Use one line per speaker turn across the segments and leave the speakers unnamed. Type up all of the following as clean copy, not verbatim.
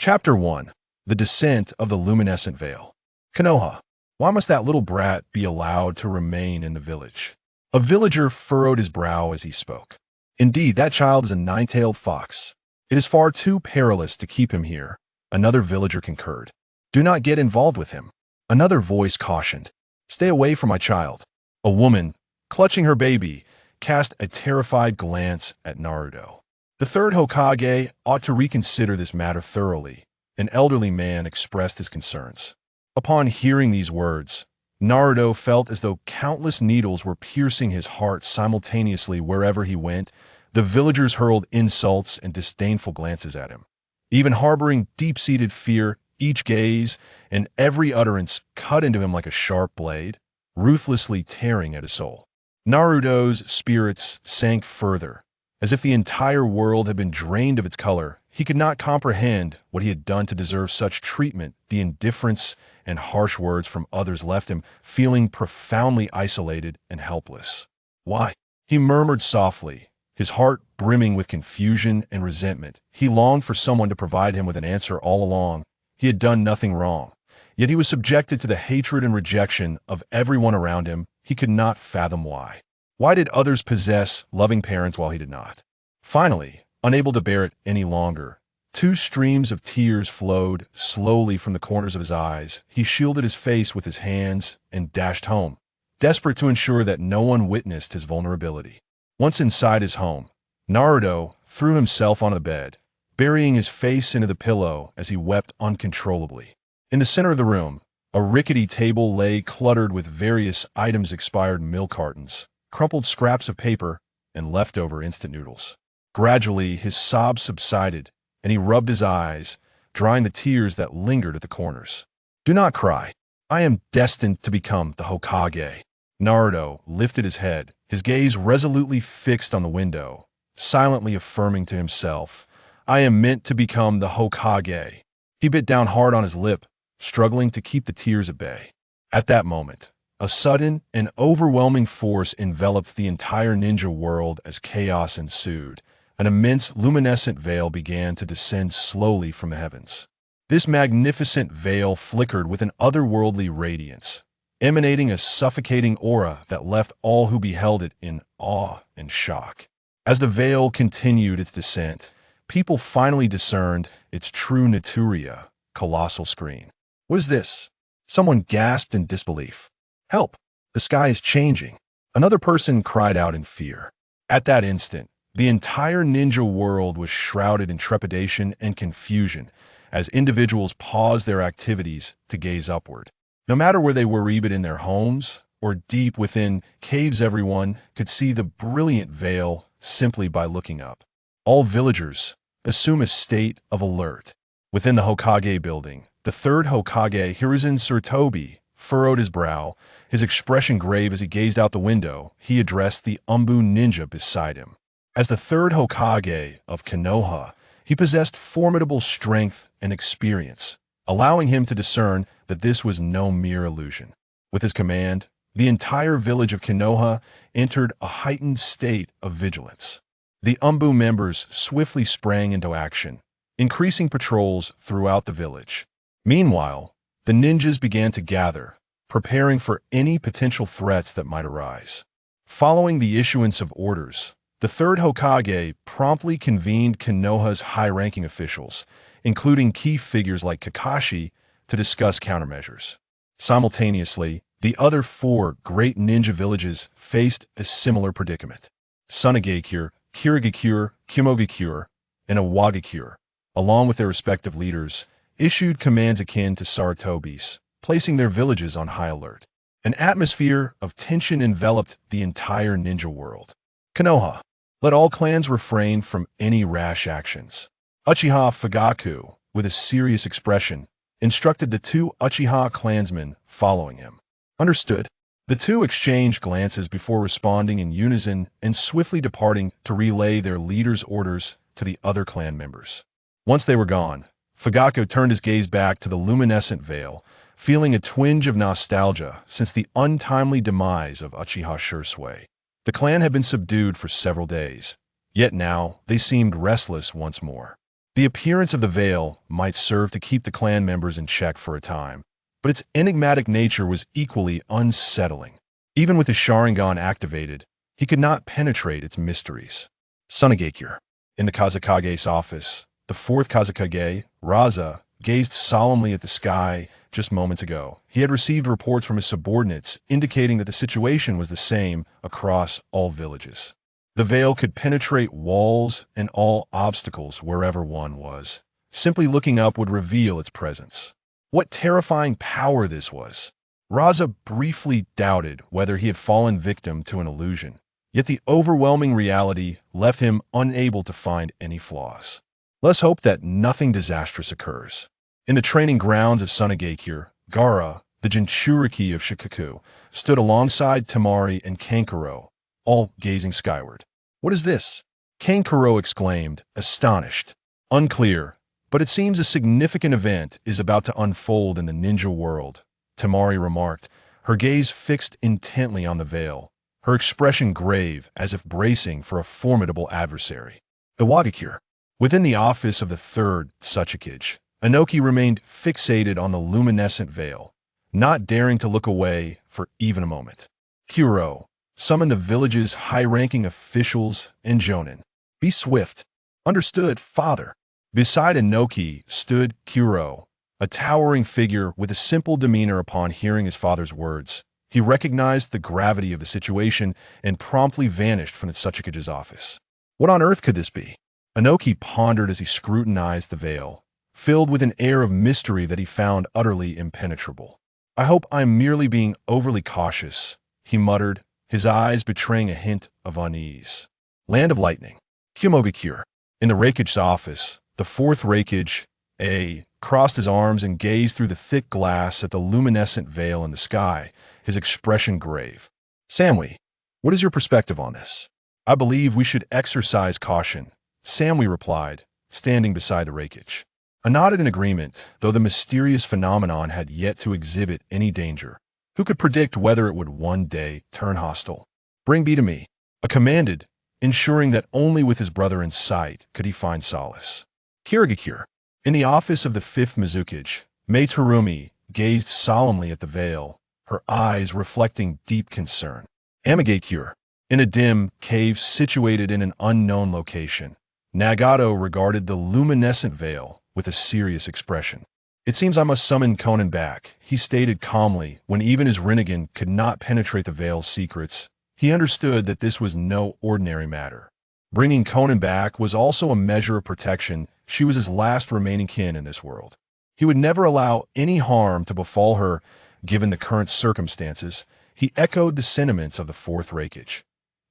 Chapter 1. The Descent of the Luminescent Veil. Konoha. Why must that little brat be allowed to remain in the village? A villager furrowed his brow as he spoke. Indeed, that child is a nine-tailed fox. It is far too perilous to keep him here, another villager concurred. Do not get involved with him. Another voice cautioned. Stay away from my child. A woman, clutching her baby, cast a terrified glance at Naruto. The third Hokage ought to reconsider this matter thoroughly. An elderly man expressed his concerns. Upon hearing these words, Naruto felt as though countless needles were piercing his heart simultaneously wherever he went. The villagers hurled insults and disdainful glances at him. Even harboring deep-seated fear, each gaze and every utterance cut into him like a sharp blade, ruthlessly tearing at his soul. Naruto's spirits sank further. As if the entire world had been drained of its color, he could not comprehend what he had done to deserve such treatment. The indifference and harsh words from others left him feeling profoundly isolated and helpless. Why? He murmured softly, his heart brimming with confusion and resentment. He longed for someone to provide him with an answer all along. He had done nothing wrong, yet he was subjected to the hatred and rejection of everyone around him. He could not fathom why. Why did others possess loving parents while he did not? Finally, unable to bear it any longer, two streams of tears flowed slowly from the corners of his eyes. He shielded his face with his hands and dashed home, desperate to ensure that no one witnessed his vulnerability. Once inside his home, Naruto threw himself on the bed, burying his face into the pillow as he wept uncontrollably. In the center of the room, a rickety table lay cluttered with various items, expired milk cartons, crumpled scraps of paper, and leftover instant noodles. Gradually, his sobs subsided, and he rubbed his eyes, drying the tears that lingered at the corners. Do not cry. I am destined to become the Hokage. Naruto lifted his head, his gaze resolutely fixed on the window, silently affirming to himself, I am meant to become the Hokage. He bit down hard on his lip, struggling to keep the tears at bay. At that moment, a sudden and overwhelming force enveloped the entire ninja world as chaos ensued. An immense luminescent veil began to descend slowly from the heavens. This magnificent veil flickered with an otherworldly radiance, emanating a suffocating aura that left all who beheld it in awe and shock. As the veil continued its descent, people finally discerned its true natura, colossal screen. What is this? Someone gasped in disbelief. Help! The sky is changing. Another person cried out in fear. At that instant, the entire ninja world was shrouded in trepidation and confusion as individuals paused their activities to gaze upward. No matter where they were, even in their homes or deep within caves, everyone could see the brilliant veil simply by looking up. All villagers assume a state of alert. Within the Hokage building, the third Hokage, Hiruzen, furrowed his brow, his expression grave as he gazed out the window. He addressed the Umbu ninja beside him. As the third Hokage of Konoha, he possessed formidable strength and experience, allowing him to discern that this was no mere illusion. With his command, the entire village of Konoha entered a heightened state of vigilance. The Umbu members swiftly sprang into action, increasing patrols throughout the village. Meanwhile, the ninjas began to gather, preparing for any potential threats that might arise. Following the issuance of orders, the third Hokage promptly convened Konoha's high-ranking officials, including key figures like Kakashi, to discuss countermeasures. Simultaneously, the other four great ninja villages faced a similar predicament. Sunagakure, Kirigakure, Kimogakure, and Awagakure, along with their respective leaders, issued commands akin to Sarutobi's, placing their villages on high alert. An atmosphere of tension enveloped the entire ninja world. Konoha, let all clans refrain from any rash actions. Uchiha Fugaku, with a serious expression, instructed the two Uchiha clansmen following him. Understood. The two exchanged glances before responding in unison and swiftly departing to relay their leader's orders to the other clan members. Once they were gone, Fugaku turned his gaze back to the luminescent veil, feeling a twinge of nostalgia since the untimely demise of Uchiha Shursui. The clan had been subdued for several days, yet now they seemed restless once more. The appearance of the veil might serve to keep the clan members in check for a time, but its enigmatic nature was equally unsettling. Even with the Sharingan activated, he could not penetrate its mysteries. Sunagakure. In the Kazekage's office, the fourth Kazekage, Raza, gazed solemnly at the sky just moments ago. He had received reports from his subordinates indicating that the situation was the same across all villages. The veil could penetrate walls and all obstacles wherever one was. Simply looking up would reveal its presence. What terrifying power this was! Raza briefly doubted whether he had fallen victim to an illusion, yet the overwhelming reality left him unable to find any flaws. Let's hope that nothing disastrous occurs. In the training grounds of Sunagakure, Gaara, the Jinchuriki of Shikaku, stood alongside Temari and Kankuro, all gazing skyward. "What is this?" Kankuro exclaimed, astonished. "Unclear, but it seems a significant event is about to unfold in the ninja world," Temari remarked, her gaze fixed intently on the veil, her expression grave as if bracing for a formidable adversary. Iwagakure. Within the office of the third Tsuchikage, Inoki remained fixated on the luminescent veil, not daring to look away for even a moment. Kuro summoned the village's high-ranking officials and jonin. "Be swift." "Understood, father." Beside Inoki stood Kuro, a towering figure with a simple demeanor. Upon hearing his father's words, he recognized the gravity of the situation and promptly vanished from the Tsuchikage's office. What on earth could this be? Inoki pondered as he scrutinized the veil, filled with an air of mystery that he found utterly impenetrable. "I hope I'm merely being overly cautious," he muttered, his eyes betraying a hint of unease. Land of Lightning. Kumogakure. In the Raikage's office, the fourth Raikage, crossed his arms and gazed through the thick glass at the luminescent veil in the sky, his expression grave. "Samui, what is your perspective on this?" "I believe we should exercise caution," Samui replied, standing beside the Raikage. I nodded in agreement, though the mysterious phenomenon had yet to exhibit any danger. Who could predict whether it would one day turn hostile? "Bring B to me," I commanded, ensuring that only with his brother in sight could he find solace. Kirigakure. In the office of the fifth Mizukage, Mei Terumi gazed solemnly at the veil, her eyes reflecting deep concern. Amigakure. In a dim cave situated in an unknown location, Nagato regarded the luminescent veil with a serious expression. "It seems I must summon Konan back," he stated calmly when even his Rinnegan could not penetrate the veil's secrets. He understood that this was no ordinary matter. Bringing Konan back was also a measure of protection. She was his last remaining kin in this world. He would never allow any harm to befall her, given the current circumstances. He echoed the sentiments of the fourth Raikage.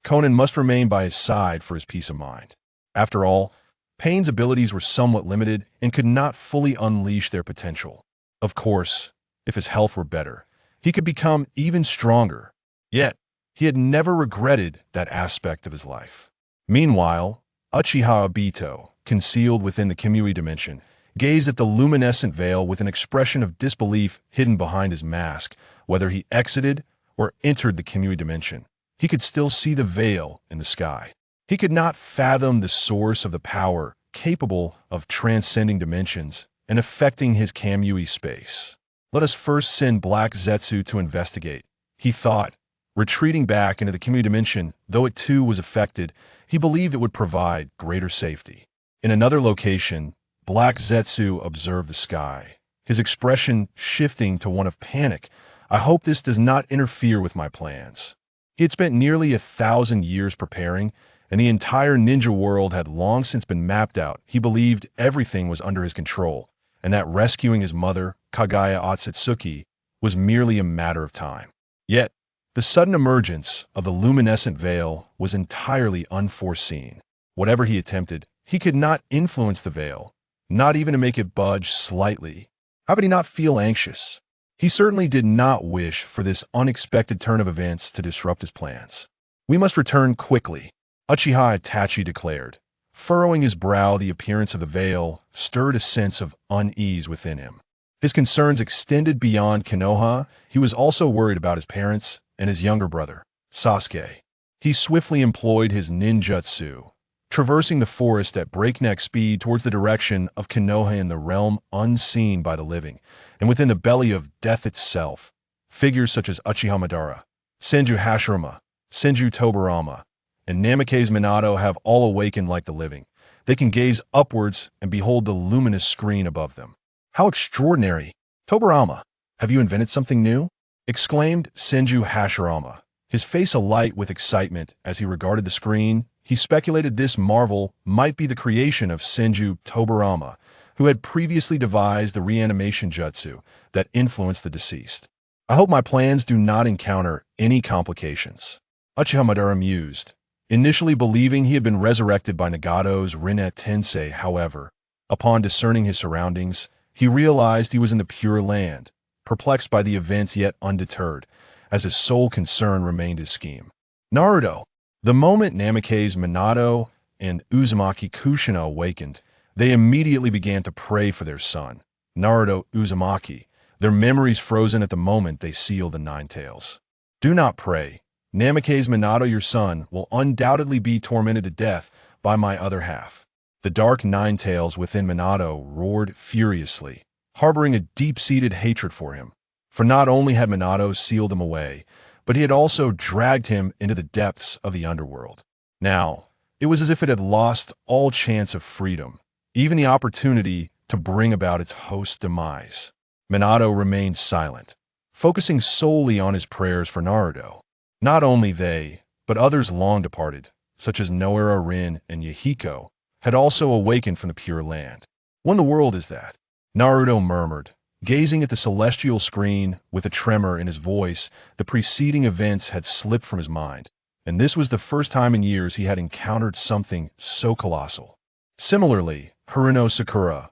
Konan must remain by his side for his peace of mind. After all, Pain's abilities were somewhat limited and could not fully unleash their potential. Of course, if his health were better, he could become even stronger. Yet, he had never regretted that aspect of his life. Meanwhile, Uchiha Obito, concealed within the Kimui dimension, gazed at the luminescent veil with an expression of disbelief hidden behind his mask. Whether he exited or entered the Kimui dimension, he could still see the veil in the sky. He could not fathom the source of the power capable of transcending dimensions and affecting his Kamui space. "Let us first send Black Zetsu to investigate," he thought. Retreating back into the Kimui dimension, though it too was affected, he believed it would provide greater safety. In another location, Black Zetsu observed the sky, his expression shifting to one of panic. "I hope this does not interfere with my plans." He had spent nearly 1,000 years preparing, and the entire ninja world had long since been mapped out. He believed everything was under his control, and that rescuing his mother, Kagaya Otsutsuki, was merely a matter of time. Yet, the sudden emergence of the luminescent veil was entirely unforeseen. Whatever he attempted, he could not influence the veil, not even to make it budge slightly. How could he not feel anxious? He certainly did not wish for this unexpected turn of events to disrupt his plans. "We must return quickly," Uchiha Itachi declared. Furrowing his brow, the appearance of the veil stirred a sense of unease within him. His concerns extended beyond Konoha. He was also worried about his parents and his younger brother, Sasuke. He swiftly employed his ninjutsu, traversing the forest at breakneck speed towards the direction of Konoha in the realm unseen by the living, and within the belly of death itself. Figures such as Uchiha Madara, Senju Hashirama, Senju Tobirama, and Namake's Minato have all awakened like the living. They can gaze upwards and behold the luminous screen above them. How extraordinary! Tobirama, have you invented something new? Exclaimed Senju Hashirama, his face alight with excitement as he regarded the screen. He speculated this marvel might be the creation of Senju Tobirama, who had previously devised the reanimation jutsu that influenced the deceased. I hope my plans do not encounter any complications. Uchiha Madara mused, initially believing he had been resurrected by Nagato's Rinne Tensei. However, upon discerning his surroundings, he realized he was in the Pure Land, perplexed by the events yet undeterred, as his sole concern remained his scheme. Naruto. The moment Namake's Minato and Uzumaki Kushina awakened, they immediately began to pray for their son, Naruto Uzumaki, their memories frozen at the moment they sealed the Nine Tails. Do not pray. Namake's Minato, your son, will undoubtedly be tormented to death by my other half. The dark Nine Tails within Minato roared furiously, harboring a deep-seated hatred for him. For not only had Minato sealed him away, but he had also dragged him into the depths of the underworld. Now, it was as if it had lost all chance of freedom, even the opportunity to bring about its host's demise. Minato remained silent, focusing solely on his prayers for Naruto. Not only they, but others long departed, such as Noara Rin and Yahiko, had also awakened from the Pure Land. What in the world is that? Naruto murmured, gazing at the celestial screen with a tremor in his voice. The preceding events had slipped from his mind, and this was the first time in years he had encountered something so colossal. Similarly, Haruno Sakura,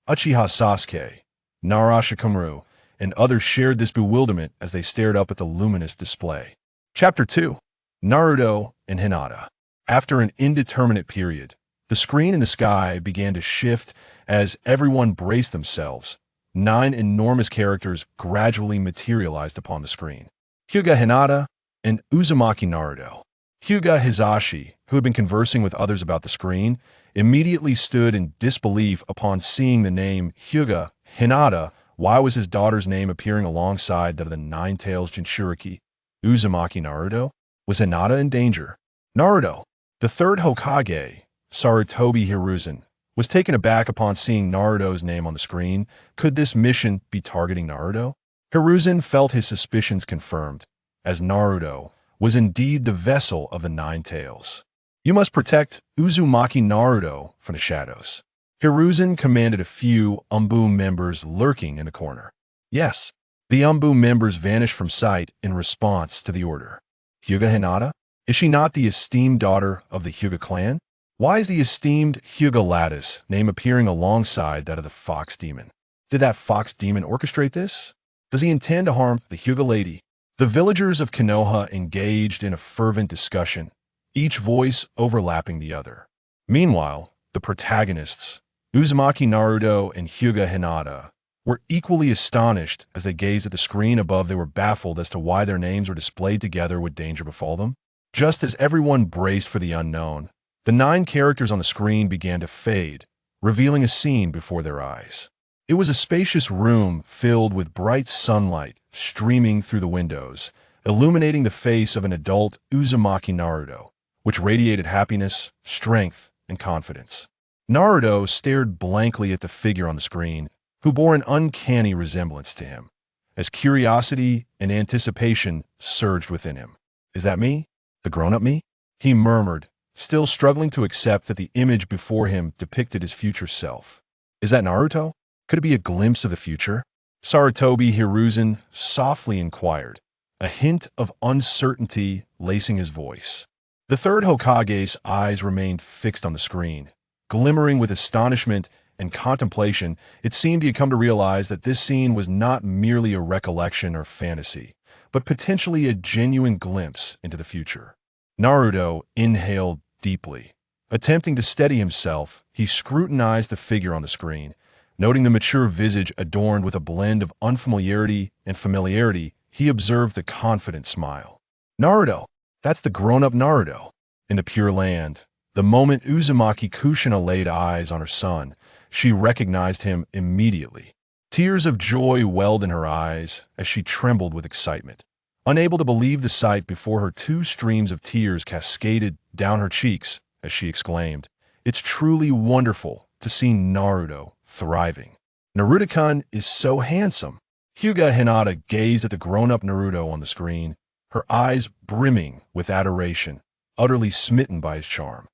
Uchiha Sasuke, Narashikamaru, and others shared this bewilderment as they stared up at the luminous display. Chapter 2. Naruto and Hinata. After an indeterminate period, the screen in the sky began to shift as everyone braced themselves. 9 enormous characters gradually materialized upon the screen. Hyuga Hinata and Uzumaki Naruto. Hyuga Hisashi, who had been conversing with others about the screen, immediately stood in disbelief upon seeing the name Hyuga Hinata. Why was his daughter's name appearing alongside that of the Nine Tails Jinchuriki? Uzumaki Naruto? Was Hinata in danger? Naruto, the third Hokage, Sarutobi Hiruzen, was taken aback upon seeing Naruto's name on the screen. Could this mission be targeting Naruto? Hiruzen felt his suspicions confirmed, as Naruto was indeed the vessel of the Nine Tails. You must protect Uzumaki Naruto from the shadows. Hiruzen commanded a few Umbu members lurking in the corner. Yes, the Umbu members vanished from sight in response to the order. Hyuga Hinata? Is she not the esteemed daughter of the Hyuga clan? Why is the esteemed Hyuga Lattice name appearing alongside that of the Fox Demon? Did that Fox Demon orchestrate this? Does he intend to harm the Hyuga lady? The villagers of Konoha engaged in a fervent discussion, each voice overlapping the other. Meanwhile, the protagonists, Uzumaki Naruto and Hyuga Hinata, were equally astonished as they gazed at the screen above. They were baffled as to why their names were displayed together. Would danger befall them? Just as everyone braced for the unknown, the 9 characters on the screen began to fade, revealing a scene before their eyes. It was a spacious room filled with bright sunlight streaming through the windows, illuminating the face of an adult Uzumaki Naruto, which radiated happiness, strength, and confidence. Naruto stared blankly at the figure on the screen, who bore an uncanny resemblance to him, as curiosity and anticipation surged within him. Is that me? The grown-up me? He murmured, still struggling to accept that the image before him depicted his future self. Is that Naruto? Could it be a glimpse of the future? Sarutobi Hiruzen softly inquired, a hint of uncertainty lacing his voice. The third Hokage's eyes remained fixed on the screen, glimmering with astonishment and contemplation. It seemed he had come to realize that this scene was not merely a recollection or fantasy, but potentially a genuine glimpse into the future. Naruto inhaled deeply. Attempting to steady himself, he scrutinized the figure on the screen. Noting the mature visage adorned with a blend of unfamiliarity and familiarity, he observed the confident smile. Naruto, that's the grown-up Naruto. In the Pure Land, The moment Uzumaki Kushina laid eyes on her son, she recognized him immediately. Tears of joy welled in her eyes as she trembled with excitement. Unable to believe the sight before her, two streams of tears cascaded down her cheeks as she exclaimed, "It's truly wonderful to see Naruto thriving. Naruto-kun is so handsome." Hyuga Hinata gazed at the grown-up Naruto on the screen, her eyes brimming with adoration, utterly smitten by his charm.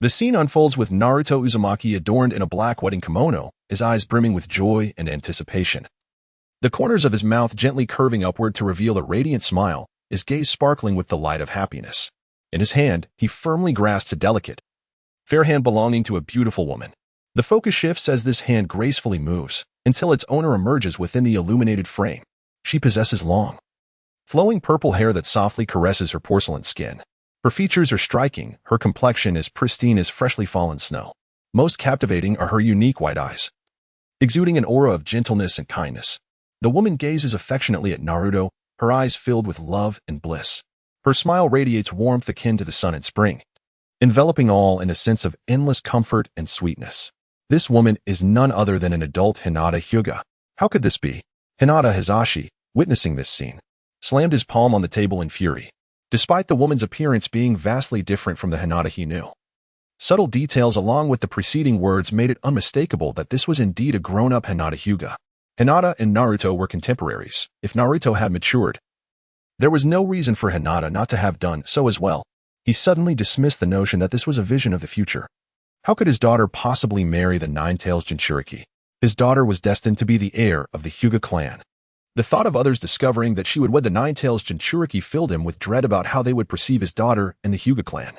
The scene unfolds with Naruto Uzumaki adorned in a black wedding kimono, his eyes brimming with joy and anticipation. The corners of his mouth gently curving upward to reveal a radiant smile, his gaze sparkling with the light of happiness. In his hand, he firmly grasps a delicate, fair hand belonging to a beautiful woman. The focus shifts as this hand gracefully moves, until its owner emerges within the illuminated frame. She possesses long, flowing purple hair that softly caresses her porcelain skin. Her features are striking, her complexion is pristine as freshly fallen snow. Most captivating are her unique white eyes, exuding an aura of gentleness and kindness. The woman gazes affectionately at Naruto, her eyes filled with love and bliss. Her smile radiates warmth akin to the sun in spring, enveloping all in a sense of endless comfort and sweetness. This woman is none other than an adult Hinata Hyuga. How could this be? Hinata Hizashi, witnessing this scene, slammed his palm on the table in fury. Despite the woman's appearance being vastly different from the Hinata he knew, subtle details along with the preceding words made it unmistakable that this was indeed a grown-up Hinata Hyuga. Hinata and Naruto were contemporaries. If Naruto had matured, there was no reason for Hinata not to have done so as well. He suddenly dismissed the notion that this was a vision of the future. How could his daughter possibly marry the Nine-Tails Jinchuriki? His daughter was destined to be the heir of the Hyuga clan. The thought of others discovering that she would wed the Nine-Tails Jinchuriki filled him with dread about how they would perceive his daughter and the Hyuga clan.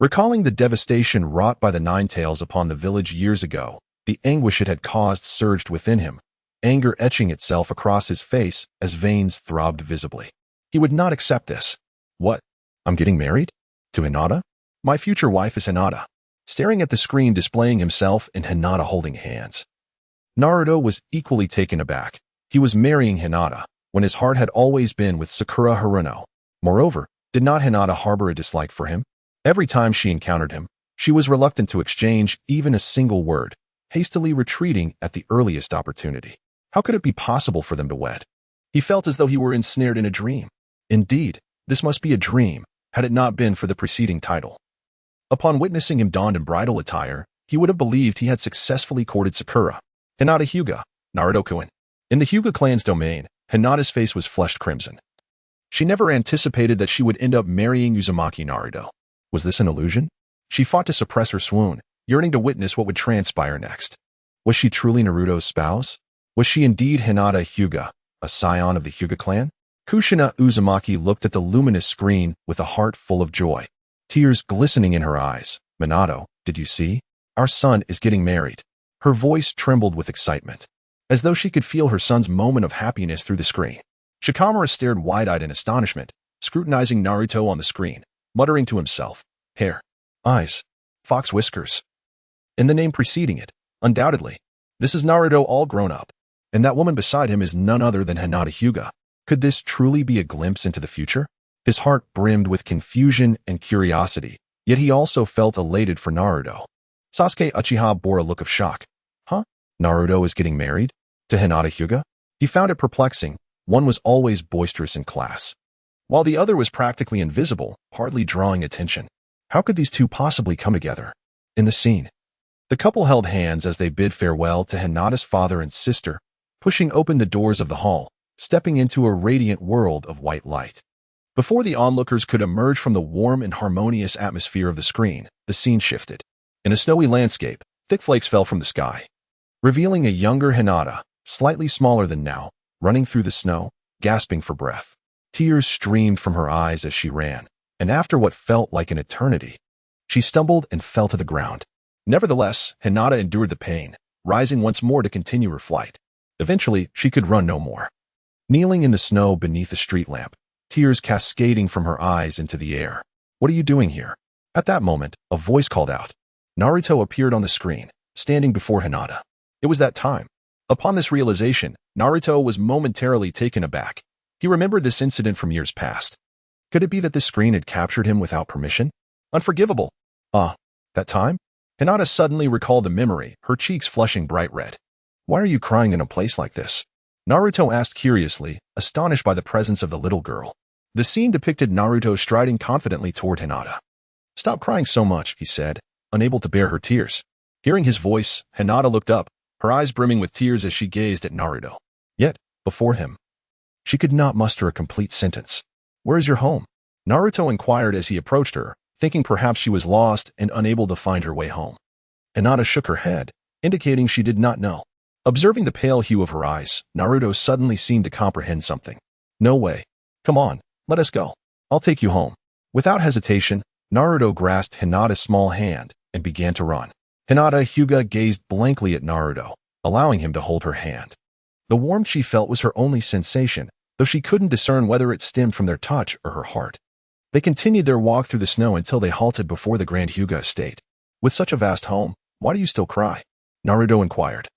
Recalling the devastation wrought by the Nine-Tails upon the village years ago, the anguish it had caused surged within him, anger etching itself across his face as veins throbbed visibly. He would not accept this. What? I'm getting married? To Hinata? My future wife is Hinata. Staring at the screen displaying himself and Hinata holding hands, Naruto was equally taken aback. He was marrying Hinata, when his heart had always been with Sakura Haruno. Moreover, did not Hinata harbor a dislike for him? Every time she encountered him, she was reluctant to exchange even a single word, hastily retreating at the earliest opportunity. How could it be possible for them to wed? He felt as though he were ensnared in a dream. Indeed, this must be a dream, had it not been for the preceding title. Upon witnessing him donned in bridal attire, he would have believed he had successfully courted Sakura. Hinata Hyuga, Naruto-kun. In the Hyuga clan's domain, Hinata's face was flushed crimson. She never anticipated that she would end up marrying Uzumaki Naruto. Was this an illusion? She fought to suppress her swoon, yearning to witness what would transpire next. Was she truly Naruto's spouse? Was she indeed Hinata Hyuga, a scion of the Hyuga clan? Kushina Uzumaki looked at the luminous screen with a heart full of joy, tears glistening in her eyes. Minato, did you see? Our son is getting married. Her voice trembled with excitement, as though she could feel her son's moment of happiness through the screen. Shikamaru stared wide-eyed in astonishment, scrutinizing Naruto on the screen, muttering to himself, hair, eyes, fox whiskers. And the name preceding it, undoubtedly. This is Naruto all grown up, and that woman beside him is none other than Hinata Hyuga. Could this truly be a glimpse into the future? His heart brimmed with confusion and curiosity, yet he also felt elated for Naruto. Sasuke Uchiha bore a look of shock. Huh? Naruto is getting married? To Hinata Hyuga? He found it perplexing. One was always boisterous in class, while the other was practically invisible, hardly drawing attention. How could these two possibly come together? In the scene, the couple held hands as they bid farewell to Hinata's father and sister, pushing open the doors of the hall, stepping into a radiant world of white light. Before the onlookers could emerge from the warm and harmonious atmosphere of the screen, the scene shifted. In a snowy landscape, thick flakes fell from the sky, revealing a younger Hinata, slightly smaller than now, running through the snow, gasping for breath. Tears streamed from her eyes as she ran, and after what felt like an eternity, she stumbled and fell to the ground. Nevertheless, Hinata endured the pain, rising once more to continue her flight. Eventually, she could run no more. Kneeling in the snow beneath a street lamp, tears cascading from her eyes into the air. What are you doing here? At that moment, a voice called out. Naruto appeared on the screen, standing before Hinata. It was that time. Upon this realization, Naruto was momentarily taken aback. He remembered this incident from years past. Could it be that this screen had captured him without permission? Unforgivable. That time? Hinata suddenly recalled the memory, her cheeks flushing bright red. Why are you crying in a place like this? Naruto asked curiously, astonished by the presence of the little girl. The scene depicted Naruto striding confidently toward Hinata. Stop crying so much, he said, unable to bear her tears. Hearing his voice, Hinata looked up, her eyes brimming with tears as she gazed at Naruto. Yet, before him, she could not muster a complete sentence. Where is your home? Naruto inquired as he approached her, thinking perhaps she was lost and unable to find her way home. Hinata shook her head, indicating she did not know. Observing the pale hue of her eyes, Naruto suddenly seemed to comprehend something. No way. Come on, let us go. I'll take you home. Without hesitation, Naruto grasped Hinata's small hand and began to run. Hinata Hyuga gazed blankly at Naruto, allowing him to hold her hand. The warmth she felt was her only sensation, though she couldn't discern whether it stemmed from their touch or her heart. They continued their walk through the snow until they halted before the Grand Hyuga estate. With such a vast home, why do you still cry? Naruto inquired,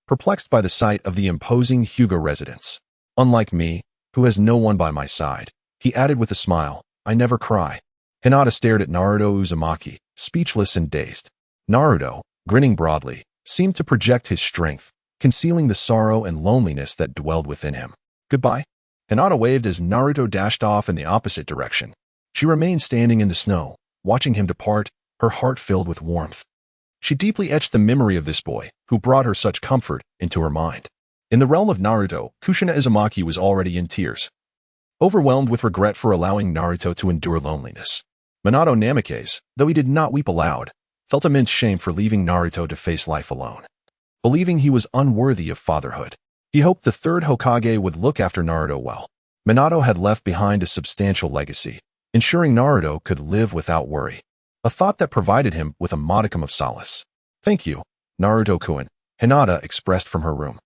perplexed by the sight of the imposing Hyuga residence. Unlike me, who has no one by my side, he added with a smile, I never cry. Hinata stared at Naruto Uzumaki, speechless and dazed. Naruto, grinning broadly, seemed to project his strength, concealing the sorrow and loneliness that dwelled within him. Goodbye. Hinata waved as Naruto dashed off in the opposite direction. She remained standing in the snow, watching him depart, her heart filled with warmth. She deeply etched the memory of this boy, who brought her such comfort, into her mind. In the realm of Naruto, Kushina Uzumaki was already in tears, overwhelmed with regret for allowing Naruto to endure loneliness. Minato Namikaze, though he did not weep aloud, felt immense shame for leaving Naruto to face life alone. Believing he was unworthy of fatherhood, he hoped the third Hokage would look after Naruto well. Minato had left behind a substantial legacy, ensuring Naruto could live without worry, a thought that provided him with a modicum of solace. Thank you, Naruto-kun, Hinata expressed from her room,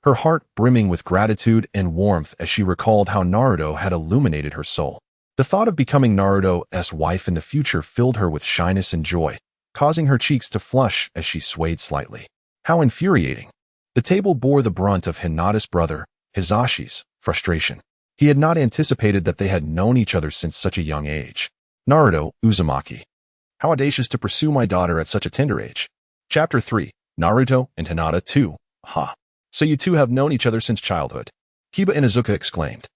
her heart brimming with gratitude and warmth as she recalled how Naruto had illuminated her soul. The thought of becoming Naruto's wife in the future filled her with shyness and joy, causing her cheeks to flush as she swayed slightly. How infuriating. The table bore the brunt of Hinata's brother, Hisashi's, frustration. He had not anticipated that they had known each other since such a young age. Naruto Uzumaki. How audacious to pursue my daughter at such a tender age. Chapter 3, Naruto and Hinata 2. Ha. So you two have known each other since childhood. Kiba and Izuka exclaimed,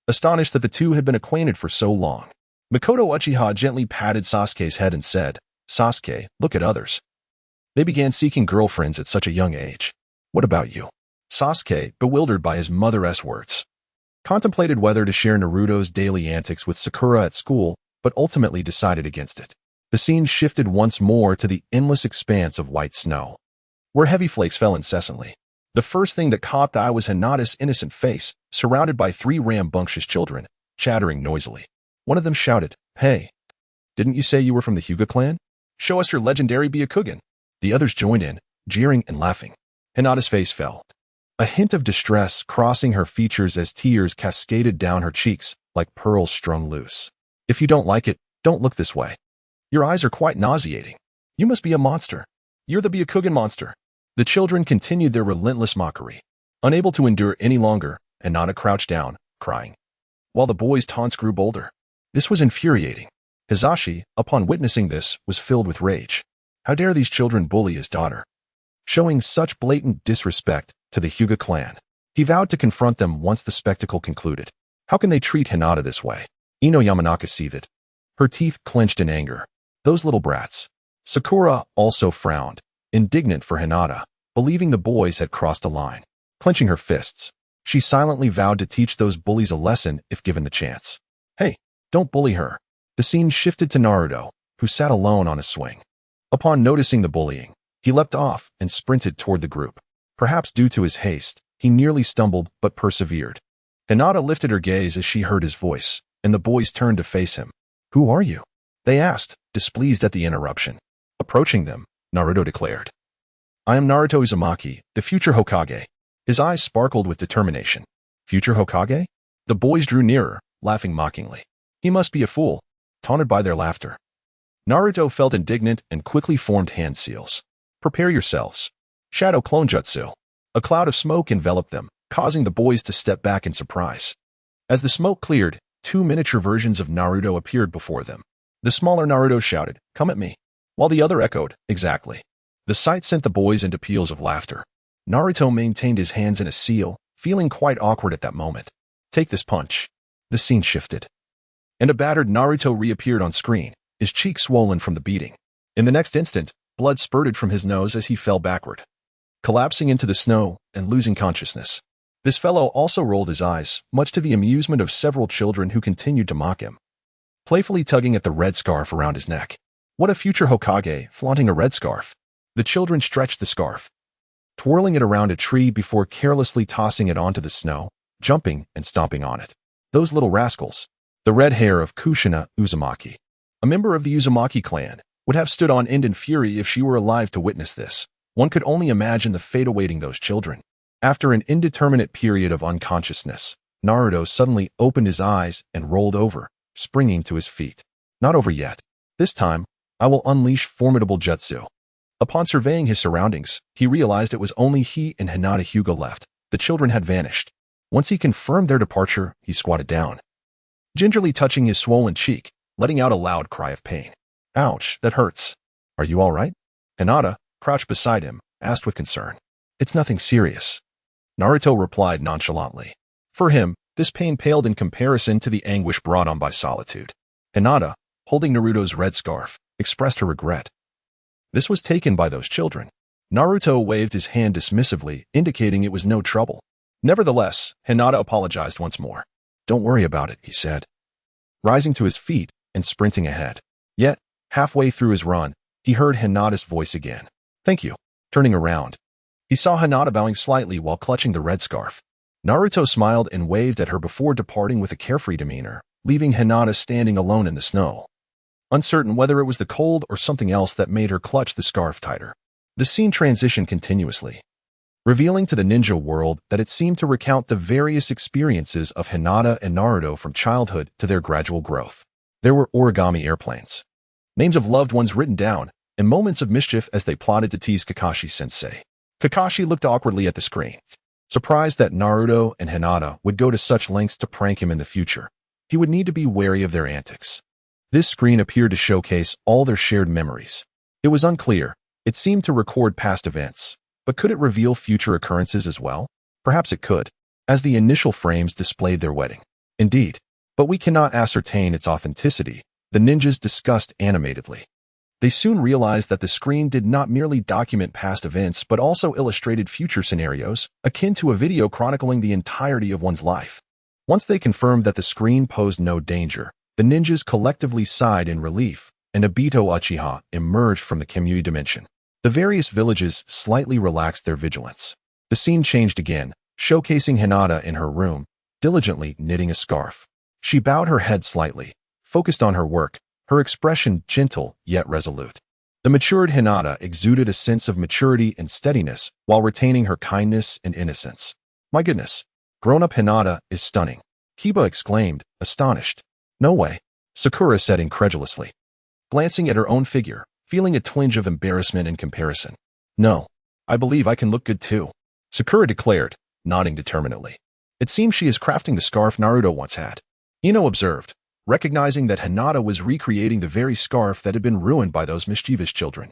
astonished that the two had been acquainted for so long. Mikoto Uchiha gently patted Sasuke's head and said, Sasuke, look at others. They began seeking girlfriends at such a young age. What about you? Sasuke, bewildered by his mother's words, contemplated whether to share Naruto's daily antics with Sakura at school, but ultimately decided against it. The scene shifted once more to the endless expanse of white snow, where heavy flakes fell incessantly. The first thing that caught the eye was Hinata's innocent face, surrounded by three rambunctious children, chattering noisily. One of them shouted, Hey, didn't you say you were from the Hyuga clan? Show us your legendary Byakugan. The others joined in, jeering and laughing. Hinata's face fell, a hint of distress crossing her features as tears cascaded down her cheeks like pearls strung loose. If you don't like it, don't look this way. Your eyes are quite nauseating. You must be a monster. You're the Byakugan monster. The children continued their relentless mockery. Unable to endure any longer, Hinata crouched down, crying, while the boys' taunts grew bolder. This was infuriating. Hisashi, upon witnessing this, was filled with rage. How dare these children bully his daughter? Showing such blatant disrespect to the Hyuga clan. He vowed to confront them once the spectacle concluded. How can they treat Hinata this way? Ino Yamanaka seethed, her teeth clenched in anger. Those little brats. Sakura also frowned, indignant for Hinata, believing the boys had crossed a line. Clenching her fists, she silently vowed to teach those bullies a lesson if given the chance. Hey, don't bully her. The scene shifted to Naruto, who sat alone on a swing. Upon noticing the bullying, he leapt off and sprinted toward the group. Perhaps due to his haste, he nearly stumbled but persevered. Hinata lifted her gaze as she heard his voice, and the boys turned to face him. Who are you? They asked, displeased at the interruption. Approaching them, Naruto declared, I am Naruto Uzumaki, the future Hokage. His eyes sparkled with determination. Future Hokage? The boys drew nearer, laughing mockingly. He must be a fool, taunted by their laughter. Naruto felt indignant and quickly formed hand seals. Prepare yourselves. Shadow clone jutsu. A cloud of smoke enveloped them, causing the boys to step back in surprise. As the smoke cleared, two miniature versions of Naruto appeared before them. The smaller Naruto shouted, Come at me. while the other echoed, exactly. The sight sent the boys into peals of laughter. Naruto maintained his hands in a seal, feeling quite awkward at that moment. Take this punch. The scene shifted. And a battered Naruto reappeared on screen, his cheek swollen from the beating. In the next instant, blood spurted from his nose as he fell backward, collapsing into the snow and losing consciousness. This fellow also rolled his eyes, much to the amusement of several children who continued to mock him, playfully tugging at the red scarf around his neck. What a future Hokage, flaunting a red scarf. The children stretched the scarf, twirling it around a tree before carelessly tossing it onto the snow, jumping and stomping on it. Those little rascals. The red hair of Kushina Uzumaki, a member of the Uzumaki clan, would have stood on end in fury if she were alive to witness this. One could only imagine the fate awaiting those children. After an indeterminate period of unconsciousness, Naruto suddenly opened his eyes and rolled over, springing to his feet. Not over yet. This time, I will unleash formidable jutsu. Upon surveying his surroundings, he realized it was only he and Hinata Hyuga left. The children had vanished. Once he confirmed their departure, he squatted down, gingerly touching his swollen cheek, letting out a loud cry of pain. Ouch, that hurts. Are you all right? Hinata, crouched beside him, asked with concern. It's nothing serious. Naruto replied nonchalantly. For him, this pain paled in comparison to the anguish brought on by solitude. Hinata, holding Naruto's red scarf, expressed her regret. This was taken by those children. Naruto waved his hand dismissively, indicating it was no trouble. Nevertheless, Hinata apologized once more. Don't worry about it, he said, rising to his feet and sprinting ahead. Yet, halfway through his run, he heard Hinata's voice again. Thank you. Turning around, he saw Hinata bowing slightly while clutching the red scarf. Naruto smiled and waved at her before departing with a carefree demeanor, leaving Hinata standing alone in the snow, uncertain whether it was the cold or something else that made her clutch the scarf tighter. The scene transitioned continuously, revealing to the ninja world that it seemed to recount the various experiences of Hinata and Naruto from childhood to their gradual growth. There were origami airplanes, names of loved ones written down, and moments of mischief as they plotted to tease Kakashi-sensei. Kakashi looked awkwardly at the screen, surprised that Naruto and Hinata would go to such lengths to prank him in the future. He would need to be wary of their antics. This screen appeared to showcase all their shared memories. It was unclear. It seemed to record past events, but could it reveal future occurrences as well? Perhaps it could, as the initial frames displayed their wedding. Indeed, but we cannot ascertain its authenticity, the ninjas discussed animatedly. They soon realized that the screen did not merely document past events but also illustrated future scenarios, akin to a video chronicling the entirety of one's life. Once they confirmed that the screen posed no danger, the ninjas collectively sighed in relief, and Obito Uchiha emerged from the Kamui dimension. The various villages slightly relaxed their vigilance. The scene changed again, showcasing Hinata in her room, diligently knitting a scarf. She bowed her head slightly, focused on her work, her expression gentle yet resolute. The matured Hinata exuded a sense of maturity and steadiness while retaining her kindness and innocence. My goodness, grown-up Hinata is stunning, Kiba exclaimed, astonished. No way, Sakura said incredulously, glancing at her own figure, feeling a twinge of embarrassment in comparison. No, I believe I can look good too, Sakura declared, nodding determinedly. It seems she is crafting the scarf Naruto once had, Ino observed, recognizing that Hinata was recreating the very scarf that had been ruined by those mischievous children.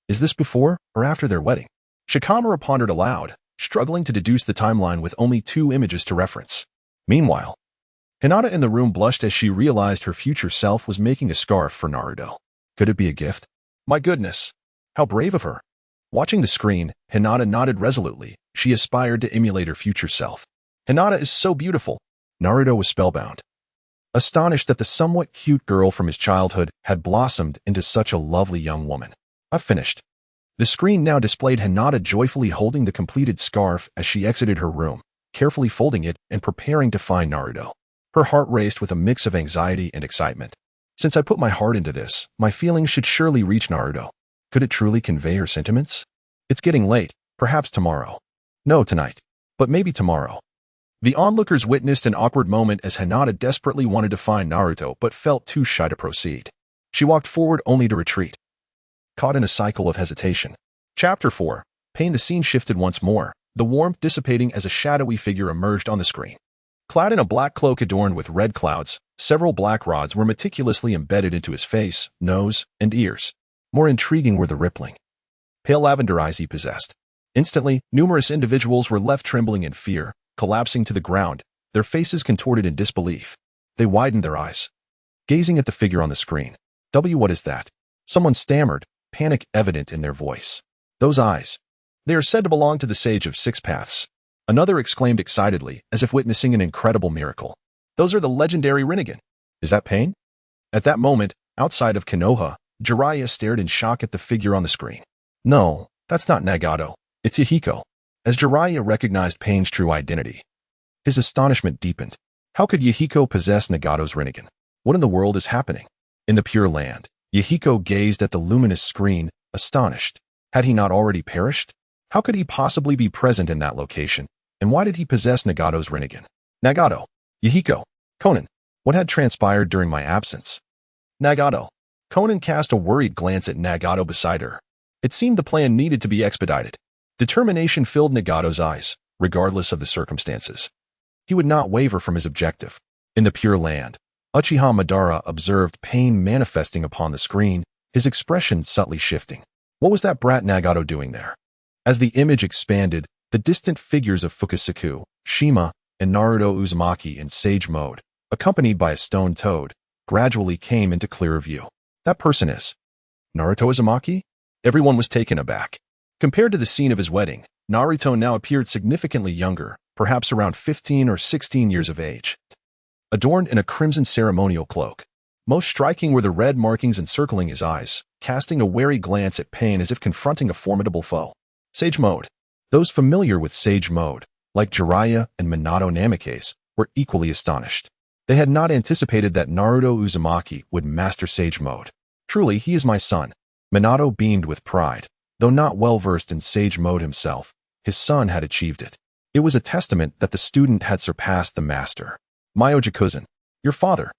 Is this before or after their wedding? Shikamaru pondered aloud, struggling to deduce the timeline with only 2 images to reference. Meanwhile, Hinata in the room blushed as she realized her future self was making a scarf for Naruto. Could it be a gift? My goodness, how brave of her. Watching the screen, Hinata nodded resolutely. She aspired to emulate her future self. Hinata is so beautiful. Naruto was spellbound, astonished that the somewhat cute girl from his childhood had blossomed into such a lovely young woman. I've finished. The screen now displayed Hinata joyfully holding the completed scarf as she exited her room, carefully folding it and preparing to find Naruto. Her heart raced with a mix of anxiety and excitement. Since I put my heart into this, my feelings should surely reach Naruto. Could it truly convey her sentiments? It's getting late, perhaps tomorrow. No, tonight. But maybe tomorrow. The onlookers witnessed an awkward moment as Hinata desperately wanted to find Naruto but felt too shy to proceed. She walked forward only to retreat, caught in a cycle of hesitation. Chapter 4. Pain. The scene shifted once more, the warmth dissipating as a shadowy figure emerged on the screen. Clad in a black cloak adorned with red clouds, several black rods were meticulously embedded into his face, nose, and ears. More intriguing were the rippling, pale lavender eyes he possessed. Instantly, numerous individuals were left trembling in fear, collapsing to the ground, their faces contorted in disbelief. They widened their eyes, gazing at the figure on the screen. What is that? Someone stammered, panic evident in their voice. Those eyes. They are said to belong to the Sage of Six Paths. Another exclaimed excitedly, as if witnessing an incredible miracle. Those are the legendary Rinnegan. Is that Pain? At that moment, outside of Konoha, Jiraiya stared in shock at the figure on the screen. No, that's not Nagato. It's Yahiko. As Jiraiya recognized Pain's true identity, his astonishment deepened. How could Yahiko possess Nagato's Rinnegan? What in the world is happening? In the Pure Land, Yahiko gazed at the luminous screen, astonished. Had he not already perished? How could he possibly be present in that location? And why did he possess Nagato's Rinnegan? Nagato, Yahiko, Conan, what had transpired during my absence? Nagato. Conan cast a worried glance at Nagato beside her. It seemed the plan needed to be expedited. Determination filled Nagato's eyes, regardless of the circumstances. He would not waver from his objective. In the Pure Land, Uchiha Madara observed Pain manifesting upon the screen, his expression subtly shifting. What was that brat Nagato doing there? As the image expanded, the distant figures of Fukasaku, Shima, and Naruto Uzumaki in sage mode, accompanied by a stone toad, gradually came into clearer view. That person is Naruto Uzumaki? Everyone was taken aback. Compared to the scene of his wedding, Naruto now appeared significantly younger, perhaps around 15 or 16 years of age. Adorned in a crimson ceremonial cloak. Most striking were the red markings encircling his eyes, casting a wary glance at Pain as if confronting a formidable foe. Sage Mode. Those familiar with Sage Mode, like Jiraiya and Minato Namikaze, were equally astonished. They had not anticipated that Naruto Uzumaki would master Sage Mode. Truly, he is my son. Minato beamed with pride. Though not well-versed in Sage Mode himself, his son had achieved it. It was a testament that the student had surpassed the master. Myoji-cousin, your father,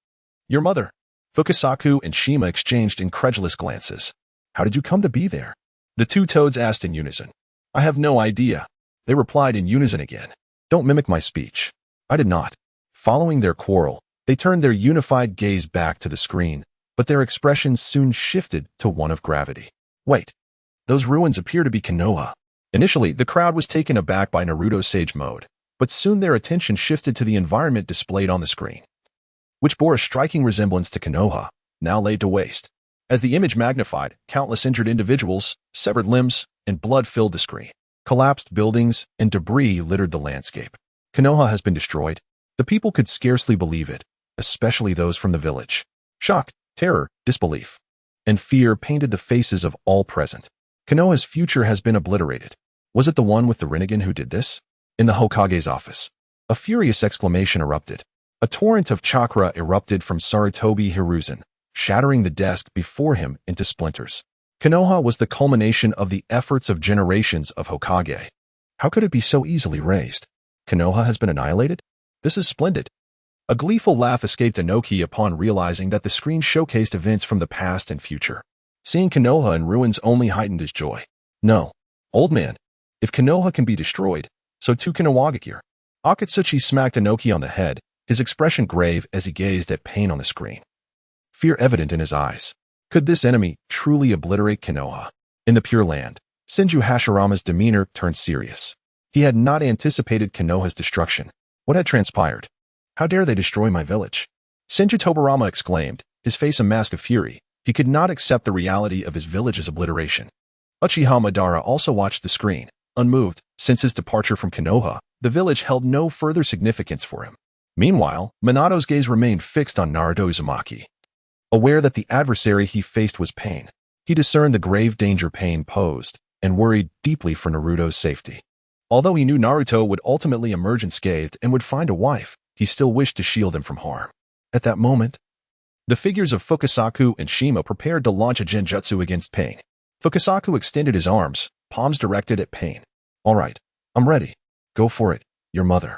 your mother. Fukasaku and Shima exchanged incredulous glances. How did you come to be there? The two toads asked in unison. I have no idea. They replied in unison again. Don't mimic my speech. I did not. Following their quarrel, they turned their unified gaze back to the screen, but their expressions soon shifted to one of gravity. Wait. Those ruins appear to be Konoha. Initially, the crowd was taken aback by Naruto's Sage Mode, but soon their attention shifted to the environment displayed on the screen, which bore a striking resemblance to Konoha, now laid to waste. As the image magnified, countless injured individuals, severed limbs, and blood filled the screen. Collapsed buildings and debris littered the landscape. Konoha has been destroyed. The people could scarcely believe it, especially those from the village. Shock, terror, disbelief, and fear painted the faces of all present. Konoha's future has been obliterated. Was it the one with the Rinnegan who did this? In the Hokage's office, a furious exclamation erupted. A torrent of chakra erupted from Sarutobi Hiruzen, shattering the desk before him into splinters. Konoha was the culmination of the efforts of generations of Hokage. How could it be so easily razed? Konoha has been annihilated? This is splendid. A gleeful laugh escaped Inoki upon realizing that the screen showcased events from the past and future. Seeing Konoha in ruins only heightened his joy. No, old man, if Konoha can be destroyed, so too can Iwagakure. Akatsuchi smacked Inoki on the head, his expression grave as he gazed at Pain on the screen. Fear evident in his eyes. Could this enemy truly obliterate Konoha? In the Pure Land, Senju Hashirama's demeanor turned serious. He had not anticipated Konoha's destruction. What had transpired? How dare they destroy my village? Senju Tobarama exclaimed, his face a mask of fury. He could not accept the reality of his village's obliteration. Uchiha Madara also watched the screen, unmoved. Since his departure from Konoha, the village held no further significance for him. Meanwhile, Minato's gaze remained fixed on Naruto Uzumaki. Aware that the adversary he faced was Pain, he discerned the grave danger Pain posed and worried deeply for Naruto's safety. Although he knew Naruto would ultimately emerge unscathed and would find a wife, he still wished to shield him from harm. At that moment, the figures of Fukasaku and Shima prepared to launch a genjutsu against Pain. Fukasaku extended his arms, palms directed at Pain. All right, I'm ready. Go for it, your mother.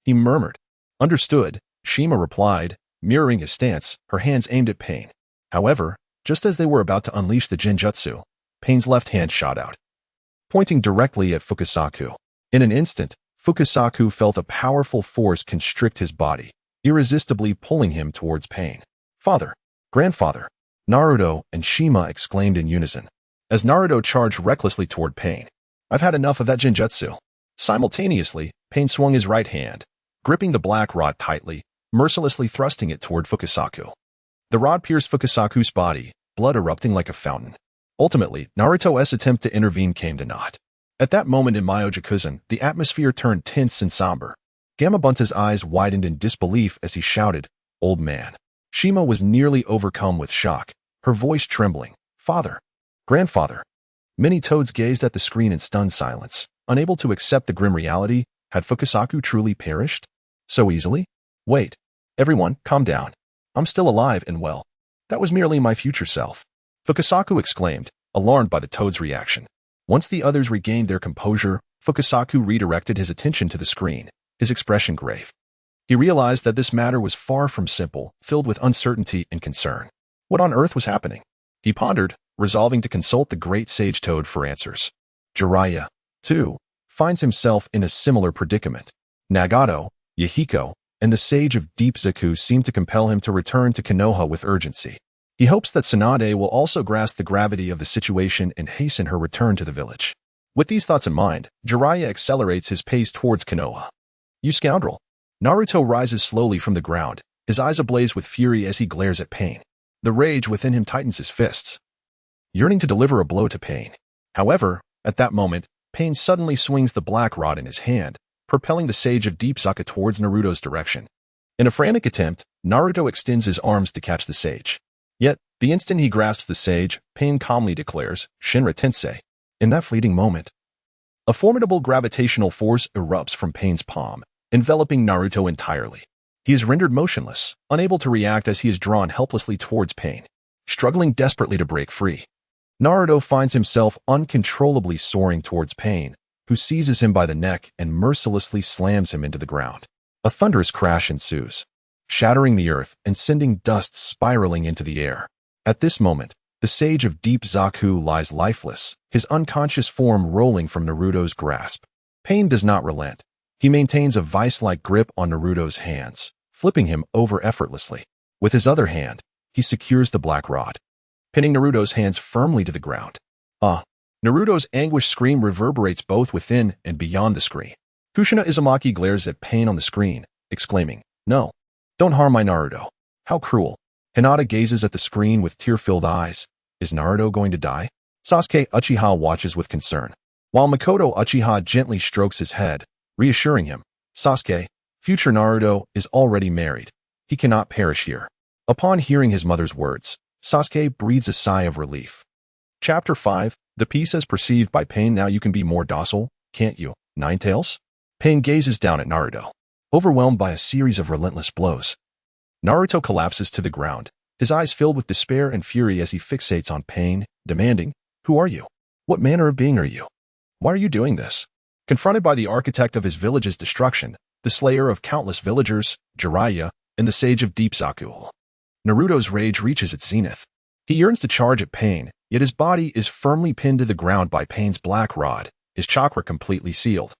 He murmured. Understood, Shima replied, mirroring his stance, her hands aimed at Pain. However, just as they were about to unleash the genjutsu, Pain's left hand shot out, pointing directly at Fukasaku. In an instant, Fukasaku felt a powerful force constrict his body, irresistibly pulling him towards Pain. Father, grandfather, Naruto and Shima exclaimed in unison, as Naruto charged recklessly toward Pain. I've had enough of that genjutsu. Simultaneously, Pain swung his right hand, gripping the black rod tightly, mercilessly thrusting it toward Fukasaku. The rod pierced Fukasaku's body, blood erupting like a fountain. Ultimately, Naruto's attempt to intervene came to naught. At that moment in Myoji-kuzen, the atmosphere turned tense and somber. Gamabunta's eyes widened in disbelief as he shouted, "Old man." Shima was nearly overcome with shock, her voice trembling. "Father! Grandfather!" Many toads gazed at the screen in stunned silence, unable to accept the grim reality. Had Fukasaku truly perished? So easily? Wait. Everyone, calm down. I'm still alive and well. That was merely my future self. Fukasaku exclaimed, alarmed by the toad's reaction. Once the others regained their composure, Fukasaku redirected his attention to the screen, his expression grave. He realized that this matter was far from simple, filled with uncertainty and concern. What on earth was happening? He pondered, resolving to consult the great sage toad for answers. Jiraiya, too, finds himself in a similar predicament. Nagato, Yahiko, and the sage of Deep Zaku seem to compel him to return to Konoha with urgency. He hopes that Tsunade will also grasp the gravity of the situation and hasten her return to the village. With these thoughts in mind, Jiraiya accelerates his pace towards Konoha. You scoundrel! Naruto rises slowly from the ground, his eyes ablaze with fury as he glares at Pain. The rage within him tightens his fists, yearning to deliver a blow to Pain. However, at that moment, Pain suddenly swings the black rod in his hand, propelling the sage of Deep Zaku towards Naruto's direction. In a frantic attempt, Naruto extends his arms to catch the sage. Yet, the instant he grasps the sage, Pain calmly declares, Shinra Tensei. In that fleeting moment, a formidable gravitational force erupts from Pain's palm, enveloping Naruto entirely. He is rendered motionless, unable to react as he is drawn helplessly towards Pain, struggling desperately to break free. Naruto finds himself uncontrollably soaring towards Pain, who seizes him by the neck and mercilessly slams him into the ground. A thunderous crash ensues, shattering the earth and sending dust spiraling into the air. At this moment, the sage of Deep Zaku lies lifeless, his unconscious form rolling from Naruto's grasp. Pain does not relent. He maintains a vice-like grip on Naruto's hands, flipping him over effortlessly. With his other hand, he secures the black rod, pinning Naruto's hands firmly to the ground. Naruto's anguished scream reverberates both within and beyond the screen. Kushina Uzumaki glares at Pain on the screen, exclaiming, "No, don't harm my Naruto. How cruel." Hinata gazes at the screen with tear-filled eyes. Is Naruto going to die? Sasuke Uchiha watches with concern, while Makoto Uchiha gently strokes his head, reassuring him, "Sasuke, future Naruto is already married. He cannot perish here." Upon hearing his mother's words, Sasuke breathes a sigh of relief. Chapter 5, The Peace as Perceived by Pain. Now you can be more docile, can't you, Ninetales? Pain gazes down at Naruto, overwhelmed by a series of relentless blows. Naruto collapses to the ground, his eyes filled with despair and fury as he fixates on Pain, demanding, "Who are you? What manner of being are you? Why are you doing this?" Confronted by the architect of his village's destruction, the slayer of countless villagers, Jiraiya, and the sage of Deep Zaku, Naruto's rage reaches its zenith. He yearns to charge at Pain, yet his body is firmly pinned to the ground by Pain's black rod, his chakra completely sealed,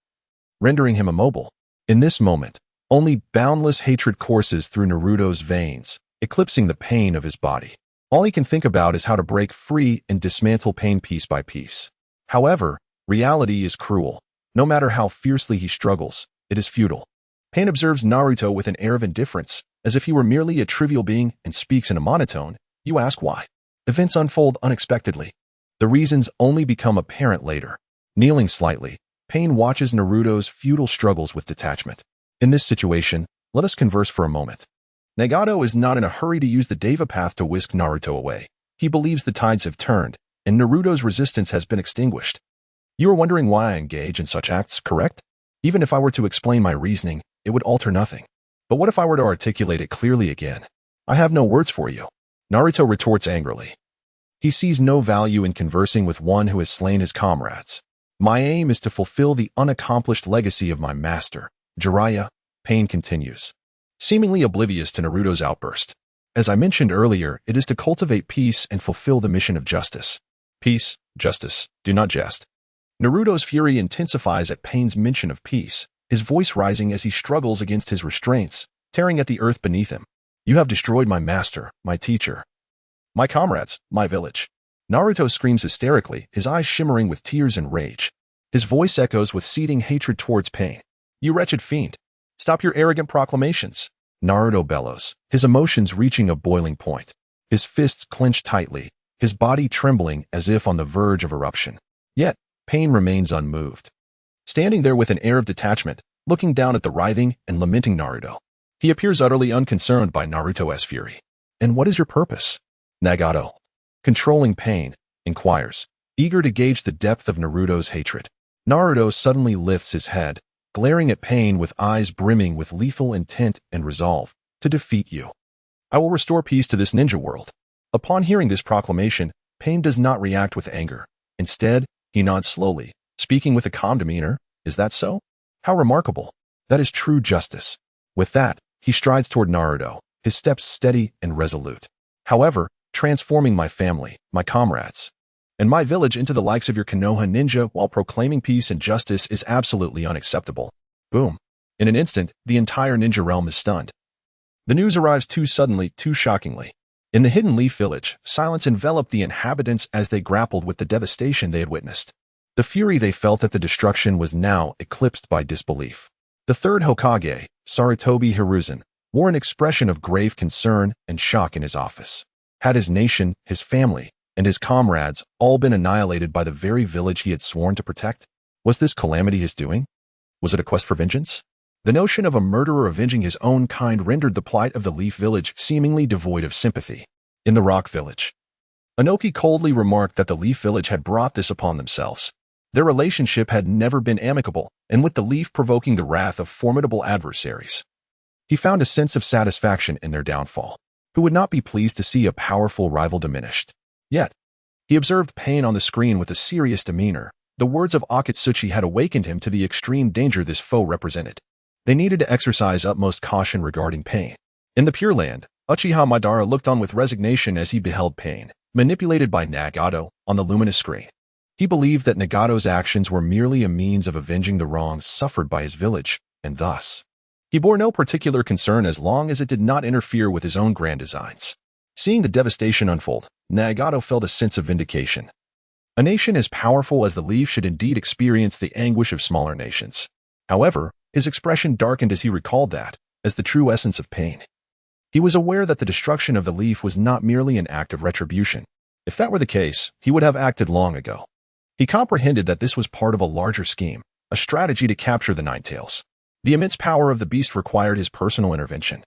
rendering him immobile. In this moment, only boundless hatred courses through Naruto's veins, eclipsing the pain of his body. All he can think about is how to break free and dismantle Pain piece by piece. However, reality is cruel. No matter how fiercely he struggles, it is futile. Pain observes Naruto with an air of indifference, as if he were merely a trivial being, and speaks in a monotone. You ask why. Events unfold unexpectedly. The reasons only become apparent later. Kneeling slightly, Pain watches Naruto's futile struggles with detachment. In this situation, let us converse for a moment. Nagato is not in a hurry to use the Deva path to whisk Naruto away. He believes the tides have turned, and Naruto's resistance has been extinguished. You are wondering why I engage in such acts, correct? Even if I were to explain my reasoning, it would alter nothing. But what if I were to articulate it clearly again? I have no words for you. Naruto retorts angrily. He sees no value in conversing with one who has slain his comrades. My aim is to fulfill the unaccomplished legacy of my master, Jiraiya. Pain continues, seemingly oblivious to Naruto's outburst. As I mentioned earlier, it is to cultivate peace and fulfill the mission of justice. Peace, justice, do not jest. Naruto's fury intensifies at Pain's mention of peace, his voice rising as he struggles against his restraints, tearing at the earth beneath him. You have destroyed my master, my teacher. My comrades, my village. Naruto screams hysterically, his eyes shimmering with tears and rage. His voice echoes with seething hatred towards Pain. You wretched fiend. Stop your arrogant proclamations. Naruto bellows, his emotions reaching a boiling point. His fists clenched tightly, his body trembling as if on the verge of eruption. Yet, Pain remains unmoved. Standing there with an air of detachment, looking down at the writhing and lamenting Naruto. He appears utterly unconcerned by Naruto's fury. And what is your purpose? Nagato, controlling Pain, inquires, eager to gauge the depth of Naruto's hatred. Naruto suddenly lifts his head, glaring at Pain with eyes brimming with lethal intent and resolve to defeat you. I will restore peace to this ninja world. Upon hearing this proclamation, Pain does not react with anger. Instead, he nods slowly, speaking with a calm demeanor. Is that so? How remarkable. That is true justice. With that, he strides toward Naruto, his steps steady and resolute. However, transforming my family, my comrades, and my village into the likes of your Konoha ninja while proclaiming peace and justice is absolutely unacceptable. Boom. In an instant, the entire ninja realm is stunned. The news arrives too suddenly, too shockingly. In the Hidden Leaf village, silence enveloped the inhabitants as they grappled with the devastation they had witnessed. The fury they felt at the destruction was now eclipsed by disbelief. The third Hokage, Sarutobi Hiruzen, wore an expression of grave concern and shock in his office. Had his nation, his family, and his comrades all been annihilated by the very village he had sworn to protect? Was this calamity his doing? Was it a quest for vengeance? The notion of a murderer avenging his own kind rendered the plight of the Leaf village seemingly devoid of sympathy. In the Rock village, Inoki coldly remarked that the Leaf village had brought this upon themselves. Their relationship had never been amicable, and with the Leaf provoking the wrath of formidable adversaries. He found a sense of satisfaction in their downfall. Who would not be pleased to see a powerful rival diminished? Yet, he observed Pain on the screen with a serious demeanor. The words of Akatsuchi had awakened him to the extreme danger this foe represented. They needed to exercise utmost caution regarding Pain. In the Pure Land, Uchiha Madara looked on with resignation as he beheld Pain, manipulated by Nagato, on the luminous screen. He believed that Nagato's actions were merely a means of avenging the wrongs suffered by his village, and thus, he bore no particular concern as long as it did not interfere with his own grand designs. Seeing the devastation unfold, Nagato felt a sense of vindication. A nation as powerful as the Leaf should indeed experience the anguish of smaller nations. However, his expression darkened as he recalled that, as the true essence of Pain. He was aware that the destruction of the Leaf was not merely an act of retribution. If that were the case, he would have acted long ago. He comprehended that this was part of a larger scheme, a strategy to capture the Ninetales. The immense power of the beast required his personal intervention.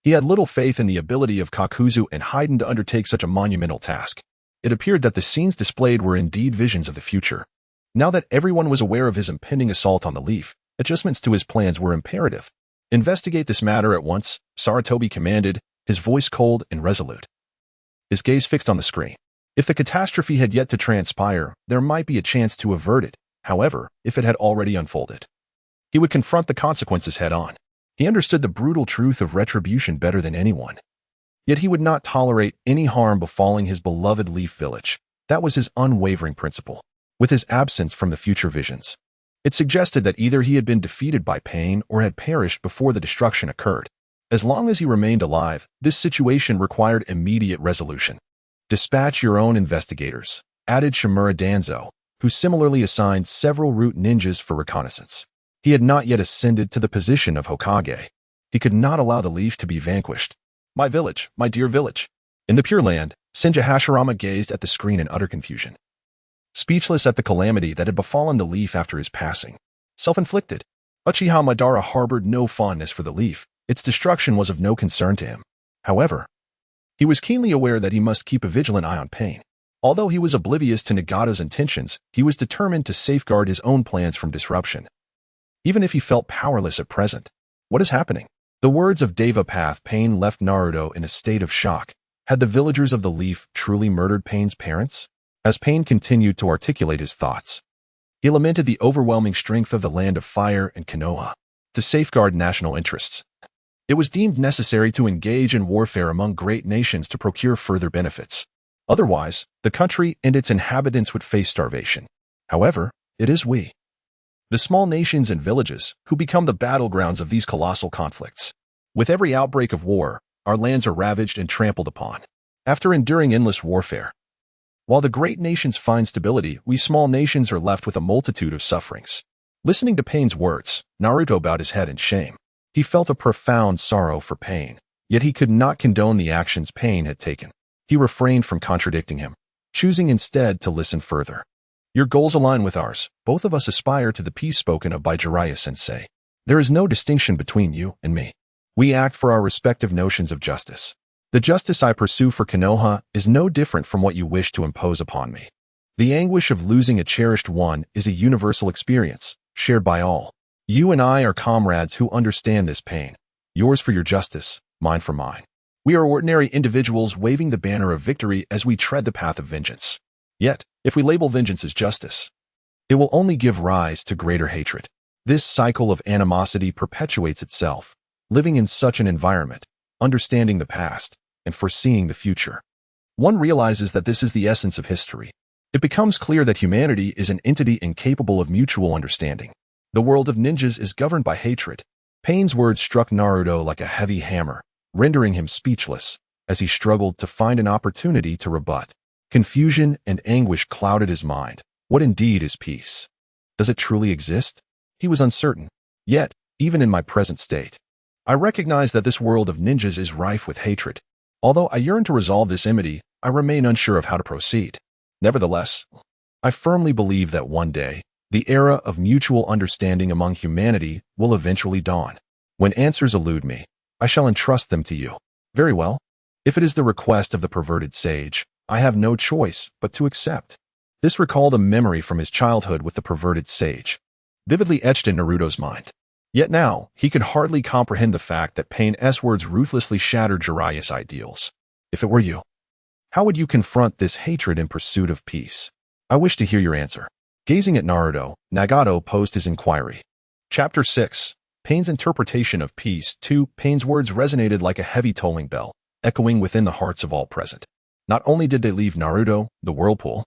He had little faith in the ability of Kakuzu and Haiden to undertake such a monumental task. It appeared that the scenes displayed were indeed visions of the future. Now that everyone was aware of his impending assault on the Leaf, adjustments to his plans were imperative. Investigate this matter at once, Sarutobi commanded, his voice cold and resolute. His gaze fixed on the screen. If the catastrophe had yet to transpire, there might be a chance to avert it. However, if it had already unfolded, he would confront the consequences head-on. He understood the brutal truth of retribution better than anyone. Yet he would not tolerate any harm befalling his beloved Leaf village. That was his unwavering principle. With his absence from the future visions, it suggested that either he had been defeated by Pain or had perished before the destruction occurred. As long as he remained alive, this situation required immediate resolution. Dispatch your own investigators, added Shimura Danzo, who similarly assigned several root ninjas for reconnaissance. He had not yet ascended to the position of Hokage. He could not allow the Leaf to be vanquished. My village, my dear village. In the Pure Land, Senja Hashirama gazed at the screen in utter confusion. Speechless at the calamity that had befallen the Leaf after his passing. Self-inflicted. Uchiha Madara harbored no fondness for the Leaf. Its destruction was of no concern to him. However, he was keenly aware that he must keep a vigilant eye on Pain. Although he was oblivious to Nagato's intentions, he was determined to safeguard his own plans from disruption. Even if he felt powerless at present. What is happening? The words of Devapath Pain left Naruto in a state of shock. Had the villagers of the Leaf truly murdered Pain's parents? As Pain continued to articulate his thoughts, he lamented the overwhelming strength of the Land of Fire and Konoha. To safeguard national interests, it was deemed necessary to engage in warfare among great nations to procure further benefits. Otherwise, the country and its inhabitants would face starvation. However, it is we, the small nations and villages, who become the battlegrounds of these colossal conflicts. With every outbreak of war, our lands are ravaged and trampled upon. After enduring endless warfare, while the great nations find stability, we small nations are left with a multitude of sufferings. Listening to Pain's words, Naruto bowed his head in shame. He felt a profound sorrow for Pain, yet he could not condone the actions Pain had taken. He refrained from contradicting him, choosing instead to listen further. Your goals align with ours. Both of us aspire to the peace spoken of by Jiraiya-sensei. There is no distinction between you and me. We act for our respective notions of justice. The justice I pursue for Konoha is no different from what you wish to impose upon me. The anguish of losing a cherished one is a universal experience, shared by all. You and I are comrades who understand this pain. Yours for your justice, mine for mine. We are ordinary individuals waving the banner of victory as we tread the path of vengeance. Yet, if we label vengeance as justice, it will only give rise to greater hatred. This cycle of animosity perpetuates itself, living in such an environment, understanding the past, and foreseeing the future. One realizes that this is the essence of history. It becomes clear that humanity is an entity incapable of mutual understanding. The world of ninjas is governed by hatred. Pain's words struck Naruto like a heavy hammer, rendering him speechless as he struggled to find an opportunity to rebut. Confusion and anguish clouded his mind. What indeed is peace? Does it truly exist? He was uncertain. Yet, even in my present state, I recognize that this world of ninjas is rife with hatred. Although I yearn to resolve this enmity, I remain unsure of how to proceed. Nevertheless, I firmly believe that one day, the era of mutual understanding among humanity will eventually dawn. When answers elude me, I shall entrust them to you. Very well. If it is the request of the perverted sage, I have no choice but to accept. This recalled a memory from his childhood with the perverted sage, vividly etched in Naruto's mind. Yet now, he could hardly comprehend the fact that Pain's words ruthlessly shattered Jiraiya's ideals. If it were you, how would you confront this hatred in pursuit of peace? I wish to hear your answer. Gazing at Naruto, Nagato posed his inquiry. Chapter 6. Pain's interpretation of peace. 2. Pain's words resonated like a heavy tolling bell, echoing within the hearts of all present. Not only did they leave Naruto, the whirlpool,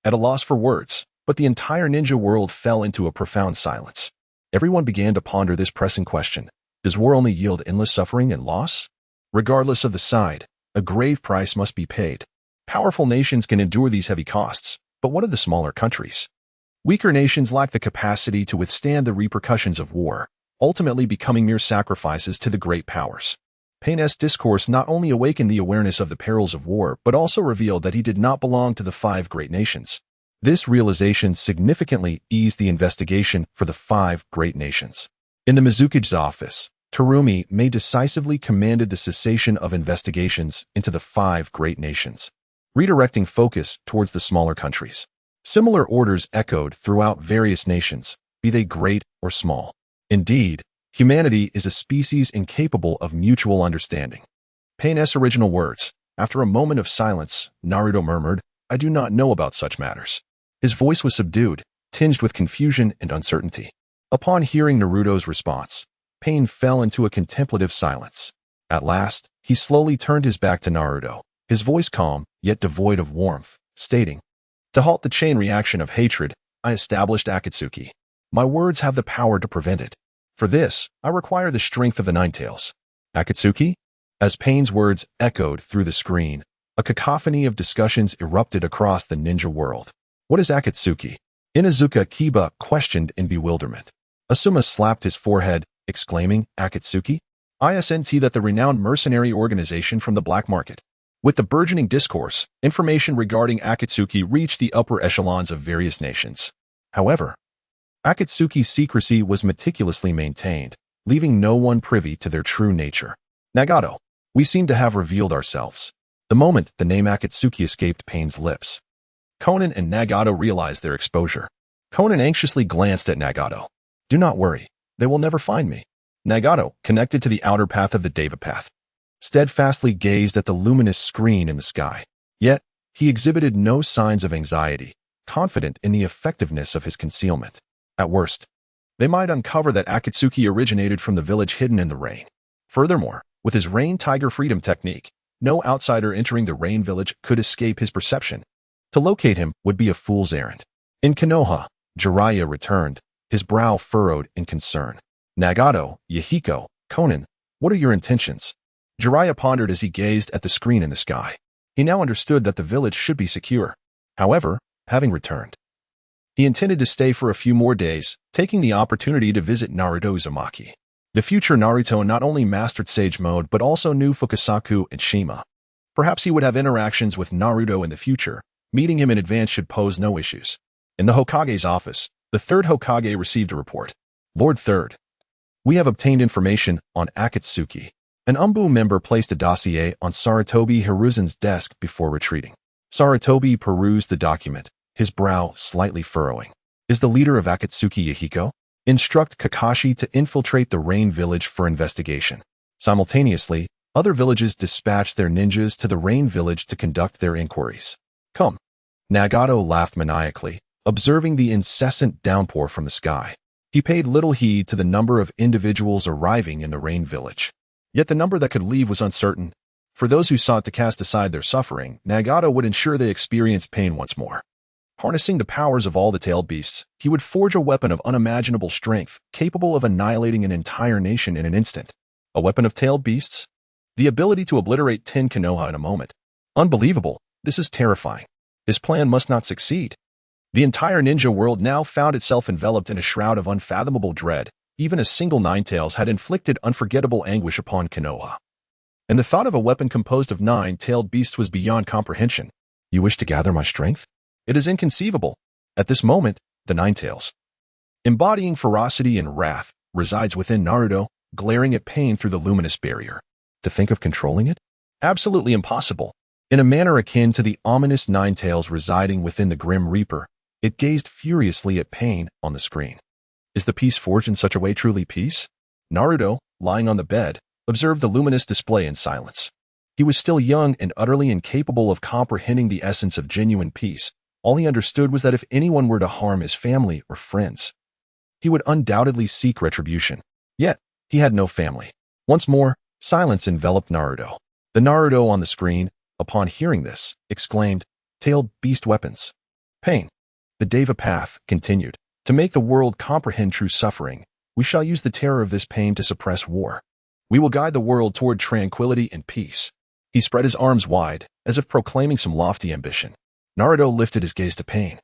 at a loss for words, but the entire ninja world fell into a profound silence. Everyone began to ponder this pressing question. Does war only yield endless suffering and loss? Regardless of the side, a grave price must be paid. Powerful nations can endure these heavy costs, but what of the smaller countries? Weaker nations lack the capacity to withstand the repercussions of war, ultimately becoming mere sacrifices to the great powers. Pain's discourse not only awakened the awareness of the perils of war, but also revealed that he did not belong to the 5 great nations. This realization significantly eased the investigation for the 5 great nations. In the Mizuki's office, Terumi May decisively commanded the cessation of investigations into the 5 great nations, redirecting focus towards the smaller countries. Similar orders echoed throughout various nations, be they great or small. Indeed, humanity is a species incapable of mutual understanding. Pain's original words. After a moment of silence, Naruto murmured, I do not know about such matters. His voice was subdued, tinged with confusion and uncertainty. Upon hearing Naruto's response, Pain fell into a contemplative silence. At last, he slowly turned his back to Naruto, his voice calm, yet devoid of warmth, stating, to halt the chain reaction of hatred, I established Akatsuki. My words have the power to prevent it. For this, I require the strength of the Nine Tails. Akatsuki? As Pain's words echoed through the screen, a cacophony of discussions erupted across the ninja world. What is Akatsuki? Inuzuka Kiba questioned in bewilderment. Asuma slapped his forehead, exclaiming, Akatsuki? ISNT that the renowned mercenary organization from the black market. With the burgeoning discourse, information regarding Akatsuki reached the upper echelons of various nations. However, Akatsuki's secrecy was meticulously maintained, leaving no one privy to their true nature. Nagato, we seem to have revealed ourselves. The moment the name Akatsuki escaped Pain's lips, Konan and Nagato realized their exposure. Konan anxiously glanced at Nagato. Do not worry, they will never find me. Nagato, connected to the outer path of the Deva path, steadfastly gazed at the luminous screen in the sky. Yet, he exhibited no signs of anxiety, confident in the effectiveness of his concealment. At worst, they might uncover that Akatsuki originated from the village hidden in the rain. Furthermore, with his Rain Tiger Freedom technique, no outsider entering the Rain Village could escape his perception. To locate him would be a fool's errand. In Konoha, Jiraiya returned, his brow furrowed in concern. Nagato, Yahiko, Konan, what are your intentions? Jiraiya pondered as he gazed at the screen in the sky. He now understood that the village should be secure. However, having returned, he intended to stay for a few more days, taking the opportunity to visit Naruto Uzumaki. The future Naruto not only mastered Sage Mode but also knew Fukasaku and Shima. Perhaps he would have interactions with Naruto in the future. Meeting him in advance should pose no issues. In the Hokage's office, the third Hokage received a report. Lord Third, we have obtained information on Akatsuki. An Umbu member placed a dossier on Sarutobi Hiruzen's desk before retreating. Sarutobi perused the document, his brow slightly furrowing. Is the leader of Akatsuki Yahiko? Instruct Kakashi to infiltrate the Rain Village for investigation. Simultaneously, other villages dispatched their ninjas to the Rain Village to conduct their inquiries. Come. Nagato laughed maniacally, observing the incessant downpour from the sky. He paid little heed to the number of individuals arriving in the Rain Village. Yet the number that could leave was uncertain. For those who sought to cast aside their suffering, Nagato would ensure they experienced pain once more. Harnessing the powers of all the tailed beasts, he would forge a weapon of unimaginable strength, capable of annihilating an entire nation in an instant. A weapon of tailed beasts? The ability to obliterate 10 Konoha in a moment. Unbelievable. This is terrifying. His plan must not succeed. The entire ninja world now found itself enveloped in a shroud of unfathomable dread. Even a single Ninetales had inflicted unforgettable anguish upon Konoha. And the thought of a weapon composed of 9-tailed beasts was beyond comprehension. You wish to gather my strength? It is inconceivable. At this moment, the Ninetales, embodying ferocity and wrath, resides within Naruto, glaring at pain through the luminous barrier. To think of controlling it? Absolutely impossible. In a manner akin to the ominous Ninetales residing within the Grim Reaper, it gazed furiously at pain on the screen. Is the piece forged in such a way truly peace? Naruto, lying on the bed, observed the luminous display in silence. He was still young and utterly incapable of comprehending the essence of genuine peace. All he understood was that if anyone were to harm his family or friends, he would undoubtedly seek retribution. Yet, he had no family. Once more, silence enveloped Naruto. The Naruto on the screen, upon hearing this, exclaimed, "Tailed beast weapons." Pain. The Deva path continued. To make the world comprehend true suffering, we shall use the terror of this pain to suppress war. We will guide the world toward tranquility and peace. He spread his arms wide, as if proclaiming some lofty ambition. Naruto lifted his gaze to pain,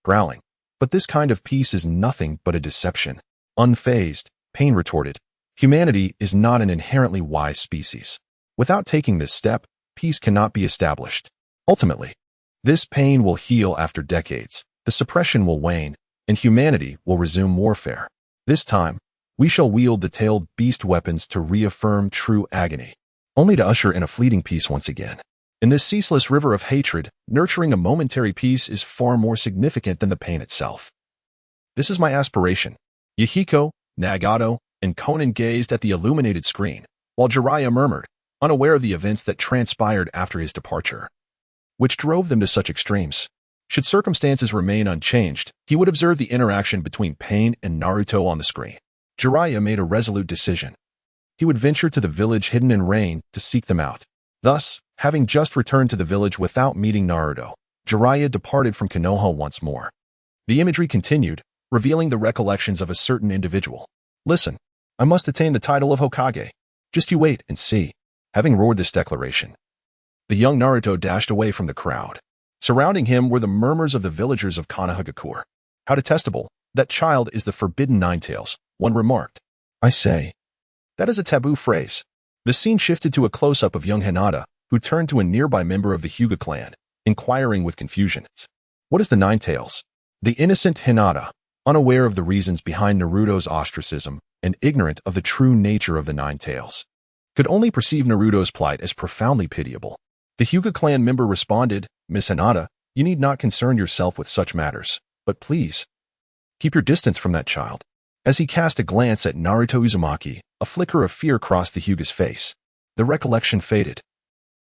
growling, "But this kind of peace is nothing but a deception." Unfazed, Pain retorted, "Humanity is not an inherently wise species. Without taking this step, peace cannot be established. Ultimately, this pain will heal after decades, the suppression will wane, and humanity will resume warfare. This time, we shall wield the tailed beast weapons to reaffirm true agony, only to usher in a fleeting peace once again. In this ceaseless river of hatred, nurturing a momentary peace is far more significant than the pain itself. This is my aspiration." Yahiko, Nagato, and Konan gazed at the illuminated screen, while Jiraiya murmured, unaware of the events that transpired after his departure, which drove them to such extremes. Should circumstances remain unchanged, he would observe the interaction between Pain and Naruto on the screen. Jiraiya made a resolute decision. He would venture to the village hidden in rain to seek them out. Thus, having just returned to the village without meeting Naruto, Jiraiya departed from Konoha once more. The imagery continued, revealing the recollections of a certain individual. "Listen, I must attain the title of Hokage. Just you wait and see." Having roared this declaration, the young Naruto dashed away from the crowd. Surrounding him were the murmurs of the villagers of Konohagakure. "How detestable. That child is the forbidden Ninetales," one remarked. "I say, that is a taboo phrase." The scene shifted to a close-up of young Hinata, who turned to a nearby member of the Hyuga clan, inquiring with confusion. "What is the Ninetales?" The innocent Hinata, unaware of the reasons behind Naruto's ostracism and ignorant of the true nature of the Ninetales, could only perceive Naruto's plight as profoundly pitiable. The Hyuga clan member responded, "Miss Hinata, you need not concern yourself with such matters, but please, keep your distance from that child." As he cast a glance at Naruto Uzumaki, a flicker of fear crossed the Hyuga's face. The recollection faded,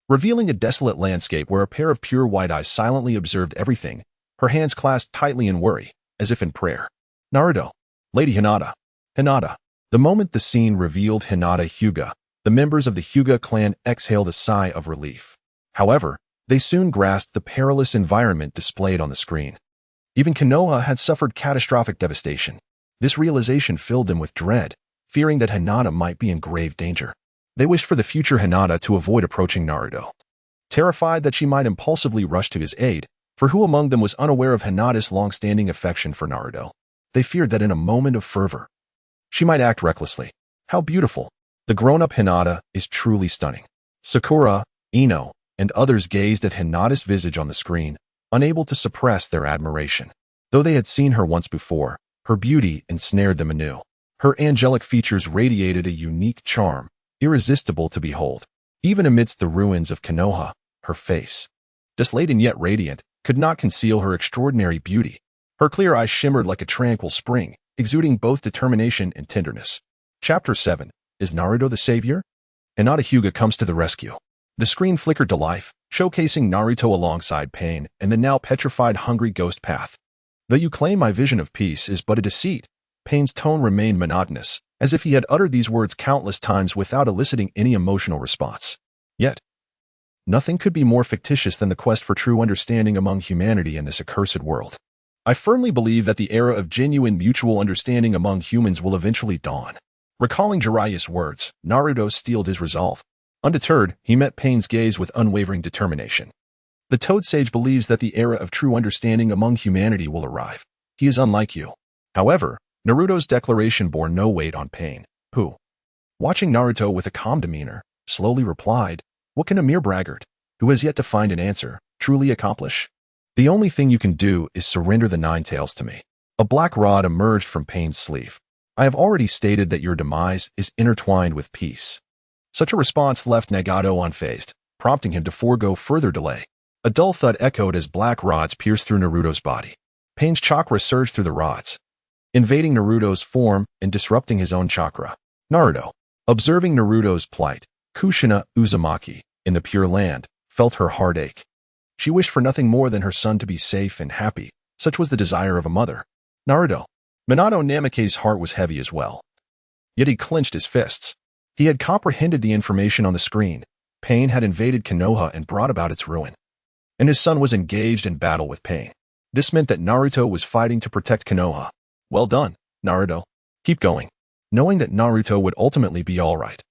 revealing a desolate landscape where a pair of pure white eyes silently observed everything, her hands clasped tightly in worry, as if in prayer. "Naruto, Lady Hinata, Hinata." The moment the scene revealed Hinata Hyuga, the members of the Hyuga clan exhaled a sigh of relief. However, they soon grasped the perilous environment displayed on the screen. Even Konoha had suffered catastrophic devastation. This realization filled them with dread, fearing that Hinata might be in grave danger. They wished for the future Hinata to avoid approaching Naruto. terrified that she might impulsively rush to his aid, for who among them was unaware of Hinata's long-standing affection for Naruto? They feared that in a moment of fervor, she might act recklessly. How beautiful! The grown-up Hinata is truly stunning. Sakura, Ino, and others gazed at Hinata's visage on the screen, unable to suppress their admiration. Though they had seen her once before, her beauty ensnared them anew. Her angelic features radiated a unique charm, irresistible to behold. Even amidst the ruins of Konoha, her face, desolate and yet radiant, could not conceal her extraordinary beauty. Her clear eyes shimmered like a tranquil spring, exuding both determination and tenderness. Chapter 7. Is Naruto the savior? Hinata Hyuga comes to the rescue. The screen flickered to life, showcasing Naruto alongside Pain and the now petrified hungry ghost path. Though you claim my vision of peace is but a deceit, Pain's tone remained monotonous, as if he had uttered these words countless times without eliciting any emotional response. Yet, nothing could be more fictitious than the quest for true understanding among humanity in this accursed world. I firmly believe that the era of genuine mutual understanding among humans will eventually dawn. Recalling Jiraiya's words, Naruto steeled his resolve. Undeterred, he met Pain's gaze with unwavering determination. The Toad Sage believes that the era of true understanding among humanity will arrive. He is unlike you. However, Naruto's declaration bore no weight on Pain, who, watching Naruto with a calm demeanor, slowly replied, "What can a mere braggart, who has yet to find an answer, truly accomplish? The only thing you can do is surrender the Nine Tails to me." A black rod emerged from Pain's sleeve. "I have already stated that your demise is intertwined with peace." Such a response left Nagato unfazed, prompting him to forego further delay. A dull thud echoed as black rods pierced through Naruto's body. Pain's chakra surged through the rods, invading Naruto's form and disrupting his own chakra. Naruto, observing Naruto's plight, Kushina Uzumaki, in the Pure Land, felt her heart ache. She wished for nothing more than her son to be safe and happy. Such was the desire of a mother. Naruto. Minato Namake's heart was heavy as well. Yet he clenched his fists. He had comprehended the information on the screen. Pain had invaded Konoha and brought about its ruin, and his son was engaged in battle with Pain. This meant that Naruto was fighting to protect Konoha. Well done, Naruto. Keep going. Knowing that Naruto would ultimately be all right,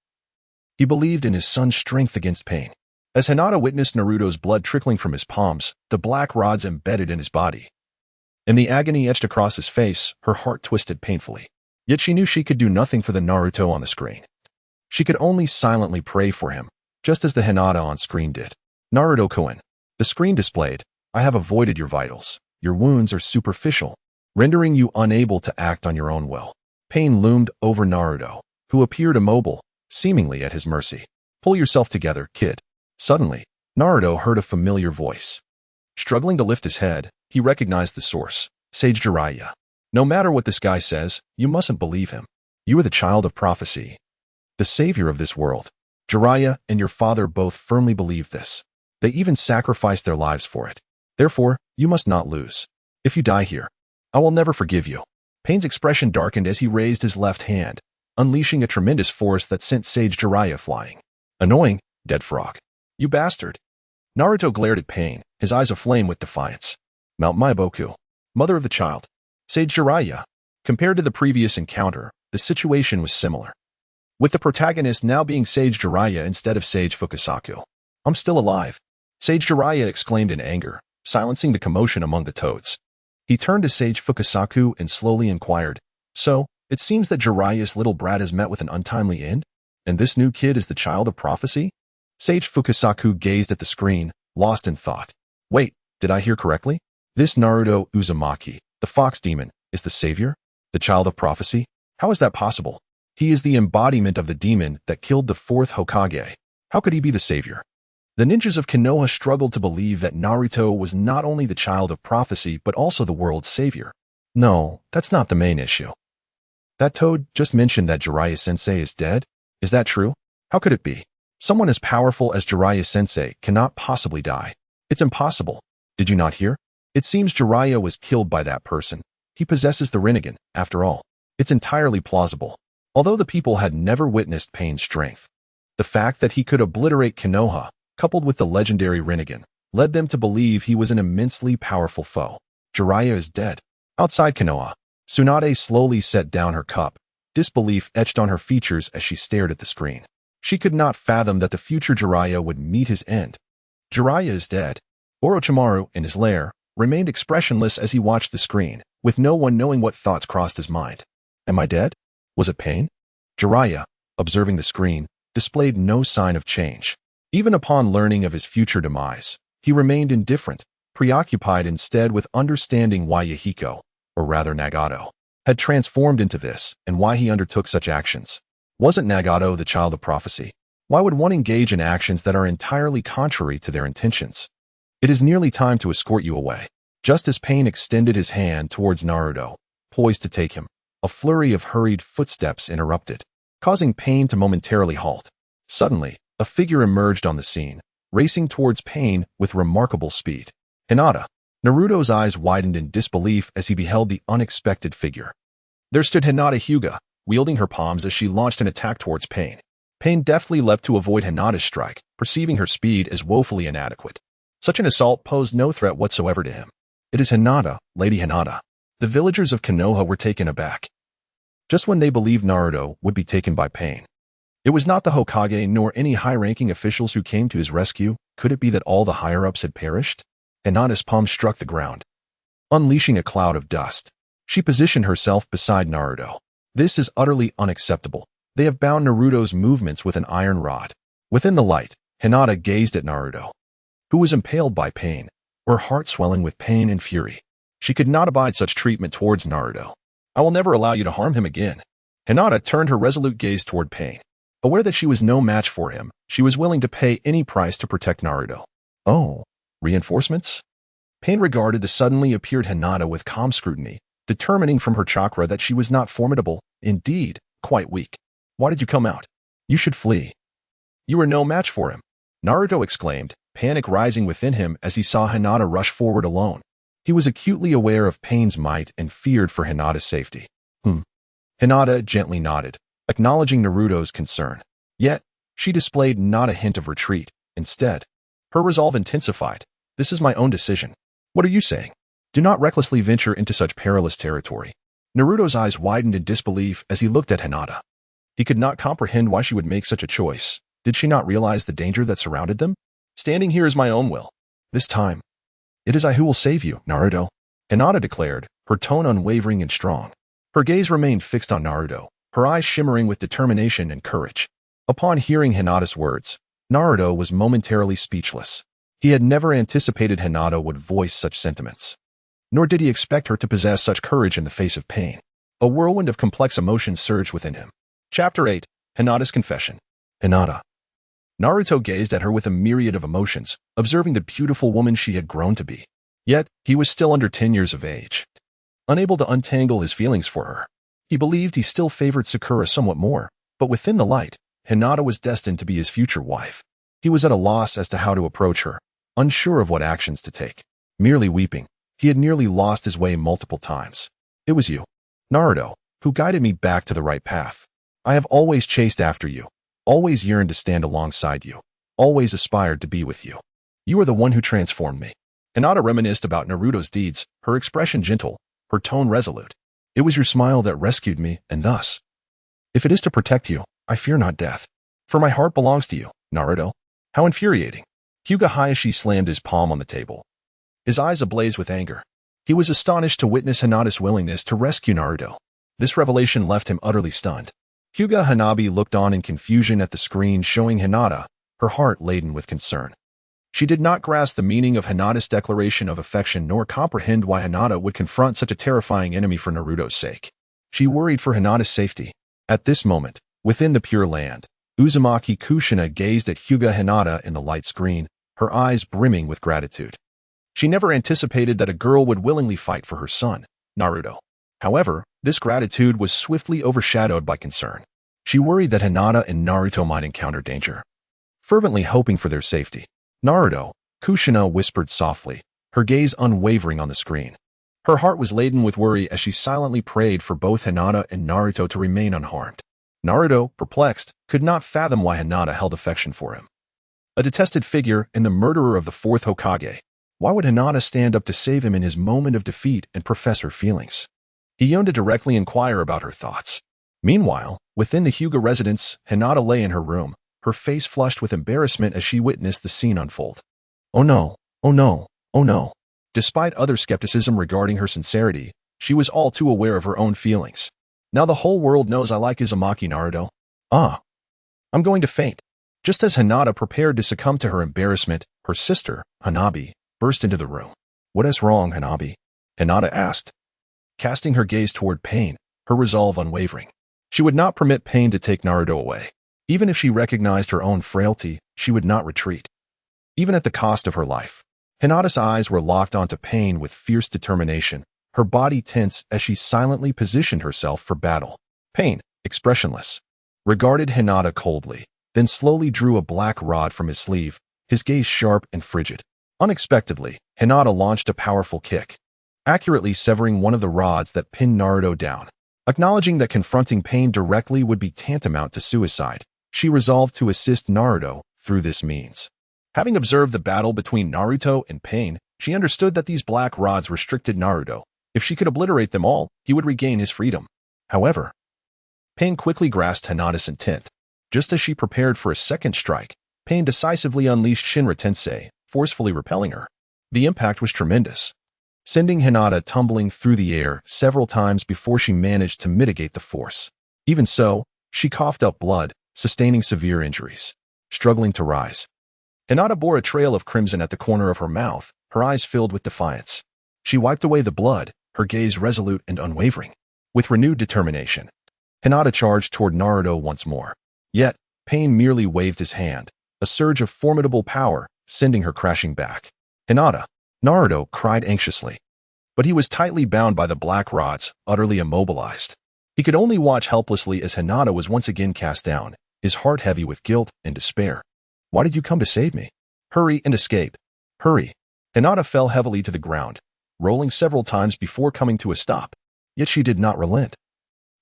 he believed in his son's strength against Pain. As Hinata witnessed Naruto's blood trickling from his palms, the black rods embedded in his body, and the agony etched across his face, her heart twisted painfully. Yet she knew she could do nothing for the Naruto on the screen. She could only silently pray for him, just as the Hinata on screen did. Naruto-kun. The screen displayed, "I have avoided your vitals. Your wounds are superficial, rendering you unable to act on your own will." Pain loomed over Naruto, who appeared immobile, seemingly at his mercy. "Pull yourself together, kid." Suddenly, Naruto heard a familiar voice. Struggling to lift his head, he recognized the source, Sage Jiraiya. "No matter what this guy says, you mustn't believe him. You are the child of prophecy, the savior of this world. Jiraiya and your father both firmly believe this. They even sacrificed their lives for it. Therefore, you must not lose. If you die here, I will never forgive you." Pain's expression darkened as he raised his left hand, unleashing a tremendous force that sent Sage Jiraiya flying. "Annoying, dead frog. You bastard." Naruto glared at Pain, his eyes aflame with defiance. "Mount Maiboku, mother of the child." Sage Jiraiya. Compared to the previous encounter, the situation was similar, with the protagonist now being Sage Jiraiya instead of Sage Fukasaku. "I'm still alive," Sage Jiraiya exclaimed in anger, silencing the commotion among the toads. He turned to Sage Fukasaku and slowly inquired, "So, it seems that Jiraiya's little brat has met with an untimely end? And this new kid is the child of prophecy?" Sage Fukasaku gazed at the screen, lost in thought. "Wait, did I hear correctly? This Naruto Uzumaki, the fox demon, is the savior? The child of prophecy? How is that possible? He is the embodiment of the demon that killed the Fourth Hokage. How could he be the savior?" The ninjas of Konoha struggled to believe that Naruto was not only the child of prophecy but also the world's savior. "No, that's not the main issue. That toad just mentioned that Jiraiya-sensei is dead. Is that true? How could it be? Someone as powerful as Jiraiya-sensei cannot possibly die. It's impossible. Did you not hear? It seems Jiraiya was killed by that person. He possesses the Rinnegan, after all. It's entirely plausible." Although the people had never witnessed Pain's strength, the fact that he could obliterate Konoha, coupled with the legendary Rinnegan, led them to believe he was an immensely powerful foe. Jiraiya is dead. Outside Konoha, Tsunade slowly set down her cup, disbelief etched on her features as she stared at the screen. She could not fathom that the future Jiraiya would meet his end. Jiraiya is dead. Orochimaru, in his lair, remained expressionless as he watched the screen, with no one knowing what thoughts crossed his mind. Am I dead? Was it pain? Jiraiya, observing the screen, displayed no sign of change. Even upon learning of his future demise, he remained indifferent, preoccupied instead with understanding why Yahiko, or rather Nagato, had transformed into this and why he undertook such actions. Wasn't Nagato the child of prophecy? Why would one engage in actions that are entirely contrary to their intentions? It is nearly time to escort you away. Just as Pain extended his hand towards Naruto, poised to take him, a flurry of hurried footsteps interrupted, causing Pain to momentarily halt. Suddenly, a figure emerged on the scene, racing towards Pain with remarkable speed. Hinata. Naruto's eyes widened in disbelief as he beheld the unexpected figure. There stood Hinata Hyuga, wielding her palms as she launched an attack towards Pain. Pain deftly leapt to avoid Hinata's strike, perceiving her speed as woefully inadequate. Such an assault posed no threat whatsoever to him. It is Hinata, Lady Hinata. The villagers of Konoha were taken aback. Just when they believed Naruto would be taken by Pain. It was not the Hokage nor any high-ranking officials who came to his rescue. Could it be that all the higher-ups had perished? Hinata's palm struck the ground, unleashing a cloud of dust. She positioned herself beside Naruto. This is utterly unacceptable. They have bound Naruto's movements with an iron rod. Within the light, Hinata gazed at Naruto, who was impaled by Pain, her heart swelling with pain and fury. She could not abide such treatment towards Naruto. I will never allow you to harm him again. Hinata turned her resolute gaze toward Pain. Aware that she was no match for him, she was willing to pay any price to protect Naruto. Oh, reinforcements? Pain regarded the suddenly appeared Hinata with calm scrutiny, determining from her chakra that she was not formidable, indeed, quite weak. Why did you come out? You should flee. You are no match for him, Naruto exclaimed, panic rising within him as he saw Hinata rush forward alone. He was acutely aware of Pain's might and feared for Hinata's safety. Hinata gently nodded, acknowledging Naruto's concern. Yet, she displayed not a hint of retreat. Instead, her resolve intensified. This is my own decision. What are you saying? Do not recklessly venture into such perilous territory. Naruto's eyes widened in disbelief as he looked at Hinata. He could not comprehend why she would make such a choice. Did she not realize the danger that surrounded them? Standing here is my own will. This time, it is I who will save you, Naruto, Hinata declared, her tone unwavering and strong. Her gaze remained fixed on Naruto, her eyes shimmering with determination and courage. Upon hearing Hinata's words, Naruto was momentarily speechless. He had never anticipated Hinata would voice such sentiments. Nor did he expect her to possess such courage in the face of pain. A whirlwind of complex emotions surged within him. Chapter 8. Hinata's Confession. Hinata. Naruto gazed at her with a myriad of emotions, observing the beautiful woman she had grown to be. Yet, he was still under 10 years of age. Unable to untangle his feelings for her, he believed he still favored Sakura somewhat more, but within the light, Hinata was destined to be his future wife. He was at a loss as to how to approach her, unsure of what actions to take. Merely weeping, he had nearly lost his way multiple times. It was you, Naruto, who guided me back to the right path. I have always chased after you, always yearned to stand alongside you, always aspired to be with you. You are the one who transformed me. Hinata reminisced about Naruto's deeds, her expression gentle, her tone resolute. It was your smile that rescued me, and thus, if it is to protect you, I fear not death. For my heart belongs to you, Naruto. How infuriating. Hyuga Hayashi slammed his palm on the table, his eyes ablaze with anger. He was astonished to witness Hinata's willingness to rescue Naruto. This revelation left him utterly stunned. Hyuga Hanabi looked on in confusion at the screen showing Hinata, her heart laden with concern. She did not grasp the meaning of Hinata's declaration of affection nor comprehend why Hinata would confront such a terrifying enemy for Naruto's sake. She worried for Hinata's safety. At this moment, within the Pure Land, Uzumaki Kushina gazed at Hyuga Hinata in the light screen, her eyes brimming with gratitude. She never anticipated that a girl would willingly fight for her son, Naruto. However, this gratitude was swiftly overshadowed by concern. She worried that Hinata and Naruto might encounter danger. Fervently hoping for their safety, Naruto, Kushina whispered softly, her gaze unwavering on the screen. Her heart was laden with worry as she silently prayed for both Hinata and Naruto to remain unharmed. Naruto, perplexed, could not fathom why Hinata held affection for him. A detested figure and the murderer of the Fourth Hokage. Why would Hinata stand up to save him in his moment of defeat and profess her feelings? He yearned to directly inquire about her thoughts. Meanwhile, within the Hyuga residence, Hinata lay in her room, her face flushed with embarrassment as she witnessed the scene unfold. Oh no, oh no, oh no. Despite other skepticism regarding her sincerity, she was all too aware of her own feelings. Now the whole world knows I like Uzumaki Naruto. Ah, I'm going to faint. Just as Hinata prepared to succumb to her embarrassment, her sister, Hanabi, burst into the room. What is wrong, Hanabi? Hinata asked, casting her gaze toward Pain, her resolve unwavering. She would not permit Pain to take Naruto away. Even if she recognized her own frailty, she would not retreat, even at the cost of her life. Hinata's eyes were locked onto Pain with fierce determination, her body tense as she silently positioned herself for battle. Pain, expressionless, regarded Hinata coldly, then slowly drew a black rod from his sleeve, his gaze sharp and frigid. Unexpectedly, Hinata launched a powerful kick, accurately severing one of the rods that pinned Naruto down. Acknowledging that confronting Pain directly would be tantamount to suicide, she resolved to assist Naruto through this means. Having observed the battle between Naruto and Pain, she understood that these black rods restricted Naruto. If she could obliterate them all, he would regain his freedom. However, Pain quickly grasped Hinata's intent. Just as she prepared for a second strike, Pain decisively unleashed Shinra Tensei, forcefully repelling her. The impact was tremendous, sending Hinata tumbling through the air several times before she managed to mitigate the force. Even so, she coughed up blood, sustaining severe injuries. Struggling to rise, Hinata bore a trail of crimson at the corner of her mouth, her eyes filled with defiance. She wiped away the blood, her gaze resolute and unwavering. With renewed determination, Hinata charged toward Naruto once more. Yet, Pain merely waved his hand, a surge of formidable power, sending her crashing back. Hinata, Naruto cried anxiously. But he was tightly bound by the black rods, utterly immobilized. He could only watch helplessly as Hinata was once again cast down, his heart heavy with guilt and despair. Why did you come to save me? Hurry and escape. Hurry. Hinata fell heavily to the ground, rolling several times before coming to a stop. Yet she did not relent.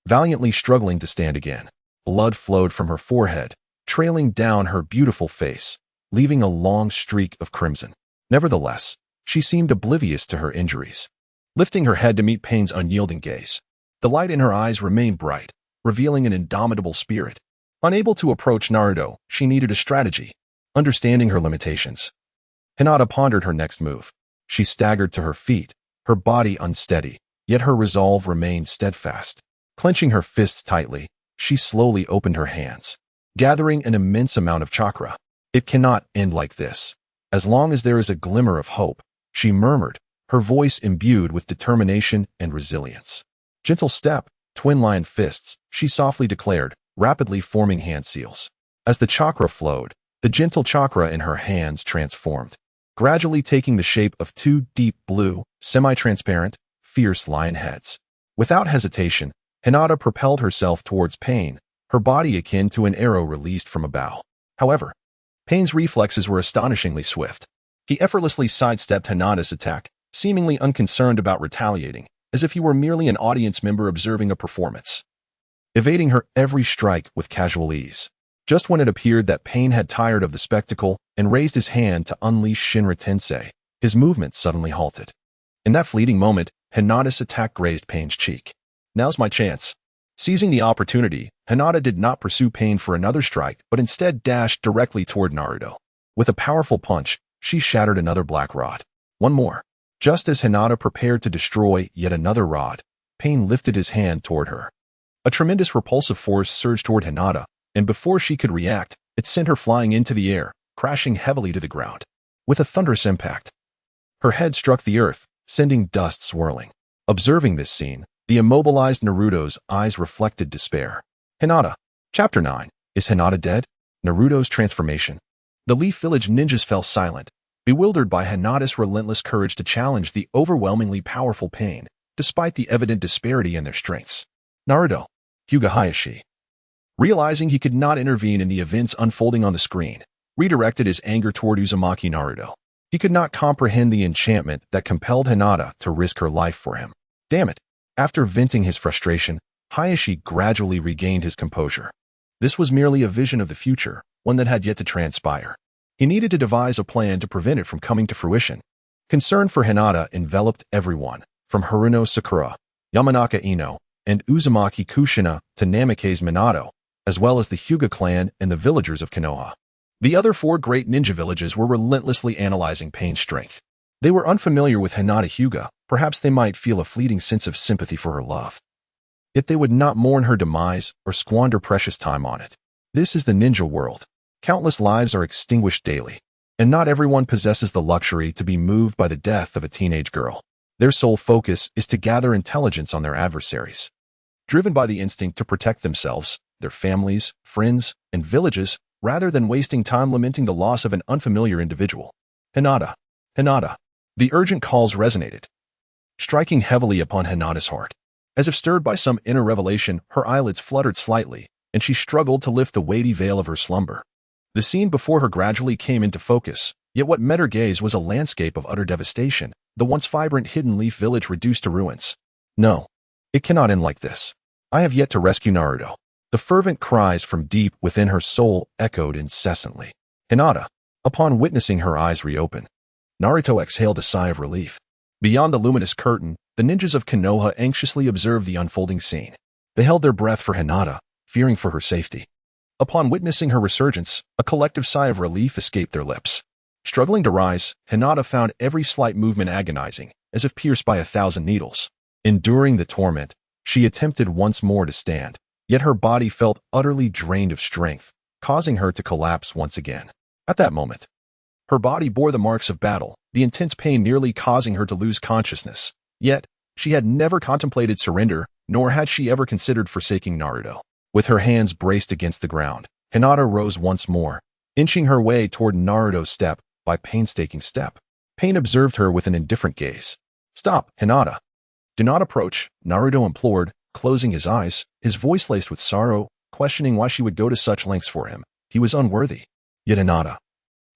Valiantly struggling to stand again, blood flowed from her forehead, trailing down her beautiful face, leaving a long streak of crimson. Nevertheless, she seemed oblivious to her injuries. Lifting her head to meet Pain's unyielding gaze, the light in her eyes remained bright, revealing an indomitable spirit. Unable to approach Naruto, she needed a strategy. Understanding her limitations, Hinata pondered her next move. She staggered to her feet, her body unsteady, yet her resolve remained steadfast. Clenching her fists tightly, she slowly opened her hands, gathering an immense amount of chakra. It cannot end like this. As long as there is a glimmer of hope, she murmured, her voice imbued with determination and resilience. Gentle step, twin lion fists, she softly declared, rapidly forming hand seals. As the chakra flowed, the gentle chakra in her hands transformed, gradually taking the shape of two deep blue, semi-transparent, fierce lion heads. Without hesitation, Hinata propelled herself towards Pain, her body akin to an arrow released from a bow. However, Pain's reflexes were astonishingly swift. He effortlessly sidestepped Hinata's attack, seemingly unconcerned about retaliating, as if he were merely an audience member observing a performance, evading her every strike with casual ease. Just when it appeared that Pain had tired of the spectacle and raised his hand to unleash Shinra Tensei, his movement suddenly halted. In that fleeting moment, Hinata's attack grazed Pain's cheek. Now's my chance. Seizing the opportunity, Hinata did not pursue Pain for another strike, but instead dashed directly toward Naruto. With a powerful punch, she shattered another black rod. One more. Just as Hinata prepared to destroy yet another rod, Pain lifted his hand toward her. A tremendous repulsive force surged toward Hinata, and before she could react, it sent her flying into the air, crashing heavily to the ground. With a thunderous impact, her head struck the earth, sending dust swirling. Observing this scene, the immobilized Naruto's eyes reflected despair. Hinata. Chapter 9. Is Hinata dead? Naruto's transformation. The Leaf Village ninjas fell silent, bewildered by Hinata's relentless courage to challenge the overwhelmingly powerful Pain, despite the evident disparity in their strengths. Naruto. Hyuga Hayashi. Realizing he could not intervene in the events unfolding on the screen, redirected his anger toward Uzumaki Naruto. He could not comprehend the enchantment that compelled Hinata to risk her life for him. Damn it. After venting his frustration, Hayashi gradually regained his composure. This was merely a vision of the future, one that had yet to transpire. He needed to devise a plan to prevent it from coming to fruition. Concern for Hinata enveloped everyone, from Haruno Sakura, Yamanaka Ino, and Uzumaki Kushina to Namikaze Minato, as well as the Hyuga clan and the villagers of Konoha. The other four great ninja villages were relentlessly analyzing Pain's strength. They were unfamiliar with Hinata Hyuga. Perhaps they might feel a fleeting sense of sympathy for her love. Yet they would not mourn her demise or squander precious time on it. This is the ninja world. Countless lives are extinguished daily, and not everyone possesses the luxury to be moved by the death of a teenage girl. Their sole focus is to gather intelligence on their adversaries. Driven by the instinct to protect themselves, their families, friends, and villages, rather than wasting time lamenting the loss of an unfamiliar individual. Hinata. Hinata. The urgent calls resonated, striking heavily upon Hinata's heart. As if stirred by some inner revelation, her eyelids fluttered slightly, and she struggled to lift the weighty veil of her slumber. The scene before her gradually came into focus, yet what met her gaze was a landscape of utter devastation, the once vibrant Hidden Leaf village reduced to ruins. No, it cannot end like this. I have yet to rescue Naruto. The fervent cries from deep within her soul echoed incessantly. Hinata. Upon witnessing her eyes reopen, Naruto exhaled a sigh of relief. Beyond the luminous curtain, the ninjas of Konoha anxiously observed the unfolding scene. They held their breath for Hinata, fearing for her safety. Upon witnessing her resurgence, a collective sigh of relief escaped their lips. Struggling to rise, Hinata found every slight movement agonizing, as if pierced by 1,000 needles. Enduring the torment, she attempted once more to stand, yet her body felt utterly drained of strength, causing her to collapse once again. At that moment, her body bore the marks of battle, the intense pain nearly causing her to lose consciousness. Yet, she had never contemplated surrender, nor had she ever considered forsaking Naruto. With her hands braced against the ground, Hinata rose once more, inching her way toward Naruto's step by painstaking step. Pain observed her with an indifferent gaze. "Stop, Hinata. Do not approach," Naruto implored, closing his eyes, his voice laced with sorrow, questioning why she would go to such lengths for him. He was unworthy. Yet Hinata,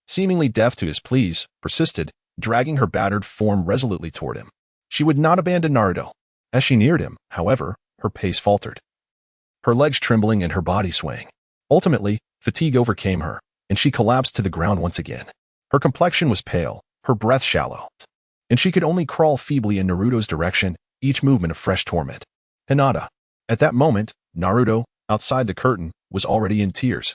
seemingly deaf to his pleas, persisted, dragging her battered form resolutely toward him. She would not abandon Naruto. As she neared him, however, her pace faltered, her legs trembling and her body swaying. Ultimately, fatigue overcame her, and she collapsed to the ground once again. Her complexion was pale, her breath shallow, and she could only crawl feebly in Naruto's direction, each movement a fresh torment. Hinata. At that moment, Naruto, outside the curtain, was already in tears.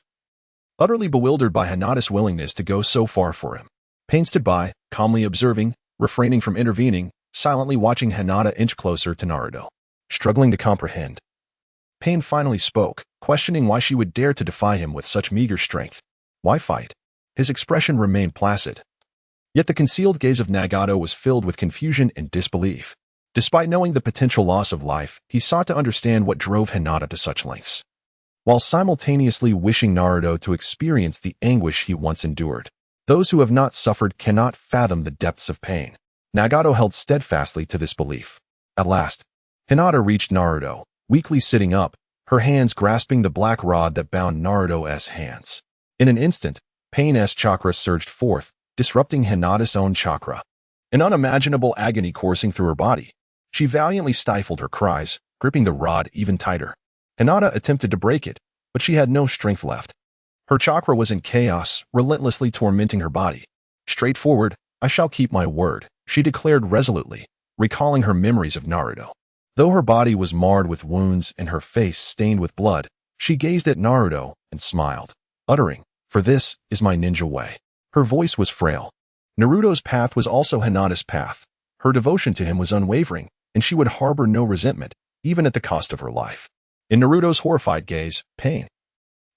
Utterly bewildered by Hinata's willingness to go so far for him, Pain stood by, calmly observing, refraining from intervening, silently watching Hinata inch closer to Naruto. Struggling to comprehend, Pain finally spoke, questioning why she would dare to defy him with such meager strength. Why fight? His expression remained placid. Yet the concealed gaze of Nagato was filled with confusion and disbelief. Despite knowing the potential loss of life, he sought to understand what drove Hinata to such lengths, while simultaneously wishing Naruto to experience the anguish he once endured. Those who have not suffered cannot fathom the depths of pain. Nagato held steadfastly to this belief. At last, Hinata reached Naruto, weakly sitting up, her hands grasping the black rod that bound Naruto's hands. In an instant, Pain's chakra surged forth, disrupting Hinata's own chakra. An unimaginable agony coursing through her body. She valiantly stifled her cries, gripping the rod even tighter. Hinata attempted to break it, but she had no strength left. Her chakra was in chaos, relentlessly tormenting her body. Straightforward, I shall keep my word, she declared resolutely, recalling her memories of Naruto. Though her body was marred with wounds and her face stained with blood, she gazed at Naruto and smiled, uttering, "For this is my ninja way." Her voice was frail. Naruto's path was also Hinata's path. Her devotion to him was unwavering, and she would harbor no resentment, even at the cost of her life. In Naruto's horrified gaze, Pain,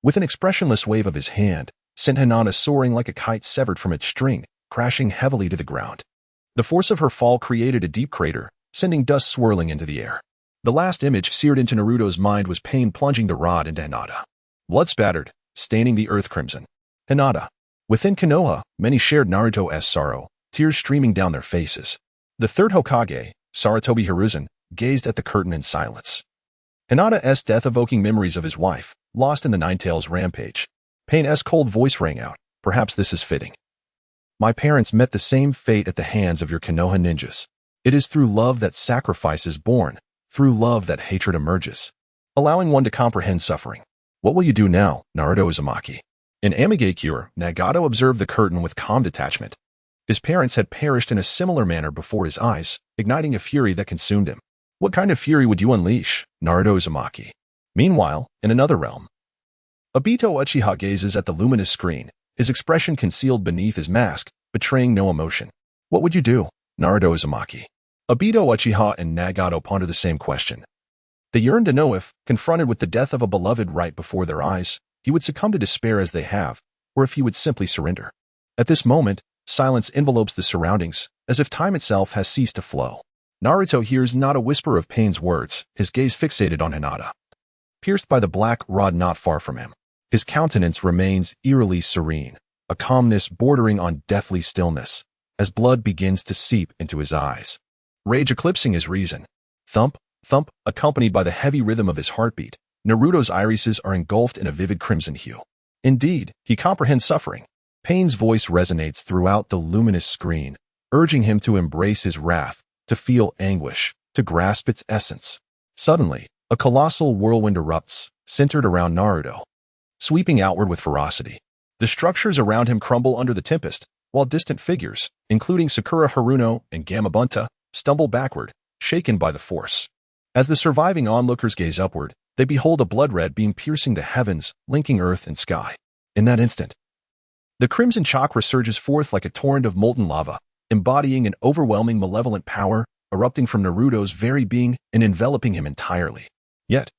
with an expressionless wave of his hand, sent Hinata soaring like a kite severed from its string, crashing heavily to the ground. The force of her fall created a deep crater, sending dust swirling into the air. The last image seared into Naruto's mind was Pain plunging the rod into Hinata. Blood spattered, staining the earth crimson. Hinata. Within Konoha, many shared Naruto's sorrow, tears streaming down their faces. The third Hokage, Sarutobi Hiruzen, gazed at the curtain in silence. Hinata's death evoking memories of his wife, lost in the Ninetales rampage. Pain's cold voice rang out, "Perhaps this is fitting. My parents met the same fate at the hands of your Konoha ninjas. It is through love that sacrifice is born, through love that hatred emerges, allowing one to comprehend suffering. What will you do now, Naruto Uzumaki?" In Amigakure, Nagato observed the curtain with calm detachment. His parents had perished in a similar manner before his eyes, igniting a fury that consumed him. What kind of fury would you unleash, Naruto Uzumaki? Meanwhile, in another realm, Obito Uchiha gazes at the luminous screen, his expression concealed beneath his mask, betraying no emotion. What would you do, Naruto Uzumaki? Obito, Uchiha, and Nagato ponder the same question. They yearn to know if, confronted with the death of a beloved right before their eyes, he would succumb to despair as they have, or if he would simply surrender. At this moment, silence envelopes the surroundings, as if time itself has ceased to flow. Naruto hears not a whisper of pain's words, his gaze fixated on Hinata. Pierced by the black rod not far from him, his countenance remains eerily serene, a calmness bordering on deathly stillness, as blood begins to seep into his eyes. Rage eclipsing his reason. Thump, thump, accompanied by the heavy rhythm of his heartbeat, Naruto's irises are engulfed in a vivid crimson hue. Indeed, he comprehends suffering. Pain's voice resonates throughout the luminous screen, urging him to embrace his wrath, to feel anguish, to grasp its essence. Suddenly, a colossal whirlwind erupts, centered around Naruto, sweeping outward with ferocity. The structures around him crumble under the tempest, while distant figures, including Sakura Haruno and Gamabunta, stumble backward, shaken by the force. As the surviving onlookers gaze upward, they behold a blood-red beam piercing the heavens, linking earth and sky. In that instant, the crimson chakra surges forth like a torrent of molten lava, embodying an overwhelming malevolent power, erupting from Naruto's very being and enveloping him entirely. Yet,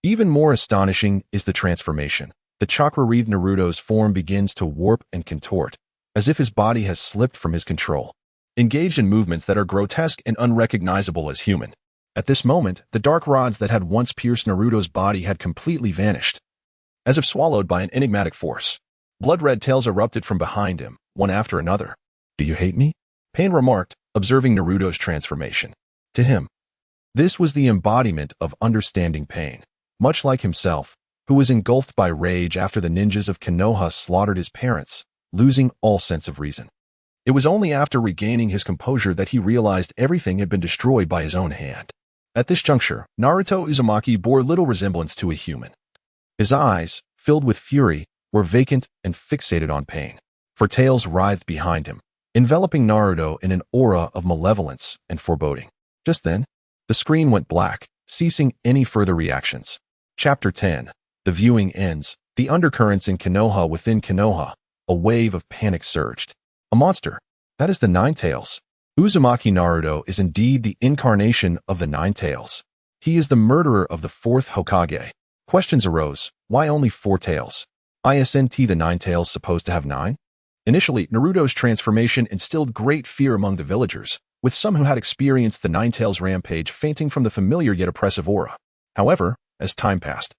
even more astonishing is the transformation. The chakra-wreathed Naruto's form begins to warp and contort, as if his body has slipped from his control, engaged in movements that are grotesque and unrecognizable as human. At this moment, the dark rods that had once pierced Naruto's body had completely vanished, as if swallowed by an enigmatic force. Blood-red tails erupted from behind him, one after another. "Do you hate me?" Pain remarked, observing Naruto's transformation. To him, this was the embodiment of understanding pain. Much like himself, who was engulfed by rage after the ninjas of Konoha slaughtered his parents, losing all sense of reason. It was only after regaining his composure that he realized everything had been destroyed by his own hand. At this juncture, Naruto Uzumaki bore little resemblance to a human. His eyes, filled with fury, were vacant and fixated on pain. For tails writhed behind him, enveloping Naruto in an aura of malevolence and foreboding. Just then, the screen went black, ceasing any further reactions. Chapter 10. The viewing ends. The undercurrents in Konoha within Konoha. A wave of panic surged. A monster. That is the Nine Tails. Uzumaki Naruto is indeed the incarnation of the Nine Tails. He is the murderer of the Fourth Hokage. Questions arose. Why only 4 tails? Isn't the Nine Tails supposed to have 9? Initially, Naruto's transformation instilled great fear among the villagers, with some who had experienced the Nine Tails rampage fainting from the familiar yet oppressive aura. However, as time passed,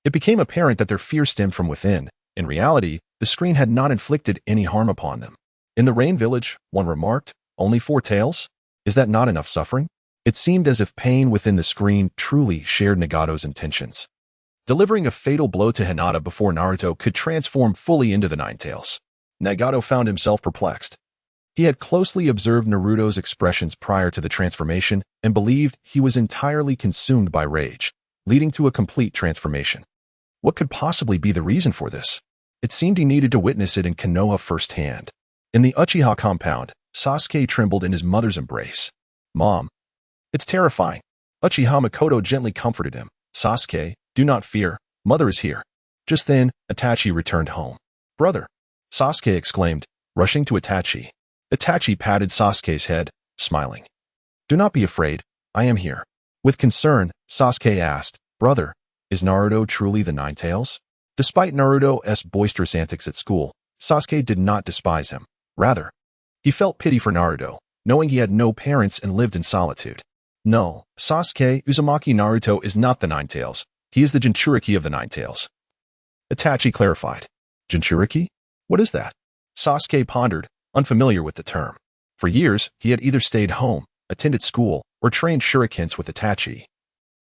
it became apparent that their fear stemmed from within. In reality, the screen had not inflicted any harm upon them. In the Rain Village, one remarked, only 4 tails? Is that not enough suffering? It seemed as if pain within the screen truly shared Nagato's intentions, delivering a fatal blow to Hinata before Naruto could transform fully into the Nine Tails. Nagato found himself perplexed. He had closely observed Naruto's expressions prior to the transformation and believed he was entirely consumed by rage, leading to a complete transformation. What could possibly be the reason for this? It seemed he needed to witness it in Konoha firsthand. In the Uchiha compound, Sasuke trembled in his mother's embrace. "Mom, it's terrifying." Uchiha Makoto gently comforted him. "Sasuke, do not fear. Mother is here." Just then, Itachi returned home. "Brother," Sasuke exclaimed, rushing to Itachi. Itachi patted Sasuke's head, smiling. "Do not be afraid. I am here." With concern, Sasuke asked, "Brother, is Naruto truly the Nine Tails?" Despite Naruto's boisterous antics at school, Sasuke did not despise him. Rather, he felt pity for Naruto, knowing he had no parents and lived in solitude. "No, Sasuke, Uzumaki Naruto is not the Nine Tails. He is the Jinchuriki of the Nine Tails." Itachi clarified. "Jinchuriki? What is that?" Sasuke pondered, unfamiliar with the term. For years, he had either stayed home, attended school, or trained shurikens with Itachi,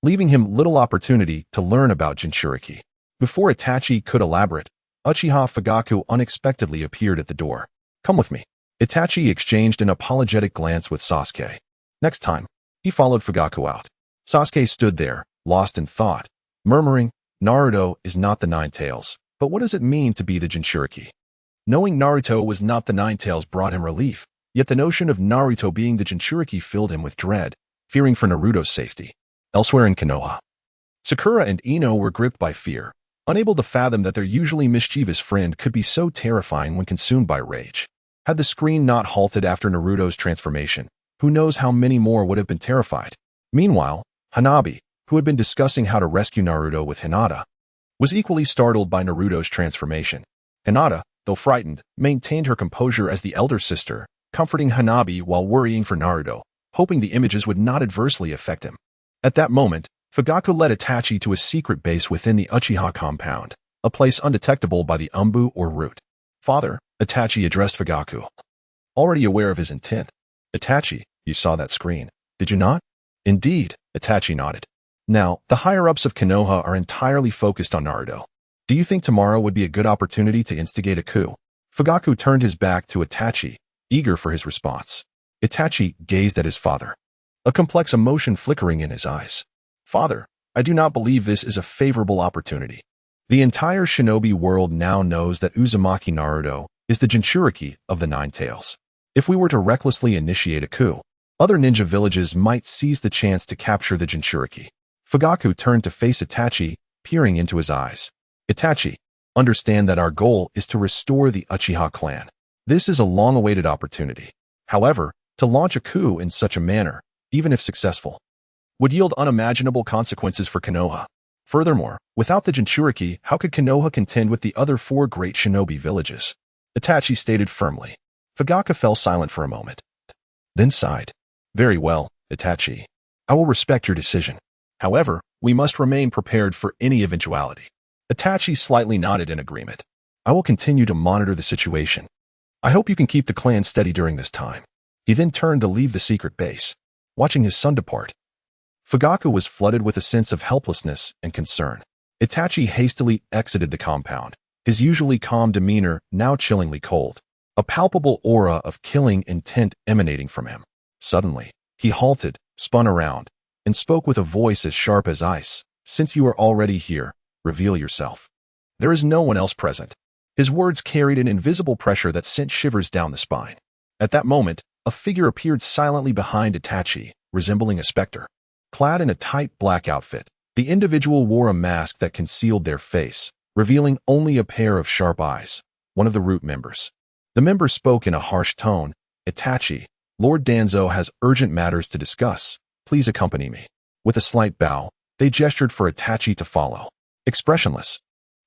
leaving him little opportunity to learn about Jinchuriki. Before Itachi could elaborate, Uchiha Fugaku unexpectedly appeared at the door. "Come with me." Itachi exchanged an apologetic glance with Sasuke. Next time, he followed Fugaku out. Sasuke stood there, lost in thought, murmuring, "Naruto is not the Nine Tails, but what does it mean to be the Jinchuriki?" Knowing Naruto was not the Nine Tails brought him relief, yet the notion of Naruto being the Jinchuriki filled him with dread, fearing for Naruto's safety. Elsewhere in Konoha, Sakura and Ino were gripped by fear, unable to fathom that their usually mischievous friend could be so terrifying when consumed by rage. Had the screen not halted after Naruto's transformation, who knows how many more would have been terrified. Meanwhile, Hanabi, who had been discussing how to rescue Naruto with Hinata, was equally startled by Naruto's transformation. Hinata, though frightened, maintained her composure as the elder sister, comforting Hanabi while worrying for Naruto, hoping the images would not adversely affect him. At that moment, Fugaku led Itachi to a secret base within the Uchiha compound, a place undetectable by the Umbu or root. Father, Itachi addressed Fugaku. Already aware of his intent. Itachi, you saw that screen, did you not? Indeed, Itachi nodded. Now, the higher-ups of Konoha are entirely focused on Naruto. Do you think tomorrow would be a good opportunity to instigate a coup? Fugaku turned his back to Itachi, eager for his response. Itachi gazed at his father, a complex emotion flickering in his eyes. Father, I do not believe this is a favorable opportunity. The entire Shinobi world now knows that Uzumaki Naruto is the Jinchuriki of the Nine Tails. If we were to recklessly initiate a coup, other ninja villages might seize the chance to capture the Jinchuriki. Fugaku turned to face Itachi, peering into his eyes. Itachi, understand that our goal is to restore the Uchiha clan. This is a long-awaited opportunity. However, to launch a coup in such a manner, even if successful, would yield unimaginable consequences for Konoha. Furthermore, without the Jinchuriki, how could Konoha contend with the other 4 great shinobi villages? Itachi stated firmly. Fugaku fell silent for a moment, then sighed. Very well, Itachi. I will respect your decision. However, we must remain prepared for any eventuality. Itachi slightly nodded in agreement. I will continue to monitor the situation. I hope you can keep the clan steady during this time. He then turned to leave the secret base. Watching his son depart, Fugaku was flooded with a sense of helplessness and concern. Itachi hastily exited the compound, his usually calm demeanor now chillingly cold, a palpable aura of killing intent emanating from him. Suddenly, he halted, spun around, and spoke with a voice as sharp as ice. Since you are already here, reveal yourself. There is no one else present. His words carried an invisible pressure that sent shivers down the spine. At that moment, a figure appeared silently behind Itachi, resembling a specter. Clad in a tight black outfit, the individual wore a mask that concealed their face, revealing only a pair of sharp eyes, one of the root members. The member spoke in a harsh tone. Itachi, Lord Danzo has urgent matters to discuss. Please accompany me. With a slight bow, they gestured for Itachi to follow. Expressionless,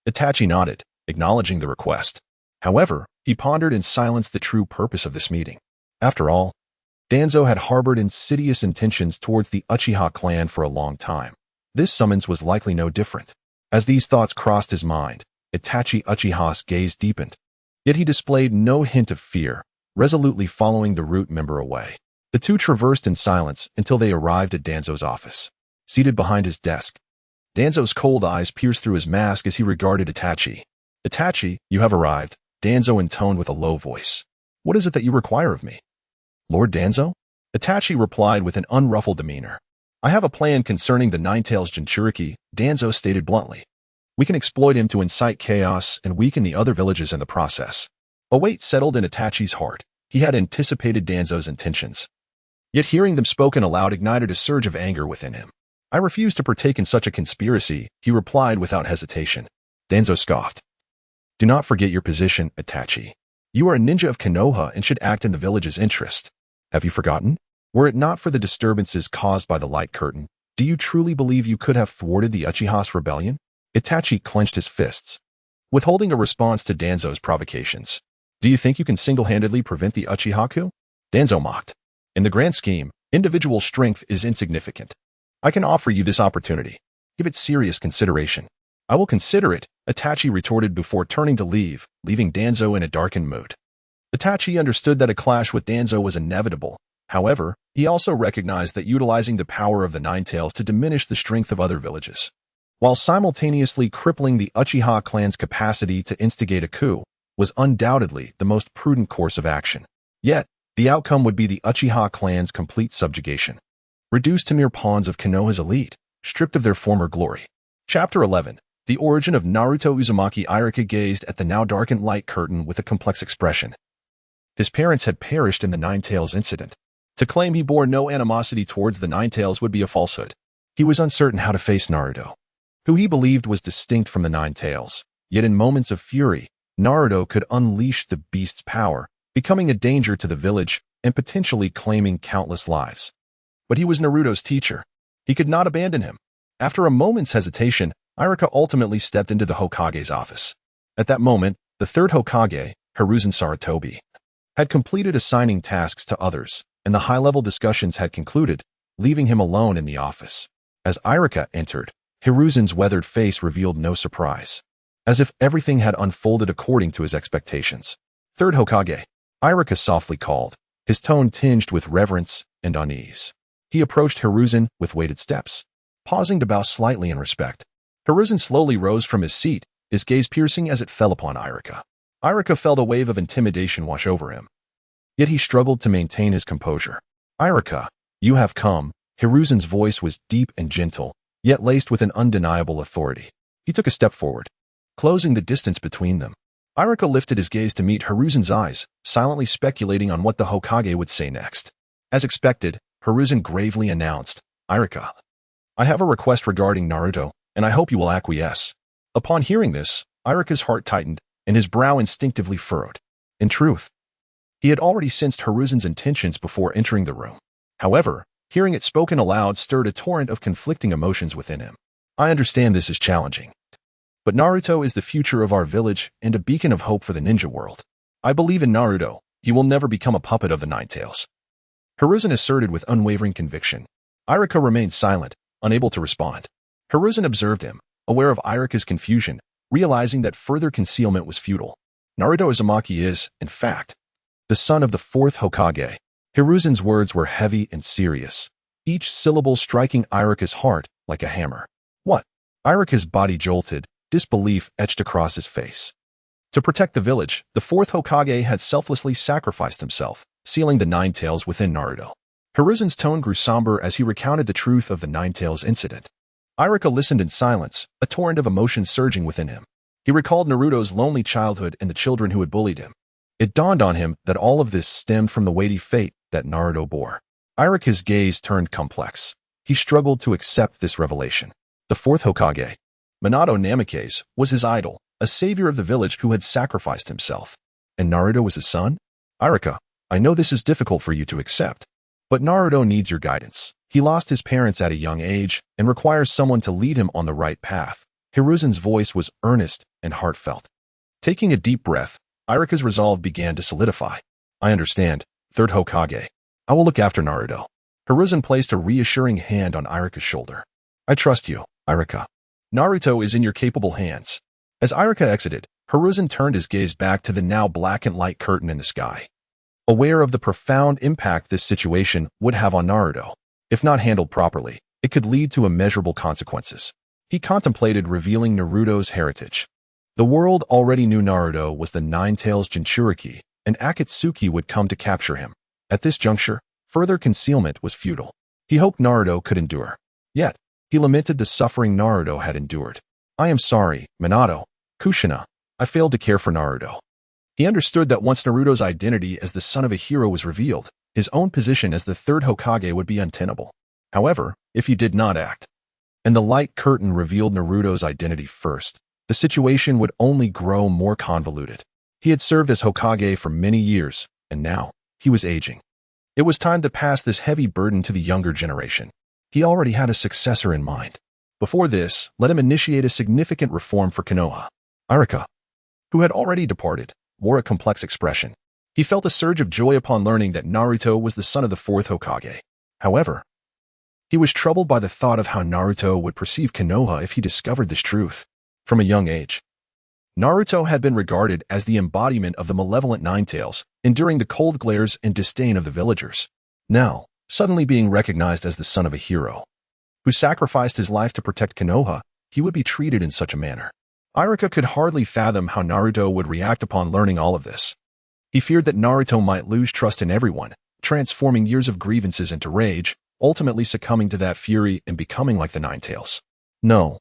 Itachi nodded, acknowledging the request. However, he pondered in silence the true purpose of this meeting. After all, Danzo had harbored insidious intentions towards the Uchiha clan for a long time. This summons was likely no different. As these thoughts crossed his mind, Itachi Uchiha's gaze deepened. Yet he displayed no hint of fear, resolutely following the root member away. The two traversed in silence until they arrived at Danzo's office. Seated behind his desk, Danzo's cold eyes pierced through his mask as he regarded Itachi. Itachi, you have arrived, Danzo intoned with a low voice. What is it that you require of me? Lord Danzo? Itachi replied with an unruffled demeanor. I have a plan concerning the Nine-Tails Jinchuriki, Danzo stated bluntly. We can exploit him to incite chaos and weaken the other villages in the process. A weight settled in Itachi's heart. He had anticipated Danzo's intentions. Yet hearing them spoken aloud ignited a surge of anger within him. I refuse to partake in such a conspiracy, he replied without hesitation. Danzo scoffed. Do not forget your position, Itachi. You are a ninja of Konoha and should act in the village's interest. Have you forgotten? Were it not for the disturbances caused by the light curtain, do you truly believe you could have thwarted the Uchiha's rebellion? Itachi clenched his fists, withholding a response to Danzo's provocations. Do you think you can single-handedly prevent the Uchiha coup? Danzo mocked. In the grand scheme, individual strength is insignificant. I can offer you this opportunity. Give it serious consideration. I will consider it, Itachi retorted before turning to leave, leaving Danzo in a darkened mood. Itachi understood that a clash with Danzo was inevitable. However, he also recognized that utilizing the power of the Nine-Tails to diminish the strength of other villages, while simultaneously crippling the Uchiha clan's capacity to instigate a coup, was undoubtedly the most prudent course of action. Yet, the outcome would be the Uchiha clan's complete subjugation, reduced to mere pawns of Konoha's elite, stripped of their former glory. Chapter 11. The origin of Naruto Uzumaki. Iruka gazed at the now darkened light curtain with a complex expression. His parents had perished in the Nine-Tails incident. To claim he bore no animosity towards the Nine-Tails would be a falsehood. He was uncertain how to face Naruto. who he believed was distinct from the Nine Tails. Yet in moments of fury, Naruto could unleash the beast's power, becoming a danger to the village and potentially claiming countless lives. But he was Naruto's teacher. He could not abandon him. After a moment's hesitation, Iruka ultimately stepped into the Hokage's office. At that moment, the third Hokage, Hiruzen Sarutobi, had completed assigning tasks to others, and the high-level discussions had concluded, leaving him alone in the office. As Iruka entered, Hiruzen's weathered face revealed no surprise, as if everything had unfolded according to his expectations. Third Hokage, Iruka softly called, his tone tinged with reverence and unease. He approached Hiruzen with weighted steps, pausing to bow slightly in respect. Hiruzen slowly rose from his seat, his gaze piercing as it fell upon Iruka. Iruka felt a wave of intimidation wash over him. Yet he struggled to maintain his composure. Iruka, you have come. Hiruzen's voice was deep and gentle, yet laced with an undeniable authority. He took a step forward, closing the distance between them. Iruka lifted his gaze to meet Hiruzen's eyes, silently speculating on what the Hokage would say next. As expected, Hiruzen gravely announced, Iruka, I have a request regarding Naruto, and I hope you will acquiesce. Upon hearing this, Iruka's heart tightened, and his brow instinctively furrowed. In truth, he had already sensed Hiruzen's intentions before entering the room. However, hearing it spoken aloud stirred a torrent of conflicting emotions within him. I understand this is challenging, but Naruto is the future of our village and a beacon of hope for the ninja world. I believe in Naruto. He will never become a puppet of the Nine Tails. Hiruzen asserted with unwavering conviction. Iruka remained silent, unable to respond. Hiruzen observed him, aware of Iruka's confusion, realizing that further concealment was futile. Naruto Uzumaki is, in fact, the son of the fourth Hokage. Hiruzen's words were heavy and serious, each syllable striking Iruka's heart like a hammer. What? Iruka's body jolted, disbelief etched across his face. To protect the village, the fourth Hokage had selflessly sacrificed himself, sealing the Nine Tails within Naruto. Hiruzen's tone grew somber as he recounted the truth of the Nine Tails incident. Iruka listened in silence, a torrent of emotion surging within him. He recalled Naruto's lonely childhood and the children who had bullied him. It dawned on him that all of this stemmed from the weighty fate that Naruto bore. Iruka's gaze turned complex. He struggled to accept this revelation. The fourth Hokage, Minato Namikaze, was his idol, a savior of the village who had sacrificed himself. And Naruto was his son? Iruka, I know this is difficult for you to accept, but Naruto needs your guidance. He lost his parents at a young age and requires someone to lead him on the right path. Hiruzen's voice was earnest and heartfelt. Taking a deep breath, Iruka's resolve began to solidify. I understand, third Hokage. I will look after Naruto. Hiruzen placed a reassuring hand on Iruka's shoulder. I trust you, Iruka. Naruto is in your capable hands. As Iruka exited, Hiruzen turned his gaze back to the now black and light curtain in the sky. Aware of the profound impact this situation would have on Naruto, if not handled properly, it could lead to immeasurable consequences. He contemplated revealing Naruto's heritage. The world already knew Naruto was the Nine Tails Jinchuriki, and Akatsuki would come to capture him. At this juncture, further concealment was futile. He hoped Naruto could endure. Yet, he lamented the suffering Naruto had endured. I am sorry, Minato, Kushina, I failed to care for Naruto. He understood that once Naruto's identity as the son of a hero was revealed, his own position as the third Hokage would be untenable. However, if he did not act, and the light curtain revealed Naruto's identity first, the situation would only grow more convoluted. He had served as Hokage for many years, and now, he was aging. It was time to pass this heavy burden to the younger generation. He already had a successor in mind. Before this, let him initiate a significant reform for Konoha. Iruka, who had already departed, wore a complex expression. He felt a surge of joy upon learning that Naruto was the son of the fourth Hokage. However, he was troubled by the thought of how Naruto would perceive Konoha if he discovered this truth. From a young age, Naruto had been regarded as the embodiment of the malevolent Nine Tails, enduring the cold glares and disdain of the villagers. Now, suddenly being recognized as the son of a hero, who sacrificed his life to protect Konoha, he would be treated in such a manner. Iruka could hardly fathom how Naruto would react upon learning all of this. He feared that Naruto might lose trust in everyone, transforming years of grievances into rage, ultimately succumbing to that fury and becoming like the Nine Tails. No.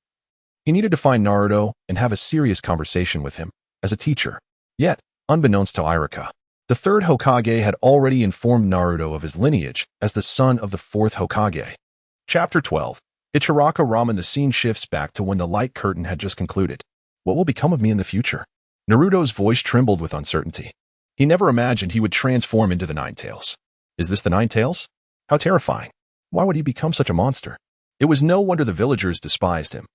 He needed to find Naruto and have a serious conversation with him, as a teacher. Yet, unbeknownst to Iruka, the third Hokage had already informed Naruto of his lineage as the son of the fourth Hokage. Chapter 12. Ichiraka Ramen. The scene shifts back to when the light curtain had just concluded. What will become of me in the future? Naruto's voice trembled with uncertainty. He never imagined he would transform into the Nine Tails. Is this the Nine Tails? How terrifying. Why would he become such a monster? It was no wonder the villagers despised him.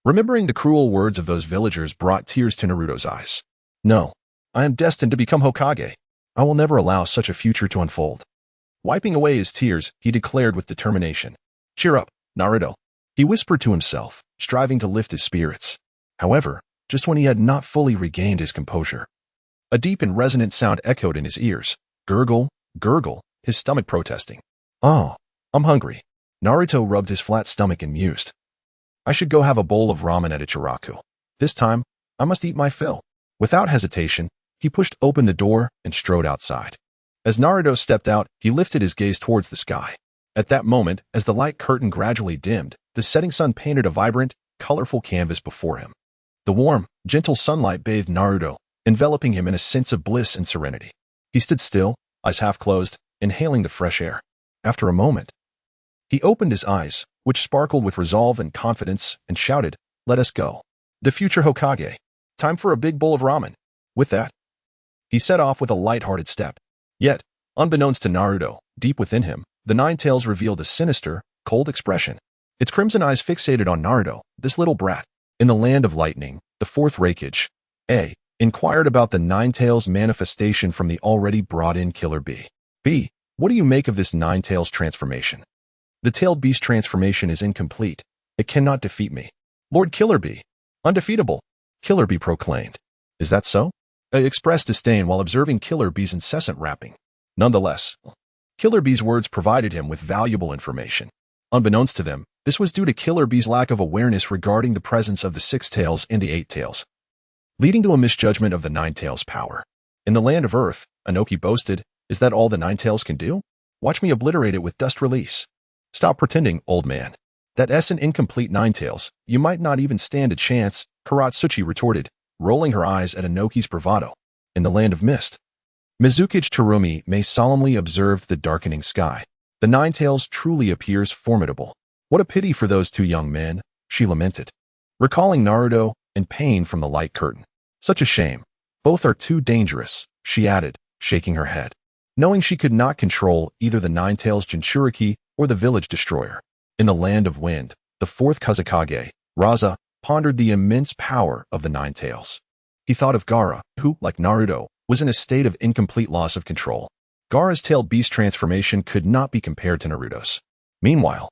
Remembering the cruel words of those villagers brought tears to Naruto's eyes. No, I am destined to become Hokage. I will never allow such a future to unfold. Wiping away his tears, he declared with determination. Cheer up, Naruto. He whispered to himself, striving to lift his spirits. However, just when he had not fully regained his composure, a deep and resonant sound echoed in his ears. Gurgle, gurgle, his stomach protesting. Oh, I'm hungry. Naruto rubbed his flat stomach and mused. I should go have a bowl of ramen at Ichiraku. This time, I must eat my fill. Without hesitation, he pushed open the door and strode outside. As Naruto stepped out, he lifted his gaze towards the sky. At that moment, as the light curtain gradually dimmed, the setting sun painted a vibrant, colorful canvas before him. The warm, gentle sunlight bathed Naruto, enveloping him in a sense of bliss and serenity. He stood still, eyes half closed, inhaling the fresh air. After a moment, he opened his eyes, which sparkled with resolve and confidence, and shouted, "Let us go. The future Hokage. Time for a big bowl of ramen." With that, he set off with a light-hearted step. Yet, unbeknownst to Naruto, deep within him, the Nine Tails revealed a sinister, cold expression. Its crimson eyes fixated on Naruto, this little brat. In the land of lightning, the Fourth Hokage, A, inquired about the Nine Tails manifestation from the already brought-in Killer Bee. B, what do you make of this Nine Tails transformation? The tailed beast transformation is incomplete. It cannot defeat me. Lord Killer Bee. Undefeatable. Killer Bee proclaimed. Is that so? I expressed disdain while observing Killer Bee's incessant rapping. Nonetheless, Killer Bee's words provided him with valuable information. Unbeknownst to them, this was due to Killer Bee's lack of awareness regarding the presence of the Six Tails and the Eight Tails, leading to a misjudgment of the Nine Tails' power. In the land of Earth, Inoki boasted, is that all the Nine Tails can do? Watch me obliterate it with dust release. Stop pretending, old man. That's an incomplete Nine Tails. You might not even stand a chance, Karatsuchi retorted, rolling her eyes at Inoki's bravado. In the land of mist, Mizukage Terumi may solemnly observe the darkening sky. The Nine Tails truly appears formidable. What a pity for those two young men, she lamented, recalling Naruto and pain from the light curtain. Such a shame. Both are too dangerous, she added, shaking her head, knowing she could not control either the Nine Tails Jinchuriki or the village destroyer. In the land of wind, the Fourth Hokage, Raza, pondered the immense power of the Nine Tails. He thought of Gaara, who, like Naruto, was in a state of incomplete loss of control. Gaara's tailed beast transformation could not be compared to Naruto's. Meanwhile,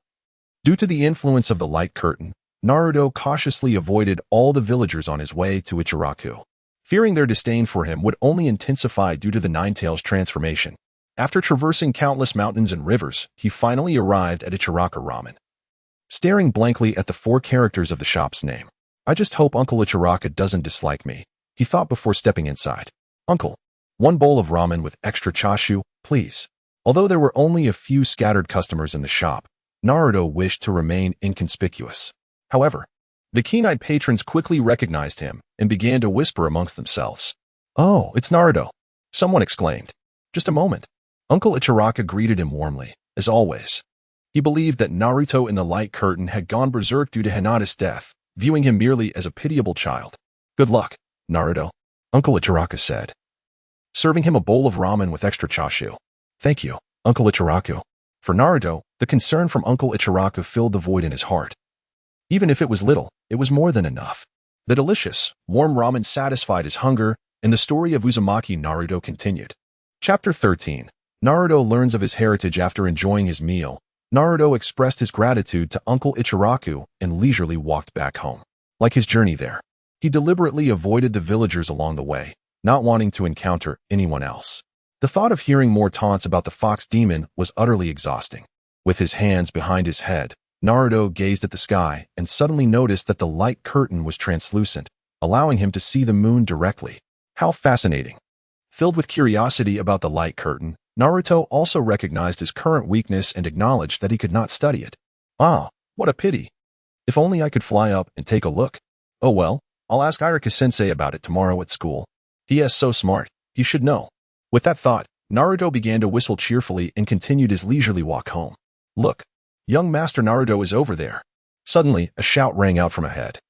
due to the influence of the light curtain, Naruto cautiously avoided all the villagers on his way to Ichiraku, fearing their disdain for him would only intensify due to the Nine Tails transformation. After traversing countless mountains and rivers, he finally arrived at Ichiraka Ramen. Staring blankly at the four characters of the shop's name, I just hope Uncle Ichiraka doesn't dislike me, he thought before stepping inside. Uncle, one bowl of ramen with extra chashu, please. Although there were only a few scattered customers in the shop, Naruto wished to remain inconspicuous. However, the keen-eyed patrons quickly recognized him and began to whisper amongst themselves. Oh, it's Naruto, someone exclaimed. Just a moment. Uncle Ichiraka greeted him warmly, as always. He believed that Naruto in the light curtain had gone berserk due to Hinata's death, viewing him merely as a pitiable child. Good luck, Naruto, Uncle Ichiraka said, serving him a bowl of ramen with extra chashu. Thank you, Uncle Ichiraku. For Naruto, the concern from Uncle Ichiraku filled the void in his heart. Even if it was little, it was more than enough. The delicious, warm ramen satisfied his hunger, and the story of Uzumaki Naruto continued. Chapter 13. Naruto learns of his heritage. After enjoying his meal, Naruto expressed his gratitude to Uncle Ichiraku and leisurely walked back home. Like his journey there, he deliberately avoided the villagers along the way, not wanting to encounter anyone else. The thought of hearing more taunts about the fox demon was utterly exhausting. With his hands behind his head, Naruto gazed at the sky and suddenly noticed that the light curtain was translucent, allowing him to see the moon directly. How fascinating. Filled with curiosity about the light curtain, Naruto also recognized his current weakness and acknowledged that he could not study it. Ah, what a pity. If only I could fly up and take a look. Oh well, I'll ask Iruka-sensei about it tomorrow at school. He is so smart, he should know. With that thought, Naruto began to whistle cheerfully and continued his leisurely walk home. Look, young Master Naruto is over there. Suddenly, a shout rang out from ahead,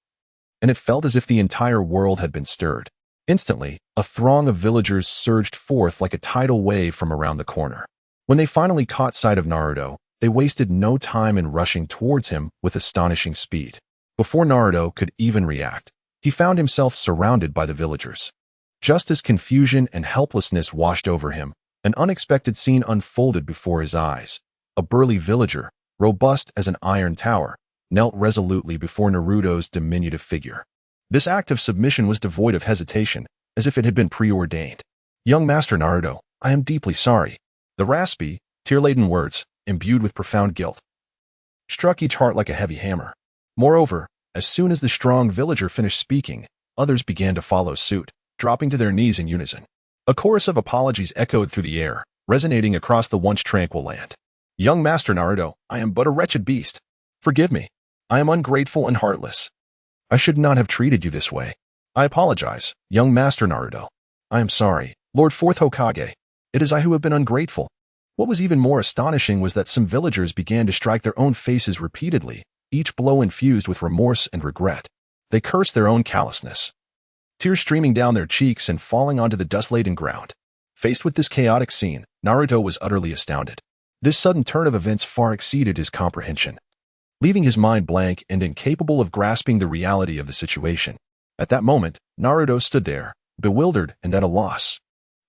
and it felt as if the entire world had been stirred. Instantly, a throng of villagers surged forth like a tidal wave from around the corner. When they finally caught sight of Naruto, they wasted no time in rushing towards him with astonishing speed. Before Naruto could even react, he found himself surrounded by the villagers. Just as confusion and helplessness washed over him, an unexpected scene unfolded before his eyes. A burly villager, robust as an iron tower, knelt resolutely before Naruto's diminutive figure. This act of submission was devoid of hesitation, as if it had been preordained. "Young Master Naruto, I am deeply sorry." The raspy, tear-laden words, imbued with profound guilt, struck each heart like a heavy hammer. Moreover, as soon as the strong villager finished speaking, others began to follow suit, dropping to their knees in unison. A chorus of apologies echoed through the air, resonating across the once tranquil land. "Young Master Naruto, I am but a wretched beast. Forgive me. I am ungrateful and heartless. I should not have treated you this way. I apologize, young Master Naruto. I am sorry, Lord Fourth Hokage. It is I who have been ungrateful." What was even more astonishing was that some villagers began to strike their own faces repeatedly, each blow infused with remorse and regret. They cursed their own callousness, tears streaming down their cheeks and falling onto the dust-laden ground. Faced with this chaotic scene, Naruto was utterly astounded. This sudden turn of events far exceeded his comprehension, leaving his mind blank and incapable of grasping the reality of the situation. At that moment, Naruto stood there, bewildered and at a loss.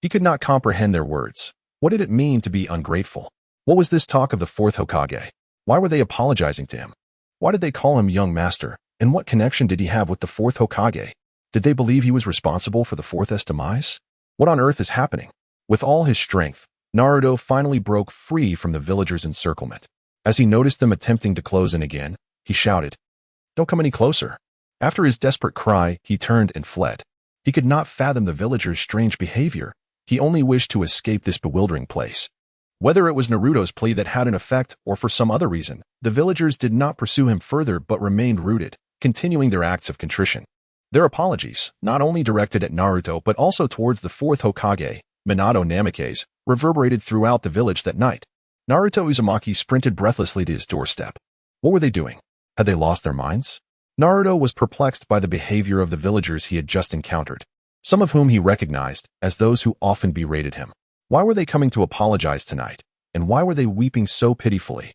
He could not comprehend their words. What did it mean to be ungrateful? What was this talk of the Fourth Hokage? Why were they apologizing to him? Why did they call him young master? And what connection did he have with the Fourth Hokage? Did they believe he was responsible for the Fourth's demise? What on earth is happening? With all his strength, Naruto finally broke free from the villagers' encirclement. As he noticed them attempting to close in again, he shouted, "Don't come any closer." After his desperate cry, he turned and fled. He could not fathom the villagers' strange behavior. He only wished to escape this bewildering place. Whether it was Naruto's plea that had an effect or for some other reason, the villagers did not pursue him further but remained rooted, continuing their acts of contrition. Their apologies, not only directed at Naruto but also towards the Fourth Hokage, Minato Namikaze, reverberated throughout the village that night. Naruto Uzumaki sprinted breathlessly to his doorstep. What were they doing? Had they lost their minds? Naruto was perplexed by the behavior of the villagers he had just encountered, some of whom he recognized as those who often berated him. Why were they coming to apologize tonight? And why were they weeping so pitifully?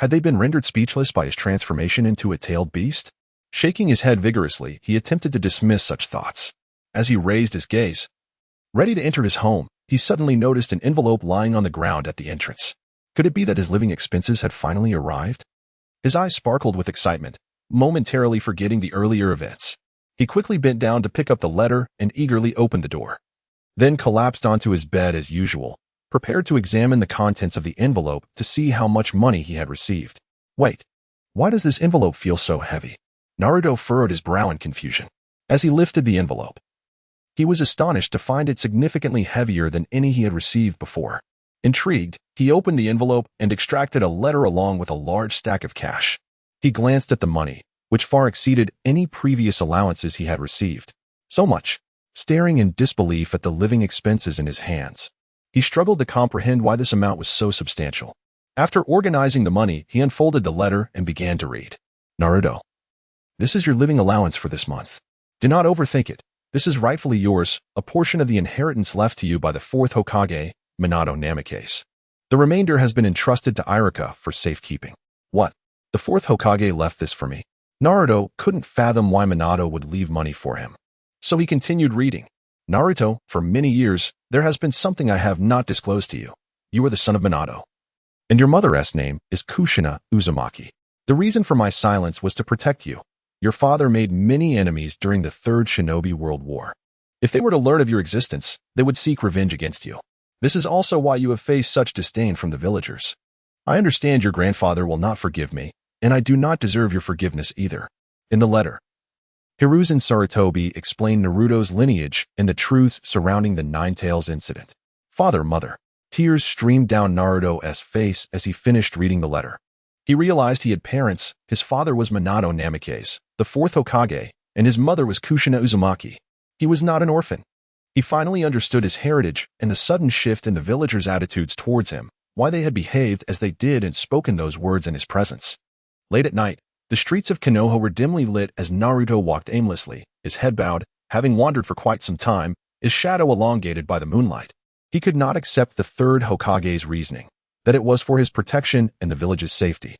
Had they been rendered speechless by his transformation into a tailed beast? Shaking his head vigorously, he attempted to dismiss such thoughts. As he raised his gaze, ready to enter his home, he suddenly noticed an envelope lying on the ground at the entrance. Could it be that his living expenses had finally arrived? His eyes sparkled with excitement, momentarily forgetting the earlier events. He quickly bent down to pick up the letter and eagerly opened the door, then collapsed onto his bed as usual, prepared to examine the contents of the envelope to see how much money he had received. Wait, why does this envelope feel so heavy? Naruto furrowed his brow in confusion. As he lifted the envelope, he was astonished to find it significantly heavier than any he had received before. Intrigued, he opened the envelope and extracted a letter along with a large stack of cash. He glanced at the money, which far exceeded any previous allowances he had received. So much. Staring in disbelief at the living expenses in his hands, he struggled to comprehend why this amount was so substantial. After organizing the money, he unfolded the letter and began to read. "Naruto, this is your living allowance for this month. Do not overthink it. This is rightfully yours, a portion of the inheritance left to you by the Fourth Hokage, Minato Namikaze. The remainder has been entrusted to Iruka for safekeeping." What? The Fourth Hokage left this for me? Naruto couldn't fathom why Minato would leave money for him. So he continued reading. "Naruto, for many years, there has been something I have not disclosed to you. You are the son of Minato, and your mother's name is Kushina Uzumaki. The reason for my silence was to protect you. Your father made many enemies during the Third Shinobi World War. If they were to learn of your existence, they would seek revenge against you. This is also why you have faced such disdain from the villagers. I understand your grandfather will not forgive me, and I do not deserve your forgiveness either." In the letter, Hiruzen Sarutobi explained Naruto's lineage and the truths surrounding the Nine Tails incident. Father, mother. Tears streamed down Naruto's face as he finished reading the letter. He realized he had parents. His father was Minato Namikaze, the Fourth Hokage, and his mother was Kushina Uzumaki. He was not an orphan. He finally understood his heritage and the sudden shift in the villagers' attitudes towards him, why they had behaved as they did and spoken those words in his presence. Late at night, The streets of Konoha were dimly lit as Naruto walked aimlessly, his head bowed, having wandered for quite some time, his shadow elongated by the moonlight. He could not accept the third Hokage's reasoning, that it was for his protection and the village's safety.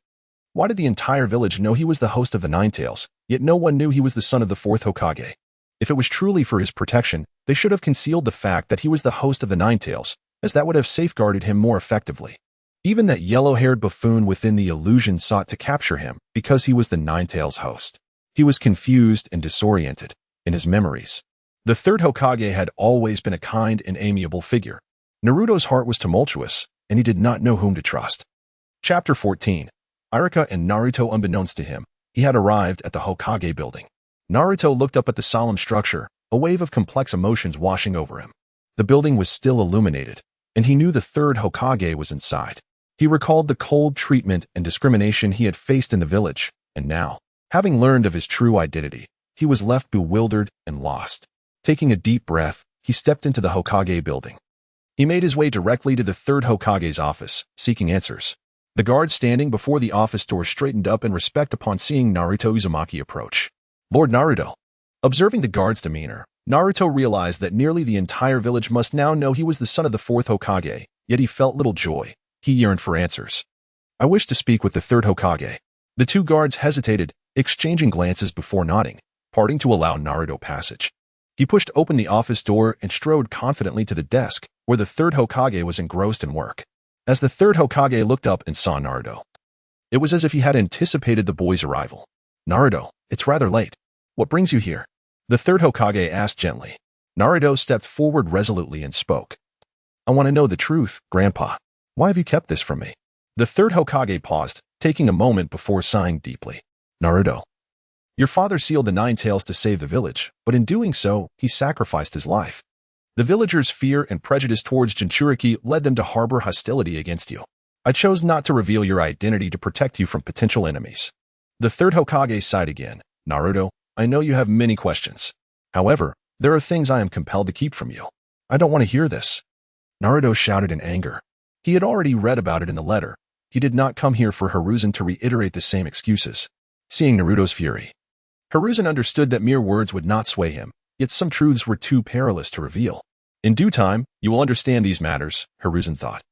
Why did the entire village know he was the host of the Nine Tails, yet no one knew he was the son of the Fourth Hokage? If it was truly for his protection, they should have concealed the fact that he was the host of the Nine Tails, as that would have safeguarded him more effectively. Even that yellow-haired buffoon within the illusion sought to capture him because he was the Nine Tails host. He was confused and disoriented in his memories. The third Hokage had always been a kind and amiable figure. Naruto's heart was tumultuous, and he did not know whom to trust. Chapter 14. Iruka and Naruto. Unbeknownst to him, he had arrived at the Hokage building. Naruto looked up at the solemn structure, a wave of complex emotions washing over him. The building was still illuminated, and he knew the third Hokage was inside. He recalled the cold treatment and discrimination he had faced in the village, and now, having learned of his true identity, he was left bewildered and lost. Taking a deep breath, he stepped into the Hokage building. He made his way directly to the third Hokage's office, seeking answers. The guard standing before the office door straightened up in respect upon seeing Naruto Uzumaki approach. Lord Naruto. Observing the guard's demeanor, Naruto realized that nearly the entire village must now know he was the son of the fourth Hokage, yet he felt little joy. He yearned for answers. I wish to speak with the third Hokage. The two guards hesitated, exchanging glances before nodding, parting to allow Naruto passage. He pushed open the office door and strode confidently to the desk, where the third Hokage was engrossed in work. As the third Hokage looked up and saw Naruto, it was as if he had anticipated the boy's arrival. Naruto, it's rather late. What brings you here? The third Hokage asked gently. Naruto stepped forward resolutely and spoke. I want to know the truth, Grandpa. Why have you kept this from me? The third Hokage paused, taking a moment before sighing deeply. Naruto, your father sealed the Nine Tails to save the village, but in doing so, he sacrificed his life. The villagers' fear and prejudice towards Jinchuriki led them to harbor hostility against you. I chose not to reveal your identity to protect you from potential enemies. The third Hokage sighed again. Naruto, I know you have many questions. However, there are things I am compelled to keep from you. I don't want to hear this. Naruto shouted in anger. He had already read about it in the letter. He did not come here for Hiruzen to reiterate the same excuses. Seeing Naruto's fury, Hiruzen understood that mere words would not sway him, yet some truths were too perilous to reveal. In due time, you will understand these matters, Hiruzen thought.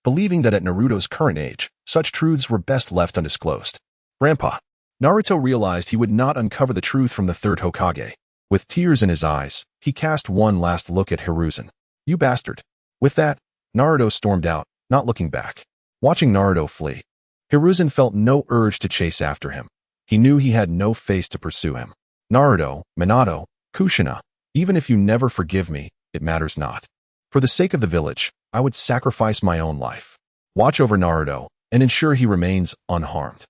Believing that at Naruto's current age, such truths were best left undisclosed. Grandpa. Naruto realized he would not uncover the truth from the third Hokage. With tears in his eyes, he cast one last look at Hiruzen. You bastard. With that, Naruto stormed out, not looking back. Watching Naruto flee, Hiruzen felt no urge to chase after him. He knew he had no face to pursue him. Naruto, Minato, Kushina, even if you never forgive me, it matters not. For the sake of the village, I would sacrifice my own life. Watch over Naruto and ensure he remains unharmed.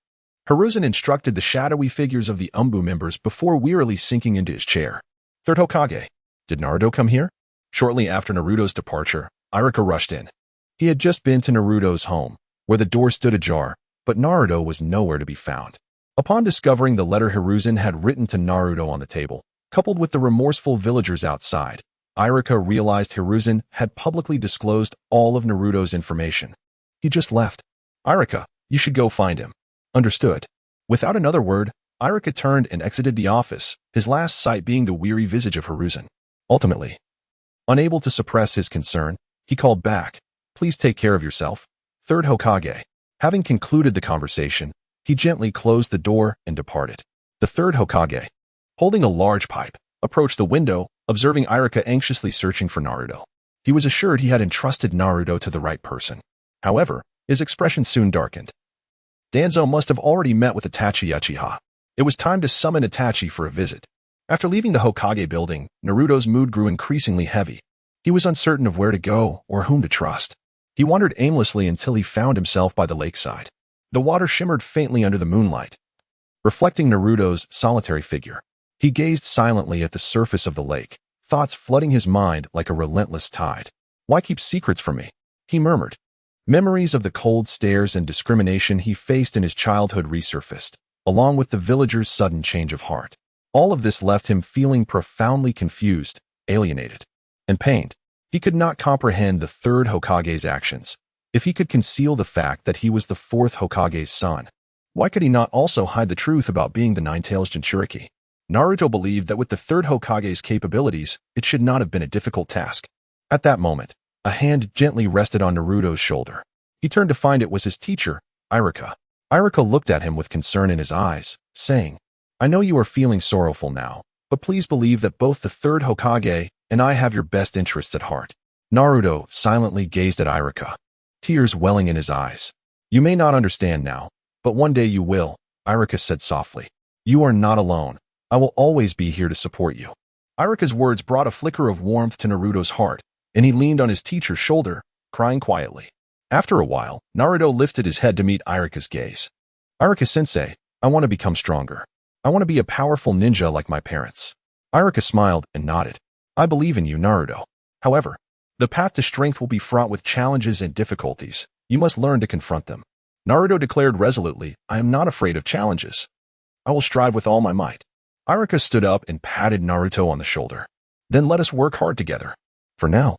Hiruzen instructed the shadowy figures of the Umbu members before wearily sinking into his chair. Third Hokage, did Naruto come here? Shortly after Naruto's departure, Iruka rushed in. He had just been to Naruto's home, where the door stood ajar, but Naruto was nowhere to be found. Upon discovering the letter Hiruzen had written to Naruto on the table, coupled with the remorseful villagers outside, Iruka realized Hiruzen had publicly disclosed all of Naruto's information. He just left. Iruka, you should go find him. Understood. Without another word, Iruka turned and exited the office, his last sight being the weary visage of Hiruzen. Ultimately, unable to suppress his concern, he called back, please take care of yourself. Third Hokage. Having concluded the conversation, he gently closed the door and departed. The third Hokage, holding a large pipe, approached the window, observing Iruka anxiously searching for Naruto. He was assured he had entrusted Naruto to the right person. However, his expression soon darkened. Danzo must have already met with Itachi Uchiha. It was time to summon Itachi for a visit. After leaving the Hokage building, Naruto's mood grew increasingly heavy. He was uncertain of where to go or whom to trust. He wandered aimlessly until he found himself by the lakeside. The water shimmered faintly under the moonlight, reflecting Naruto's solitary figure. He gazed silently at the surface of the lake, thoughts flooding his mind like a relentless tide. Why keep secrets from me? He murmured. Memories of the cold stares and discrimination he faced in his childhood resurfaced, along with the villagers' sudden change of heart. All of this left him feeling profoundly confused, alienated, and pained. He could not comprehend the third Hokage's actions. If he could conceal the fact that he was the fourth Hokage's son, Why could he not also hide the truth about being the Nine-Tails Jinchuriki? Naruto believed that with the third Hokage's capabilities, it should not have been a difficult task. At that moment, a hand gently rested on Naruto's shoulder. He turned to find it was his teacher, Iruka. Iruka looked at him with concern in his eyes, saying, "I know you are feeling sorrowful now, but please believe that both the third Hokage and I have your best interests at heart." Naruto silently gazed at Iruka, tears welling in his eyes. "You may not understand now, but one day you will," Iruka said softly. "You are not alone. I will always be here to support you." Iruka's words brought a flicker of warmth to Naruto's heart, and he leaned on his teacher's shoulder, crying quietly. After a while, Naruto lifted his head to meet Iruka's gaze. "Iruka-sensei, I want to become stronger. I want to be a powerful ninja like my parents." Iruka smiled and nodded. "I believe in you, Naruto. However, the path to strength will be fraught with challenges and difficulties. You must learn to confront them." Naruto declared resolutely, "I am not afraid of challenges. I will strive with all my might." Iruka stood up and patted Naruto on the shoulder. "Then let us work hard together. For now,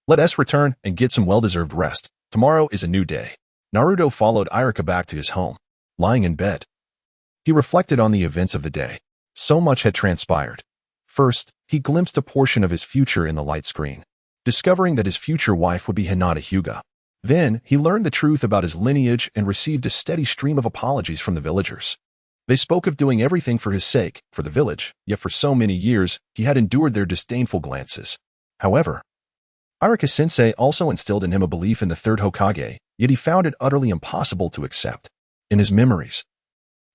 let us return and get some well-deserved rest. Tomorrow is a new day." Naruto followed Iruka back to his home. Lying in bed, he reflected on the events of the day. So much had transpired. First, he glimpsed a portion of his future in the light screen, discovering that his future wife would be Hinata Hyuga. Then, he learned the truth about his lineage and received a steady stream of apologies from the villagers. They spoke of doing everything for his sake, for the village, yet for so many years, he had endured their disdainful glances. However, Iruka-sensei also instilled in him a belief in the third Hokage, yet he found it utterly impossible to accept. In his memories,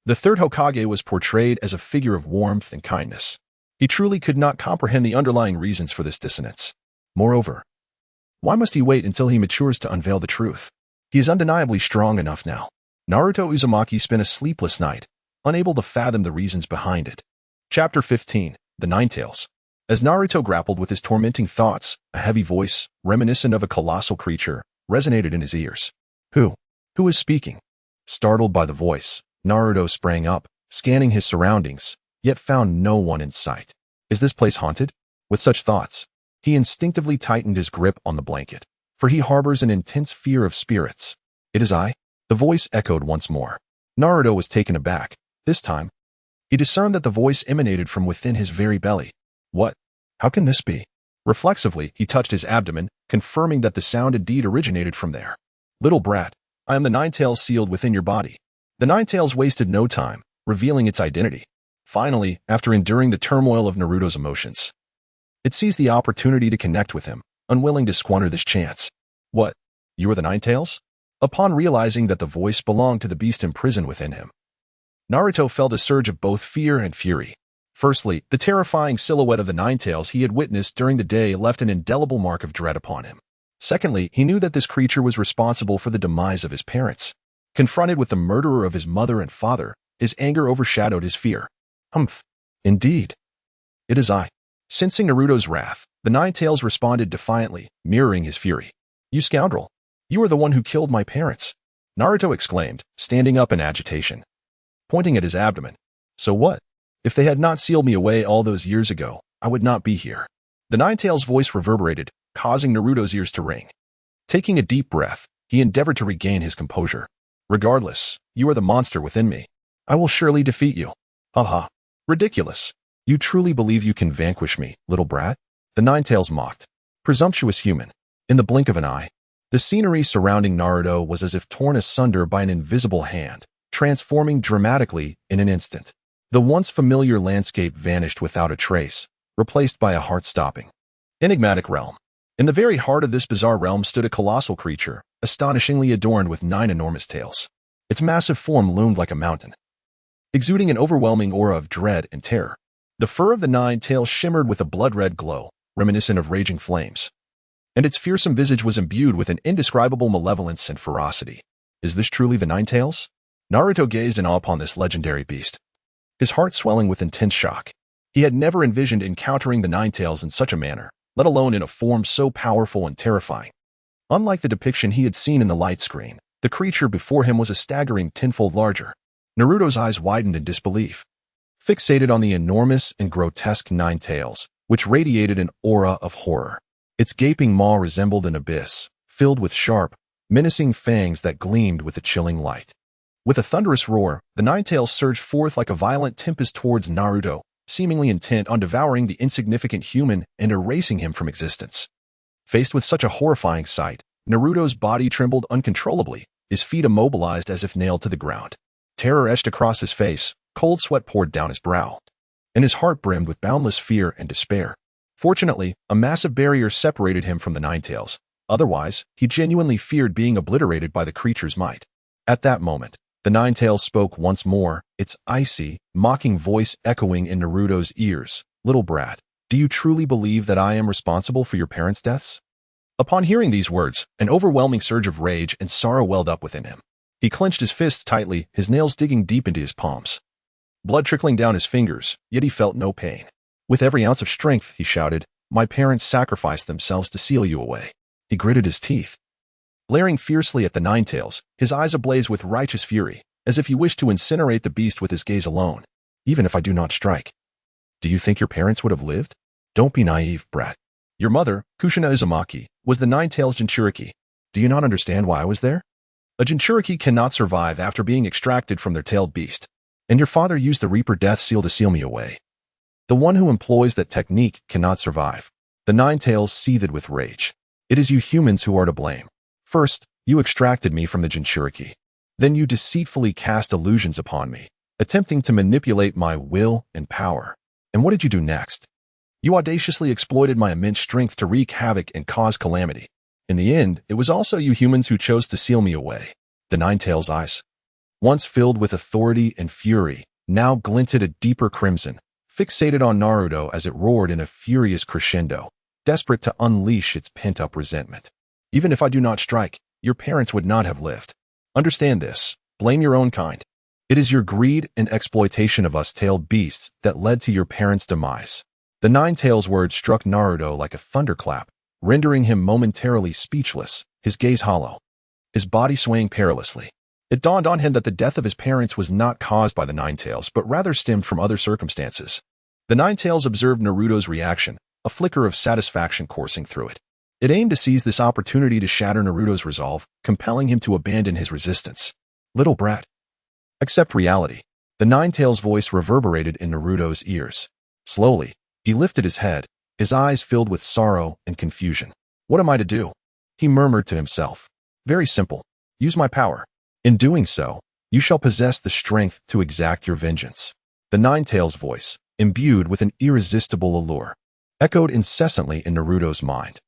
the third Hokage was portrayed as a figure of warmth and kindness. He truly could not comprehend the underlying reasons for this dissonance. Moreover, why must he wait until he matures to unveil the truth? He is undeniably strong enough now. Naruto Uzumaki spent a sleepless night, unable to fathom the reasons behind it. Chapter 15, The Nine-Tails. As Naruto grappled with his tormenting thoughts, a heavy voice, reminiscent of a colossal creature, resonated in his ears. Who is speaking? Startled by the voice, Naruto sprang up, scanning his surroundings, yet found no one in sight. Is this place haunted? With such thoughts, he instinctively tightened his grip on the blanket, for he harbors an intense fear of spirits. It is I? The voice echoed once more. Naruto was taken aback. This time, he discerned that the voice emanated from within his very belly. What? How can this be? Reflexively, he touched his abdomen, confirming that the sound indeed originated from there. Little brat, I am the Nine-Tails sealed within your body. The Nine-Tails wasted no time, revealing its identity. Finally, after enduring the turmoil of Naruto's emotions, it seized the opportunity to connect with him, unwilling to squander this chance. What? You are the Nine-Tails? Upon realizing that the voice belonged to the beast imprisoned within him, Naruto felt a surge of both fear and fury. Firstly, the terrifying silhouette of the Nine-Tails he had witnessed during the day left an indelible mark of dread upon him. Secondly, he knew that this creature was responsible for the demise of his parents. Confronted with the murderer of his mother and father, his anger overshadowed his fear. Humph. Indeed. It is I. Sensing Naruto's wrath, the Nine-Tails responded defiantly, mirroring his fury. You scoundrel. You are the one who killed my parents. Naruto exclaimed, standing up in agitation, pointing at his abdomen. So what? If they had not sealed me away all those years ago, I would not be here. The Nine-Tails' voice reverberated, causing Naruto's ears to ring. Taking a deep breath, he endeavored to regain his composure. Regardless, you are the monster within me. I will surely defeat you. Haha. Ridiculous. You truly believe you can vanquish me, little brat? The Nine-Tails mocked. Presumptuous human. In the blink of an eye, the scenery surrounding Naruto was as if torn asunder by an invisible hand, transforming dramatically in an instant. The once familiar landscape vanished without a trace, replaced by a heart-stopping, enigmatic realm. In the very heart of this bizarre realm stood a colossal creature, astonishingly adorned with 9 enormous tails. Its massive form loomed like a mountain, exuding an overwhelming aura of dread and terror. The fur of the 9 tails shimmered with a blood-red glow, reminiscent of raging flames, and its fearsome visage was imbued with an indescribable malevolence and ferocity. Is this truly the 9 tails? Naruto gazed in awe upon this legendary beast, his heart swelling with intense shock. He had never envisioned encountering the 9 tails in such a manner, let alone in a form so powerful and terrifying. Unlike the depiction he had seen in the light screen, the creature before him was a staggering tenfold larger. Naruto's eyes widened in disbelief, fixated on the enormous and grotesque 9 tails, which radiated an aura of horror. Its gaping maw resembled an abyss, filled with sharp, menacing fangs that gleamed with a chilling light. With a thunderous roar, the Ninetales surged forth like a violent tempest towards Naruto, seemingly intent on devouring the insignificant human and erasing him from existence. Faced with such a horrifying sight, Naruto's body trembled uncontrollably, his feet immobilized as if nailed to the ground. Terror etched across his face, cold sweat poured down his brow, and his heart brimmed with boundless fear and despair. Fortunately, a massive barrier separated him from the Ninetales. Otherwise, he genuinely feared being obliterated by the creature's might. At that moment, the Ninetales spoke once more, its icy, mocking voice echoing in Naruto's ears. "Little brat, do you truly believe that I am responsible for your parents' deaths?" Upon hearing these words, an overwhelming surge of rage and sorrow welled up within him. He clenched his fists tightly, his nails digging deep into his palms. Blood trickling down his fingers, yet he felt no pain. With every ounce of strength, he shouted, "My parents sacrificed themselves to seal you away." He gritted his teeth. Glaring fiercely at the Ninetales, his eyes ablaze with righteous fury, as if he wished to incinerate the beast with his gaze alone. "Even if I do not strike, do you think your parents would have lived? Don't be naive, brat. Your mother, Kushina Uzumaki, was the Ninetales Jinchuriki. Do you not understand why I was there? A Jinchuriki cannot survive after being extracted from their tailed beast, and your father used the Reaper Death Seal to seal me away. The one who employs that technique cannot survive." The Ninetales seethed with rage. "It is you humans who are to blame. First, you extracted me from the Jinchuriki. Then you deceitfully cast illusions upon me, attempting to manipulate my will and power. And what did you do next? You audaciously exploited my immense strength to wreak havoc and cause calamity. In the end, it was also you humans who chose to seal me away." The Ninetales' eyes, once filled with authority and fury, now glinted a deeper crimson, fixated on Naruto as it roared in a furious crescendo, desperate to unleash its pent-up resentment. "Even if I do not strike, your parents would not have lived. Understand this. Blame your own kind. It is your greed and exploitation of us tailed beasts that led to your parents' demise." The Ninetales' words struck Naruto like a thunderclap, rendering him momentarily speechless, his gaze hollow, his body swaying perilously. It dawned on him that the death of his parents was not caused by the Ninetales, but rather stemmed from other circumstances. The Ninetales observed Naruto's reaction, a flicker of satisfaction coursing through it. It aimed to seize this opportunity to shatter Naruto's resolve, compelling him to abandon his resistance. "Little brat, accept reality." The Ninetales' voice reverberated in Naruto's ears. Slowly, he lifted his head, his eyes filled with sorrow and confusion. "What am I to do?" he murmured to himself. "Very simple. Use my power. In doing so, you shall possess the strength to exact your vengeance." The Ninetales' voice, imbued with an irresistible allure, echoed incessantly in Naruto's mind.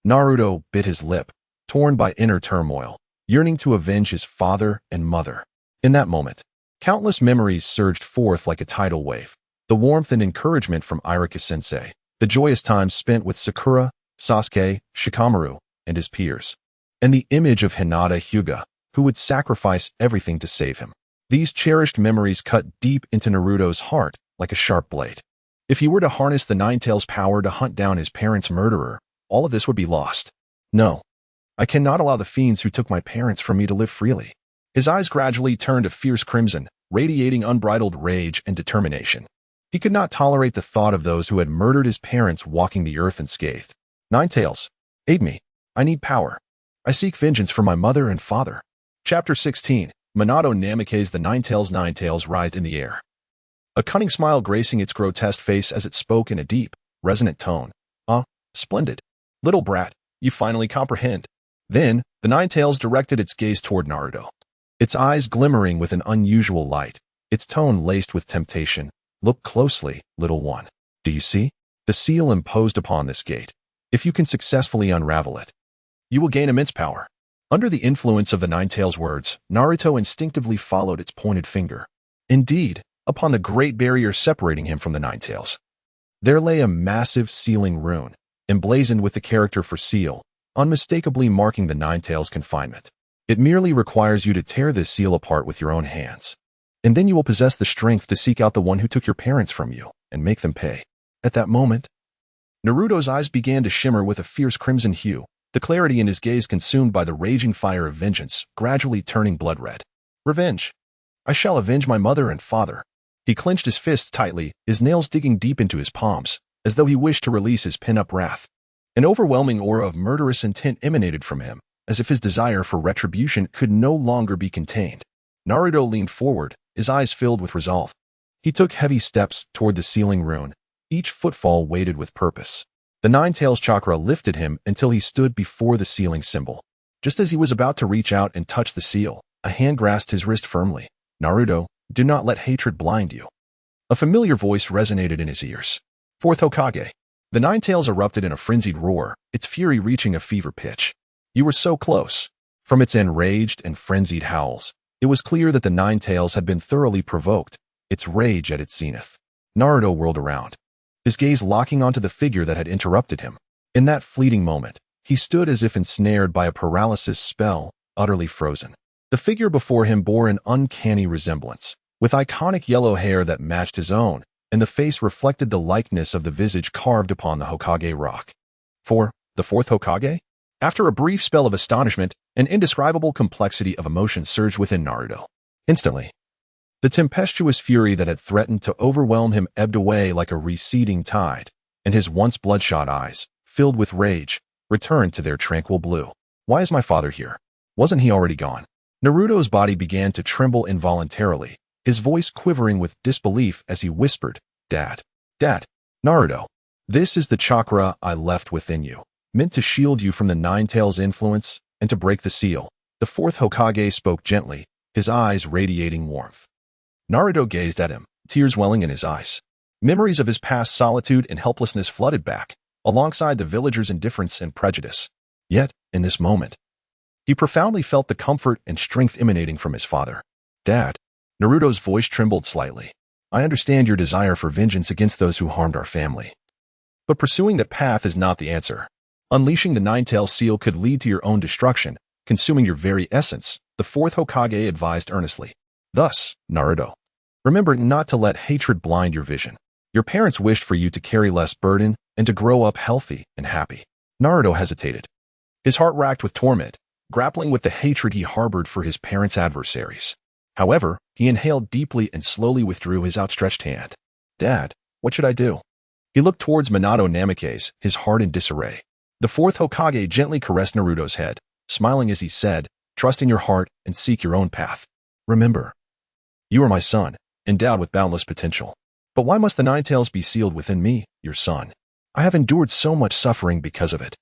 Naruto bit his lip, torn by inner turmoil, yearning to avenge his father and mother. In that moment, countless memories surged forth like a tidal wave. The warmth and encouragement from Iruka-sensei, the joyous times spent with Sakura, Sasuke, Shikamaru, and his peers, and the image of Hinata Hyuga, who would sacrifice everything to save him. These cherished memories cut deep into Naruto's heart like a sharp blade. If he were to harness the Ninetales' power to hunt down his parents' murderer, all of this would be lost. "No, I cannot allow the fiends who took my parents from me to live freely." His eyes gradually turned a fierce crimson, radiating unbridled rage and determination. He could not tolerate the thought of those who had murdered his parents walking the earth unscathed. "Ninetales, aid me. I need power. I seek vengeance for my mother and father." Chapter 16. Minato Namikaze. The Ninetales writhed in the air, a cunning smile gracing its grotesque face as it spoke in a deep, resonant tone. "Ah, splendid. Little brat, you finally comprehend." Then, the Ninetales directed its gaze toward Naruto, its eyes glimmering with an unusual light, its tone laced with temptation. "Look closely, little one. Do you see? The seal imposed upon this gate. If you can successfully unravel it, you will gain immense power." Under the influence of the Ninetales' words, Naruto instinctively followed its pointed finger. Indeed, upon the great barrier separating him from the Ninetales, there lay a massive sealing rune, emblazoned with the character for seal, unmistakably marking the Ninetales' confinement. It merely requires you to tear this seal apart with your own hands, and then you will possess the strength to seek out the one who took your parents from you and make them pay. At that moment, Naruto's eyes began to shimmer with a fierce crimson hue, the clarity in his gaze consumed by the raging fire of vengeance, gradually turning blood red. "Revenge. I shall avenge my mother and father." He clenched his fists tightly, his nails digging deep into his palms, as though he wished to release his pent-up wrath. An overwhelming aura of murderous intent emanated from him, as if his desire for retribution could no longer be contained. Naruto leaned forward, his eyes filled with resolve. He took heavy steps toward the sealing rune, each footfall weighted with purpose. The Nine-Tails chakra lifted him until he stood before the sealing symbol. Just as he was about to reach out and touch the seal, a hand grasped his wrist firmly. Naruto, do not let hatred blind you. A familiar voice resonated in his ears. Fourth Hokage. The Nine-Tails erupted in a frenzied roar, its fury reaching a fever pitch. You were so close. From its enraged and frenzied howls, it was clear that the Nine-Tails had been thoroughly provoked, its rage at its zenith. Naruto whirled around, his gaze locking onto the figure that had interrupted him. In that fleeting moment, he stood as if ensnared by a paralysis spell, utterly frozen. The figure before him bore an uncanny resemblance, with iconic yellow hair that matched his own, and the face reflected the likeness of the visage carved upon the Hokage rock. The fourth Hokage? After a brief spell of astonishment, an indescribable complexity of emotion surged within Naruto. Instantly, the tempestuous fury that had threatened to overwhelm him ebbed away like a receding tide, and his once bloodshot eyes, filled with rage, returned to their tranquil blue. Why is my father here? Wasn't he already gone? Naruto's body began to tremble involuntarily, his voice quivering with disbelief as he whispered, Dad. Dad. Naruto. This is the chakra I left within you, meant to shield you from the Nine-Tails' influence and to break the seal. The fourth Hokage spoke gently, his eyes radiating warmth. Naruto gazed at him, tears welling in his eyes. Memories of his past solitude and helplessness flooded back, alongside the villagers' indifference and prejudice. Yet, in this moment, he profoundly felt the comfort and strength emanating from his father. Dad. Naruto's voice trembled slightly. I understand your desire for vengeance against those who harmed our family. But pursuing that path is not the answer. Unleashing the Nine-Tails seal could lead to your own destruction, consuming your very essence, the fourth Hokage advised earnestly. Thus, Naruto, remember not to let hatred blind your vision. Your parents wished for you to carry less burden and to grow up healthy and happy. Naruto hesitated, his heart racked with torment, grappling with the hatred he harbored for his parents' adversaries. However, he inhaled deeply and slowly withdrew his outstretched hand. Dad, what should I do? He looked towards Minato Namake's, his heart in disarray. The fourth Hokage gently caressed Naruto's head, smiling as he said, trust in your heart and seek your own path. Remember, you are my son, endowed with boundless potential. But why must the Nine-Tails be sealed within me, your son? I have endured so much suffering because of it.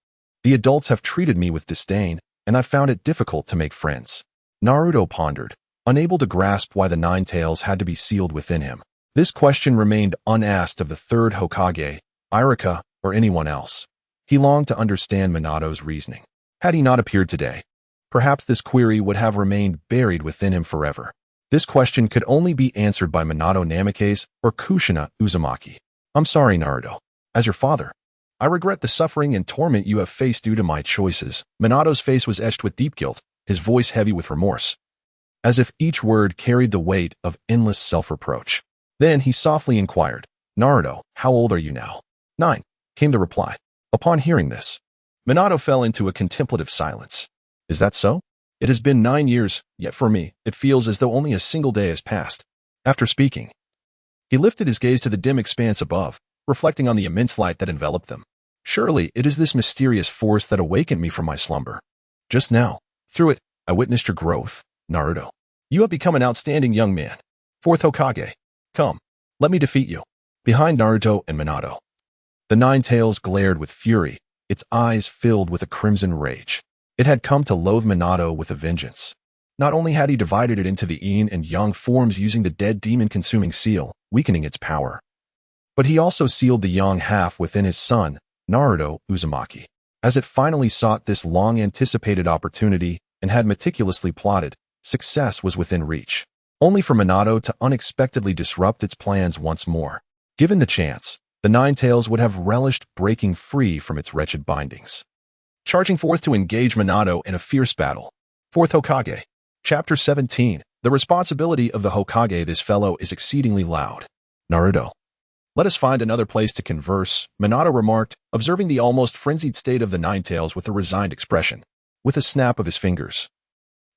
The adults have treated me with disdain, and I've found it difficult to make friends. Naruto pondered, unable to grasp why the Nine-Tails had to be sealed within him. This question remained unasked of the third Hokage, Iruka, or anyone else. He longed to understand Minato's reasoning. Had he not appeared today, perhaps this query would have remained buried within him forever. This question could only be answered by Minato Namake's or Kushina Uzumaki. I'm sorry, Naruto. As your father, I regret the suffering and torment you have faced due to my choices. Minato's face was etched with deep guilt, his voice heavy with remorse, as if each word carried the weight of endless self-reproach. Then he softly inquired, Naruto, how old are you now? 9, came the reply. Upon hearing this, Minato fell into a contemplative silence. Is that so? It has been 9 years, yet for me, it feels as though only a single day has passed. After speaking, he lifted his gaze to the dim expanse above, reflecting on the immense light that enveloped them. Surely it is this mysterious force that awakened me from my slumber. Just now, through it, I witnessed your growth, Naruto. You have become an outstanding young man. Fourth Hokage, come, let me defeat you. Behind Naruto and Minato, the Nine-Tails glared with fury, its eyes filled with a crimson rage. It had come to loathe Minato with a vengeance. Not only had he divided it into the yin and yang forms using the dead demon-consuming seal, weakening its power, but he also sealed the yang half within his son, Naruto Uzumaki. As it finally sought this long-anticipated opportunity and had meticulously plotted, success was within reach, only for Minato to unexpectedly disrupt its plans once more. Given the chance, the Nine-Tails would have relished breaking free from its wretched bindings, charging forth to engage Minato in a fierce battle. Fourth Hokage. Chapter 17. The responsibility of the Hokage. This fellow is exceedingly loud. Naruto. Let us find another place to converse, Minato remarked, observing the almost frenzied state of the Nine-Tails with a resigned expression. With a snap of his fingers,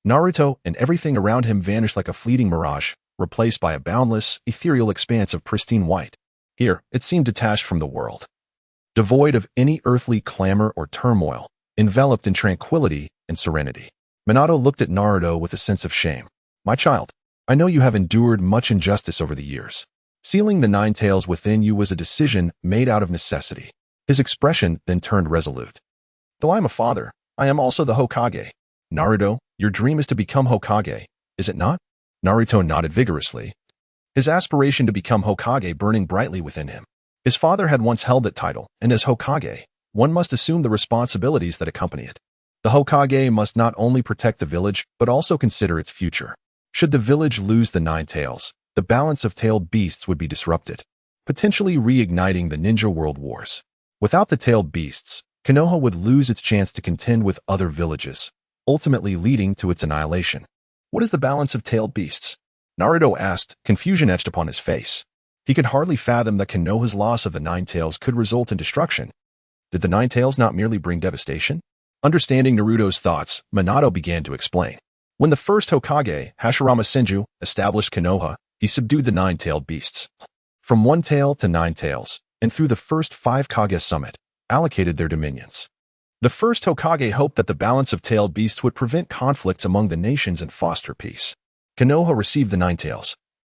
Naruto and everything around him vanished like a fleeting mirage, replaced by a boundless, ethereal expanse of pristine white. Here, it seemed detached from the world, devoid of any earthly clamor or turmoil, enveloped in tranquility and serenity. Minato looked at Naruto with a sense of shame. My child, I know you have endured much injustice over the years. Sealing the nine tails within you was a decision made out of necessity. His expression then turned resolute. Though I am a father, I am also the Hokage. Naruto, your dream is to become Hokage, is it not? Naruto nodded vigorously, his aspiration to become Hokage burning brightly within him. His father had once held that title, and as Hokage, one must assume the responsibilities that accompany it. The Hokage must not only protect the village, but also consider its future. Should the village lose the nine tails, the balance of tailed beasts would be disrupted, potentially reigniting the ninja world wars. Without the tailed beasts, Konoha would lose its chance to contend with other villages, ultimately leading to its annihilation. What is the balance of tailed beasts? Naruto asked, confusion etched upon his face. He could hardly fathom that Konoha's loss of the nine tails could result in destruction. Did the nine tails not merely bring devastation? Understanding Naruto's thoughts, Minato began to explain. When the first Hokage, Hashirama Senju, established Konoha, he subdued the nine-tailed beasts. From one tail to nine tails, and through the first 5 Kage summit, allocated their dominions. The first Hokage hoped that the balance of tailed beasts would prevent conflicts among the nations and foster peace. Konoha received the nine tails,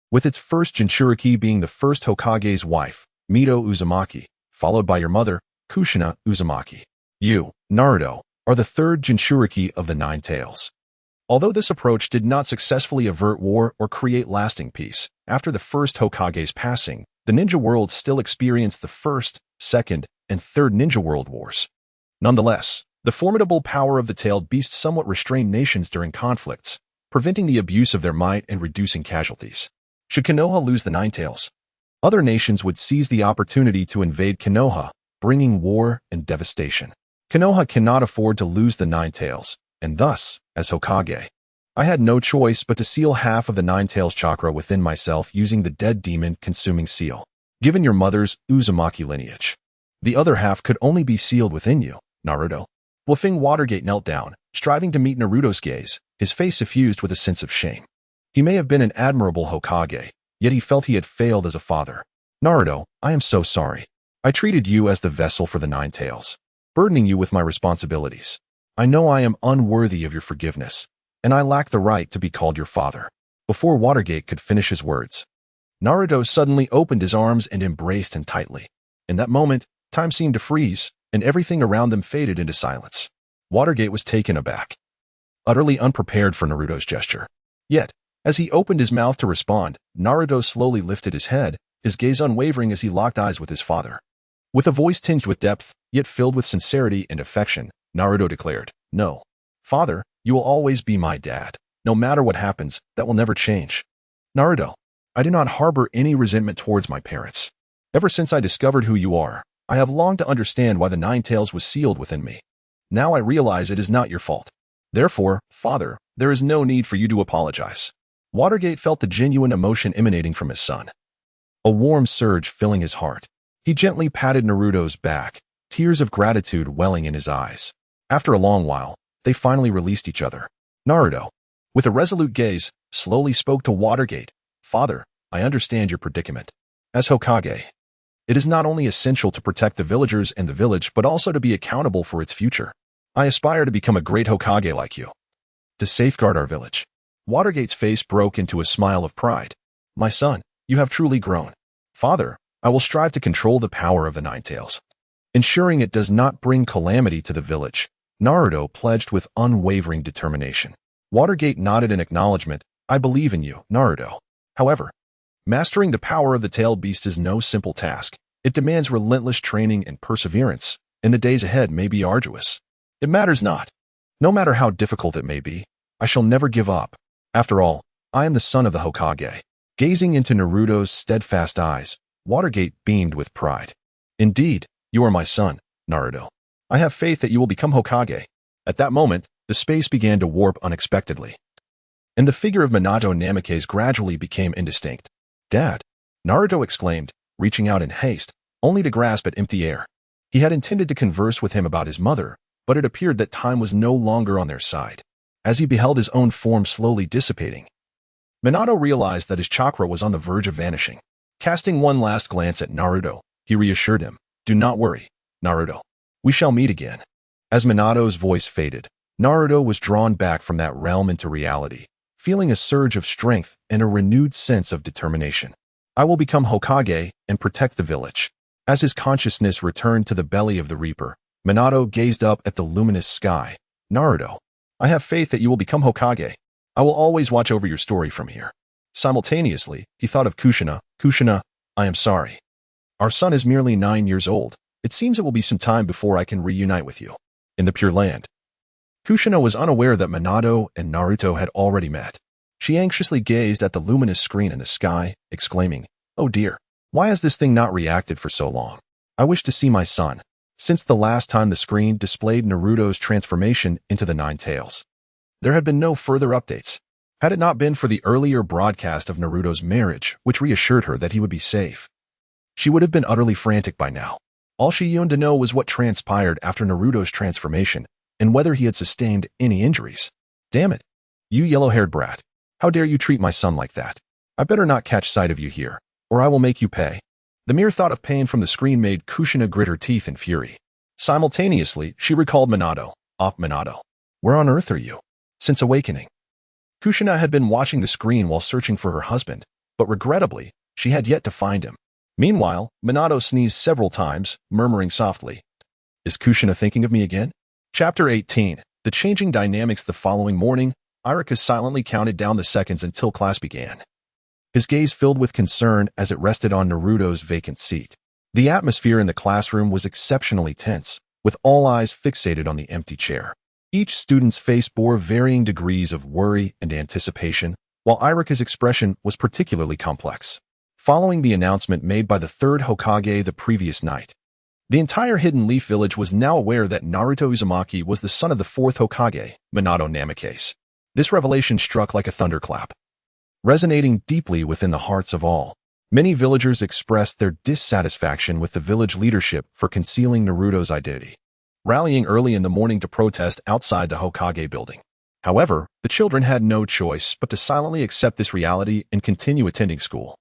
with its first Jinchuriki being the first Hokage's wife, Naruto Uzumaki, followed by your mother, Kushina Uzumaki. You, Naruto, are the third Jinchuriki of the nine tails. Although this approach did not successfully avert war or create lasting peace, after the first Hokage's passing, the ninja world still experienced the first, second, and third ninja world wars. Nonetheless, the formidable power of the tailed beast somewhat restrained nations during conflicts, preventing the abuse of their might and reducing casualties. Should Konoha lose the nine tails, other nations would seize the opportunity to invade Konoha, bringing war and devastation. Konoha cannot afford to lose the nine tails, and thus, as Hokage, I had no choice but to seal half of the nine tails chakra within myself using the dead demon consuming seal, given your mother's Uzumaki lineage. The other half could only be sealed within you, Naruto. Wolfing Watergate knelt down, striving to meet Naruto's gaze, his face suffused with a sense of shame. He may have been an admirable Hokage, yet he felt he had failed as a father. Naruto, I am so sorry. I treated you as the vessel for the nine tails, burdening you with my responsibilities. I know I am unworthy of your forgiveness, and I lack the right to be called your father. Before Watergate could finish his words, Naruto suddenly opened his arms and embraced him tightly. In that moment, time seemed to freeze, and everything around them faded into silence. Watergate was taken aback, utterly unprepared for Naruto's gesture. Yet, as he opened his mouth to respond, Naruto slowly lifted his head, his gaze unwavering as he locked eyes with his father. With a voice tinged with depth, yet filled with sincerity and affection, Naruto declared, "No, father, you will always be my dad. No matter what happens, that will never change. Naruto, I do not harbor any resentment towards my parents. Ever since I discovered who you are, I have longed to understand why the nine tails was sealed within me. Now I realize it is not your fault. Therefore, father, there is no need for you to apologize." Watergate felt the genuine emotion emanating from his son, a warm surge filling his heart. He gently patted Naruto's back, tears of gratitude welling in his eyes. After a long while, they finally released each other. Naruto, with a resolute gaze, slowly spoke to Watergate. "Father, I understand your predicament. As Hokage, it is not only essential to protect the villagers and the village, but also to be accountable for its future. I aspire to become a great Hokage like you, to safeguard our village." Watergate's face broke into a smile of pride. "My son, you have truly grown. Father, I will strive to control the power of the nine tails, ensuring it does not bring calamity to the village." Naruto pledged with unwavering determination. Watergate nodded in acknowledgement. "I believe in you, Naruto. However, mastering the power of the tailed beast is no simple task. It demands relentless training and perseverance, and the days ahead may be arduous. It matters not. No matter how difficult it may be, I shall never give up. After all, I am the son of the Hokage." Gazing into Naruto's steadfast eyes, Watergate beamed with pride. "Indeed, you are my son, Naruto. I have faith that you will become Hokage." At that moment, the space began to warp unexpectedly, and the figure of Minato Namake's gradually became indistinct. "Dad!" Naruto exclaimed, reaching out in haste, only to grasp at empty air. He had intended to converse with him about his mother, but it appeared that time was no longer on their side. As he beheld his own form slowly dissipating, Minato realized that his chakra was on the verge of vanishing. Casting one last glance at Naruto, he reassured him, "Do not worry, Naruto. We shall meet again." As Minato's voice faded, Naruto was drawn back from that realm into reality, feeling a surge of strength and a renewed sense of determination. I will become Hokage and protect the village. As his consciousness returned to the belly of the Reaper, Minato gazed up at the luminous sky. Naruto, I have faith that you will become Hokage. I will always watch over your story from here. Simultaneously, he thought of Kushina. Kushina, I am sorry. Our son is merely 9 years old. It seems it will be some time before I can reunite with you. In the Pure Land. Kushina was unaware that Minato and Naruto had already met. She anxiously gazed at the luminous screen in the sky, exclaiming, "Oh dear, why has this thing not reacted for so long? I wish to see my son." Since the last time the screen displayed Naruto's transformation into the Nine Tails, there had been no further updates. Had it not been for the earlier broadcast of Naruto's marriage, which reassured her that he would be safe, she would have been utterly frantic by now. All she yearned to know was what transpired after Naruto's transformation, and whether he had sustained any injuries. Damn it, you yellow-haired brat. How dare you treat my son like that? I better not catch sight of you here, or I will make you pay. The mere thought of pain from the screen made Kushina grit her teeth in fury. Simultaneously, she recalled Minato. Minato, where on earth are you? Since awakening. Kushina had been watching the screen while searching for her husband, but regrettably, she had yet to find him. Meanwhile, Minato sneezed several times, murmuring softly, "Is Kushina thinking of me again?" Chapter 18. The changing dynamics. The following morning, Iruka silently counted down the seconds until class began. His gaze filled with concern as it rested on Naruto's vacant seat. The atmosphere in the classroom was exceptionally tense, with all eyes fixated on the empty chair. Each student's face bore varying degrees of worry and anticipation, while Iruka's expression was particularly complex. Following the announcement made by the third Hokage the previous night, the entire Hidden Leaf village was now aware that Naruto Uzumaki was the son of the fourth Hokage, Minato Namikaze. This revelation struck like a thunderclap, resonating deeply within the hearts of all. Many villagers expressed their dissatisfaction with the village leadership for concealing Naruto's identity, rallying early in the morning to protest outside the Hokage building. However, the children had no choice but to silently accept this reality and continue attending school.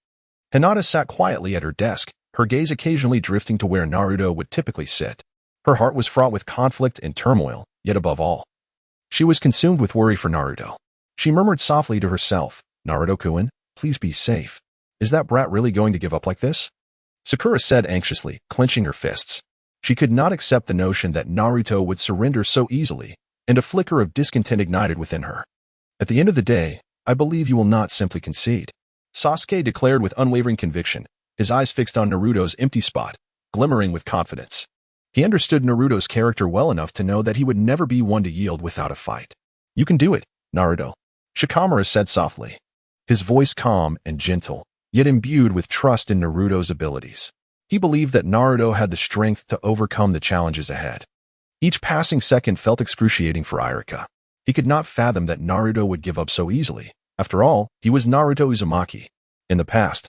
Hinata sat quietly at her desk, her gaze occasionally drifting to where Naruto would typically sit. Her heart was fraught with conflict and turmoil, yet above all, she was consumed with worry for Naruto. She murmured softly to herself, "Naruto-kun, please be safe. Is that brat really going to give up like this?" Sakura said anxiously, clenching her fists. She could not accept the notion that Naruto would surrender so easily, and a flicker of discontent ignited within her. "At the end of the day, I believe you will not simply concede," Sasuke declared with unwavering conviction, his eyes fixed on Naruto's empty spot, glimmering with confidence. He understood Naruto's character well enough to know that he would never be one to yield without a fight. "You can do it, Naruto," Shikamaru said softly, his voice calm and gentle, yet imbued with trust in Naruto's abilities. He believed that Naruto had the strength to overcome the challenges ahead. Each passing second felt excruciating for Iruka. He could not fathom that Naruto would give up so easily. After all, he was Naruto Uzumaki. In the past,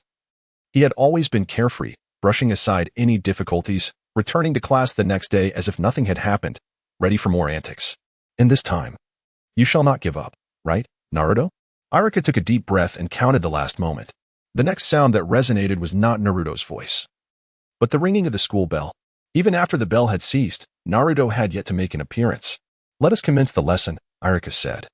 he had always been carefree, brushing aside any difficulties, returning to class the next day as if nothing had happened, ready for more antics. And this time, you shall not give up, right, Naruto? Iruka took a deep breath and counted the last moment. The next sound that resonated was not Naruto's voice, but the ringing of the school bell. Even after the bell had ceased, Naruto had yet to make an appearance. "Let us commence the lesson," Iruka said,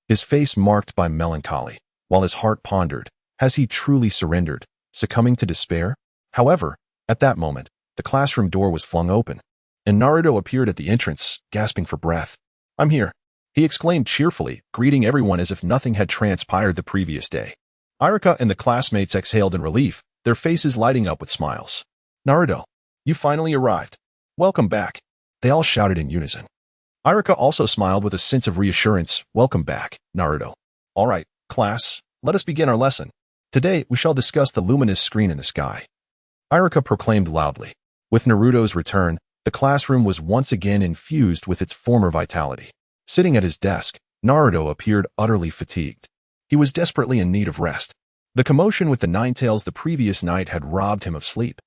his face marked by melancholy, while his heart pondered, has he truly surrendered, succumbing to despair? However, at that moment, the classroom door was flung open, and Naruto appeared at the entrance, gasping for breath. "I'm here," he exclaimed cheerfully, greeting everyone as if nothing had transpired the previous day. Iruka and the classmates exhaled in relief, their faces lighting up with smiles. "Naruto, you finally arrived. Welcome back," they all shouted in unison. Iruka also smiled with a sense of reassurance. "Welcome back, Naruto. All right, class, let us begin our lesson. Today, we shall discuss the luminous screen in the sky," Iruka proclaimed loudly. With Naruto's return, the classroom was once again infused with its former vitality. Sitting at his desk, Naruto appeared utterly fatigued. He was desperately in need of rest. The commotion with the Nine Tails the previous night had robbed him of sleep,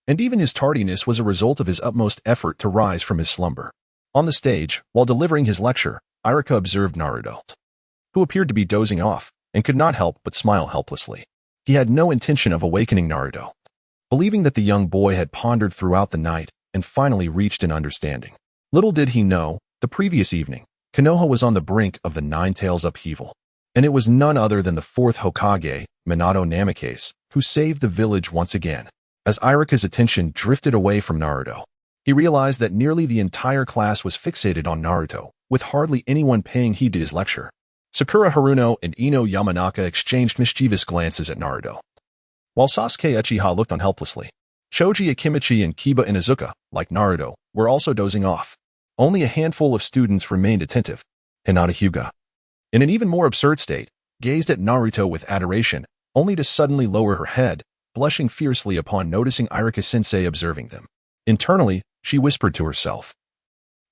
and even his tardiness was a result of his utmost effort to rise from his slumber. On the stage, while delivering his lecture, Iruka observed Naruto, who appeared to be dozing off, and could not help but smile helplessly. He had no intention of awakening Naruto, believing that the young boy had pondered throughout the night and finally reached an understanding. Little did he know, the previous evening, Konoha was on the brink of the Nine Tails upheaval. And it was none other than the fourth Hokage, Minato Namikaze, who saved the village once again. As Iruka's attention drifted away from Naruto, he realized that nearly the entire class was fixated on Naruto, with hardly anyone paying heed to his lecture. Sakura Haruno and Ino Yamanaka exchanged mischievous glances at Naruto, while Sasuke Uchiha looked on helplessly. Choji Akimichi and Kiba Inuzuka, like Naruto, were also dozing off. Only a handful of students remained attentive. Hinata Hyuga, in an even more absurd state, gazed at Naruto with adoration, only to suddenly lower her head, blushing fiercely upon noticing Iruka-sensei observing them. Internally, she whispered to herself,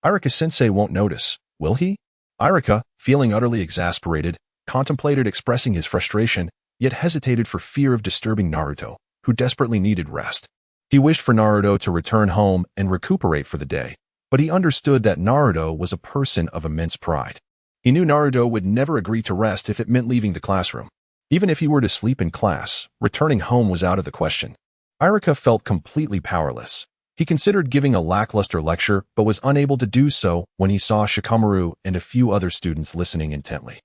"Iruka-sensei won't notice, will he?" Iruka, feeling utterly exasperated, contemplated expressing his frustration, yet hesitated for fear of disturbing Naruto, who desperately needed rest. He wished for Naruto to return home and recuperate for the day, but he understood that Naruto was a person of immense pride. He knew Naruto would never agree to rest if it meant leaving the classroom. Even if he were to sleep in class, returning home was out of the question. Iruka felt completely powerless. He considered giving a lackluster lecture, but was unable to do so when he saw Shikamaru and a few other students listening intently.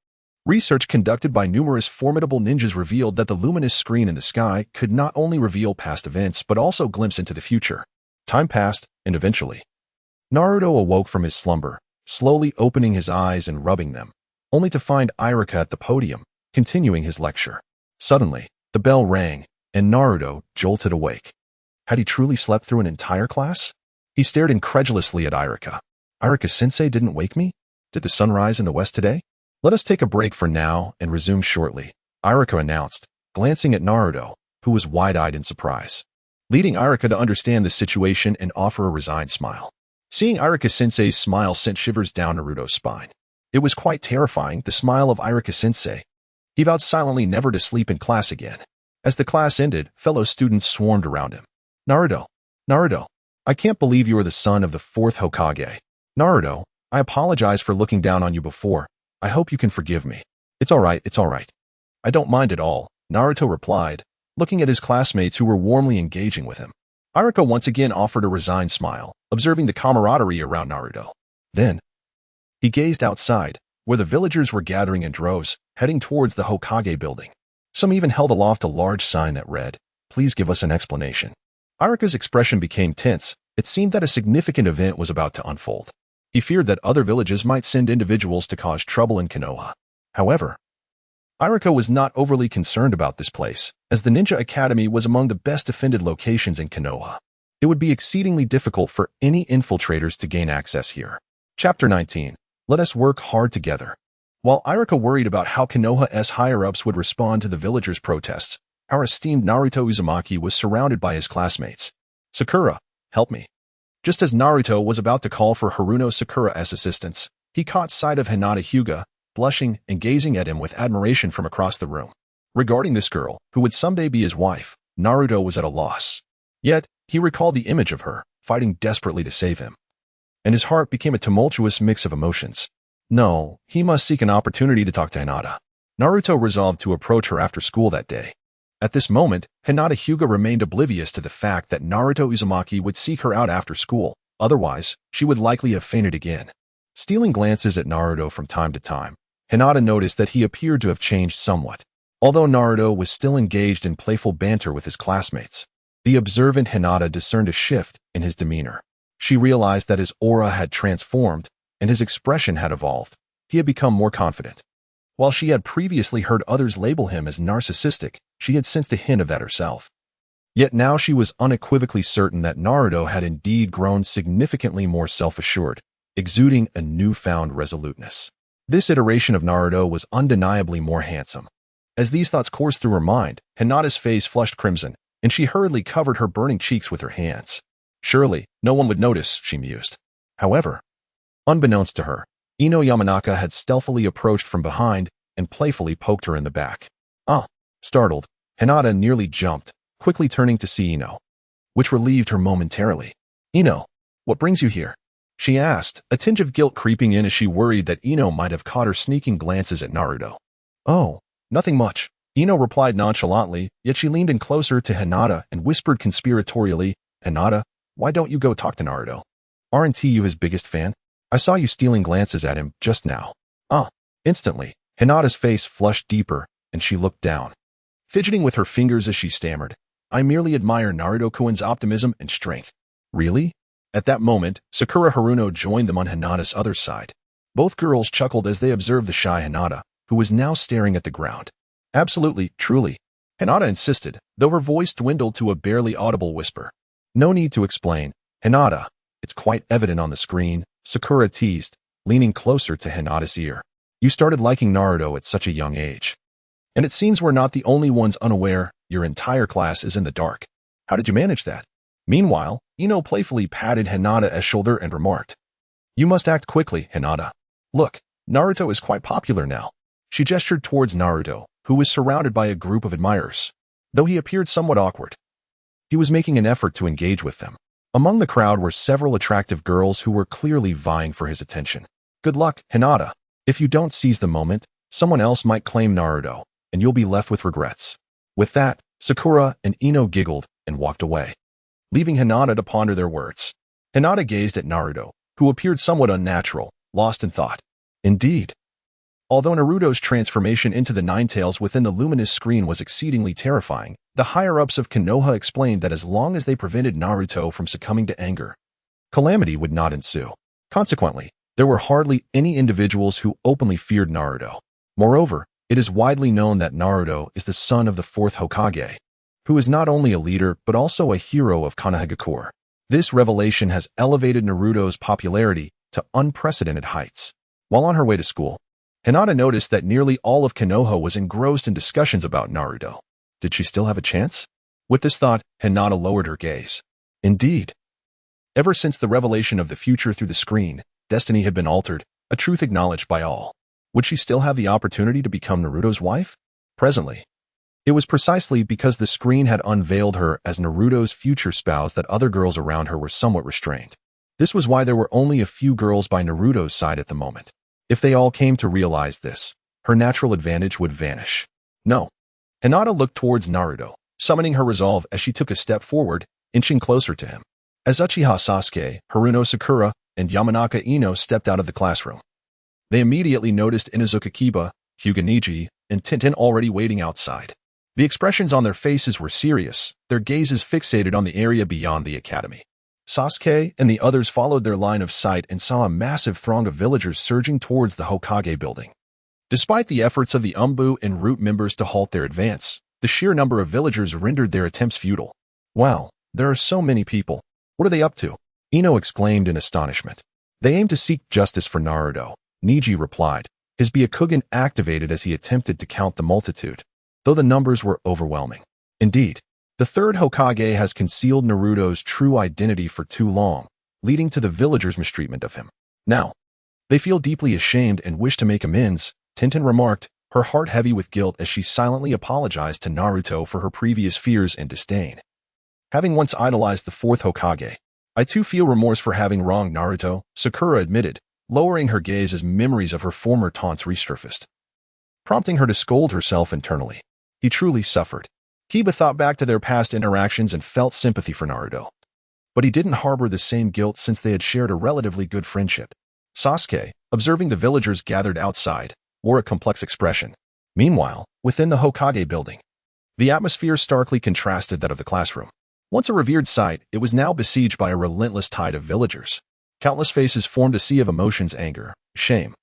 Research conducted by numerous formidable ninjas revealed that the luminous screen in the sky could not only reveal past events but also glimpse into the future. Time passed, and eventually, Naruto awoke from his slumber, slowly opening his eyes and rubbing them, only to find Iruka at the podium, continuing his lecture. Suddenly, the bell rang, and Naruto jolted awake. Had he truly slept through an entire class? He stared incredulously at Iruka. "Iruka-sensei didn't wake me? Did the sun rise in the west today? Let us take a break for now and resume shortly," Iruka announced, glancing at Naruto, who was wide-eyed in surprise, leading Iruka to understand the situation and offer a resigned smile. Seeing Iruka-sensei's smile sent shivers down Naruto's spine. It was quite terrifying, the smile of Iruka-sensei. He vowed silently never to sleep in class again. As the class ended, fellow students swarmed around him. "Naruto, Naruto, I can't believe you are the son of the fourth Hokage. Naruto, I apologize for looking down on you before. I hope you can forgive me." It's all right. "I don't mind at all," Naruto replied, looking at his classmates who were warmly engaging with him. Iruka once again offered a resigned smile, observing the camaraderie around Naruto. Then, he gazed outside, where the villagers were gathering in droves, heading towards the Hokage building. Some even held aloft a large sign that read, "Please give us an explanation." Iruka's expression became tense. It seemed that a significant event was about to unfold. He feared that other villages might send individuals to cause trouble in Konoha. However, Iruka was not overly concerned about this place, as the Ninja Academy was among the best defended locations in Konoha. It would be exceedingly difficult for any infiltrators to gain access here. Chapter 19. Let us work hard together. While Iruka worried about how Konoha's higher-ups would respond to the villagers' protests, our esteemed Naruto Uzumaki was surrounded by his classmates. "Sakura, help me." Just as Naruto was about to call for Haruno Sakura's assistance, he caught sight of Hinata Hyuga, blushing and gazing at him with admiration from across the room. Regarding this girl, who would someday be his wife, Naruto was at a loss. Yet, he recalled the image of her, fighting desperately to save him. And his heart became a tumultuous mix of emotions. No, he must seek an opportunity to talk to Hinata. Naruto resolved to approach her after school that day. At this moment, Hinata Hyuga remained oblivious to the fact that Naruto Uzumaki would seek her out after school, otherwise, she would likely have fainted again. Stealing glances at Naruto from time to time, Hinata noticed that he appeared to have changed somewhat. Although Naruto was still engaged in playful banter with his classmates, the observant Hinata discerned a shift in his demeanor. She realized that his aura had transformed, and his expression had evolved. He had become more confident. While she had previously heard others label him as narcissistic, she had sensed a hint of that herself. Yet now she was unequivocally certain that Naruto had indeed grown significantly more self-assured, exuding a newfound resoluteness. This iteration of Naruto was undeniably more handsome. As these thoughts coursed through her mind, Hinata's face flushed crimson, and she hurriedly covered her burning cheeks with her hands. Surely, no one would notice, she mused. However, unbeknownst to her, Ino Yamanaka had stealthily approached from behind and playfully poked her in the back. Ah! Startled, Hinata nearly jumped, quickly turning to see Ino, which relieved her momentarily. "Ino, what brings you here?" she asked, a tinge of guilt creeping in as she worried that Ino might have caught her sneaking glances at Naruto. "Oh, nothing much," Ino replied nonchalantly, yet she leaned in closer to Hinata and whispered conspiratorially, "Hinata, why don't you go talk to Naruto? Aren't you his biggest fan? I saw you stealing glances at him just now." Ah! Instantly, Hinata's face flushed deeper, and she looked down, fidgeting with her fingers as she stammered, "I merely admire Naruto-kun's optimism and strength." "Really?" At that moment, Sakura Haruno joined them on Hinata's other side. Both girls chuckled as they observed the shy Hinata, who was now staring at the ground. "Absolutely, truly," Hinata insisted, though her voice dwindled to a barely audible whisper. "No need to explain, Hinata. It's quite evident on the screen," Sakura teased, leaning closer to Hinata's ear. "You started liking Naruto at such a young age. And it seems we're not the only ones unaware. Your entire class is in the dark. How did you manage that?" Meanwhile, Ino playfully patted Hinata's shoulder and remarked, "You must act quickly, Hinata. Look, Naruto is quite popular now." She gestured towards Naruto, who was surrounded by a group of admirers. Though he appeared somewhat awkward, he was making an effort to engage with them. Among the crowd were several attractive girls who were clearly vying for his attention. "Good luck, Hinata. If you don't seize the moment, someone else might claim Naruto, and you'll be left with regrets." With that, Sakura and Ino giggled and walked away, leaving Hinata to ponder their words. Hinata gazed at Naruto, who appeared somewhat unnatural, lost in thought. Indeed, although Naruto's transformation into the Ninetales within the luminous screen was exceedingly terrifying, the higher-ups of Konoha explained that as long as they prevented Naruto from succumbing to anger, calamity would not ensue. Consequently, there were hardly any individuals who openly feared Naruto. Moreover, it is widely known that Naruto is the son of the Fourth Hokage, who is not only a leader but also a hero of Konohagakure. This revelation has elevated Naruto's popularity to unprecedented heights. While on her way to school, Hinata noticed that nearly all of Konoha was engrossed in discussions about Naruto. Did she still have a chance? With this thought, Hinata lowered her gaze. Indeed, ever since the revelation of the future through the screen, destiny had been altered, a truth acknowledged by all. Would she still have the opportunity to become Naruto's wife? Presently, it was precisely because the screen had unveiled her as Naruto's future spouse that other girls around her were somewhat restrained. This was why there were only a few girls by Naruto's side at the moment. If they all came to realize this, her natural advantage would vanish. No. Hinata looked towards Naruto, summoning her resolve as she took a step forward, inching closer to him. As Uchiha Sasuke, Haruno Sakura, and Yamanaka Ino stepped out of the classroom, they immediately noticed Inuzuka Kiba, Hyuga Niji, and Tintin already waiting outside. The expressions on their faces were serious, their gazes fixated on the area beyond the academy. Sasuke and the others followed their line of sight and saw a massive throng of villagers surging towards the Hokage building. Despite the efforts of the Umbu and Root members to halt their advance, the sheer number of villagers rendered their attempts futile. "Wow, there are so many people. What are they up to?" Ino exclaimed in astonishment. "They aim to seek justice for Naruto," Niji replied, his Byakugan activated as he attempted to count the multitude, though the numbers were overwhelming. Indeed, the third Hokage has concealed Naruto's true identity for too long, leading to the villagers' mistreatment of him. Now, they feel deeply ashamed and wish to make amends, Tintin remarked, her heart heavy with guilt as she silently apologized to Naruto for her previous fears and disdain. "Having once idolized the fourth Hokage, I too feel remorse for having wronged Naruto," Sakura admitted, lowering her gaze as memories of her former taunts resurfaced, prompting her to scold herself internally. He truly suffered. Kiba thought back to their past interactions and felt sympathy for Naruto. But he didn't harbor the same guilt since they had shared a relatively good friendship. Sasuke, observing the villagers gathered outside, wore a complex expression. Meanwhile, within the Hokage building, the atmosphere starkly contrasted that of the classroom. Once a revered sight, it was now besieged by a relentless tide of villagers. Countless faces formed a sea of emotions: anger, shame,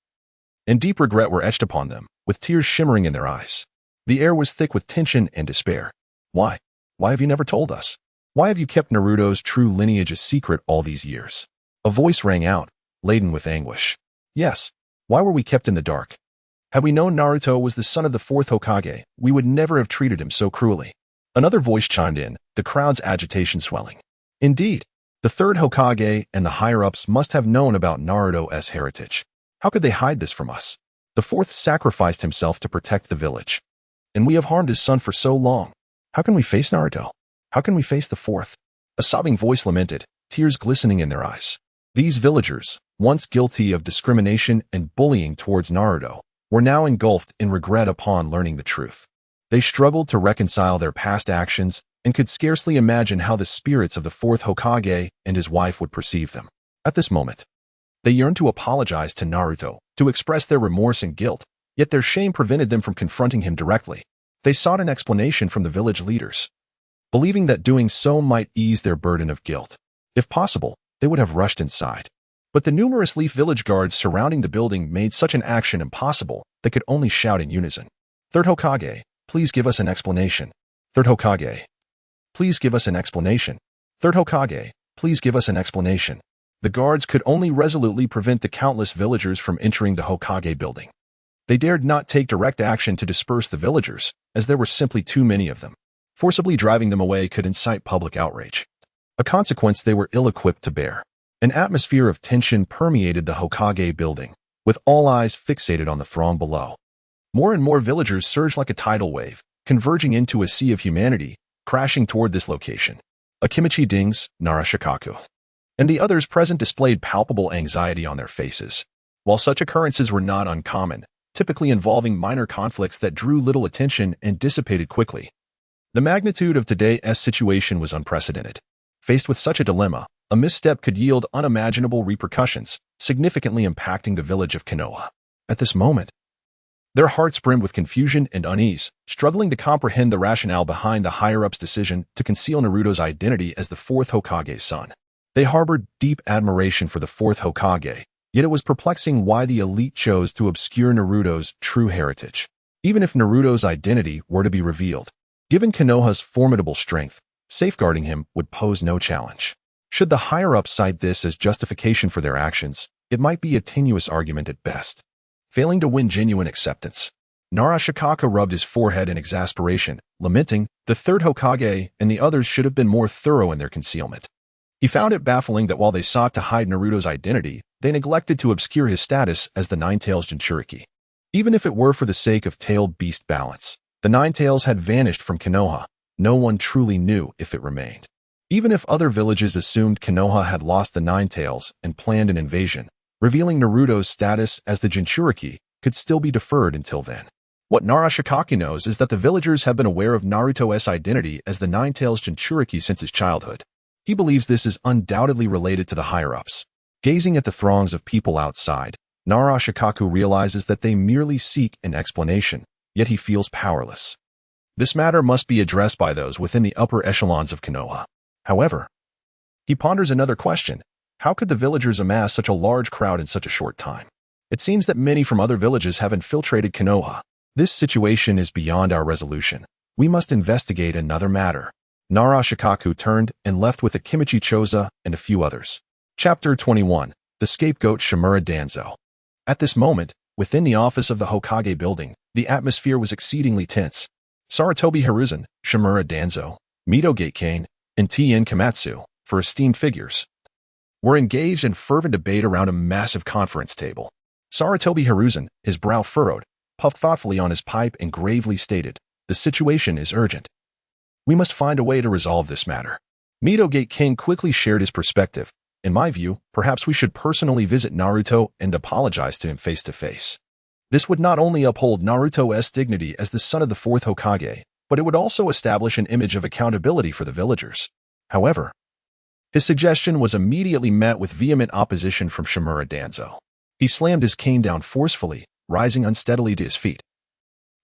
and deep regret were etched upon them, with tears shimmering in their eyes. The air was thick with tension and despair. Why? Why have you never told us? Why have you kept Naruto's true lineage a secret all these years? A voice rang out, laden with anguish. Yes, why were we kept in the dark? Had we known Naruto was the son of the fourth Hokage, we would never have treated him so cruelly. Another voice chimed in, the crowd's agitation swelling. Indeed, the third Hokage and the higher-ups must have known about Naruto's heritage. How could they hide this from us? The fourth sacrificed himself to protect the village, and we have harmed his son for so long. How can we face Naruto? How can we face the fourth? A sobbing voice lamented, tears glistening in their eyes. These villagers, once guilty of discrimination and bullying towards Naruto, were now engulfed in regret upon learning the truth. They struggled to reconcile their past actions and could scarcely imagine how the spirits of the fourth Hokage and his wife would perceive them. At this moment, they yearned to apologize to Naruto, to express their remorse and guilt, Yet their shame prevented them from confronting him directly. They sought an explanation from the village leaders, believing that doing so might ease their burden of guilt. If possible, they would have rushed inside. But the numerous leaf village guards surrounding the building made such an action impossible they could only shout in unison. Third Hokage, please give us an explanation. Third Hokage, please give us an explanation. Third Hokage, please give us an explanation. The guards could only resolutely prevent the countless villagers from entering the Hokage building. They dared not take direct action to disperse the villagers, as there were simply too many of them. Forcibly driving them away could incite public outrage, a consequence they were ill-equipped to bear. An atmosphere of tension permeated the Hokage building, with all eyes fixated on the throng below. More and more villagers surged like a tidal wave, converging into a sea of humanity, crashing toward this location. Akimichi Dings, Nara Shikaku, and the others present displayed palpable anxiety on their faces. While such occurrences were not uncommon, typically involving minor conflicts that drew little attention and dissipated quickly, the magnitude of today's situation was unprecedented. Faced with such a dilemma, a misstep could yield unimaginable repercussions, significantly impacting the village of Konoha. At this moment, their hearts brimmed with confusion and unease, struggling to comprehend the rationale behind the higher-ups' decision to conceal Naruto's identity as the Fourth Hokage's son. They harbored deep admiration for the Fourth Hokage, yet it was perplexing why the elite chose to obscure Naruto's true heritage. Even if Naruto's identity were to be revealed, given Konoha's formidable strength, safeguarding him would pose no challenge. Should the higher-ups cite this as justification for their actions, it might be a tenuous argument at best. Failing to win genuine acceptance, Nara Shikaku rubbed his forehead in exasperation, lamenting, the third Hokage and the others should have been more thorough in their concealment. He found it baffling that while they sought to hide Naruto's identity, they neglected to obscure his status as the Nine-Tails Jinchuriki. Even if it were for the sake of tailed beast balance, the Nine-Tails had vanished from Konoha. No one truly knew if it remained. Even if other villages assumed Konoha had lost the Nine-Tails and planned an invasion, revealing Naruto's status as the Jinchuriki could still be deferred until then. What Nara Shikaku knows is that the villagers have been aware of Naruto's identity as the Nine-Tails Jinchuriki since his childhood. He believes this is undoubtedly related to the higher-ups. Gazing at the throngs of people outside, Nara Shikaku realizes that they merely seek an explanation, yet he feels powerless. This matter must be addressed by those within the upper echelons of Konoha. However, he ponders another question. How could the villagers amass such a large crowd in such a short time? It seems that many from other villages have infiltrated Konoha. This situation is beyond our resolution. We must investigate another matter. Nara Shikaku turned and left with Akimichi Choza and a few others. Chapter 21. The Scapegoat Shimura Danzo. At this moment, within the office of the Hokage building, the atmosphere was exceedingly tense. Sarutobi Hiruzen, Shimura Danzo, Mito Gate-Kane, and Tien Komatsu, for esteemed figures, were engaged in fervent debate around a massive conference table. Sarutobi Hiruzen, his brow furrowed, puffed thoughtfully on his pipe and gravely stated, "The situation is urgent. We must find a way to resolve this matter." Mito Gate-Kane quickly shared his perspective. "In my view, perhaps we should personally visit Naruto and apologize to him face to face. This would not only uphold Naruto's dignity as the son of the Fourth Hokage, but it would also establish an image of accountability for the villagers." However, his suggestion was immediately met with vehement opposition from Shimura Danzo. He slammed his cane down forcefully, rising unsteadily to his feet.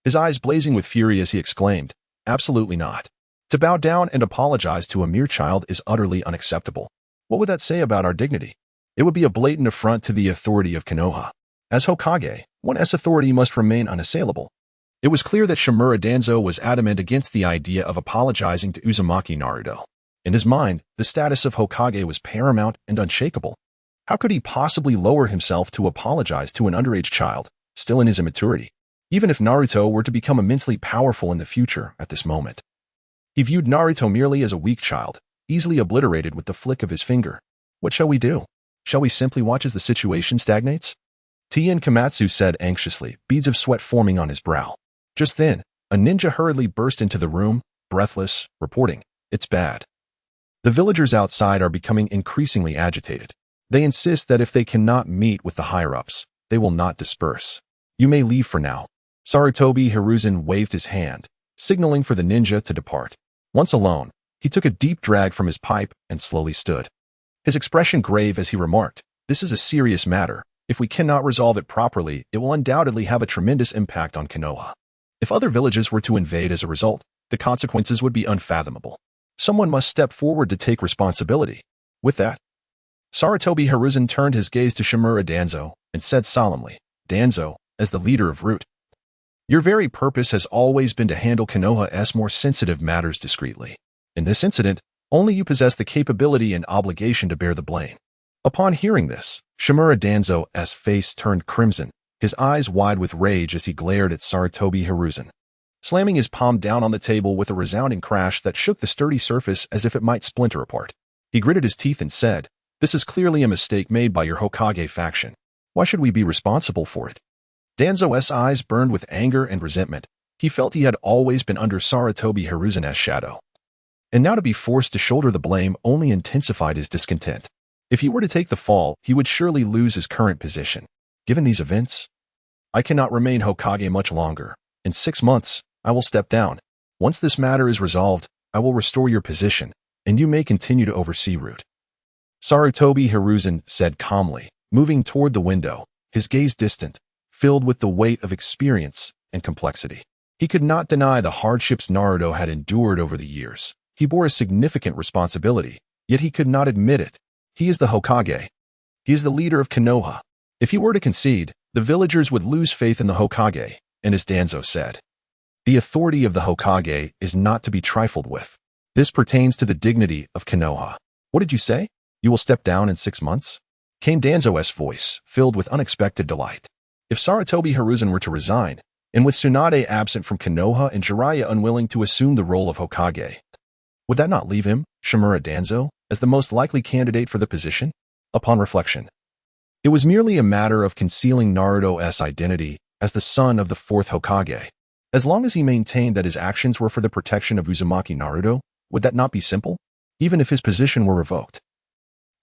His eyes blazing with fury as he exclaimed, "Absolutely not. To bow down and apologize to a mere child is utterly unacceptable. What would that say about our dignity? It would be a blatant affront to the authority of Konoha. As Hokage, one's authority must remain unassailable." It was clear that Shimura Danzo was adamant against the idea of apologizing to Uzumaki Naruto. In his mind, the status of Hokage was paramount and unshakable. How could he possibly lower himself to apologize to an underage child, still in his immaturity? Even if Naruto were to become immensely powerful in the future at this moment, he viewed Naruto merely as a weak child, easily obliterated with the flick of his finger. What shall we do? Shall we simply watch as the situation stagnates? Tien Komatsu said anxiously, beads of sweat forming on his brow. Just then, a ninja hurriedly burst into the room, breathless, reporting, "It's bad. The villagers outside are becoming increasingly agitated. They insist that if they cannot meet with the higher-ups, they will not disperse. You may leave for now." Sarutobi Hiruzen waved his hand, signaling for the ninja to depart. Once alone, he took a deep drag from his pipe and slowly stood. His expression grave as he remarked, "This is a serious matter. If we cannot resolve it properly, it will undoubtedly have a tremendous impact on Konoha. If other villages were to invade as a result, the consequences would be unfathomable. Someone must step forward to take responsibility. With that, Sarutobi Hiruzen turned his gaze to Shimura Danzo and said solemnly, Danzo, as the leader of Root, your very purpose has always been to handle Konoha's more sensitive matters discreetly. In this incident, only you possess the capability and obligation to bear the blame. Upon hearing this, Shimura Danzo's face turned crimson, his eyes wide with rage as he glared at Sarutobi Hiruzen. Slamming his palm down on the table with a resounding crash that shook the sturdy surface as if it might splinter apart. He gritted his teeth and said, this is clearly a mistake made by your Hokage faction. Why should we be responsible for it? Danzo's eyes burned with anger and resentment. He felt he had always been under Sarutobi Hiruzen's shadow. And now to be forced to shoulder the blame only intensified his discontent. If he were to take the fall, he would surely lose his current position. Given these events, I cannot remain Hokage much longer. In 6 months, I will step down. Once this matter is resolved, I will restore your position, and you may continue to oversee Root. Sarutobi Hiruzen said calmly, moving toward the window, his gaze distant, filled with the weight of experience and complexity. He could not deny the hardships Naruto had endured over the years. He bore a significant responsibility, yet he could not admit it. He is the Hokage. He is the leader of Konoha. If he were to concede, the villagers would lose faith in the Hokage, and as Danzo said, the authority of the Hokage is not to be trifled with. This pertains to the dignity of Konoha. What did you say? You will step down in 6 months? Came Danzo's voice, filled with unexpected delight. If Sarutobi Hiruzen were to resign, and with Tsunade absent from Konoha and Jiraiya unwilling to assume the role of Hokage, would that not leave him, Shimura Danzo, as the most likely candidate for the position? Upon reflection, it was merely a matter of concealing Naruto's identity as the son of the Fourth Hokage. As long as he maintained that his actions were for the protection of Uzumaki Naruto, would that not be simple? Even if his position were revoked.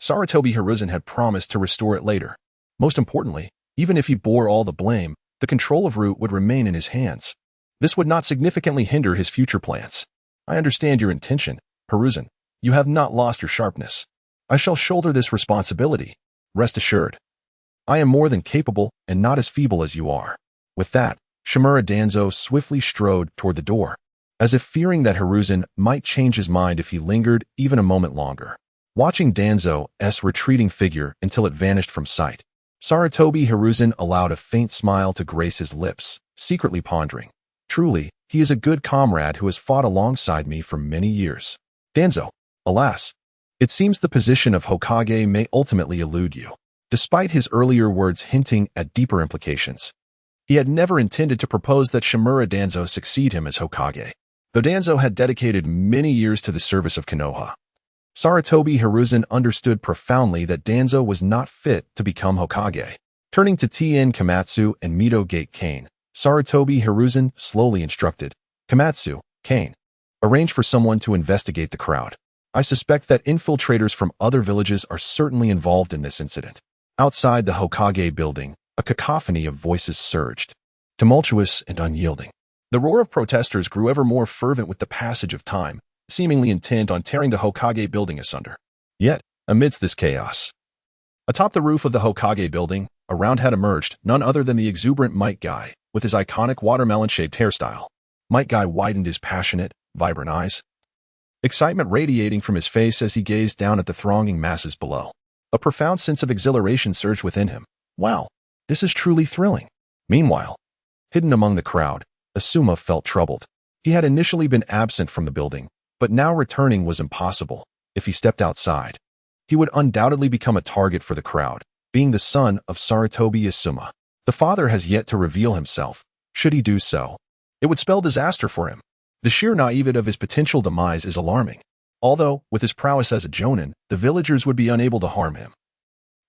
Sarutobi Hiruzen had promised to restore it later. Most importantly, even if he bore all the blame, the control of Root would remain in his hands. This would not significantly hinder his future plans. I understand your intention, Hiruzen. You have not lost your sharpness. I shall shoulder this responsibility. Rest assured. I am more than capable and not as feeble as you are. With that, Shimura Danzo swiftly strode toward the door, as if fearing that Hiruzen might change his mind if he lingered even a moment longer. Watching Danzo's retreating figure until it vanished from sight, Sarutobi Hiruzen allowed a faint smile to grace his lips, secretly pondering. Truly, he is a good comrade who has fought alongside me for many years. Danzo, alas, it seems the position of Hokage may ultimately elude you. Despite his earlier words hinting at deeper implications, he had never intended to propose that Shimura Danzo succeed him as Hokage, though Danzo had dedicated many years to the service of Konoha. Sarutobi Hiruzen understood profoundly that Danzo was not fit to become Hokage. Turning to Tien Komatsu and Mito Gate Kane, Sarutobi Hiruzen slowly instructed, Komatsu, Kane, arrange for someone to investigate the crowd. I suspect that infiltrators from other villages are certainly involved in this incident. Outside the Hokage building, a cacophony of voices surged, tumultuous and unyielding. The roar of protesters grew ever more fervent with the passage of time, seemingly intent on tearing the Hokage building asunder. Yet, amidst this chaos, atop the roof of the Hokage building, a round had emerged, none other than the exuberant Might Guy, with his iconic watermelon-shaped hairstyle. Might Guy widened his passionate, vibrant eyes, excitement radiating from his face as he gazed down at the thronging masses below. A profound sense of exhilaration surged within him. Wow, this is truly thrilling. Meanwhile, hidden among the crowd, Asuma felt troubled. He had initially been absent from the building, but now returning was impossible. If he stepped outside, he would undoubtedly become a target for the crowd, being the son of Sarutobi Asuma. The father has yet to reveal himself. Should he do so, it would spell disaster for him. The sheer naivete of his potential demise is alarming. Although, with his prowess as a jonin, the villagers would be unable to harm him.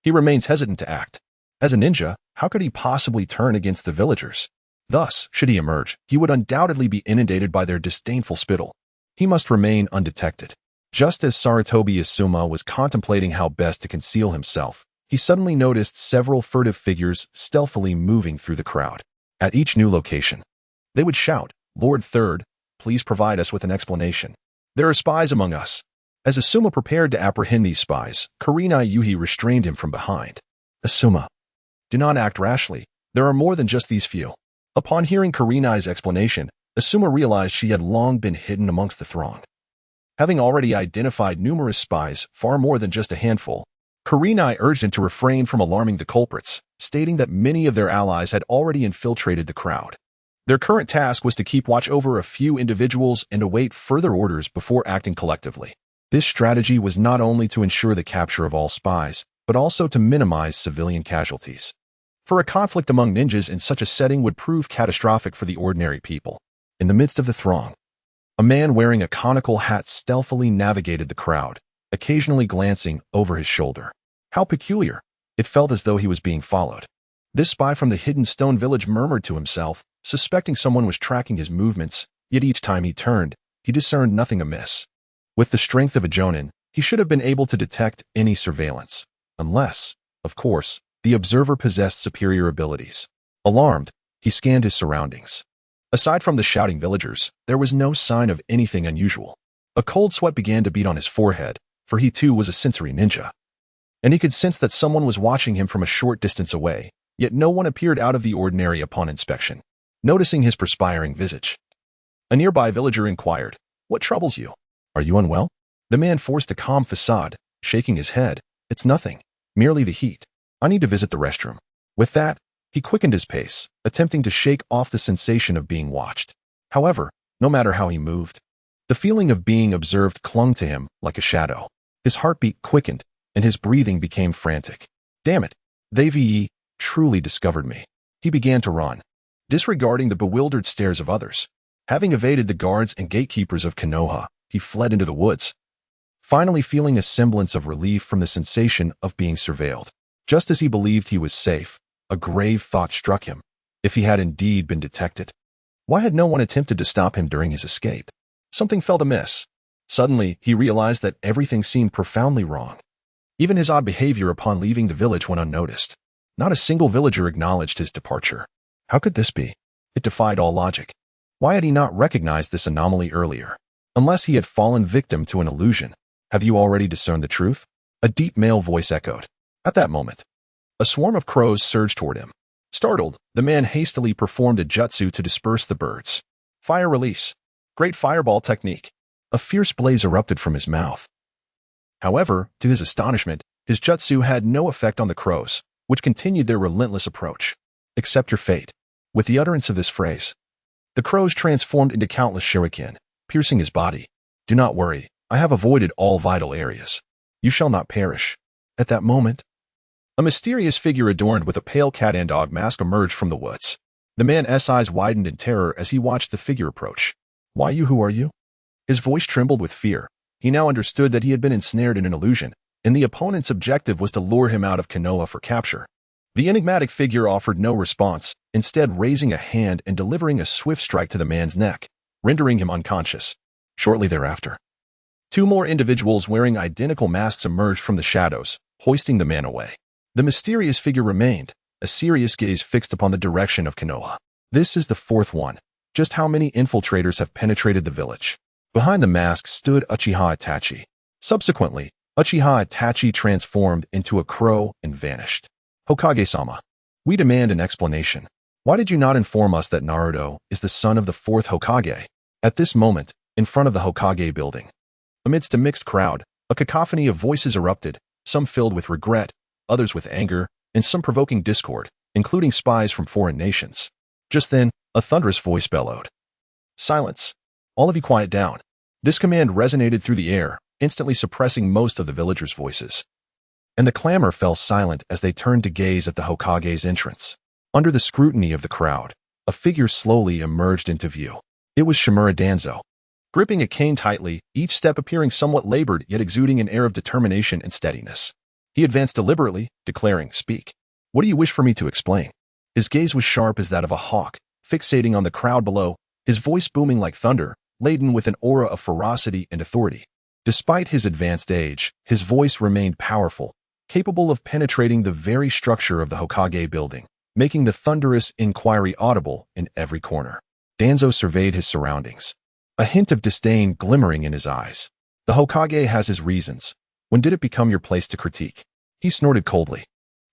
He remains hesitant to act. As a ninja, how could he possibly turn against the villagers? Thus, should he emerge, he would undoubtedly be inundated by their disdainful spittle. He must remain undetected. Just as Sarutobi Asuma was contemplating how best to conceal himself, he suddenly noticed several furtive figures stealthily moving through the crowd. At each new location, they would shout, "Lord Third, please provide us with an explanation. There are spies among us." As Asuma prepared to apprehend these spies, Kurenai Yuhi restrained him from behind. "Asuma, Do not act rashly. There are more than just these few. Upon hearing Kurenai's explanation, Asuma realized she had long been hidden amongst the throng. Having already identified numerous spies, far more than just a handful, Kurenai urged him to refrain from alarming the culprits, stating that many of their allies had already infiltrated the crowd. Their current task was to keep watch over a few individuals and await further orders before acting collectively. This strategy was not only to ensure the capture of all spies, but also to minimize civilian casualties. For a conflict among ninjas in such a setting would prove catastrophic for the ordinary people. In the midst of the throng, a man wearing a conical hat stealthily navigated the crowd, occasionally glancing over his shoulder. How peculiar! It felt as though he was being followed. This spy from the hidden stone village murmured to himself, suspecting someone was tracking his movements, yet each time he turned, he discerned nothing amiss. With the strength of a jonin, he should have been able to detect any surveillance, unless, of course, the observer possessed superior abilities. Alarmed, he scanned his surroundings. Aside from the shouting villagers, there was no sign of anything unusual. A cold sweat began to beat on his forehead, for he too was a sensory ninja. And he could sense that someone was watching him from a short distance away, yet no one appeared out of the ordinary upon inspection. Noticing his perspiring visage, a nearby villager inquired, "What troubles you? Are you unwell?" The man forced a calm facade, shaking his head. "It's nothing, merely the heat. I need to visit the restroom." With that, he quickened his pace, attempting to shake off the sensation of being watched. However, no matter how he moved, the feeling of being observed clung to him like a shadow. His heartbeat quickened, and his breathing became frantic. Damn it, they've truly discovered me. He began to run, disregarding the bewildered stares of others. Having evaded the guards and gatekeepers of Konoha, he fled into the woods, finally feeling a semblance of relief from the sensation of being surveilled. Just as he believed he was safe, a grave thought struck him. If he had indeed been detected, why had no one attempted to stop him during his escape? Something felt amiss. Suddenly, he realized that everything seemed profoundly wrong. Even his odd behavior upon leaving the village went unnoticed. Not a single villager acknowledged his departure. How could this be? It defied all logic. Why had he not recognized this anomaly earlier? Unless he had fallen victim to an illusion. Have you already discerned the truth? A deep male voice echoed. At that moment, a swarm of crows surged toward him. Startled, the man hastily performed a jutsu to disperse the birds. Fire release. Great fireball technique. A fierce blaze erupted from his mouth. However, to his astonishment, his jutsu had no effect on the crows, which continued their relentless approach. Accept your fate. With the utterance of this phrase, the crows transformed into countless shuriken, piercing his body. Do not worry, I have avoided all vital areas. You shall not perish. At that moment, a mysterious figure adorned with a pale cat and dog mask emerged from the woods. The man's eyes widened in terror as he watched the figure approach. Why you? Who are you? His voice trembled with fear. He now understood that he had been ensnared in an illusion, and the opponent's objective was to lure him out of Konoha for capture. The enigmatic figure offered no response, instead raising a hand and delivering a swift strike to the man's neck, rendering him unconscious. Shortly thereafter, two more individuals wearing identical masks emerged from the shadows, hoisting the man away. The mysterious figure remained, a serious gaze fixed upon the direction of Konoha. This is the fourth one. Just how many infiltrators have penetrated the village? Behind the mask stood Uchiha Itachi. Subsequently, Uchiha Itachi transformed into a crow and vanished. Hokage-sama, we demand an explanation. Why did you not inform us that Naruto is the son of the fourth Hokage? At this moment, in front of the Hokage building, amidst a mixed crowd, a cacophony of voices erupted, some filled with regret, others with anger, and some provoking discord, including spies from foreign nations. Just then, a thunderous voice bellowed. Silence! All of you quiet down. This command resonated through the air, instantly suppressing most of the villagers' voices. And the clamor fell silent as they turned to gaze at the Hokage's entrance. Under the scrutiny of the crowd, a figure slowly emerged into view. It was Shimura Danzo. Gripping a cane tightly, each step appearing somewhat labored yet exuding an air of determination and steadiness. He advanced deliberately, declaring, "Speak. What do you wish for me to explain?" His gaze was sharp as that of a hawk, fixating on the crowd below, his voice booming like thunder, laden with an aura of ferocity and authority. Despite his advanced age, his voice remained powerful, capable of penetrating the very structure of the Hokage building, making the thunderous inquiry audible in every corner. Danzo surveyed his surroundings, a hint of disdain glimmering in his eyes. The Hokage has his reasons. When did it become your place to critique? He snorted coldly.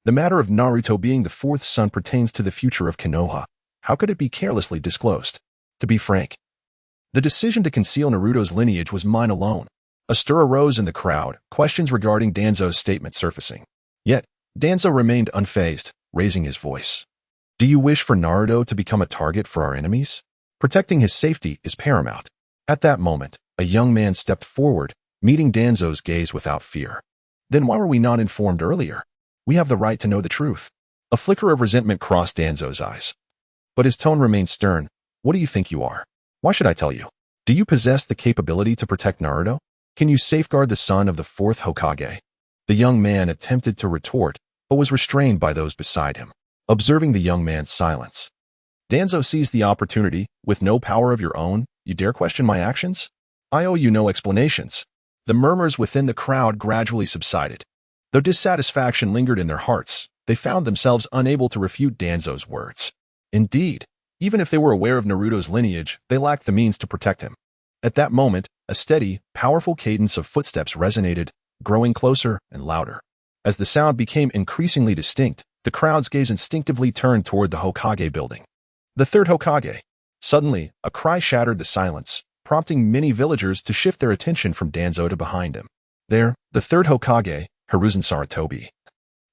The matter of Naruto being the fourth son pertains to the future of Konoha. How could it be carelessly disclosed? To be frank, the decision to conceal Naruto's lineage was mine alone. A stir arose in the crowd, questions regarding Danzo's statement surfacing. Yet, Danzo remained unfazed, raising his voice. Do you wish for Naruto to become a target for our enemies? Protecting his safety is paramount. At that moment, a young man stepped forward, meeting Danzo's gaze without fear. Then why were we not informed earlier? We have the right to know the truth. A flicker of resentment crossed Danzo's eyes. But his tone remained stern. What do you think you are? Why should I tell you? Do you possess the capability to protect Naruto? Can you safeguard the son of the fourth Hokage? The young man attempted to retort, but was restrained by those beside him. Observing the young man's silence, Danzo seized the opportunity. With no power of your own, you dare question my actions? I owe you no explanations. The murmurs within the crowd gradually subsided. Though dissatisfaction lingered in their hearts, they found themselves unable to refute Danzo's words. Indeed, even if they were aware of Naruto's lineage, they lacked the means to protect him. At that moment, a steady, powerful cadence of footsteps resonated, growing closer and louder. As the sound became increasingly distinct, the crowd's gaze instinctively turned toward the Hokage building. The third Hokage. Suddenly, a cry shattered the silence, prompting many villagers to shift their attention from Danzo to behind him. There, the third Hokage, Hiruzen Sarutobi,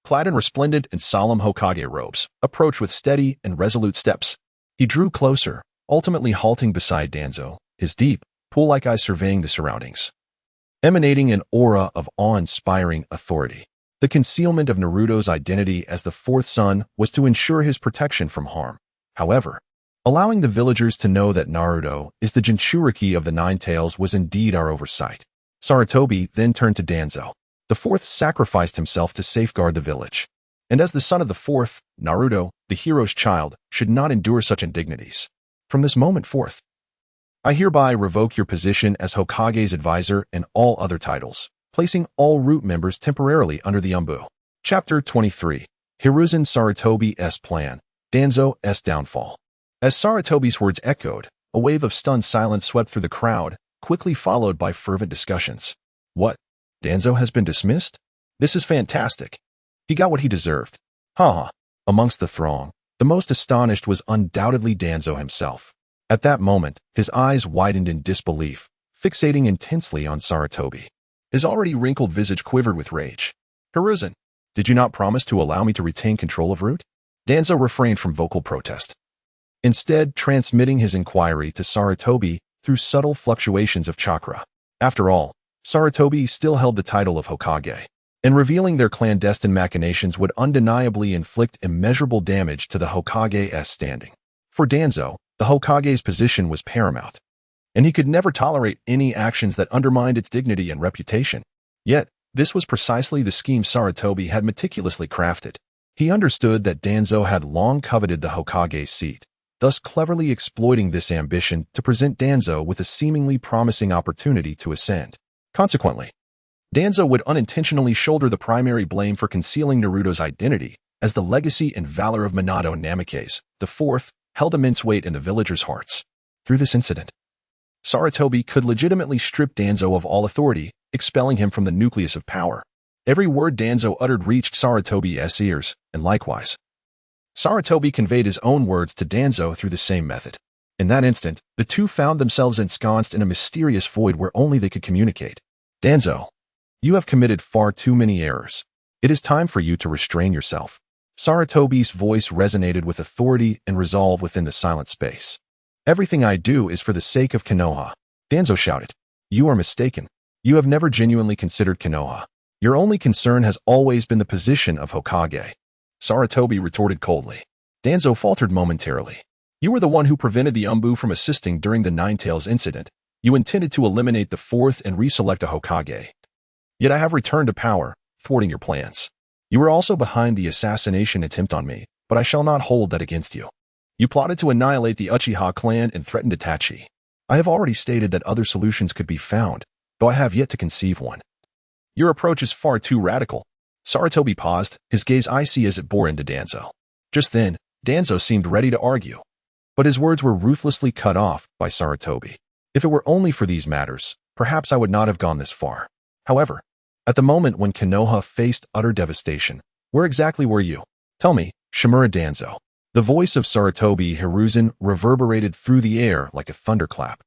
clad in resplendent and solemn Hokage robes, approached with steady and resolute steps. He drew closer, ultimately halting beside Danzo, his deep, pool-like eyes surveying the surroundings, emanating an aura of awe-inspiring authority. The concealment of Naruto's identity as the fourth son was to ensure his protection from harm. However, allowing the villagers to know that Naruto is the Jinchuriki of the Nine Tails was indeed our oversight. Sarutobi then turned to Danzo. The fourth sacrificed himself to safeguard the village. And as the son of the fourth, Naruto, the hero's child, should not endure such indignities. From this moment forth, I hereby revoke your position as Hokage's advisor and all other titles, placing all root members temporarily under the umbu. Chapter 23. Hiruzen Sarutobi's plan, Danzo's downfall. As Sarutobi's words echoed, a wave of stunned silence swept through the crowd, quickly followed by fervent discussions. What? Danzo has been dismissed? This is fantastic. He got what he deserved. Haha. Amongst the throng, the most astonished was undoubtedly Danzo himself. At that moment, his eyes widened in disbelief, fixating intensely on Sarutobi. His already wrinkled visage quivered with rage. Hiruzen, did you not promise to allow me to retain control of Root? Danzo refrained from vocal protest, instead transmitting his inquiry to Sarutobi through subtle fluctuations of chakra. After all, Sarutobi still held the title of Hokage, and revealing their clandestine machinations would undeniably inflict immeasurable damage to the Hokage's standing. For Danzo, the Hokage's position was paramount, and he could never tolerate any actions that undermined its dignity and reputation. Yet, this was precisely the scheme Sarutobi had meticulously crafted. He understood that Danzo had long coveted the Hokage's seat, thus cleverly exploiting this ambition to present Danzo with a seemingly promising opportunity to ascend. Consequently, Danzo would unintentionally shoulder the primary blame for concealing Naruto's identity, as the legacy and valor of Minato Namikaze, the fourth, held immense weight in the villagers' hearts. Through this incident, Sarutobi could legitimately strip Danzo of all authority, expelling him from the nucleus of power. Every word Danzo uttered reached Sarutobi's ears, and likewise, Sarutobi conveyed his own words to Danzo through the same method. In that instant, the two found themselves ensconced in a mysterious void where only they could communicate. Danzo, you have committed far too many errors. It is time for you to restrain yourself. Sarutobi's voice resonated with authority and resolve within the silent space. Everything I do is for the sake of Konoha. Danzo shouted. You are mistaken. You have never genuinely considered Konoha. Your only concern has always been the position of Hokage. Sarutobi retorted coldly. Danzo faltered momentarily. You were the one who prevented the Umbu from assisting during the Nine Tails incident. You intended to eliminate the fourth and reselect a Hokage. Yet I have returned to power, thwarting your plans. You were also behind the assassination attempt on me, but I shall not hold that against you. You plotted to annihilate the Uchiha clan and threatened Itachi. I have already stated that other solutions could be found, though I have yet to conceive one. Your approach is far too radical. Sarutobi paused, his gaze icy as it bore into Danzo. Just then, Danzo seemed ready to argue, but his words were ruthlessly cut off by Sarutobi. If it were only for these matters, perhaps I would not have gone this far. However, at the moment when Konoha faced utter devastation, Where exactly were you? Tell me, Shimura Danzo. The voice of Sarutobi Hiruzen reverberated through the air like a thunderclap,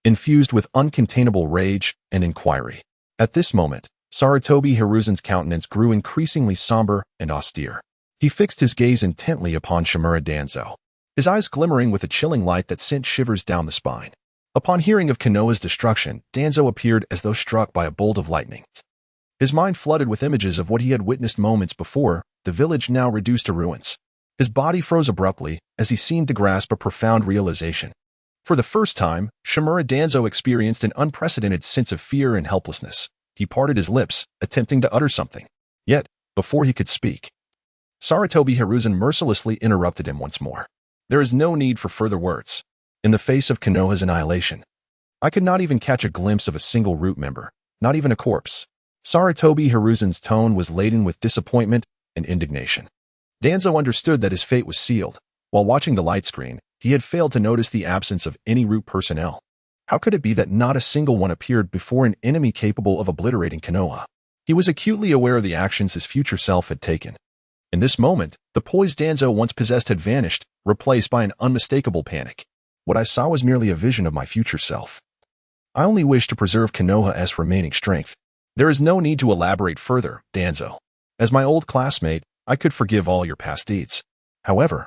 infused with uncontainable rage and inquiry. At this moment, Sarutobi Hiruzen's countenance grew increasingly somber and austere. He fixed his gaze intently upon Shimura Danzo, his eyes glimmering with a chilling light that sent shivers down the spine. Upon hearing of Konoha's destruction, Danzo appeared as though struck by a bolt of lightning. His mind flooded with images of what he had witnessed moments before, the village now reduced to ruins. His body froze abruptly as he seemed to grasp a profound realization. For the first time, Shimura Danzo experienced an unprecedented sense of fear and helplessness. He parted his lips, attempting to utter something. Yet, before he could speak, Sarutobi Hiruzen mercilessly interrupted him once more. There is no need for further words. In the face of Konoha's annihilation, I could not even catch a glimpse of a single root member, not even a corpse. Sarutobi Hiruzen's tone was laden with disappointment and indignation. Danzo understood that his fate was sealed. While watching the light screen, he had failed to notice the absence of any root personnel. How could it be that not a single one appeared before an enemy capable of obliterating Konoha? He was acutely aware of the actions his future self had taken. In this moment, the poise Danzo once possessed had vanished, replaced by an unmistakable panic. What I saw was merely a vision of my future self. I only wish to preserve Konoha's remaining strength. There is no need to elaborate further, Danzo. As my old classmate, I could forgive all your past deeds. However,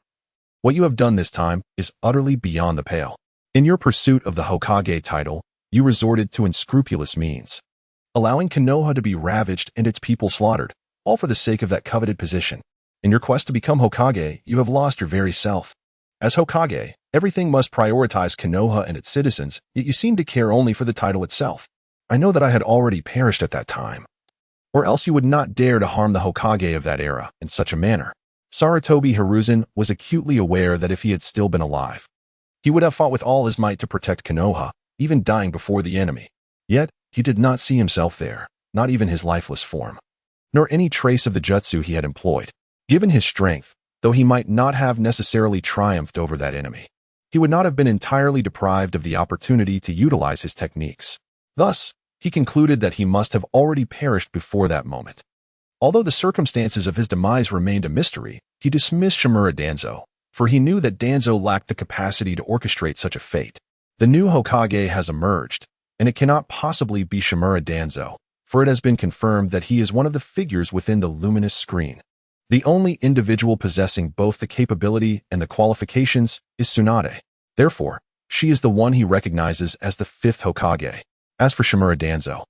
what you have done this time is utterly beyond the pale. In your pursuit of the Hokage title, you resorted to unscrupulous means, allowing Konoha to be ravaged and its people slaughtered, all for the sake of that coveted position. In your quest to become Hokage, you have lost your very self. As Hokage, everything must prioritize Konoha and its citizens, yet you seem to care only for the title itself. I know that I had already perished at that time, or else you would not dare to harm the Hokage of that era in such a manner. Sarutobi Hiruzen was acutely aware that if he had still been alive, he would have fought with all his might to protect Konoha, even dying before the enemy. Yet, he did not see himself there, not even his lifeless form, nor any trace of the jutsu he had employed. Given his strength, though he might not have necessarily triumphed over that enemy, he would not have been entirely deprived of the opportunity to utilize his techniques. Thus, he concluded that he must have already perished before that moment. Although the circumstances of his demise remained a mystery, he dismissed Shimura Danzo, for he knew that Danzo lacked the capacity to orchestrate such a fate. The new Hokage has emerged, and it cannot possibly be Shimura Danzo, for it has been confirmed that he is one of the figures within the luminous screen. The only individual possessing both the capability and the qualifications is Tsunade. Therefore, she is the one he recognizes as the fifth Hokage. As for Shimura Danzo,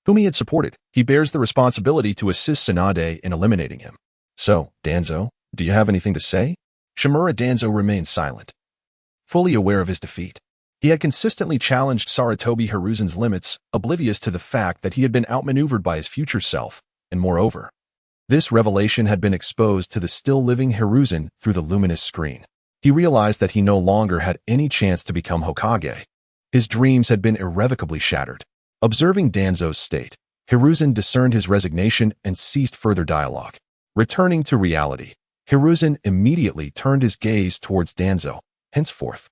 whom he had supported, he bears the responsibility to assist Tsunade in eliminating him. So, Danzo, do you have anything to say? Shimura Danzo remained silent, fully aware of his defeat. He had consistently challenged Sarutobi Hiruzen's limits, oblivious to the fact that he had been outmaneuvered by his future self, and moreover, this revelation had been exposed to the still-living Hiruzen through the luminous screen. He realized that he no longer had any chance to become Hokage. His dreams had been irrevocably shattered. Observing Danzo's state, Hiruzen discerned his resignation and ceased further dialogue. Returning to reality, Hiruzen immediately turned his gaze towards Danzo. Henceforth,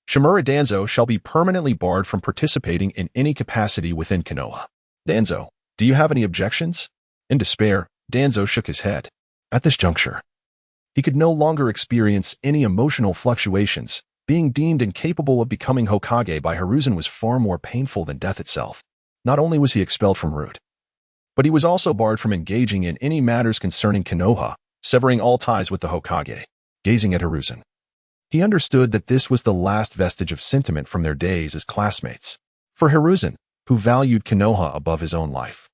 Shimura Danzo shall be permanently barred from participating in any capacity within Konoha. Danzo, do you have any objections? In despair, Danzo shook his head. At this juncture, he could no longer experience any emotional fluctuations. Being deemed incapable of becoming Hokage by Hiruzen was far more painful than death itself. Not only was he expelled from Root, but he was also barred from engaging in any matters concerning Konoha, severing all ties with the Hokage. Gazing at Hiruzen, he understood that this was the last vestige of sentiment from their days as classmates. For Hiruzen, who valued Konoha above his own life,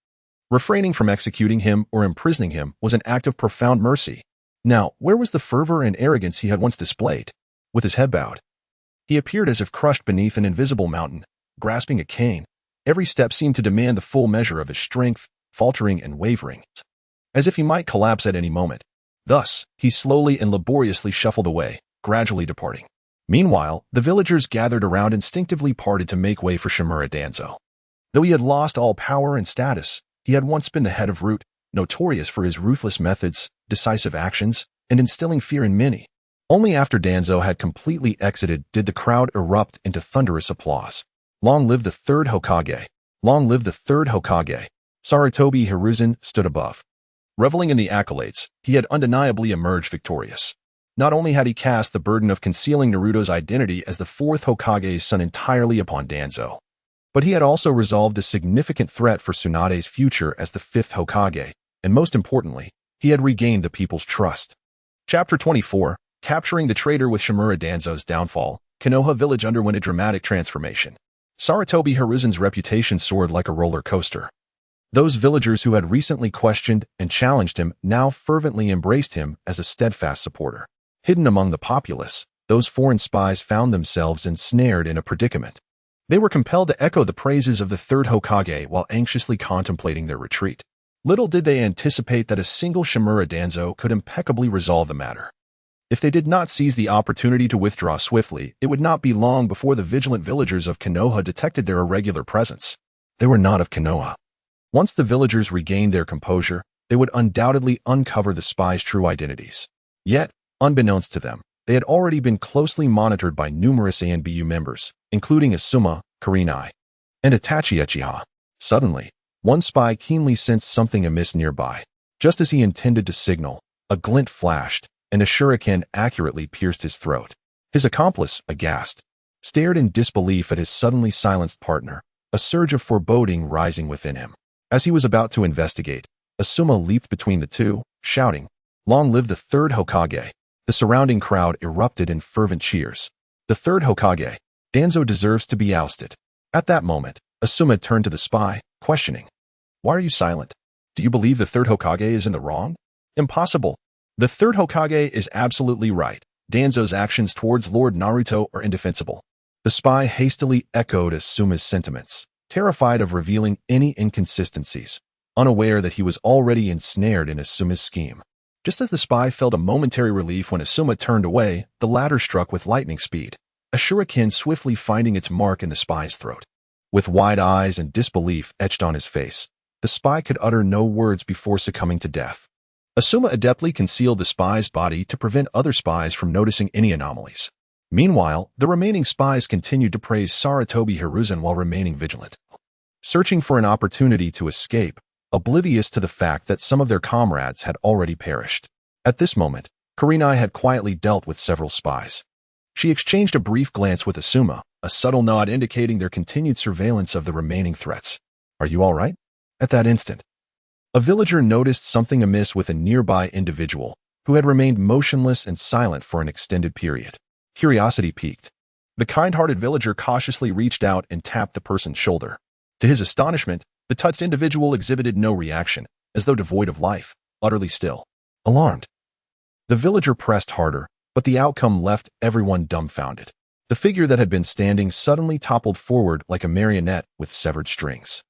refraining from executing him or imprisoning him was an act of profound mercy. Now, where was the fervor and arrogance he had once displayed? With his head bowed, he appeared as if crushed beneath an invisible mountain, grasping a cane. Every step seemed to demand the full measure of his strength, faltering and wavering, as if he might collapse at any moment. Thus, he slowly and laboriously shuffled away, gradually departing. Meanwhile, the villagers gathered around instinctively parted to make way for Shimura Danzo. Though he had lost all power and status, he had once been the head of Root, notorious for his ruthless methods, decisive actions, and instilling fear in many. Only after Danzo had completely exited did the crowd erupt into thunderous applause. Long live the third Hokage! Long live the third Hokage! Sarutobi Hiruzen stood above, Reveling in the accolades, he had undeniably emerged victorious. Not only had he cast the burden of concealing Naruto's identity as the Fourth Hokage's son entirely upon Danzo, but he had also resolved a significant threat for Tsunade's future as the Fifth Hokage, and most importantly, he had regained the people's trust. Chapter 24, Capturing the Traitor with Shimura. Danzo's downfall. Konoha village underwent a dramatic transformation. Sarutobi Hiruzen's reputation soared like a roller coaster. Those villagers who had recently questioned and challenged him now fervently embraced him as a steadfast supporter. Hidden among the populace, those foreign spies found themselves ensnared in a predicament. They were compelled to echo the praises of the third Hokage while anxiously contemplating their retreat. Little did they anticipate that a single Shimura Danzo could impeccably resolve the matter. If they did not seize the opportunity to withdraw swiftly, it would not be long before the vigilant villagers of Konoha detected their irregular presence. They were not of Konoha. Once the villagers regained their composure, they would undoubtedly uncover the spies' true identities. Yet, unbeknownst to them, they had already been closely monitored by numerous ANBU members, including Asuma, Kurenai, and Itachi Uchiha. Suddenly, one spy keenly sensed something amiss nearby. Just as he intended to signal, a glint flashed, and a shuriken accurately pierced his throat. His accomplice, aghast, stared in disbelief at his suddenly silenced partner, a surge of foreboding rising within him. As he was about to investigate, Asuma leaped between the two, shouting, "Long live the third Hokage!" The surrounding crowd erupted in fervent cheers. The third Hokage, Danzo deserves to be ousted. At that moment, Asuma turned to the spy, questioning, "Why are you silent? Do you believe the third Hokage is in the wrong?" "Impossible. The third Hokage is absolutely right. Danzo's actions towards Lord Naruto are indefensible." The spy hastily echoed Asuma's sentiments, terrified of revealing any inconsistencies, unaware that he was already ensnared in Asuma's scheme. Just as the spy felt a momentary relief when Asuma turned away, the latter struck with lightning speed, a shuriken swiftly finding its mark in the spy's throat. With wide eyes and disbelief etched on his face, the spy could utter no words before succumbing to death. Asuma adeptly concealed the spy's body to prevent other spies from noticing any anomalies. Meanwhile, the remaining spies continued to praise Sarutobi Hiruzen while remaining vigilant, searching for an opportunity to escape, oblivious to the fact that some of their comrades had already perished. At this moment, Kurenai had quietly dealt with several spies. She exchanged a brief glance with Asuma, a subtle nod indicating their continued surveillance of the remaining threats. "Are you all right?" At that instant, a villager noticed something amiss with a nearby individual who had remained motionless and silent for an extended period. Curiosity piqued. The kind-hearted villager cautiously reached out and tapped the person's shoulder. To his astonishment, the touched individual exhibited no reaction, as though devoid of life, utterly still. Alarmed, the villager pressed harder, but the outcome left everyone dumbfounded. The figure that had been standing suddenly toppled forward like a marionette with severed strings.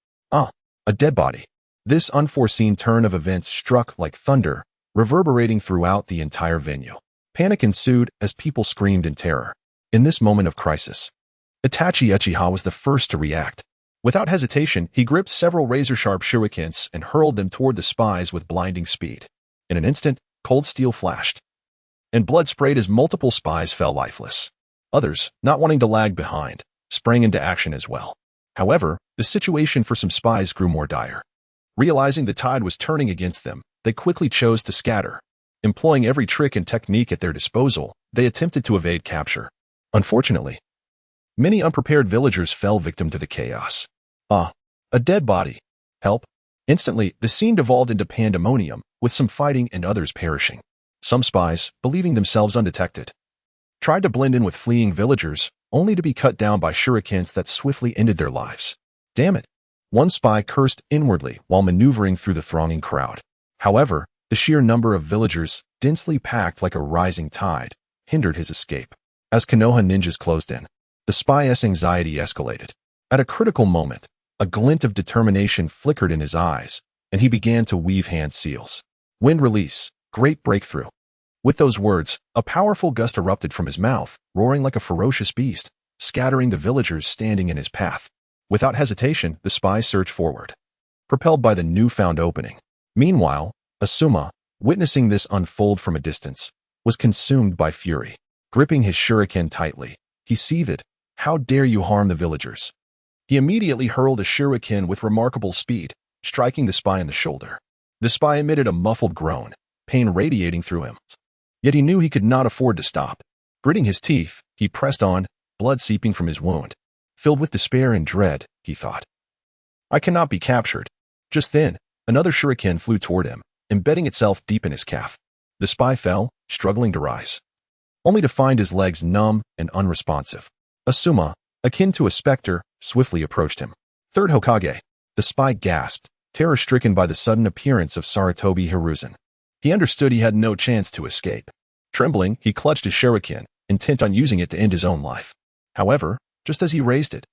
A dead body. This unforeseen turn of events struck like thunder, reverberating throughout the entire venue. Panic ensued as people screamed in terror. In this moment of crisis, Itachi Uchiha was the first to react. Without hesitation, he gripped several razor-sharp shurikens and hurled them toward the spies with blinding speed. In an instant, cold steel flashed, and blood sprayed as multiple spies fell lifeless. Others, not wanting to lag behind, sprang into action as well. However, the situation for some spies grew more dire. Realizing the tide was turning against them, they quickly chose to scatter. Employing every trick and technique at their disposal, they attempted to evade capture. Unfortunately, many unprepared villagers fell victim to the chaos. A dead body. Help. Instantly, the scene devolved into pandemonium, with some fighting and others perishing. Some spies, believing themselves undetected, tried to blend in with fleeing villagers, only to be cut down by shurikens that swiftly ended their lives. Damn it. One spy cursed inwardly while maneuvering through the thronging crowd. However, the sheer number of villagers, densely packed like a rising tide, hindered his escape. As Konoha ninjas closed in, the spy's anxiety escalated. At a critical moment, a glint of determination flickered in his eyes, and he began to weave hand seals. Wind release, great breakthrough. With those words, a powerful gust erupted from his mouth, roaring like a ferocious beast, scattering the villagers standing in his path. Without hesitation, the spy surged forward, propelled by the newfound opening. Meanwhile, Asuma, witnessing this unfold from a distance, was consumed by fury. Gripping his shuriken tightly, he seethed, "How dare you harm the villagers?" He immediately hurled a shuriken with remarkable speed, striking the spy in the shoulder. The spy emitted a muffled groan, pain radiating through him. Yet he knew he could not afford to stop. Gritting his teeth, he pressed on, blood seeping from his wound. Filled with despair and dread, he thought, I cannot be captured. Just then, another shuriken flew toward him, embedding itself deep in his calf. The spy fell, struggling to rise, only to find his legs numb and unresponsive. A suma, akin to a specter, swiftly approached him. Third Hokage. The spy gasped, terror-stricken by the sudden appearance of Sarutobi Hiruzen. He understood he had no chance to escape. Trembling, he clutched his shuriken, intent on using it to end his own life. However, just as he raised it,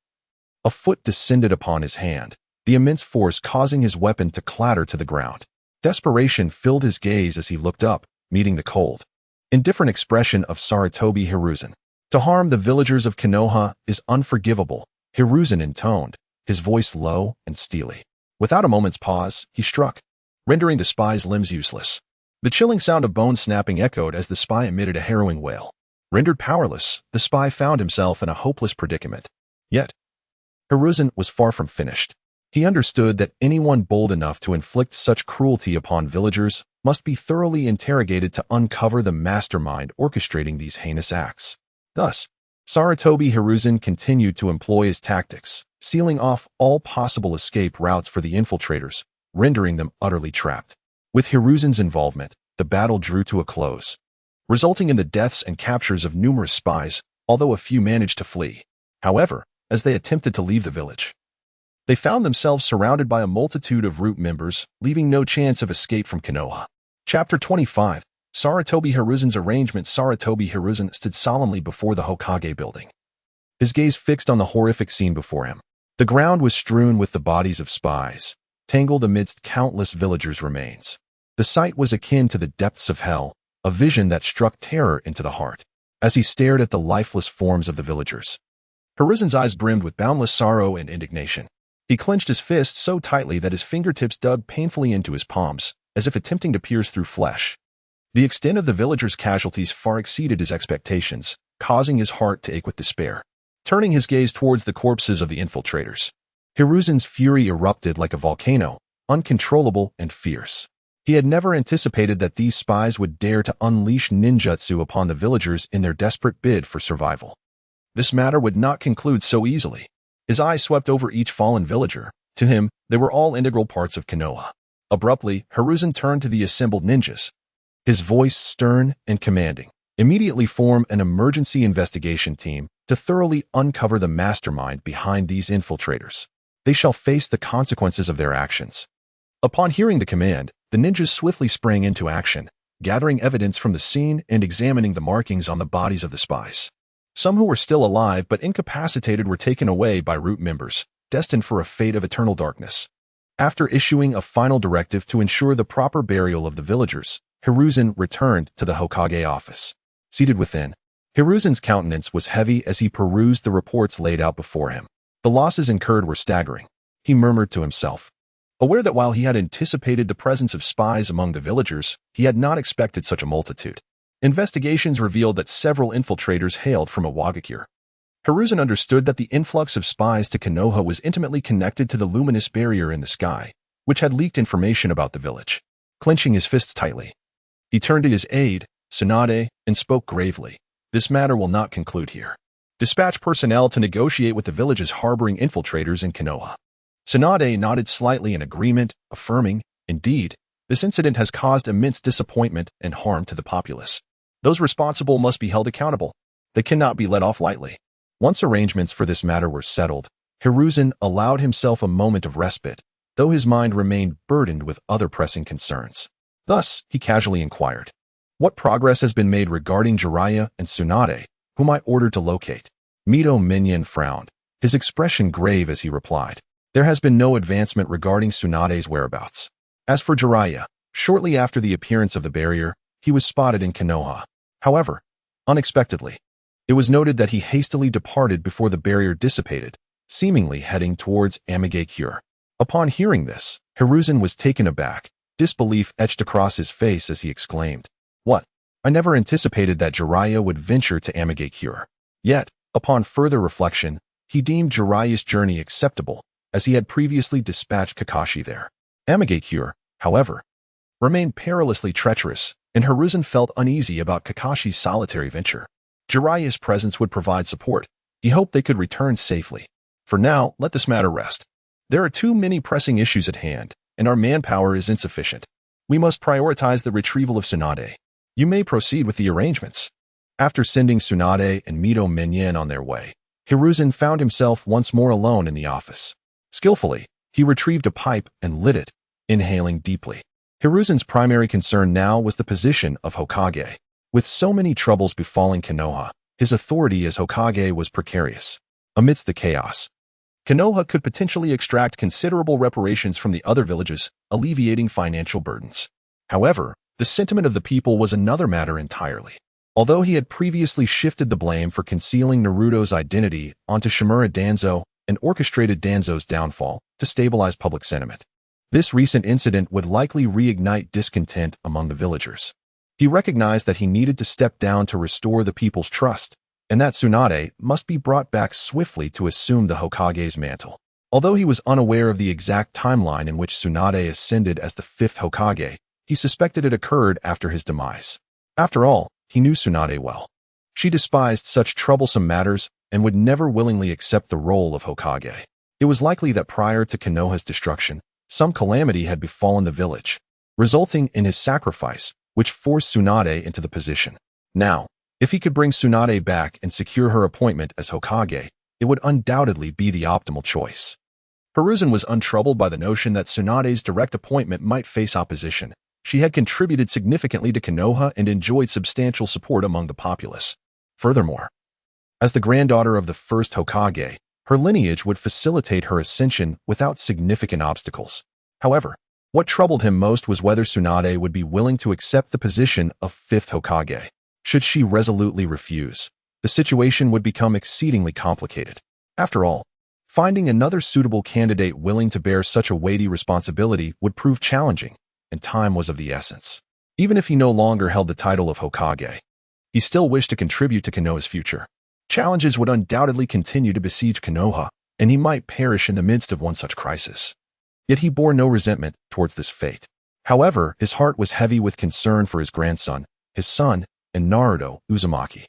a foot descended upon his hand, the immense force causing his weapon to clatter to the ground. Desperation filled his gaze as he looked up, meeting the cold, indifferent expression of Sarutobi Hiruzen. To harm the villagers of Konoha is unforgivable, Hiruzen intoned, his voice low and steely. Without a moment's pause, he struck, rendering the spy's limbs useless. The chilling sound of bone snapping echoed as the spy emitted a harrowing wail. Rendered powerless, the spy found himself in a hopeless predicament. Yet, Hiruzen was far from finished. He understood that anyone bold enough to inflict such cruelty upon villagers must be thoroughly interrogated to uncover the mastermind orchestrating these heinous acts. Thus, Sarutobi Hiruzen continued to employ his tactics, sealing off all possible escape routes for the infiltrators, rendering them utterly trapped. With Hiruzen's involvement, the battle drew to a close, resulting in the deaths and captures of numerous spies, although a few managed to flee. However, as they attempted to leave the village, they found themselves surrounded by a multitude of root members, leaving no chance of escape from Konoha. Chapter 25. Sarutobi Hiruzen's arrangement. Sarutobi Hiruzen stood solemnly before the Hokage building, his gaze fixed on the horrific scene before him. The ground was strewn with the bodies of spies, tangled amidst countless villagers' remains. The sight was akin to the depths of hell, a vision that struck terror into the heart. As he stared at the lifeless forms of the villagers, Hiruzen's eyes brimmed with boundless sorrow and indignation. He clenched his fist so tightly that his fingertips dug painfully into his palms, as if attempting to pierce through flesh. The extent of the villagers' casualties far exceeded his expectations, causing his heart to ache with despair. Turning his gaze towards the corpses of the infiltrators, Hiruzen's fury erupted like a volcano, uncontrollable and fierce. He had never anticipated that these spies would dare to unleash ninjutsu upon the villagers in their desperate bid for survival. This matter would not conclude so easily. His eyes swept over each fallen villager. To him, they were all integral parts of Konoha. Abruptly, Hiruzen turned to the assembled ninjas, his voice stern and commanding. Immediately form an emergency investigation team to thoroughly uncover the mastermind behind these infiltrators. They shall face the consequences of their actions. Upon hearing the command, the ninjas swiftly sprang into action, gathering evidence from the scene and examining the markings on the bodies of the spies. Some who were still alive but incapacitated were taken away by root members, destined for a fate of eternal darkness. After issuing a final directive to ensure the proper burial of the villagers, Hiruzen returned to the Hokage office. Seated within, Hiruzen's countenance was heavy as he perused the reports laid out before him. The losses incurred were staggering. He murmured to himself, aware that while he had anticipated the presence of spies among the villagers, he had not expected such a multitude. Investigations revealed that several infiltrators hailed from a Wagakure. Hiruzen understood that the influx of spies to Konoha was intimately connected to the luminous barrier in the sky, which had leaked information about the village. Clenching his fists tightly, he turned to his aide, Tsunade, and spoke gravely. This matter will not conclude here. Dispatch personnel to negotiate with the villages harboring infiltrators in Konoha. Tsunade nodded slightly in agreement, affirming, indeed, this incident has caused immense disappointment and harm to the populace. Those responsible must be held accountable. They cannot be let off lightly. Once arrangements for this matter were settled, Hiruzen allowed himself a moment of respite, though his mind remained burdened with other pressing concerns. Thus, he casually inquired, what progress has been made regarding Jiraiya and Tsunade, whom I ordered to locate? Mito Minion frowned, his expression grave as he replied, there has been no advancement regarding Tsunade's whereabouts. As for Jiraiya, shortly after the appearance of the barrier, he was spotted in Konoha. However, unexpectedly, it was noted that he hastily departed before the barrier dissipated, seemingly heading towards Amigakure. Upon hearing this, Hiruzen was taken aback, disbelief etched across his face as he exclaimed, what? I never anticipated that Jiraiya would venture to Amigakure. Yet, upon further reflection, he deemed Jiraiya's journey acceptable, as he had previously dispatched Kakashi there. Amigakure, however, remained perilously treacherous, and Hiruzen felt uneasy about Kakashi's solitary venture. Jiraiya's presence would provide support. He hoped they could return safely. For now, let this matter rest. There are too many pressing issues at hand, and our manpower is insufficient. We must prioritize the retrieval of Tsunade. You may proceed with the arrangements. After sending Tsunade and Mito Minyan on their way, Hiruzen found himself once more alone in the office. Skillfully, he retrieved a pipe and lit it, inhaling deeply. Hiruzen's primary concern now was the position of Hokage. With so many troubles befalling Konoha, his authority as Hokage was precarious. Amidst the chaos, Konoha could potentially extract considerable reparations from the other villages, alleviating financial burdens. However, the sentiment of the people was another matter entirely. Although he had previously shifted the blame for concealing Naruto's identity onto Shimura Danzo and orchestrated Danzo's downfall to stabilize public sentiment, this recent incident would likely reignite discontent among the villagers. He recognized that he needed to step down to restore the people's trust, and that Tsunade must be brought back swiftly to assume the Hokage's mantle. Although he was unaware of the exact timeline in which Tsunade ascended as the fifth Hokage, he suspected it occurred after his demise. After all, he knew Tsunade well. She despised such troublesome matters and would never willingly accept the role of Hokage. It was likely that prior to Konoha's destruction, some calamity had befallen the village, resulting in his sacrifice, which forced Tsunade into the position. Now, if he could bring Tsunade back and secure her appointment as Hokage, it would undoubtedly be the optimal choice. Hiruzen was untroubled by the notion that Tsunade's direct appointment might face opposition. She had contributed significantly to Konoha and enjoyed substantial support among the populace. Furthermore, as the granddaughter of the first Hokage, her lineage would facilitate her ascension without significant obstacles. However, what troubled him most was whether Tsunade would be willing to accept the position of fifth Hokage. Should she resolutely refuse, the situation would become exceedingly complicated. After all, finding another suitable candidate willing to bear such a weighty responsibility would prove challenging, and time was of the essence. Even if he no longer held the title of Hokage, he still wished to contribute to Konoha's future. Challenges would undoubtedly continue to besiege Konoha, and he might perish in the midst of one such crisis. Yet he bore no resentment towards this fate. However, his heart was heavy with concern for his grandson, his son, and Naruto Uzumaki.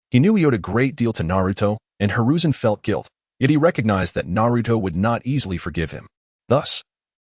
He knew he owed a great deal to Naruto, and Hiruzen felt guilt, yet he recognized that Naruto would not easily forgive him. Thus,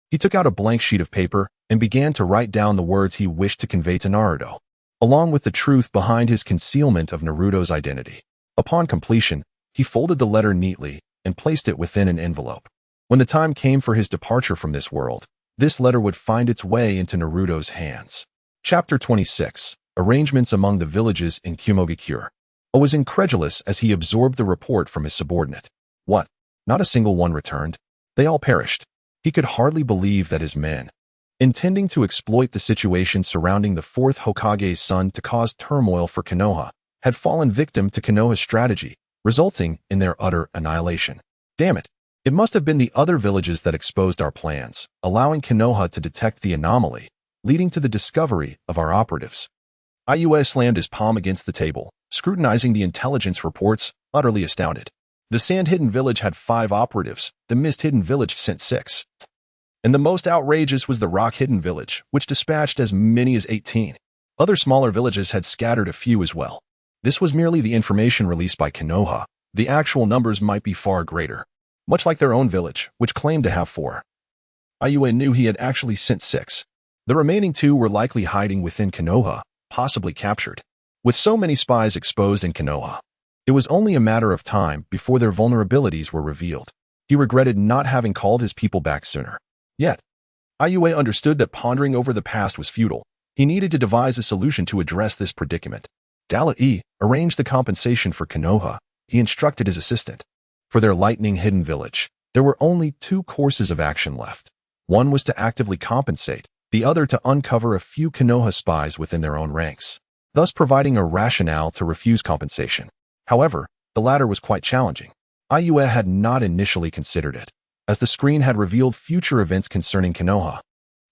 he took out a blank sheet of paper and began to write down the words he wished to convey to Naruto, along with the truth behind his concealment of Naruto's identity. Upon completion, he folded the letter neatly and placed it within an envelope. When the time came for his departure from this world, this letter would find its way into Naruto's hands. Chapter 26. Arrangements among the villages in Kumogakure. O was incredulous as he absorbed the report from his subordinate. What? Not a single one returned? They all perished. He could hardly believe that his men, intending to exploit the situation surrounding the fourth Hokage's son to cause turmoil for Konoha, had fallen victim to Konoha's strategy, resulting in their utter annihilation. Damn it. It must have been the other villages that exposed our plans, allowing Konoha to detect the anomaly, leading to the discovery of our operatives. Iue slammed his palm against the table, scrutinizing the intelligence reports, utterly astounded. The sand-hidden village had 5 operatives, the mist-hidden village sent 6. And the most outrageous was the rock-hidden village, which dispatched as many as 18. Other smaller villages had scattered a few as well. This was merely the information released by Konoha. The actual numbers might be far greater, much like their own village, which claimed to have 4. Iue knew he had actually sent 6. The remaining 2 were likely hiding within Konoha, possibly captured. With so many spies exposed in Konoha, it was only a matter of time before their vulnerabilities were revealed. He regretted not having called his people back sooner. Yet, Iue understood that pondering over the past was futile. He needed to devise a solution to address this predicament. Dala-E arranged the compensation for Konoha. He instructed his assistant. For their lightning-hidden village, there were only 2 courses of action left. One was to actively compensate, the other to uncover a few Konoha spies within their own ranks, thus providing a rationale to refuse compensation. However, the latter was quite challenging. Iue had not initially considered it, as the screen had revealed future events concerning Konoha,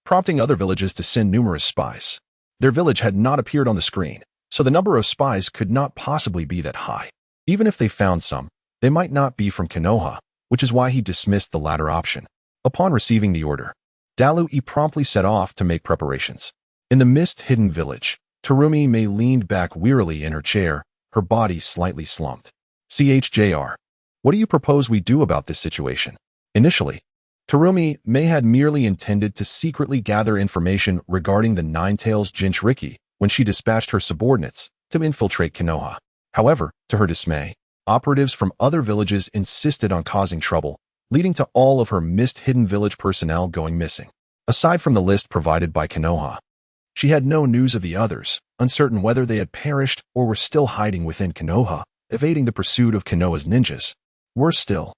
prompting other villages to send numerous spies. Their village had not appeared on the screen, so the number of spies could not possibly be that high. Even if they found some, they might not be from Konoha, which is why he dismissed the latter option. Upon receiving the order, Dalu promptly set off to make preparations. In the mist-hidden village, Terumi May leaned back wearily in her chair, her body slightly slumped. "CHJR, what do you propose we do about this situation?" Initially, Terumi May had merely intended to secretly gather information regarding the Nine-Tails Jinchuriki when she dispatched her subordinates to infiltrate Konoha. However, to her dismay, operatives from other villages insisted on causing trouble, leading to all of her mist-hidden village personnel going missing. Aside from the list provided by Konoha, she had no news of the others, uncertain whether they had perished or were still hiding within Konoha, evading the pursuit of Konoha's ninjas. Worse still,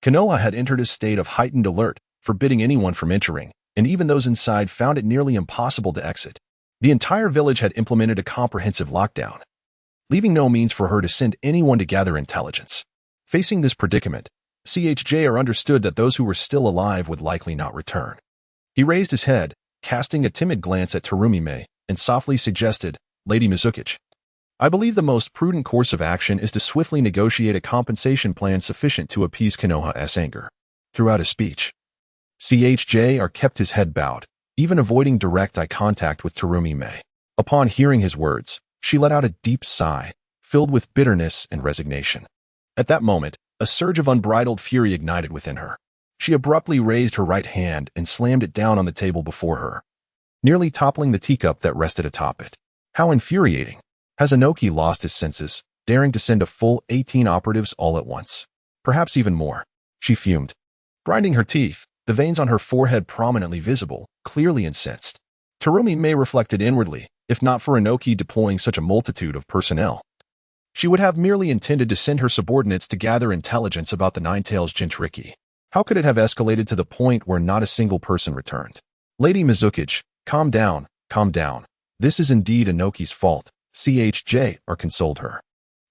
Konoha had entered a state of heightened alert, forbidding anyone from entering, and even those inside found it nearly impossible to exit. The entire village had implemented a comprehensive lockdown, leaving no means for her to send anyone to gather intelligence. Facing this predicament, CHJR understood that those who were still alive would likely not return. He raised his head, casting a timid glance at Terumi May, and softly suggested, "Lady Mizuki, I believe the most prudent course of action is to swiftly negotiate a compensation plan sufficient to appease Konoha's anger." Throughout his speech, CHJR kept his head bowed, even avoiding direct eye contact with Terumi May. Upon hearing his words, she let out a deep sigh, filled with bitterness and resignation. At that moment, a surge of unbridled fury ignited within her. She abruptly raised her right hand and slammed it down on the table before her, nearly toppling the teacup that rested atop it. How infuriating! Has Inoki lost his senses, daring to send a full 18 operatives all at once? Perhaps even more. She fumed, grinding her teeth, the veins on her forehead prominently visible, clearly incensed. Terumi May reflected inwardly, if not for Inoki deploying such a multitude of personnel, she would have merely intended to send her subordinates to gather intelligence about the Nine-Tails Jinchuriki. How could it have escalated to the point where not a single person returned? "Lady Mizuki, calm down, calm down. This is indeed Inoki's fault," CHJR consoled her.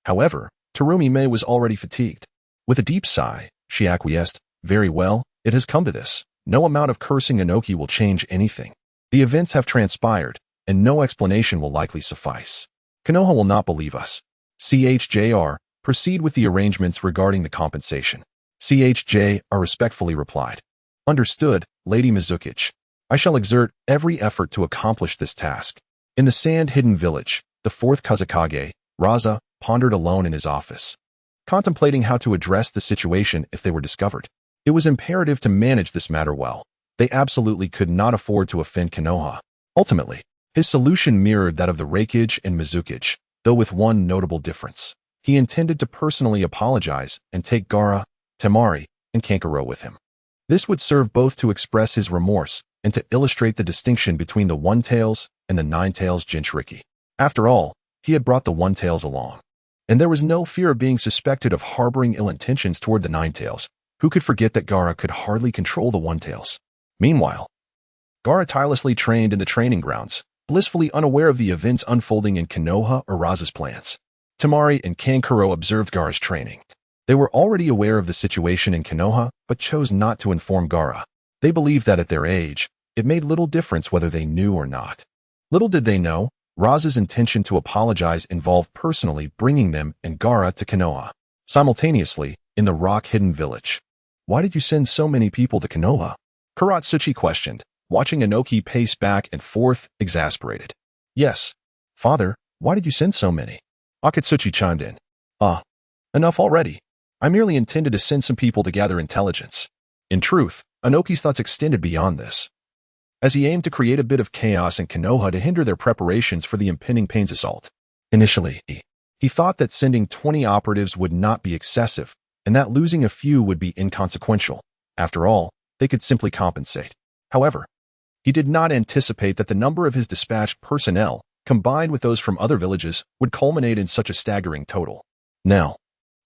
However, Terumi May was already fatigued. With a deep sigh, she acquiesced, "Very well, it has come to this. No amount of cursing Inoki will change anything. The events have transpired, and no explanation will likely suffice. Konoha will not believe us. CHJR, proceed with the arrangements regarding the compensation." CHJR respectfully replied, "Understood, Lady Mizuki. I shall exert every effort to accomplish this task." In the sand-hidden village, the fourth Kage, Raza, pondered alone in his office, contemplating how to address the situation if they were discovered. It was imperative to manage this matter well. They absolutely could not afford to offend Konoha. Ultimately, his solution mirrored that of the Raikage and Mizuki, though with one notable difference. He intended to personally apologize and take Gaara, Temari, and Kankuro with him. This would serve both to express his remorse and to illustrate the distinction between the One-Tails and the Nine-Tails Jinchuriki. After all, he had brought the One-Tails along, and there was no fear of being suspected of harboring ill intentions toward the Nine-Tails. Who could forget that Gaara could hardly control the One-Tails? Meanwhile, Gaara tirelessly trained in the training grounds, blissfully unaware of the events unfolding in Konoha or Raza's plans. Temari and Kankuro observed Gaara's training. They were already aware of the situation in Konoha, but chose not to inform Gaara. They believed that at their age, it made little difference whether they knew or not. Little did they know, Raza's intention to apologize involved personally bringing them and Gaara to Konoha. Simultaneously, in the rock-hidden village. "Why did you send so many people to Konoha?" Kuratsuchi questioned, watching Inoki pace back and forth, exasperated. "Yes, father, why did you send so many?" Akatsuchi chimed in. Enough already. I merely intended to send some people to gather intelligence." In truth, Inoki's thoughts extended beyond this, as he aimed to create a bit of chaos in Konoha to hinder their preparations for the impending Pain's assault. Initially, he thought that sending 20 operatives would not be excessive, and that losing a few would be inconsequential. After all, they could simply compensate. However, he did not anticipate that the number of his dispatched personnel, combined with those from other villages, would culminate in such a staggering total. Now,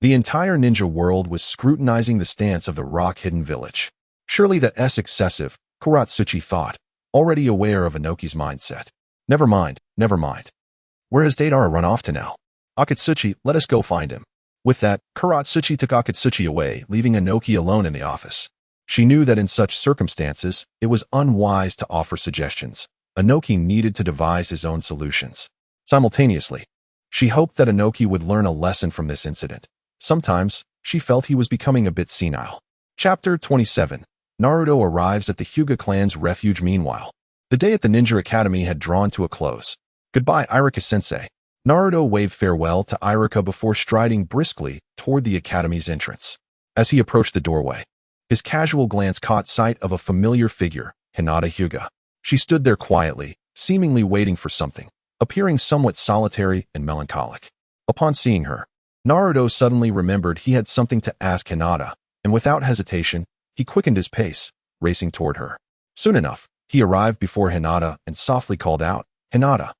the entire ninja world was scrutinizing the stance of the rock-hidden village. Surely that's excessive, Kuratsuchi thought, already aware of Inoki's mindset. Never mind. Where has Deidara run off to now? Akatsuchi, let us go find him." With that, Kuratsuchi took Akatsuchi away, leaving Inoki alone in the office. She knew that in such circumstances, it was unwise to offer suggestions. Inoki needed to devise his own solutions. Simultaneously, she hoped that Inoki would learn a lesson from this incident. Sometimes, she felt he was becoming a bit senile. Chapter 27. Naruto arrives at the Hyuga clan's refuge meanwhile. The day at the Ninja Academy had drawn to a close. Goodbye, Iruka-sensei. Naruto waved farewell to Iruka before striding briskly toward the academy's entrance. As he approached the doorway, his casual glance caught sight of a familiar figure, Hinata Hyuga. She stood there quietly, seemingly waiting for something, appearing somewhat solitary and melancholic. Upon seeing her, Naruto suddenly remembered he had something to ask Hinata, and without hesitation, he quickened his pace, racing toward her. Soon enough, he arrived before Hinata and softly called out, "Hinata."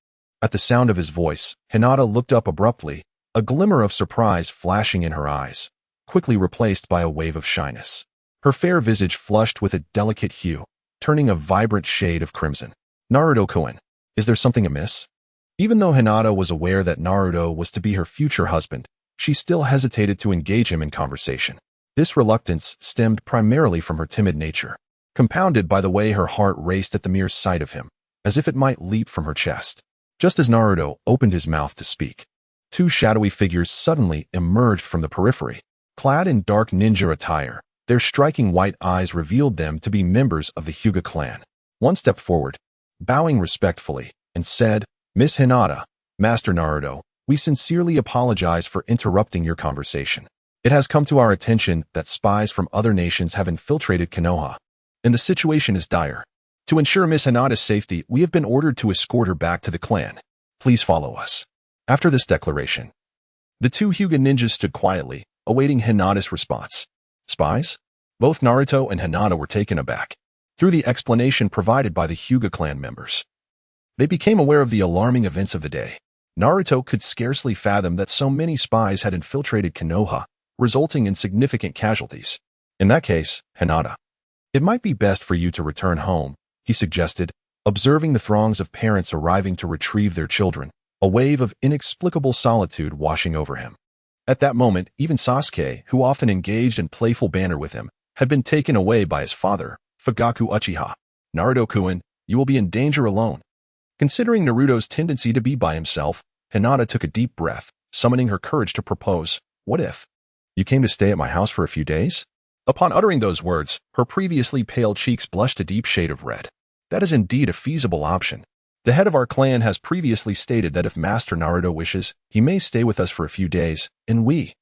At the sound of his voice, Hinata looked up abruptly, a glimmer of surprise flashing in her eyes, quickly replaced by a wave of shyness. Her fair visage flushed with a delicate hue, turning a vibrant shade of crimson. "Naruto-kun, is there something amiss?" Even though Hinata was aware that Naruto was to be her future husband, she still hesitated to engage him in conversation. This reluctance stemmed primarily from her timid nature, compounded by the way her heart raced at the mere sight of him, as if it might leap from her chest. Just as Naruto opened his mouth to speak, two shadowy figures suddenly emerged from the periphery. Clad in dark ninja attire, their striking white eyes revealed them to be members of the Hyuga clan. One stepped forward, bowing respectfully, and said, "Miss Hinata, Master Naruto, we sincerely apologize for interrupting your conversation. It has come to our attention that spies from other nations have infiltrated Konoha, and the situation is dire. To ensure Miss Hinata's safety, we have been ordered to escort her back to the clan. Please follow us." After this declaration, the two Hyuga ninjas stood quietly, awaiting Hinata's response. Spies? Both Naruto and Hinata were taken aback through the explanation provided by the Hyuga clan members. They became aware of the alarming events of the day. Naruto could scarcely fathom that so many spies had infiltrated Konoha, resulting in significant casualties. In that case, Hinata, it might be best for you to return home, he suggested, observing the throngs of parents arriving to retrieve their children, a wave of inexplicable solitude washing over him. At that moment, even Sasuke, who often engaged in playful banter with him, had been taken away by his father, Fugaku Uchiha. "Naruto-kun, you will be in danger alone." Considering Naruto's tendency to be by himself, Hinata took a deep breath, summoning her courage to propose, "What if you came to stay at my house for a few days?" Upon uttering those words, her previously pale cheeks blushed a deep shade of red. "That is indeed a feasible option. The head of our clan has previously stated that if Master Naruto wishes, he may stay with us for a few days, and we,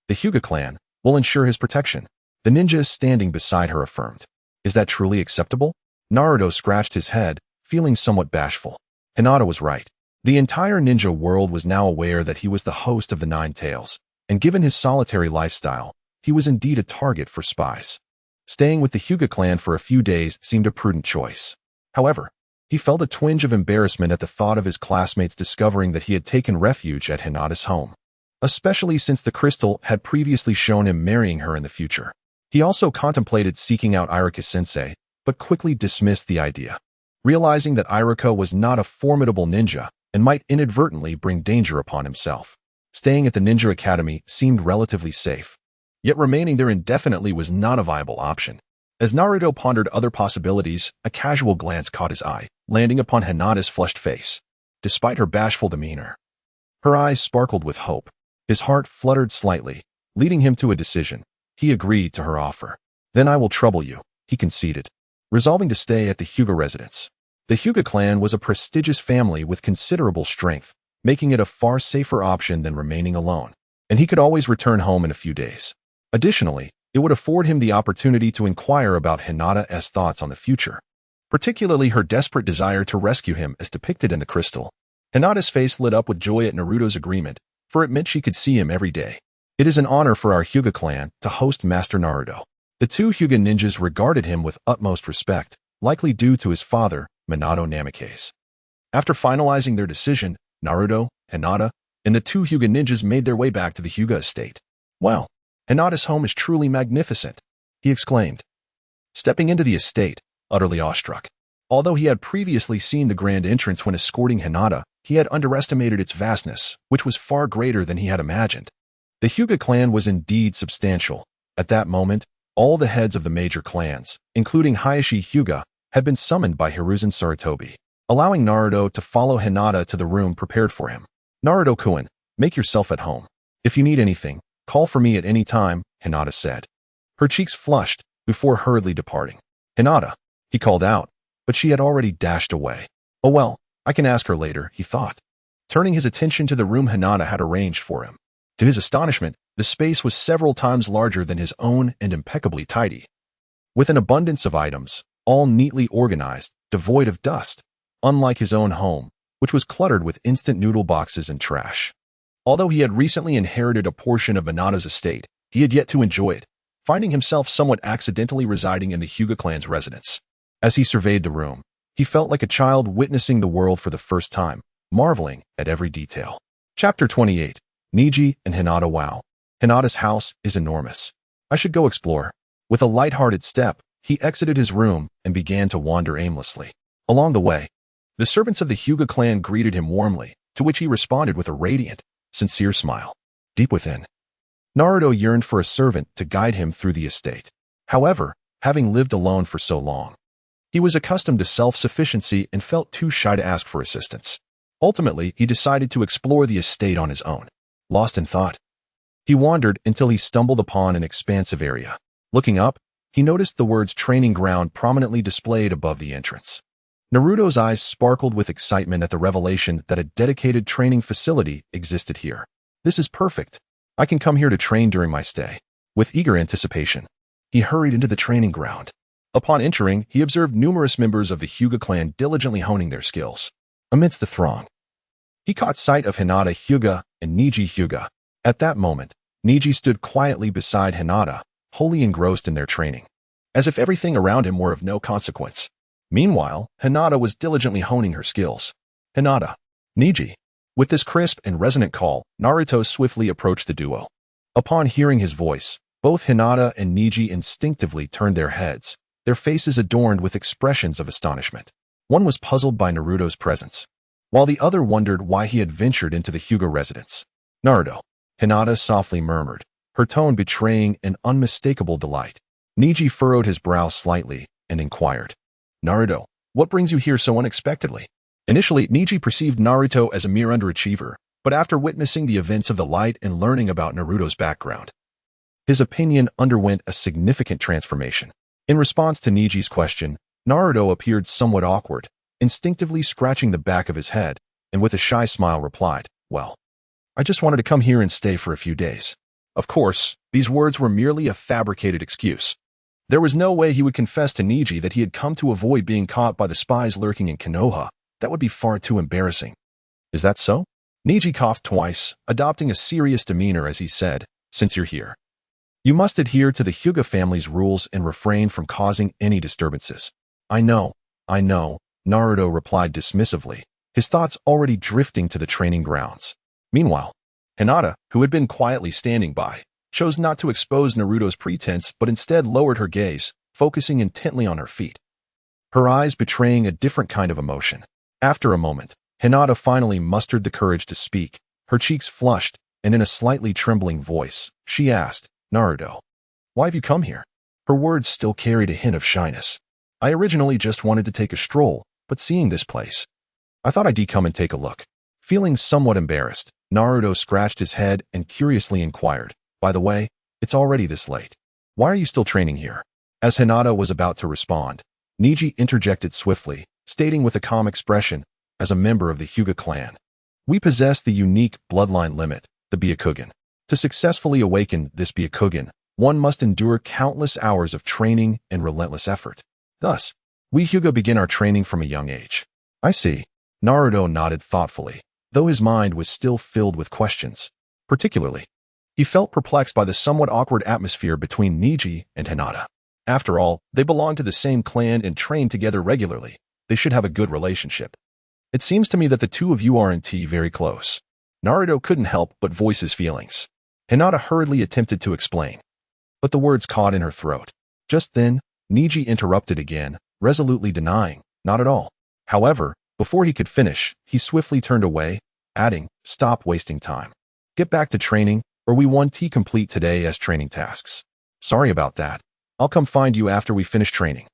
the Hyuga clan, will ensure his protection." The ninja standing beside her affirmed. "Is that truly acceptable?" Naruto scratched his head, feeling somewhat bashful. Hinata was right. The entire ninja world was now aware that he was the host of the Nine Tails, and given his solitary lifestyle, he was indeed a target for spies. Staying with the Hyuga clan for a few days seemed a prudent choice. However, he felt a twinge of embarrassment at the thought of his classmates discovering that he had taken refuge at Hinata's home, especially since the crystal had previously shown him marrying her in the future. He also contemplated seeking out Iruka-sensei, but quickly dismissed the idea, realizing that Iruka was not a formidable ninja and might inadvertently bring danger upon himself. Staying at the Ninja Academy seemed relatively safe, yet remaining there indefinitely was not a viable option. As Naruto pondered other possibilities, a casual glance caught his eye, landing upon Hinata's flushed face. Despite her bashful demeanor, her eyes sparkled with hope. His heart fluttered slightly, leading him to a decision. He agreed to her offer. "Then I will trouble you," he conceded, resolving to stay at the Hyuga residence. The Hyuga clan was a prestigious family with considerable strength, making it a far safer option than remaining alone, and he could always return home in a few days. Additionally, it would afford him the opportunity to inquire about Hinata's thoughts on the future, particularly her desperate desire to rescue him as depicted in the crystal. Hinata's face lit up with joy at Naruto's agreement, for it meant she could see him every day. "It is an honor for our Hyuga clan to host Master Naruto." The two Hyuga ninjas regarded him with utmost respect, likely due to his father, Minato Namikaze. After finalizing their decision, Naruto, Hinata, and the two Hyuga ninjas made their way back to the Hyuga estate. "Wow, Hinata's home is truly magnificent," he exclaimed, stepping into the estate, utterly awestruck. Although he had previously seen the grand entrance when escorting Hinata, he had underestimated its vastness, which was far greater than he had imagined. The Hyuga clan was indeed substantial. At that moment, all the heads of the major clans, including Hiashi Hyuga, had been summoned by Hiruzen Sarutobi, allowing Naruto to follow Hinata to the room prepared for him. "Naruto-kun, make yourself at home. If you need anything, call for me at any time," Hinata said. Her cheeks flushed, before hurriedly departing. "Hinata," he called out, but she had already dashed away. "Oh well, I can ask her later," he thought, turning his attention to the room Hinata had arranged for him. To his astonishment, the space was several times larger than his own and impeccably tidy, with an abundance of items, all neatly organized, devoid of dust, unlike his own home, which was cluttered with instant noodle boxes and trash. Although he had recently inherited a portion of Minato's estate, he had yet to enjoy it, finding himself somewhat accidentally residing in the Hyuga clan's residence. As he surveyed the room, he felt like a child witnessing the world for the first time, marveling at every detail. Chapter 28. Neji and Hinata. Wow. Hinata's house is enormous. I should go explore. With a light-hearted step, he exited his room and began to wander aimlessly. Along the way, the servants of the Hyuga clan greeted him warmly, to which he responded with a radiant, sincere smile. Deep within, Naruto yearned for a servant to guide him through the estate. However, having lived alone for so long, he was accustomed to self-sufficiency and felt too shy to ask for assistance. Ultimately, he decided to explore the estate on his own. Lost in thought, he wandered until he stumbled upon an expansive area. Looking up, he noticed the words training ground prominently displayed above the entrance. Naruto's eyes sparkled with excitement at the revelation that a dedicated training facility existed here. This is perfect. I can come here to train during my stay. With eager anticipation, he hurried into the training ground. Upon entering, he observed numerous members of the Hyuga clan diligently honing their skills. Amidst the throng, he caught sight of Hinata Hyuga and Neji Hyuga. At that moment, Neji stood quietly beside Hinata, wholly engrossed in their training, as if everything around him were of no consequence. Meanwhile, Hinata was diligently honing her skills. "Hinata, Neji." With this crisp and resonant call, Naruto swiftly approached the duo. Upon hearing his voice, both Hinata and Neji instinctively turned their heads, their faces adorned with expressions of astonishment. One was puzzled by Naruto's presence, while the other wondered why he had ventured into the Hyuga residence. "Naruto," Hinata softly murmured, her tone betraying an unmistakable delight. Neji furrowed his brow slightly and inquired, "Naruto, what brings you here so unexpectedly?" Initially, Neji perceived Naruto as a mere underachiever, but after witnessing the events of the light and learning about Naruto's background, his opinion underwent a significant transformation. In response to Neji's question, Naruto appeared somewhat awkward, instinctively scratching the back of his head, and with a shy smile replied, "Well, I just wanted to come here and stay for a few days." Of course, these words were merely a fabricated excuse. There was no way he would confess to Neji that he had come to avoid being caught by the spies lurking in Konoha. That would be far too embarrassing. "Is that so?" Neji coughed twice, adopting a serious demeanor as he said, "Since you're here, you must adhere to the Hyuga family's rules and refrain from causing any disturbances." I know, Naruto replied dismissively, his thoughts already drifting to the training grounds. Meanwhile, Hinata, who had been quietly standing by, chose not to expose Naruto's pretense but instead lowered her gaze, focusing intently on her feet, her eyes betraying a different kind of emotion. After a moment, Hinata finally mustered the courage to speak, her cheeks flushed, and in a slightly trembling voice, she asked, "Naruto, why have you come here?" Her words still carried a hint of shyness. "I originally just wanted to take a stroll, but seeing this place, I thought I'd come and take a look." Feeling somewhat embarrassed, Naruto scratched his head and curiously inquired, "By the way, it's already this late. Why are you still training here?" As Hinata was about to respond, Neji interjected swiftly, stating with a calm expression, "As a member of the Hyuga clan, we possess the unique bloodline limit, the Byakugan. To successfully awaken this Byakugan, one must endure countless hours of training and relentless effort. Thus, we Hyuga begin our training from a young age." "I see." Naruto nodded thoughtfully, though his mind was still filled with questions. Particularly, he felt perplexed by the somewhat awkward atmosphere between Neji and Hinata. After all, they belonged to the same clan and trained together regularly. They should have a good relationship. "It seems to me that the two of you aren't very close." Naruto couldn't help but voice his feelings. Hinata hurriedly attempted to explain, but the words caught in her throat. Just then, Neji interrupted again, resolutely denying, "Not at all." However, before he could finish, he swiftly turned away, adding, "Stop wasting time. Get back to training, or we won't complete today as training tasks." "Sorry about that. I'll come find you after we finish training,"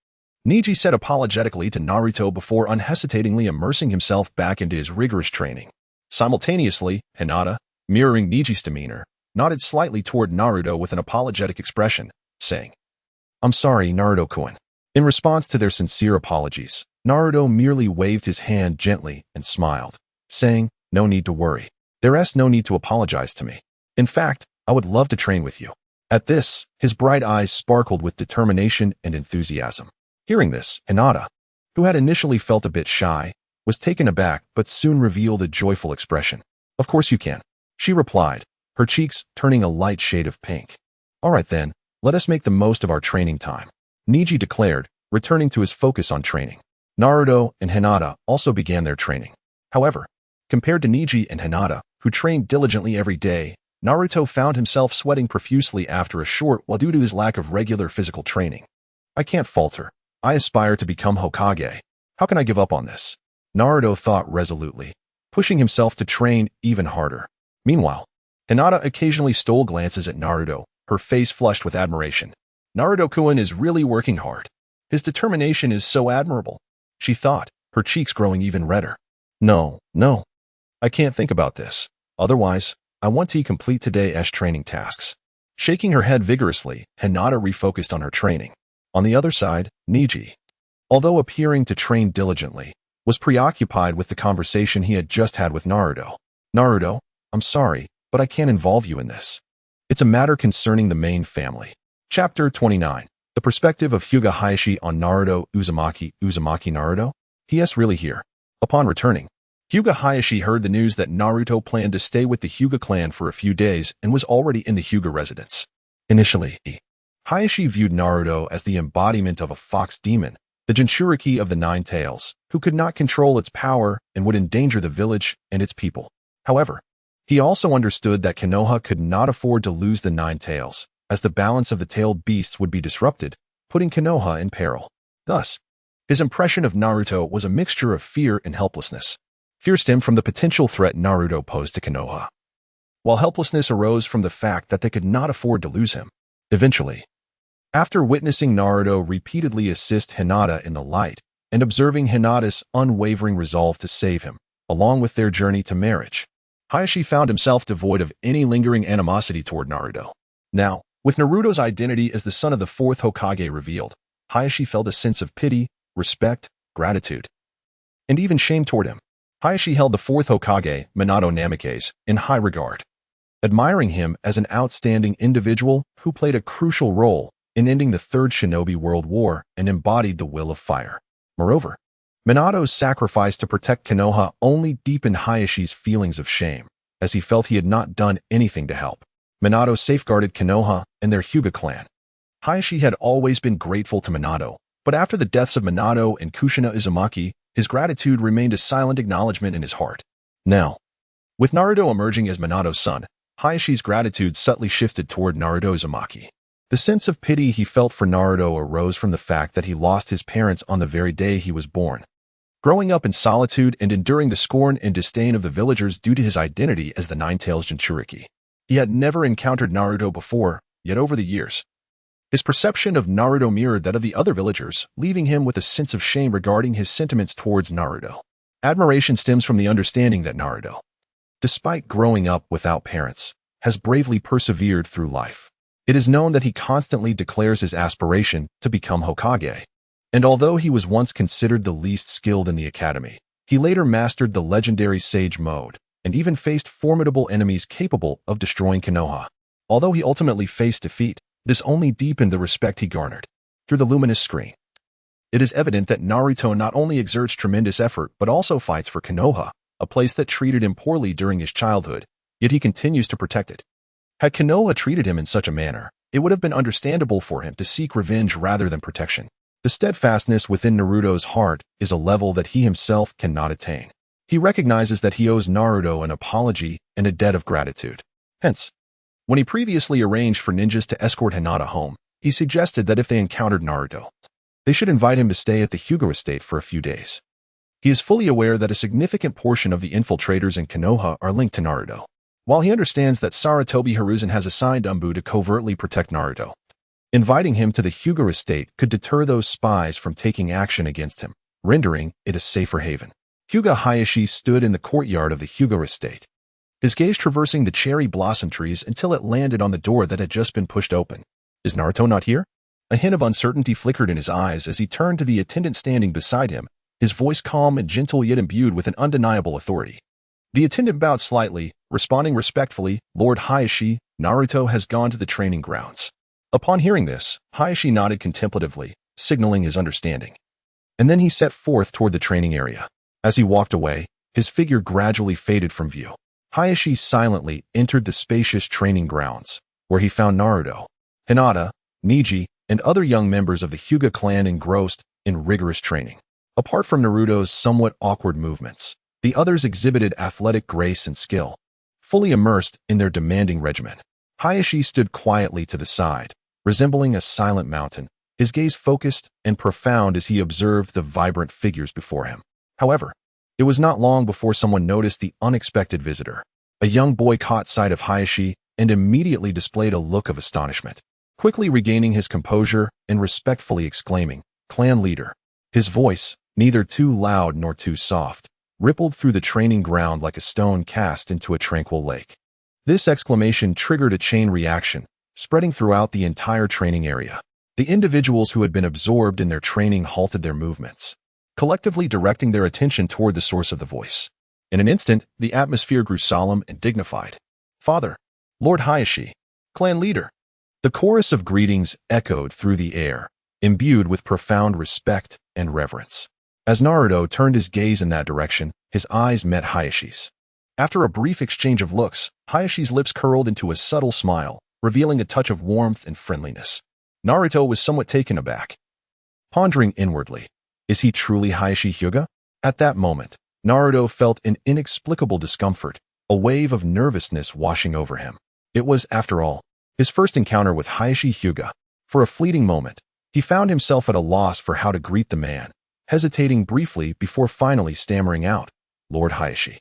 Neji said apologetically to Naruto before unhesitatingly immersing himself back into his rigorous training. Simultaneously, Hinata, mirroring Neji's demeanor, nodded slightly toward Naruto with an apologetic expression, saying, I'm sorry, Naruto-kun. In response to their sincere apologies, Naruto merely waved his hand gently and smiled, saying, no need to worry. There's no need to apologize to me. In fact, I would love to train with you. At this, his bright eyes sparkled with determination and enthusiasm. Hearing this, Hinata, who had initially felt a bit shy, was taken aback but soon revealed a joyful expression. Of course you can, she replied, her cheeks turning a light shade of pink. All right then, let us make the most of our training time, Neji declared, returning to his focus on training. Naruto and Hinata also began their training. However, compared to Neji and Hinata, who trained diligently every day, Naruto found himself sweating profusely after a short while due to his lack of regular physical training. I can't falter. I aspire to become Hokage. How can I give up on this? Naruto thought resolutely, pushing himself to train even harder. Meanwhile, Hinata occasionally stole glances at Naruto, her face flushed with admiration. Naruto-kun is really working hard. His determination is so admirable, she thought, her cheeks growing even redder. No. I can't think about this. Otherwise, I want to complete today's training tasks. Shaking her head vigorously, Hinata refocused on her training. On the other side, Neji, although appearing to train diligently, was preoccupied with the conversation he had just had with Naruto. Naruto, I'm sorry, but I can't involve you in this. It's a matter concerning the main family. Chapter 29. The perspective of Hyuga Hayashi on Naruto Uzumaki. Uzumaki Naruto? He.S. really here. Upon returning, Hyuga Hayashi heard the news that Naruto planned to stay with the Hyuga clan for a few days and was already in the Hyuga residence. Initially, Hayashi viewed Naruto as the embodiment of a fox demon, the Jinchuriki of the Nine Tails, who could not control its power and would endanger the village and its people. However, he also understood that Konoha could not afford to lose the Nine Tails, as the balance of the tailed beasts would be disrupted, putting Konoha in peril. Thus, his impression of Naruto was a mixture of fear and helplessness. Fear stemmed from the potential threat Naruto posed to Konoha, while helplessness arose from the fact that they could not afford to lose him. Eventually, after witnessing Naruto repeatedly assist Hinata in the light and observing Hinata's unwavering resolve to save him, along with their journey to marriage, Hayashi found himself devoid of any lingering animosity toward Naruto. Now, with Naruto's identity as the son of the Fourth Hokage revealed, Hayashi felt a sense of pity, respect, gratitude, and even shame toward him. Hayashi held the Fourth Hokage, Minato Namikaze, in high regard, admiring him as an outstanding individual who played a crucial role in ending the Third Shinobi World War and embodied the will of fire. Moreover, Minato's sacrifice to protect Konoha only deepened Hayashi's feelings of shame, as he felt he had not done anything to help. Minato safeguarded Konoha and their Hyuga clan. Hayashi had always been grateful to Minato, but after the deaths of Minato and Kushina Uzumaki, his gratitude remained a silent acknowledgement in his heart. Now, with Naruto emerging as Minato's son, Hayashi's gratitude subtly shifted toward Naruto Uzumaki. The sense of pity he felt for Naruto arose from the fact that he lost his parents on the very day he was born. Growing up in solitude and enduring the scorn and disdain of the villagers due to his identity as the Nine-Tails Jinchuriki, he had never encountered Naruto before, yet over the years, his perception of Naruto mirrored that of the other villagers, leaving him with a sense of shame regarding his sentiments towards Naruto. Admiration stems from the understanding that Naruto, despite growing up without parents, has bravely persevered through life. It is known that he constantly declares his aspiration to become Hokage, and although he was once considered the least skilled in the academy, he later mastered the legendary Sage Mode, and even faced formidable enemies capable of destroying Konoha. Although he ultimately faced defeat, this only deepened the respect he garnered. Through the luminous screen, it is evident that Naruto not only exerts tremendous effort but also fights for Konoha, a place that treated him poorly during his childhood, yet he continues to protect it. Had Konoha treated him in such a manner, it would have been understandable for him to seek revenge rather than protection. The steadfastness within Naruto's heart is a level that he himself cannot attain. He recognizes that he owes Naruto an apology and a debt of gratitude. Hence, when he previously arranged for ninjas to escort Hinata home, he suggested that if they encountered Naruto, they should invite him to stay at the Hyuga estate for a few days. He is fully aware that a significant portion of the infiltrators in Konoha are linked to Naruto. While he understands that Sarutobi Hiruzen has assigned Umbu to covertly protect Naruto, inviting him to the Hyuga estate could deter those spies from taking action against him, rendering it a safer haven. Hyuga Hayashi stood in the courtyard of the Hyuga estate, his gaze traversing the cherry blossom trees until it landed on the door that had just been pushed open. Is Naruto not here? A hint of uncertainty flickered in his eyes as he turned to the attendant standing beside him, his voice calm and gentle yet imbued with an undeniable authority. The attendant bowed slightly, responding respectfully, "Lord Hayashi, Naruto has gone to the training grounds." Upon hearing this, Hayashi nodded contemplatively, signaling his understanding. And then he set forth toward the training area. As he walked away, his figure gradually faded from view. Hayashi silently entered the spacious training grounds, where he found Naruto, Hinata, Neji, and other young members of the Hyuga clan engrossed in rigorous training. Apart from Naruto's somewhat awkward movements, the others exhibited athletic grace and skill, fully immersed in their demanding regimen. Hayashi stood quietly to the side, resembling a silent mountain, his gaze focused and profound as he observed the vibrant figures before him. However, it was not long before someone noticed the unexpected visitor. A young boy caught sight of Hayashi and immediately displayed a look of astonishment, quickly regaining his composure and respectfully exclaiming, "Clan leader." His voice, neither too loud nor too soft, rippled through the training ground like a stone cast into a tranquil lake. This exclamation triggered a chain reaction, spreading throughout the entire training area. The individuals who had been absorbed in their training halted their movements, collectively directing their attention toward the source of the voice. In an instant, the atmosphere grew solemn and dignified. "Father, Lord Hayashi, clan leader." The chorus of greetings echoed through the air, imbued with profound respect and reverence. As Naruto turned his gaze in that direction, his eyes met Hayashi's. After a brief exchange of looks, Hayashi's lips curled into a subtle smile, revealing a touch of warmth and friendliness. Naruto was somewhat taken aback, pondering inwardly, is he truly Hayashi Hyuga? At that moment, Naruto felt an inexplicable discomfort, a wave of nervousness washing over him. It was, after all, his first encounter with Hayashi Hyuga. For a fleeting moment, he found himself at a loss for how to greet the man, hesitating briefly before finally stammering out, "Lord Hayashi."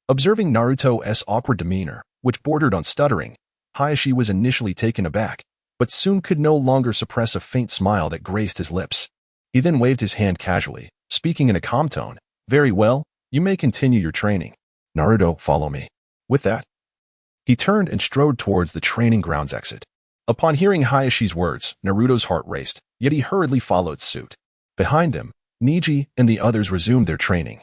Observing Naruto's awkward demeanor, which bordered on stuttering, Hayashi was initially taken aback, but soon could no longer suppress a faint smile that graced his lips. He then waved his hand casually, speaking in a calm tone, "Very well, you may continue your training. Naruto, follow me." With that, he turned and strode towards the training grounds exit. Upon hearing Hayashi's words, Naruto's heart raced, yet he hurriedly followed suit. Behind them, Neji and the others resumed their training,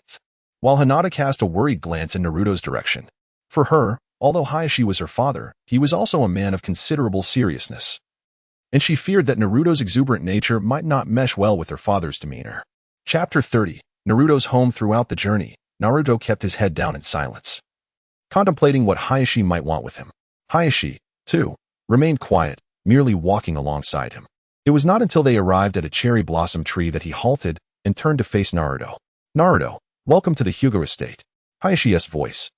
while Hinata cast a worried glance in Naruto's direction. For her, although Hayashi was her father, he was also a man of considerable seriousness, and she feared that Naruto's exuberant nature might not mesh well with her father's demeanor. Chapter 30. Naruto's home. Throughout the journey, Naruto kept his head down in silence, contemplating what Hayashi might want with him. Hayashi, too, remained quiet, merely walking alongside him. It was not until they arrived at a cherry blossom tree that he halted and turned to face Naruto. "Naruto, welcome to the Hyuga estate." Hayashi's voice,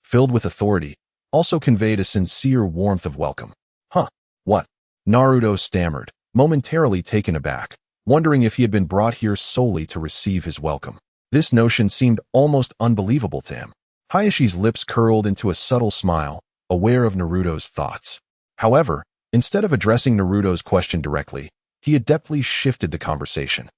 filled with authority, also conveyed a sincere warmth of welcome. "Huh? What?" Naruto stammered, momentarily taken aback, wondering if he had been brought here solely to receive his welcome. This notion seemed almost unbelievable to him. Hayashi's lips curled into a subtle smile, aware of Naruto's thoughts. However, instead of addressing Naruto's question directly, he adeptly shifted the conversation,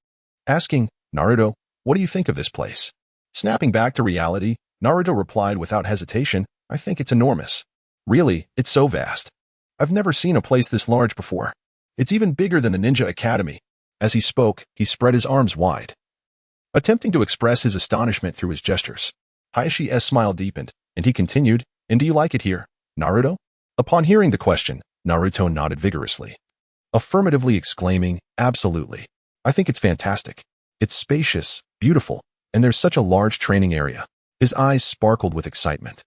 asking, "Naruto, what do you think of this place?" Snapping back to reality, Naruto replied without hesitation, "I think it's enormous. Really, it's so vast. I've never seen a place this large before. It's even bigger than the Ninja Academy." As he spoke, he spread his arms wide, attempting to express his astonishment through his gestures. Hayashi's smile deepened, and he continued, "And do you like it here, Naruto?" Upon hearing the question, Naruto nodded vigorously, affirmatively exclaiming, "Absolutely. I think it's fantastic. It's spacious, beautiful, and there's such a large training area." His eyes sparkled with excitement,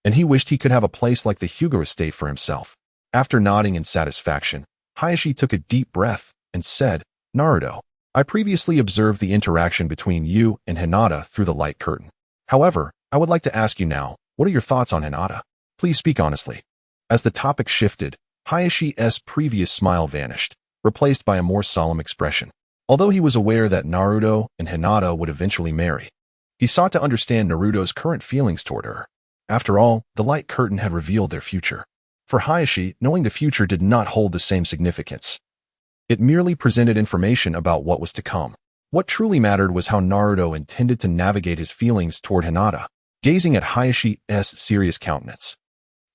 and he wished he could have a place like the Hyuga estate for himself. After nodding in satisfaction, Hayashi took a deep breath and said, "Naruto, I previously observed the interaction between you and Hinata through the light curtain. However, I would like to ask you now, what are your thoughts on Hinata? Please speak honestly." As the topic shifted, Hayashi's previous smile vanished, replaced by a more solemn expression. Although he was aware that Naruto and Hinata would eventually marry, he sought to understand Naruto's current feelings toward her. After all, the light curtain had revealed their future. For Hayashi, knowing the future did not hold the same significance. It merely presented information about what was to come. What truly mattered was how Naruto intended to navigate his feelings toward Hinata. Gazing at Hayashi's serious countenance,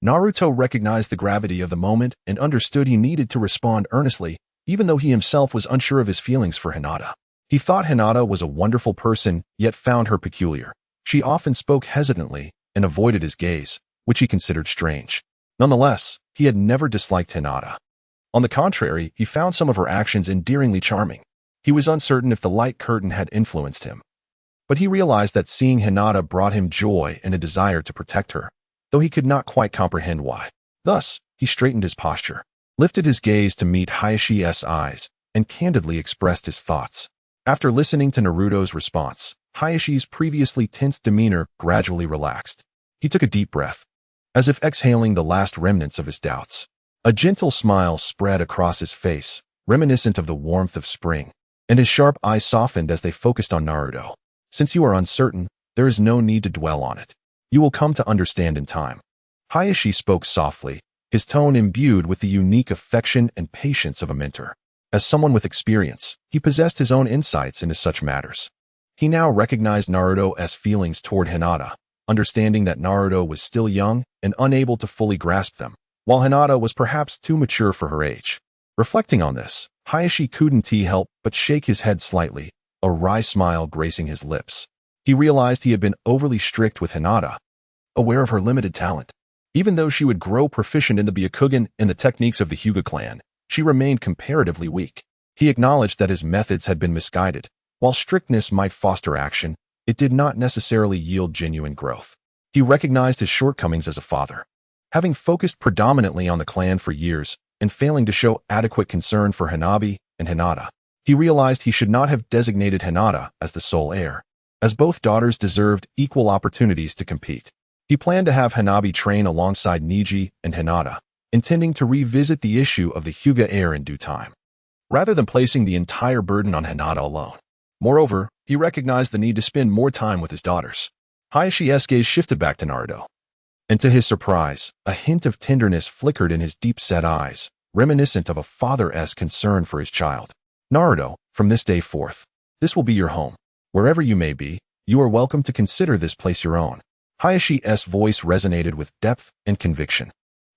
Naruto recognized the gravity of the moment and understood he needed to respond earnestly. even though he himself was unsure of his feelings for Hinata. He thought Hinata was a wonderful person, yet found her peculiar. She often spoke hesitantly and avoided his gaze, which he considered strange. Nonetheless, he had never disliked Hinata. On the contrary, he found some of her actions endearingly charming. He was uncertain if the light curtain had influenced him. But he realized that seeing Hinata brought him joy and a desire to protect her, though he could not quite comprehend why. Thus, he straightened his posture, lifted his gaze to meet Hayashi's eyes, and candidly expressed his thoughts. After listening to Naruto's response, Hayashi's previously tense demeanor gradually relaxed. He took a deep breath, as if exhaling the last remnants of his doubts. A gentle smile spread across his face, reminiscent of the warmth of spring, and his sharp eyes softened as they focused on Naruto. Since you are uncertain, there is no need to dwell on it. You will come to understand in time. Hayashi spoke softly, his tone imbued with the unique affection and patience of a mentor. As someone with experience, he possessed his own insights into such matters. He now recognized Naruto's feelings toward Hinata, understanding that Naruto was still young and unable to fully grasp them, while Hinata was perhaps too mature for her age. Reflecting on this, Hayashi couldn't help but shake his head slightly, a wry smile gracing his lips. He realized he had been overly strict with Hinata, aware of her limited talent. Even though she would grow proficient in the Byakugan and the techniques of the Hyuga clan, she remained comparatively weak. He acknowledged that his methods had been misguided. While strictness might foster action, it did not necessarily yield genuine growth. He recognized his shortcomings as a father. Having focused predominantly on the clan for years and failing to show adequate concern for Hanabi and Hinata, he realized he should not have designated Hinata as the sole heir, as both daughters deserved equal opportunities to compete. He planned to have Hanabi train alongside Neji and Hinata, intending to revisit the issue of the Hyuga heir in due time, rather than placing the entire burden on Hinata alone. Moreover, he recognized the need to spend more time with his daughters. Hayashi's gaze shifted back to Naruto, and to his surprise, a hint of tenderness flickered in his deep-set eyes, reminiscent of a father's concern for his child. Naruto, from this day forth, this will be your home. Wherever you may be, you are welcome to consider this place your own. Hayashi's voice resonated with depth and conviction.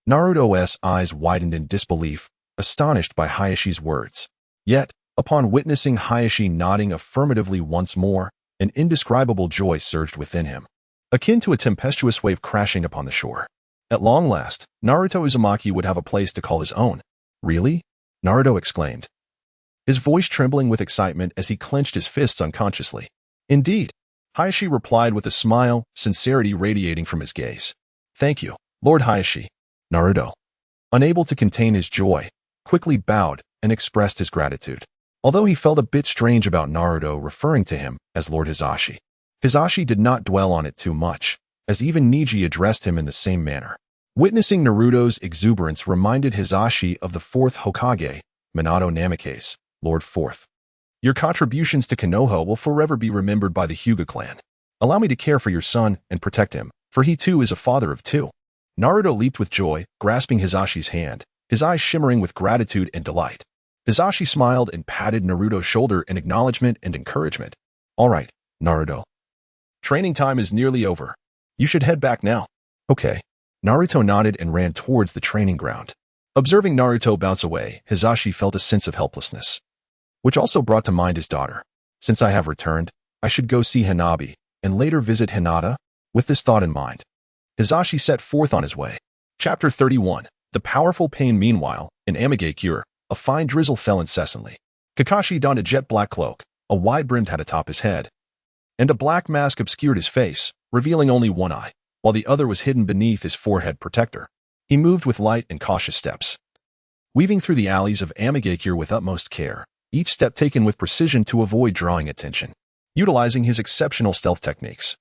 Naruto's eyes widened in disbelief, astonished by Hayashi's words. Yet, upon witnessing Hayashi nodding affirmatively once more, an indescribable joy surged within him, akin to a tempestuous wave crashing upon the shore. At long last, Naruto Uzumaki would have a place to call his own. Really? Naruto exclaimed, his voice trembling with excitement as he clenched his fists unconsciously. Indeed, Hayashi replied with a smile, sincerity radiating from his gaze. Thank you, Lord Hayashi. Naruto, unable to contain his joy, quickly bowed and expressed his gratitude. Although he felt a bit strange about Naruto referring to him as Lord Hisashi, Hisashi did not dwell on it too much, as even Neji addressed him in the same manner. Witnessing Naruto's exuberance reminded Hisashi of the Fourth Hokage, Minato Namikaze, Lord Fourth. Your contributions to Konoha will forever be remembered by the Hyuga clan. Allow me to care for your son and protect him, for he too is a father of two. Naruto leaped with joy, grasping Hisashi's hand, his eyes shimmering with gratitude and delight. Hisashi smiled and patted Naruto's shoulder in acknowledgement and encouragement. All right, Naruto. Training time is nearly over. You should head back now. Okay. Naruto nodded and ran towards the training ground. Observing Naruto bounce away, Hisashi felt a sense of helplessness, which also brought to mind his daughter. Since I have returned, I should go see Hanabi, and later visit Hinata. With this thought in mind, Hisashi set forth on his way. Chapter 31. The powerful pain. Meanwhile, in Amigakure, a fine drizzle fell incessantly. Kakashi donned a jet-black cloak, a wide-brimmed hat atop his head, and a black mask obscured his face, revealing only one eye, while the other was hidden beneath his forehead protector. He moved with light and cautious steps, weaving through the alleys of Amigakure with utmost care, each step taken with precision to avoid drawing attention. Utilizing his exceptional stealth techniques,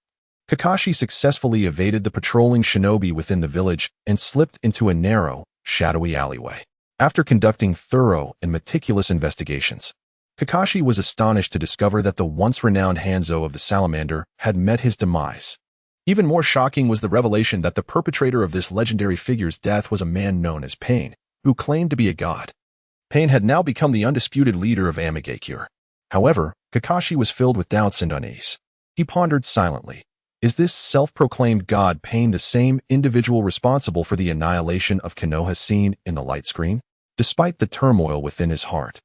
Kakashi successfully evaded the patrolling shinobi within the village and slipped into a narrow, shadowy alleyway. After conducting thorough and meticulous investigations, Kakashi was astonished to discover that the once-renowned Hanzo of the Salamander had met his demise. Even more shocking was the revelation that the perpetrator of this legendary figure's death was a man known as Pain, who claimed to be a god. Pain had now become the undisputed leader of Amigakure. However, Kakashi was filled with doubts and unease. He pondered silently. Is this self-proclaimed god Pain the same individual responsible for the annihilation of Konoha seen in the light screen? despite the turmoil within his heart.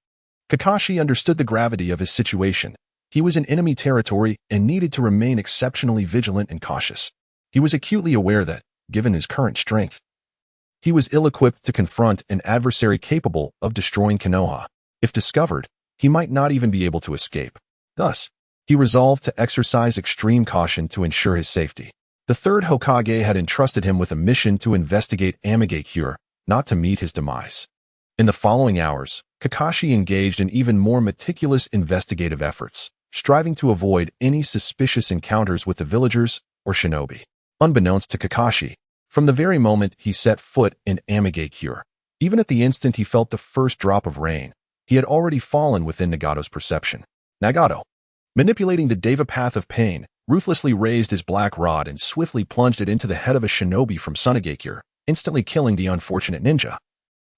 Kakashi understood the gravity of his situation. He was in enemy territory and needed to remain exceptionally vigilant and cautious. He was acutely aware that, given his current strength, he was ill-equipped to confront an adversary capable of destroying Konoha. If discovered, he might not even be able to escape. Thus, he resolved to exercise extreme caution to ensure his safety. The third Hokage had entrusted him with a mission to investigate Amigakure, not to meet his demise. In the following hours, Kakashi engaged in even more meticulous investigative efforts, striving to avoid any suspicious encounters with the villagers or shinobi. Unbeknownst to Kakashi, from the very moment he set foot in Amigakure, even at the instant he felt the first drop of rain, he had already fallen within Nagato's perception. Nagato, manipulating the Deva path of pain, ruthlessly raised his black rod and swiftly plunged it into the head of a shinobi from Sunagakure, instantly killing the unfortunate ninja,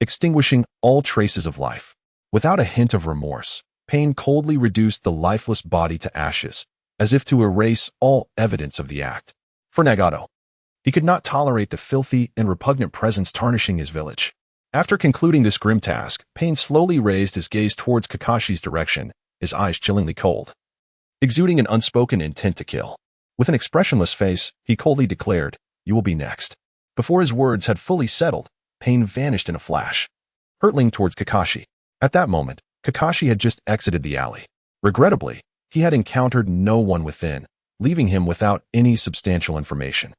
extinguishing all traces of life. Without a hint of remorse, pain coldly reduced the lifeless body to ashes, as if to erase all evidence of the act. For Nagato, he could not tolerate the filthy and repugnant presence tarnishing his village. After concluding this grim task, Pain slowly raised his gaze towards Kakashi's direction, his eyes chillingly cold, exuding an unspoken intent to kill. With an expressionless face, he coldly declared, "You will be next." Before his words had fully settled, Pain vanished in a flash, hurtling towards Kakashi. At that moment, Kakashi had just exited the alley. Regrettably, he had encountered no one within, leaving him without any substantial information.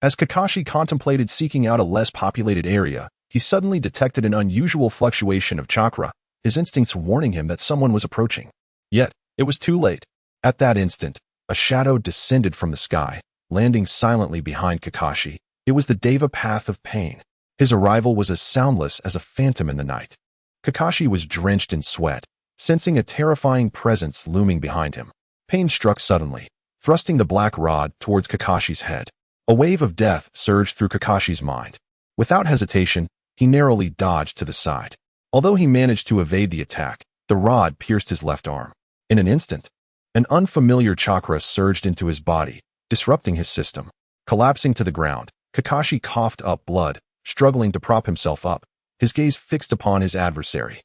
As Kakashi contemplated seeking out a less populated area, he suddenly detected an unusual fluctuation of chakra, his instincts warning him that someone was approaching. Yet, it was too late. At that instant, a shadow descended from the sky, landing silently behind Kakashi. It was the Deva path of pain. His arrival was as soundless as a phantom in the night. Kakashi was drenched in sweat, sensing a terrifying presence looming behind him. Pain struck suddenly, thrusting the black rod towards Kakashi's head. A wave of death surged through Kakashi's mind. Without hesitation, he narrowly dodged to the side. Although he managed to evade the attack, the rod pierced his left arm. In an instant, an unfamiliar chakra surged into his body, disrupting his system. Collapsing to the ground, Kakashi coughed up blood, struggling to prop himself up, his gaze fixed upon his adversary.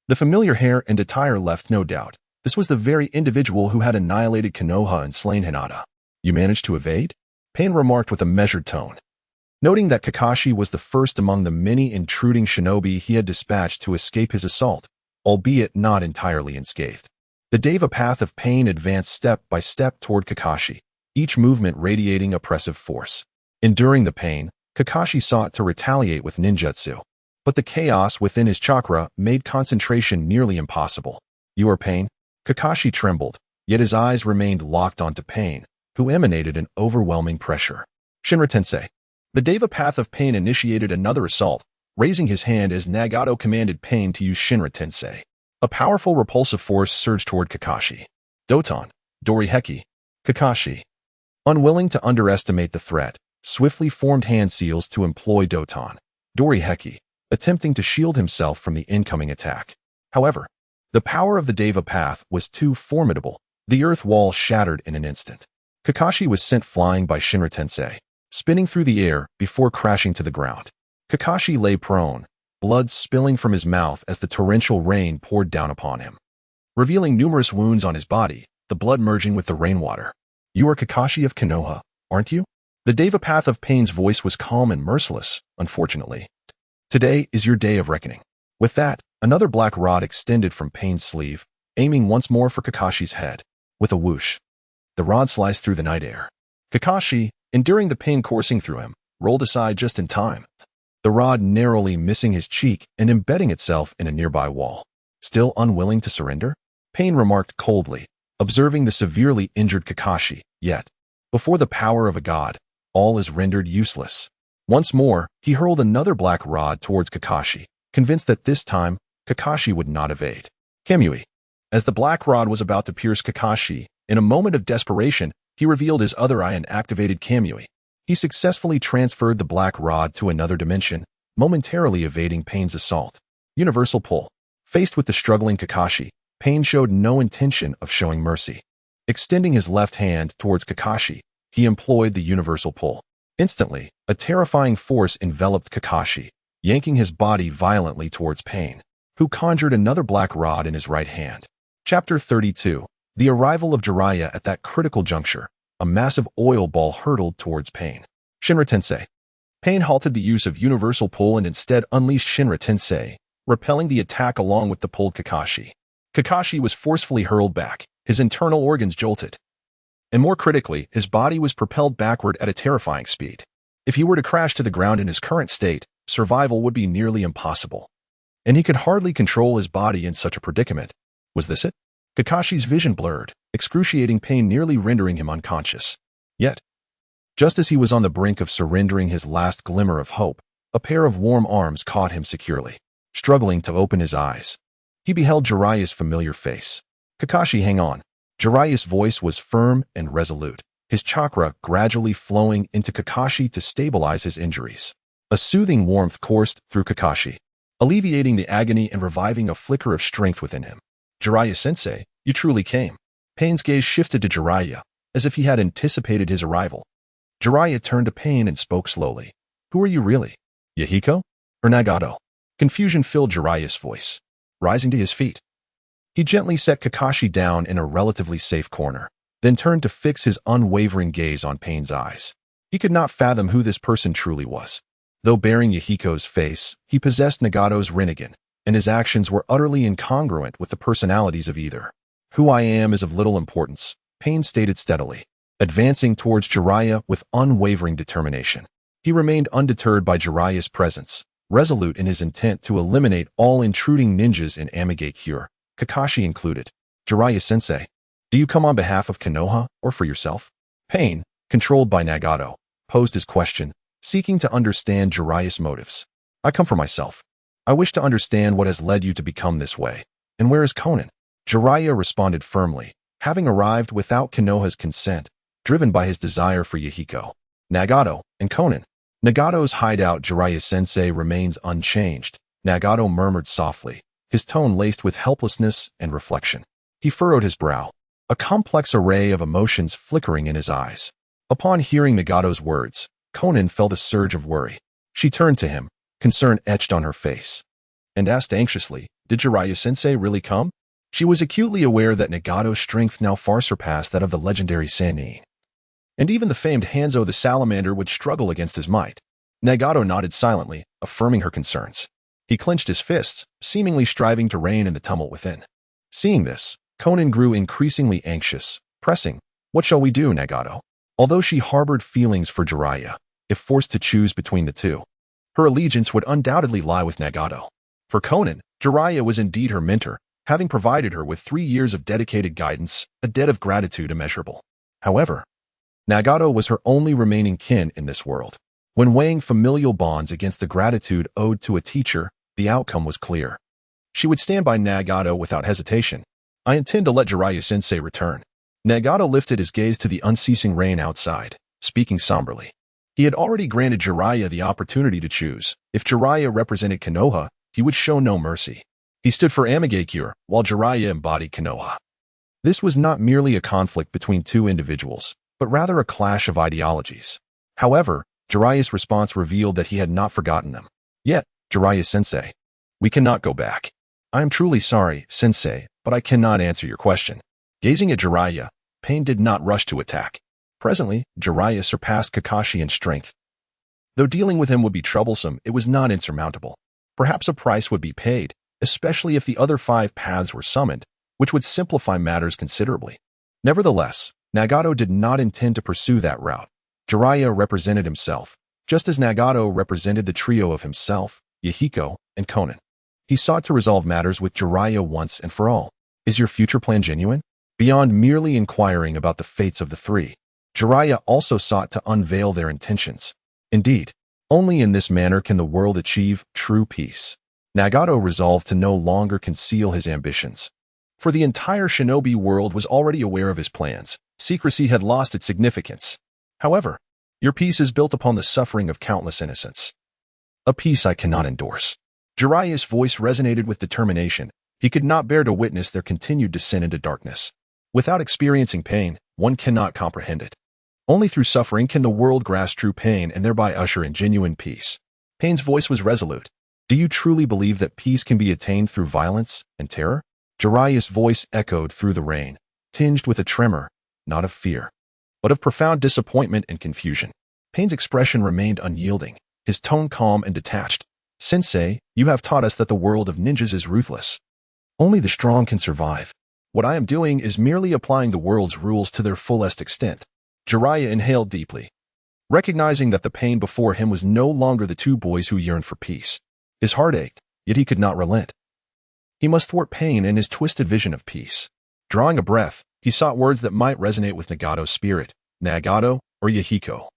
The familiar hair and attire left no doubt. This was the very individual who had annihilated Konoha and slain Hinata. "You managed to evade?" Pain remarked with a measured tone. Noting that Kakashi was the first among the many intruding shinobi he had dispatched to escape his assault, albeit not entirely unscathed. The Deva path of pain advanced step by step toward Kakashi, each movement radiating oppressive force. Enduring the pain, Kakashi sought to retaliate with ninjutsu, but the chaos within his chakra made concentration nearly impossible. "You are Pain?" Kakashi trembled, yet his eyes remained locked onto Pain, who emanated an overwhelming pressure. "Shinra Tensei." The Deva path of pain initiated another assault, raising his hand as Nagato commanded Pain to use Shinra Tensei. A powerful repulsive force surged toward Kakashi. Doton, Doriheki. Kakashi, unwilling to underestimate the threat, swiftly formed hand seals to employ Doton, Doriheki, attempting to shield himself from the incoming attack. However, the power of the Deva path was too formidable. The earth wall shattered in an instant. Kakashi was sent flying by Shinra Tensei, spinning through the air before crashing to the ground. Kakashi lay prone, blood spilling from his mouth as the torrential rain poured down upon him, revealing numerous wounds on his body, the blood merging with the rainwater. "You are Kakashi of Konoha, aren't you?" The Deva path of pain's voice was calm and merciless, unfortunately. "Today is your day of reckoning." With that, another black rod extended from Pain's sleeve, aiming once more for Kakashi's head. With a whoosh, the rod sliced through the night air. Kakashi, enduring the pain coursing through him, rolled aside just in time, the rod narrowly missing his cheek and embedding itself in a nearby wall. "Still unwilling to surrender?" Pain remarked coldly, observing the severely injured Kakashi. "Yet, before the power of a god, all is rendered useless." Once more, he hurled another black rod towards Kakashi, convinced that this time, Kakashi would not evade. Kamui. As the black rod was about to pierce Kakashi, in a moment of desperation, he revealed his other eye and activated Kamui. He successfully transferred the black rod to another dimension, momentarily evading Pain's assault. Universal pull. Faced with the struggling Kakashi, Pain showed no intention of showing mercy. Extending his left hand towards Kakashi, he employed the universal pull. Instantly, a terrifying force enveloped Kakashi, yanking his body violently towards Pain, who conjured another black rod in his right hand. Chapter 32. The arrival of Jiraiya at that critical juncture. A massive oil ball hurtled towards Pain. Shinra Tensei. Pain halted the use of universal pull and instead unleashed Shinra Tensei, repelling the attack along with the pulled Kakashi. Kakashi was forcefully hurled back, his internal organs jolted. And more critically, his body was propelled backward at a terrifying speed. If he were to crash to the ground in his current state, survival would be nearly impossible. And he could hardly control his body in such a predicament. Was this it? Kakashi's vision blurred, excruciating pain nearly rendering him unconscious. Yet, just as he was on the brink of surrendering his last glimmer of hope, a pair of warm arms caught him securely. Struggling to open his eyes, he beheld Jiraiya's familiar face. Kakashi, hang on. Jiraiya's voice was firm and resolute, his chakra gradually flowing into Kakashi to stabilize his injuries. A soothing warmth coursed through Kakashi, alleviating the agony and reviving a flicker of strength within him. Jiraiya-sensei, you truly came. Pain's gaze shifted to Jiraiya, as if he had anticipated his arrival. Jiraiya turned to Pain and spoke slowly. Who are you really? Yahiko? Or Nagato? Confusion filled Jiraiya's voice. Rising to his feet, he gently set Kakashi down in a relatively safe corner, then turned to fix his unwavering gaze on Pain's eyes. He could not fathom who this person truly was. Though bearing Yahiko's face, he possessed Nagato's Rinnegan, and his actions were utterly incongruent with the personalities of either. Who I am is of little importance, Pain stated steadily, advancing towards Jiraiya with unwavering determination. He remained undeterred by Jiraiya's presence, resolute in his intent to eliminate all intruding ninjas in Amigakure, Kakashi included. Jiraiya-sensei, do you come on behalf of Konoha or for yourself? Pain, controlled by Nagato, posed his question, seeking to understand Jiraiya's motives. I come for myself. I wish to understand what has led you to become this way. And where is Konan? Jiraiya responded firmly, having arrived without Konoha's consent, driven by his desire for Yahiko. Nagato and Konan. Nagato's hideout, Jiraiya-sensei, remains unchanged, Nagato murmured softly, his tone laced with helplessness and reflection. He furrowed his brow, a complex array of emotions flickering in his eyes. Upon hearing Nagato's words, Konan felt a surge of worry. She turned to him, concern etched on her face, and asked anxiously, did Jiraiya-sensei really come? She was acutely aware that Nagato's strength now far surpassed that of the legendary Sannin. And even the famed Hanzo the Salamander would struggle against his might. Nagato nodded silently, affirming her concerns. He clenched his fists, seemingly striving to rein in the tumult within. Seeing this, Konan grew increasingly anxious, pressing, what shall we do, Nagato? Although she harbored feelings for Jiraiya, if forced to choose between the two, her allegiance would undoubtedly lie with Nagato. For Konan, Jiraiya was indeed her mentor, having provided her with 3 years of dedicated guidance, a debt of gratitude immeasurable. However, Nagato was her only remaining kin in this world. When weighing familial bonds against the gratitude owed to a teacher, the outcome was clear. She would stand by Nagato without hesitation. I intend to let Jiraiya-sensei return. Nagato lifted his gaze to the unceasing rain outside, speaking somberly. He had already granted Jiraiya the opportunity to choose. If Jiraiya represented Konoha, he would show no mercy. He stood for Amigakure, while Jiraiya embodied Konoha. This was not merely a conflict between two individuals, but rather a clash of ideologies. However, Jiraiya's response revealed that he had not forgotten them. Yet, Jiraiya-sensei, we cannot go back. I am truly sorry, sensei, but I cannot answer your question. Gazing at Jiraiya, Pain did not rush to attack. Presently, Jiraiya surpassed Kakashi in strength. Though dealing with him would be troublesome, it was not insurmountable. Perhaps a price would be paid, especially if the other 5 paths were summoned, which would simplify matters considerably. Nevertheless, Nagato did not intend to pursue that route. Jiraiya represented himself, just as Nagato represented the trio of himself, Yahiko, and Konan. He sought to resolve matters with Jiraiya once and for all. Is your future plan genuine? Beyond merely inquiring about the fates of the 3, Jiraiya also sought to unveil their intentions. Indeed, only in this manner can the world achieve true peace. Nagato resolved to no longer conceal his ambitions. For the entire shinobi world was already aware of his plans. Secrecy had lost its significance. However, your peace is built upon the suffering of countless innocents. A peace I cannot endorse. Jiraiya's voice resonated with determination. He could not bear to witness their continued descent into darkness. Without experiencing pain, one cannot comprehend it. Only through suffering can the world grasp true pain and thereby usher in genuine peace. Pain's voice was resolute. Do you truly believe that peace can be attained through violence and terror? Jiraiya's voice echoed through the rain, tinged with a tremor, not of fear, but of profound disappointment and confusion. Pain's expression remained unyielding, his tone calm and detached. Sensei, you have taught us that the world of ninjas is ruthless. Only the strong can survive. What I am doing is merely applying the world's rules to their fullest extent. Jiraiya inhaled deeply, recognizing that the Pain before him was no longer the two boys who yearned for peace. His heart ached, yet he could not relent. He must thwart Pain and his twisted vision of peace. Drawing a breath, he sought words that might resonate with Nagato's spirit. Nagato or Yahiko?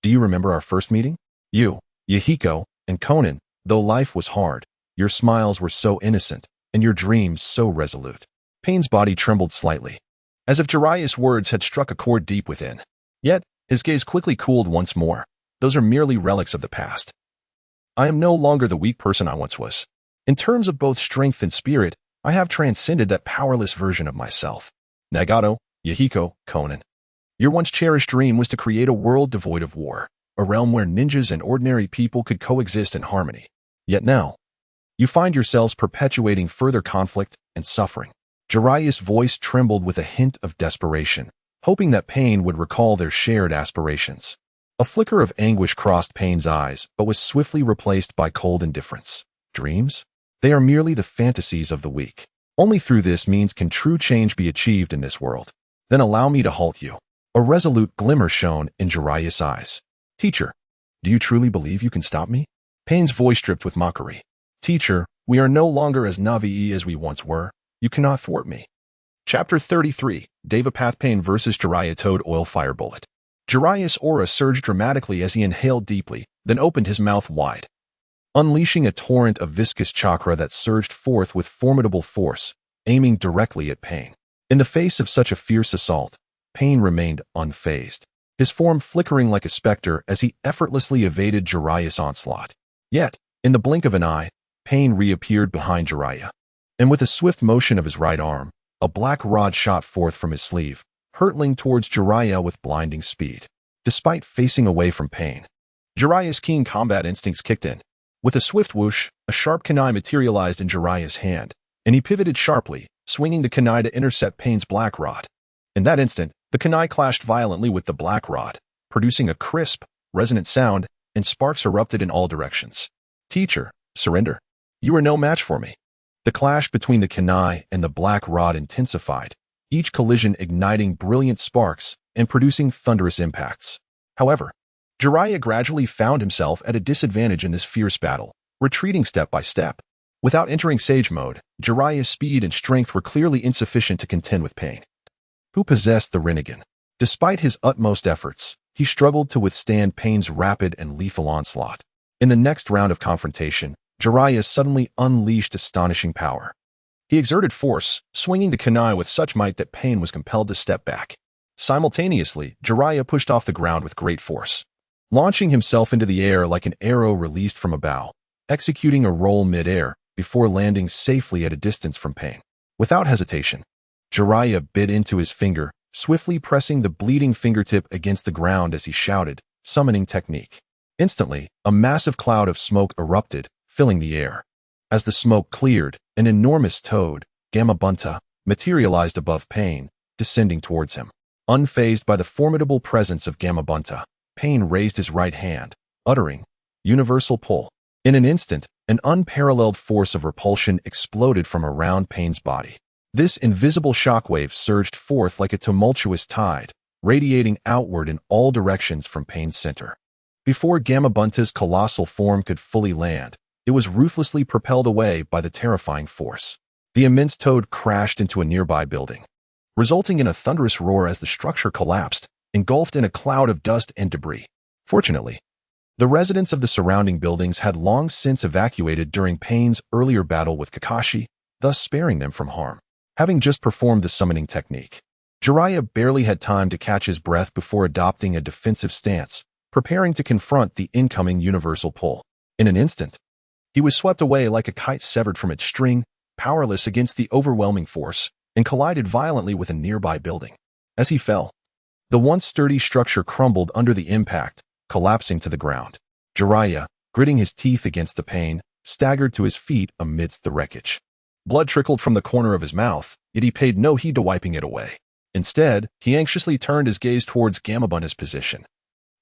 Do you remember our first meeting? You, Yahiko, and Conan, though life was hard, your smiles were so innocent, and your dreams so resolute. Pain's body trembled slightly, as if Jiraiya's words had struck a chord deep within. Yet, his gaze quickly cooled once more. Those are merely relics of the past. I am no longer the weak person I once was. In terms of both strength and spirit, I have transcended that powerless version of myself. Nagato, Yahiko, Conan. Your once cherished dream was to create a world devoid of war, a realm where ninjas and ordinary people could coexist in harmony. Yet now, you find yourselves perpetuating further conflict and suffering. Jiraiya's voice trembled with a hint of desperation, hoping that Pain would recall their shared aspirations. A flicker of anguish crossed Pain's eyes, but was swiftly replaced by cold indifference. Dreams? They are merely the fantasies of the weak. Only through this means can true change be achieved in this world. Then allow me to halt you. A resolute glimmer shone in Jiraiya's eyes. Teacher, do you truly believe you can stop me? Pain's voice dripped with mockery. Teacher, we are no longer as Navii as we once were. You cannot thwart me. Chapter 33, Devapath Pain vs. Jiraiya Toad Oil Fire Bullet. Jiraiya's aura surged dramatically as he inhaled deeply, then opened his mouth wide, unleashing a torrent of viscous chakra that surged forth with formidable force, aiming directly at Pain. In the face of such a fierce assault, Pain remained unfazed, his form flickering like a specter as he effortlessly evaded Jiraiya's onslaught. Yet, in the blink of an eye, Pain reappeared behind Jiraiya, and with a swift motion of his right arm, a black rod shot forth from his sleeve, hurtling towards Jiraiya with blinding speed. Despite facing away from Pain, Jiraiya's keen combat instincts kicked in. With a swift whoosh, a sharp kunai materialized in Jiraiya's hand, and he pivoted sharply, swinging the kunai to intercept Pain's black rod. In that instant, the kunai clashed violently with the black rod, producing a crisp, resonant sound, and sparks erupted in all directions. Teacher, surrender. You are no match for me. The clash between the kunai and the black rod intensified, each collision igniting brilliant sparks and producing thunderous impacts. However, Jiraiya gradually found himself at a disadvantage in this fierce battle, retreating step by step. Without entering Sage Mode, Jiraiya's speed and strength were clearly insufficient to contend with Pain, who possessed the Rinnegan. Despite his utmost efforts, he struggled to withstand Pain's rapid and lethal onslaught. In the next round of confrontation, Jiraiya suddenly unleashed astonishing power. He exerted force, swinging the kunai with such might that Pain was compelled to step back. Simultaneously, Jiraiya pushed off the ground with great force, launching himself into the air like an arrow released from a bow, executing a roll mid-air before landing safely at a distance from Pain. Without hesitation, Jiraiya bit into his finger, swiftly pressing the bleeding fingertip against the ground as he shouted, summoning technique. Instantly, a massive cloud of smoke erupted, filling the air. As the smoke cleared, an enormous toad, Gamabunta, materialized above Pain, descending towards him. Unfazed by the formidable presence of Gamabunta, Pain raised his right hand, uttering, "Universal Pull." In an instant, an unparalleled force of repulsion exploded from around Pain's body. This invisible shockwave surged forth like a tumultuous tide, radiating outward in all directions from Pain's center. Before Gamabunta's colossal form could fully land, it was ruthlessly propelled away by the terrifying force. The immense toad crashed into a nearby building, resulting in a thunderous roar as the structure collapsed, engulfed in a cloud of dust and debris. Fortunately, the residents of the surrounding buildings had long since evacuated during Pain's earlier battle with Kakashi, thus sparing them from harm. Having just performed the summoning technique, Jiraiya barely had time to catch his breath before adopting a defensive stance, preparing to confront the incoming universal pull. In an instant, he was swept away like a kite severed from its string, powerless against the overwhelming force, and collided violently with a nearby building. As he fell, the once sturdy structure crumbled under the impact, collapsing to the ground. Jiraiya, gritting his teeth against the pain, staggered to his feet amidst the wreckage. Blood trickled from the corner of his mouth, yet he paid no heed to wiping it away. Instead, he anxiously turned his gaze towards Gamabunta's position.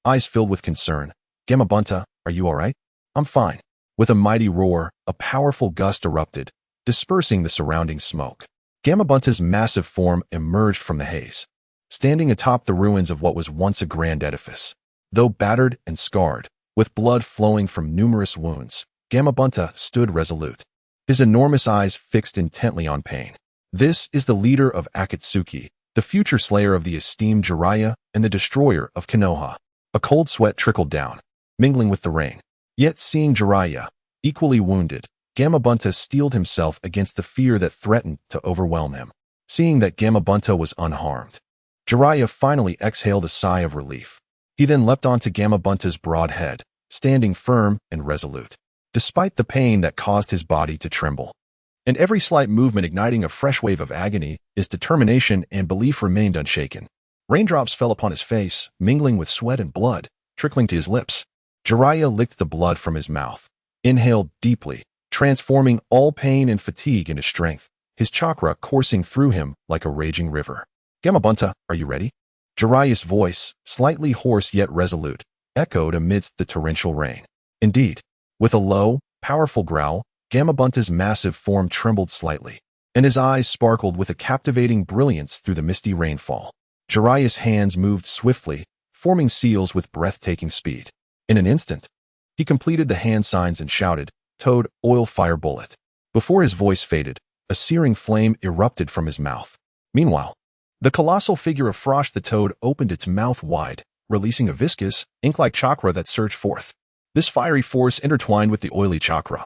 Eyes filled with concern. "Gamabunta, are you all right?" "I'm fine." With a mighty roar, a powerful gust erupted, dispersing the surrounding smoke. Gamabunta's massive form emerged from the haze, standing atop the ruins of what was once a grand edifice. Though battered and scarred, with blood flowing from numerous wounds, Gamabunta stood resolute, his enormous eyes fixed intently on Pain. This is the leader of Akatsuki, the future slayer of the esteemed Jiraiya and the destroyer of Konoha. A cold sweat trickled down, mingling with the rain. Yet seeing Jiraiya, equally wounded, Gamabunta steeled himself against the fear that threatened to overwhelm him. Seeing that Gamabunta was unharmed, Jiraiya finally exhaled a sigh of relief. He then leapt onto Gamabunta's broad head, standing firm and resolute, despite the pain that caused his body to tremble. And every slight movement igniting a fresh wave of agony, his determination and belief remained unshaken. Raindrops fell upon his face, mingling with sweat and blood, trickling to his lips. Jiraiya licked the blood from his mouth, inhaled deeply, transforming all pain and fatigue into strength, his chakra coursing through him like a raging river. "Gamabunta, are you ready?" Jiraiya's voice, slightly hoarse yet resolute, echoed amidst the torrential rain. Indeed, with a low, powerful growl, Gamabunta's massive form trembled slightly, and his eyes sparkled with a captivating brilliance through the misty rainfall. Jiraiya's hands moved swiftly, forming seals with breathtaking speed. In an instant, he completed the hand signs and shouted, "Toad, oil fire bullet." Before his voice faded, a searing flame erupted from his mouth. Meanwhile, the colossal figure of Frosh the Toad opened its mouth wide, releasing a viscous, ink-like chakra that surged forth. This fiery force intertwined with the oily chakra,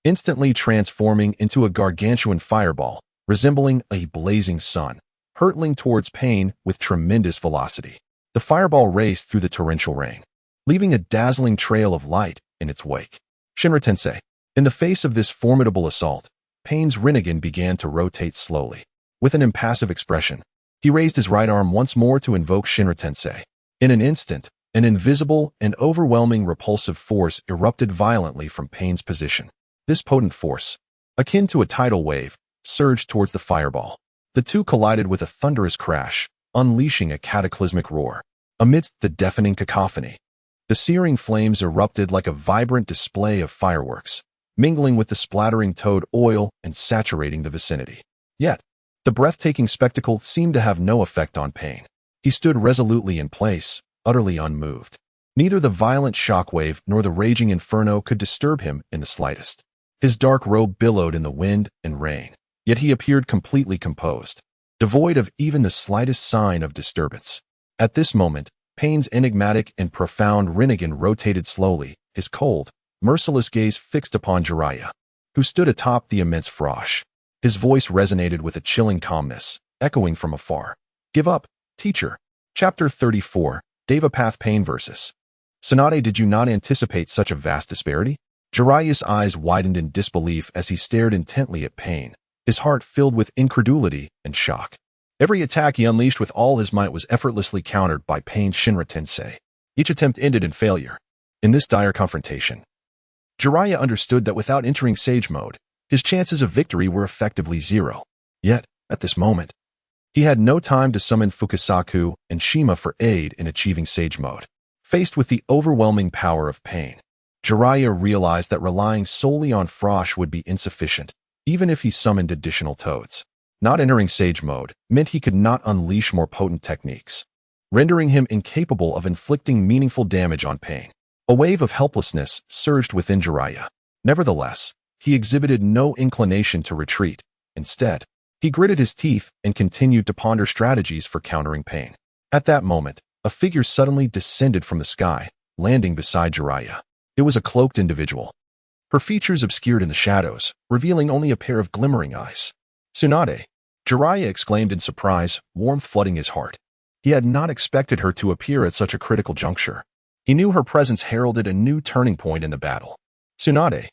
instantly transforming into a gargantuan fireball, resembling a blazing sun, hurtling towards Pain with tremendous velocity. The fireball raced through the torrential rain, leaving a dazzling trail of light in its wake. Shinra Tensei. In the face of this formidable assault, Pain's Rinnegan began to rotate slowly. With an impassive expression, he raised his right arm once more to invoke Shinra Tensei. In an instant, an invisible and overwhelming repulsive force erupted violently from Pain's position. This potent force, akin to a tidal wave, surged towards the fireball. The two collided with a thunderous crash, unleashing a cataclysmic roar. Amidst the deafening cacophony, the searing flames erupted like a vibrant display of fireworks, mingling with the splattering toad oil and saturating the vicinity. Yet, the breathtaking spectacle seemed to have no effect on Pain. He stood resolutely in place, utterly unmoved. Neither the violent shockwave nor the raging inferno could disturb him in the slightest. His dark robe billowed in the wind and rain, yet he appeared completely composed, devoid of even the slightest sign of disturbance. At this moment, Pain's enigmatic and profound Rinnegan rotated slowly, his cold, merciless gaze fixed upon Jiraiya, who stood atop the immense Frosh. His voice resonated with a chilling calmness, echoing from afar. "Give up, teacher." Chapter 34, Devapath Pain vs. Tsunade. Did you not anticipate such a vast disparity? Jiraiya's eyes widened in disbelief as he stared intently at Pain, his heart filled with incredulity and shock. Every attack he unleashed with all his might was effortlessly countered by Pain's Shinra Tensei. Each attempt ended in failure. In this dire confrontation, Jiraiya understood that without entering Sage Mode, his chances of victory were effectively zero. Yet, at this moment, he had no time to summon Fukasaku and Shima for aid in achieving Sage Mode. Faced with the overwhelming power of Pain, Jiraiya realized that relying solely on Frosh would be insufficient, even if he summoned additional toads. Not entering Sage Mode meant he could not unleash more potent techniques, rendering him incapable of inflicting meaningful damage on Pain. A wave of helplessness surged within Jiraiya. Nevertheless, he exhibited no inclination to retreat. Instead, he gritted his teeth and continued to ponder strategies for countering Pain. At that moment, a figure suddenly descended from the sky, landing beside Jiraiya. It was a cloaked individual, her features obscured in the shadows, revealing only a pair of glimmering eyes. "Tsunade!" Jiraiya exclaimed in surprise, warmth flooding his heart. He had not expected her to appear at such a critical juncture. He knew her presence heralded a new turning point in the battle. "Tsunade,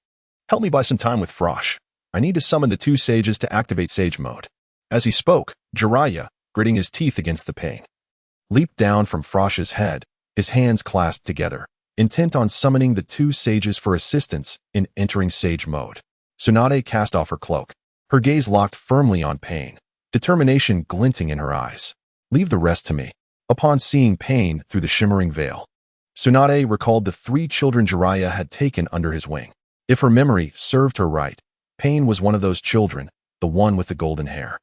help me buy some time with Frosh. I need to summon the two sages to activate Sage Mode." As he spoke, Jiraiya, gritting his teeth against the pain, leaped down from Frosh's head, his hands clasped together, intent on summoning the two sages for assistance in entering sage mode. Tsunade cast off her cloak, her gaze locked firmly on Pain, determination glinting in her eyes. Leave the rest to me. Upon seeing Pain through the shimmering veil, Tsunade recalled the 3 children Jiraiya had taken under his wing. If her memory served her right, Pain was one of those children, the one with the golden hair.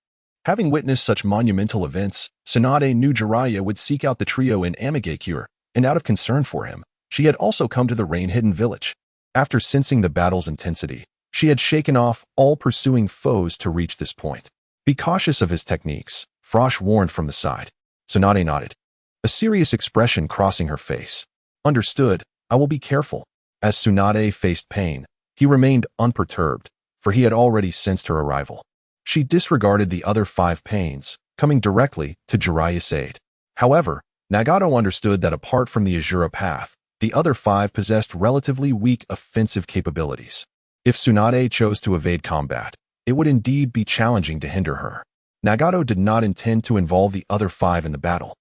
Having witnessed such monumental events, Tsunade knew Jiraiya would seek out the trio in Amigakure, and out of concern for him, she had also come to the rain-hidden village. After sensing the battle's intensity, she had shaken off all pursuing foes to reach this point. Be cautious of his techniques, Frosh warned from the side. Tsunade nodded, a serious expression crossing her face. Understood, I will be careful. As Tsunade faced Pain, he remained unperturbed, for he had already sensed her arrival. She disregarded the other 5 Pains, coming directly to Jiraiya's aid. However, Nagato understood that apart from the Azura path, the other 5 possessed relatively weak offensive capabilities. If Tsunade chose to evade combat, it would indeed be challenging to hinder her. Nagato did not intend to involve the other 5 in the battle,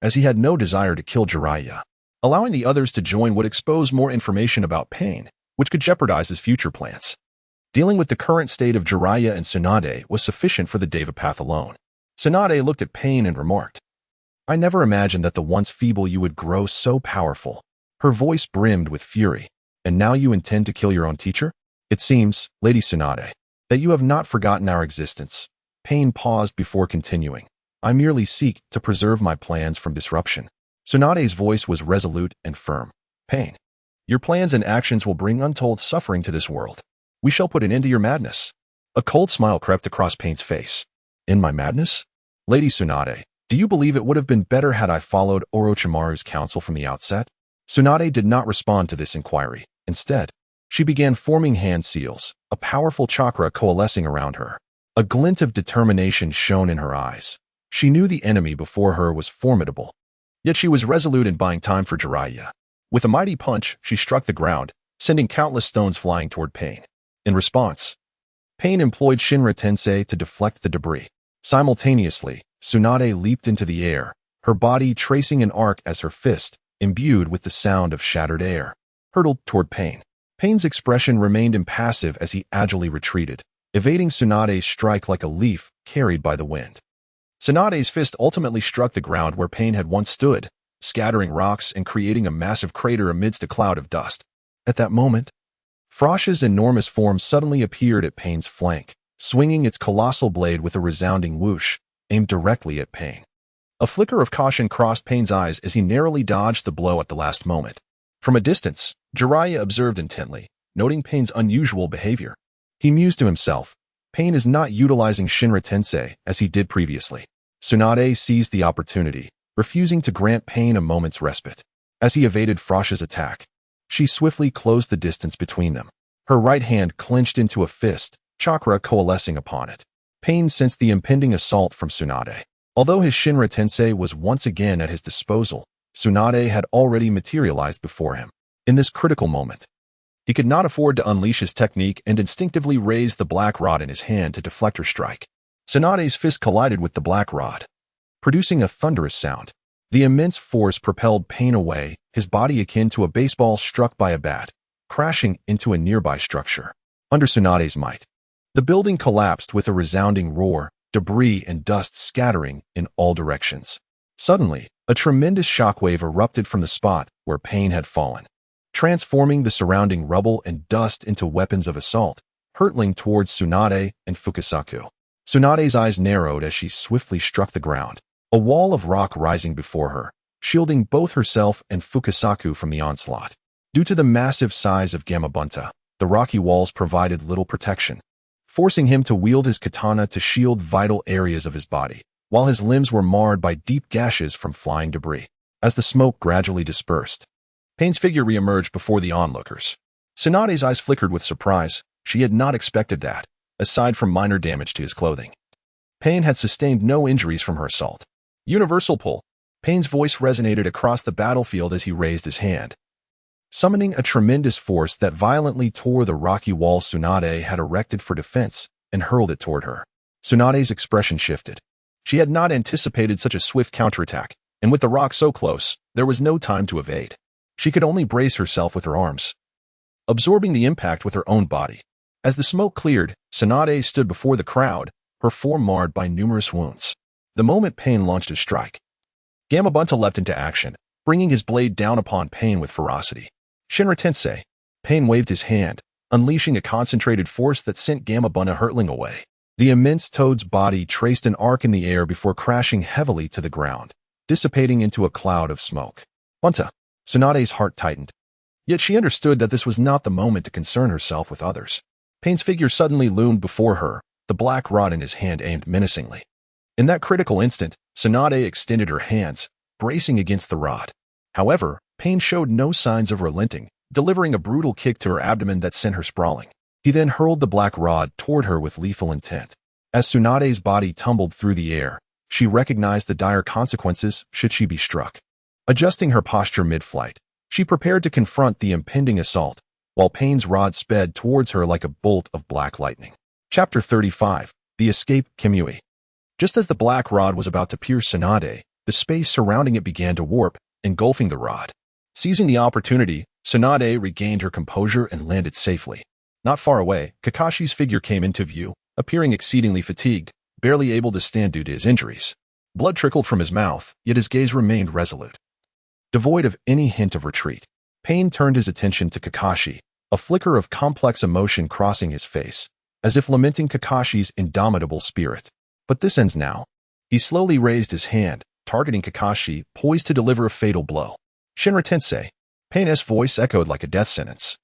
as he had no desire to kill Jiraiya. Allowing the others to join would expose more information about Pain, which could jeopardize his future plans. Dealing with the current state of Jiraiya and Tsunade was sufficient for the Deva path alone. Tsunade looked at Pain and remarked, I never imagined that the once feeble you would grow so powerful. Her voice brimmed with fury. And now you intend to kill your own teacher? It seems, Lady Tsunade, that you have not forgotten our existence. Pain paused before continuing. I merely seek to preserve my plans from disruption. Tsunade's voice was resolute and firm. Pain, your plans and actions will bring untold suffering to this world. We shall put an end to your madness. A cold smile crept across Pain's face. In my madness? Lady Tsunade, do you believe it would have been better had I followed Orochimaru's counsel from the outset? Tsunade did not respond to this inquiry. Instead, she began forming hand seals, a powerful chakra coalescing around her. A glint of determination shone in her eyes. She knew the enemy before her was formidable, yet she was resolute in buying time for Jiraiya. With a mighty punch, she struck the ground, sending countless stones flying toward Pain. In response, Pain employed Shinra Tensei to deflect the debris. Simultaneously, Tsunade leaped into the air, her body tracing an arc as her fist, imbued with the sound of shattered air, hurtled toward Pain. Pain's expression remained impassive as he agilely retreated, evading Tsunade's strike like a leaf carried by the wind. Tsunade's fist ultimately struck the ground where Pain had once stood, scattering rocks and creating a massive crater amidst a cloud of dust. At that moment, Frosh's enormous form suddenly appeared at Pain's flank, swinging its colossal blade with a resounding whoosh, aimed directly at Pain. A flicker of caution crossed Pain's eyes as he narrowly dodged the blow at the last moment. From a distance, Jiraiya observed intently, noting Pain's unusual behavior. He mused to himself, Pain is not utilizing Shinra Tensei as he did previously. Tsunade seized the opportunity, refusing to grant Pain a moment's respite. As he evaded Frosh's attack, she swiftly closed the distance between them. Her right hand clenched into a fist, chakra coalescing upon it. Pain sensed the impending assault from Tsunade. Although his Shinra Tensei was once again at his disposal, Tsunade had already materialized before him. In this critical moment, he could not afford to unleash his technique and instinctively raised the black rod in his hand to deflect her strike. Tsunade's fist collided with the black rod, producing a thunderous sound. The immense force propelled Pain away, his body akin to a baseball struck by a bat, crashing into a nearby structure. Under Tsunade's might, the building collapsed with a resounding roar, debris and dust scattering in all directions. Suddenly, a tremendous shockwave erupted from the spot where Pain had fallen, transforming the surrounding rubble and dust into weapons of assault, hurtling towards Tsunade and Fukasaku. Tsunade's eyes narrowed as she swiftly struck the ground, a wall of rock rising before her, shielding both herself and Fukasaku from the onslaught. Due to the massive size of Gamabunta, the rocky walls provided little protection, forcing him to wield his katana to shield vital areas of his body, while his limbs were marred by deep gashes from flying debris. As the smoke gradually dispersed, Pain's figure reemerged before the onlookers. Tsunade's eyes flickered with surprise. She had not expected that, aside from minor damage to his clothing. Pain had sustained no injuries from her assault. Universal pull. Pain's voice resonated across the battlefield as he raised his hand, summoning a tremendous force that violently tore the rocky wall Tsunade had erected for defense and hurled it toward her. Tsunade's expression shifted. She had not anticipated such a swift counterattack, and with the rock so close, there was no time to evade. She could only brace herself with her arms, absorbing the impact with her own body. As the smoke cleared, Tsunade stood before the crowd, her form marred by numerous wounds. The moment Pain launched his strike, Gamabunta leapt into action, bringing his blade down upon Pain with ferocity. Shinra Tensei. Pain waved his hand, unleashing a concentrated force that sent Gamabunta hurtling away. The immense toad's body traced an arc in the air before crashing heavily to the ground, dissipating into a cloud of smoke. Bunta. Tsunade's heart tightened. Yet she understood that this was not the moment to concern herself with others. Pain's figure suddenly loomed before her, the black rod in his hand aimed menacingly. In that critical instant, Tsunade extended her hands, bracing against the rod. However, Pain showed no signs of relenting, delivering a brutal kick to her abdomen that sent her sprawling. He then hurled the black rod toward her with lethal intent. As Tsunade's body tumbled through the air, she recognized the dire consequences should she be struck. Adjusting her posture mid-flight, she prepared to confront the impending assault, while Pain's rod sped towards her like a bolt of black lightning. Chapter 35. The Escape Kimui. Just as the black rod was about to pierce Tsunade, the space surrounding it began to warp, engulfing the rod. Seizing the opportunity, Tsunade regained her composure and landed safely. Not far away, Kakashi's figure came into view, appearing exceedingly fatigued, barely able to stand due to his injuries. Blood trickled from his mouth, yet his gaze remained resolute. Devoid of any hint of retreat, Pain turned his attention to Kakashi, a flicker of complex emotion crossing his face, as if lamenting Kakashi's indomitable spirit. But this ends now. He slowly raised his hand, targeting Kakashi, poised to deliver a fatal blow. Shinra Tensei. Pain's voice echoed like a death sentence.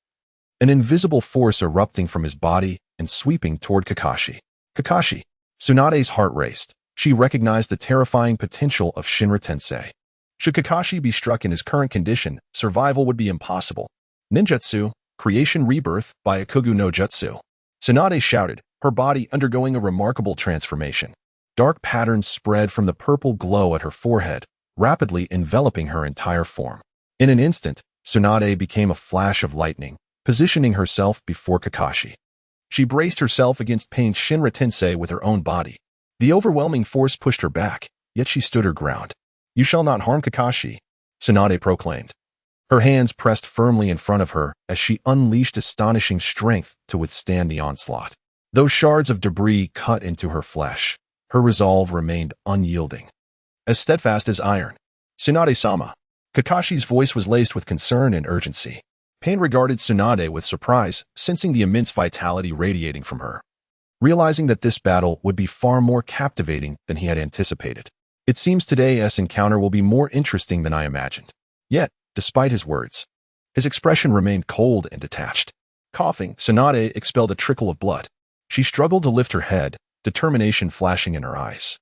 An invisible force erupting from his body and sweeping toward Kakashi. Kakashi. Tsunade's heart raced. She recognized the terrifying potential of Shinra Tensei. Should Kakashi be struck in his current condition, survival would be impossible. Ninjutsu, Creation Rebirth by Ikugu no Jutsu. Tsunade shouted, her body undergoing a remarkable transformation. Dark patterns spread from the purple glow at her forehead, rapidly enveloping her entire form. In an instant, Tsunade became a flash of lightning, positioning herself before Kakashi. She braced herself against Pain's Shinra Tensei with her own body. The overwhelming force pushed her back, yet she stood her ground. You shall not harm Kakashi, Tsunade proclaimed. Her hands pressed firmly in front of her as she unleashed astonishing strength to withstand the onslaught. Though shards of debris cut into her flesh, her resolve remained unyielding. As steadfast as iron. Tsunade-sama. Kakashi's voice was laced with concern and urgency. Pain regarded Tsunade with surprise, sensing the immense vitality radiating from her. Realizing that this battle would be far more captivating than he had anticipated. It seems today's encounter will be more interesting than I imagined. Yet, despite his words, his expression remained cold and detached. Coughing, Tsunade expelled a trickle of blood. She struggled to lift her head, determination flashing in her eyes.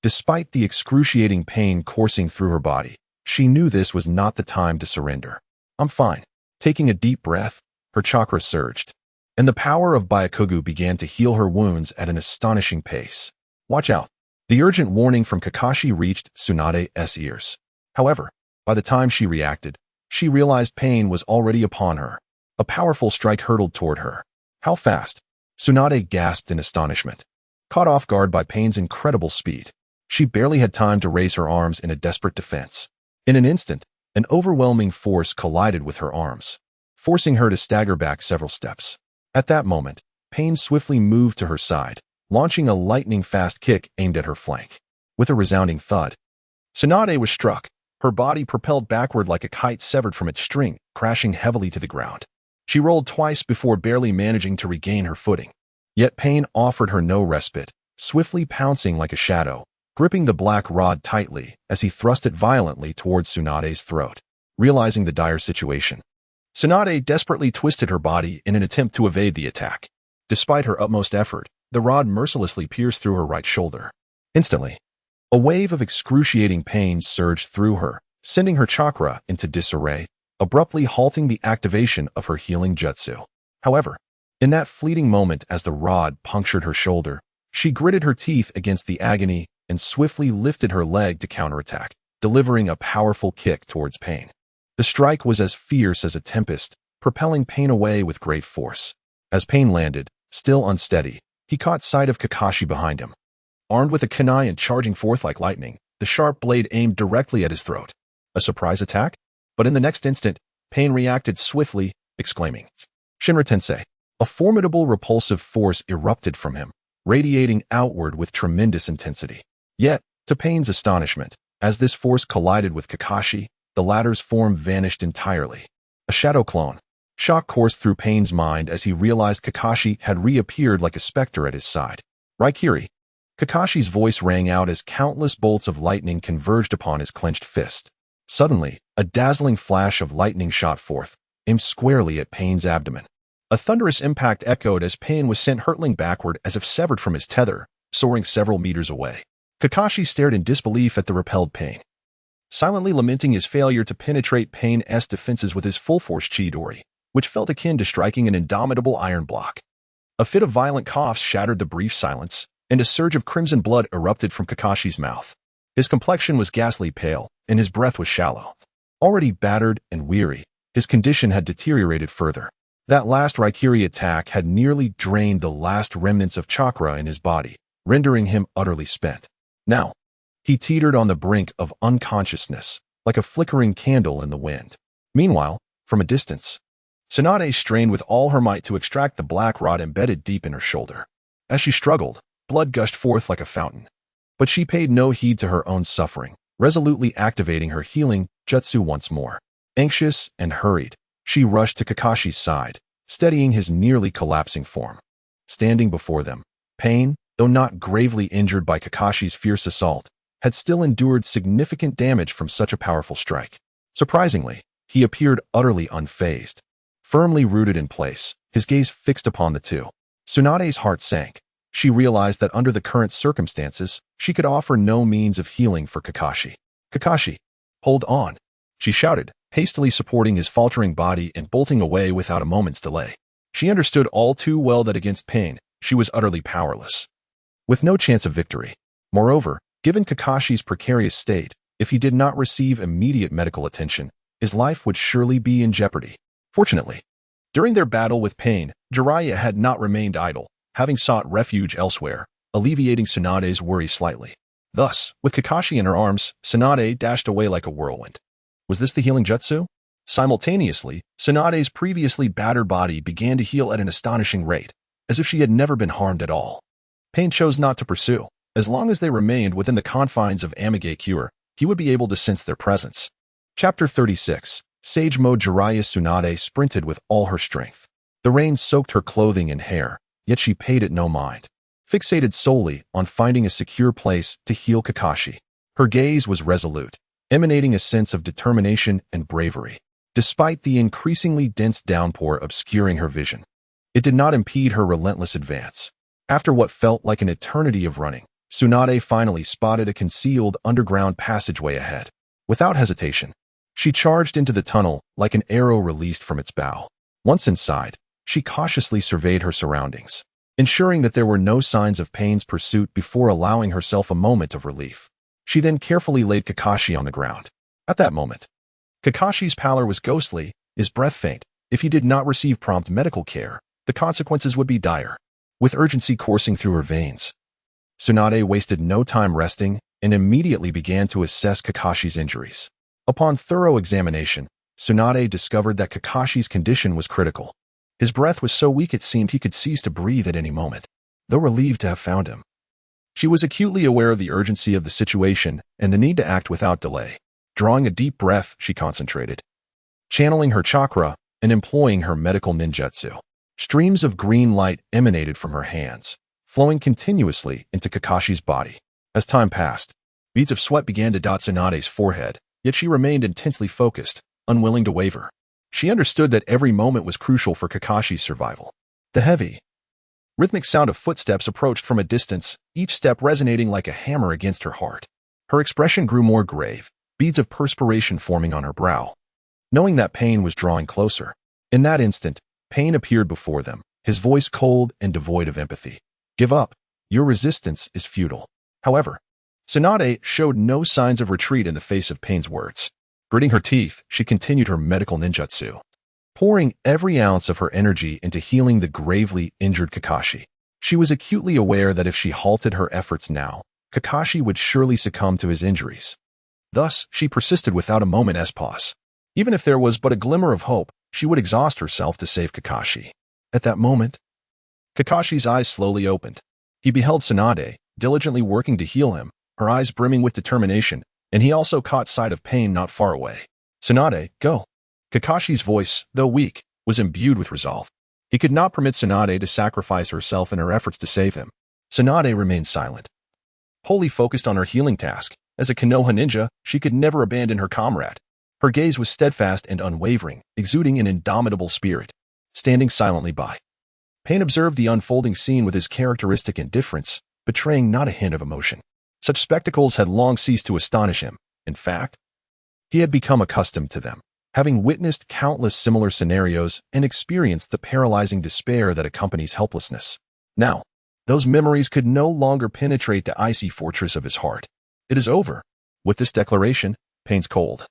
Despite the excruciating pain coursing through her body, she knew this was not the time to surrender. I'm fine. Taking a deep breath, her chakra surged, and the power of Byakugan began to heal her wounds at an astonishing pace. Watch out. The urgent warning from Kakashi reached Tsunade's ears. However, by the time she reacted, she realized Pain was already upon her. A powerful strike hurtled toward her. How fast? Tsunade gasped in astonishment. Caught off guard by Pain's incredible speed, she barely had time to raise her arms in a desperate defense. In an instant, an overwhelming force collided with her arms, forcing her to stagger back several steps. At that moment, Pain swiftly moved to her side, launching a lightning-fast kick aimed at her flank. With a resounding thud, Tsunade was struck, her body propelled backward like a kite severed from its string, crashing heavily to the ground. She rolled twice before barely managing to regain her footing. Yet Pain offered her no respite, swiftly pouncing like a shadow, gripping the black rod tightly as he thrust it violently towards Tsunade's throat. Realizing the dire situation, Tsunade desperately twisted her body in an attempt to evade the attack. Despite her utmost effort, the rod mercilessly pierced through her right shoulder. Instantly, a wave of excruciating pain surged through her, sending her chakra into disarray, abruptly halting the activation of her healing jutsu. However, in that fleeting moment as the rod punctured her shoulder, she gritted her teeth against the agony and swiftly lifted her leg to counterattack, delivering a powerful kick towards Pain. The strike was as fierce as a tempest, propelling Pain away with great force. As Pain landed, still unsteady, he caught sight of Kakashi behind him. Armed with a kunai and charging forth like lightning, the sharp blade aimed directly at his throat. A surprise attack? But in the next instant, Pain reacted swiftly, exclaiming, "Shinra-tensei!" A formidable repulsive force erupted from him, radiating outward with tremendous intensity. Yet, to Pain's astonishment, as this force collided with Kakashi, the latter's form vanished entirely. A shadow clone. Shock coursed through Pain's mind as he realized Kakashi had reappeared like a specter at his side. "Raikiri!" Kakashi's voice rang out as countless bolts of lightning converged upon his clenched fist. Suddenly, a dazzling flash of lightning shot forth, aimed squarely at Pain's abdomen. A thunderous impact echoed as Pain was sent hurtling backward as if severed from his tether, soaring several meters away. Kakashi stared in disbelief at the repelled Pain, silently lamenting his failure to penetrate Pain's defenses with his full-force Chidori, which felt akin to striking an indomitable iron block. A fit of violent coughs shattered the brief silence, and a surge of crimson blood erupted from Kakashi's mouth. His complexion was ghastly pale, and his breath was shallow. Already battered and weary, his condition had deteriorated further. That last Raikiri attack had nearly drained the last remnants of chakra in his body, rendering him utterly spent. Now, he teetered on the brink of unconsciousness, like a flickering candle in the wind. Meanwhile, from a distance, Tsunade strained with all her might to extract the black rod embedded deep in her shoulder. As she struggled, blood gushed forth like a fountain. But she paid no heed to her own suffering, resolutely activating her healing jutsu once more. Anxious and hurried, she rushed to Kakashi's side, steadying his nearly collapsing form. Standing before them, Pain, though not gravely injured by Kakashi's fierce assault, had still endured significant damage from such a powerful strike. Surprisingly, he appeared utterly unfazed. Firmly rooted in place, his gaze fixed upon the two. Tsunade's heart sank. She realized that under the current circumstances, she could offer no means of healing for Kakashi. "Kakashi, hold on," she shouted, hastily supporting his faltering body and bolting away without a moment's delay. She understood all too well that against Pain, she was utterly powerless, with no chance of victory. Moreover, given Kakashi's precarious state, if he did not receive immediate medical attention, his life would surely be in jeopardy. Fortunately, during their battle with Pain, Jiraiya had not remained idle, having sought refuge elsewhere, alleviating Tsunade's worry slightly. Thus, with Kakashi in her arms, Tsunade dashed away like a whirlwind. Was this the healing jutsu? Simultaneously, Tsunade's previously battered body began to heal at an astonishing rate, as if she had never been harmed at all. Pain chose not to pursue. As long as they remained within the confines of Amage Cure, he would be able to sense their presence. Chapter 36. Sage Mode. Jiraiya Tsunade sprinted with all her strength. The rain soaked her clothing and hair, yet she paid it no mind. Fixated solely on finding a secure place to heal Kakashi, her gaze was resolute, emanating a sense of determination and bravery. Despite the increasingly dense downpour obscuring her vision, it did not impede her relentless advance. After what felt like an eternity of running, Tsunade finally spotted a concealed underground passageway ahead. Without hesitation, she charged into the tunnel like an arrow released from its bow. Once inside, she cautiously surveyed her surroundings, ensuring that there were no signs of Pain's pursuit before allowing herself a moment of relief. She then carefully laid Kakashi on the ground. At that moment, Kakashi's pallor was ghostly, his breath faint. If he did not receive prompt medical care, the consequences would be dire. With urgency coursing through her veins, Tsunade wasted no time resting and immediately began to assess Kakashi's injuries. Upon thorough examination, Tsunade discovered that Kakashi's condition was critical. His breath was so weak it seemed he could cease to breathe at any moment. Though relieved to have found him, she was acutely aware of the urgency of the situation and the need to act without delay. Drawing a deep breath, she concentrated, channeling her chakra and employing her medical ninjutsu. Streams of green light emanated from her hands, flowing continuously into Kakashi's body. As time passed, beads of sweat began to dot Tsunade's forehead, yet she remained intensely focused, unwilling to waver. She understood that every moment was crucial for Kakashi's survival. The heavy, rhythmic sound of footsteps approached from a distance, each step resonating like a hammer against her heart. Her expression grew more grave, beads of perspiration forming on her brow, knowing that Pain was drawing closer. In that instant, Pain appeared before them, his voice cold and devoid of empathy. "Give up. Your resistance is futile." However, Tsunade showed no signs of retreat in the face of Pain's words. Gritting her teeth, she continued her medical ninjutsu, pouring every ounce of her energy into healing the gravely injured Kakashi. She was acutely aware that if she halted her efforts now, Kakashi would surely succumb to his injuries. Thus, she persisted without a moment's pause. Even if there was but a glimmer of hope, she would exhaust herself to save Kakashi. At that moment, Kakashi's eyes slowly opened. He beheld Tsunade, diligently working to heal him, her eyes brimming with determination, and he also caught sight of pain not far away. "Tsunade, go." Kakashi's voice, though weak, was imbued with resolve. He could not permit Tsunade to sacrifice herself in her efforts to save him. Tsunade remained silent, wholly focused on her healing task. As a Konoha ninja, she could never abandon her comrade. Her gaze was steadfast and unwavering, exuding an indomitable spirit. Standing silently by, Pain observed the unfolding scene with his characteristic indifference, betraying not a hint of emotion. Such spectacles had long ceased to astonish him. In fact, he had become accustomed to them, having witnessed countless similar scenarios and experienced the paralyzing despair that accompanies helplessness. Now, those memories could no longer penetrate the icy fortress of his heart. It is over. With this declaration, Pain's cold,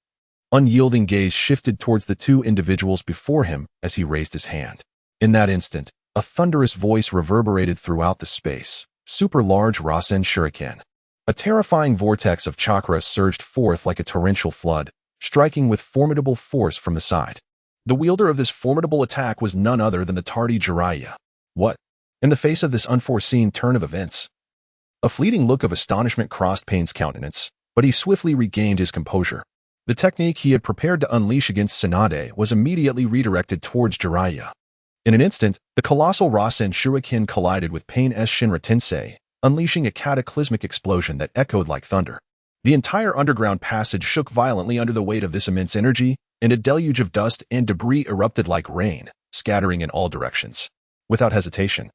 unyielding gaze shifted towards the two individuals before him as he raised his hand. In that instant, a thunderous voice reverberated throughout the space. Super large Rasen Shuriken. A terrifying vortex of chakra surged forth like a torrential flood, striking with formidable force from the side. The wielder of this formidable attack was none other than the tardy Jiraiya. What? In the face of this unforeseen turn of events, a fleeting look of astonishment crossed Pain's countenance, but he swiftly regained his composure. The technique he had prepared to unleash against Tsunade was immediately redirected towards Jiraiya. In an instant, the colossal Rasen Shuriken collided with Pain's Shinra Tensei, unleashing a cataclysmic explosion that echoed like thunder. The entire underground passage shook violently under the weight of this immense energy, and a deluge of dust and debris erupted like rain, scattering in all directions. Without hesitation,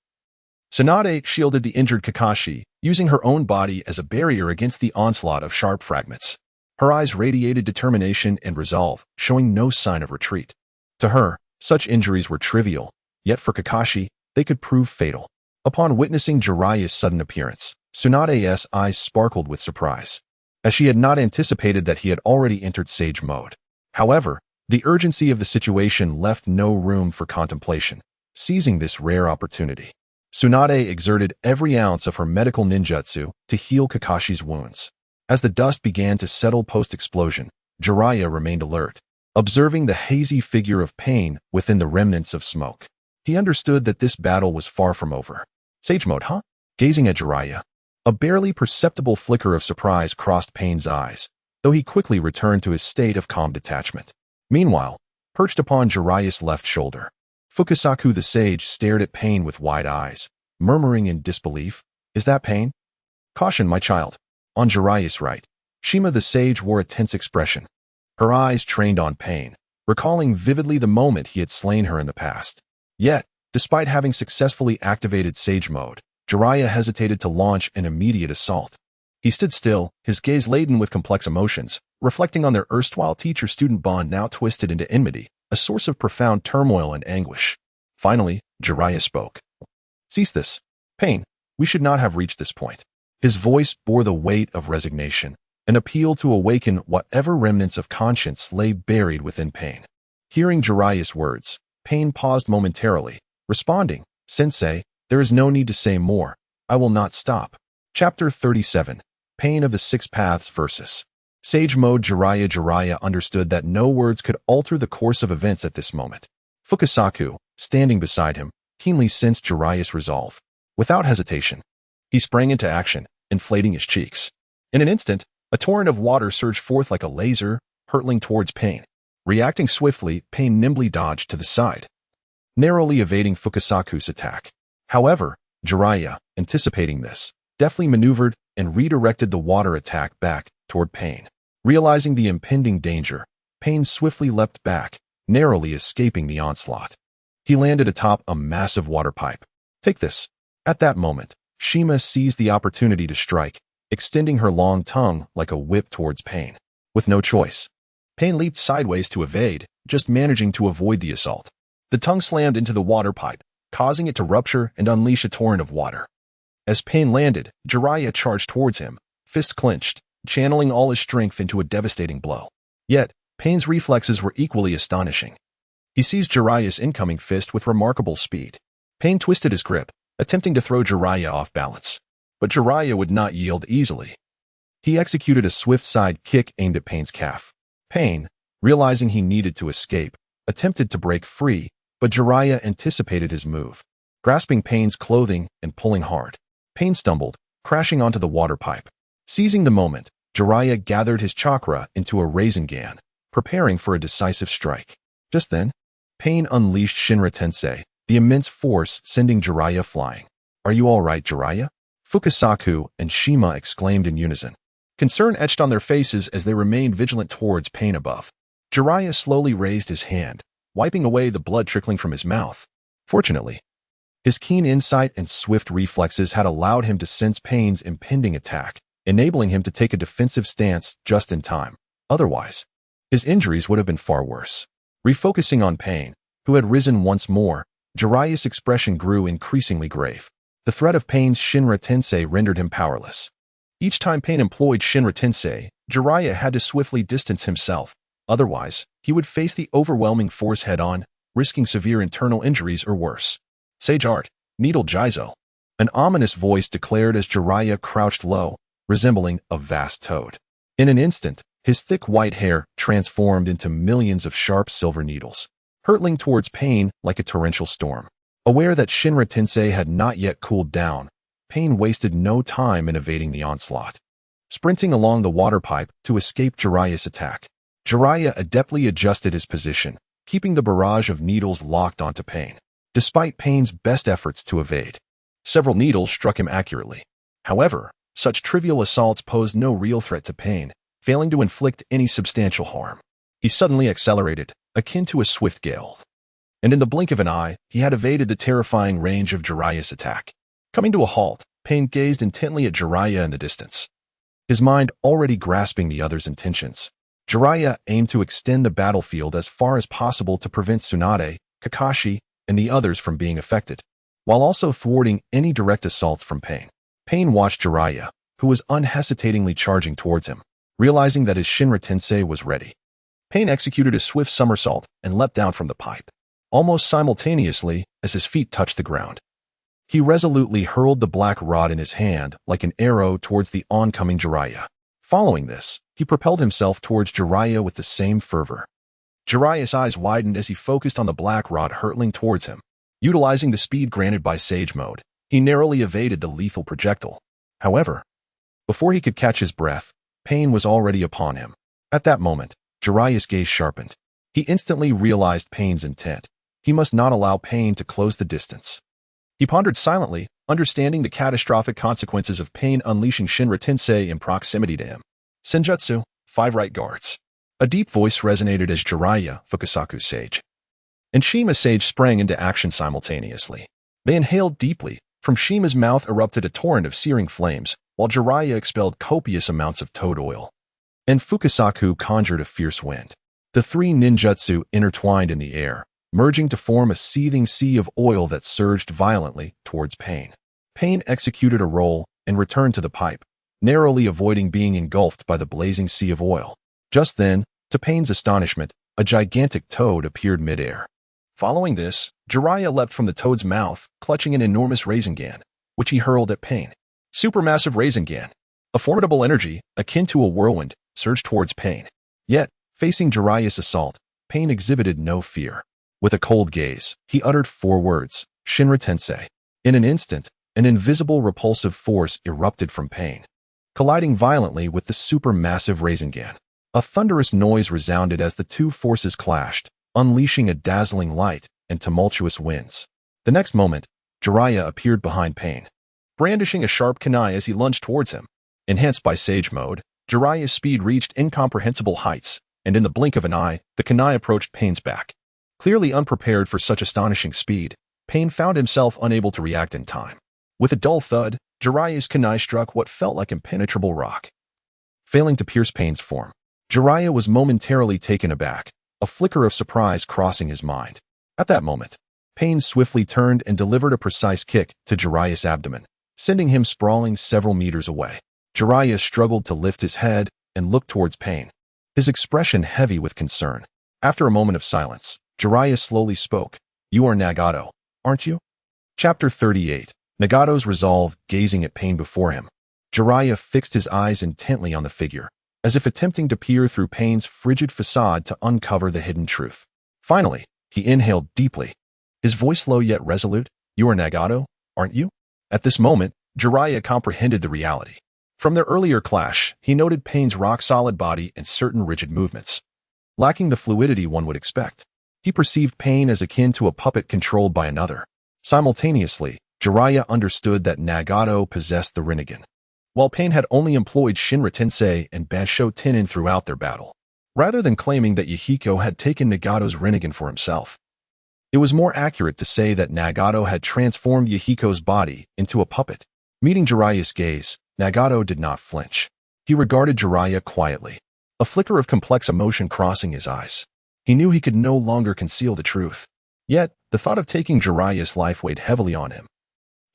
Tsunade shielded the injured Kakashi, using her own body as a barrier against the onslaught of sharp fragments. Her eyes radiated determination and resolve, showing no sign of retreat. To her, such injuries were trivial, yet for Kakashi, they could prove fatal. Upon witnessing Jiraiya's sudden appearance, Tsunade's eyes sparkled with surprise, as she had not anticipated that he had already entered Sage Mode. However, the urgency of the situation left no room for contemplation. Seizing this rare opportunity, Tsunade exerted every ounce of her medical ninjutsu to heal Kakashi's wounds. As the dust began to settle post-explosion, Jiraiya remained alert, observing the hazy figure of Pain within the remnants of smoke. He understood that this battle was far from over. Sage Mode, huh? Gazing at Jiraiya, a barely perceptible flicker of surprise crossed Pain's eyes, though he quickly returned to his state of calm detachment. Meanwhile, perched upon Jiraiya's left shoulder, Fukasaku the sage stared at Pain with wide eyes, murmuring in disbelief, "Is that Pain?" "Caution, my child." On Jiraiya's right, Shima the sage wore a tense expression, her eyes trained on Pain, recalling vividly the moment he had slain her in the past. Yet, despite having successfully activated Sage Mode, Jiraiya hesitated to launch an immediate assault. He stood still, his gaze laden with complex emotions, reflecting on their erstwhile teacher-student bond now twisted into enmity, a source of profound turmoil and anguish. Finally, Jiraiya spoke. "Cease this. Pain, we should not have reached this point." His voice bore the weight of resignation, an appeal to awaken whatever remnants of conscience lay buried within Pain. Hearing Jiraiya's words, Pain paused momentarily, responding, "Sensei, there is no need to say more. I will not stop." Chapter 37. Pain of the Six Paths Versus. Sage Mode Jiraiya understood that no words could alter the course of events at this moment. Fukasaku, standing beside him, keenly sensed Jiraiya's resolve. Without hesitation, he sprang into action, inflating his cheeks. In an instant, a torrent of water surged forth like a laser, hurtling towards Pain. Reacting swiftly, Pain nimbly dodged to the side, narrowly evading Fukasaku's attack. However, Jiraiya, anticipating this, deftly maneuvered and redirected the water attack back toward Pain. Realizing the impending danger, Pain swiftly leapt back, narrowly escaping the onslaught. He landed atop a massive water pipe. "Take this." At that moment, Shima seized the opportunity to strike, extending her long tongue like a whip towards Pain. With no choice, Pain leaped sideways to evade, just managing to avoid the assault. The tongue slammed into the water pipe, causing it to rupture and unleash a torrent of water. As Pain landed, Jiraiya charged towards him, fist clenched, channeling all his strength into a devastating blow. Yet, Pain's reflexes were equally astonishing. He seized Jiraiya's incoming fist with remarkable speed. Pain twisted his grip, attempting to throw Jiraiya off balance. But Jiraiya would not yield easily. He executed a swift side kick aimed at Pain's calf. Pain, realizing he needed to escape, attempted to break free, but Jiraiya anticipated his move. Grasping Pain's clothing and pulling hard, Pain stumbled, crashing onto the water pipe. Seizing the moment, Jiraiya gathered his chakra into a Rasengan, preparing for a decisive strike. Just then, Pain unleashed Shinra Tensei, the immense force sending Jiraiya flying. "Are you all right, Jiraiya?" Fukasaku and Shima exclaimed in unison. Concern etched on their faces as they remained vigilant towards Pain above. Jiraiya slowly raised his hand, wiping away the blood trickling from his mouth. Fortunately, his keen insight and swift reflexes had allowed him to sense Pain's impending attack, enabling him to take a defensive stance just in time. Otherwise, his injuries would have been far worse. Refocusing on Pain, who had risen once more, Jiraiya's expression grew increasingly grave. The threat of Pain's Shinra Tensei rendered him powerless. Each time Pain employed Shinra Tensei, Jiraiya had to swiftly distance himself. Otherwise, he would face the overwhelming force head-on, risking severe internal injuries or worse. "Sage Art, Needle Jizo," an ominous voice declared as Jiraiya crouched low, resembling a vast toad. In an instant, his thick white hair transformed into millions of sharp silver needles, hurtling towards Pain like a torrential storm. Aware that Shinra Tensei had not yet cooled down, Pain wasted no time in evading the onslaught. Sprinting along the water pipe to escape Jiraiya's attack, Jiraiya adeptly adjusted his position, keeping the barrage of needles locked onto Pain. Despite Pain's best efforts to evade, several needles struck him accurately. However, such trivial assaults posed no real threat to Pain, failing to inflict any substantial harm. He suddenly accelerated, akin to a swift gale. And in the blink of an eye, he had evaded the terrifying range of Jiraiya's attack. Coming to a halt, Pain gazed intently at Jiraiya in the distance, his mind already grasping the other's intentions. Jiraiya aimed to extend the battlefield as far as possible to prevent Tsunade, Kakashi, and the others from being affected, while also thwarting any direct assaults from Pain. Pain watched Jiraiya, who was unhesitatingly charging towards him. Realizing that his Shinra Tensei was ready, Pain executed a swift somersault and leapt down from the pipe, almost simultaneously as his feet touched the ground. He resolutely hurled the black rod in his hand like an arrow towards the oncoming Jiraiya. Following this, he propelled himself towards Jiraiya with the same fervor. Jiraiya's eyes widened as he focused on the black rod hurtling towards him. Utilizing the speed granted by Sage Mode, he narrowly evaded the lethal projectile. However, before he could catch his breath, Pain was already upon him. At that moment, Jiraiya's gaze sharpened. He instantly realized Pain's intent. He must not allow Pain to close the distance. He pondered silently, understanding the catastrophic consequences of Pain unleashing Shinra Tensei in proximity to him. "Senjutsu, 5 right guards." A deep voice resonated as Jiraiya, Fukasaku's sage, and Shima's sage sprang into action simultaneously. They inhaled deeply. From Shima's mouth erupted a torrent of searing flames, while Jiraiya expelled copious amounts of toad oil. And Fukasaku conjured a fierce wind. The three ninjutsu intertwined in the air, merging to form a seething sea of oil that surged violently towards Pain. Pain executed a roll and returned to the pipe, narrowly avoiding being engulfed by the blazing sea of oil. Just then, to Pain's astonishment, a gigantic toad appeared midair. Following this, Jiraiya leapt from the toad's mouth, clutching an enormous Rasengan, which he hurled at Pain. Supermassive Rasengan, a formidable energy, akin to a whirlwind, surged towards Pain. Yet, facing Jiraiya's assault, Pain exhibited no fear. With a cold gaze, he uttered 4 words, "Shinra Tensei." In an instant, an invisible repulsive force erupted from Pain, colliding violently with the supermassive Rasengan. A thunderous noise resounded as the two forces clashed, unleashing a dazzling light and tumultuous winds. The next moment, Jiraiya appeared behind Pain, brandishing a sharp kunai as he lunged towards him. Enhanced by Sage Mode, Jiraiya's speed reached incomprehensible heights, and in the blink of an eye, the kunai approached Pain's back. Clearly unprepared for such astonishing speed, Pain found himself unable to react in time. With a dull thud, Jiraiya's kunai struck what felt like impenetrable rock. Failing to pierce Pain's form, Jiraiya was momentarily taken aback, a flicker of surprise crossing his mind. At that moment, Pain swiftly turned and delivered a precise kick to Jiraiya's abdomen, sending him sprawling several meters away. Jiraiya struggled to lift his head and look towards Pain, his expression heavy with concern. After a moment of silence, Jiraiya slowly spoke. "You are Nagato, aren't you?" Chapter 38. Nagato's resolve, gazing at Pain before him. Jiraiya fixed his eyes intently on the figure, as if attempting to peer through Pain's frigid facade to uncover the hidden truth. Finally, he inhaled deeply, his voice low yet resolute. "You are Nagato, aren't you?" At this moment, Jiraiya comprehended the reality. From their earlier clash, he noted Pain's rock-solid body and certain rigid movements, lacking the fluidity one would expect. He perceived Pain as akin to a puppet controlled by another. Simultaneously, Jiraiya understood that Nagato possessed the Rinnegan, while Pain had only employed Shinra Tensei and Basho Tenen throughout their battle. Rather than claiming that Yahiko had taken Nagato's Rinnegan for himself, it was more accurate to say that Nagato had transformed Yahiko's body into a puppet. Meeting Jiraiya's gaze, Nagato did not flinch. He regarded Jiraiya quietly, a flicker of complex emotion crossing his eyes. He knew he could no longer conceal the truth. Yet, the thought of taking Jiraiya's life weighed heavily on him.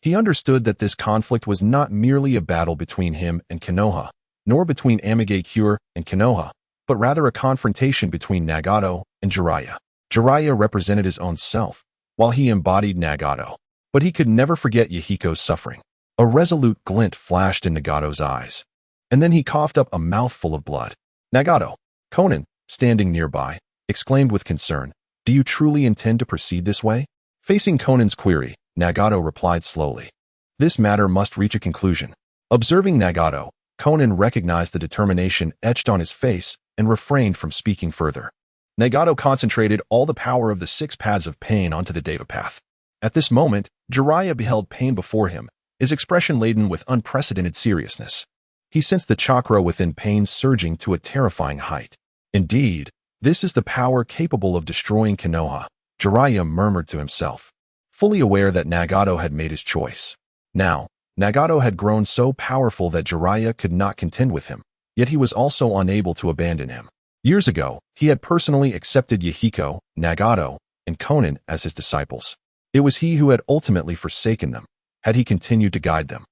He understood that this conflict was not merely a battle between him and Konoha, nor between Amigakure and Konoha, but rather a confrontation between Nagato and Jiraiya. Jiraiya represented his own self, while he embodied Nagato. But he could never forget Yahiko's suffering. A resolute glint flashed in Nagato's eyes, and then he coughed up a mouthful of blood. "Nagato," Conan, standing nearby, exclaimed with concern, "do you truly intend to proceed this way?" Facing Conan's query, Nagato replied slowly, "This matter must reach a conclusion." Observing Nagato, Conan recognized the determination etched on his face and refrained from speaking further. Nagato concentrated all the power of the 6 paths of Pain onto the Deva path. At this moment, Jiraiya beheld Pain before him, his expression laden with unprecedented seriousness. He sensed the chakra within Pain surging to a terrifying height. "Indeed, this is the power capable of destroying Konoha," Jiraiya murmured to himself, fully aware that Nagato had made his choice. Now, Nagato had grown so powerful that Jiraiya could not contend with him, yet he was also unable to abandon him. Years ago, he had personally accepted Yahiko, Nagato, and Conan as his disciples. It was he who had ultimately forsaken them, had he continued to guide them.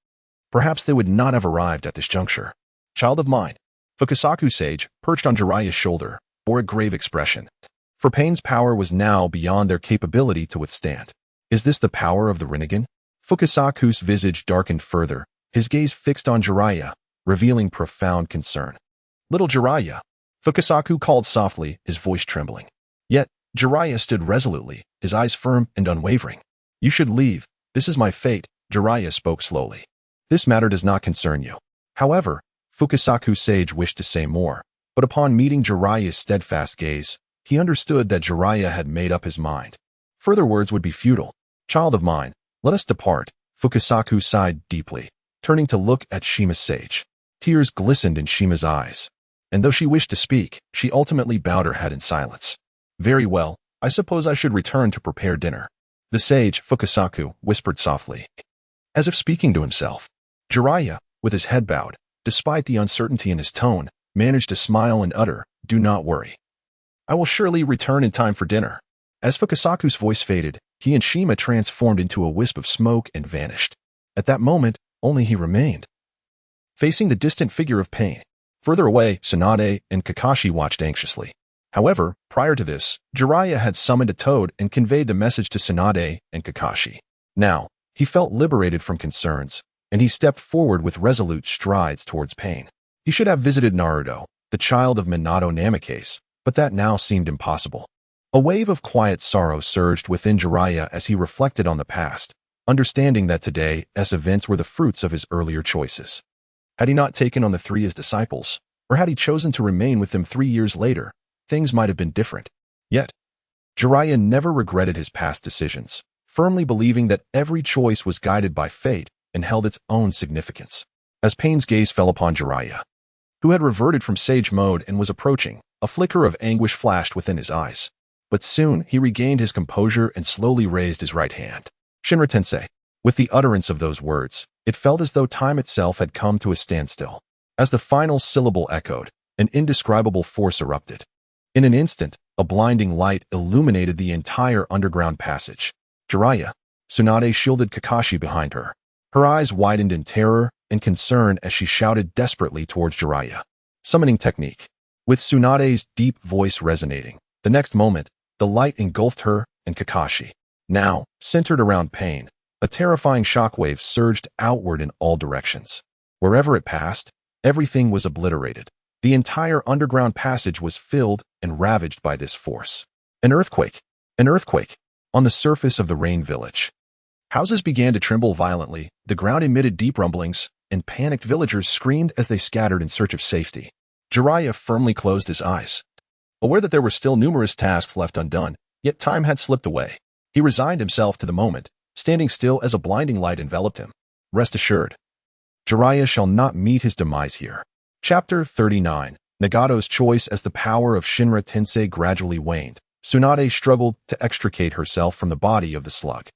Perhaps they would not have arrived at this juncture. "Child of mine," Fukasaku Sage, perched on Jiraiya's shoulder, bore a grave expression. For Pain's power was now beyond their capability to withstand. "Is this the power of the Rinnegan?" Fukasaku's visage darkened further, his gaze fixed on Jiraiya, revealing profound concern. "Little Jiraiya," Fukasaku called softly, his voice trembling. Yet, Jiraiya stood resolutely, his eyes firm and unwavering. "You should leave. This is my fate," Jiraiya spoke slowly. "This matter does not concern you." However, Fukasaku Sage wished to say more, but upon meeting Jiraiya's steadfast gaze, he understood that Jiraiya had made up his mind. Further words would be futile. "Child of mine, let us depart," Fukasaku sighed deeply, turning to look at Shima's sage. Tears glistened in Shima's eyes, and though she wished to speak, she ultimately bowed her head in silence. "Very well, I suppose I should return to prepare dinner," the sage, Fukasaku, whispered softly, as if speaking to himself. Jiraiya, with his head bowed, despite the uncertainty in his tone, managed to smile and utter, "Do not worry. I will surely return in time for dinner." As Fukasaku's voice faded, he and Shima transformed into a wisp of smoke and vanished. At that moment, only he remained, facing the distant figure of Pain. Further away, Tsunade and Kakashi watched anxiously. However, prior to this, Jiraiya had summoned a toad and conveyed the message to Tsunade and Kakashi. Now, he felt liberated from concerns, and he stepped forward with resolute strides towards Pain. He should have visited Naruto, the child of Minato Namikaze, but that now seemed impossible. A wave of quiet sorrow surged within Jiraiya as he reflected on the past, understanding that today's events were the fruits of his earlier choices. Had he not taken on the 3 as disciples, or had he chosen to remain with them 3 years later, things might have been different. Yet, Jiraiya never regretted his past decisions, firmly believing that every choice was guided by fate and held its own significance. As Pain's gaze fell upon Jiraiya, who had reverted from sage mode and was approaching, a flicker of anguish flashed within his eyes. But soon he regained his composure and slowly raised his right hand. "Shinra Tensei." With the utterance of those words, it felt as though time itself had come to a standstill. As the final syllable echoed, an indescribable force erupted. In an instant, a blinding light illuminated the entire underground passage. Jiraiya, Tsunade shielded Kakashi behind her. Her eyes widened in terror and concern as she shouted desperately towards Jiraiya. Summoning technique. With Tsunade's deep voice resonating, the next moment, the light engulfed her and Kakashi. Now, centered around Pain, a terrifying shockwave surged outward in all directions. Wherever it passed, everything was obliterated. The entire underground passage was filled and ravaged by this force. An earthquake! An earthquake! On the surface of the rain village. Houses began to tremble violently, the ground emitted deep rumblings, and panicked villagers screamed as they scattered in search of safety. Jiraiya firmly closed his eyes. Aware that there were still numerous tasks left undone, yet time had slipped away. He resigned himself to the moment, standing still as a blinding light enveloped him. Rest assured, Jiraiya shall not meet his demise here. Chapter 39. Nagato's choice. As the power of Shinra Tensei gradually waned, Tsunade struggled to extricate herself from the body of the slug.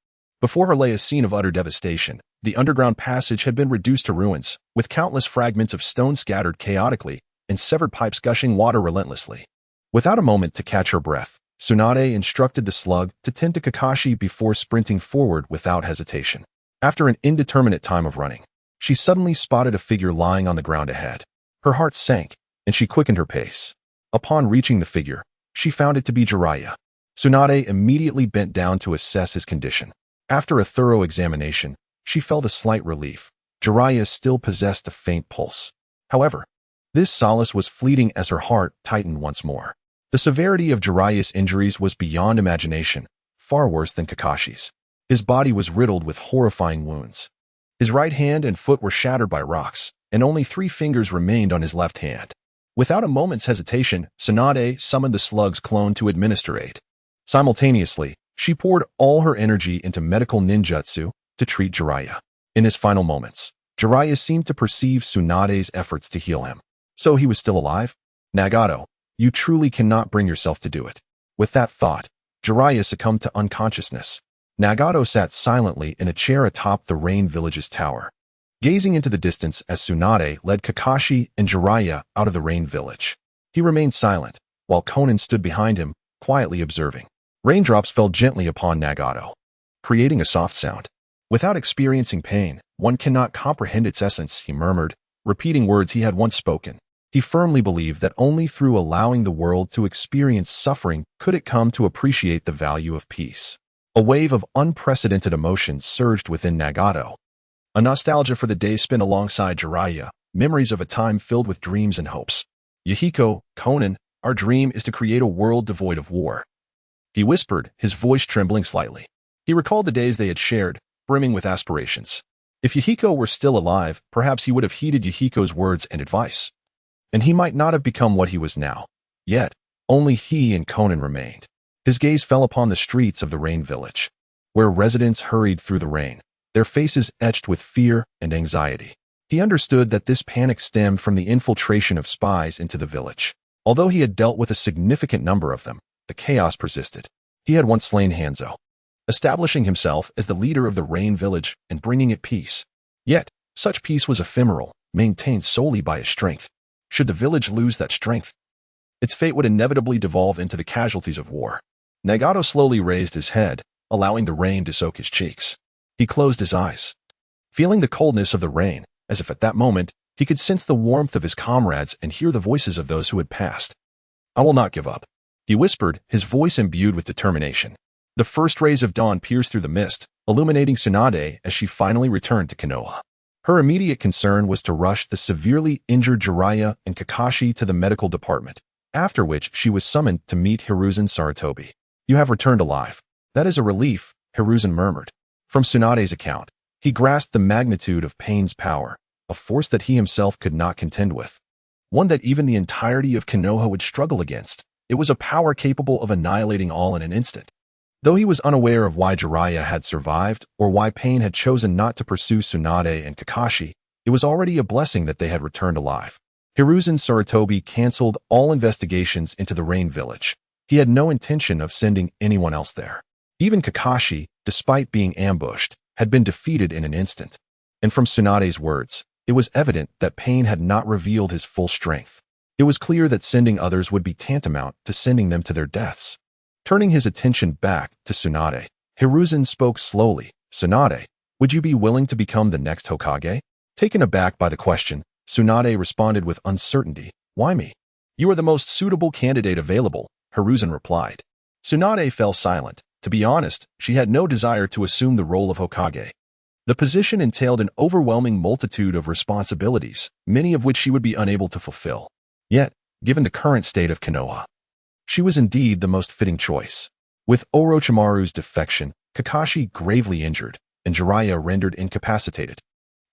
Before her lay a scene of utter devastation. The underground passage had been reduced to ruins, with countless fragments of stone scattered chaotically and severed pipes gushing water relentlessly. Without a moment to catch her breath, Tsunade instructed the slug to tend to Kakashi before sprinting forward without hesitation. After an indeterminate time of running, she suddenly spotted a figure lying on the ground ahead. Her heart sank, and she quickened her pace. Upon reaching the figure, she found it to be Jiraiya. Tsunade immediately bent down to assess his condition. After a thorough examination, she felt a slight relief. Jiraiya still possessed a faint pulse. However, this solace was fleeting as her heart tightened once more. The severity of Jiraiya's injuries was beyond imagination, far worse than Kakashi's. His body was riddled with horrifying wounds. His right hand and foot were shattered by rocks, and only 3 fingers remained on his left hand. Without a moment's hesitation, Tsunade summoned the slug's clone to administer aid. Simultaneously, she poured all her energy into medical ninjutsu to treat Jiraiya. In his final moments, Jiraiya seemed to perceive Tsunade's efforts to heal him. So he was still alive? Nagato, you truly cannot bring yourself to do it. With that thought, Jiraiya succumbed to unconsciousness. Nagato sat silently in a chair atop the rain village's tower, gazing into the distance as Tsunade led Kakashi and Jiraiya out of the rain village. He remained silent, while Konan stood behind him, quietly observing. Raindrops fell gently upon Nagato, creating a soft sound. Without experiencing pain, one cannot comprehend its essence, he murmured, repeating words he had once spoken. He firmly believed that only through allowing the world to experience suffering could it come to appreciate the value of peace. A wave of unprecedented emotion surged within Nagato. A nostalgia for the days spent alongside Jiraiya, memories of a time filled with dreams and hopes. Yahiko, Konan, our dream is to create a world devoid of war. He whispered, his voice trembling slightly. He recalled the days they had shared, brimming with aspirations. If Yahiko were still alive, perhaps he would have heeded Yahiko's words and advice. And he might not have become what he was now. Yet, only he and Konan remained. His gaze fell upon the streets of the rain village, where residents hurried through the rain, their faces etched with fear and anxiety. He understood that this panic stemmed from the infiltration of spies into the village. Although he had dealt with a significant number of them, the chaos persisted. He had once slain Hanzo, establishing himself as the leader of the rain village and bringing it peace. Yet, such peace was ephemeral, maintained solely by his strength. Should the village lose that strength, its fate would inevitably devolve into the casualties of war. Nagato slowly raised his head, allowing the rain to soak his cheeks. He closed his eyes, feeling the coldness of the rain, as if at that moment he could sense the warmth of his comrades and hear the voices of those who had passed. I will not give up, he whispered, his voice imbued with determination. The first rays of dawn pierced through the mist, illuminating Tsunade as she finally returned to Konoha. Her immediate concern was to rush the severely injured Jiraiya and Kakashi to the medical department, after which she was summoned to meet Hiruzen Sarutobi. You have returned alive. That is a relief, Hiruzen murmured. From Tsunade's account, he grasped the magnitude of pain's power, a force that he himself could not contend with. One that even the entirety of Konoha would struggle against. It was a power capable of annihilating all in an instant. Though he was unaware of why Jiraiya had survived or why Pain had chosen not to pursue Tsunade and Kakashi, it was already a blessing that they had returned alive. Hiruzen Sarutobi canceled all investigations into the rain village. He had no intention of sending anyone else there. Even Kakashi, despite being ambushed, had been defeated in an instant. And from Tsunade's words, it was evident that Pain had not revealed his full strength. It was clear that sending others would be tantamount to sending them to their deaths. Turning his attention back to Tsunade, Hiruzen spoke slowly. Tsunade, would you be willing to become the next Hokage? Taken aback by the question, Tsunade responded with uncertainty. Why me? You are the most suitable candidate available, Hiruzen replied. Tsunade fell silent. To be honest, she had no desire to assume the role of Hokage. The position entailed an overwhelming multitude of responsibilities, many of which she would be unable to fulfill. Yet, given the current state of Konoha, she was indeed the most fitting choice. With Orochimaru's defection, Kakashi gravely injured, and Jiraiya rendered incapacitated,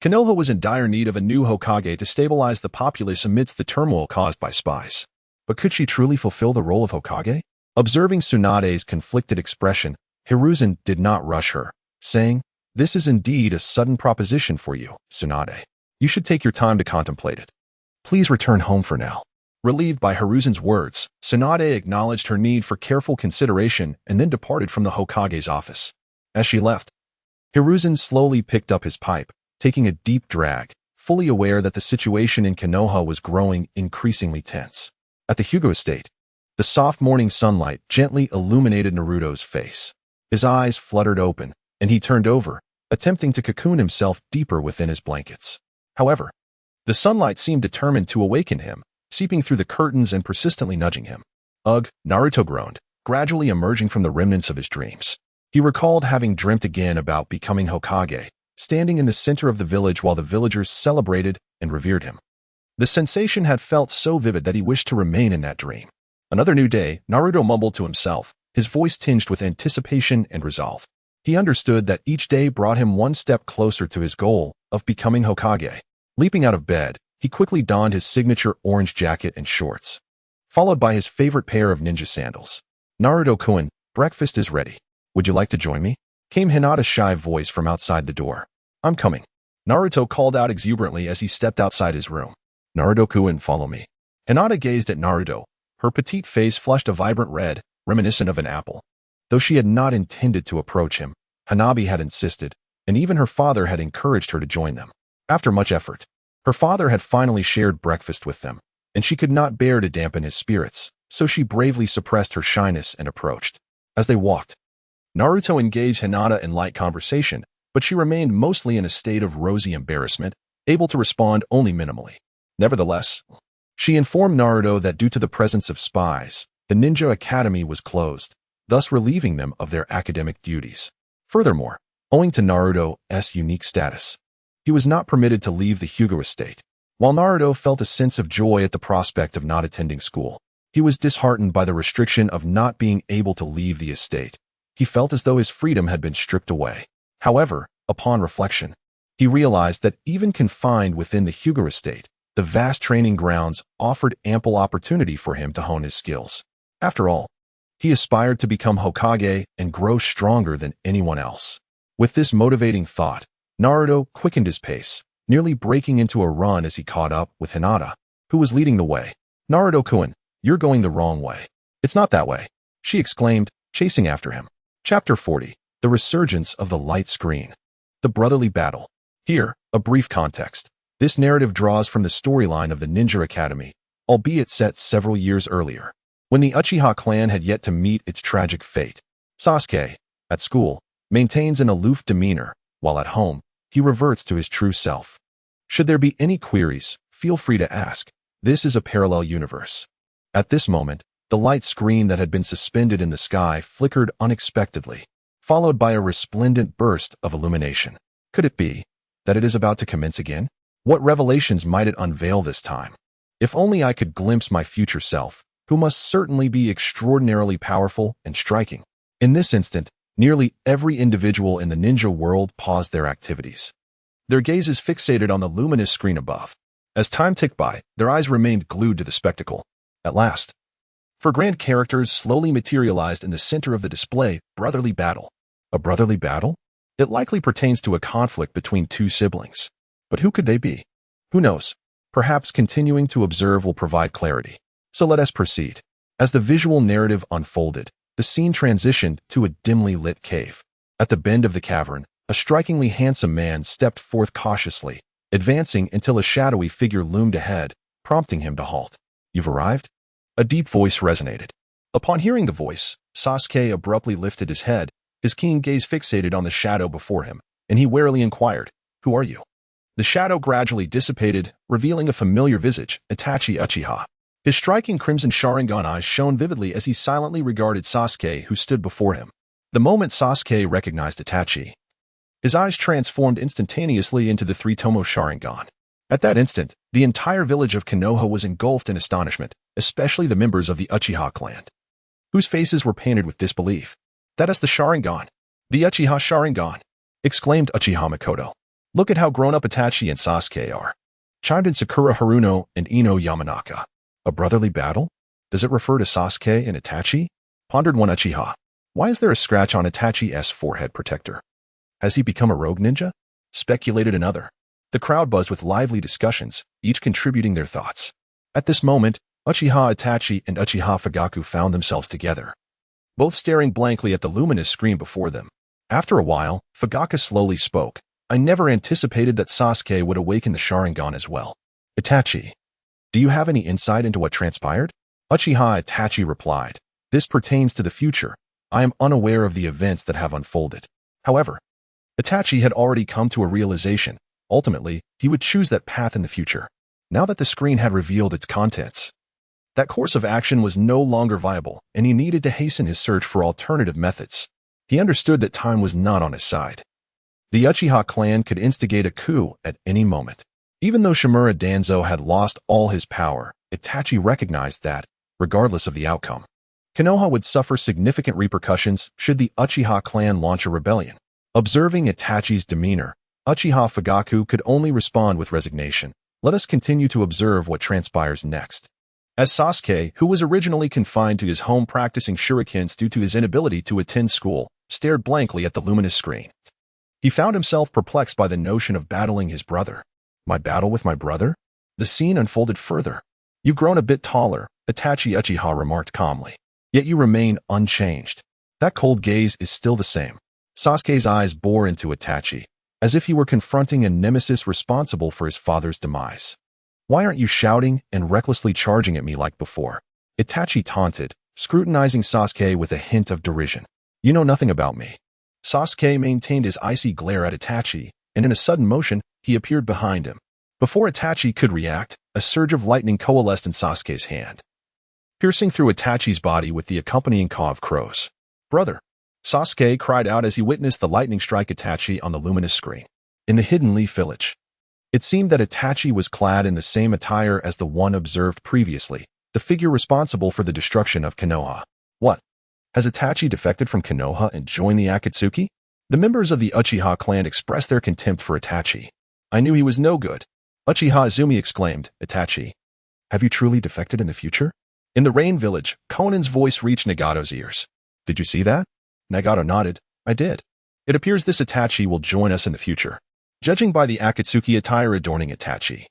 Konoha was in dire need of a new Hokage to stabilize the populace amidst the turmoil caused by spies. But could she truly fulfill the role of Hokage? Observing Tsunade's conflicted expression, Hiruzen did not rush her, saying, "This is indeed a sudden proposition for you, Tsunade. You should take your time to contemplate it. Please return home for now." Relieved by Hiruzen's words, Tsunade acknowledged her need for careful consideration and then departed from the Hokage's office. As she left, Hiruzen slowly picked up his pipe, taking a deep drag, fully aware that the situation in Konoha was growing increasingly tense. At the Hyuga estate, the soft morning sunlight gently illuminated Naruto's face. His eyes fluttered open, and he turned over, attempting to cocoon himself deeper within his blankets. However, the sunlight seemed determined to awaken him, seeping through the curtains and persistently nudging him. "Ugh," Naruto groaned, gradually emerging from the remnants of his dreams. He recalled having dreamt again about becoming Hokage, standing in the center of the village while the villagers celebrated and revered him. The sensation had felt so vivid that he wished to remain in that dream. Another new day, Naruto mumbled to himself, his voice tinged with anticipation and resolve. He understood that each day brought him one step closer to his goal of becoming Hokage. Leaping out of bed, he quickly donned his signature orange jacket and shorts, followed by his favorite pair of ninja sandals. "Naruto-kun, breakfast is ready. Would you like to join me?" Came Hinata's shy voice from outside the door. "I'm coming," Naruto called out exuberantly as he stepped outside his room. "Naruto-kun, follow me." Hinata gazed at Naruto, her petite face flushed a vibrant red, reminiscent of an apple. Though she had not intended to approach him, Hanabi had insisted, and even her father had encouraged her to join them. After much effort, her father had finally shared breakfast with them, and she could not bear to dampen his spirits, so she bravely suppressed her shyness and approached. As they walked, Naruto engaged Hinata in light conversation, but she remained mostly in a state of rosy embarrassment, able to respond only minimally. Nevertheless, she informed Naruto that due to the presence of spies, the Ninja Academy was closed, thus relieving them of their academic duties. Furthermore, owing to Naruto's unique status, he was not permitted to leave the Hyuga estate. While Naruto felt a sense of joy at the prospect of not attending school, he was disheartened by the restriction of not being able to leave the estate. He felt as though his freedom had been stripped away. However, upon reflection, he realized that even confined within the Hyuga estate, the vast training grounds offered ample opportunity for him to hone his skills. After all, he aspired to become Hokage and grow stronger than anyone else. With this motivating thought, Naruto quickened his pace, nearly breaking into a run as he caught up with Hinata, who was leading the way. "Naruto-kun, you're going the wrong way." "It's not that way," she exclaimed, chasing after him. Chapter 40. The Resurgence of the Light Screen. The Brotherly Battle. Here, a brief context. This narrative draws from the storyline of the Ninja Academy, albeit set several years earlier, when the Uchiha clan had yet to meet its tragic fate. Sasuke, at school, maintains an aloof demeanor, while at home, he reverts to his true self. Should there be any queries, feel free to ask. This is a parallel universe. At this moment, the light screen that had been suspended in the sky flickered unexpectedly, followed by a resplendent burst of illumination. Could it be that it is about to commence again? What revelations might it unveil this time? If only I could glimpse my future self, who must certainly be extraordinarily powerful and striking. In this instant, nearly every individual in the ninja world paused their activities. Their gazes fixated on the luminous screen above. As time ticked by, their eyes remained glued to the spectacle. At last, four grand characters slowly materialized in the center of the display. Brotherly battle. A brotherly battle? It likely pertains to a conflict between two siblings. But who could they be? Who knows? Perhaps continuing to observe will provide clarity. So let us proceed. As the visual narrative unfolded, the scene transitioned to a dimly lit cave. At the bend of the cavern, a strikingly handsome man stepped forth cautiously, advancing until a shadowy figure loomed ahead, prompting him to halt. "You've arrived?" A deep voice resonated. Upon hearing the voice, Sasuke abruptly lifted his head, his keen gaze fixated on the shadow before him, and he warily inquired, "Who are you?" The shadow gradually dissipated, revealing a familiar visage, Itachi Uchiha. His striking crimson Sharingan eyes shone vividly as he silently regarded Sasuke, who stood before him. The moment Sasuke recognized Itachi, his eyes transformed instantaneously into the three-tomo Sharingan. At that instant, the entire village of Konoha was engulfed in astonishment, especially the members of the Uchiha clan, whose faces were painted with disbelief. "That is the Sharingan. The Uchiha Sharingan!" exclaimed Uchiha Makoto. "Look at how grown-up Itachi and Sasuke are," chimed in Sakura Haruno and Ino Yamanaka. "A brotherly battle? Does it refer to Sasuke and Itachi?" pondered one Uchiha. "Why is there a scratch on Itachi's forehead protector? Has he become a rogue ninja?" speculated another. The crowd buzzed with lively discussions, each contributing their thoughts. At this moment, Uchiha Itachi and Uchiha Fugaku found themselves together, both staring blankly at the luminous screen before them. After a while, Fugaku slowly spoke. "I never anticipated that Sasuke would awaken the Sharingan as well. Itachi, do you have any insight into what transpired?" Uchiha Itachi replied. "This pertains to the future. I am unaware of the events that have unfolded." However, Itachi had already come to a realization. Ultimately, he would choose that path in the future. Now that the screen had revealed its contents, that course of action was no longer viable, and he needed to hasten his search for alternative methods. He understood that time was not on his side. The Uchiha clan could instigate a coup at any moment. Even though Shimura Danzo had lost all his power, Itachi recognized that, regardless of the outcome, Konoha would suffer significant repercussions should the Uchiha clan launch a rebellion. Observing Itachi's demeanor, Uchiha Fugaku could only respond with resignation. Let us continue to observe what transpires next. As Sasuke, who was originally confined to his home practicing shurikens due to his inability to attend school, stared blankly at the luminous screen. He found himself perplexed by the notion of battling his brother. My battle with my brother? The scene unfolded further. "You've grown a bit taller," Itachi Uchiha remarked calmly. "Yet you remain unchanged. That cold gaze is still the same." Sasuke's eyes bore into Itachi, as if he were confronting a nemesis responsible for his father's demise. "Why aren't you shouting and recklessly charging at me like before?" Itachi taunted, scrutinizing Sasuke with a hint of derision. "You know nothing about me." Sasuke maintained his icy glare at Itachi, and in a sudden motion, he appeared behind him. Before Itachi could react, a surge of lightning coalesced in Sasuke's hand, piercing through Itachi's body with the accompanying caw of crows. "Brother!" Sasuke cried out as he witnessed the lightning strike Itachi on the luminous screen. In the Hidden Leaf Village, it seemed that Itachi was clad in the same attire as the one observed previously, the figure responsible for the destruction of Konoha. What? Has Itachi defected from Konoha and joined the Akatsuki? The members of the Uchiha clan expressed their contempt for Itachi. "I knew he was no good," Uchiha Izumi exclaimed. "Itachi, have you truly defected in the future?" In the Rain Village, Conan's voice reached Nagato's ears. "Did you see that?" Nagato nodded. "I did. It appears this Itachi will join us in the future." Judging by the Akatsuki attire adorning Itachi,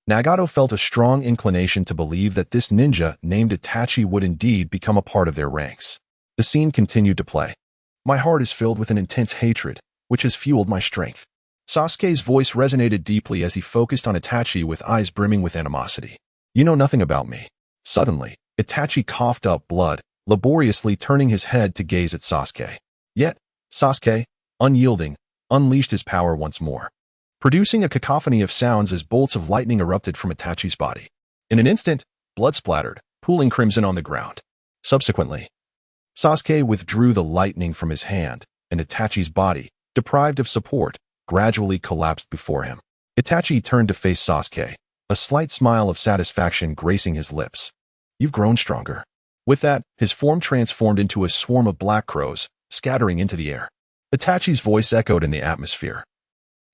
Nagato felt a strong inclination to believe that this ninja named Itachi would indeed become a part of their ranks. The scene continued to play. "My heart is filled with an intense hatred, which has fueled my strength." Sasuke's voice resonated deeply as he focused on Itachi with eyes brimming with animosity. "You know nothing about me." Suddenly, Itachi coughed up blood, laboriously turning his head to gaze at Sasuke. Yet, Sasuke, unyielding, unleashed his power once more, producing a cacophony of sounds as bolts of lightning erupted from Itachi's body. In an instant, blood splattered, pooling crimson on the ground. Subsequently, Sasuke withdrew the lightning from his hand, and Itachi's body, deprived of support, gradually collapsed before him. Itachi turned to face Sasuke, a slight smile of satisfaction gracing his lips. "You've grown stronger." With that, his form transformed into a swarm of black crows, scattering into the air. Itachi's voice echoed in the atmosphere.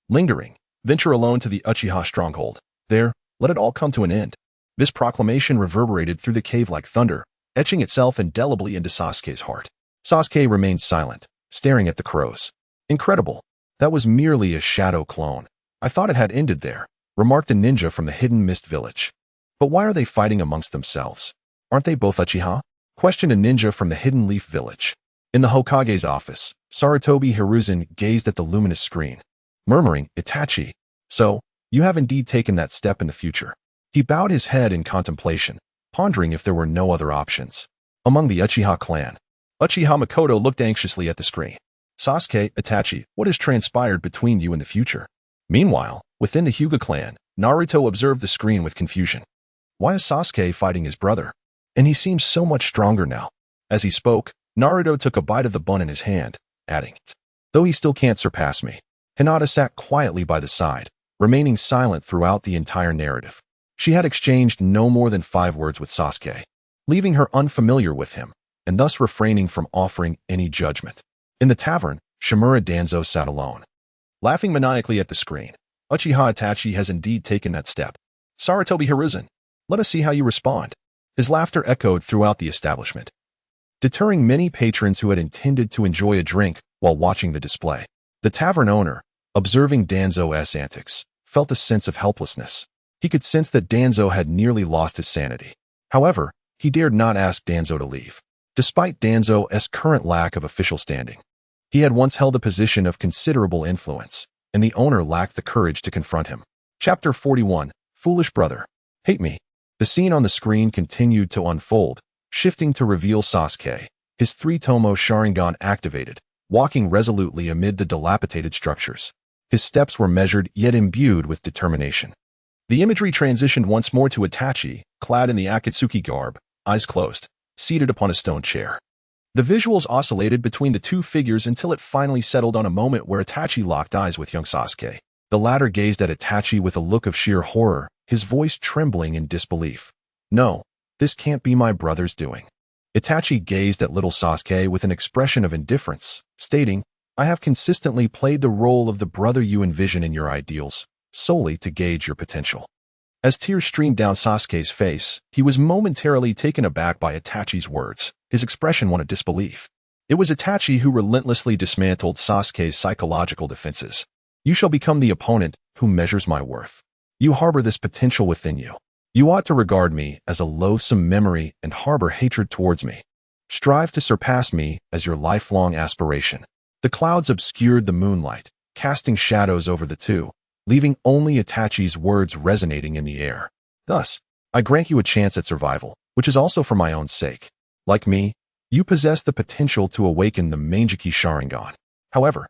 "Lingering, venture alone to the Uchiha stronghold. There, let it all come to an end." This proclamation reverberated through the cave like thunder, etching itself indelibly into Sasuke's heart. Sasuke remained silent, staring at the crows. "Incredible. That was merely a shadow clone. I thought it had ended there," remarked a ninja from the Hidden Mist Village. "But why are they fighting amongst themselves? Aren't they both Uchiha?" questioned a ninja from the Hidden Leaf Village. In the Hokage's office, Sarutobi Hiruzen gazed at the luminous screen, murmuring, "Itachi, so, you have indeed taken that step in the future." He bowed his head in contemplation, pondering if there were no other options. Among the Uchiha clan, Uchiha Makoto looked anxiously at the screen. "Sasuke, Itachi, what has transpired between you in the future?" Meanwhile, within the Hyuga clan, Naruto observed the screen with confusion. Why is Sasuke fighting his brother? And he seems so much stronger now. As he spoke, Naruto took a bite of the bun in his hand, adding, "Though he still can't surpass me." Hinata sat quietly by the side, remaining silent throughout the entire narrative. She had exchanged no more than 5 words with Sasuke, leaving her unfamiliar with him, and thus refraining from offering any judgment. In the tavern, Shimura Danzo sat alone, laughing maniacally at the screen. Uchiha Itachi has indeed taken that step. Sarutobi Hiruzen, let us see how you respond. His laughter echoed throughout the establishment, deterring many patrons who had intended to enjoy a drink while watching the display. The tavern owner, observing Danzo's antics, felt a sense of helplessness. He could sense that Danzo had nearly lost his sanity. However, he dared not ask Danzo to leave. Despite Danzo's current lack of official standing, he had once held a position of considerable influence, and the owner lacked the courage to confront him. Chapter 41, Foolish Brother. Hate me. The scene on the screen continued to unfold, shifting to reveal Sasuke, his 3-tomo Sharingan activated, walking resolutely amid the dilapidated structures. His steps were measured yet imbued with determination. The imagery transitioned once more to Itachi, clad in the Akatsuki garb, eyes closed, seated upon a stone chair. The visuals oscillated between the two figures until it finally settled on a moment where Itachi locked eyes with young Sasuke. The latter gazed at Itachi with a look of sheer horror, his voice trembling in disbelief. No, this can't be my brother's doing. Itachi gazed at little Sasuke with an expression of indifference, stating, I have consistently played the role of the brother you envision in your ideals, solely to gauge your potential. As tears streamed down Sasuke's face, he was momentarily taken aback by Itachi's words, his expression one of disbelief. It was Itachi who relentlessly dismantled Sasuke's psychological defenses. You shall become the opponent who measures my worth. You harbor this potential within you. You ought to regard me as a loathsome memory and harbor hatred towards me. Strive to surpass me as your lifelong aspiration. The clouds obscured the moonlight, casting shadows over the two, leaving only Itachi's words resonating in the air. Thus, I grant you a chance at survival, which is also for my own sake. Like me, you possess the potential to awaken the Manjiki Sharingan. However,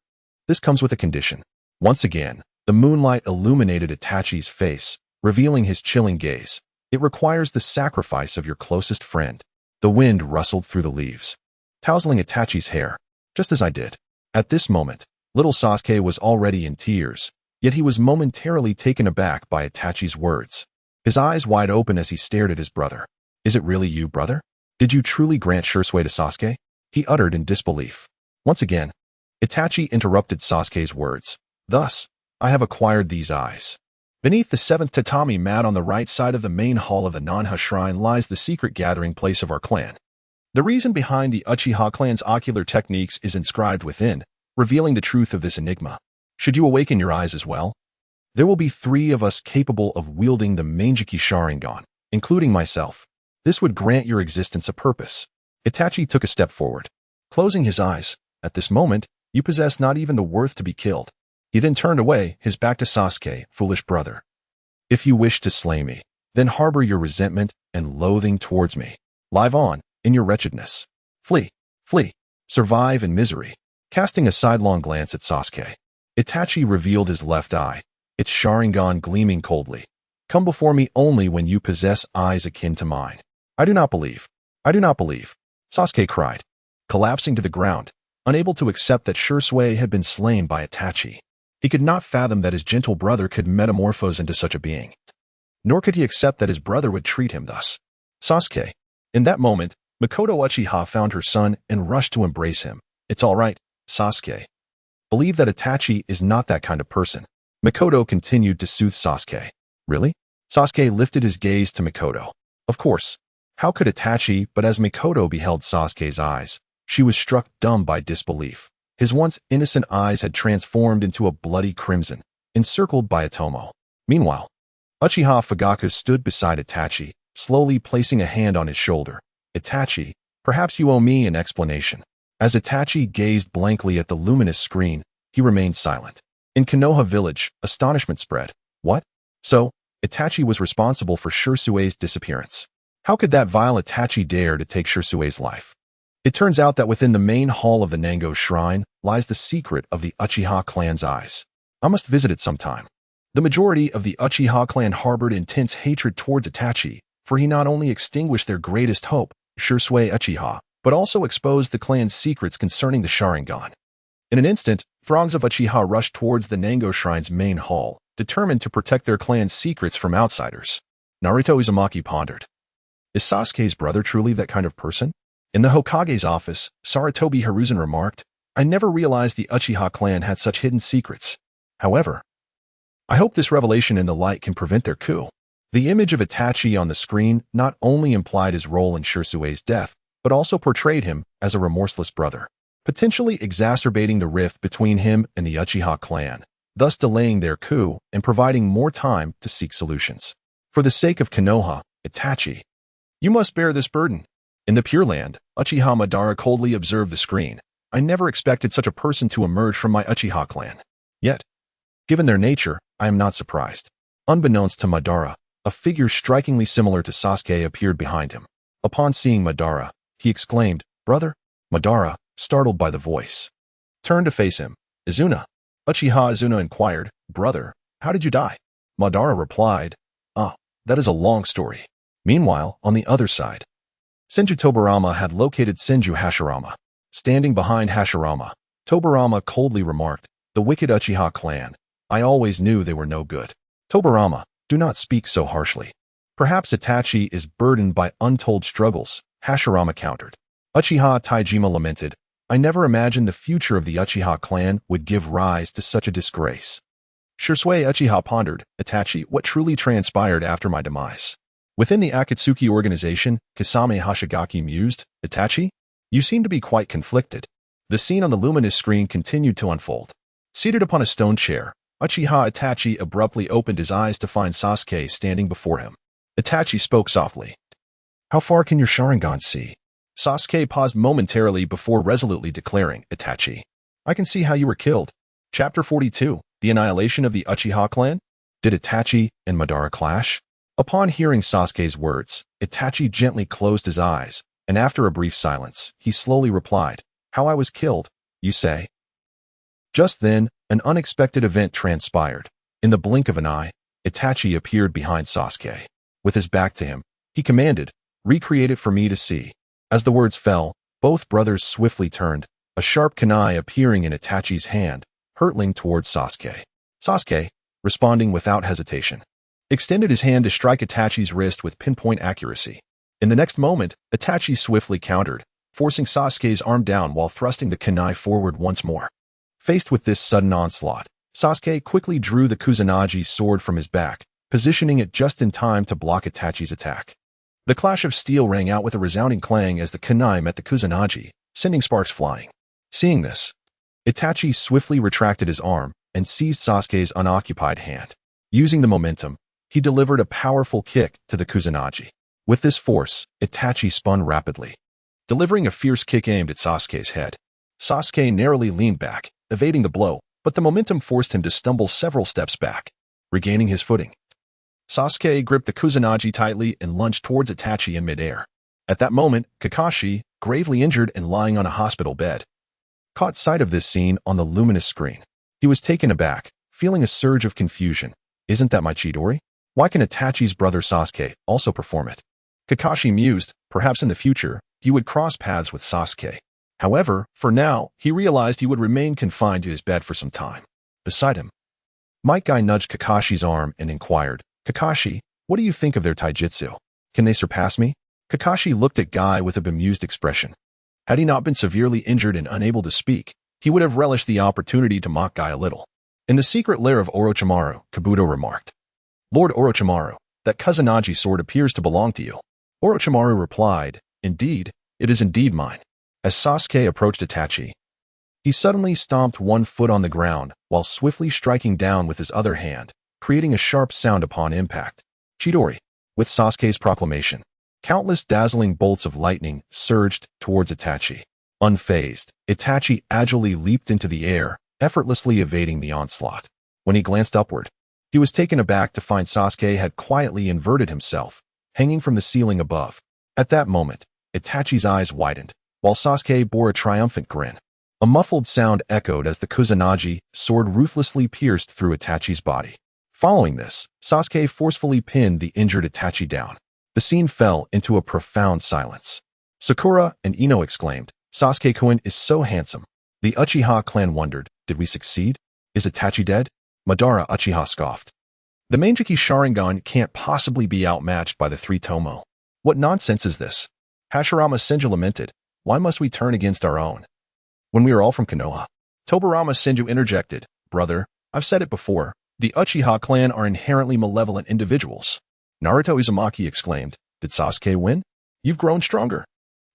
this comes with a condition. Once again, the moonlight illuminated Itachi's face, revealing his chilling gaze. It requires the sacrifice of your closest friend. The wind rustled through the leaves, tousling Itachi's hair, just as I did. At this moment, little Sasuke was already in tears, yet he was momentarily taken aback by Itachi's words. His eyes wide open as he stared at his brother. Is it really you, brother? Did you truly grant Shursui to Sasuke? He uttered in disbelief. Once again, Itachi interrupted Sasuke's words. Thus, I have acquired these eyes. Beneath the 7th tatami mat on the right side of the main hall of the Nanha Shrine lies the secret gathering place of our clan. The reason behind the Uchiha clan's ocular techniques is inscribed within, revealing the truth of this enigma. Should you awaken your eyes as well? There will be 3 of us capable of wielding the Manjiki Sharingan, including myself. This would grant your existence a purpose. Itachi took a step forward, closing his eyes. At this moment, you possess not even the worth to be killed. He then turned away, his back to Sasuke, foolish brother. If you wish to slay me, then harbor your resentment and loathing towards me. Live on, in your wretchedness. Flee, flee, survive in misery. Casting a sidelong glance at Sasuke, Itachi revealed his left eye, its Sharingan gleaming coldly. Come before me only when you possess eyes akin to mine. I do not believe. I do not believe. Sasuke cried, collapsing to the ground, unable to accept that Shursui had been slain by Itachi. He could not fathom that his gentle brother could metamorphose into such a being. Nor could he accept that his brother would treat him thus. Sasuke. In that moment, Mikoto Uchiha found her son and rushed to embrace him. It's all right, Sasuke. Believe that Itachi is not that kind of person. Mikoto continued to soothe Sasuke. Really? Sasuke lifted his gaze to Mikoto. Of course. How could Itachi, but as Mikoto beheld Sasuke's eyes, she was struck dumb by disbelief. His once innocent eyes had transformed into a bloody crimson, encircled by a tomo. Meanwhile, Uchiha Fugaku stood beside Itachi, slowly placing a hand on his shoulder. Itachi, perhaps you owe me an explanation. As Itachi gazed blankly at the luminous screen, he remained silent. In Konoha village, astonishment spread. What? So, Itachi was responsible for Shursui's disappearance. How could that vile Itachi dare to take Shursui's life? It turns out that within the main hall of the Nango Shrine lies the secret of the Uchiha clan's eyes. I must visit it sometime. The majority of the Uchiha clan harbored intense hatred towards Itachi, for he not only extinguished their greatest hope, Shursui Uchiha, but also exposed the clan's secrets concerning the Sharingan. In an instant, throngs of Uchiha rushed towards the Nango Shrine's main hall, determined to protect their clan's secrets from outsiders. Naruto Uzumaki pondered. Is Sasuke's brother truly that kind of person? In the Hokage's office, Sarutobi Hiruzen remarked, I never realized the Uchiha clan had such hidden secrets. However, I hope this revelation in the light can prevent their coup. The image of Itachi on the screen not only implied his role in Shirsue's death, but also portrayed him as a remorseless brother, potentially exacerbating the rift between him and the Uchiha clan, thus delaying their coup and providing more time to seek solutions. For the sake of Konoha, Itachi, you must bear this burden. In the Pure Land, Uchiha Madara coldly observed the screen. I never expected such a person to emerge from my Uchiha clan. Yet, given their nature, I am not surprised. Unbeknownst to Madara, a figure strikingly similar to Sasuke appeared behind him. Upon seeing Madara, he exclaimed, Brother? Madara, startled by the voice, turned to face him. Izuna. Uchiha Izuna inquired, Brother, how did you die? Madara replied, that is a long story. Meanwhile, on the other side, Senju Tobirama had located Senju Hashirama. Standing behind Hashirama, Tobirama coldly remarked, The wicked Uchiha clan. I always knew they were no good. Tobirama, do not speak so harshly. Perhaps Itachi is burdened by untold struggles, Hashirama countered. Uchiha Taijima lamented, I never imagined the future of the Uchiha clan would give rise to such a disgrace. Shirsue Uchiha pondered, Itachi, what truly transpired after my demise? Within the Akatsuki organization, Kasame Hashigaki mused, Itachi, you seem to be quite conflicted. The scene on the luminous screen continued to unfold. Seated upon a stone chair, Uchiha Itachi abruptly opened his eyes to find Sasuke standing before him. Itachi spoke softly. How far can your Sharingan see? Sasuke paused momentarily before resolutely declaring, Itachi, I can see how you were killed. Chapter 42, The Annihilation of the Uchiha Clan? Did Itachi and Madara clash? Upon hearing Sasuke's words, Itachi gently closed his eyes, and after a brief silence, he slowly replied, How I was killed, you say? Just then, an unexpected event transpired. In the blink of an eye, Itachi appeared behind Sasuke. With his back to him, he commanded, Recreate it for me to see. As the words fell, both brothers swiftly turned, a sharp kunai appearing in Itachi's hand, hurtling towards Sasuke. Sasuke, responding without hesitation, extended his hand to strike Itachi's wrist with pinpoint accuracy. In the next moment, Itachi swiftly countered, forcing Sasuke's arm down while thrusting the kunai forward once more. Faced with this sudden onslaught, Sasuke quickly drew the Kusanagi sword from his back, positioning it just in time to block Itachi's attack. The clash of steel rang out with a resounding clang as the kunai met the Kusanagi, sending sparks flying. Seeing this, Itachi swiftly retracted his arm and seized Sasuke's unoccupied hand. Using the momentum, he delivered a powerful kick to the Kusanagi. With this force, Itachi spun rapidly, delivering a fierce kick aimed at Sasuke's head. Sasuke narrowly leaned back, evading the blow, but the momentum forced him to stumble several steps back. Regaining his footing, Sasuke gripped the Kusanagi tightly and lunged towards Itachi in midair. At that moment, Kakashi, gravely injured and lying on a hospital bed, caught sight of this scene on the luminous screen. He was taken aback, feeling a surge of confusion. Isn't that my Chidori? Why can Itachi's brother Sasuke also perform it? Kakashi mused, perhaps in the future, he would cross paths with Sasuke. However, for now, he realized he would remain confined to his bed for some time. Beside him, Might Guy nudged Kakashi's arm and inquired, Kakashi, what do you think of their taijutsu? Can they surpass me? Kakashi looked at Guy with a bemused expression. Had he not been severely injured and unable to speak, he would have relished the opportunity to mock Guy a little. In the secret lair of Orochimaru, Kabuto remarked, Lord Orochimaru, that Kusanagi sword appears to belong to you. Orochimaru replied, Indeed, it is indeed mine. As Sasuke approached Itachi, he suddenly stomped one foot on the ground while swiftly striking down with his other hand, creating a sharp sound upon impact. Chidori. With Sasuke's proclamation, countless dazzling bolts of lightning surged towards Itachi. Unfazed, Itachi agilely leaped into the air, effortlessly evading the onslaught. When he glanced upward, he was taken aback to find Sasuke had quietly inverted himself, hanging from the ceiling above. At that moment, Itachi's eyes widened, while Sasuke bore a triumphant grin. A muffled sound echoed as the Kusanagi sword ruthlessly pierced through Itachi's body. Following this, Sasuke forcefully pinned the injured Itachi down. The scene fell into a profound silence. Sakura and Ino exclaimed, Sasuke-kun is so handsome. The Uchiha clan wondered, did we succeed? Is Itachi dead? Madara Uchiha scoffed. The Manjiki Sharingan can't possibly be outmatched by the three Tomo. What nonsense is this? Hashirama Senju lamented. Why must we turn against our own? When we are all from Konoha. Tobirama Senju interjected. Brother, I've said it before. The Uchiha clan are inherently malevolent individuals. Naruto Uzumaki exclaimed. Did Sasuke win? You've grown stronger.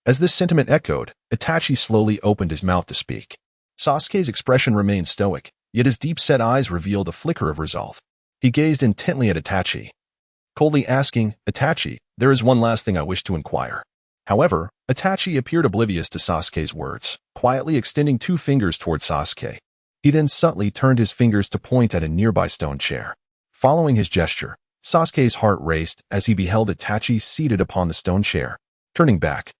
As this sentiment echoed, Itachi slowly opened his mouth to speak. Sasuke's expression remained stoic, yet his deep-set eyes revealed a flicker of resolve. He gazed intently at Itachi, coldly asking, Itachi, there is one last thing I wish to inquire. However, Itachi appeared oblivious to Sasuke's words, quietly extending 2 fingers toward Sasuke. He then subtly turned his fingers to point at a nearby stone chair. Following his gesture, Sasuke's heart raced as he beheld Itachi seated upon the stone chair. Turning back,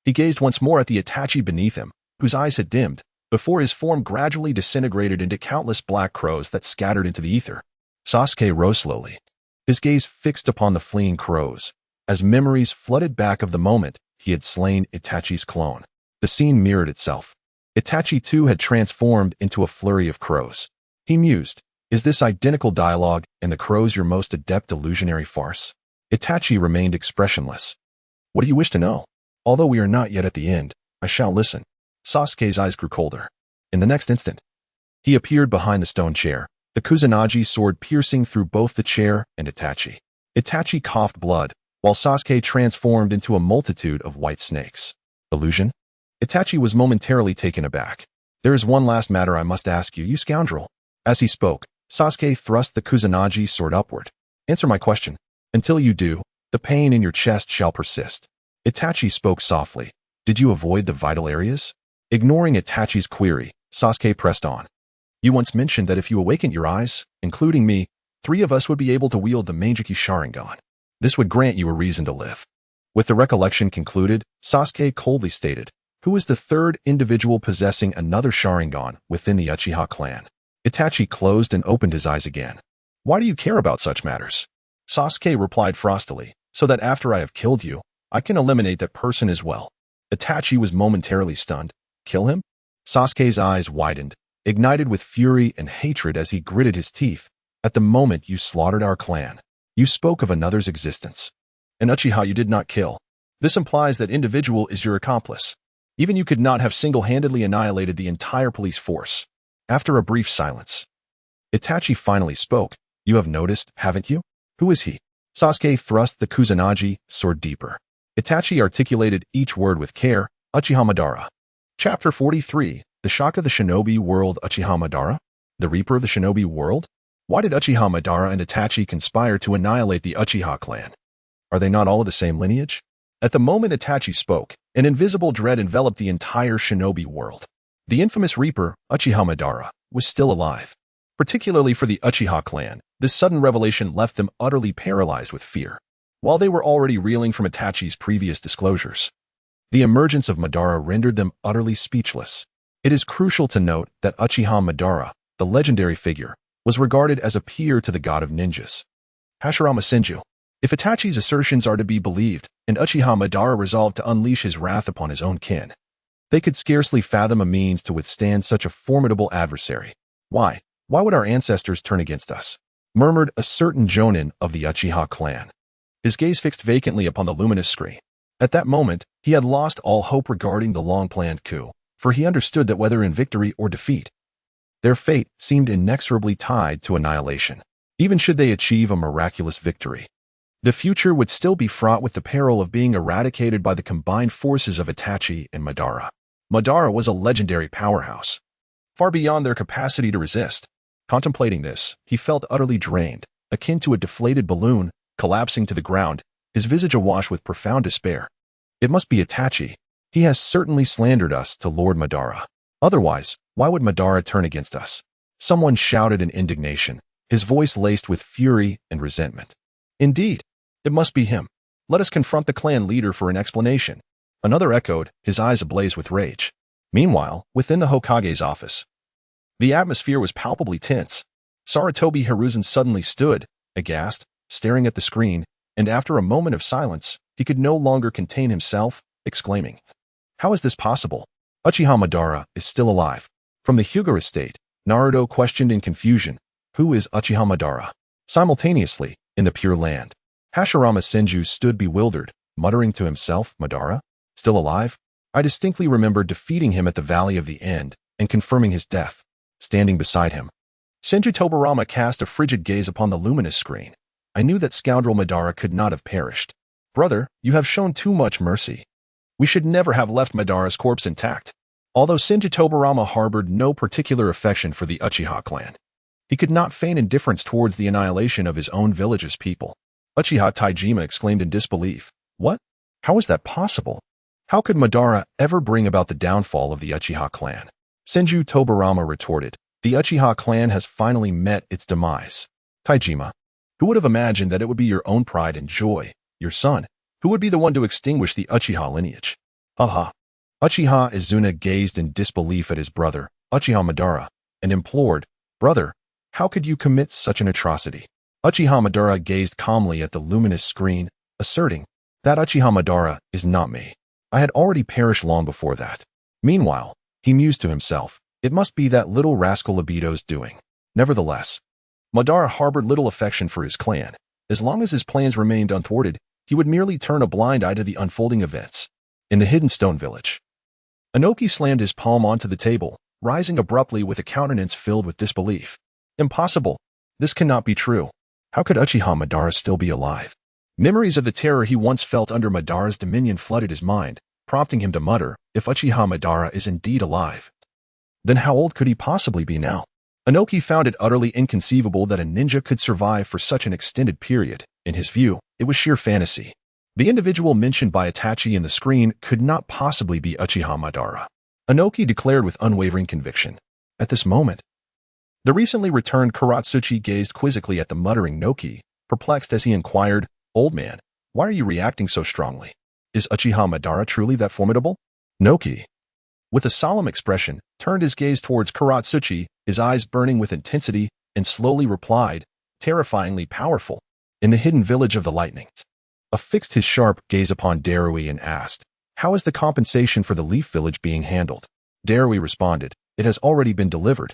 he gazed once more at the Itachi beneath him, whose eyes had dimmed, before his form gradually disintegrated into countless black crows that scattered into the ether. Sasuke rose slowly, his gaze fixed upon the fleeing crows, as memories flooded back of the moment he had slain Itachi's clone. The scene mirrored itself. Itachi too had transformed into a flurry of crows. He mused, is this identical dialogue and the crows your most adept illusionary farce? Itachi remained expressionless. What do you wish to know? Although we are not yet at the end, I shall listen. Sasuke's eyes grew colder. In the next instant, he appeared behind the stone chair, the Kusanagi sword piercing through both the chair and Itachi. Itachi coughed blood, while Sasuke transformed into a multitude of white snakes. Illusion? Itachi was momentarily taken aback. There is one last matter I must ask you, you scoundrel. As he spoke, Sasuke thrust the Kusanagi sword upward. Answer my question. Until you do, the pain in your chest shall persist. Itachi spoke softly. Did you avoid the vital areas? Ignoring Itachi's query, Sasuke pressed on. You once mentioned that if you awakened your eyes, including me, 3 of us would be able to wield the Manjiki Sharingan. This would grant you a reason to live. With the recollection concluded, Sasuke coldly stated, who is the 3rd individual possessing another Sharingan within the Uchiha clan? Itachi closed and opened his eyes again. Why do you care about such matters? Sasuke replied frostily, so that after I have killed you, I can eliminate that person as well. Itachi was momentarily stunned. Kill him? Sasuke's eyes widened, ignited with fury and hatred as he gritted his teeth. At the moment you slaughtered our clan, you spoke of another's existence. An Uchiha you did not kill. This implies that individual is your accomplice. Even you could not have single-handedly annihilated the entire police force. After a brief silence, Itachi finally spoke. You have noticed, haven't you? Who is he? Sasuke thrust the Kusanagi sword deeper. Itachi articulated each word with care. Uchiha Madara. Chapter 43. The Shock of the Shinobi World. Uchiha Madara? The Reaper of the Shinobi World? Why did Uchiha Madara and Itachi conspire to annihilate the Uchiha clan? Are they not all of the same lineage? At the moment Itachi spoke, an invisible dread enveloped the entire Shinobi world. The infamous Reaper, Uchiha Madara, was still alive. Particularly for the Uchiha clan, this sudden revelation left them utterly paralyzed with fear. While they were already reeling from Itachi's previous disclosures, the emergence of Madara rendered them utterly speechless. It is crucial to note that Uchiha Madara, the legendary figure, was regarded as a peer to the god of ninjas, Hashirama Senju. If Itachi's assertions are to be believed, and Uchiha Madara resolved to unleash his wrath upon his own kin, they could scarcely fathom a means to withstand such a formidable adversary. Why would our ancestors turn against us? Murmured a certain jonin of the Uchiha clan, his gaze fixed vacantly upon the luminous screen. At that moment, he had lost all hope regarding the long-planned coup, for he understood that whether in victory or defeat, their fate seemed inexorably tied to annihilation. Even should they achieve a miraculous victory, the future would still be fraught with the peril of being eradicated by the combined forces of Itachi and Madara. Madara was a legendary powerhouse, far beyond their capacity to resist. Contemplating this, he felt utterly drained, akin to a deflated balloon, collapsing to the ground, his visage awash with profound despair. It must be Itachi. He has certainly slandered us to Lord Madara. Otherwise, why would Madara turn against us? Someone shouted in indignation, his voice laced with fury and resentment. Indeed, it must be him. Let us confront the clan leader for an explanation. Another echoed, his eyes ablaze with rage. Meanwhile, within the Hokage's office, the atmosphere was palpably tense. Sarutobi Hiruzen suddenly stood, aghast, staring at the screen, and after a moment of silence, he could no longer contain himself, exclaiming, how is this possible? Uchiha Madara is still alive. From the Hyuga estate, Naruto questioned in confusion. Who is Uchiha Madara? Simultaneously, in the Pure Land, Hashirama Senju stood bewildered, muttering to himself, Madara? Still alive? I distinctly remember defeating him at the Valley of the End and confirming his death. Standing beside him, Senju Tobirama cast a frigid gaze upon the luminous screen. I knew that scoundrel Madara could not have perished. Brother, you have shown too much mercy. We should never have left Madara's corpse intact. Although Senju Tobirama harbored no particular affection for the Uchiha clan, he could not feign indifference towards the annihilation of his own village's people. Uchiha Taijima exclaimed in disbelief. What? How is that possible? How could Madara ever bring about the downfall of the Uchiha clan? Senju Tobirama retorted. The Uchiha clan has finally met its demise. Taijima, who would have imagined that it would be your own pride and joy, your son, who would be the one to extinguish the Uchiha lineage? Haha. Uchiha Izuna gazed in disbelief at his brother, Uchiha Madara, and implored, Brother, how could you commit such an atrocity? Uchiha Madara gazed calmly at the luminous screen, asserting, That Uchiha Madara is not me. I had already perished long before that. Meanwhile, he mused to himself, it must be that little rascal Libido's doing. Nevertheless, Madara harbored little affection for his clan. As long as his plans remained unthwarted, he would merely turn a blind eye to the unfolding events. In the Hidden Stone Village, Inoki slammed his palm onto the table, rising abruptly with a countenance filled with disbelief. Impossible. This cannot be true. How could Uchiha Madara still be alive? Memories of the terror he once felt under Madara's dominion flooded his mind, prompting him to mutter, if Uchiha Madara is indeed alive, then how old could he possibly be now? Inoki found it utterly inconceivable that a ninja could survive for such an extended period. In his view, it was sheer fantasy. The individual mentioned by Itachi in the screen could not possibly be Uchiha Madara. Inoki declared with unwavering conviction. At this moment, the recently returned Karatsuchi gazed quizzically at the muttering Noki, perplexed as he inquired, Old man, why are you reacting so strongly? Is Uchiha Madara truly that formidable? Noki, with a solemn expression, turned his gaze towards Karatsuchi, his eyes burning with intensity, and slowly replied, terrifyingly powerful. In the hidden village of the lightning, affixed his sharp gaze upon Darui and asked, How is the compensation for the Leaf Village being handled? Darui responded, It has already been delivered,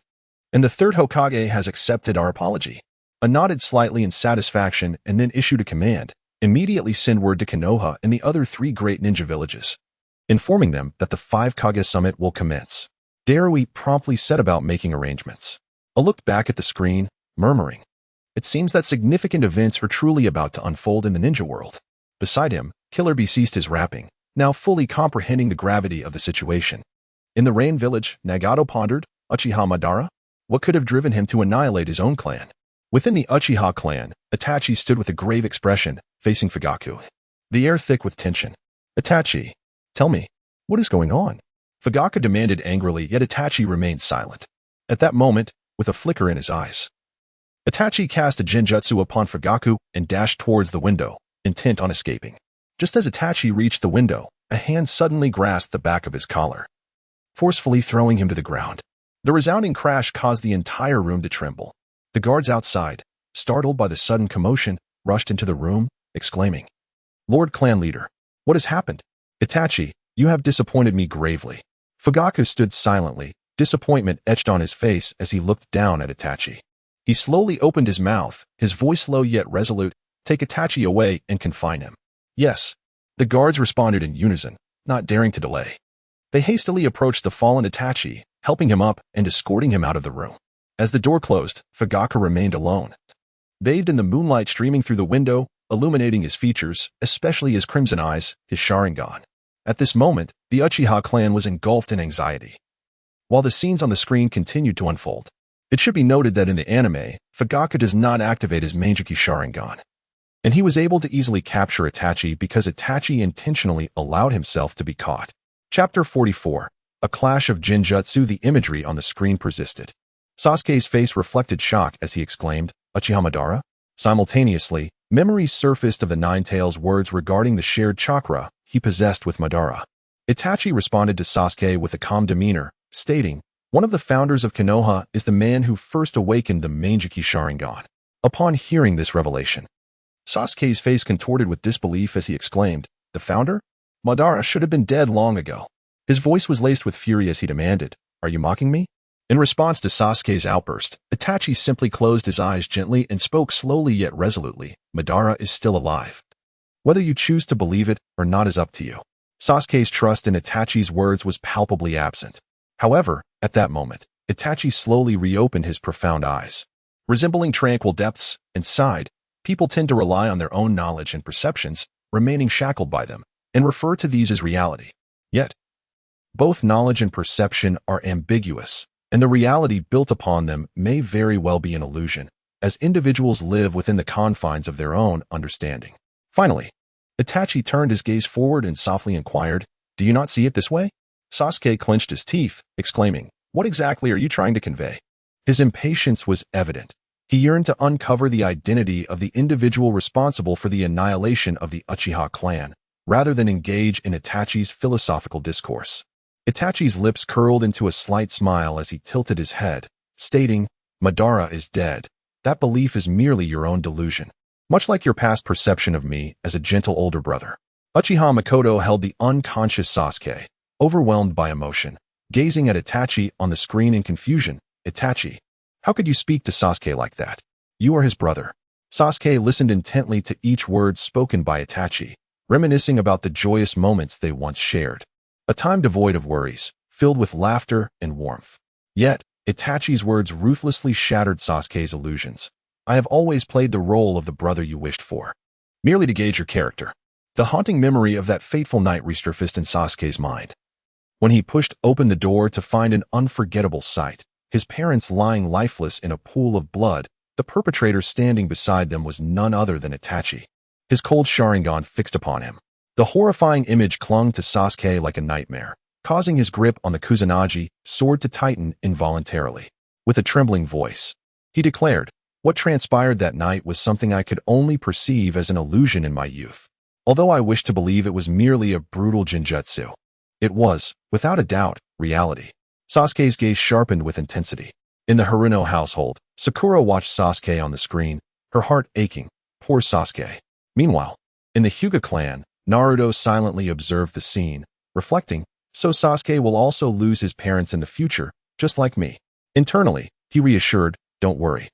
and the third Hokage has accepted our apology. I nodded slightly in satisfaction and then issued a command, immediately send word to Konoha and the other 3 great ninja villages, informing them that the 5 Kage summit will commence. Darui promptly set about making arrangements. I looked back at the screen, murmuring, It seems that significant events are truly about to unfold in the ninja world. Beside him, Killer Bee ceased his rapping, now fully comprehending the gravity of the situation. In the Rain Village, Nagato pondered, Uchiha Madara? What could have driven him to annihilate his own clan? Within the Uchiha clan, Itachi stood with a grave expression, facing Fugaku, the air thick with tension. Itachi, tell me, what is going on? Fugaku demanded angrily, yet Itachi remained silent. At that moment, with a flicker in his eyes, Itachi cast a genjutsu upon Fugaku and dashed towards the window, intent on escaping. Just as Itachi reached the window, a hand suddenly grasped the back of his collar, forcefully throwing him to the ground. The resounding crash caused the entire room to tremble. The guards outside, startled by the sudden commotion, rushed into the room, exclaiming, Lord Clan Leader, what has happened? Itachi, you have disappointed me gravely. Fugaku stood silently, disappointment etched on his face as he looked down at Itachi. He slowly opened his mouth, his voice low yet resolute, take Itachi away and confine him. Yes. The guards responded in unison, not daring to delay. They hastily approached the fallen Itachi, helping him up and escorting him out of the room. As the door closed, Fugaku remained alone, bathed in the moonlight streaming through the window, illuminating his features, especially his crimson eyes, his Sharingan. At this moment, the Uchiha clan was engulfed in anxiety, while the scenes on the screen continued to unfold. It should be noted that in the anime, Fugaku does not activate his Manjiki Sharingan, and he was able to easily capture Itachi because Itachi intentionally allowed himself to be caught. Chapter 44. A clash of Genjutsu. The imagery on the screen persisted. Sasuke's face reflected shock as he exclaimed, Uchiha Madara? Simultaneously, memories surfaced of the Nine-Tails' words regarding the shared chakra he possessed with Madara. Itachi responded to Sasuke with a calm demeanor, stating, One of the founders of Konoha is the man who first awakened the Manjiki Sharingan. Upon hearing this revelation, Sasuke's face contorted with disbelief as he exclaimed, The founder? Madara should have been dead long ago. His voice was laced with fury as he demanded, Are you mocking me? In response to Sasuke's outburst, Itachi simply closed his eyes gently and spoke slowly yet resolutely. Madara is still alive. Whether you choose to believe it or not is up to you. Sasuke's trust in Itachi's words was palpably absent. However, at that moment, Itachi slowly reopened his profound eyes. Resembling tranquil depths, and sighed. People tend to rely on their own knowledge and perceptions, remaining shackled by them, and refer to these as reality. Yet, both knowledge and perception are ambiguous, and the reality built upon them may very well be an illusion, as individuals live within the confines of their own understanding. Finally, Itachi turned his gaze forward and softly inquired, "Do you not see it this way?" Sasuke clenched his teeth, exclaiming, "What exactly are you trying to convey?" His impatience was evident. He yearned to uncover the identity of the individual responsible for the annihilation of the Uchiha clan, rather than engage in Itachi's philosophical discourse. Itachi's lips curled into a slight smile as he tilted his head, stating, "Madara is dead. That belief is merely your own delusion, much like your past perception of me as a gentle older brother." Uchiha Makoto held the unconscious Sasuke, overwhelmed by emotion, gazing at Itachi on the screen in confusion. "Itachi, how could you speak to Sasuke like that? You are his brother." Sasuke listened intently to each word spoken by Itachi, reminiscing about the joyous moments they once shared. A time devoid of worries, filled with laughter and warmth. Yet, Itachi's words ruthlessly shattered Sasuke's illusions. "I have always played the role of the brother you wished for, merely to gauge your character." The haunting memory of that fateful night resurfaced in Sasuke's mind. When he pushed open the door to find an unforgettable sight, his parents lying lifeless in a pool of blood, the perpetrator standing beside them was none other than Itachi, his cold Sharingan fixed upon him. The horrifying image clung to Sasuke like a nightmare, causing his grip on the Kusanagi sword to tighten involuntarily. With a trembling voice, he declared, "What transpired that night was something I could only perceive as an illusion in my youth. Although I wish to believe it was merely a brutal genjutsu, it was, without a doubt, reality." Sasuke's gaze sharpened with intensity. In the Haruno household, Sakura watched Sasuke on the screen, her heart aching. Poor Sasuke. Meanwhile, in the Hyuga clan, Naruto silently observed the scene, reflecting, "So Sasuke will also lose his parents in the future, just like me." Internally, he reassured, "Don't worry.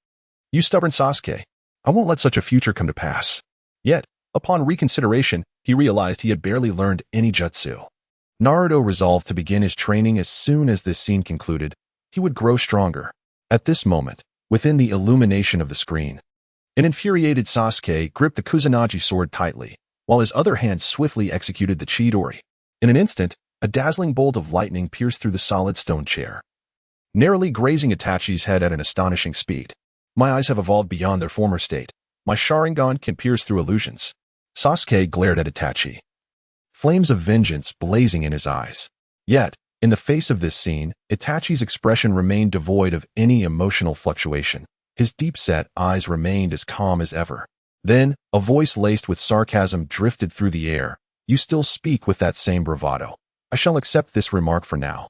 You stubborn Sasuke. I won't let such a future come to pass." Yet, upon reconsideration, he realized he had barely learned any jutsu. Naruto resolved to begin his training as soon as this scene concluded. He would grow stronger. At this moment, within the illumination of the screen, an infuriated Sasuke gripped the Kusanagi sword tightly, while his other hand swiftly executed the Chidori. In an instant, a dazzling bolt of lightning pierced through the solid stone chair, narrowly grazing Itachi's head at an astonishing speed. "My eyes have evolved beyond their former state. My Sharingan can pierce through illusions." Sasuke glared at Itachi, flames of vengeance blazing in his eyes. Yet, in the face of this scene, Itachi's expression remained devoid of any emotional fluctuation. His deep-set eyes remained as calm as ever. Then, a voice laced with sarcasm drifted through the air. "You still speak with that same bravado. I shall accept this remark for now."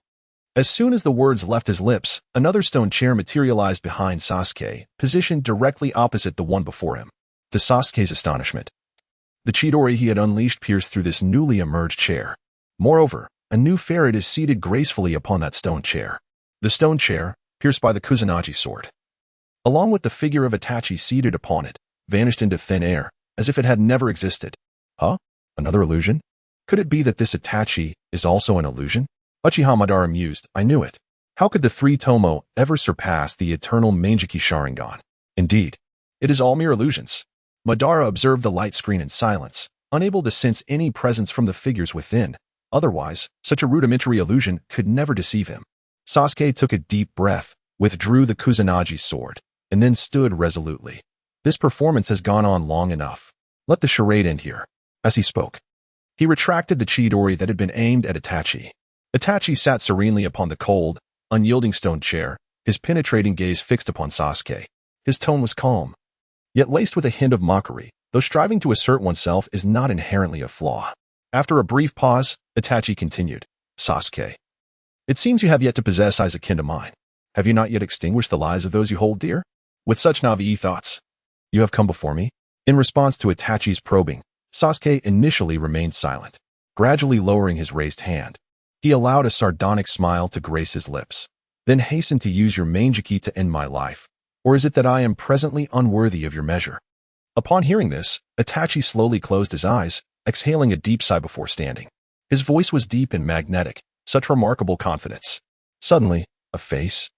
As soon as the words left his lips, another stone chair materialized behind Sasuke, positioned directly opposite the one before him. To Sasuke's astonishment, the Chidori he had unleashed pierced through this newly emerged chair. Moreover, a new ferret is seated gracefully upon that stone chair. The stone chair, pierced by the Kusanagi sword, along with the figure of Itachi seated upon it, vanished into thin air, as if it had never existed. Huh? Another illusion? Could it be that this Itachi is also an illusion? Uchiha Madara mused, "I knew it. How could the three Tomo ever surpass the eternal Manjiki Sharingan? Indeed, it is all mere illusions." Madara observed the light screen in silence, unable to sense any presence from the figures within. Otherwise, such a rudimentary illusion could never deceive him. Sasuke took a deep breath, withdrew the Kusanagi sword, and then stood resolutely. "This performance has gone on long enough. Let the charade end here." As he spoke, he retracted the Chidori that had been aimed at Itachi. Itachi sat serenely upon the cold, unyielding stone chair, his penetrating gaze fixed upon Sasuke. His tone was calm, yet laced with a hint of mockery, though striving to assert oneself is not inherently a flaw. After a brief pause, Itachi continued, "Sasuke, it seems you have yet to possess eyes akin to mine. Have you not yet extinguished the lives of those you hold dear? With such naive thoughts, you have come before me?" In response to Itachi's probing, Sasuke initially remained silent. Gradually lowering his raised hand, he allowed a sardonic smile to grace his lips. then hasten to use your Manjiki to end my life? Or is it that I am presently unworthy of your measure? Upon hearing this, Itachi slowly closed his eyes, exhaling a deep sigh before standing. His voice was deep and magnetic, such remarkable confidence. Suddenly, a face,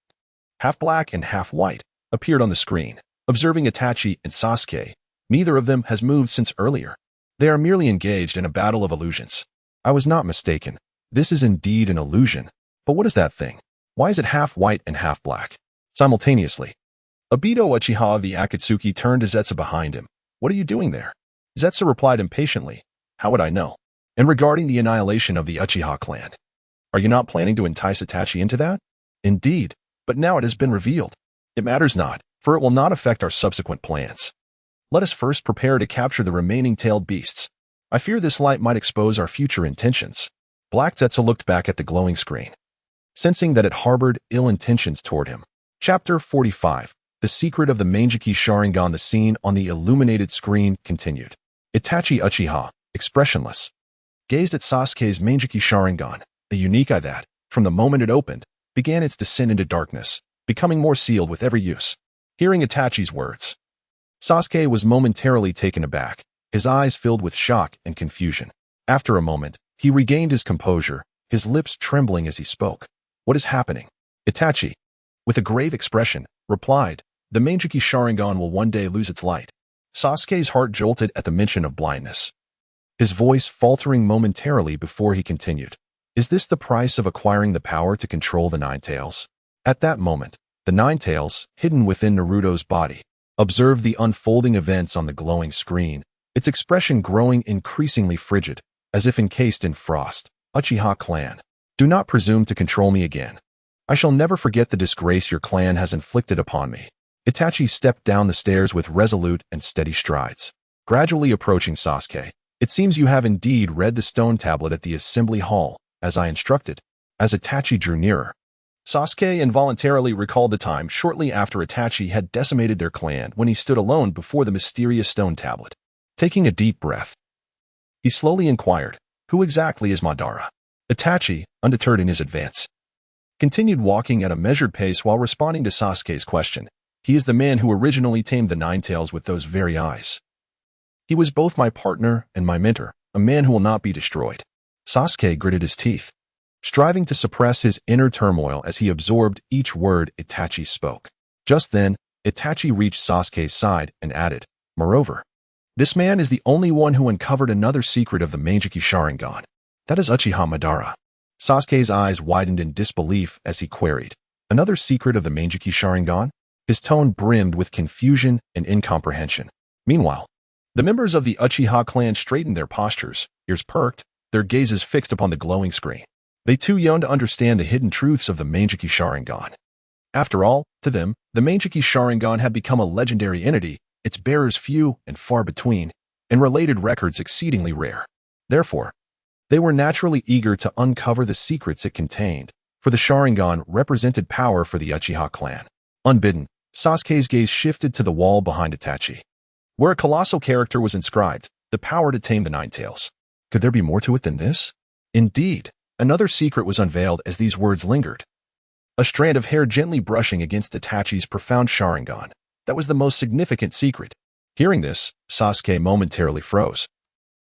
half black and half white, appeared on the screen. Observing Itachi and Sasuke, neither of them has moved since earlier. They are merely engaged in a battle of illusions. I was not mistaken. This is indeed an illusion. But what is that thing? Why is it half white and half black? Simultaneously, Obito Uchiha of the Akatsuki turned to Zetsu behind him. What are you doing there? Zetsu replied impatiently. How would I know? And regarding the annihilation of the Uchiha clan, are you not planning to entice Itachi into that? Indeed, but now it has been revealed. It matters not, for it will not affect our subsequent plans. Let us first prepare to capture the remaining tailed beasts. I fear this light might expose our future intentions. Black Zetsu looked back at the glowing screen, sensing that it harbored ill intentions toward him. Chapter 45. The Secret of the Manjiki Sharingan. The scene on the illuminated screen continued. Itachi Uchiha, expressionless, gazed at Sasuke's Manjiki Sharingan, a unique eye that, from the moment it opened, began its descent into darkness, becoming more sealed with every use. Hearing Itachi's words, Sasuke was momentarily taken aback, his eyes filled with shock and confusion. After a moment, he regained his composure, his lips trembling as he spoke. What is happening? Itachi, with a grave expression, replied, the Manjiki Sharingan will one day lose its light. Sasuke's heart jolted at the mention of blindness, his voice faltering momentarily before he continued. Is this the price of acquiring the power to control the Nine Tails? At that moment, the Nine Tails, hidden within Naruto's body, observed the unfolding events on the glowing screen, its expression growing increasingly frigid, as if encased in frost. Uchiha clan, do not presume to control me again. I shall never forget the disgrace your clan has inflicted upon me. Itachi stepped down the stairs with resolute and steady strides. Gradually approaching Sasuke, it seems you have indeed read the stone tablet at the assembly hall, as I instructed. As Itachi drew nearer, Sasuke involuntarily recalled the time shortly after Itachi had decimated their clan when he stood alone before the mysterious stone tablet. Taking a deep breath, he slowly inquired, who exactly is Madara? Itachi, undeterred in his advance, continued walking at a measured pace while responding to Sasuke's question. He is the man who originally tamed the Nine Tails with those very eyes. He was both my partner and my mentor, a man who will not be destroyed. Sasuke gritted his teeth, striving to suppress his inner turmoil as he absorbed each word Itachi spoke. Just then, Itachi reached Sasuke's side and added, moreover, this man is the only one who uncovered another secret of the Manjiki Sharingan. That is Uchiha Madara. Sasuke's eyes widened in disbelief as he queried, another secret of the Manjiki Sharingan? His tone brimmed with confusion and incomprehension. Meanwhile, the members of the Uchiha clan straightened their postures, ears perked, their gazes fixed upon the glowing screen. They too yearned to understand the hidden truths of the Manjiki Sharingan. After all, to them, the Manjiki Sharingan had become a legendary entity, its bearers few and far between, and related records exceedingly rare. Therefore, they were naturally eager to uncover the secrets it contained, for the Sharingan represented power for the Uchiha clan. Unbidden, Sasuke's gaze shifted to the wall behind Itachi, where a colossal character was inscribed, the power to tame the Nine Tails. Could there be more to it than this? Indeed, another secret was unveiled as these words lingered. A strand of hair gently brushing against Itachi's profound Sharingan. That was the most significant secret. Hearing this, Sasuke momentarily froze,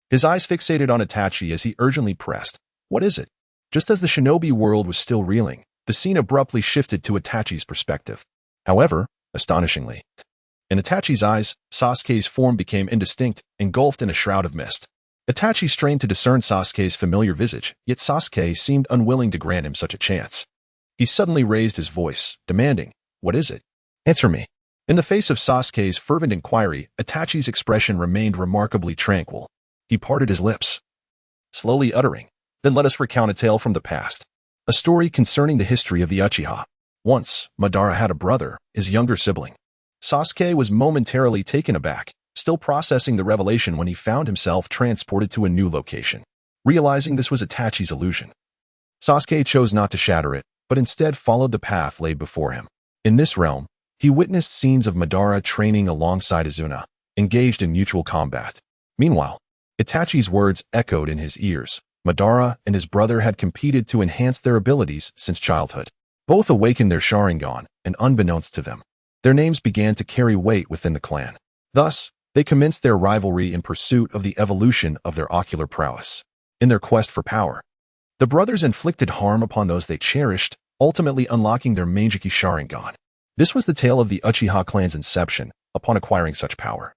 his eyes fixated on Itachi as he urgently pressed, what is it? Just as the Shinobi world was still reeling, the scene abruptly shifted to Itachi's perspective. However, astonishingly, in Itachi's eyes, Sasuke's form became indistinct, engulfed in a shroud of mist. Itachi strained to discern Sasuke's familiar visage, yet Sasuke seemed unwilling to grant him such a chance. He suddenly raised his voice, demanding, what is it? Answer me. In the face of Sasuke's fervent inquiry, Itachi's expression remained remarkably tranquil. He parted his lips, slowly uttering, then let us recount a tale from the past. A story concerning the history of the Uchiha. Once, Madara had a brother, his younger sibling. Sasuke was momentarily taken aback, still processing the revelation when he found himself transported to a new location. Realizing this was Itachi's illusion, Sasuke chose not to shatter it, but instead followed the path laid before him. In this realm, he witnessed scenes of Madara training alongside Izuna, engaged in mutual combat. Meanwhile, Itachi's words echoed in his ears. Madara and his brother had competed to enhance their abilities since childhood. Both awakened their Sharingan, and unbeknownst to them, their names began to carry weight within the clan. Thus, they commenced their rivalry in pursuit of the evolution of their ocular prowess. In their quest for power, the brothers inflicted harm upon those they cherished, ultimately unlocking their Manjiki Sharingan. This was the tale of the Uchiha clan's inception upon acquiring such power.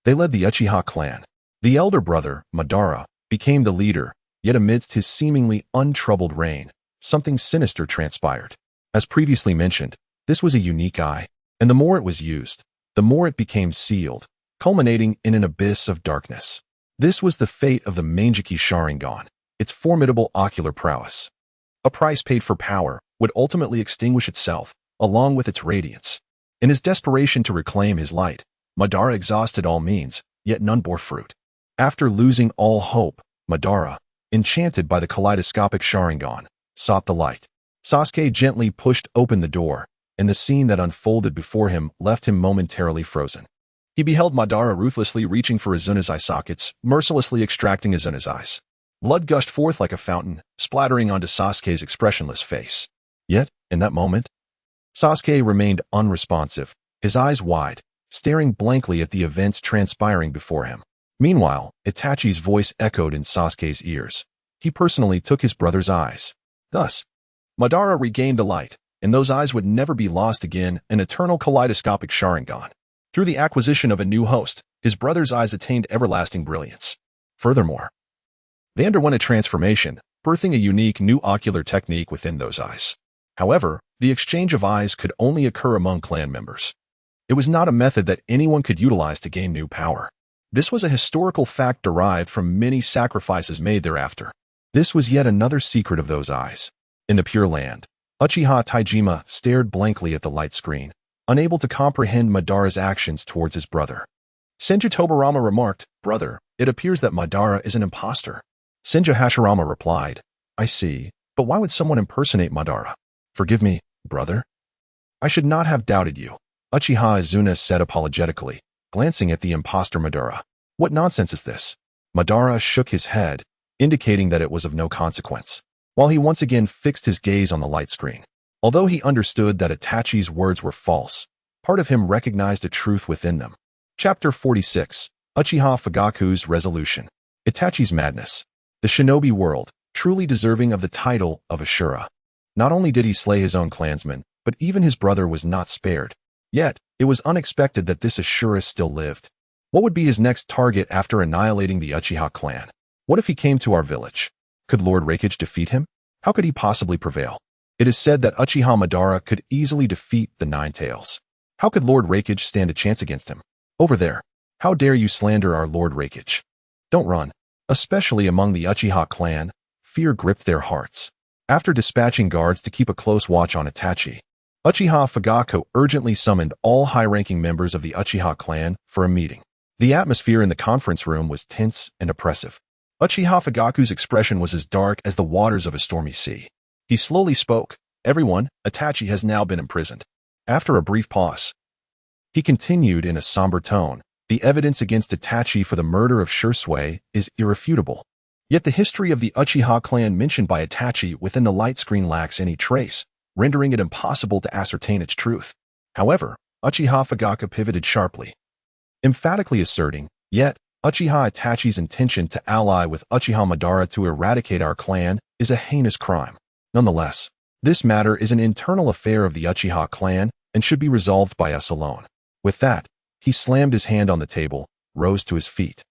They led the Uchiha clan. The elder brother, Madara, became the leader, yet amidst his seemingly untroubled reign, something sinister transpired. As previously mentioned, this was a unique eye, and the more it was used, the more it became sealed, culminating in an abyss of darkness. This was the fate of the Manjiki Sharingan, its formidable ocular prowess. A price paid for power would ultimately extinguish itself, along with its radiance. In his desperation to reclaim his light, Madara exhausted all means, yet none bore fruit. After losing all hope, Madara, enchanted by the kaleidoscopic Sharingan, sought the light. Sasuke gently pushed open the door, and the scene that unfolded before him left him momentarily frozen. He beheld Madara ruthlessly reaching for Izuna's eye sockets, mercilessly extracting Izuna's eyes. Blood gushed forth like a fountain, splattering onto Sasuke's expressionless face. Yet, in that moment, Sasuke remained unresponsive, his eyes wide, staring blankly at the events transpiring before him. Meanwhile, Itachi's voice echoed in Sasuke's ears. He personally took his brother's eyes. Thus, Madara regained the light, and those eyes would never be lost again, an eternal kaleidoscopic Sharingan. Through the acquisition of a new host, his brother's eyes attained everlasting brilliance. Furthermore, they underwent a transformation, birthing a unique new ocular technique within those eyes. However, the exchange of eyes could only occur among clan members. It was not a method that anyone could utilize to gain new power. This was a historical fact derived from many sacrifices made thereafter. This was yet another secret of those eyes. In the Pure Land, Uchiha Taijima stared blankly at the light screen, unable to comprehend Madara's actions towards his brother. Senju Tobirama remarked, "Brother, it appears that Madara is an imposter." Senju Hashirama replied, "I see, but why would someone impersonate Madara? Forgive me, brother. I should not have doubted you," Uchiha Izuna said apologetically, glancing at the imposter Madara. "What nonsense is this?" Madara shook his head, indicating that it was of no consequence, while he once again fixed his gaze on the light screen. Although he understood that Itachi's words were false, part of him recognized a truth within them. Chapter 46, Uchiha Fugaku's Resolution. Itachi's Madness. The Shinobi world, truly deserving of the title of Ashura. Not only did he slay his own clansmen, but even his brother was not spared. Yet, it was unexpected that this Ashura still lived. What would be his next target after annihilating the Uchiha clan? What if he came to our village? Could Lord Raikage defeat him? How could he possibly prevail? It is said that Uchiha Madara could easily defeat the Nine Tails. How could Lord Raikage stand a chance against him? Over there, how dare you slander our Lord Raikage? Don't run. Especially among the Uchiha clan, fear gripped their hearts. After dispatching guards to keep a close watch on Itachi, Uchiha Fugaku urgently summoned all high-ranking members of the Uchiha clan for a meeting. The atmosphere in the conference room was tense and oppressive. Uchiha Fugaku's expression was as dark as the waters of a stormy sea. He slowly spoke, "Everyone, Itachi has now been imprisoned." After a brief pause, he continued in a somber tone, "The evidence against Itachi for the murder of Shursui is irrefutable. Yet the history of the Uchiha clan mentioned by Itachi within the light screen lacks any trace, rendering it impossible to ascertain its truth." However, Uchiha Fugaku pivoted sharply, emphatically asserting, "Yet, Uchiha Itachi's intention to ally with Uchiha Madara to eradicate our clan is a heinous crime. Nonetheless, this matter is an internal affair of the Uchiha clan and should be resolved by us alone." With that, he slammed his hand on the table, rose to his feet,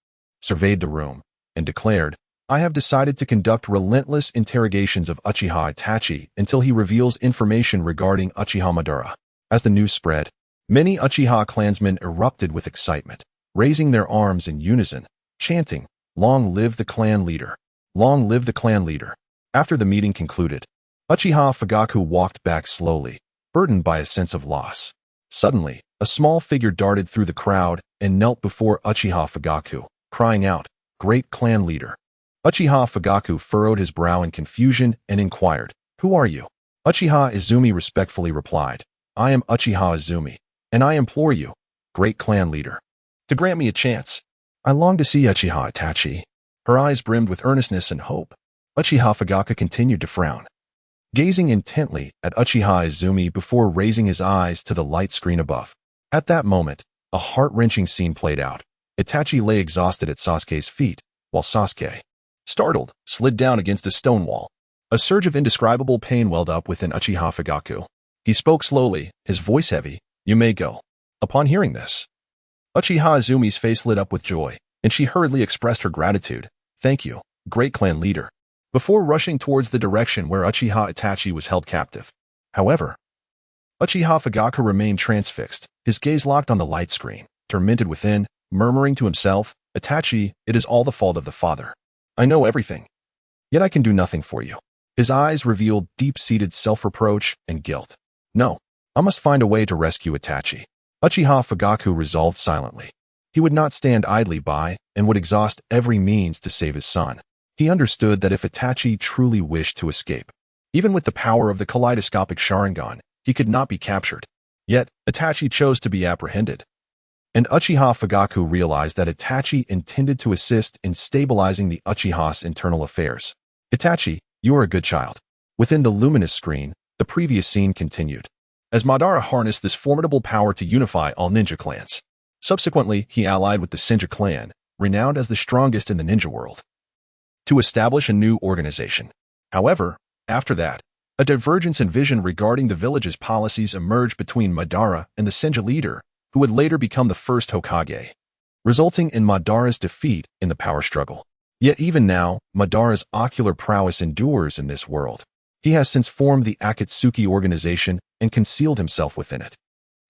surveyed the room, and declared, "I have decided to conduct relentless interrogations of Uchiha Itachi until he reveals information regarding Uchiha Madara." As the news spread, many Uchiha clansmen erupted with excitement, raising their arms in unison, chanting, "Long live the clan leader! Long live the clan leader!" After the meeting concluded, Uchiha Fugaku walked back slowly, burdened by a sense of loss. Suddenly, a small figure darted through the crowd and knelt before Uchiha Fugaku, crying out, "Great clan leader!" Uchiha Fugaku furrowed his brow in confusion and inquired, "Who are you?" Uchiha Izumi respectfully replied, "I am Uchiha Izumi, and I implore you, great clan leader, to grant me a chance. I long to see Uchiha Itachi." Her eyes brimmed with earnestness and hope. Uchiha Fugaku continued to frown. gazing intently at Uchiha Izumi before raising his eyes to the light screen above. At that moment, a heart-wrenching scene played out. Itachi lay exhausted at Sasuke's feet, while Sasuke, startled, slid down against a stone wall. A surge of indescribable pain welled up within Uchiha Fugaku. He spoke slowly, his voice heavy. "You may go." Upon hearing this, Uchiha Izumi's face lit up with joy, and she hurriedly expressed her gratitude. "Thank you, great clan leader," before rushing towards the direction where Uchiha Itachi was held captive. However, Uchiha Fugaku remained transfixed, his gaze locked on the light screen, tormented within, murmuring to himself, "Itachi, it is all the fault of the father. I know everything, yet I can do nothing for you." His eyes revealed deep-seated self-reproach and guilt. "No, I must find a way to rescue Itachi." Uchiha Fugaku resolved silently. He would not stand idly by and would exhaust every means to save his son. He understood that if Itachi truly wished to escape, even with the power of the kaleidoscopic Sharingan, he could not be captured. Yet, Itachi chose to be apprehended. And Uchiha Fugaku realized that Itachi intended to assist in stabilizing the Uchiha's internal affairs. "Itachi, you are a good child." Within the luminous screen, the previous scene continued. As Madara harnessed this formidable power to unify all ninja clans. Subsequently, he allied with the Senju clan, renowned as the strongest in the ninja world, to establish a new organization. However, after that, a divergence in vision regarding the village's policies emerged between Madara and the Senju leader, who would later become the First Hokage, resulting in Madara's defeat in the power struggle. Yet even now, Madara's ocular prowess endures in this world. He has since formed the Akatsuki organization and concealed himself within it.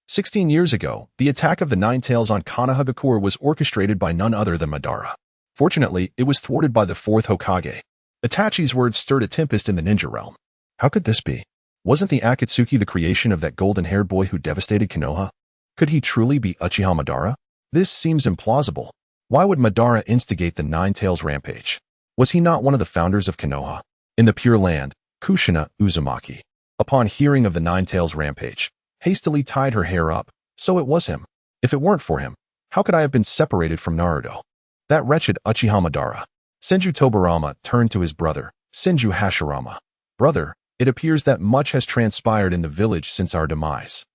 16 years ago, the attack of the Nine Tails on Konoha was orchestrated by none other than Madara. Fortunately, it was thwarted by the Fourth Hokage. Itachi's words stirred a tempest in the ninja realm. How could this be? Wasn't the Akatsuki the creation of that golden-haired boy who devastated Konoha? Could he truly be Uchiha Madara? This seems implausible. Why would Madara instigate the Nine Tails rampage? Was he not one of the founders of Konoha? In the Pure Land, Kushina Uzumaki, upon hearing of the Nine Tails rampage, hastily tied her hair up. So it was him. If it weren't for him, how could I have been separated from Naruto? That wretched Uchiha Madara. Senju Tobirama turned to his brother, Senju Hashirama. "Brother, it appears that much has transpired in the village since our demise."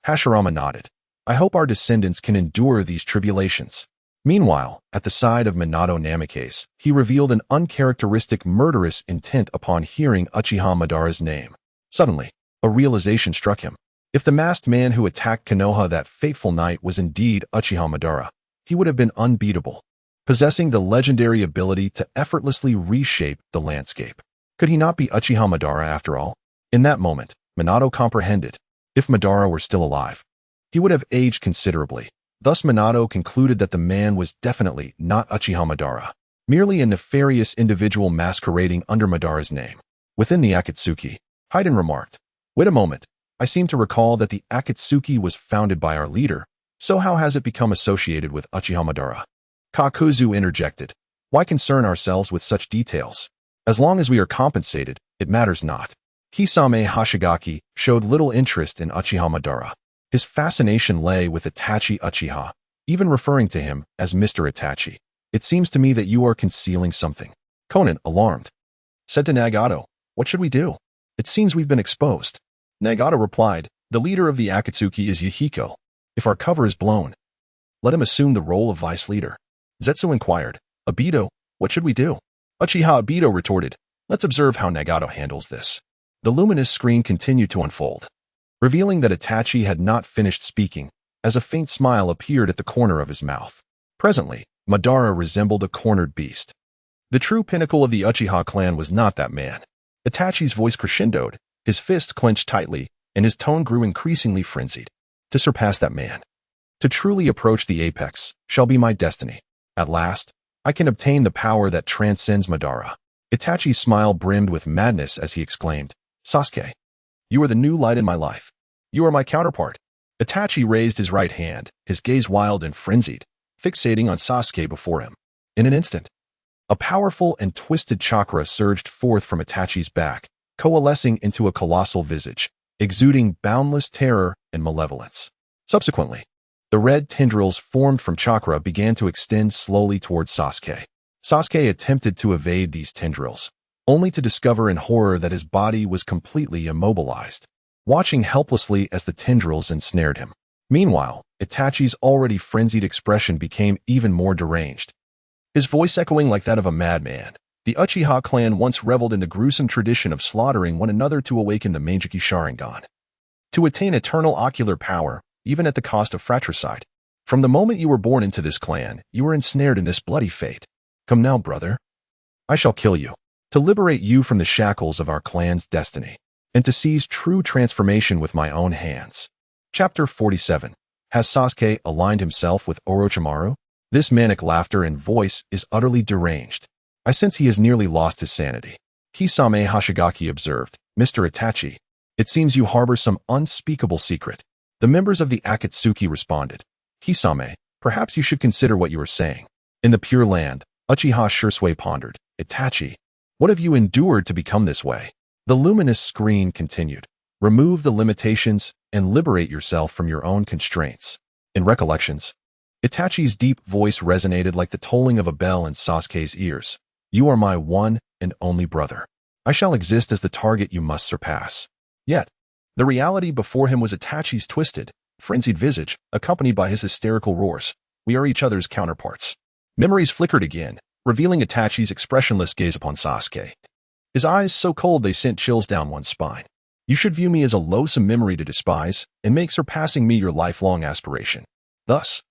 Hashirama nodded. "I hope our descendants can endure these tribulations." Meanwhile, at the side of Minato Namikaze, he revealed an uncharacteristic murderous intent upon hearing Uchiha Madara's name. Suddenly, a realization struck him. If the masked man who attacked Konoha that fateful night was indeed Uchiha Madara, he would have been unbeatable, possessing the legendary ability to effortlessly reshape the landscape. Could he not be Uchiha Madara after all? In that moment, Minato comprehended. If Madara were still alive, he would have aged considerably. Thus Minato concluded that the man was definitely not Uchiha Madara, merely a nefarious individual masquerading under Madara's name. Within the Akatsuki, Haiden remarked, "Wait a moment, I seem to recall that the Akatsuki was founded by our leader, so how has it become associated with Uchiha Madara?" Kakuzu interjected, "Why concern ourselves with such details? As long as we are compensated, it matters not." Kisame Hashigaki showed little interest in Uchiha Madara. His fascination lay with Itachi Uchiha, even referring to him as Mr. Itachi. "It seems to me that you are concealing something." Conan, alarmed, said to Nagato, "What should we do? It seems we've been exposed." Nagato replied, "The leader of the Akatsuki is Yahiko. If our cover is blown, let him assume the role of vice leader." Zetsu inquired, "Obito, what should we do?" Uchiha Obito retorted, "Let's observe how Nagato handles this." The luminous screen continued to unfold, revealing that Itachi had not finished speaking, as a faint smile appeared at the corner of his mouth. Presently, Madara resembled a cornered beast. The true pinnacle of the Uchiha clan was not that man. Itachi's voice crescendoed, his fist clenched tightly, and his tone grew increasingly frenzied. "To surpass that man, to truly approach the apex, shall be my destiny. At last, I can obtain the power that transcends Madara." Itachi's smile brimmed with madness as he exclaimed, "Sasuke, you are the new light in my life. You are my counterpart." Itachi raised his right hand, his gaze wild and frenzied, fixating on Sasuke before him. In an instant, a powerful and twisted chakra surged forth from Itachi's back, coalescing into a colossal visage, exuding boundless terror and malevolence. Subsequently, the red tendrils formed from chakra began to extend slowly towards Sasuke. Sasuke attempted to evade these tendrils, only to discover in horror that his body was completely immobilized, watching helplessly as the tendrils ensnared him. Meanwhile, Itachi's already frenzied expression became even more deranged, his voice echoing like that of a madman. The Uchiha clan once reveled in the gruesome tradition of slaughtering one another to awaken the Meijiki Sharingan, to attain eternal ocular power, even at the cost of fratricide. From the moment you were born into this clan, you were ensnared in this bloody fate. Come now, brother. I shall kill you, to liberate you from the shackles of our clan's destiny, and to seize true transformation with my own hands. Chapter 47. Has Sasuke aligned himself with Orochimaru? This manic laughter and voice is utterly deranged. I sense he has nearly lost his sanity. Kisame Hoshigaki observed, Mr. Itachi, it seems you harbor some unspeakable secret. The members of the Akatsuki responded, Kisame, perhaps you should consider what you are saying. In the Pure Land, Uchiha Shursui pondered, Itachi, what have you endured to become this way? The luminous screen continued. Remove the limitations and liberate yourself from your own constraints. In Recollections, Itachi's deep voice resonated like the tolling of a bell in Sasuke's ears. You are my one and only brother. I shall exist as the target you must surpass. Yet, the reality before him was Itachi's twisted, frenzied visage, accompanied by his hysterical roars. We are each other's counterparts. Memories flickered again, revealing Itachi's expressionless gaze upon Sasuke. His eyes so cold they sent chills down one's spine. You should view me as a loathsome memory to despise, and make surpassing me your lifelong aspiration. Thus,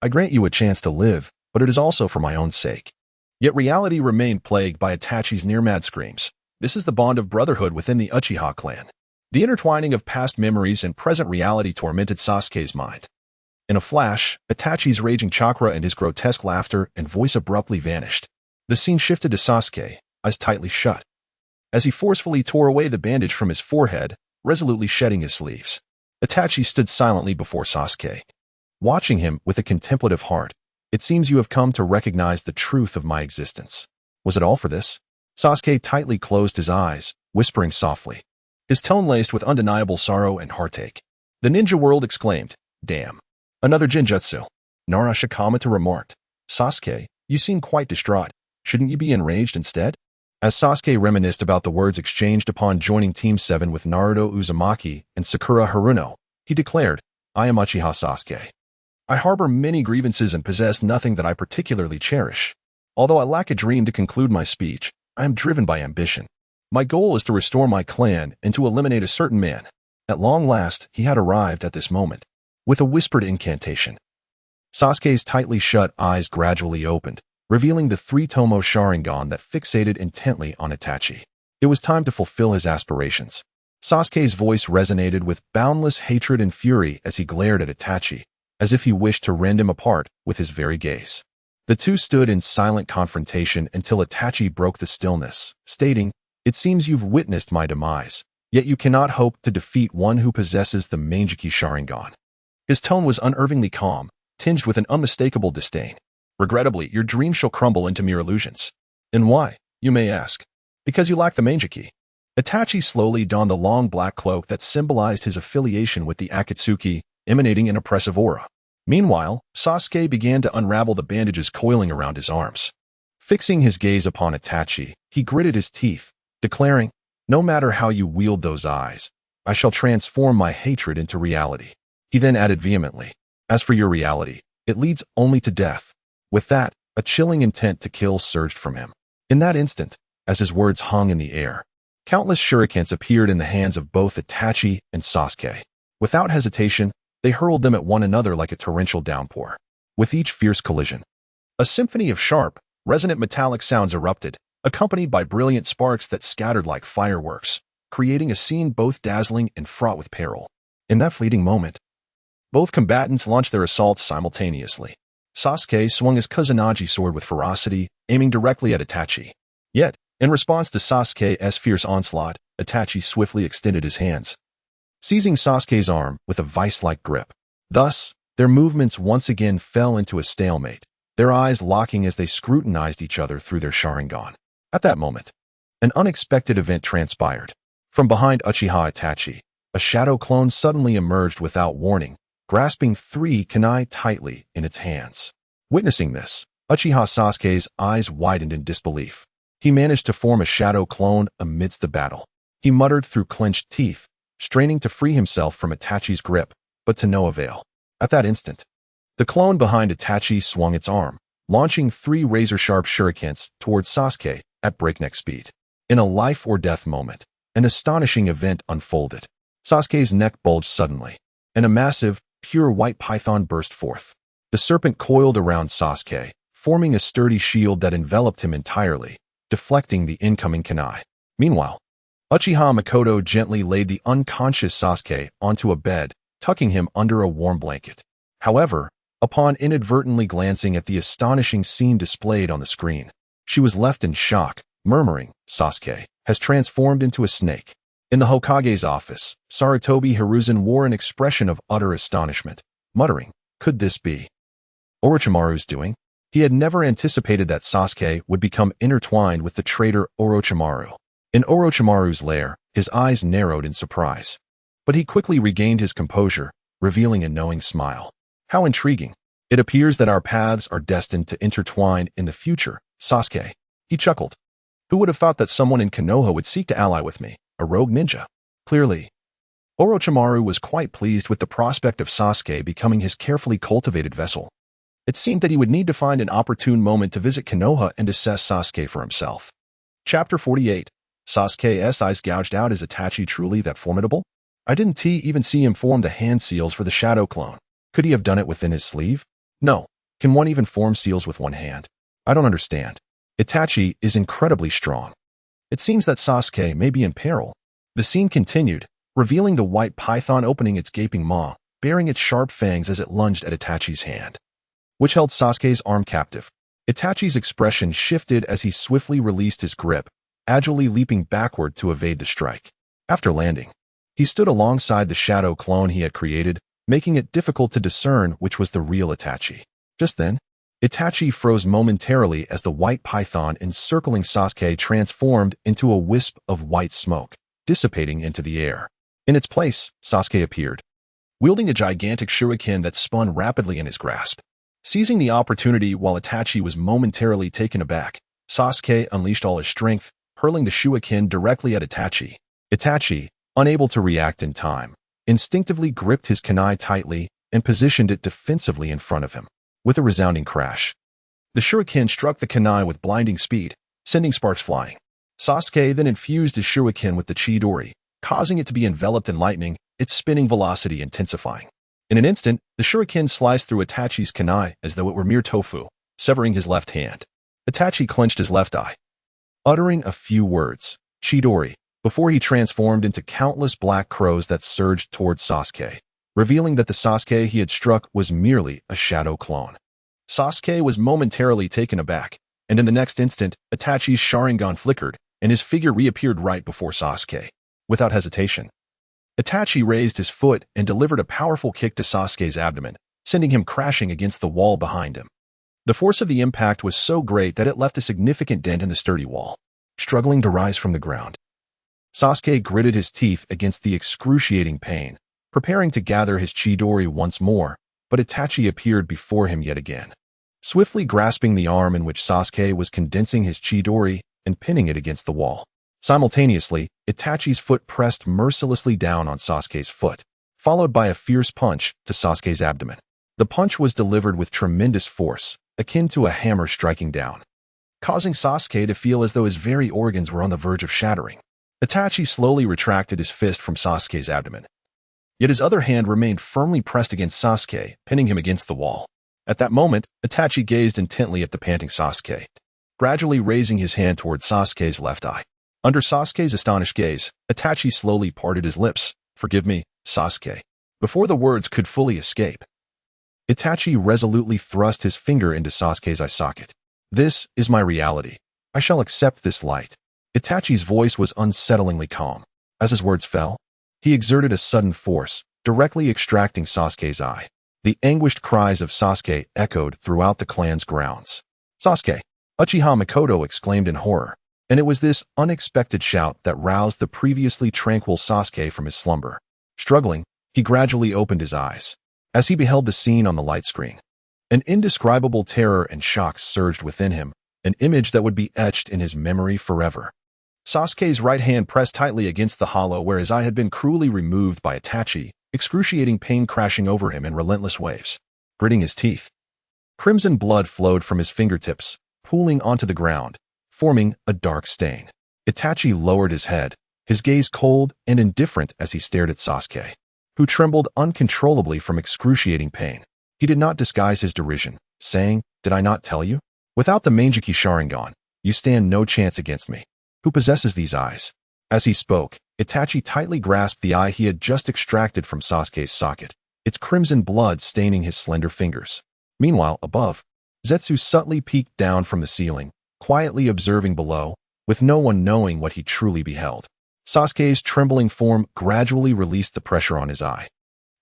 I grant you a chance to live, but it is also for my own sake. Yet reality remained plagued by Itachi's near-mad screams. This is the bond of brotherhood within the Uchiha clan. The intertwining of past memories and present reality tormented Sasuke's mind. In a flash, Itachi's raging chakra and his grotesque laughter and voice abruptly vanished. The scene shifted to Sasuke, eyes tightly shut, as he forcefully tore away the bandage from his forehead, resolutely shedding his sleeves. Itachi stood silently before Sasuke, watching him with a contemplative heart. It seems you have come to recognize the truth of my existence. Was it all for this? Sasuke tightly closed his eyes, whispering softly, his tone laced with undeniable sorrow and heartache. The ninja world exclaimed, Damn. Another genjutsu. Nara Shikamata remarked, Sasuke, you seem quite distraught. Shouldn't you be enraged instead? As Sasuke reminisced about the words exchanged upon joining Team 7 with Naruto Uzumaki and Sakura Haruno, he declared, I am Uchiha Sasuke. I harbor many grievances and possess nothing that I particularly cherish. Although I lack a dream to conclude my speech, I am driven by ambition. My goal is to restore my clan and to eliminate a certain man. At long last, he had arrived at this moment. With a whispered incantation, Sasuke's tightly shut eyes gradually opened, revealing the three-tomo Sharingan that fixated intently on Itachi. It was time to fulfill his aspirations. Sasuke's voice resonated with boundless hatred and fury as he glared at Itachi, as if he wished to rend him apart with his very gaze. The two stood in silent confrontation until Itachi broke the stillness, stating, It seems you've witnessed my demise, yet you cannot hope to defeat one who possesses the Meijiki Sharingan. His tone was unnervingly calm, tinged with an unmistakable disdain. Regrettably, your dreams shall crumble into mere illusions. And why, you may ask? Because you lack the Meijiki. Itachi slowly donned the long black cloak that symbolized his affiliation with the Akatsuki, emanating an oppressive aura. Meanwhile, Sasuke began to unravel the bandages coiling around his arms. Fixing his gaze upon Itachi, he gritted his teeth, declaring, No matter how you wield those eyes, I shall transform my hatred into reality. He then added vehemently, As for your reality, it leads only to death. With that, a chilling intent to kill surged from him. In that instant, as his words hung in the air, countless shurikens appeared in the hands of both Itachi and Sasuke. Without hesitation, they hurled them at one another like a torrential downpour. With each fierce collision, a symphony of sharp, resonant metallic sounds erupted, accompanied by brilliant sparks that scattered like fireworks, creating a scene both dazzling and fraught with peril. In that fleeting moment, both combatants launched their assaults simultaneously. Sasuke swung his Kusanagi sword with ferocity, aiming directly at Itachi. Yet, in response to Sasuke's fierce onslaught, Itachi swiftly extended his hands, seizing Sasuke's arm with a vice-like grip. Thus, their movements once again fell into a stalemate, their eyes locking as they scrutinized each other through their Sharingan. At that moment, an unexpected event transpired. From behind Uchiha Itachi, a shadow clone suddenly emerged without warning, grasping 3 kunai tightly in its hands. Witnessing this, Uchiha Sasuke's eyes widened in disbelief. He managed to form a shadow clone amidst the battle. He muttered through clenched teeth, straining to free himself from Itachi's grip, but to no avail. At that instant, the clone behind Itachi swung its arm, launching 3 razor-sharp shurikens towards Sasuke at breakneck speed. In a life-or-death moment, an astonishing event unfolded. Sasuke's neck bulged suddenly, and a massive, pure white python burst forth. The serpent coiled around Sasuke, forming a sturdy shield that enveloped him entirely, deflecting the incoming kunai. Meanwhile, Uchiha Makoto gently laid the unconscious Sasuke onto a bed, tucking him under a warm blanket. However, upon inadvertently glancing at the astonishing scene displayed on the screen, she was left in shock, murmuring, "Sasuke has transformed into a snake." In the Hokage's office, Sarutobi Hiruzen wore an expression of utter astonishment, muttering, "Could this be Orochimaru's doing?" He had never anticipated that Sasuke would become intertwined with the traitor Orochimaru. In Orochimaru's lair, his eyes narrowed in surprise. But he quickly regained his composure, revealing a knowing smile. "How intriguing. It appears that our paths are destined to intertwine in the future, Sasuke." He chuckled. "Who would have thought that someone in Konoha would seek to ally with me, a rogue ninja?" Clearly, Orochimaru was quite pleased with the prospect of Sasuke becoming his carefully cultivated vessel. It seemed that he would need to find an opportune moment to visit Konoha and assess Sasuke for himself. Chapter 48. Sasuke's eyes gouged out. Is Itachi truly that formidable? I didn't even see him form the hand seals for the shadow clone. Could he have done it within his sleeve? No. Can one even form seals with one hand? I don't understand. Itachi is incredibly strong. It seems that Sasuke may be in peril. The scene continued, revealing the white python opening its gaping maw, baring its sharp fangs as it lunged at Itachi's hand, which held Sasuke's arm captive. Itachi's expression shifted as he swiftly released his grip, agilely leaping backward to evade the strike. After landing, he stood alongside the shadow clone he had created, making it difficult to discern which was the real Itachi. Just then, Itachi froze momentarily as the white python encircling Sasuke transformed into a wisp of white smoke, dissipating into the air. In its place, Sasuke appeared, wielding a gigantic shuriken that spun rapidly in his grasp. Seizing the opportunity while Itachi was momentarily taken aback, Sasuke unleashed all his strength, hurling the shuriken directly at Itachi. Itachi, unable to react in time, instinctively gripped his kunai tightly and positioned it defensively in front of him. With a resounding crash, the shuriken struck the kunai with blinding speed, sending sparks flying. Sasuke then infused his shuriken with the Chidori, causing it to be enveloped in lightning, its spinning velocity intensifying. In an instant, the shuriken sliced through Itachi's kunai as though it were mere tofu, severing his left hand. Itachi clenched his left eye, uttering a few words, "Chidori," before he transformed into countless black crows that surged towards Sasuke, revealing that the Sasuke he had struck was merely a shadow clone. Sasuke was momentarily taken aback, and in the next instant, Itachi's Sharingan flickered, and his figure reappeared right before Sasuke. Without hesitation, Itachi raised his foot and delivered a powerful kick to Sasuke's abdomen, sending him crashing against the wall behind him. The force of the impact was so great that it left a significant dent in the sturdy wall. Struggling to rise from the ground, Sasuke gritted his teeth against the excruciating pain, preparing to gather his Chidori once more, but Itachi appeared before him yet again, swiftly grasping the arm in which Sasuke was condensing his Chidori and pinning it against the wall. Simultaneously, Itachi's foot pressed mercilessly down on Sasuke's foot, followed by a fierce punch to Sasuke's abdomen. The punch was delivered with tremendous force, akin to a hammer striking down, causing Sasuke to feel as though his very organs were on the verge of shattering. Itachi slowly retracted his fist from Sasuke's abdomen, yet his other hand remained firmly pressed against Sasuke, pinning him against the wall. At that moment, Itachi gazed intently at the panting Sasuke, gradually raising his hand towards Sasuke's left eye. Under Sasuke's astonished gaze, Itachi slowly parted his lips. "Forgive me, Sasuke." Before the words could fully escape, Itachi resolutely thrust his finger into Sasuke's eye socket. "This is my reality. I shall accept this light." Itachi's voice was unsettlingly calm. As his words fell, he exerted a sudden force, directly extracting Sasuke's eye. The anguished cries of Sasuke echoed throughout the clan's grounds. "Sasuke!" Uchiha Makoto exclaimed in horror, and it was this unexpected shout that roused the previously tranquil Sasuke from his slumber. Struggling, he gradually opened his eyes. As he beheld the scene on the light screen, an indescribable terror and shock surged within him, an image that would be etched in his memory forever. Sasuke's right hand pressed tightly against the hollow where his eye had been cruelly removed by Itachi, excruciating pain crashing over him in relentless waves. Gritting his teeth, crimson blood flowed from his fingertips, pooling onto the ground, forming a dark stain. Itachi lowered his head, his gaze cold and indifferent as he stared at Sasuke, who trembled uncontrollably from excruciating pain. He did not disguise his derision, saying, "Did I not tell you? Without the Manjiki Sharingan, you stand no chance against me. Who possesses these eyes?" As he spoke, Itachi tightly grasped the eye he had just extracted from Sasuke's socket, its crimson blood staining his slender fingers. Meanwhile, above, Zetsu subtly peeked down from the ceiling, quietly observing below, with no one knowing what he truly beheld. Sasuke's trembling form gradually released the pressure on his eye,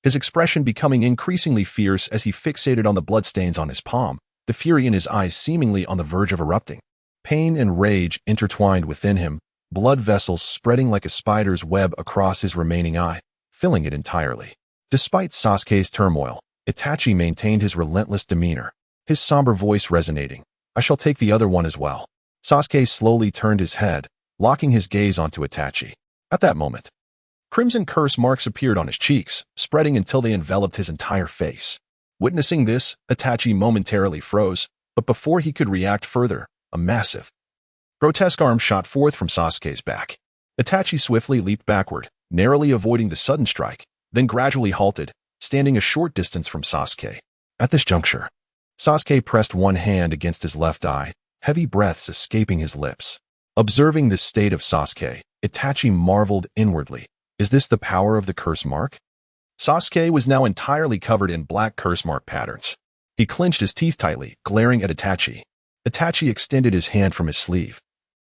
his expression becoming increasingly fierce as he fixated on the bloodstains on his palm, the fury in his eyes seemingly on the verge of erupting. Pain and rage intertwined within him, blood vessels spreading like a spider's web across his remaining eye, filling it entirely. Despite Sasuke's turmoil, Itachi maintained his relentless demeanor, his somber voice resonating. "I shall take the other one as well." Sasuke slowly turned his head, locking his gaze onto Itachi. At that moment, crimson curse marks appeared on his cheeks, spreading until they enveloped his entire face. Witnessing this, Itachi momentarily froze, but before he could react further, a massive, grotesque arm shot forth from Sasuke's back. Itachi swiftly leaped backward, narrowly avoiding the sudden strike, then gradually halted, standing a short distance from Sasuke. At this juncture, Sasuke pressed one hand against his left eye, heavy breaths escaping his lips. Observing this state of Sasuke, Itachi marveled inwardly. Is this the power of the curse mark? Sasuke was now entirely covered in black curse mark patterns. He clenched his teeth tightly, glaring at Itachi. Itachi extended his hand from his sleeve,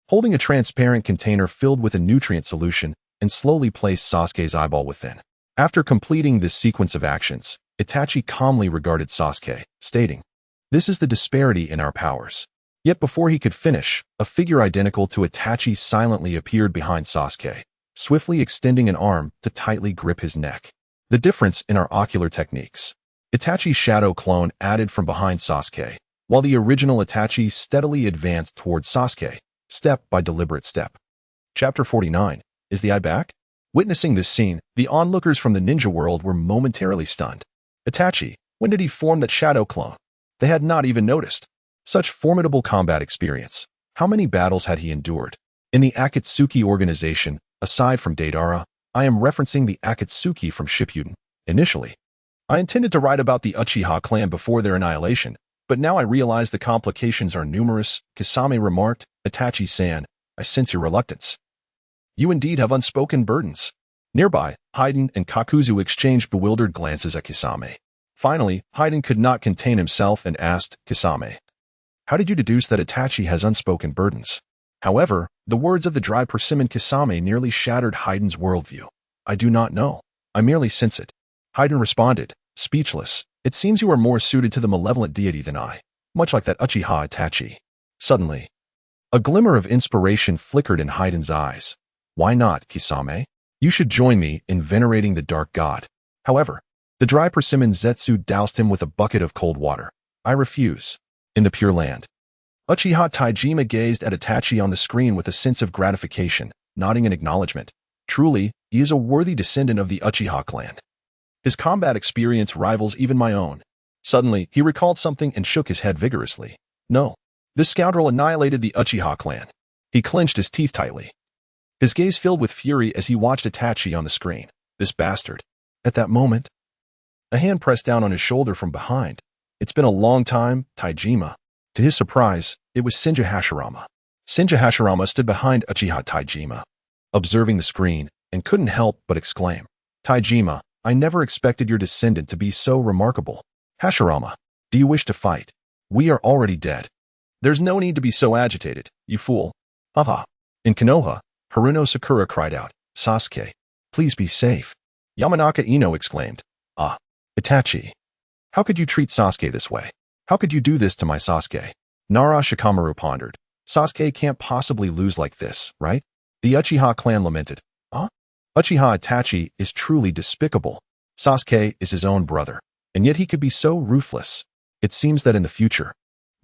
holding a transparent container filled with a nutrient solution, and slowly placed Sasuke's eyeball within. After completing this sequence of actions, Itachi calmly regarded Sasuke, stating, "This is the disparity in our powers." Yet before he could finish, a figure identical to Itachi silently appeared behind Sasuke, swiftly extending an arm to tightly grip his neck. The difference in our ocular techniques. Itachi's shadow clone added from behind Sasuke, while the original Itachi steadily advanced towards Sasuke, step by deliberate step. Chapter 49. Is the eye back? Witnessing this scene, the onlookers from the ninja world were momentarily stunned. Itachi, when did he form that shadow clone? They had not even noticed. Such formidable combat experience. How many battles had he endured? In the Akatsuki organization, aside from Deidara, I am referencing the Akatsuki from Shippuden. Initially, I intended to write about the Uchiha clan before their annihilation, but now I realize the complications are numerous. Kisame remarked. Itachi-san, I sense your reluctance. You indeed have unspoken burdens. Nearby, Hayden and Kakuzu exchanged bewildered glances at Kisame. Finally, Hayden could not contain himself and asked, Kisame, how did you deduce that Itachi has unspoken burdens? However, the words of the dry persimmon Kisame nearly shattered Hayden's worldview. I do not know. I merely sense it. Hayden responded, speechless. It seems you are more suited to the malevolent deity than I, much like that Uchiha Itachi. Suddenly, a glimmer of inspiration flickered in Hayden's eyes. Why not, Kisame? You should join me in venerating the dark god. However, the dry persimmon Zetsu doused him with a bucket of cold water. I refuse. In the Pure Land, Uchiha Taijima gazed at Itachi on the screen with a sense of gratification, nodding in acknowledgement. Truly, he is a worthy descendant of the Uchiha clan. His combat experience rivals even my own. Suddenly, he recalled something and shook his head vigorously. No, this scoundrel annihilated the Uchiha clan. He clenched his teeth tightly. His gaze filled with fury as he watched Itachi on the screen. This bastard. At that moment, a hand pressed down on his shoulder from behind. It's been a long time, Taijima. To his surprise, it was Senja Hashirama. Senja Hashirama stood behind Uchiha Taijima, observing the screen, and couldn't help but exclaim, Taijima, I never expected your descendant to be so remarkable. Hashirama, do you wish to fight? We are already dead. There's no need to be so agitated, you fool. Haha. In Konoha, Haruno Sakura cried out, Sasuke, please be safe. Yamanaka Ino exclaimed, Ah, Itachi. How could you treat Sasuke this way? How could you do this to my Sasuke? Nara Shikamaru pondered. Sasuke can't possibly lose like this, right? The Uchiha clan lamented. Ah? Uchiha Itachi is truly despicable. Sasuke is his own brother, and yet he could be so ruthless. It seems that in the future,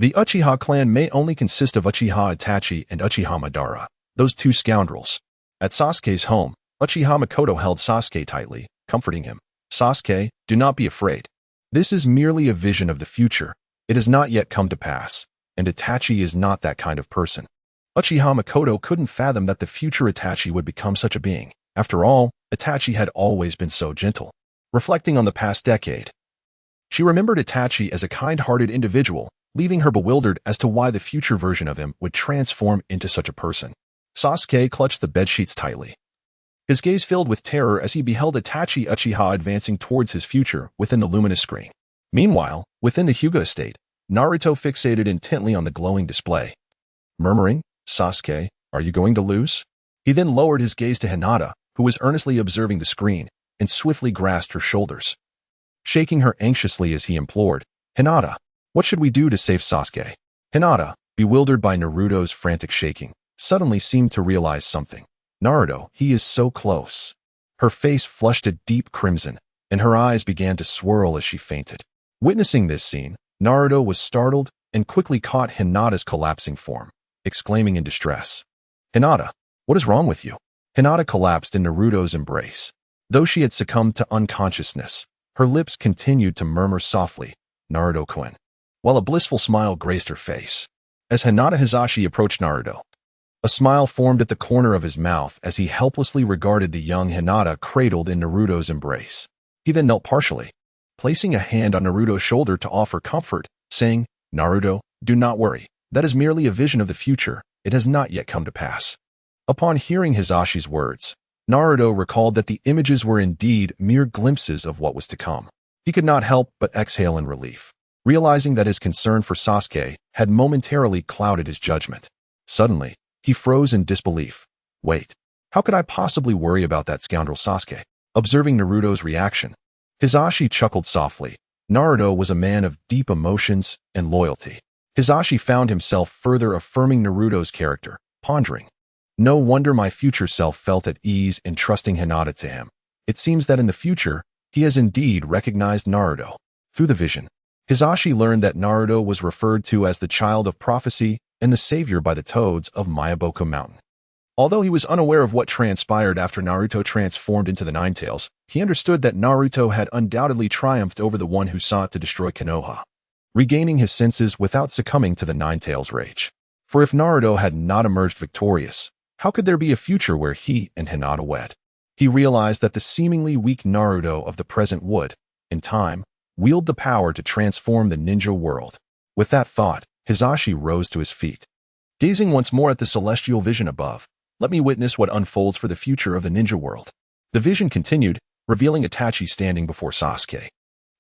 The Uchiha clan may only consist of Uchiha Itachi and Uchiha Madara, those two scoundrels. At Sasuke's home, Uchiha Makoto held Sasuke tightly, comforting him. Sasuke, do not be afraid. This is merely a vision of the future. It has not yet come to pass, and Itachi is not that kind of person. Uchiha Makoto couldn't fathom that the future Itachi would become such a being. After all, Itachi had always been so gentle. Reflecting on the past decade, she remembered Itachi as a kind-hearted individual, leaving her bewildered as to why the future version of him would transform into such a person. Sasuke clutched the bedsheets tightly, his gaze filled with terror as he beheld Itachi Uchiha advancing towards his future within the luminous screen. Meanwhile, within the Hyuga estate, Naruto fixated intently on the glowing display, murmuring, "Sasuke, are you going to lose?" He then lowered his gaze to Hinata, who was earnestly observing the screen, and swiftly grasped her shoulders, shaking her anxiously as he implored, "Hinata, what should we do to save Sasuke?" Hinata, bewildered by Naruto's frantic shaking, suddenly seemed to realize something. "Naruto, he is so close." Her face flushed a deep crimson, and her eyes began to swirl as she fainted. Witnessing this scene, Naruto was startled and quickly caught Hinata's collapsing form, exclaiming in distress, "Hinata, what is wrong with you?" Hinata collapsed in Naruto's embrace. Though she had succumbed to unconsciousness, her lips continued to murmur softly, "Naruto-kun," while a blissful smile graced her face. As Hinata Hisashi approached Naruto, a smile formed at the corner of his mouth as he helplessly regarded the young Hinata cradled in Naruto's embrace. He then knelt partially, placing a hand on Naruto's shoulder to offer comfort, saying, "Naruto, do not worry. That is merely a vision of the future. It has not yet come to pass." Upon hearing Hisashi's words, Naruto recalled that the images were indeed mere glimpses of what was to come. He could not help but exhale in relief, realizing that his concern for Sasuke had momentarily clouded his judgment. Suddenly, he froze in disbelief. "Wait, how could I possibly worry about that scoundrel Sasuke?" Observing Naruto's reaction, Hisashi chuckled softly. Naruto was a man of deep emotions and loyalty. Hisashi found himself further affirming Naruto's character, pondering, "No wonder my future self felt at ease in trusting Hinata to him. It seems that in the future, he has indeed recognized Naruto." Through the vision, Hisashi learned that Naruto was referred to as the child of prophecy and the savior by the toads of Mayaboko Mountain. Although he was unaware of what transpired after Naruto transformed into the Ninetales, he understood that Naruto had undoubtedly triumphed over the one who sought to destroy Konoha, regaining his senses without succumbing to the Ninetales' rage. For if Naruto had not emerged victorious, how could there be a future where he and Hinata wed? He realized that the seemingly weak Naruto of the present would, in time, wield the power to transform the ninja world. With that thought, Hisashi rose to his feet. Gazing once more at the celestial vision above, "Let me witness what unfolds for the future of the ninja world." The vision continued, revealing Itachi standing before Sasuke.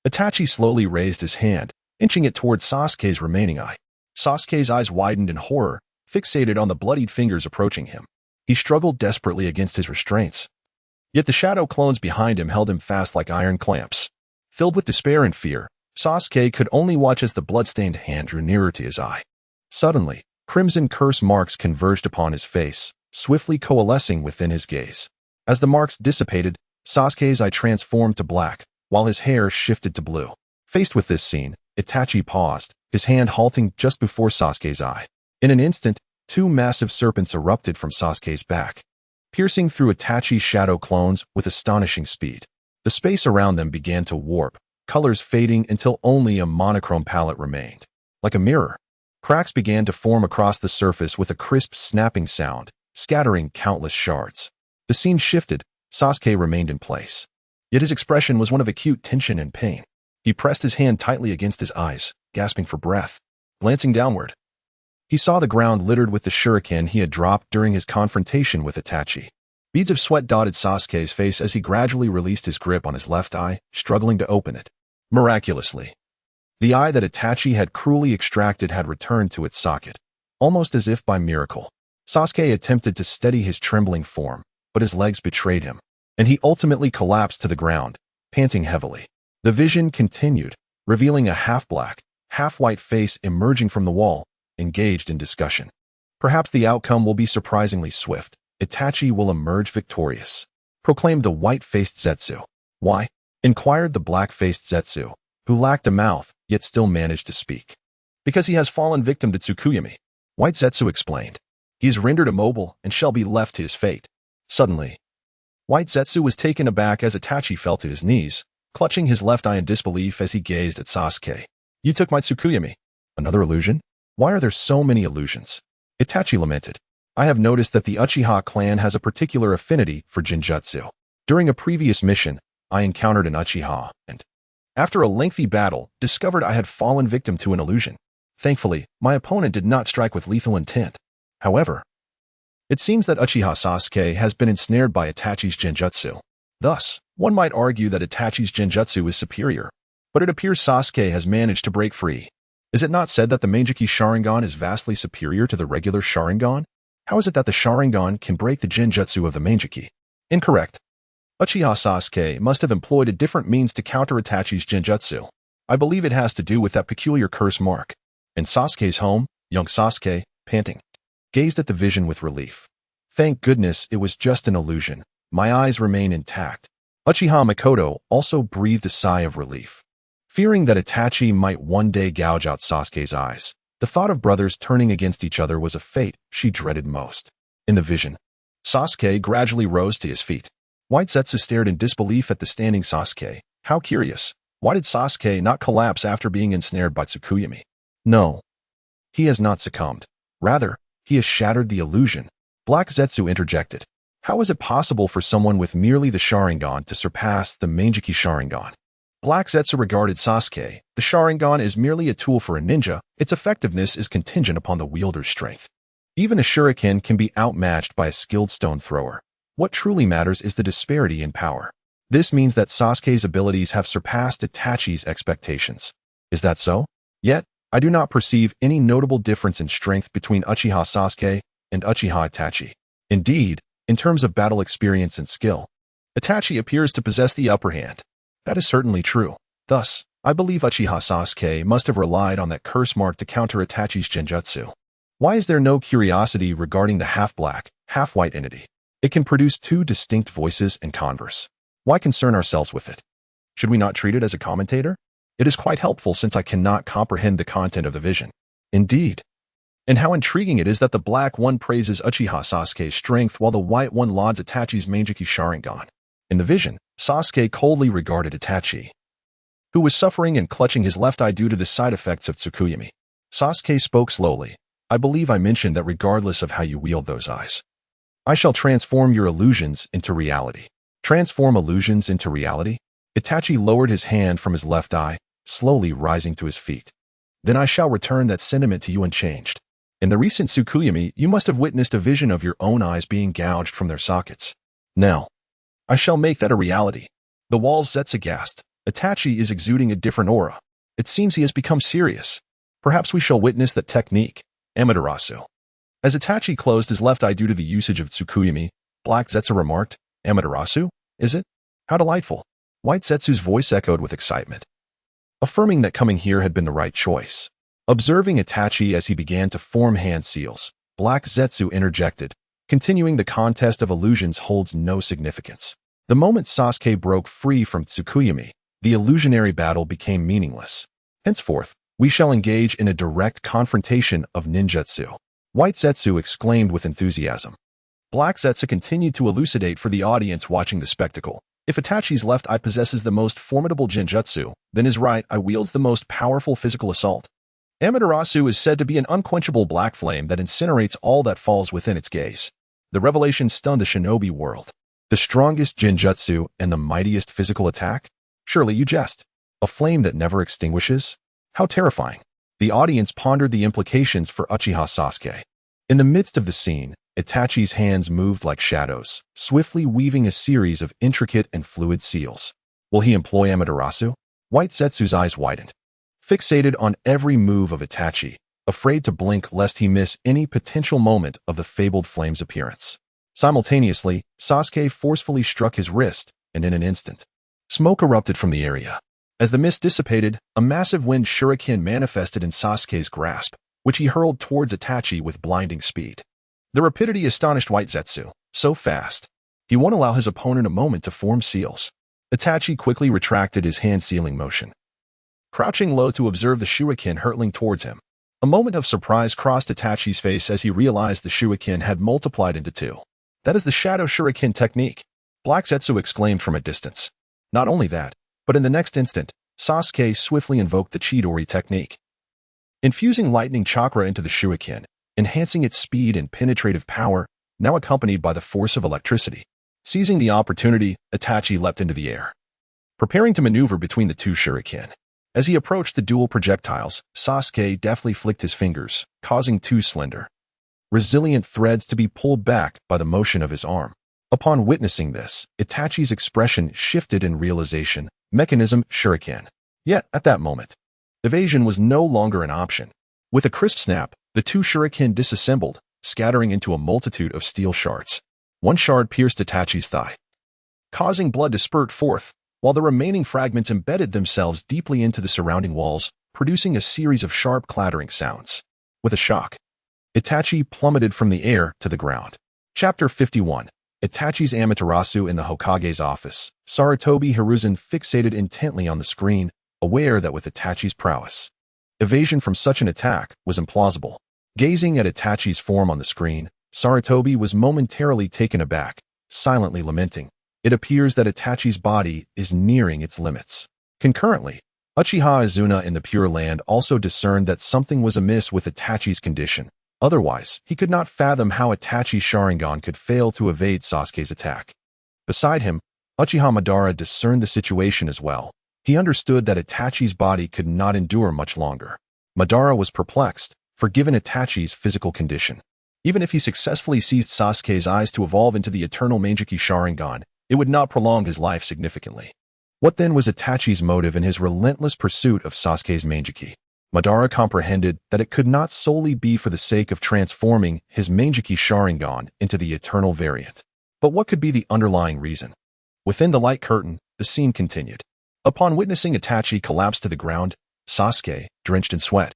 Itachi slowly raised his hand, inching it towards Sasuke's remaining eye. Sasuke's eyes widened in horror, fixated on the bloodied fingers approaching him. He struggled desperately against his restraints. Yet the shadow clones behind him held him fast like iron clamps. Filled with despair and fear, Sasuke could only watch as the blood-stained hand drew nearer to his eye. Suddenly, crimson curse marks converged upon his face, swiftly coalescing within his gaze. As the marks dissipated, Sasuke's eye transformed to black, while his hair shifted to blue. Faced with this scene, Itachi paused, his hand halting just before Sasuke's eye. In an instant, two massive serpents erupted from Sasuke's back, piercing through Itachi's shadow clones with astonishing speed. The space around them began to warp, colors fading until only a monochrome palette remained. Like a mirror, cracks began to form across the surface with a crisp snapping sound, scattering countless shards. The scene shifted, Sasuke remained in place. Yet his expression was one of acute tension and pain. He pressed his hand tightly against his eyes, gasping for breath. Glancing downward, he saw the ground littered with the shuriken he had dropped during his confrontation with Itachi. Beads of sweat dotted Sasuke's face as he gradually released his grip on his left eye, struggling to open it. Miraculously, the eye that Itachi had cruelly extracted had returned to its socket, almost as if by miracle. Sasuke attempted to steady his trembling form, but his legs betrayed him, and he ultimately collapsed to the ground, panting heavily. The vision continued, revealing a half-black, half-white face emerging from the wall, engaged in discussion. "Perhaps the outcome will be surprisingly swift. Itachi will emerge victorious," proclaimed the white-faced Zetsu. "Why?" inquired the black-faced Zetsu, who lacked a mouth, yet still managed to speak. Because he has fallen victim to Tsukuyomi, White Zetsu explained. He is rendered immobile and shall be left to his fate. Suddenly, White Zetsu was taken aback as Itachi fell to his knees, clutching his left eye in disbelief as he gazed at Sasuke. You took my Tsukuyomi. Another illusion? Why are there so many illusions? Itachi lamented. I have noticed that the Uchiha clan has a particular affinity for Genjutsu. During a previous mission, I encountered an Uchiha and, after a lengthy battle, discovered I had fallen victim to an illusion. Thankfully, my opponent did not strike with lethal intent. However, it seems that Uchiha Sasuke has been ensnared by Itachi's Genjutsu. Thus, one might argue that Itachi's Genjutsu is superior, but it appears Sasuke has managed to break free. Is it not said that the Meijiki Sharingan is vastly superior to the regular Sharingan? How is it that the Sharingan can break the Genjutsu of the Meijiki? Incorrect. Uchiha Sasuke must have employed a different means to counter Itachi's Genjutsu. I believe it has to do with that peculiar curse mark. In Sasuke's home, young Sasuke, panting, gazed at the vision with relief. Thank goodness it was just an illusion. My eyes remain intact. Uchiha Mikoto also breathed a sigh of relief. Fearing that Itachi might one day gouge out Sasuke's eyes, the thought of brothers turning against each other was a fate she dreaded most. In the vision, Sasuke gradually rose to his feet. White Zetsu stared in disbelief at the standing Sasuke. How curious. Why did Sasuke not collapse after being ensnared by Tsukuyomi? No. He has not succumbed. Rather, he has shattered the illusion. Black Zetsu interjected. How is it possible for someone with merely the Sharingan to surpass the Meijiki Sharingan? Black Zetsu regarded Sasuke. The Sharingan is merely a tool for a ninja. Its effectiveness is contingent upon the wielder's strength. Even a shuriken can be outmatched by a skilled stone thrower. What truly matters is the disparity in power. This means that Sasuke's abilities have surpassed Itachi's expectations. Is that so? Yet, I do not perceive any notable difference in strength between Uchiha Sasuke and Uchiha Itachi. Indeed, in terms of battle experience and skill, Itachi appears to possess the upper hand. That is certainly true. Thus, I believe Uchiha Sasuke must have relied on that curse mark to counter Itachi's Genjutsu. Why is there no curiosity regarding the half-black, half-white entity? It can produce two distinct voices and converse. Why concern ourselves with it? Should we not treat it as a commentator? It is quite helpful since I cannot comprehend the content of the vision. Indeed. And how intriguing it is that the black one praises Uchiha Sasuke's strength while the white one lauds Itachi's Meijiki Sharingan. In the vision, Sasuke coldly regarded Itachi, who was suffering and clutching his left eye due to the side effects of Tsukuyomi. Sasuke spoke slowly. I believe I mentioned that regardless of how you wield those eyes, I shall transform your illusions into reality. Transform illusions into reality? Itachi lowered his hand from his left eye, slowly rising to his feet. Then I shall return that sentiment to you unchanged. In the recent Tsukuyomi, you must have witnessed a vision of your own eyes being gouged from their sockets. Now, I shall make that a reality. The walls Zetsu gasped. Itachi is exuding a different aura. It seems he has become serious. Perhaps we shall witness that technique, Amaterasu. As Itachi closed his left eye due to the usage of Tsukuyomi, Black Zetsu remarked, Amaterasu? Is it? How delightful. White Zetsu's voice echoed with excitement, affirming that coming here had been the right choice. Observing Itachi as he began to form hand seals, Black Zetsu interjected, continuing the contest of illusions holds no significance. The moment Sasuke broke free from Tsukuyomi, the illusionary battle became meaningless. Henceforth, we shall engage in a direct confrontation of ninjutsu. White Zetsu exclaimed with enthusiasm. Black Zetsu continued to elucidate for the audience watching the spectacle. If Itachi's left eye possesses the most formidable genjutsu, then his right eye wields the most powerful physical assault. Amaterasu is said to be an unquenchable black flame that incinerates all that falls within its gaze. The revelation stunned the shinobi world. The strongest genjutsu and the mightiest physical attack? Surely you jest. A flame that never extinguishes? How terrifying. The audience pondered the implications for Uchiha Sasuke. In the midst of the scene, Itachi's hands moved like shadows, swiftly weaving a series of intricate and fluid seals. Will he employ Amaterasu? White Zetsu's eyes widened, fixated on every move of Itachi, afraid to blink lest he miss any potential moment of the fabled flame's appearance. Simultaneously, Sasuke forcefully struck his wrist, and in an instant, smoke erupted from the area. As the mist dissipated, a massive wind shuriken manifested in Sasuke's grasp, which he hurled towards Itachi with blinding speed. The rapidity astonished White Zetsu. So fast, he won't allow his opponent a moment to form seals. Itachi quickly retracted his hand-sealing motion, crouching low to observe the shuriken hurtling towards him. A moment of surprise crossed Itachi's face as he realized the shuriken had multiplied into two. That is the shadow shuriken technique, Black Zetsu exclaimed from a distance. Not only that, but in the next instant, Sasuke swiftly invoked the Chidori technique, infusing lightning chakra into the shuriken, enhancing its speed and penetrative power, now accompanied by the force of electricity. Seizing the opportunity, Itachi leapt into the air, preparing to maneuver between the two shuriken. As he approached the dual projectiles, Sasuke deftly flicked his fingers, causing two slender, resilient threads to be pulled back by the motion of his arm. Upon witnessing this, Itachi's expression shifted in realization, mechanism shuriken. Yet, at that moment, evasion was no longer an option. With a crisp snap, the two shuriken disassembled, scattering into a multitude of steel shards. One shard pierced Itachi's thigh, causing blood to spurt forth, while the remaining fragments embedded themselves deeply into the surrounding walls, producing a series of sharp clattering sounds. With a shock, Itachi plummeted from the air to the ground. Chapter 51. Itachi's Amaterasu in the Hokage's office. Sarutobi Hiruzen fixated intently on the screen, aware that with Itachi's prowess, evasion from such an attack was implausible. Gazing at Itachi's form on the screen, Sarutobi was momentarily taken aback, silently lamenting. It appears that Itachi's body is nearing its limits. Concurrently, Uchiha Izuna in the Pure Land also discerned that something was amiss with Itachi's condition. Otherwise, he could not fathom how Itachi's Sharingan could fail to evade Sasuke's attack. Beside him, Uchiha Madara discerned the situation as well. He understood that Itachi's body could not endure much longer. Madara was perplexed, for given Itachi's physical condition, even if he successfully seized Sasuke's eyes to evolve into the eternal Meijiki Sharingan, it would not prolong his life significantly. What then was Itachi's motive in his relentless pursuit of Sasuke's Meijiki? Madara comprehended that it could not solely be for the sake of transforming his Meijiki Sharingan into the eternal variant. But what could be the underlying reason? Within the light curtain, the scene continued. Upon witnessing Itachi collapse to the ground, Sasuke, drenched in sweat,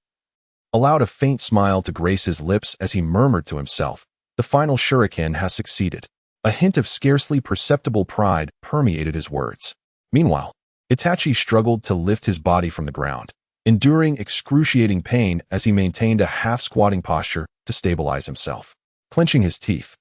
allowed a faint smile to grace his lips as he murmured to himself, "The final shuriken has succeeded." A hint of scarcely perceptible pride permeated his words. Meanwhile, Itachi struggled to lift his body from the ground, enduring excruciating pain as he maintained a half-squatting posture to stabilize himself. Clenching his teeth,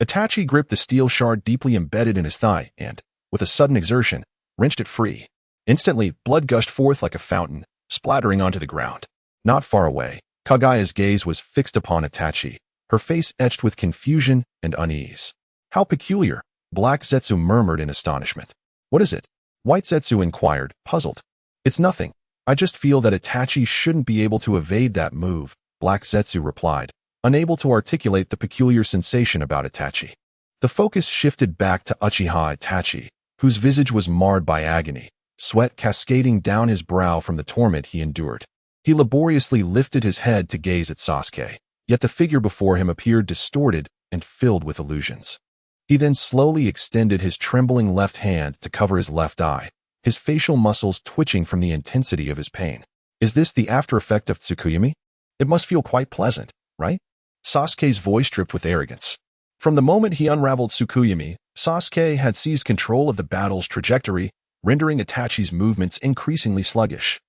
Itachi gripped the steel shard deeply embedded in his thigh and, with a sudden exertion, wrenched it free. Instantly, blood gushed forth like a fountain, splattering onto the ground. Not far away, Kage's gaze was fixed upon Itachi, her face etched with confusion and unease. "How peculiar," Black Zetsu murmured in astonishment. "What is it?" White Zetsu inquired, puzzled. "It's nothing. I just feel that Itachi shouldn't be able to evade that move," Black Zetsu replied, unable to articulate the peculiar sensation about Itachi. The focus shifted back to Uchiha Itachi, whose visage was marred by agony, sweat cascading down his brow from the torment he endured. He laboriously lifted his head to gaze at Sasuke, yet the figure before him appeared distorted and filled with illusions. He then slowly extended his trembling left hand to cover his left eye, his facial muscles twitching from the intensity of his pain. "Is this the after effect of Tsukuyomi? It must feel quite pleasant, right?" Sasuke's voice dripped with arrogance. From the moment he unraveled Tsukuyomi, Sasuke had seized control of the battle's trajectory, rendering Itachi's movements increasingly sluggish.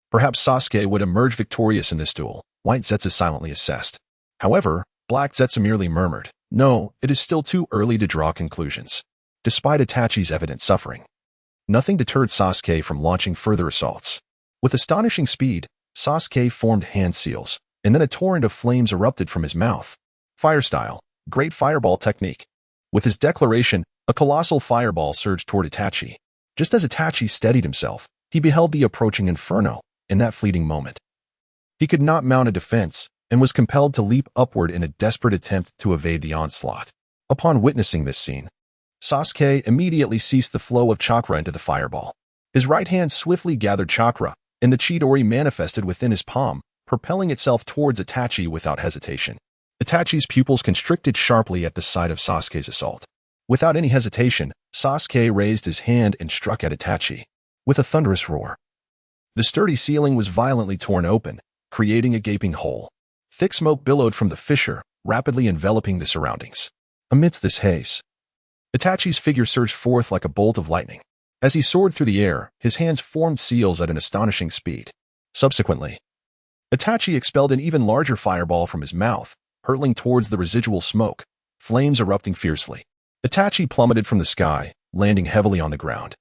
Perhaps Sasuke would emerge victorious in this duel, White Zetsu silently assessed. However, Black Zetsu merely murmured, "No, it is still too early to draw conclusions." Despite Itachi's evident suffering, nothing deterred Sasuke from launching further assaults. With astonishing speed, Sasuke formed hand seals, and then a torrent of flames erupted from his mouth. Fire style, great fireball technique. With his declaration, a colossal fireball surged toward Itachi. Just as Itachi steadied himself, he beheld the approaching inferno. In that fleeting moment, he could not mount a defense and was compelled to leap upward in a desperate attempt to evade the onslaught. Upon witnessing this scene, Sasuke immediately ceased the flow of chakra into the fireball. His right hand swiftly gathered chakra, and the Chidori manifested within his palm, propelling itself towards Itachi without hesitation. Itachi's pupils constricted sharply at the sight of Sasuke's assault. Without any hesitation, Sasuke raised his hand and struck at Itachi. With a thunderous roar, the sturdy ceiling was violently torn open, creating a gaping hole. Thick smoke billowed from the fissure, rapidly enveloping the surroundings. Amidst this haze, Itachi's figure surged forth like a bolt of lightning. As he soared through the air, his hands formed seals at an astonishing speed. Subsequently, Itachi expelled an even larger fireball from his mouth, hurtling towards the residual smoke, flames erupting fiercely. Itachi plummeted from the sky, landing heavily on the ground.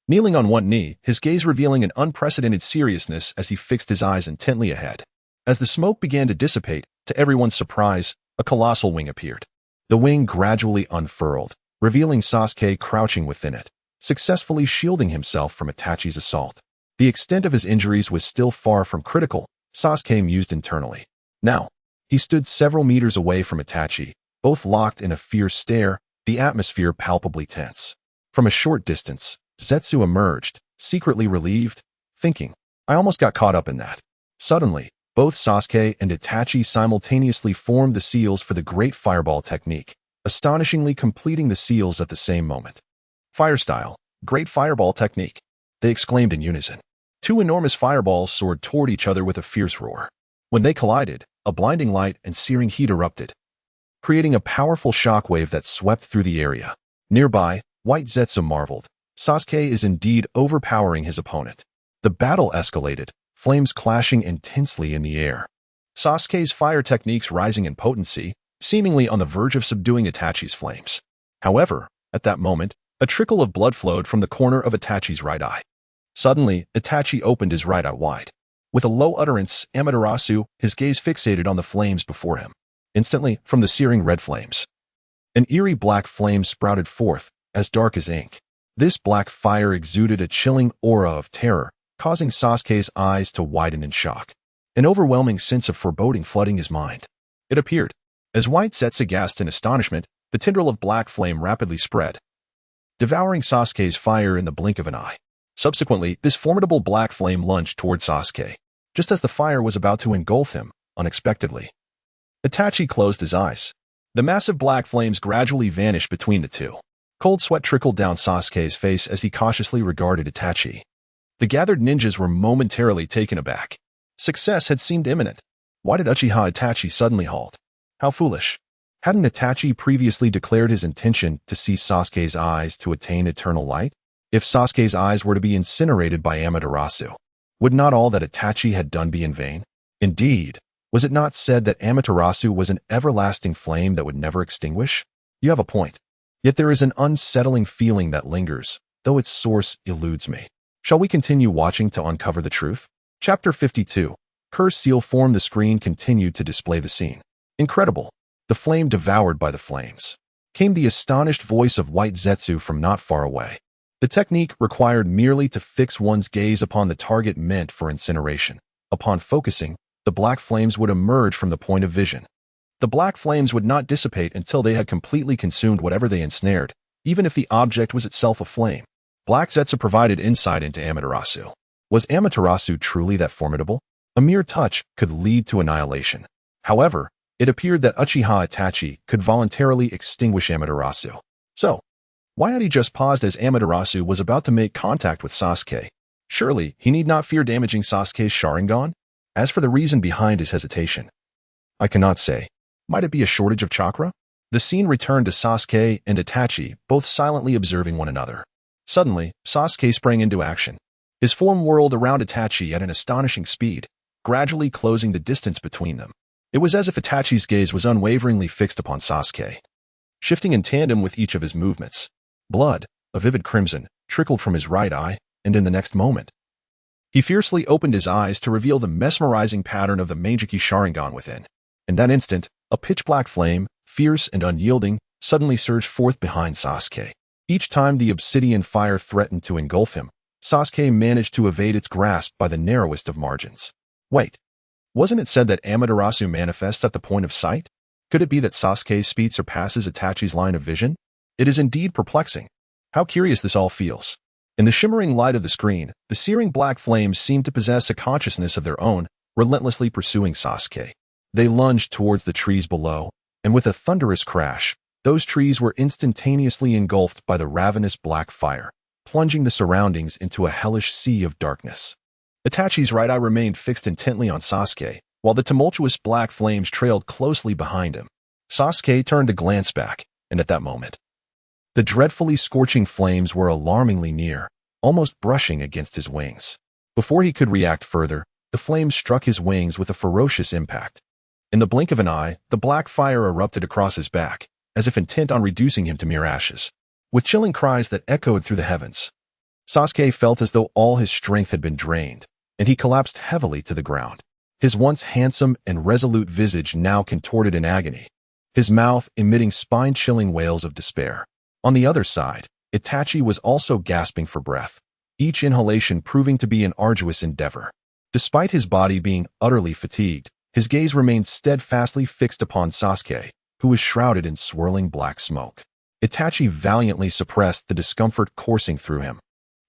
Kneeling on one knee, his gaze revealing an unprecedented seriousness as he fixed his eyes intently ahead. As the smoke began to dissipate, to everyone's surprise, a colossal wing appeared. The wing gradually unfurled, revealing Sasuke crouching within it, successfully shielding himself from Itachi's assault. The extent of his injuries was still far from critical, Sasuke mused internally. Now, he stood several meters away from Itachi, both locked in a fierce stare, the atmosphere palpably tense. From a short distance, Zetsu emerged, secretly relieved, thinking, I almost got caught up in that. Suddenly, both Sasuke and Itachi simultaneously formed the seals for the Great Fireball technique, astonishingly completing the seals at the same moment. Fire style, Great Fireball technique, they exclaimed in unison. Two enormous fireballs soared toward each other with a fierce roar. When they collided, a blinding light and searing heat erupted, creating a powerful shockwave that swept through the area. Nearby, White Zetsu marveled. Sasuke is indeed overpowering his opponent. The battle escalated, flames clashing intensely in the air. Sasuke's fire techniques rising in potency, seemingly on the verge of subduing Itachi's flames. However, at that moment, a trickle of blood flowed from the corner of Itachi's right eye. Suddenly, Itachi opened his right eye wide. With a low utterance, Amaterasu, his gaze fixated on the flames before him. Instantly, from the searing red flames, an eerie black flame sprouted forth, as dark as ink. This black fire exuded a chilling aura of terror, causing Sasuke's eyes to widen in shock. An overwhelming sense of foreboding flooding his mind. It appeared. As White Zetsu gasped in astonishment, the tendril of black flame rapidly spread, devouring Sasuke's fire in the blink of an eye. Subsequently, this formidable black flame lunged toward Sasuke, just as the fire was about to engulf him, unexpectedly. Itachi closed his eyes. The massive black flames gradually vanished between the two. Cold sweat trickled down Sasuke's face as he cautiously regarded Itachi. The gathered ninjas were momentarily taken aback. Success had seemed imminent. Why did Uchiha Itachi suddenly halt? How foolish. Hadn't Itachi previously declared his intention to see Sasuke's eyes to attain eternal light? If Sasuke's eyes were to be incinerated by Amaterasu, would not all that Itachi had done be in vain? Indeed, was it not said that Amaterasu was an everlasting flame that would never extinguish? You have a point. Yet there is an unsettling feeling that lingers, though its source eludes me. Shall we continue watching to uncover the truth? Chapter 52. Curse seal formed. The screen continued to display the scene. Incredible. The flame devoured by the flames. Came the astonished voice of White Zetsu from not far away. The technique required merely to fix one's gaze upon the target meant for incineration. Upon focusing, the black flames would emerge from the point of vision. The black flames would not dissipate until they had completely consumed whatever they ensnared, even if the object was itself a flame. Black Zetsu provided insight into Amaterasu. Was Amaterasu truly that formidable? A mere touch could lead to annihilation. However, it appeared that Uchiha Itachi could voluntarily extinguish Amaterasu. So, why had he just paused as Amaterasu was about to make contact with Sasuke? Surely, he need not fear damaging Sasuke's Sharingan? As for the reason behind his hesitation, I cannot say. Might it be a shortage of chakra? The scene returned to Sasuke and Itachi, both silently observing one another. Suddenly, Sasuke sprang into action. His form whirled around Itachi at an astonishing speed, gradually closing the distance between them. It was as if Itachi's gaze was unwaveringly fixed upon Sasuke, shifting in tandem with each of his movements. Blood, a vivid crimson, trickled from his right eye, and in the next moment, he fiercely opened his eyes to reveal the mesmerizing pattern of the Meijiki Sharingan within. In that instant, a pitch-black flame, fierce and unyielding, suddenly surged forth behind Sasuke. Each time the obsidian fire threatened to engulf him, Sasuke managed to evade its grasp by the narrowest of margins. Wait, wasn't it said that Amaterasu manifests at the point of sight? Could it be that Sasuke's speed surpasses Itachi's line of vision? It is indeed perplexing. How curious this all feels. In the shimmering light of the screen, the searing black flames seemed to possess a consciousness of their own, relentlessly pursuing Sasuke. They lunged towards the trees below, and with a thunderous crash, those trees were instantaneously engulfed by the ravenous black fire, plunging the surroundings into a hellish sea of darkness. Itachi's right eye remained fixed intently on Sasuke, while the tumultuous black flames trailed closely behind him. Sasuke turned to glance back, and at that moment, the dreadfully scorching flames were alarmingly near, almost brushing against his wings. Before he could react further, The flames struck his wings with a ferocious impact. In the blink of an eye, the black fire erupted across his back, as if intent on reducing him to mere ashes. With chilling cries that echoed through the heavens, Sasuke felt as though all his strength had been drained, and he collapsed heavily to the ground. His once handsome and resolute visage now contorted in agony, his mouth emitting spine-chilling wails of despair. On the other side, Itachi was also gasping for breath, each inhalation proving to be an arduous endeavor. Despite his body being utterly fatigued, his gaze remained steadfastly fixed upon Sasuke, who was shrouded in swirling black smoke. Itachi valiantly suppressed the discomfort coursing through him,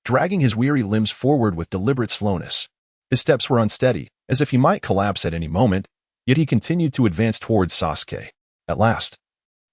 dragging his weary limbs forward with deliberate slowness. His steps were unsteady, as if he might collapse at any moment, yet he continued to advance towards Sasuke. At last,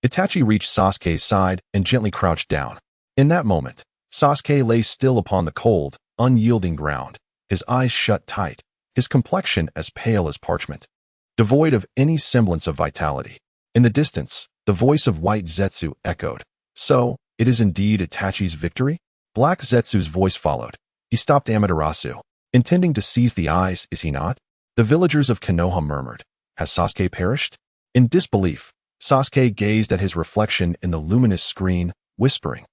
Itachi reached Sasuke's side and gently crouched down. In that moment, Sasuke lay still upon the cold, unyielding ground, his eyes shut tight, his complexion as pale as parchment, devoid of any semblance of vitality. In the distance, the voice of White Zetsu echoed. "So, it is indeed Itachi's victory?" Black Zetsu's voice followed. "He stopped Amaterasu, intending to seize the eyes, is he not?" The villagers of Konoha murmured. "Has Sasuke perished?" In disbelief, Sasuke gazed at his reflection in the luminous screen, whispering,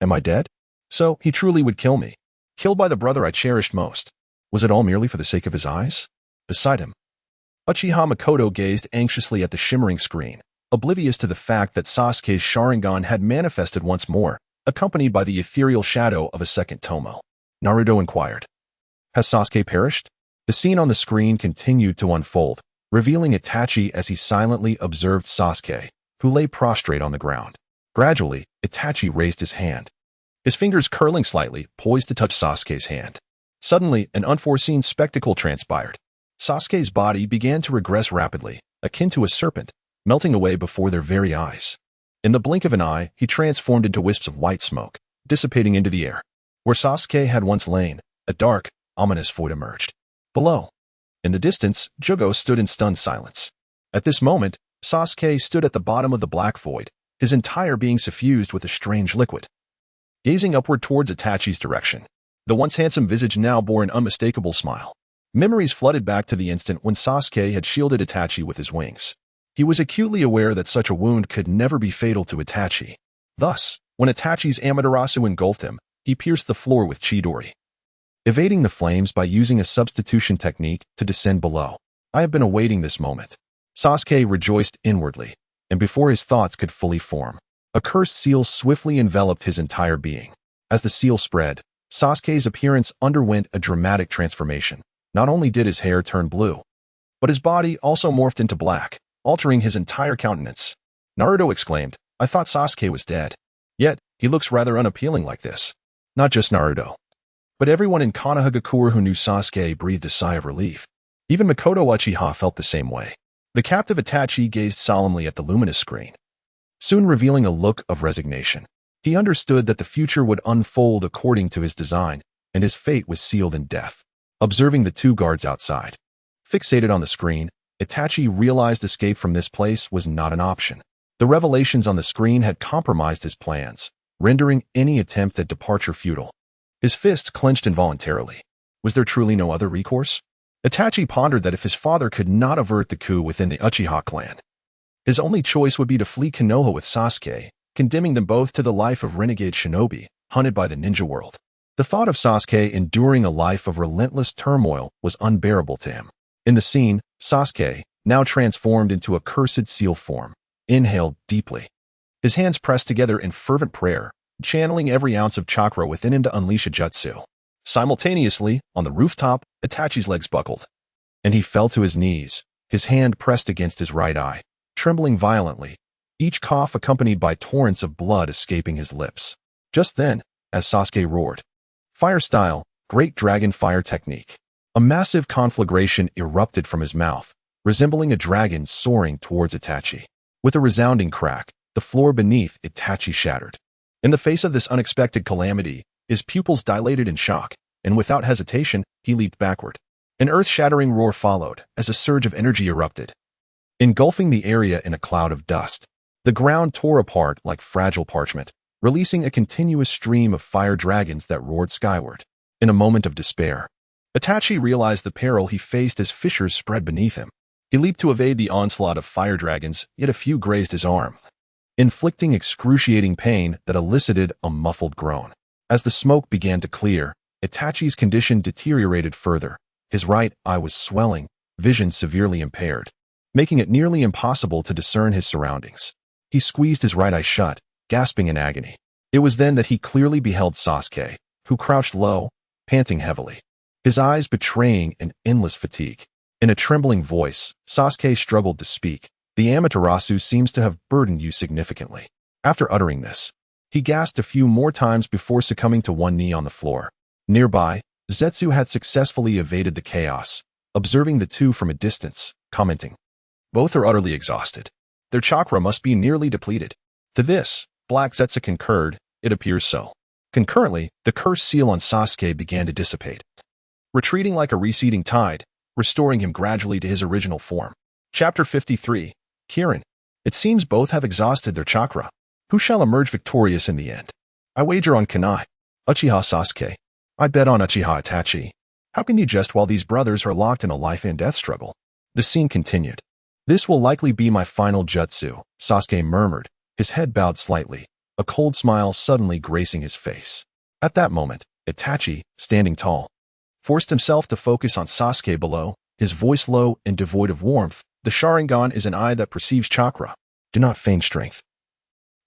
"Am I dead? So, he truly would kill me. Killed by the brother I cherished most. Was it all merely for the sake of his eyes?" Beside him, Uchiha Makoto gazed anxiously at the shimmering screen, oblivious to the fact that Sasuke's Sharingan had manifested once more, accompanied by the ethereal shadow of a second Tomo. Naruto inquired, "Has Sasuke perished?" The scene on the screen continued to unfold, revealing Itachi as he silently observed Sasuke, who lay prostrate on the ground. Gradually, Itachi raised his hand, his fingers curling slightly, poised to touch Sasuke's hand. Suddenly, an unforeseen spectacle transpired. Sasuke's body began to regress rapidly, akin to a serpent, melting away before their very eyes. In the blink of an eye, he transformed into wisps of white smoke, dissipating into the air. Where Sasuke had once lain, a dark, ominous void emerged. Below, in the distance, Jugo stood in stunned silence. At this moment, Sasuke stood at the bottom of the black void, his entire being suffused with a strange liquid. Gazing upward towards Itachi's direction, the once handsome visage now bore an unmistakable smile. Memories flooded back to the instant when Sasuke had shielded Itachi with his wings. He was acutely aware that such a wound could never be fatal to Itachi. Thus, when Itachi's Amaterasu engulfed him, he pierced the floor with Chidori, evading the flames by using a substitution technique to descend below. "I have been awaiting this moment." Sasuke rejoiced inwardly, and before his thoughts could fully form, a cursed seal swiftly enveloped his entire being. As the seal spread, Sasuke's appearance underwent a dramatic transformation. Not only did his hair turn blue, but his body also morphed into black, altering his entire countenance. Naruto exclaimed, "I thought Sasuke was dead. Yet, he looks rather unappealing like this." Not just Naruto, but everyone in Konohagakure who knew Sasuke breathed a sigh of relief. Even Makoto Uchiha felt the same way. The captive Itachi gazed solemnly at the luminous screen, soon revealing a look of resignation. He understood that the future would unfold according to his design, and his fate was sealed in death. Observing the two guards outside, fixated on the screen, Itachi realized escape from this place was not an option. The revelations on the screen had compromised his plans, rendering any attempt at departure futile. His fists clenched involuntarily. Was there truly no other recourse? Itachi pondered that if his father could not avert the coup within the Uchiha clan, his only choice would be to flee Konoha with Sasuke, condemning them both to the life of renegade shinobi, hunted by the ninja world. The thought of Sasuke enduring a life of relentless turmoil was unbearable to him. In the scene, Sasuke, now transformed into a cursed seal form, inhaled deeply. His hands pressed together in fervent prayer, channeling every ounce of chakra within him to unleash a jutsu. Simultaneously, on the rooftop, Itachi's legs buckled, and he fell to his knees, his hand pressed against his right eye, trembling violently, each cough accompanied by torrents of blood escaping his lips. Just then, as Sasuke roared, "Fire style, great dragon fire technique," a massive conflagration erupted from his mouth, resembling a dragon soaring towards Itachi. With a resounding crack, the floor beneath Itachi shattered. In the face of this unexpected calamity, his pupils dilated in shock, and without hesitation, he leaped backward. An earth-shattering roar followed, as a surge of energy erupted, engulfing the area in a cloud of dust. The ground tore apart like fragile parchment, releasing a continuous stream of fire dragons that roared skyward. In a moment of despair, Itachi realized the peril he faced as fissures spread beneath him. He leaped to evade the onslaught of fire dragons, yet a few grazed his arm, inflicting excruciating pain that elicited a muffled groan. As the smoke began to clear, Itachi's condition deteriorated further. His right eye was swelling, vision severely impaired, making it nearly impossible to discern his surroundings. He squeezed his right eye shut, gasping in agony. It was then that he clearly beheld Sasuke, who crouched low, panting heavily, his eyes betraying an endless fatigue. In a trembling voice, Sasuke struggled to speak. "The Amaterasu seems to have burdened you significantly." After uttering this, he gasped a few more times before succumbing to one knee on the floor. Nearby, Zetsu had successfully evaded the chaos, observing the two from a distance, commenting, "Both are utterly exhausted. Their chakra must be nearly depleted." To this, Black Zetsu concurred. "It appears so." Concurrently, the cursed seal on Sasuke began to dissipate, retreating like a receding tide, restoring him gradually to his original form. Chapter 53. Kirin. It seems both have exhausted their chakra. Who shall emerge victorious in the end? I wager on Konoha. Uchiha Sasuke. I bet on Uchiha Itachi. How can you jest while these brothers are locked in a life and death struggle? The scene continued. "This will likely be my final jutsu," Sasuke murmured, his head bowed slightly, a cold smile suddenly gracing his face. At that moment, Itachi, standing tall, forced himself to focus on Sasuke below, his voice low and devoid of warmth. "The Sharingan is an eye that perceives chakra. Do not feign strength.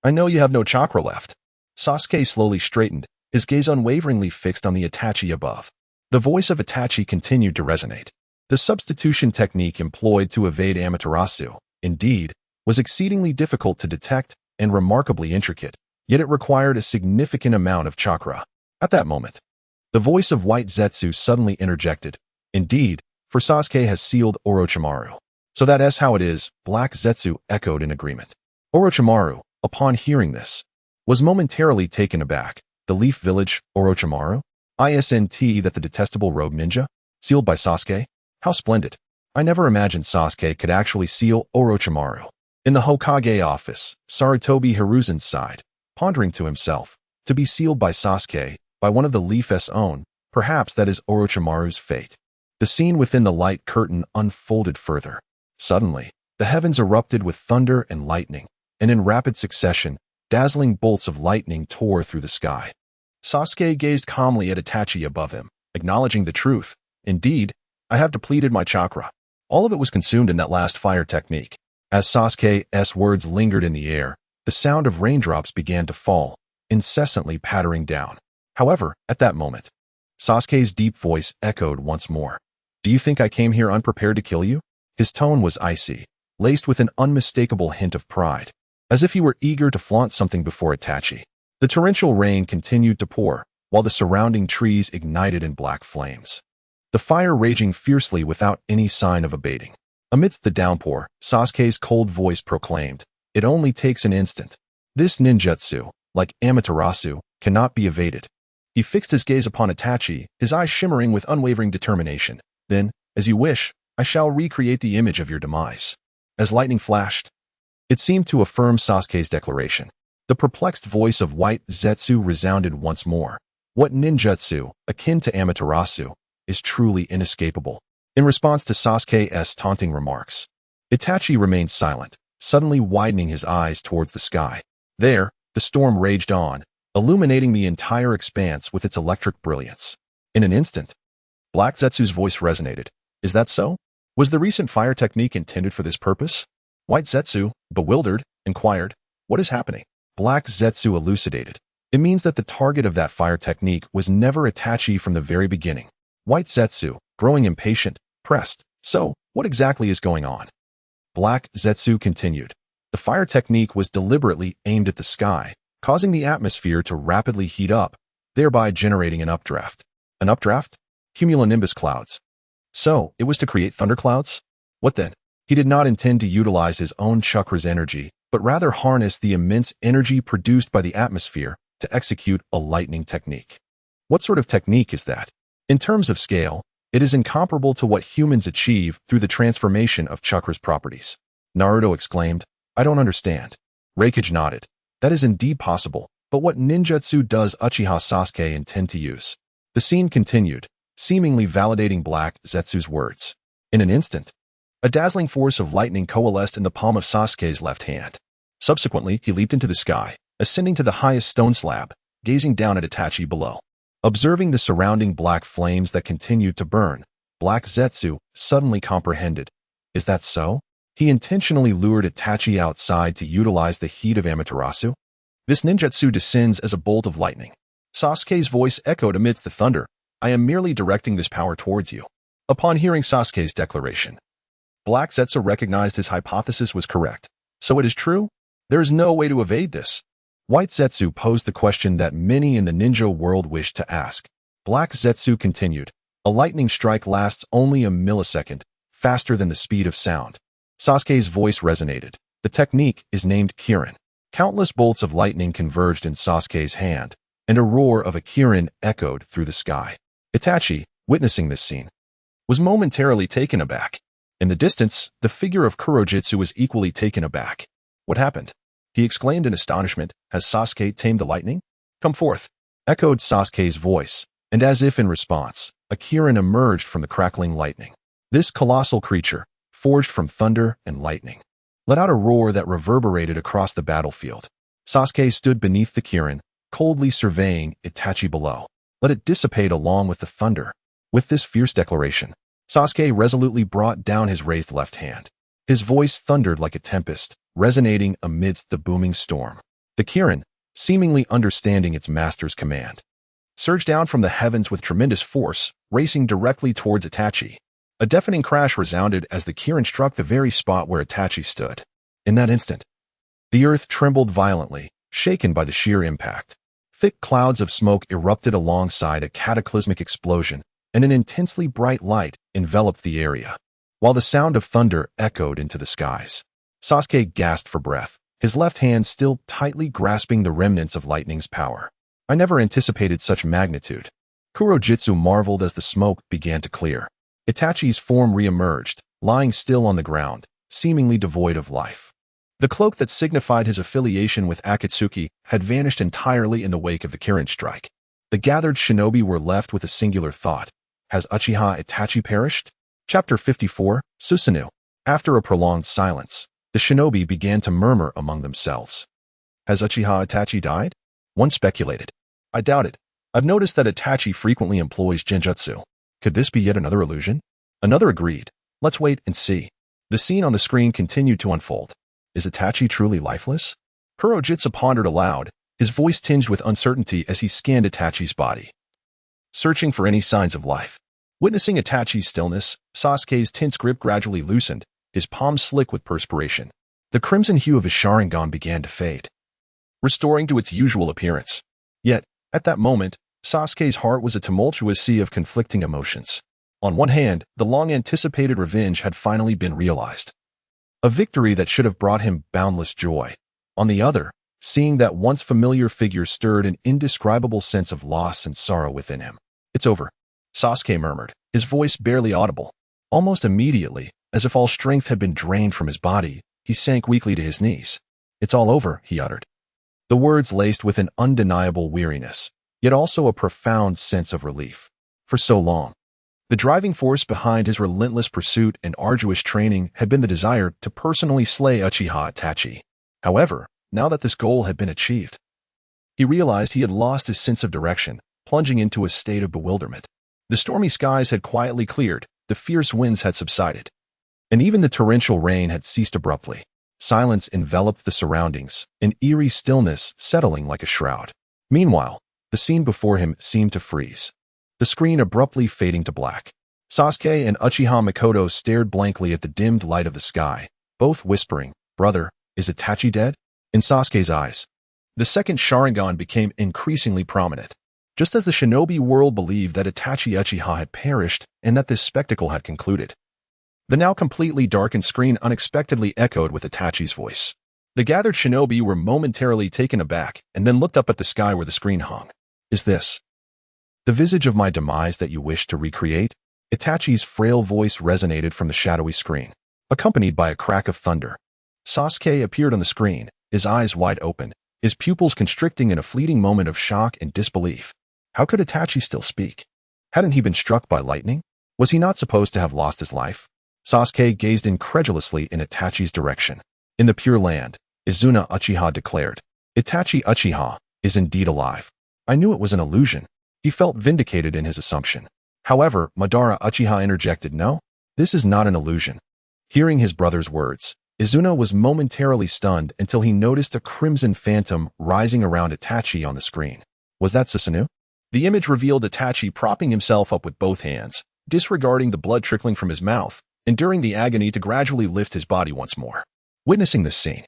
I know you have no chakra left." Sasuke slowly straightened, his gaze unwaveringly fixed on the Itachi above. The voice of Itachi continued to resonate. The substitution technique employed to evade Amaterasu, indeed, was exceedingly difficult to detect and remarkably intricate, yet it required a significant amount of chakra. At that moment, the voice of White Zetsu suddenly interjected. "Indeed, for Sasuke has sealed Orochimaru. So that is how it is," Black Zetsu echoed in agreement. Orochimaru, upon hearing this, was momentarily taken aback. The Leaf Village, Orochimaru? Isn't that the detestable rogue ninja? Sealed by Sasuke? How splendid. I never imagined Sasuke could actually seal Orochimaru. In the Hokage office, Sarutobi Hiruzen sighed, pondering to himself, to be sealed by Sasuke, by one of the Leaf's own, perhaps that is Orochimaru's fate. The scene within the light curtain unfolded further. Suddenly, the heavens erupted with thunder and lightning, and in rapid succession, dazzling bolts of lightning tore through the sky. Sasuke gazed calmly at Itachi above him, acknowledging the truth. "Indeed, I have depleted my chakra. All of it was consumed in that last fire technique." As Sasuke's words lingered in the air, the sound of raindrops began to fall, incessantly pattering down. However, at that moment, Sasuke's deep voice echoed once more. "Do you think I came here unprepared to kill you?" His tone was icy, laced with an unmistakable hint of pride, as if he were eager to flaunt something before Itachi. The torrential rain continued to pour, while the surrounding trees ignited in black flames, the fire raging fiercely without any sign of abating. Amidst the downpour, Sasuke's cold voice proclaimed, "It only takes an instant. This ninjutsu, like Amaterasu, cannot be evaded." He fixed his gaze upon Itachi, his eyes shimmering with unwavering determination. "Then, as you wish, I shall recreate the image of your demise." As lightning flashed, it seemed to affirm Sasuke's declaration. The perplexed voice of White Zetsu resounded once more. "What ninjutsu, akin to Amaterasu, is truly inescapable?" In response to Sasuke's taunting remarks, Itachi remained silent, suddenly widening his eyes towards the sky. There, the storm raged on, illuminating the entire expanse with its electric brilliance. In an instant, Black Zetsu's voice resonated. "Is that so? Was the recent fire technique intended for this purpose?" White Zetsu, bewildered, inquired, "What is happening?" Black Zetsu elucidated. "It means that the target of that fire technique was never Itachi from the very beginning." White Zetsu, growing impatient, pressed, "So, what exactly is going on?" Black Zetsu continued. "The fire technique was deliberately aimed at the sky, causing the atmosphere to rapidly heat up, thereby generating an updraft." An updraft? Cumulonimbus clouds. So, it was to create thunderclouds? What then? He did not intend to utilize his own chakra's energy, but rather harness the immense energy produced by the atmosphere to execute a lightning technique. What sort of technique is that? In terms of scale, it is incomparable to what humans achieve through the transformation of chakra's properties. Naruto exclaimed, "I don't understand." Raikage nodded. "That is indeed possible, but what ninjutsu does Uchiha Sasuke intend to use?" The scene continued. seemingly validating Black Zetsu's words. In an instant, a dazzling force of lightning coalesced in the palm of Sasuke's left hand. Subsequently, he leaped into the sky, ascending to the highest stone slab, gazing down at Itachi below. Observing the surrounding black flames that continued to burn, Black Zetsu suddenly comprehended. Is that so? He intentionally lured Itachi outside to utilize the heat of Amaterasu? This ninjutsu descends as a bolt of lightning. Sasuke's voice echoed amidst the thunder. I am merely directing this power towards you. Upon hearing Sasuke's declaration, Black Zetsu recognized his hypothesis was correct. So it is true? There is no way to evade this. White Zetsu posed the question that many in the ninja world wished to ask. Black Zetsu continued. A lightning strike lasts only a millisecond, faster than the speed of sound. Sasuke's voice resonated. The technique is named Kirin. Countless bolts of lightning converged in Sasuke's hand, and a roar of a Kirin echoed through the sky. Itachi, witnessing this scene, was momentarily taken aback. In the distance, the figure of Kurojitsu was equally taken aback. What happened? He exclaimed in astonishment. Has Sasuke tamed the lightning? Come forth, echoed Sasuke's voice, and as if in response, a Kirin emerged from the crackling lightning. This colossal creature, forged from thunder and lightning, let out a roar that reverberated across the battlefield. Sasuke stood beneath the Kirin, coldly surveying Itachi below. Let it dissipate along with the thunder. With this fierce declaration, Sasuke resolutely brought down his raised left hand. His voice thundered like a tempest, resonating amidst the booming storm. The Kirin, seemingly understanding its master's command, surged down from the heavens with tremendous force, racing directly towards Itachi. A deafening crash resounded as the Kirin struck the very spot where Itachi stood. In that instant, the earth trembled violently, shaken by the sheer impact. Thick clouds of smoke erupted alongside a cataclysmic explosion, and an intensely bright light enveloped the area, while the sound of thunder echoed into the skies. Sasuke gasped for breath, his left hand still tightly grasping the remnants of lightning's power. I never anticipated such magnitude. Kurojitsu marveled as the smoke began to clear. Itachi's form re-emerged, lying still on the ground, seemingly devoid of life. The cloak that signified his affiliation with Akatsuki had vanished entirely in the wake of the Kirin strike. The gathered shinobi were left with a singular thought. Has Uchiha Itachi perished? Chapter 54, Susanoo. After a prolonged silence, the shinobi began to murmur among themselves. Has Uchiha Itachi died? One speculated. I doubt it. I've noticed that Itachi frequently employs genjutsu. Could this be yet another illusion? Another agreed. Let's wait and see. The scene on the screen continued to unfold. Is Itachi truly lifeless? Kurojitsu pondered aloud, his voice tinged with uncertainty as he scanned Itachi's body, searching for any signs of life. Witnessing Itachi's stillness, Sasuke's tense grip gradually loosened, his palms slick with perspiration. The crimson hue of his Sharingan began to fade, restoring to its usual appearance. Yet, at that moment, Sasuke's heart was a tumultuous sea of conflicting emotions. On one hand, the long-anticipated revenge had finally been realized, a victory that should have brought him boundless joy. On the other, seeing that once familiar figure stirred an indescribable sense of loss and sorrow within him. It's over, Sasuke murmured, his voice barely audible. Almost immediately, as if all strength had been drained from his body, he sank weakly to his knees. It's all over, he uttered. The words laced with an undeniable weariness, yet also a profound sense of relief. For so long, the driving force behind his relentless pursuit and arduous training had been the desire to personally slay Uchiha Itachi. However, now that this goal had been achieved, he realized he had lost his sense of direction, plunging into a state of bewilderment. The stormy skies had quietly cleared, the fierce winds had subsided, and even the torrential rain had ceased abruptly. Silence enveloped the surroundings, an eerie stillness settling like a shroud. Meanwhile, the scene before him seemed to freeze, the screen abruptly fading to black. Sasuke and Uchiha Mikoto stared blankly at the dimmed light of the sky, both whispering, "Brother, is Itachi dead?" In Sasuke's eyes, the second Sharingan became increasingly prominent, just as the shinobi world believed that Itachi Uchiha had perished and that this spectacle had concluded. The now completely darkened screen unexpectedly echoed with Itachi's voice. The gathered shinobi were momentarily taken aback and then looked up at the sky where the screen hung. Is this the visage of my demise that you wish to recreate? Itachi's frail voice resonated from the shadowy screen, accompanied by a crack of thunder. Sasuke appeared on the screen, his eyes wide open, his pupils constricting in a fleeting moment of shock and disbelief. How could Itachi still speak? Hadn't he been struck by lightning? Was he not supposed to have lost his life? Sasuke gazed incredulously in Itachi's direction. In the Pure Land, Izuna Uchiha declared, Itachi Uchiha is indeed alive. I knew it was an illusion. He felt vindicated in his assumption. However, Madara Uchiha interjected, no, this is not an illusion. Hearing his brother's words, Izuna was momentarily stunned until he noticed a crimson phantom rising around Itachi on the screen. Was that Susanoo? The image revealed Itachi propping himself up with both hands, disregarding the blood trickling from his mouth, enduring the agony to gradually lift his body once more. Witnessing this scene,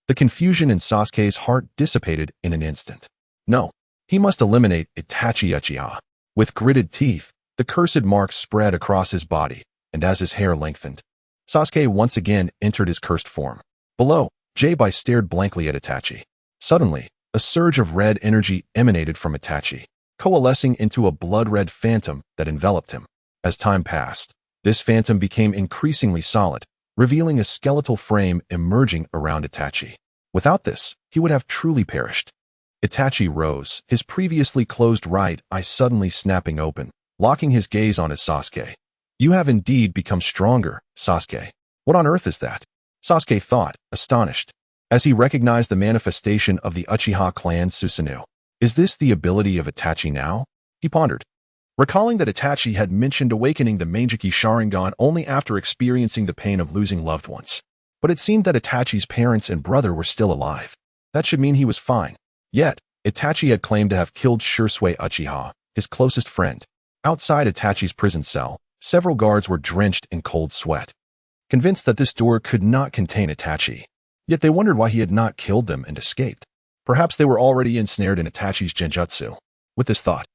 the confusion in Sasuke's heart dissipated in an instant. No, he must eliminate Itachi Uchiha. With gritted teeth, the cursed marks spread across his body, and as his hair lengthened, Sasuke once again entered his cursed form. Below, J-Bai stared blankly at Itachi. Suddenly, a surge of red energy emanated from Itachi, coalescing into a blood-red phantom that enveloped him. As time passed, this phantom became increasingly solid, revealing a skeletal frame emerging around Itachi. Without this, he would have truly perished. Itachi rose, his previously closed right eye suddenly snapping open, locking his gaze on his Sasuke. You have indeed become stronger, Sasuke. What on earth is that? Sasuke thought, astonished, as he recognized the manifestation of the Uchiha clan's Susanoo. Is this the ability of Itachi now? He pondered, recalling that Itachi had mentioned awakening the Manjiki Sharingan only after experiencing the pain of losing loved ones. But it seemed that Itachi's parents and brother were still alive. That should mean he was fine. Yet, Itachi had claimed to have killed Shursui Uchiha, his closest friend. Outside Itachi's prison cell, several guards were drenched in cold sweat, convinced that this door could not contain Itachi. Yet they wondered why he had not killed them and escaped. Perhaps they were already ensnared in Itachi's genjutsu. With this thought,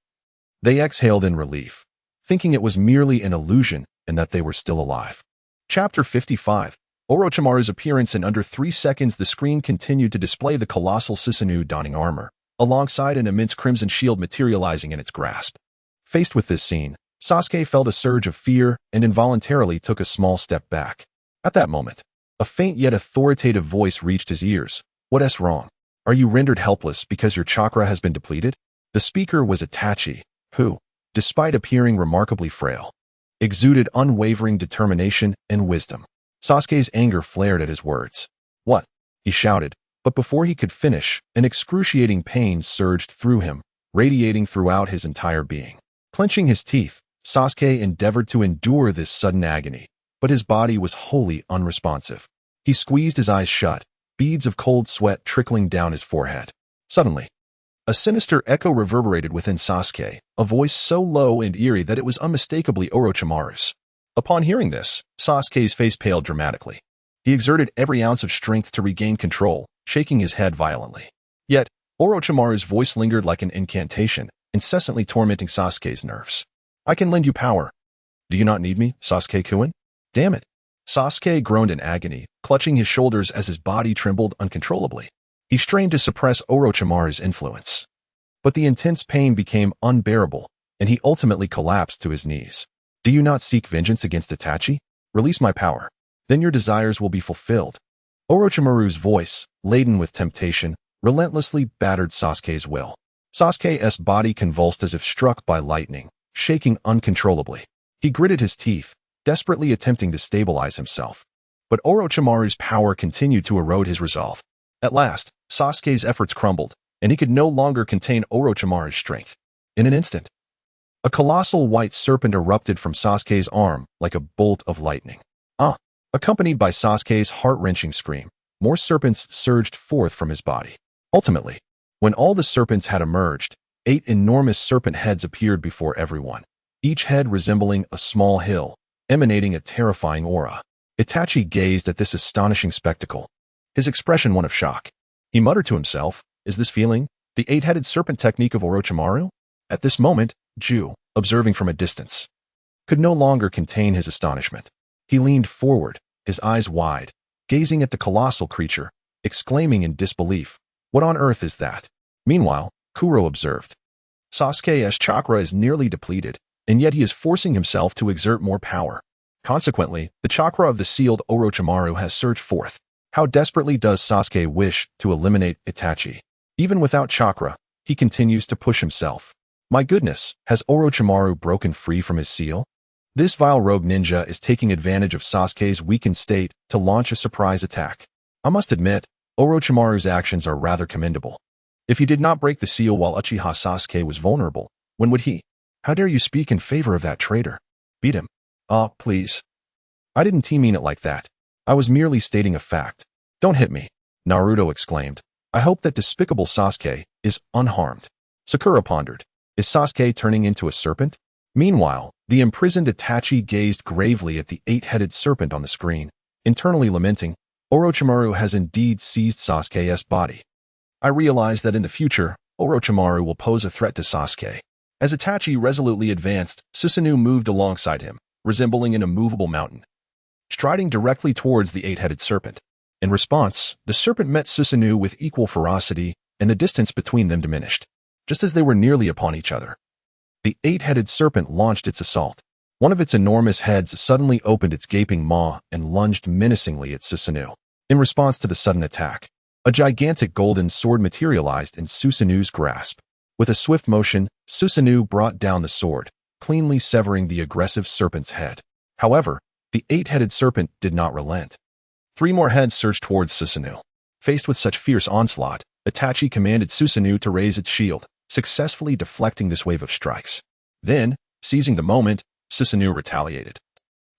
they exhaled in relief, thinking it was merely an illusion and that they were still alive. Chapter 55. Orochimaru's appearance. In under 3 seconds, the screen continued to display the colossal Susanoo donning armor, alongside an immense crimson shield materializing in its grasp. Faced with this scene, Sasuke felt a surge of fear and involuntarily took a small step back. At that moment, a faint yet authoritative voice reached his ears. What's wrong? Are you rendered helpless because your chakra has been depleted? The speaker was Itachi, who, despite appearing remarkably frail, exuded unwavering determination and wisdom. Sasuke's anger flared at his words. What? He shouted, but before he could finish, an excruciating pain surged through him, radiating throughout his entire being. Clenching his teeth, Sasuke endeavored to endure this sudden agony, but his body was wholly unresponsive. He squeezed his eyes shut, beads of cold sweat trickling down his forehead. Suddenly, a sinister echo reverberated within Sasuke, a voice so low and eerie that it was unmistakably Orochimaru's. Upon hearing this, Sasuke's face paled dramatically. He exerted every ounce of strength to regain control, shaking his head violently. Yet, Orochimaru's voice lingered like an incantation, incessantly tormenting Sasuke's nerves. I can lend you power. Do you not need me, Sasuke-kun? Damn it. Sasuke groaned in agony, clutching his shoulders as his body trembled uncontrollably. He strained to suppress Orochimaru's influence. But the intense pain became unbearable, and he ultimately collapsed to his knees. Do you not seek vengeance against Itachi? Release my power. Then your desires will be fulfilled. Orochimaru's voice, laden with temptation, relentlessly battered Sasuke's will. Sasuke's body convulsed as if struck by lightning, shaking uncontrollably. He gritted his teeth, desperately attempting to stabilize himself. But Orochimaru's power continued to erode his resolve. At last, Sasuke's efforts crumbled, and he could no longer contain Orochimaru's strength. In an instant, a colossal white serpent erupted from Sasuke's arm like a bolt of lightning. Accompanied by Sasuke's heart-wrenching scream, more serpents surged forth from his body. Ultimately, when all the serpents had emerged, 8 enormous serpent heads appeared before everyone, each head resembling a small hill, emanating a terrifying aura. Itachi gazed at this astonishing spectacle, his expression one of shock. He muttered to himself, is this feeling the 8-headed serpent technique of Orochimaru? At this moment, Ju, observing from a distance, could no longer contain his astonishment. He leaned forward, his eyes wide, gazing at the colossal creature, exclaiming in disbelief, what on earth is that? Meanwhile, Kuro observed. Sasuke's chakra is nearly depleted, and yet he is forcing himself to exert more power. Consequently, the chakra of the sealed Orochimaru has surged forth. How desperately does Sasuke wish to eliminate Itachi? Even without chakra, he continues to push himself. My goodness, has Orochimaru broken free from his seal? This vile rogue ninja is taking advantage of Sasuke's weakened state to launch a surprise attack. I must admit, Orochimaru's actions are rather commendable. If he did not break the seal while Uchiha Sasuke was vulnerable, when would he? How dare you speak in favor of that traitor? Beat him. Please. I didn't mean it like that. I was merely stating a fact. Don't hit me, Naruto exclaimed. I hope that despicable Sasuke is unharmed. Sakura pondered. Is Sasuke turning into a serpent? Meanwhile, the imprisoned Itachi gazed gravely at the eight-headed serpent on the screen, internally lamenting, Orochimaru has indeed seized Sasuke's body. I realized that in the future, Orochimaru will pose a threat to Sasuke. As Itachi resolutely advanced, Susanoo moved alongside him, resembling an immovable mountain, striding directly towards the eight-headed serpent. In response, the serpent met Susanoo with equal ferocity, and the distance between them diminished, just as they were nearly upon each other. The eight-headed serpent launched its assault. One of its enormous heads suddenly opened its gaping maw and lunged menacingly at Susanoo. In response to the sudden attack, a gigantic golden sword materialized in Susanoo's grasp. With a swift motion, Susanoo brought down the sword, cleanly severing the aggressive serpent's head. However, the eight-headed serpent did not relent. 3 more heads surged towards Susanoo. Faced with such fierce onslaught, Itachi commanded Susanoo to raise its shield, successfully deflecting this wave of strikes. Then, seizing the moment, Susanoo retaliated,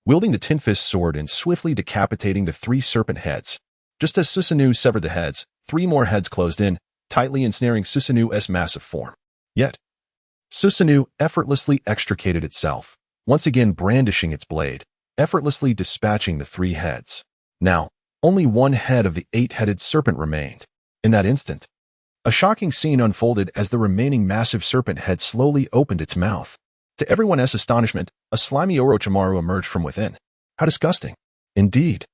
wielding the tin-fist sword and swiftly decapitating the 3 serpent heads. Just as Susanoo severed the heads, 3 more heads closed in, tightly ensnaring Susanoo's massive form. Yet, Susanoo effortlessly extricated itself, once again brandishing its blade, effortlessly dispatching the 3 heads. Now, only 1 head of the 8-headed serpent remained. In that instant, a shocking scene unfolded as the remaining massive serpent head slowly opened its mouth. To everyone's astonishment, a slimy Orochimaru emerged from within. How disgusting. Indeed.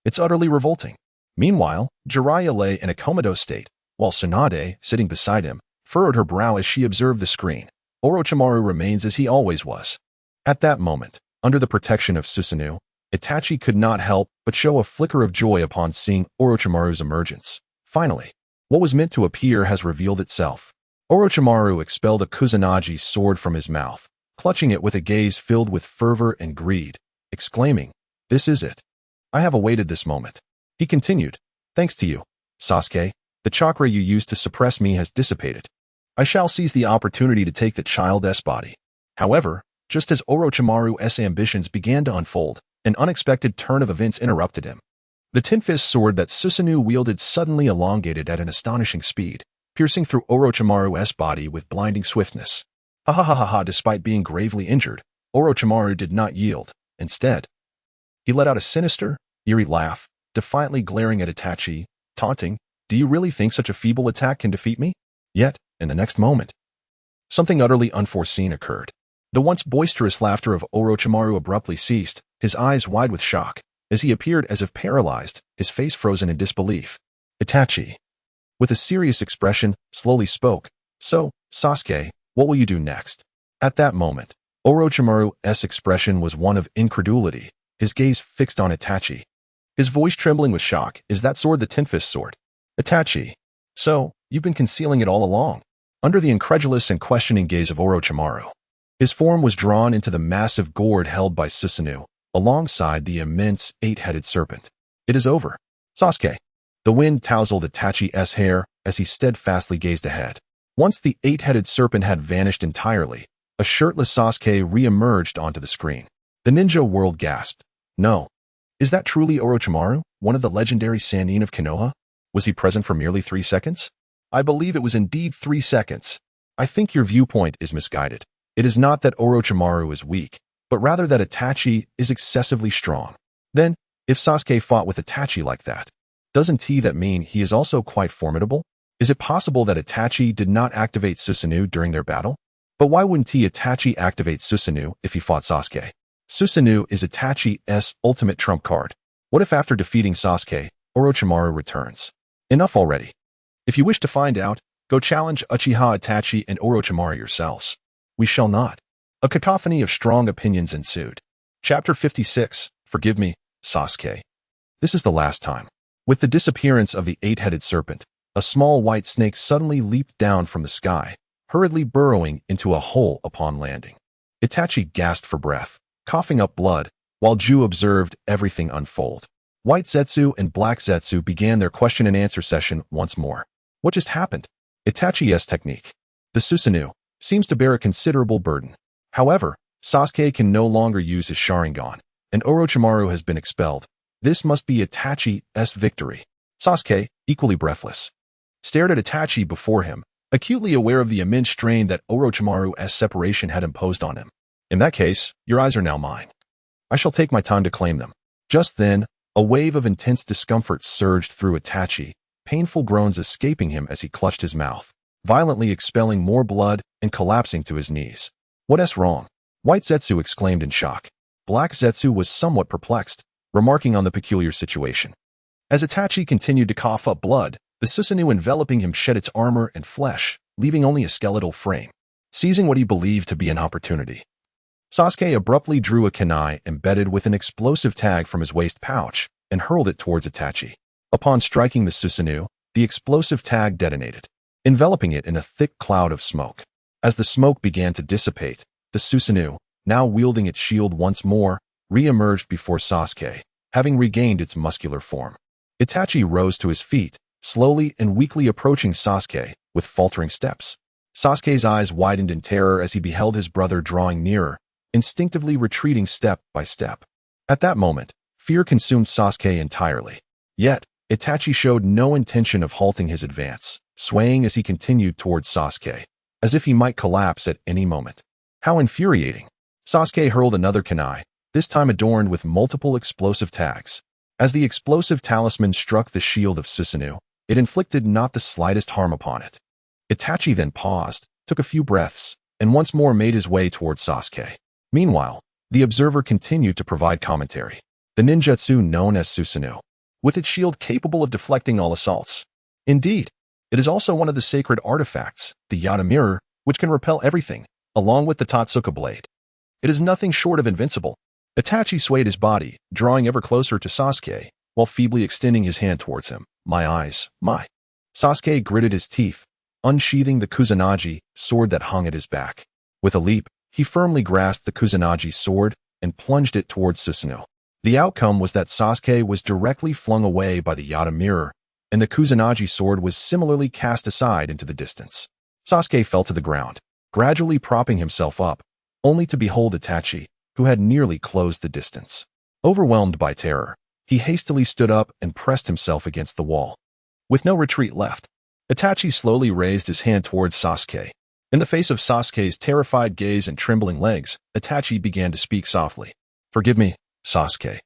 It's utterly revolting. Meanwhile, Jiraiya lay in a comatose state, while Tsunade, sitting beside him, furrowed her brow as she observed the screen. Orochimaru remains as he always was. At that moment, under the protection of Susanoo, Itachi could not help but show a flicker of joy upon seeing Orochimaru's emergence. Finally, what was meant to appear has revealed itself. Orochimaru expelled a Kusanagi sword from his mouth, clutching it with a gaze filled with fervor and greed, exclaiming, "This is it. I have awaited this moment." He continued, "Thanks to you, Sasuke, the chakra you used to suppress me has dissipated. I shall seize the opportunity to take the child's body." However, just as Orochimaru's ambitions began to unfold, an unexpected turn of events interrupted him. The tin-fist sword that Susanoo wielded suddenly elongated at an astonishing speed, piercing through Orochimaru's body with blinding swiftness. Ha ha ha ha ha! Despite being gravely injured, Orochimaru did not yield. Instead, he let out a sinister, eerie laugh, defiantly glaring at Itachi, taunting, "Do you really think such a feeble attack can defeat me?" Yet, in the next moment, something utterly unforeseen occurred. The once boisterous laughter of Orochimaru abruptly ceased, his eyes wide with shock, as he appeared as if paralyzed, his face frozen in disbelief. Itachi, with a serious expression, slowly spoke, "So, Sasuke, what will you do next?" At that moment, Orochimaru's expression was one of incredulity, his gaze fixed on Itachi. His voice trembling with shock. "Is that sword the tin-fist sword?" "Itachi, so, you've been concealing it all along?" Under the incredulous and questioning gaze of Orochimaru, his form was drawn into the massive gourd held by Susanoo, alongside the immense 8-headed serpent. "It is over, Sasuke." The wind tousled Itachi's hair as he steadfastly gazed ahead. Once the 8-headed serpent had vanished entirely, a shirtless Sasuke re-emerged onto the screen. The ninja world gasped. "No. Is that truly Orochimaru, one of the legendary Sannin of Konoha? Was he present for merely 3 seconds?" "I believe it was indeed 3 seconds. I think your viewpoint is misguided. It is not that Orochimaru is weak, but rather that Itachi is excessively strong." Then, if Sasuke fought with Itachi like that, doesn't that mean he is also quite formidable? Is it possible that Itachi did not activate Susanoo during their battle? But why wouldn't Itachi activate Susanoo if he fought Sasuke? Susanoo is Itachi's ultimate trump card. What if after defeating Sasuke, Orochimaru returns? Enough already. If you wish to find out, go challenge Uchiha Itachi and Orochimaru yourselves. We shall not. A cacophony of strong opinions ensued. Chapter 56, Forgive Me, Sasuke. This is the last time. With the disappearance of the 8-headed serpent, a small white snake suddenly leaped down from the sky, hurriedly burrowing into a hole upon landing. Itachi gasped for breath, coughing up blood, while Ju observed everything unfold. White Zetsu and Black Zetsu began their question and answer session once more. What just happened? Itachi's technique, the Susanoo, seems to bear a considerable burden. However, Sasuke can no longer use his Sharingan, and Orochimaru has been expelled. This must be Itachi's victory. Sasuke, equally breathless, stared at Itachi before him, acutely aware of the immense strain that Orochimaru's separation had imposed on him. In that case, your eyes are now mine. I shall take my time to claim them. Just then, a wave of intense discomfort surged through Itachi, painful groans escaping him as he clutched his mouth, violently expelling more blood and collapsing to his knees. What's wrong? White Zetsu exclaimed in shock. Black Zetsu was somewhat perplexed, remarking on the peculiar situation. As Itachi continued to cough up blood, the Susanoo enveloping him shed its armor and flesh, leaving only a skeletal frame. Seizing what he believed to be an opportunity, Sasuke abruptly drew a kunai embedded with an explosive tag from his waist pouch and hurled it towards Itachi. Upon striking the Susanoo, the explosive tag detonated, enveloping it in a thick cloud of smoke. As the smoke began to dissipate, the Susanoo, now wielding its shield once more, re-emerged before Sasuke, having regained its muscular form. Itachi rose to his feet, slowly and weakly approaching Sasuke with faltering steps. Sasuke's eyes widened in terror as he beheld his brother drawing nearer, instinctively retreating step by step. At that moment, fear consumed Sasuke entirely. Yet, Itachi showed no intention of halting his advance, swaying as he continued towards Sasuke, as if he might collapse at any moment. How infuriating! Sasuke hurled another kunai, this time adorned with multiple explosive tags. As the explosive talisman struck the shield of Susanoo, it inflicted not the slightest harm upon it. Itachi then paused, took a few breaths, and once more made his way towards Sasuke. Meanwhile, the observer continued to provide commentary. The ninjutsu known as Susanoo, with its shield capable of deflecting all assaults. Indeed, it is also one of the sacred artifacts, the Yata mirror, which can repel everything, along with the Totsuka blade. It is nothing short of invincible. Itachi swayed his body, drawing ever closer to Sasuke, while feebly extending his hand towards him. My eyes, my. Sasuke gritted his teeth, unsheathing the Kusanagi sword that hung at his back. With a leap, he firmly grasped the Kusanagi sword and plunged it towards Susanoo. The outcome was that Sasuke was directly flung away by the Yata mirror, and the Kusanagi sword was similarly cast aside into the distance. Sasuke fell to the ground, gradually propping himself up, only to behold Itachi, who had nearly closed the distance. Overwhelmed by terror, he hastily stood up and pressed himself against the wall. With no retreat left, Itachi slowly raised his hand towards Sasuke. In the face of Sasuke's terrified gaze and trembling legs, Itachi began to speak softly. Forgive me, Sasuke.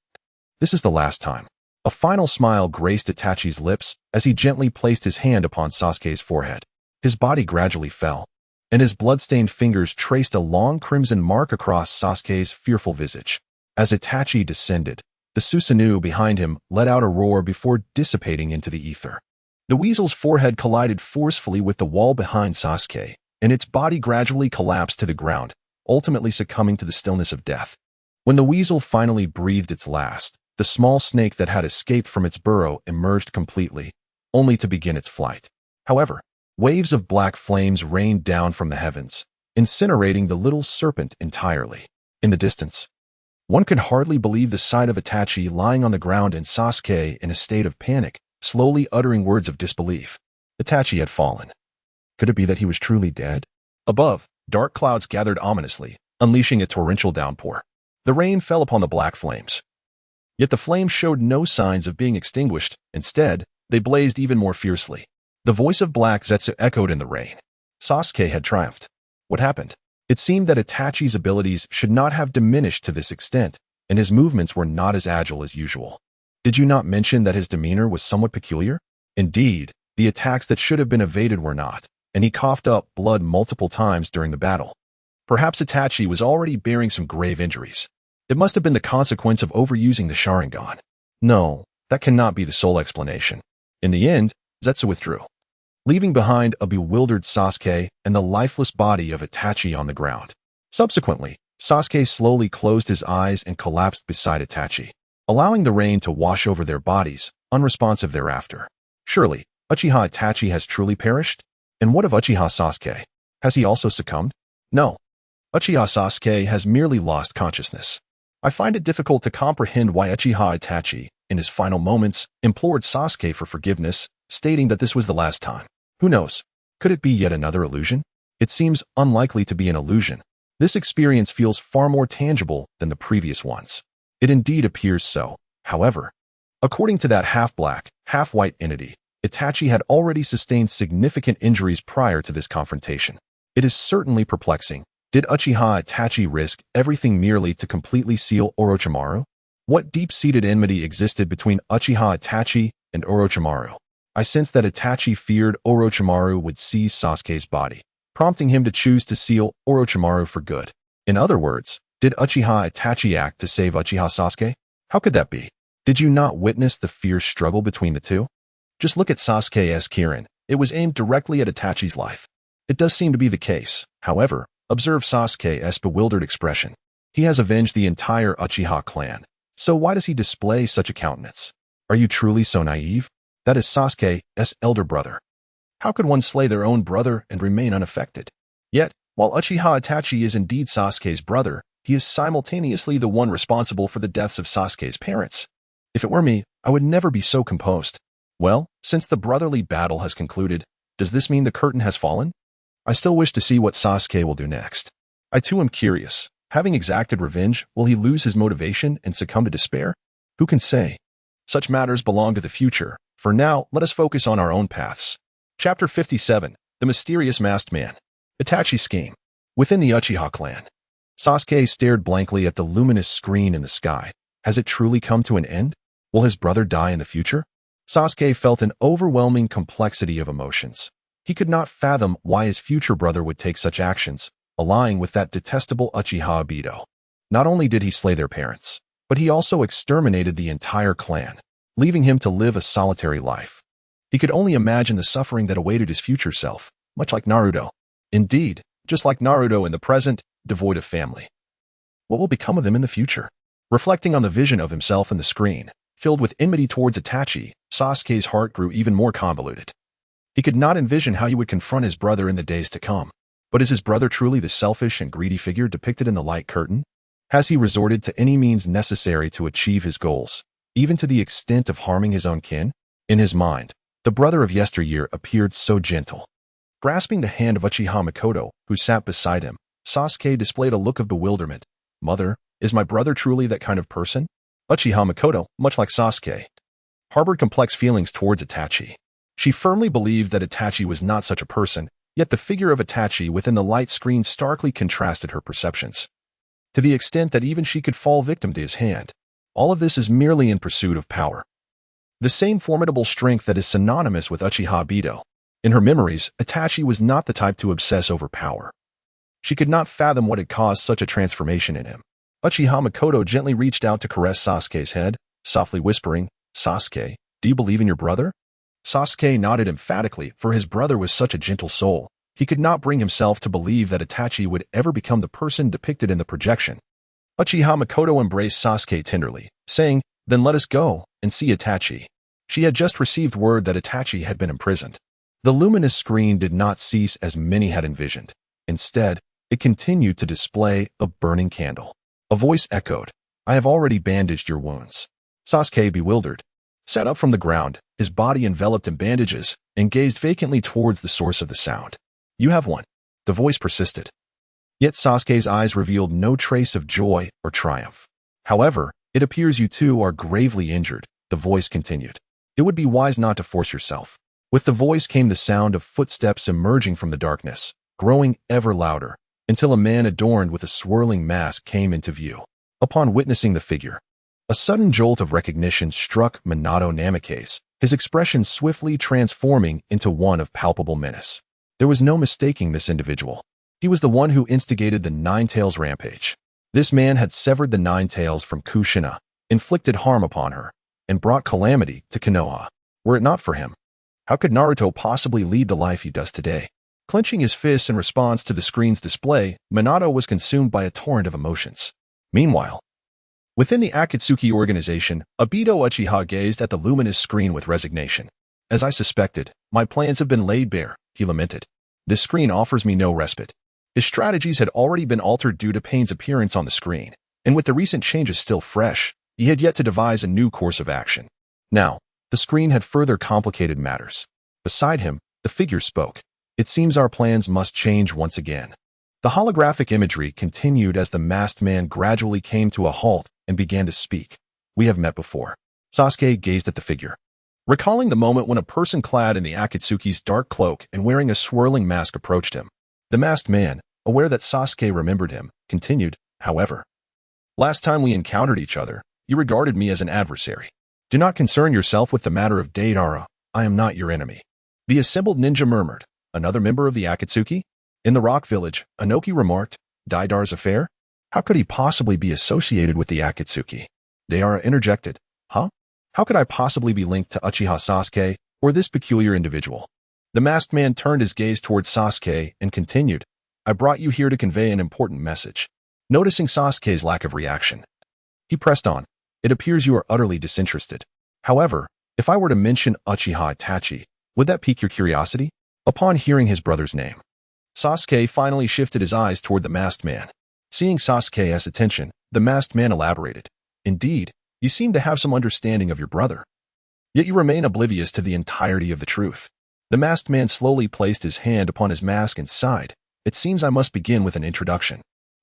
This is the last time. A final smile graced Itachi's lips as he gently placed his hand upon Sasuke's forehead. His body gradually fell, and his blood-stained fingers traced a long crimson mark across Sasuke's fearful visage. As Itachi descended, the Susanoo behind him let out a roar before dissipating into the ether. The weasel's forehead collided forcefully with the wall behind Sasuke, and its body gradually collapsed to the ground, ultimately succumbing to the stillness of death. When the weasel finally breathed its last, the small snake that had escaped from its burrow emerged completely, only to begin its flight. However, waves of black flames rained down from the heavens, incinerating the little serpent entirely. In the distance, one could hardly believe the sight of Itachi lying on the ground and Sasuke in a state of panic, slowly uttering words of disbelief. Itachi had fallen. Could it be that he was truly dead? Above, dark clouds gathered ominously, unleashing a torrential downpour. The rain fell upon the black flames. Yet the flames showed no signs of being extinguished. Instead, they blazed even more fiercely. The voice of Black Zetsu echoed in the rain. Sasuke had triumphed. What happened? It seemed that Itachi's abilities should not have diminished to this extent, and his movements were not as agile as usual. Did you not mention that his demeanor was somewhat peculiar? Indeed, the attacks that should have been evaded were not, and he coughed up blood multiple times during the battle. Perhaps Itachi was already bearing some grave injuries. It must have been the consequence of overusing the Sharingan. No, that cannot be the sole explanation. In the end, Zetsu withdrew, leaving behind a bewildered Sasuke and the lifeless body of Itachi on the ground. Subsequently, Sasuke slowly closed his eyes and collapsed beside Itachi, allowing the rain to wash over their bodies, unresponsive thereafter. Surely, Uchiha Itachi has truly perished? And what of Uchiha Sasuke? Has he also succumbed? No. Uchiha Sasuke has merely lost consciousness. I find it difficult to comprehend why Uchiha Itachi, in his final moments, implored Sasuke for forgiveness, stating that this was the last time. Who knows? Could it be yet another illusion? It seems unlikely to be an illusion. This experience feels far more tangible than the previous ones. It indeed appears so. However, according to that half-black, half-white entity, Itachi had already sustained significant injuries prior to this confrontation. It is certainly perplexing. Did Uchiha Itachi risk everything merely to completely seal Orochimaru? What deep-seated enmity existed between Uchiha Itachi and Orochimaru? I sensed that Itachi feared Orochimaru would seize Sasuke's body, prompting him to choose to seal Orochimaru for good. In other words, did Uchiha Itachi act to save Uchiha Sasuke? How could that be? Did you not witness the fierce struggle between the two? Just look at Sasuke's Kirin. It was aimed directly at Itachi's life. It does seem to be the case. However, observe Sasuke's bewildered expression. He has avenged the entire Uchiha clan. So why does he display such a countenance? Are you truly so naive? That is Sasuke's elder brother. How could one slay their own brother and remain unaffected? Yet, while Uchiha Itachi is indeed Sasuke's brother, he is simultaneously the one responsible for the deaths of Sasuke's parents. If it were me, I would never be so composed. Well, since the brotherly battle has concluded, does this mean the curtain has fallen? I still wish to see what Sasuke will do next. I too am curious. Having exacted revenge, will he lose his motivation and succumb to despair? Who can say? Such matters belong to the future. For now, let us focus on our own paths. Chapter 57. The Mysterious Masked Man. Itachi's Scheme. Within the Uchiha clan, Sasuke stared blankly at the luminous screen in the sky. Has it truly come to an end? Will his brother die in the future? Sasuke felt an overwhelming complexity of emotions. He could not fathom why his future brother would take such actions, allying with that detestable Uchiha Obito. Not only did he slay their parents, but he also exterminated the entire clan, leaving him to live a solitary life. He could only imagine the suffering that awaited his future self, much like Naruto. Indeed, just like Naruto in the present, devoid of family. What will become of them in the future? Reflecting on the vision of himself in the screen, filled with enmity towards Itachi, Sasuke's heart grew even more convoluted. He could not envision how he would confront his brother in the days to come. But is his brother truly the selfish and greedy figure depicted in the light curtain? Has he resorted to any means necessary to achieve his goals, even to the extent of harming his own kin? In his mind, the brother of yesteryear appeared so gentle. Grasping the hand of Uchiha Makoto, who sat beside him, Sasuke displayed a look of bewilderment. Mother, is my brother truly that kind of person? Uchiha Makoto, much like Sasuke, harbored complex feelings towards Itachi. She firmly believed that Itachi was not such a person, yet the figure of Itachi within the light screen starkly contrasted her perceptions, to the extent that even she could fall victim to his hand. All of this is merely in pursuit of power. The same formidable strength that is synonymous with Uchiha Obito. In her memories, Itachi was not the type to obsess over power. She could not fathom what had caused such a transformation in him. Uchiha Makoto gently reached out to caress Sasuke's head, softly whispering, "Sasuke, do you believe in your brother?" Sasuke nodded emphatically, for his brother was such a gentle soul. He could not bring himself to believe that Itachi would ever become the person depicted in the projection. Uchiha Makoto embraced Sasuke tenderly, saying, "Then let us go and see Itachi." She had just received word that Itachi had been imprisoned. The luminous screen did not cease as many had envisioned. Instead, it continued to display a burning candle. A voice echoed, "I have already bandaged your wounds." Sasuke, bewildered, sat up from the ground, his body enveloped in bandages, and gazed vacantly towards the source of the sound. "You have one," the voice persisted. Yet Sasuke's eyes revealed no trace of joy or triumph. "However, it appears you two are gravely injured," the voice continued. "It would be wise not to force yourself." With the voice came the sound of footsteps emerging from the darkness, growing ever louder, until a man adorned with a swirling mask came into view. Upon witnessing the figure, a sudden jolt of recognition struck Minato Namake's, his expression swiftly transforming into one of palpable menace. There was no mistaking this individual. He was the one who instigated the Nine Tails rampage. This man had severed the Nine Tails from Kushina, inflicted harm upon her, and brought calamity to Konoha. Were it not for him, how could Naruto possibly lead the life he does today? Clenching his fists in response to the screen's display, Minato was consumed by a torrent of emotions. Meanwhile, within the Akatsuki organization, Obito Uchiha gazed at the luminous screen with resignation. "As I suspected, my plans have been laid bare," he lamented. This screen offers me no respite. His strategies had already been altered due to Pain's appearance on the screen, and with the recent changes still fresh, he had yet to devise a new course of action. Now, the screen had further complicated matters. Beside him, the figure spoke. It seems our plans must change once again. The holographic imagery continued as the masked man gradually came to a halt and began to speak. We have met before. Sasuke gazed at the figure, recalling the moment when a person clad in the Akatsuki's dark cloak and wearing a swirling mask approached him. The masked man, aware that Sasuke remembered him, continued, however. Last time we encountered each other, you regarded me as an adversary. Do not concern yourself with the matter of Deidara. I am not your enemy. The assembled ninja murmured. Another member of the Akatsuki? In the rock village, Anoki remarked, Deidara's affair? How could he possibly be associated with the Akatsuki? Deidara interjected, huh? How could I possibly be linked to Uchiha Sasuke or this peculiar individual? The masked man turned his gaze towards Sasuke and continued, I brought you here to convey an important message. Noticing Sasuke's lack of reaction, he pressed on. It appears you are utterly disinterested. However, if I were to mention Uchiha Itachi, would that pique your curiosity? Upon hearing his brother's name, Sasuke finally shifted his eyes toward the masked man. Seeing Sasuke's attention, the masked man elaborated. Indeed, you seem to have some understanding of your brother. Yet you remain oblivious to the entirety of the truth. The masked man slowly placed his hand upon his mask and sighed. It seems I must begin with an introduction.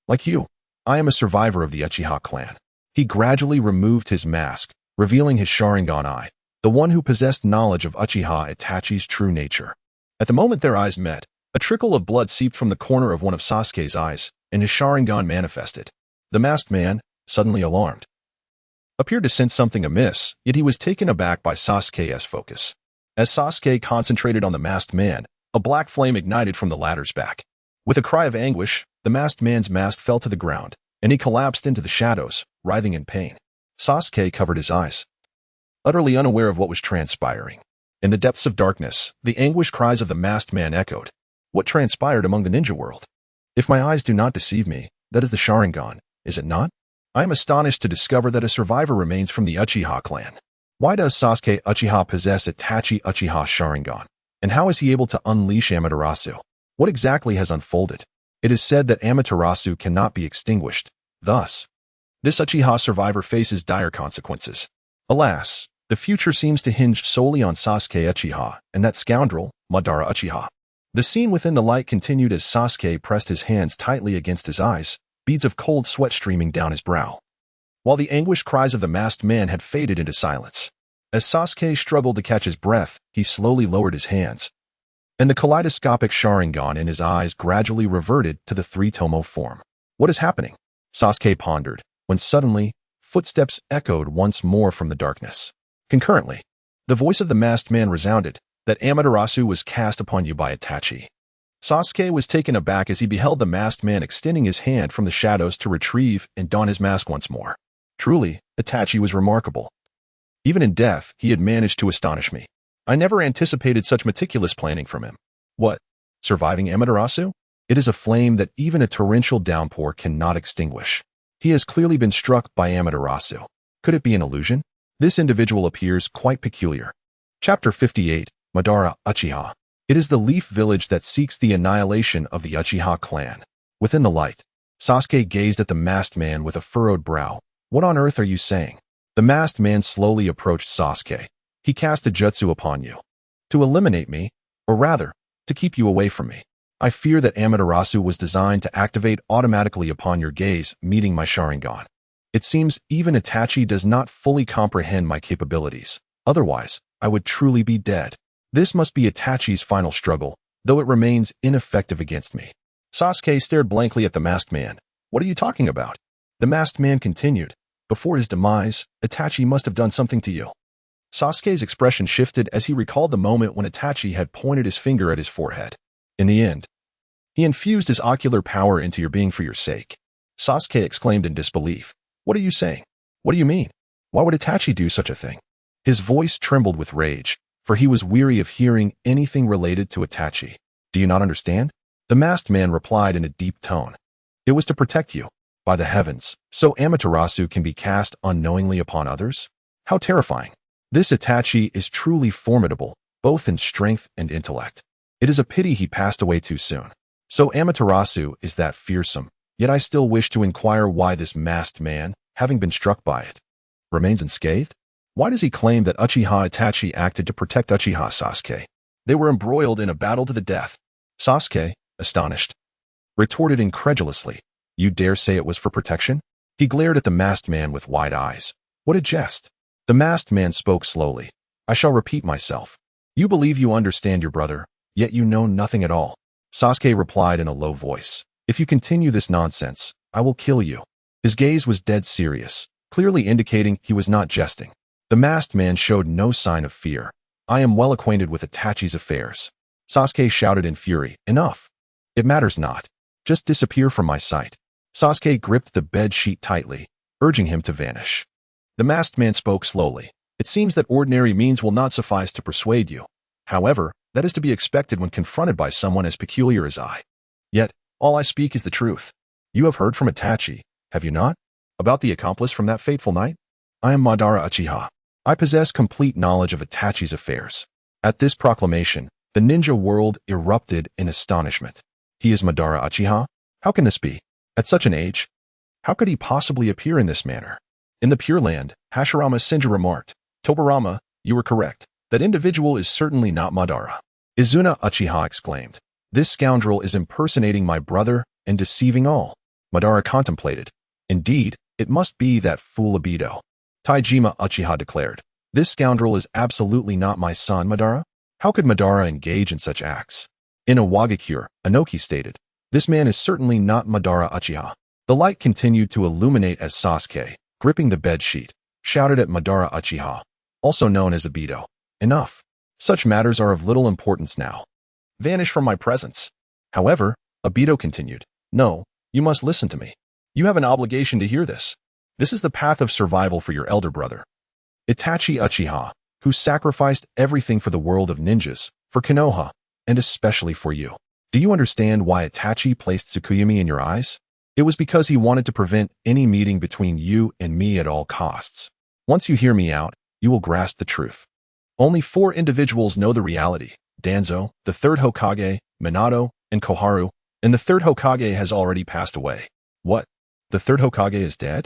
Like you, I am a survivor of the Uchiha clan. He gradually removed his mask, revealing his Sharingan eye, the one who possessed knowledge of Uchiha Itachi's true nature. At the moment their eyes met, a trickle of blood seeped from the corner of one of Sasuke's eyes, and his Sharingan manifested. The masked man, suddenly alarmed, appeared to sense something amiss, yet he was taken aback by Sasuke's focus. As Sasuke concentrated on the masked man, a black flame ignited from the latter's back. With a cry of anguish, the masked man's mask fell to the ground, and he collapsed into the shadows, writhing in pain. Sasuke covered his eyes, utterly unaware of what was transpiring. In the depths of darkness, the anguished cries of the masked man echoed. What transpired among the ninja world? If my eyes do not deceive me, that is the Sharingan, is it not? I am astonished to discover that a survivor remains from the Uchiha clan. Why does Sasuke Uchiha possess Itachi Uchiha Sharingan? And how is he able to unleash Amaterasu? What exactly has unfolded? It is said that Amaterasu cannot be extinguished. Thus, this Uchiha survivor faces dire consequences. Alas, the future seems to hinge solely on Sasuke Uchiha and that scoundrel, Madara Uchiha. The scene within the light continued as Sasuke pressed his hands tightly against his eyes, beads of cold sweat streaming down his brow, while the anguished cries of the masked man had faded into silence. As Sasuke struggled to catch his breath, he slowly lowered his hands, and the kaleidoscopic Sharingan in his eyes gradually reverted to the three-tomo form. What is happening? Sasuke pondered, when suddenly, footsteps echoed once more from the darkness. Concurrently, the voice of the masked man resounded, that Amaterasu was cast upon you by Itachi. Sasuke was taken aback as he beheld the masked man extending his hand from the shadows to retrieve and don his mask once more. Truly, Itachi was remarkable. Even in death, he had managed to astonish me. I never anticipated such meticulous planning from him. What? Surviving Amaterasu? It is a flame that even a torrential downpour cannot extinguish. He has clearly been struck by Amaterasu. Could it be an illusion? This individual appears quite peculiar. Chapter 58, Madara Uchiha. It is the Leaf Village that seeks the annihilation of the Uchiha clan. Within the light, Sasuke gazed at the masked man with a furrowed brow. What on earth are you saying? The masked man slowly approached Sasuke. He cast a jutsu upon you. To eliminate me, or rather, to keep you away from me. I fear that Amaterasu was designed to activate automatically upon your gaze meeting my Sharingan. It seems even Itachi does not fully comprehend my capabilities. Otherwise, I would truly be dead. This must be Itachi's final struggle, though it remains ineffective against me. Sasuke stared blankly at the masked man. What are you talking about? The masked man continued. Before his demise, Itachi must have done something to you. Sasuke's expression shifted as he recalled the moment when Itachi had pointed his finger at his forehead. In the end, he infused his ocular power into your being for your sake. Sasuke exclaimed in disbelief. What are you saying? What do you mean? Why would Itachi do such a thing? His voice trembled with rage, for he was weary of hearing anything related to Itachi. Do you not understand? The masked man replied in a deep tone. It was to protect you. By the heavens, so Amaterasu can be cast unknowingly upon others? How terrifying. This Itachi is truly formidable, both in strength and intellect. It is a pity he passed away too soon. So Amaterasu is that fearsome, yet I still wish to inquire why this masked man, having been struck by it, remains unscathed? Why does he claim that Uchiha Itachi acted to protect Uchiha Sasuke? They were embroiled in a battle to the death. Sasuke, astonished, retorted incredulously, "You dare say it was for protection?" He glared at the masked man with wide eyes. What a jest! The masked man spoke slowly. "I shall repeat myself. You believe you understand your brother, yet you know nothing at all." Sasuke replied in a low voice, "If you continue this nonsense, I will kill you." His gaze was dead serious, clearly indicating he was not jesting. The masked man showed no sign of fear. "I am well acquainted with Itachi's affairs." Sasuke shouted in fury, "Enough! It matters not. Just disappear from my sight." Sasuke gripped the bed sheet tightly, urging him to vanish. The masked man spoke slowly. "It seems that ordinary means will not suffice to persuade you. However, that is to be expected when confronted by someone as peculiar as I. Yet, all I speak is the truth. You have heard from Itachi, have you not? About the accomplice from that fateful night? I am Madara Uchiha. I possess complete knowledge of Itachi's affairs." At this proclamation, the ninja world erupted in astonishment. He is Madara Uchiha? How can this be? At such an age? How could he possibly appear in this manner? In the Pure Land, Hashirama Senju remarked, "Tobirama, you were correct. That individual is certainly not Madara." Izuna Uchiha exclaimed, "This scoundrel is impersonating my brother and deceiving all." Madara contemplated. "Indeed, it must be that fool Obito." Taijima Uchiha declared, "This scoundrel is absolutely not my son, Madara. How could Madara engage in such acts?" In a Wagakure, Inoki stated, "This man is certainly not Madara Uchiha." The light continued to illuminate as Sasuke, gripping the bed sheet, shouted at Madara Uchiha, also known as Obito, "Enough. Such matters are of little importance now. Vanish from my presence." However, Obito continued, "No, you must listen to me. You have an obligation to hear this. This is the path of survival for your elder brother, Itachi Uchiha, who sacrificed everything for the world of ninjas, for Konoha, and especially for you. Do you understand why Itachi placed Tsukuyomi in your eyes? It was because he wanted to prevent any meeting between you and me at all costs. Once you hear me out, you will grasp the truth. Only 4 individuals know the reality: Danzo, the third Hokage, Minato, and Koharu, and the third Hokage has already passed away." "What? The third Hokage is dead?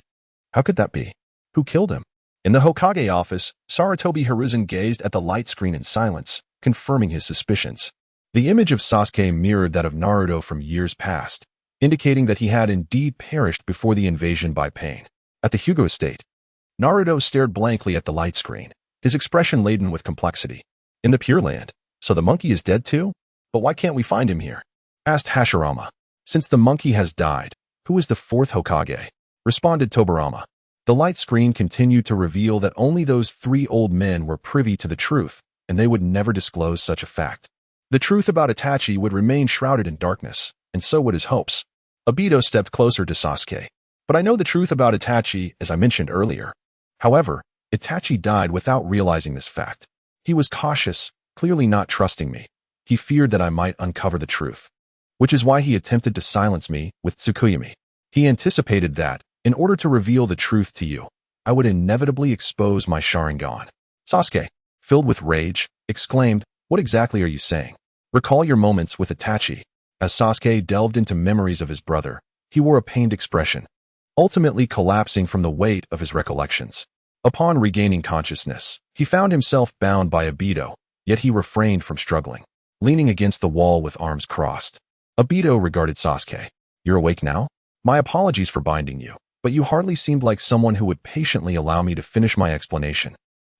How could that be? Who killed him?" In the Hokage office, Sarutobi Hiruzen gazed at the light screen in silence, confirming his suspicions. The image of Sasuke mirrored that of Naruto from years past, indicating that he had indeed perished before the invasion by pain. At the Hyuga estate, Naruto stared blankly at the light screen, his expression laden with complexity. "In the Pure Land, so the monkey is dead too? But why can't we find him here?" asked Hashirama. "Since the monkey has died, who is the 4th Hokage?" responded Tobirama. The light screen continued to reveal that only those 3 old men were privy to the truth, and they would never disclose such a fact. The truth about Itachi would remain shrouded in darkness, and so would his hopes. Obito stepped closer to Sasuke. "But I know the truth about Itachi, as I mentioned earlier. However, Itachi died without realizing this fact. He was cautious, clearly not trusting me. He feared that I might uncover the truth, which is why he attempted to silence me with Tsukuyomi. He anticipated that, in order to reveal the truth to you, I would inevitably expose my Sharingan." Sasuke, filled with rage, exclaimed, "What exactly are you saying? Recall your moments with Itachi." As Sasuke delved into memories of his brother, he wore a pained expression, ultimately collapsing from the weight of his recollections. Upon regaining consciousness, he found himself bound by Obito, yet he refrained from struggling, leaning against the wall with arms crossed. Obito regarded Sasuke. "You're awake now? My apologies for binding you, but you hardly seemed like someone who would patiently allow me to finish my explanation."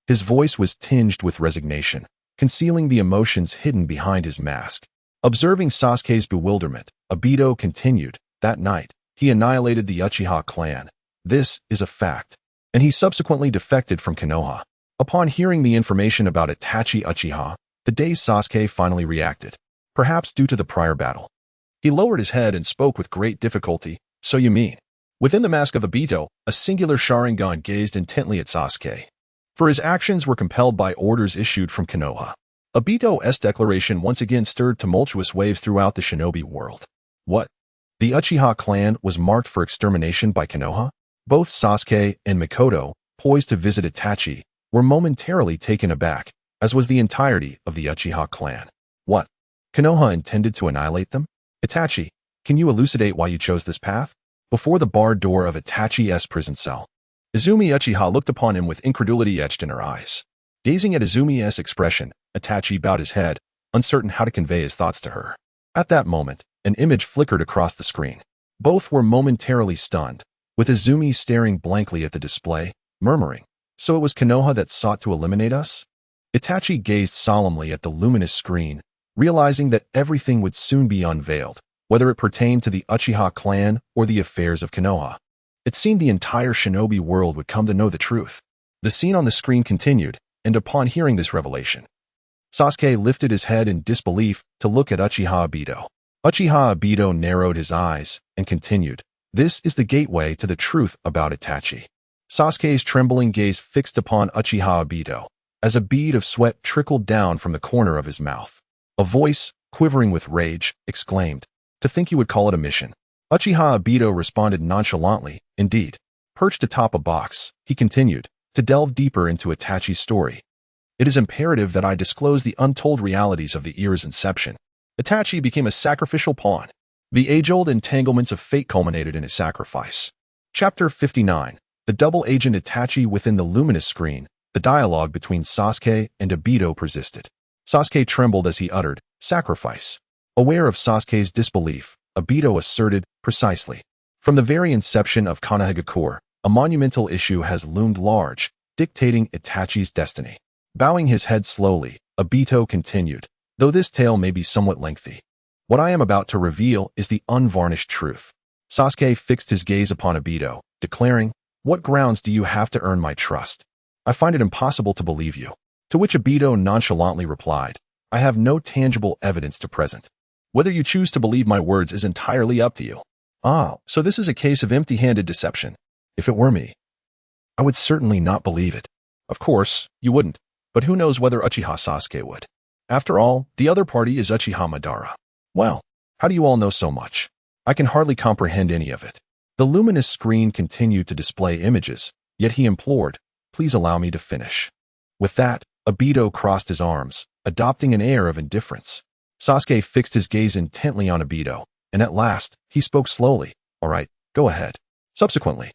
His voice was tinged with resignation, concealing the emotions hidden behind his mask. Observing Sasuke's bewilderment, Obito continued, "That night, he annihilated the Uchiha clan. This is a fact. And he subsequently defected from Konoha." Upon hearing the information about Itachi Uchiha, the dazed Sasuke finally reacted, perhaps due to the prior battle. He lowered his head and spoke with great difficulty. "So you mean?" Within the mask of Obito, a singular Sharingan gazed intently at Sasuke. For his actions were compelled by orders issued from Konoha. Obito's declaration once again stirred tumultuous waves throughout the shinobi world. What? The Uchiha clan was marked for extermination by Konoha? Both Sasuke and Mikoto, poised to visit Itachi, were momentarily taken aback, as was the entirety of the Uchiha clan. What? Konoha intended to annihilate them? Itachi, can you elucidate why you chose this path? Before the barred door of Itachi's prison cell, Izumi Uchiha looked upon him with incredulity etched in her eyes. Gazing at Izumi's expression, Itachi bowed his head, uncertain how to convey his thoughts to her. At that moment, an image flickered across the screen. Both were momentarily stunned, with Izumi staring blankly at the display, murmuring, "So it was Konoha that sought to eliminate us?" Itachi gazed solemnly at the luminous screen, realizing that everything would soon be unveiled, whether it pertained to the Uchiha clan or the affairs of Konoha. It seemed the entire Shinobi world would come to know the truth. The scene on the screen continued, and upon hearing this revelation, Sasuke lifted his head in disbelief to look at Uchiha Obito. Uchiha Obito narrowed his eyes and continued, "This is the gateway to the truth about Itachi." Sasuke's trembling gaze fixed upon Uchiha Obito, as a bead of sweat trickled down from the corner of his mouth. A voice, quivering with rage, exclaimed, "To think you would call it a mission." Uchiha Obito responded nonchalantly, indeed. Perched atop a box, he continued, to delve deeper into Itachi's story. "It is imperative that I disclose the untold realities of the era's inception. Itachi became a sacrificial pawn. The age-old entanglements of fate culminated in his sacrifice." Chapter 59. The double agent Itachi within the luminous screen. The dialogue between Sasuke and Obito persisted. Sasuke trembled as he uttered, "Sacrifice." Aware of Sasuke's disbelief, Obito asserted, "Precisely. From the very inception of Konoha, a monumental issue has loomed large, dictating Itachi's destiny." Bowing his head slowly, Obito continued, "Though this tale may be somewhat lengthy, what I am about to reveal is the unvarnished truth." Sasuke fixed his gaze upon Obito, declaring, "What grounds do you have to earn my trust? I find it impossible to believe you." To which Obito nonchalantly replied, "I have no tangible evidence to present. Whether you choose to believe my words is entirely up to you." "Ah, so this is a case of empty-handed deception. If it were me, I would certainly not believe it." "Of course, you wouldn't, but who knows whether Uchiha Sasuke would? After all, the other party is Uchiha Madara." "Well, how do you all know so much? I can hardly comprehend any of it." The luminous screen continued to display images, yet he implored, "Please allow me to finish." With that, Obito crossed his arms, adopting an air of indifference. Sasuke fixed his gaze intently on Obito, and at last, he spoke slowly, "All right, go ahead." Subsequently,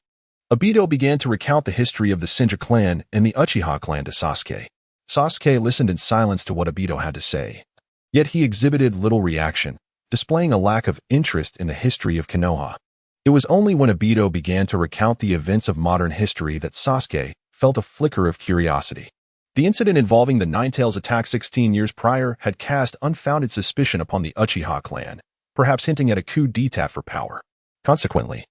Obito began to recount the history of the Senju clan and the Uchiha clan to Sasuke. Sasuke listened in silence to what Obito had to say. Yet he exhibited little reaction, displaying a lack of interest in the history of Konoha. It was only when Obito began to recount the events of modern history that Sasuke felt a flicker of curiosity. The incident involving the Ninetales attack 16 years prior had cast unfounded suspicion upon the Uchiha clan, perhaps hinting at a coup d'etat for power. Consequently,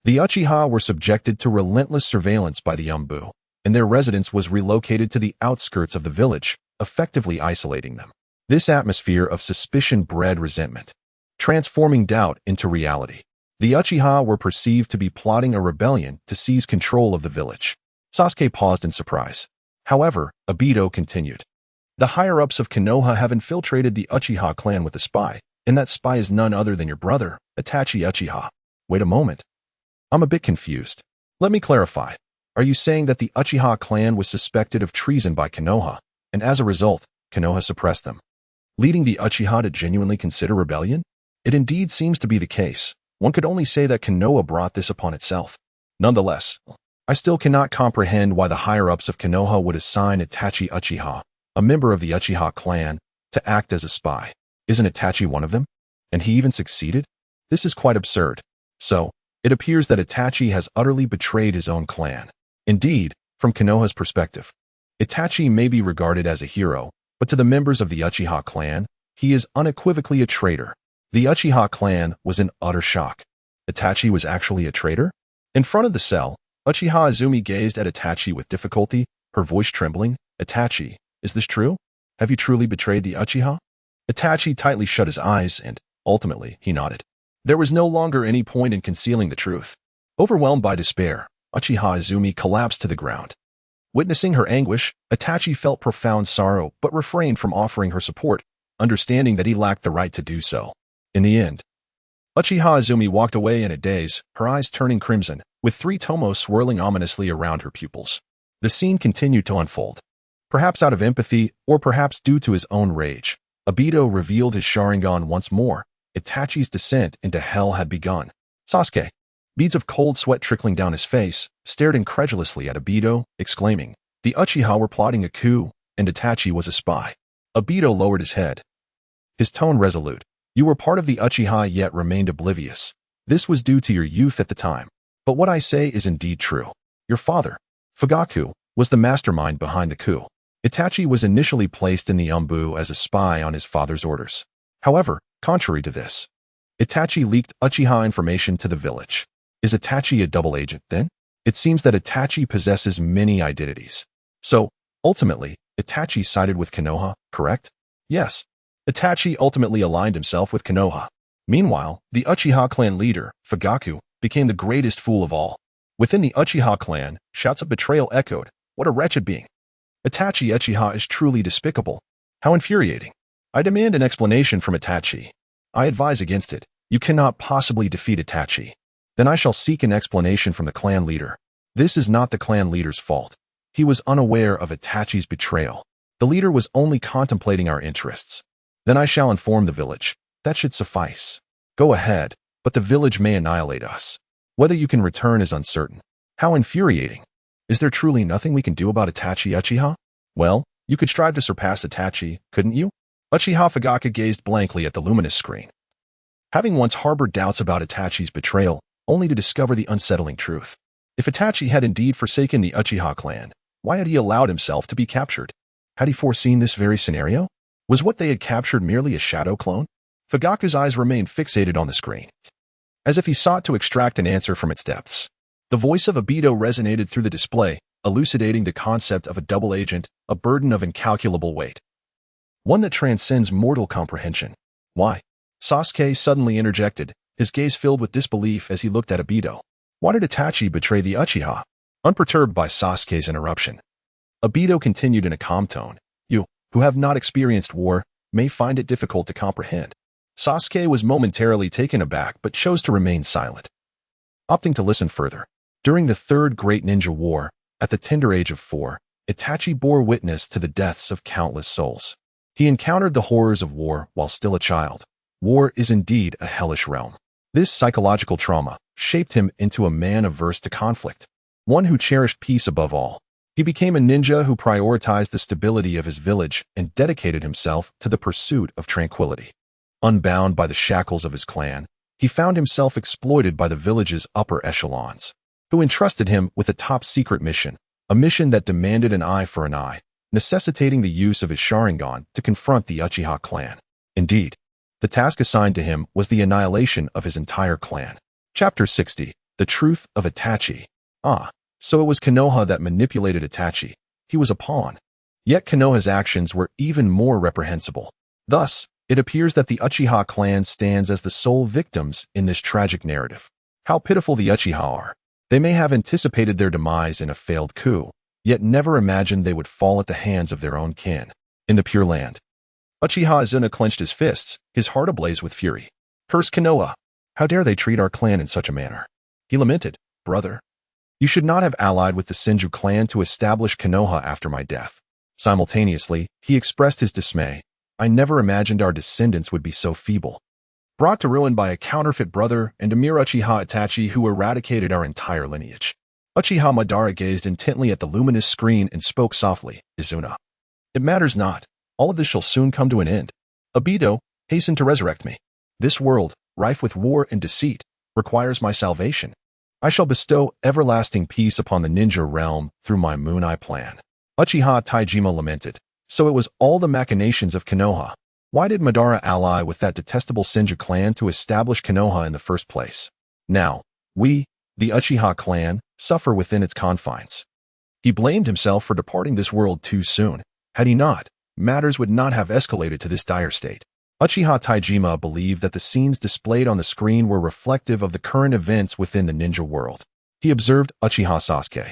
the Uchiha were subjected to relentless surveillance by the Umbu, and their residence was relocated to the outskirts of the village, effectively isolating them. This atmosphere of suspicion bred resentment, transforming doubt into reality. The Uchiha were perceived to be plotting a rebellion to seize control of the village. Sasuke paused in surprise. However, Obito continued, "The higher-ups of Konoha have infiltrated the Uchiha clan with a spy, and that spy is none other than your brother, Itachi Uchiha." "Wait a moment. I'm a bit confused. Let me clarify. Are you saying that the Uchiha clan was suspected of treason by Konoha, and as a result, Konoha suppressed them, leading the Uchiha to genuinely consider rebellion?" "It indeed seems to be the case. One could only say that Konoha brought this upon itself. Nonetheless, I still cannot comprehend why the higher-ups of Konoha would assign Itachi Uchiha, a member of the Uchiha clan, to act as a spy. Isn't Itachi one of them? And he even succeeded? This is quite absurd. So, it appears that Itachi has utterly betrayed his own clan. Indeed, from Konoha's perspective, Itachi may be regarded as a hero, but to the members of the Uchiha clan, he is unequivocally a traitor." The Uchiha clan was in utter shock. Itachi was actually a traitor? In front of the cell, Uchiha Izumi gazed at Itachi with difficulty, her voice trembling. "Itachi, is this true? Have you truly betrayed the Uchiha?" Itachi tightly shut his eyes and, ultimately, he nodded. There was no longer any point in concealing the truth. Overwhelmed by despair, Uchiha Izumi collapsed to the ground. Witnessing her anguish, Itachi felt profound sorrow but refrained from offering her support, understanding that he lacked the right to do so. In the end, Uchiha Izumi walked away in a daze, her eyes turning crimson, with 3 tomos swirling ominously around her pupils. The scene continued to unfold. Perhaps out of empathy, or perhaps due to his own rage, Obito revealed his Sharingan once more. Itachi's descent into hell had begun. Sasuke, beads of cold sweat trickling down his face, stared incredulously at Obito, exclaiming, "The Uchiha were plotting a coup, and Itachi was a spy." Obito lowered his head, his tone resolute. "You were part of the Uchiha yet remained oblivious. This was due to your youth at the time. But what I say is indeed true. Your father, Fugaku, was the mastermind behind the coup. Itachi was initially placed in the Umbu as a spy on his father's orders. However, contrary to this, Itachi leaked Uchiha information to the village. Is Itachi a double agent, then? It seems that Itachi possesses many identities. So, ultimately, Itachi sided with Konoha, correct? Yes. Itachi ultimately aligned himself with Konoha. Meanwhile, the Uchiha clan leader, Fugaku, became the greatest fool of all. Within the Uchiha clan, shouts of betrayal echoed. What a wretched being. Itachi Uchiha is truly despicable. How infuriating. I demand an explanation from Itachi. I advise against it. You cannot possibly defeat Itachi. Then I shall seek an explanation from the clan leader. This is not the clan leader's fault. He was unaware of Itachi's betrayal. The leader was only contemplating our interests. Then I shall inform the village. That should suffice. Go ahead, but the village may annihilate us. Whether you can return is uncertain. How infuriating. Is there truly nothing we can do about Itachi Uchiha? Well, you could strive to surpass Itachi, couldn't you? Uchiha Fugaku gazed blankly at the luminous screen. Having once harbored doubts about Itachi's betrayal, only to discover the unsettling truth. If Itachi had indeed forsaken the Uchiha clan, why had he allowed himself to be captured? Had he foreseen this very scenario? Was what they had captured merely a shadow clone? Fugaku's eyes remained fixated on the screen, as if he sought to extract an answer from its depths. The voice of Obito resonated through the display, elucidating the concept of a double agent, a burden of incalculable weight. One that transcends mortal comprehension. Why? Sasuke suddenly interjected, his gaze filled with disbelief as he looked at Obito. Why did Itachi betray the Uchiha? Unperturbed by Sasuke's interruption, Obito continued in a calm tone. You, who have not experienced war, may find it difficult to comprehend. Sasuke was momentarily taken aback but chose to remain silent, opting to listen further. During the Third Great Ninja War, at the tender age of 4, Itachi bore witness to the deaths of countless souls. He encountered the horrors of war while still a child. War is indeed a hellish realm. This psychological trauma shaped him into a man averse to conflict, one who cherished peace above all. He became a ninja who prioritized the stability of his village and dedicated himself to the pursuit of tranquility. Unbound by the shackles of his clan, he found himself exploited by the village's upper echelons, who entrusted him with a top-secret mission, a mission that demanded an eye for an eye, necessitating the use of his Sharingan to confront the Uchiha clan. Indeed, the task assigned to him was the annihilation of his entire clan. Chapter 60. The Truth of Itachi. So it was Konoha that manipulated Itachi. He was a pawn. Yet Konoha's actions were even more reprehensible. Thus, it appears that the Uchiha clan stands as the sole victims in this tragic narrative. How pitiful the Uchiha are. They may have anticipated their demise in a failed coup, yet never imagined they would fall at the hands of their own kin. In the Pure Land, Uchiha Izuna clenched his fists, his heart ablaze with fury. Curse Konoha! How dare they treat our clan in such a manner? He lamented, brother. You should not have allied with the Senju clan to establish Konoha after my death. Simultaneously, he expressed his dismay. I never imagined our descendants would be so feeble. Brought to ruin by a counterfeit brother and a mere Uchiha Itachi who eradicated our entire lineage. Uchiha Madara gazed intently at the luminous screen and spoke softly, Izuna. It matters not. All of this shall soon come to an end. Obito, hasten to resurrect me. This world, rife with war and deceit, requires my salvation. I shall bestow everlasting peace upon the ninja realm through my Moon Eye plan. Uchiha Taijima lamented. So it was all the machinations of Konoha. Why did Madara ally with that detestable Senju clan to establish Konoha in the first place? Now, we, the Uchiha clan, suffer within its confines. He blamed himself for departing this world too soon. Had he not, matters would not have escalated to this dire state. Uchiha Taijima believed that the scenes displayed on the screen were reflective of the current events within the ninja world. He observed Uchiha Sasuke,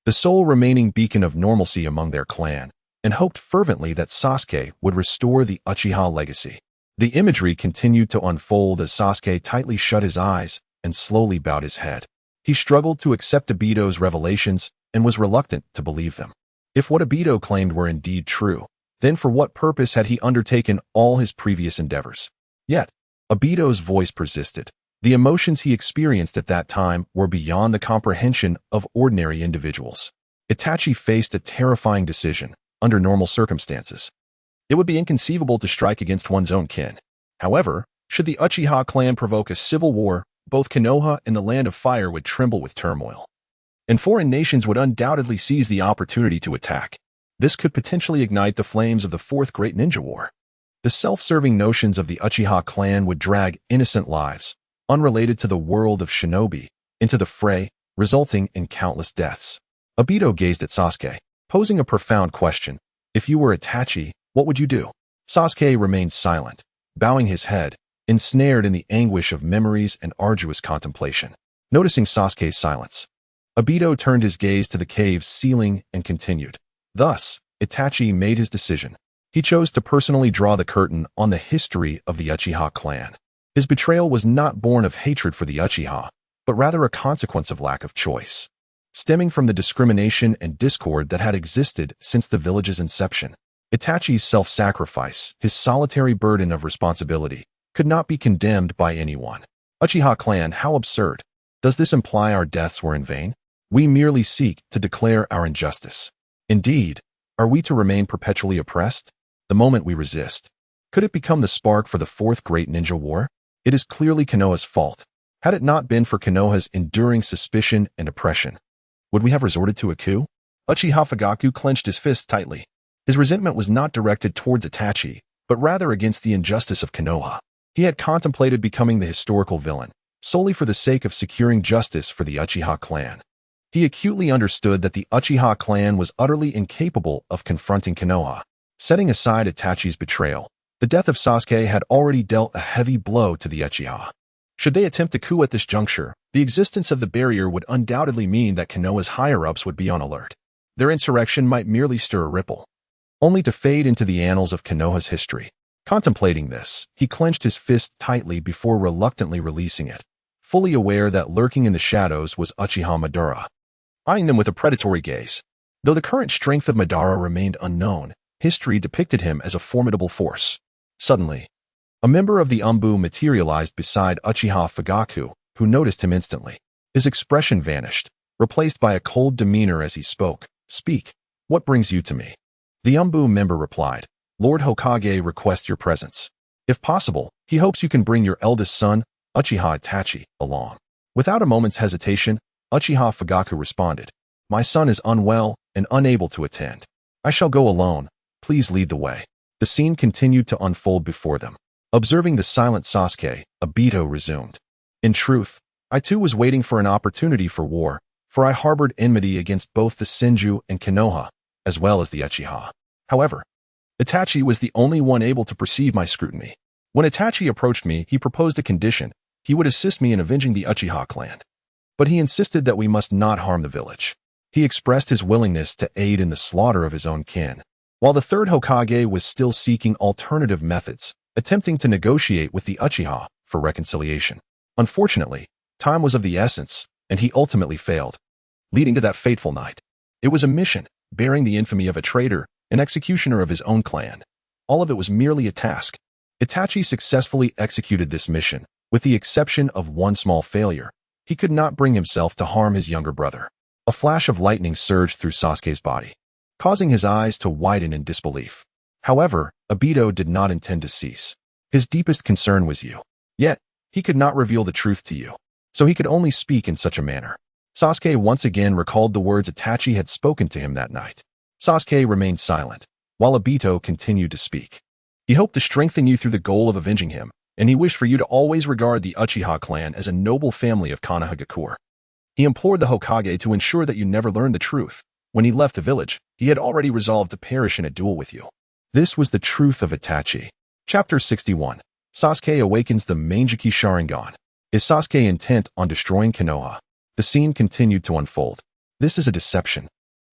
the sole remaining beacon of normalcy among their clan, and hoped fervently that Sasuke would restore the Uchiha legacy. The imagery continued to unfold as Sasuke tightly shut his eyes and slowly bowed his head. He struggled to accept Obito's revelations and was reluctant to believe them. If what Obito claimed were indeed true, Then for what purpose had he undertaken all his previous endeavors? Yet, Obito's voice persisted. The emotions he experienced at that time were beyond the comprehension of ordinary individuals. Itachi faced a terrifying decision under normal circumstances. It would be inconceivable to strike against one's own kin. However, should the Uchiha clan provoke a civil war, both Konoha and the Land of Fire would tremble with turmoil. And foreign nations would undoubtedly seize the opportunity to attack. This could potentially ignite the flames of the Fourth Great Ninja War. The self-serving notions of the Uchiha clan would drag innocent lives, unrelated to the world of Shinobi, into the fray, resulting in countless deaths. Obito gazed at Sasuke, posing a profound question. If you were Itachi, what would you do? Sasuke remained silent, bowing his head, ensnared in the anguish of memories and arduous contemplation. Noticing Sasuke's silence, Obito turned his gaze to the cave's ceiling and continued. Thus, Itachi made his decision. He chose to personally draw the curtain on the history of the Uchiha clan. His betrayal was not born of hatred for the Uchiha, but rather a consequence of lack of choice, stemming from the discrimination and discord that had existed since the village's inception. Itachi's self-sacrifice, his solitary burden of responsibility, could not be condemned by anyone. Uchiha clan, how absurd. Does this imply our deaths were in vain? We merely seek to declare our injustice. Indeed, are we to remain perpetually oppressed? The moment we resist, could it become the spark for the Fourth Great Ninja War? It is clearly Konoha's fault. Had it not been for Konoha's enduring suspicion and oppression, would we have resorted to a coup? Uchiha Fugaku clenched his fists tightly. His resentment was not directed towards Itachi, but rather against the injustice of Konoha. He had contemplated becoming the historical villain, solely for the sake of securing justice for the Uchiha clan. He acutely understood that the Uchiha clan was utterly incapable of confronting Konoha. Setting aside Itachi's betrayal, the death of Sasuke had already dealt a heavy blow to the Uchiha. Should they attempt a coup at this juncture, the existence of the barrier would undoubtedly mean that Konoha's higher-ups would be on alert. Their insurrection might merely stir a ripple, only to fade into the annals of Konoha's history. Contemplating this, he clenched his fist tightly before reluctantly releasing it, fully aware that lurking in the shadows was Uchiha Madara, eyeing them with a predatory gaze. Though the current strength of Madara remained unknown, history depicted him as a formidable force. Suddenly, a member of the Umbu materialized beside Uchiha Fugaku, who noticed him instantly. His expression vanished, replaced by a cold demeanor as he spoke. Speak. What brings you to me? The Umbu member replied. Lord Hokage requests your presence. If possible, he hopes you can bring your eldest son, Uchiha Itachi, along. Without a moment's hesitation, Uchiha Fugaku responded. My son is unwell and unable to attend. I shall go alone. Please lead the way. The scene continued to unfold before them. Observing the silent Sasuke, Obito resumed. In truth, I too was waiting for an opportunity for war, for I harbored enmity against both the Senju and Konoha, as well as the Uchiha. However, Itachi was the only one able to perceive my scrutiny. When Itachi approached me, he proposed a condition. He would assist me in avenging the Uchiha clan. But he insisted that we must not harm the village. He expressed his willingness to aid in the slaughter of his own kin. While the third Hokage was still seeking alternative methods, attempting to negotiate with the Uchiha for reconciliation. Unfortunately, time was of the essence, and he ultimately failed, leading to that fateful night. It was a mission, bearing the infamy of a traitor, an executioner of his own clan. All of it was merely a task. Itachi successfully executed this mission, with the exception of one small failure. He could not bring himself to harm his younger brother. A flash of lightning surged through Sasuke's body, causing his eyes to widen in disbelief. However, Obito did not intend to cease. His deepest concern was you. Yet, he could not reveal the truth to you, so he could only speak in such a manner. Sasuke once again recalled the words Itachi had spoken to him that night. Sasuke remained silent, while Obito continued to speak. He hoped to strengthen you through the goal of avenging him, and he wished for you to always regard the Uchiha clan as a noble family of Konoha. He implored the Hokage to ensure that you never learned the truth. When he left the village, he had already resolved to perish in a duel with you. This was the truth of Itachi. Chapter 61. Sasuke awakens the Mangekyou Sharingan. Is Sasuke intent on destroying Konoha? The scene continued to unfold. This is a deception.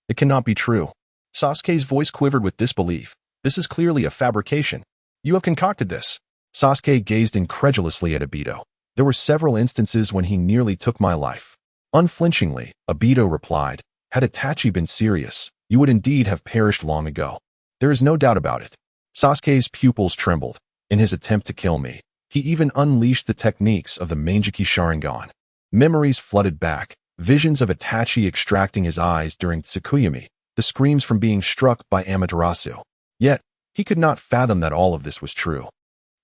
It cannot be true. Sasuke's voice quivered with disbelief. This is clearly a fabrication. You have concocted this. Sasuke gazed incredulously at Obito. There were several instances when he nearly took my life. Unflinchingly, Obito replied, had Itachi been serious, you would indeed have perished long ago. There is no doubt about it. Sasuke's pupils trembled. In his attempt to kill me, he even unleashed the techniques of the Manjiki Sharingan. Memories flooded back, visions of Itachi extracting his eyes during Tsukuyami, the screams from being struck by Amaterasu. Yet, he could not fathom that all of this was true.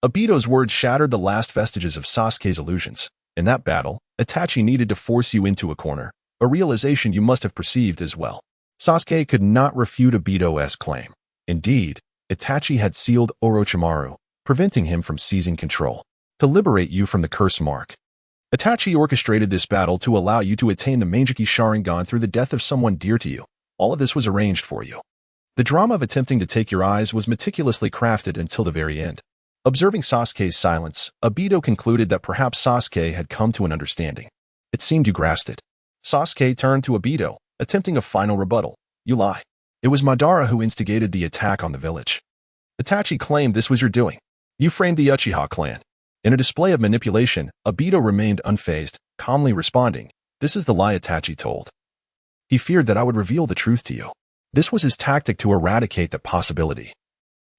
Obito's words shattered the last vestiges of Sasuke's illusions. In that battle, Itachi needed to force you into a corner, a realization you must have perceived as well. Sasuke could not refute Obito's claim. Indeed, Itachi had sealed Orochimaru, preventing him from seizing control, to liberate you from the curse mark. Itachi orchestrated this battle to allow you to attain the Manjiki Sharingan through the death of someone dear to you. All of this was arranged for you. The drama of attempting to take your eyes was meticulously crafted until the very end. Observing Sasuke's silence, Obito concluded that perhaps Sasuke had come to an understanding. It seemed you grasped it. Sasuke turned to Obito, attempting a final rebuttal. You lie. It was Madara who instigated the attack on the village. Itachi claimed this was your doing. You framed the Uchiha clan. In a display of manipulation, Obito remained unfazed, calmly responding, "This is the lie Itachi told." He feared that I would reveal the truth to you. This was his tactic to eradicate that possibility.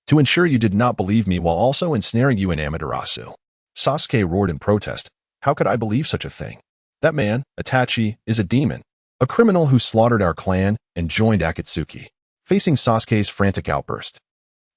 To ensure you did not believe me while also ensnaring you in Amaterasu. Sasuke roared in protest. How could I believe such a thing? That man, Itachi, is a demon, a criminal who slaughtered our clan and joined Akatsuki. Facing Sasuke's frantic outburst,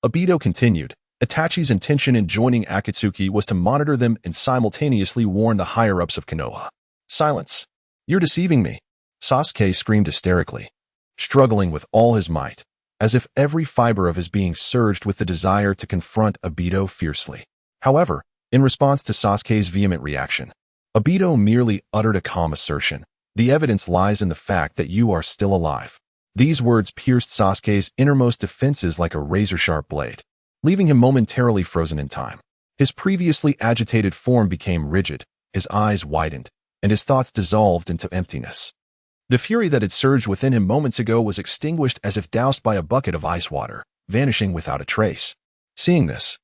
Obito continued, Itachi's intention in joining Akatsuki was to monitor them and simultaneously warn the higher-ups of Konoha. Silence. You're deceiving me. Sasuke screamed hysterically, struggling with all his might, as if every fiber of his being surged with the desire to confront Obito fiercely. However, in response to Sasuke's vehement reaction, Obito merely uttered a calm assertion. The evidence lies in the fact that you are still alive. These words pierced Sasuke's innermost defenses like a razor-sharp blade, leaving him momentarily frozen in time. His previously agitated form became rigid, his eyes widened, and his thoughts dissolved into emptiness. The fury that had surged within him moments ago was extinguished as if doused by a bucket of ice water, vanishing without a trace. Seeing this,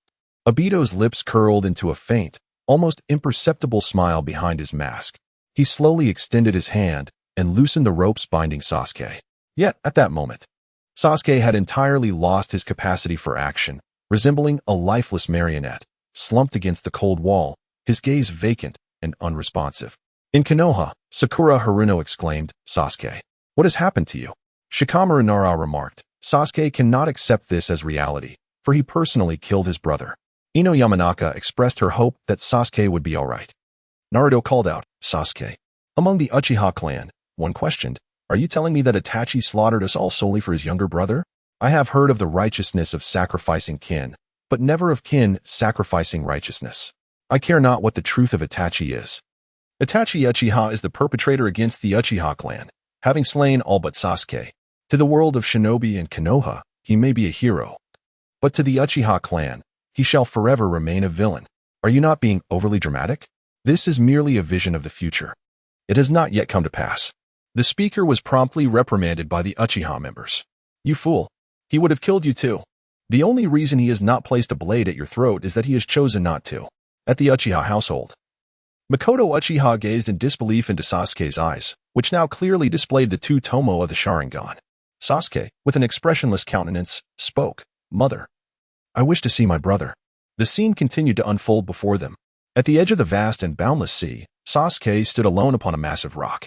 Obito's lips curled into a faint, almost imperceptible smile behind his mask. He slowly extended his hand and loosened the ropes binding Sasuke. Yet, at that moment, Sasuke had entirely lost his capacity for action, resembling a lifeless marionette, slumped against the cold wall, his gaze vacant and unresponsive. In Konoha, Sakura Haruno exclaimed, Sasuke, what has happened to you? Shikamaru Nara remarked, Sasuke cannot accept this as reality, for he personally killed his brother. Ino Yamanaka expressed her hope that Sasuke would be alright. Naruto called out, Sasuke. Among the Uchiha clan, one questioned, are you telling me that Itachi slaughtered us all solely for his younger brother? I have heard of the righteousness of sacrificing kin, but never of kin sacrificing righteousness. I care not what the truth of Itachi is. Itachi Uchiha is the perpetrator against the Uchiha clan, having slain all but Sasuke. To the world of Shinobi and Konoha, he may be a hero. But to the Uchiha clan, he shall forever remain a villain. Are you not being overly dramatic? This is merely a vision of the future. It has not yet come to pass. The speaker was promptly reprimanded by the Uchiha members. You fool. He would have killed you too. The only reason he has not placed a blade at your throat is that he has chosen not to. At the Uchiha household, Makoto Uchiha gazed in disbelief into Sasuke's eyes, which now clearly displayed the two tomo of the Sharingan. Sasuke, with an expressionless countenance, spoke, Mother, I wish to see my brother. The scene continued to unfold before them. At the edge of the vast and boundless sea, Sasuke stood alone upon a massive rock,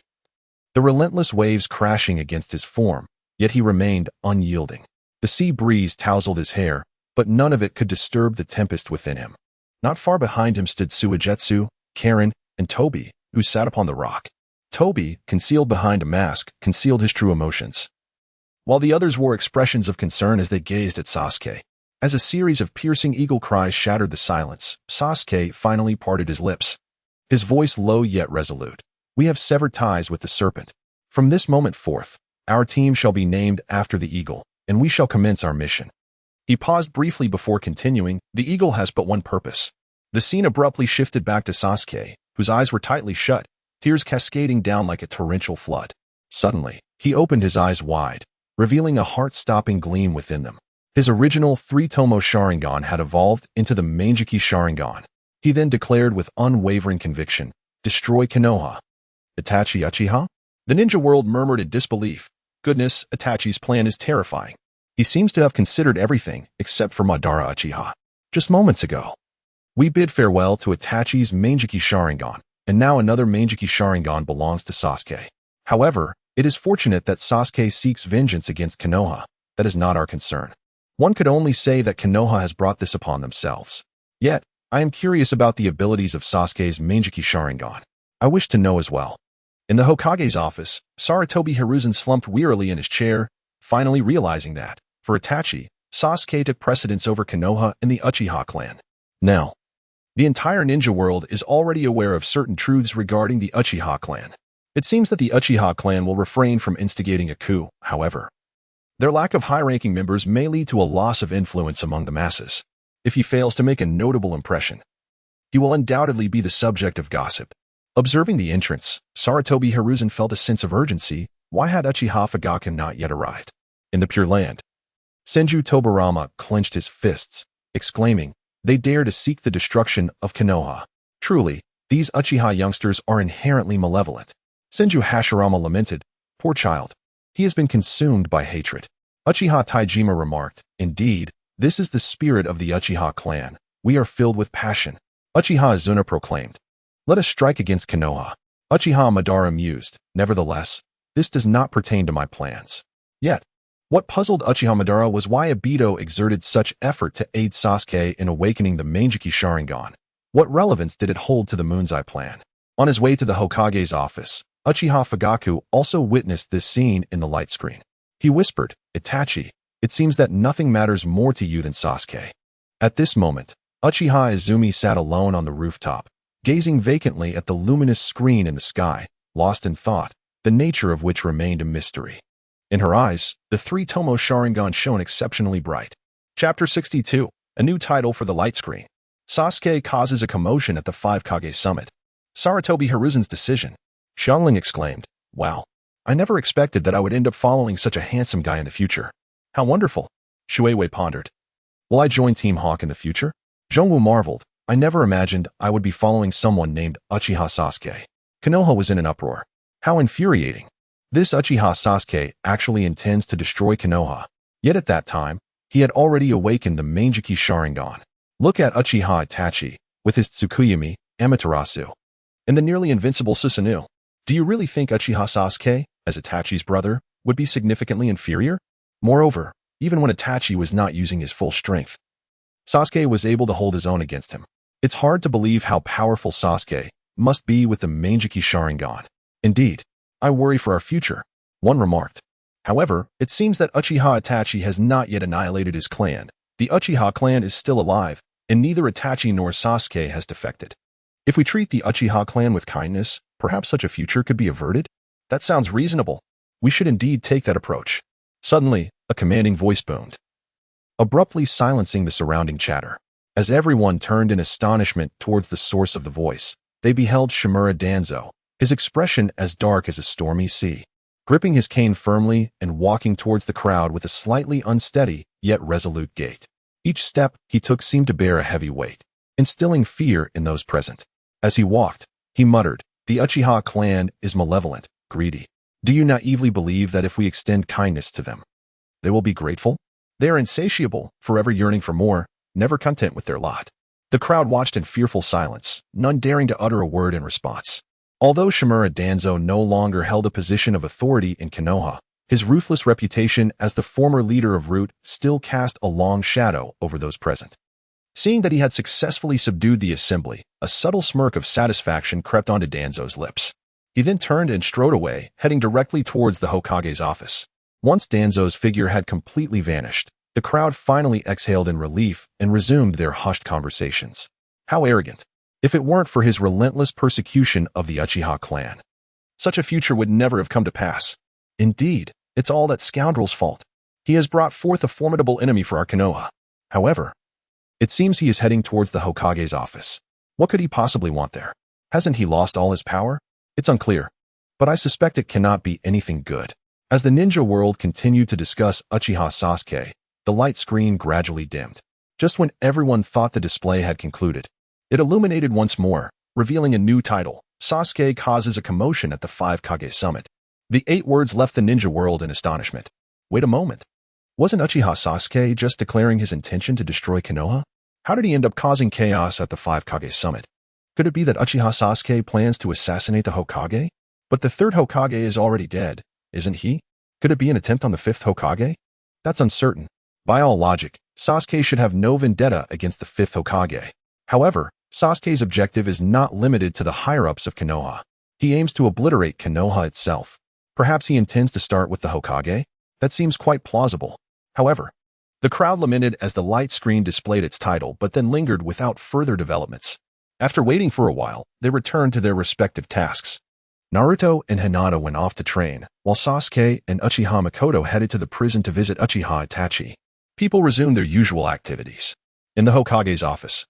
the relentless waves crashing against his form, yet he remained unyielding. The sea breeze tousled his hair, but none of it could disturb the tempest within him. Not far behind him stood Suigetsu, Karen, and Tobi, who sat upon the rock. Tobi, concealed behind a mask, concealed his true emotions, while the others wore expressions of concern as they gazed at Sasuke. As a series of piercing eagle cries shattered the silence, Sasuke finally parted his lips, his voice low yet resolute. We have severed ties with the serpent. From this moment forth, our team shall be named after the eagle, and we shall commence our mission. He paused briefly before continuing, the eagle has but one purpose. The scene abruptly shifted back to Sasuke, whose eyes were tightly shut, tears cascading down like a torrential flood. Suddenly, he opened his eyes wide, revealing a heart-stopping gleam within them. His original three-tomo Sharingan had evolved into the Manjiki Sharingan. He then declared with unwavering conviction, destroy Konoha. Itachi Uchiha? The ninja world murmured in disbelief. Goodness, Itachi's plan is terrifying. He seems to have considered everything except for Madara Uchiha. Just moments ago, we bid farewell to Itachi's Mangekyou Sharingan, and now another Mangekyou Sharingan belongs to Sasuke. However, it is fortunate that Sasuke seeks vengeance against Konoha. That is not our concern. One could only say that Konoha has brought this upon themselves. Yet, I am curious about the abilities of Sasuke's Mangekyou Sharingan. I wish to know as well. In the Hokage's office, Sarutobi Hiruzen slumped wearily in his chair, finally realizing that, for Itachi, Sasuke took precedence over Konoha and the Uchiha clan. Now, the entire ninja world is already aware of certain truths regarding the Uchiha clan. It seems that the Uchiha clan will refrain from instigating a coup, however. Their lack of high-ranking members may lead to a loss of influence among the masses. If he fails to make a notable impression, he will undoubtedly be the subject of gossip. Observing the entrance, Sarutobi Hiruzen felt a sense of urgency. Why had Uchiha Fugaku not yet arrived? In the Pure Land, Senju Tobirama clenched his fists, exclaiming, "They dare to seek the destruction of Konoha. Truly, these Uchiha youngsters are inherently malevolent." Senju Hashirama lamented, "Poor child. He has been consumed by hatred." Uchiha Taijima remarked, "Indeed, this is the spirit of the Uchiha clan. We are filled with passion." Uchiha Izuna proclaimed, "Let us strike against Konoha." Uchiha Madara mused, "Nevertheless, this does not pertain to my plans." Yet, what puzzled Uchiha Madara was why Obito exerted such effort to aid Sasuke in awakening the Mangekyou Sharingan. What relevance did it hold to the Moon's Eye plan? On his way to the Hokage's office, Uchiha Fugaku also witnessed this scene in the light screen. He whispered, "Itachi, it seems that nothing matters more to you than Sasuke." At this moment, Uchiha Izumi sat alone on the rooftop, gazing vacantly at the luminous screen in the sky, lost in thought, the nature of which remained a mystery. In her eyes, the three-tomo Sharingan shone exceptionally bright. Chapter 62, a new title for the light screen. Sasuke causes a commotion at the Five Kage summit. Sarutobi Hiruzen's decision. Xiangling exclaimed, "Wow, I never expected that I would end up following such a handsome guy in the future. How wonderful." Shueiwei pondered, "Will I join Team Hawk in the future?" Zhongwu marveled, "I never imagined I would be following someone named Uchiha Sasuke." Konoha was in an uproar. How infuriating. This Uchiha Sasuke actually intends to destroy Konoha. Yet at that time, he had already awakened the Mangekyou Sharingan. Look at Uchiha Itachi, with his Tsukuyomi, Amaterasu, and the nearly invincible Susanoo. Do you really think Uchiha Sasuke, as Itachi's brother, would be significantly inferior? Moreover, even when Itachi was not using his full strength, Sasuke was able to hold his own against him. It's hard to believe how powerful Sasuke must be with the Mangekyou Sharingan. Indeed, I worry for our future, one remarked. However, it seems that Uchiha Itachi has not yet annihilated his clan. The Uchiha clan is still alive, and neither Itachi nor Sasuke has defected. If we treat the Uchiha clan with kindness, perhaps such a future could be averted? That sounds reasonable. We should indeed take that approach. Suddenly, a commanding voice boomed, abruptly silencing the surrounding chatter. As everyone turned in astonishment towards the source of the voice, they beheld Shimura Danzo, his expression as dark as a stormy sea, gripping his cane firmly and walking towards the crowd with a slightly unsteady yet resolute gait. Each step he took seemed to bear a heavy weight, instilling fear in those present. As he walked, he muttered, "The Uchiha clan is malevolent, greedy. Do you naively believe that if we extend kindness to them, they will be grateful? They are insatiable, forever yearning for more, never content with their lot." The crowd watched in fearful silence, none daring to utter a word in response. Although Shimura Danzo no longer held a position of authority in Konoha, his ruthless reputation as the former leader of Root still cast a long shadow over those present. Seeing that he had successfully subdued the assembly, a subtle smirk of satisfaction crept onto Danzo's lips. He then turned and strode away, heading directly towards the Hokage's office. Once Danzo's figure had completely vanished, the crowd finally exhaled in relief and resumed their hushed conversations. How arrogant! If it weren't for his relentless persecution of the Uchiha clan, such a future would never have come to pass. Indeed, it's all that scoundrel's fault. He has brought forth a formidable enemy for our Konoha. However, it seems he is heading towards the Hokage's office. What could he possibly want there? Hasn't he lost all his power? It's unclear, but I suspect it cannot be anything good. As the ninja world continued to discuss Uchiha Sasuke, the light screen gradually dimmed. Just when everyone thought the display had concluded, it illuminated once more, revealing a new title, Sasuke Causes a Commotion at the Five Kage Summit. The 8 words left the ninja world in astonishment. Wait a moment. Wasn't Uchiha Sasuke just declaring his intention to destroy Konoha? How did he end up causing chaos at the Five Kage Summit? Could it be that Uchiha Sasuke plans to assassinate the Hokage? But the third Hokage is already dead, isn't he? Could it be an attempt on the fifth Hokage? That's uncertain. By all logic, Sasuke should have no vendetta against the fifth Hokage. However, Sasuke's objective is not limited to the higher-ups of Konoha. He aims to obliterate Konoha itself. Perhaps he intends to start with the Hokage? That seems quite plausible. However, the crowd lamented as the light screen displayed its title but then lingered without further developments. After waiting for a while, they returned to their respective tasks. Naruto and Hinata went off to train, while Sasuke and Uchiha Makoto headed to the prison to visit Uchiha Itachi. People resumed their usual activities. In the Hokage's office,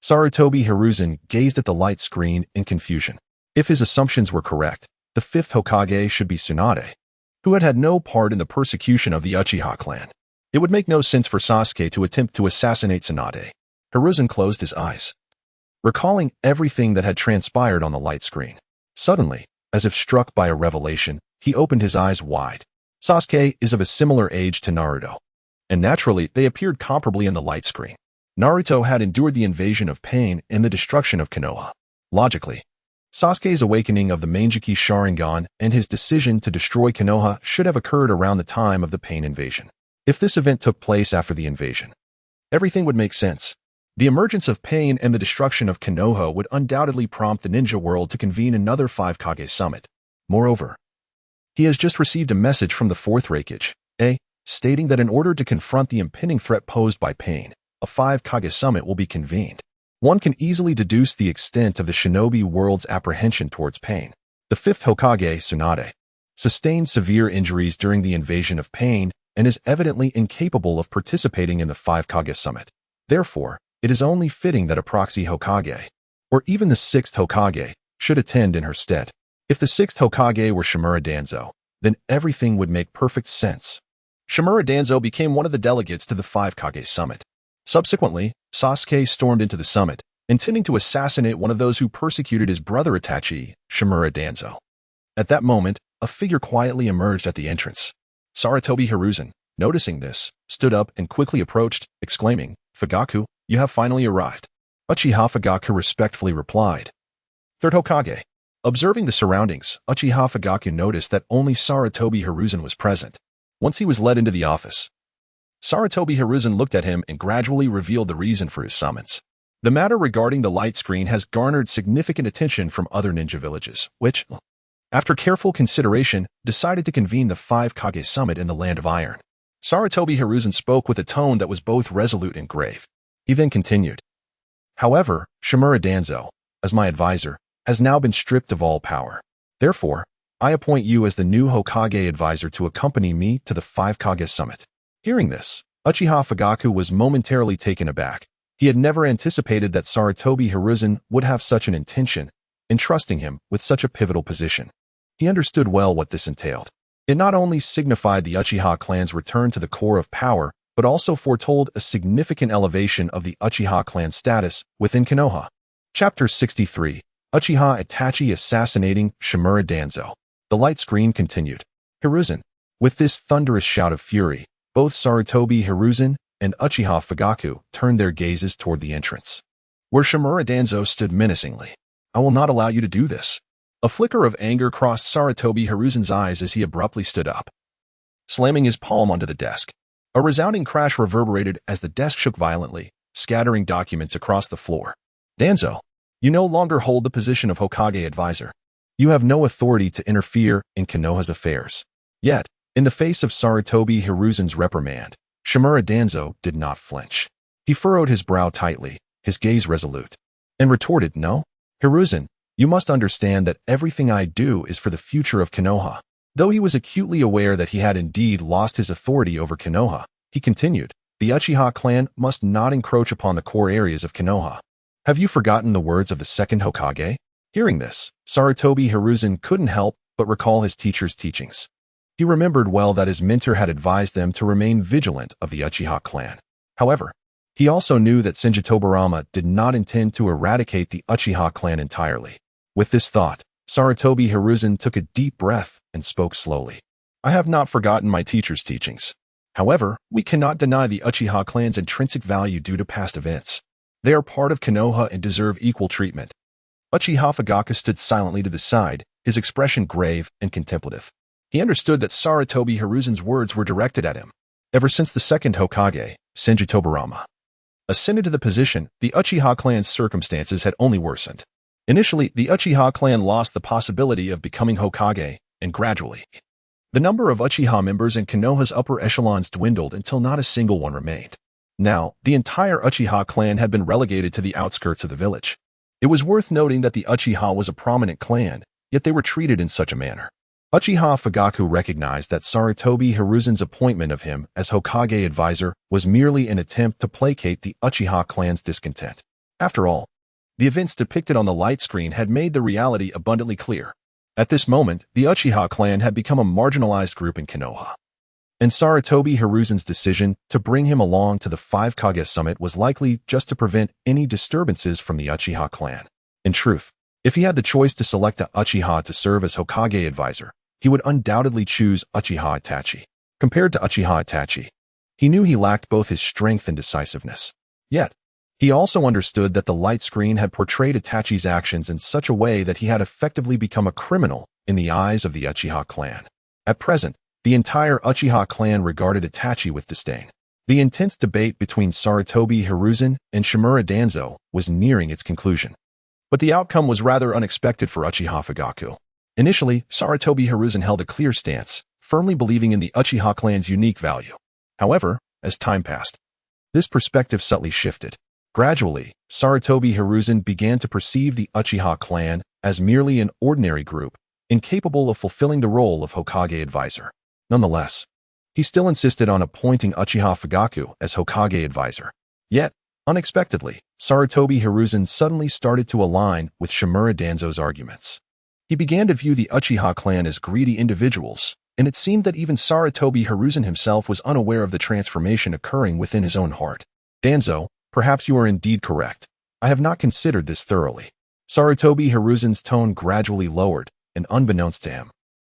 Sarutobi Hiruzen gazed at the light screen in confusion. If his assumptions were correct, the fifth Hokage should be Tsunade, who had had no part in the persecution of the Uchiha clan. It would make no sense for Sasuke to attempt to assassinate Tsunade. Hiruzen closed his eyes, recalling everything that had transpired on the light screen. Suddenly, as if struck by a revelation, he opened his eyes wide. Sasuke is of a similar age to Naruto, and naturally they appeared comparably in the light screen. Naruto had endured the invasion of pain and the destruction of Konoha. Logically, Sasuke's awakening of the Mangekyou Sharingan and his decision to destroy Konoha should have occurred around the time of the pain invasion. If this event took place after the invasion, everything would make sense. The emergence of pain and the destruction of Konoha would undoubtedly prompt the ninja world to convene another Five Kage Summit. Moreover, he has just received a message from the Fourth Hokage, stating that in order to confront the impending threat posed by pain, a Five Kage Summit will be convened. One can easily deduce the extent of the Shinobi world's apprehension towards pain. The fifth Hokage, Tsunade, sustained severe injuries during the invasion of pain and is evidently incapable of participating in the Five Kage Summit. Therefore, it is only fitting that a proxy Hokage, or even the sixth Hokage, should attend in her stead. If the sixth Hokage were Shimura Danzo, then everything would make perfect sense. Shimura Danzo became one of the delegates to the Five Kage Summit. Subsequently, Sasuke stormed into the summit, intending to assassinate one of those who persecuted his brother Itachi, Shimura Danzo. At that moment, a figure quietly emerged at the entrance. Sarutobi Hiruzen, noticing this, stood up and quickly approached, exclaiming, "Fugaku, you have finally arrived." Uchiha Fugaku respectfully replied. Third Hokage. Observing the surroundings, Uchiha Fugaku noticed that only Sarutobi Hiruzen was present. Once he was led into the office, Sarutobi Hiruzen looked at him and gradually revealed the reason for his summons. The matter regarding the light screen has garnered significant attention from other ninja villages, which, after careful consideration, decided to convene the Five Kage Summit in the Land of Iron. Sarutobi Hiruzen spoke with a tone that was both resolute and grave. He then continued. However, Shimura Danzo, as my advisor, has now been stripped of all power. Therefore, I appoint you as the new Hokage advisor to accompany me to the Five Kage Summit. Hearing this, Uchiha Fugaku was momentarily taken aback. He had never anticipated that Sarutobi Hiruzen would have such an intention, entrusting him with such a pivotal position. He understood well what this entailed. It not only signified the Uchiha clan's return to the core of power, but also foretold a significant elevation of the Uchiha clan status within Konoha. Chapter 63, Uchiha Itachi assassinating Shimura Danzo. The light screen continued. Hiruzen. With this thunderous shout of fury, both Sarutobi Hiruzen and Uchiha Fugaku turned their gazes toward the entrance, where Shimura Danzo stood menacingly. I will not allow you to do this. A flicker of anger crossed Sarutobi Hiruzen's eyes as he abruptly stood up, slamming his palm onto the desk. A resounding crash reverberated as the desk shook violently, scattering documents across the floor. Danzo, you no longer hold the position of Hokage advisor. You have no authority to interfere in Konoha's affairs. Yet, in the face of Sarutobi Hiruzen's reprimand, Shimura Danzo did not flinch. He furrowed his brow tightly, his gaze resolute, and retorted, No, Hiruzen, you must understand that everything I do is for the future of Konoha. Though he was acutely aware that he had indeed lost his authority over Konoha, he continued, the Uchiha clan must not encroach upon the core areas of Konoha. Have you forgotten the words of the second Hokage? Hearing this, Sarutobi Hiruzen couldn't help but recall his teacher's teachings. He remembered well that his mentor had advised them to remain vigilant of the Uchiha clan. However, he also knew that Senjitobarama did not intend to eradicate the Uchiha clan entirely. With this thought, Sarutobi Hiruzen took a deep breath and spoke slowly. I have not forgotten my teacher's teachings. However, we cannot deny the Uchiha clan's intrinsic value due to past events. They are part of Konoha and deserve equal treatment. Uchiha Fugaku stood silently to the side, his expression grave and contemplative. He understood that Sarutobi Hiruzen's words were directed at him. Ever since the second Hokage, Senju Tobirama, ascended to the position, the Uchiha clan's circumstances had only worsened. Initially, the Uchiha clan lost the possibility of becoming Hokage, and gradually, the number of Uchiha members in Konoha's upper echelons dwindled until not a single one remained. Now, the entire Uchiha clan had been relegated to the outskirts of the village. It was worth noting that the Uchiha was a prominent clan, yet they were treated in such a manner. Uchiha Fugaku recognized that Sarutobi Hiruzen's appointment of him as Hokage advisor was merely an attempt to placate the Uchiha clan's discontent. After all, the events depicted on the light screen had made the reality abundantly clear. At this moment, the Uchiha clan had become a marginalized group in Konoha. And Sarutobi Hiruzen's decision to bring him along to the Five Kage summit was likely just to prevent any disturbances from the Uchiha clan. In truth, if he had the choice to select a Uchiha to serve as Hokage advisor, he would undoubtedly choose Uchiha Itachi. Compared to Uchiha Itachi, he knew he lacked both his strength and decisiveness. Yet, he also understood that the light screen had portrayed Itachi's actions in such a way that he had effectively become a criminal in the eyes of the Uchiha clan. At present, the entire Uchiha clan regarded Itachi with disdain. The intense debate between Sarutobi Hiruzen and Shimura Danzo was nearing its conclusion. But the outcome was rather unexpected for Uchiha Fugaku. Initially, Sarutobi Hiruzen held a clear stance, firmly believing in the Uchiha clan's unique value. However, as time passed, this perspective subtly shifted. Gradually, Sarutobi Hiruzen began to perceive the Uchiha clan as merely an ordinary group, incapable of fulfilling the role of Hokage advisor. Nonetheless, he still insisted on appointing Uchiha Fugaku as Hokage advisor. Yet, unexpectedly, Sarutobi Hiruzen suddenly started to align with Shimura Danzo's arguments. He began to view the Uchiha clan as greedy individuals, and it seemed that even Sarutobi Hiruzen himself was unaware of the transformation occurring within his own heart. Danzo, perhaps you are indeed correct. I have not considered this thoroughly. Sarutobi Hiruzen's tone gradually lowered, and unbeknownst to him,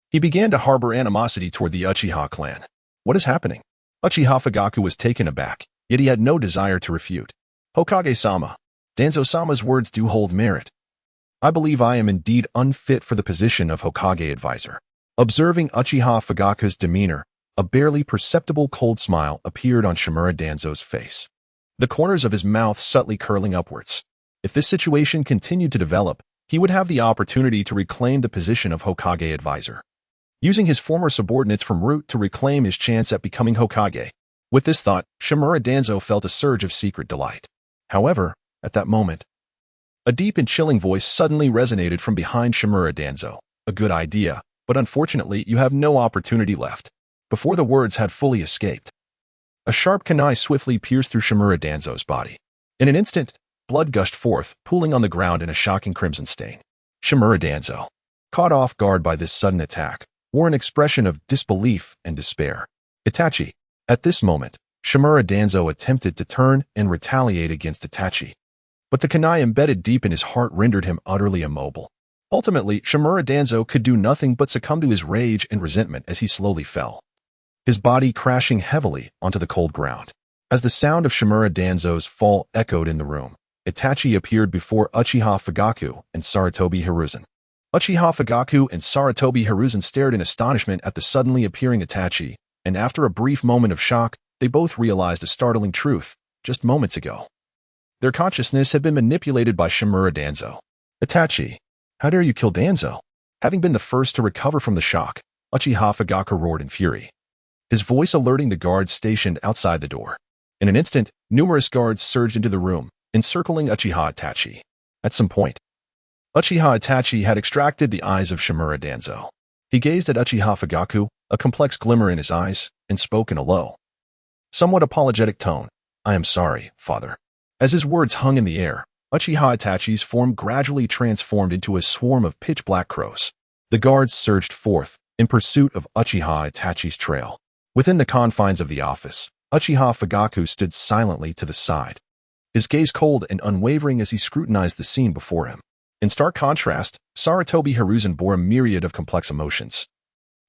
he began to harbor animosity toward the Uchiha clan. What is happening? Uchiha Fugaku was taken aback, yet he had no desire to refute. Hokage-sama, Danzo-sama's words do hold merit. I believe I am indeed unfit for the position of Hokage advisor. Observing Uchiha Fugaku's demeanor, a barely perceptible cold smile appeared on Shimura Danzo's face, the corners of his mouth subtly curling upwards. If this situation continued to develop, he would have the opportunity to reclaim the position of Hokage advisor, using his former subordinates from root to reclaim his chance at becoming Hokage. With this thought, Shimura Danzo felt a surge of secret delight. However, at that moment, a deep and chilling voice suddenly resonated from behind Shimura Danzo. A good idea, but unfortunately you have no opportunity left. Before the words had fully escaped, a sharp kunai swiftly pierced through Shimura Danzo's body. In an instant, blood gushed forth, pooling on the ground in a shocking crimson stain. Shimura Danzo, caught off guard by this sudden attack, wore an expression of disbelief and despair. Itachi. At this moment, Shimura Danzo attempted to turn and retaliate against Itachi, but the kunai embedded deep in his heart rendered him utterly immobile. Ultimately, Shimura Danzo could do nothing but succumb to his rage and resentment as he slowly fell, his body crashing heavily onto the cold ground. As the sound of Shimura Danzo's fall echoed in the room, Itachi appeared before Uchiha Fugaku and Sarutobi Hiruzen. Uchiha Fugaku and Sarutobi Hiruzen stared in astonishment at the suddenly appearing Itachi, and after a brief moment of shock, they both realized a startling truth. Just moments ago, their consciousness had been manipulated by Shimura Danzo. Itachi, how dare you kill Danzo? Having been the first to recover from the shock, Uchiha Fugaku roared in fury, his voice alerting the guards stationed outside the door. In an instant, numerous guards surged into the room, encircling Uchiha Itachi. At some point, Uchiha Itachi had extracted the eyes of Shimura Danzo. He gazed at Uchiha Fugaku, a complex glimmer in his eyes, and spoke in a low, somewhat apologetic tone. I am sorry, father. As his words hung in the air, Uchiha Itachi's form gradually transformed into a swarm of pitch-black crows. The guards surged forth, in pursuit of Uchiha Itachi's trail. Within the confines of the office, Uchiha Fugaku stood silently to the side, his gaze cold and unwavering as he scrutinized the scene before him. In stark contrast, Sarutobi Hiruzen bore a myriad of complex emotions.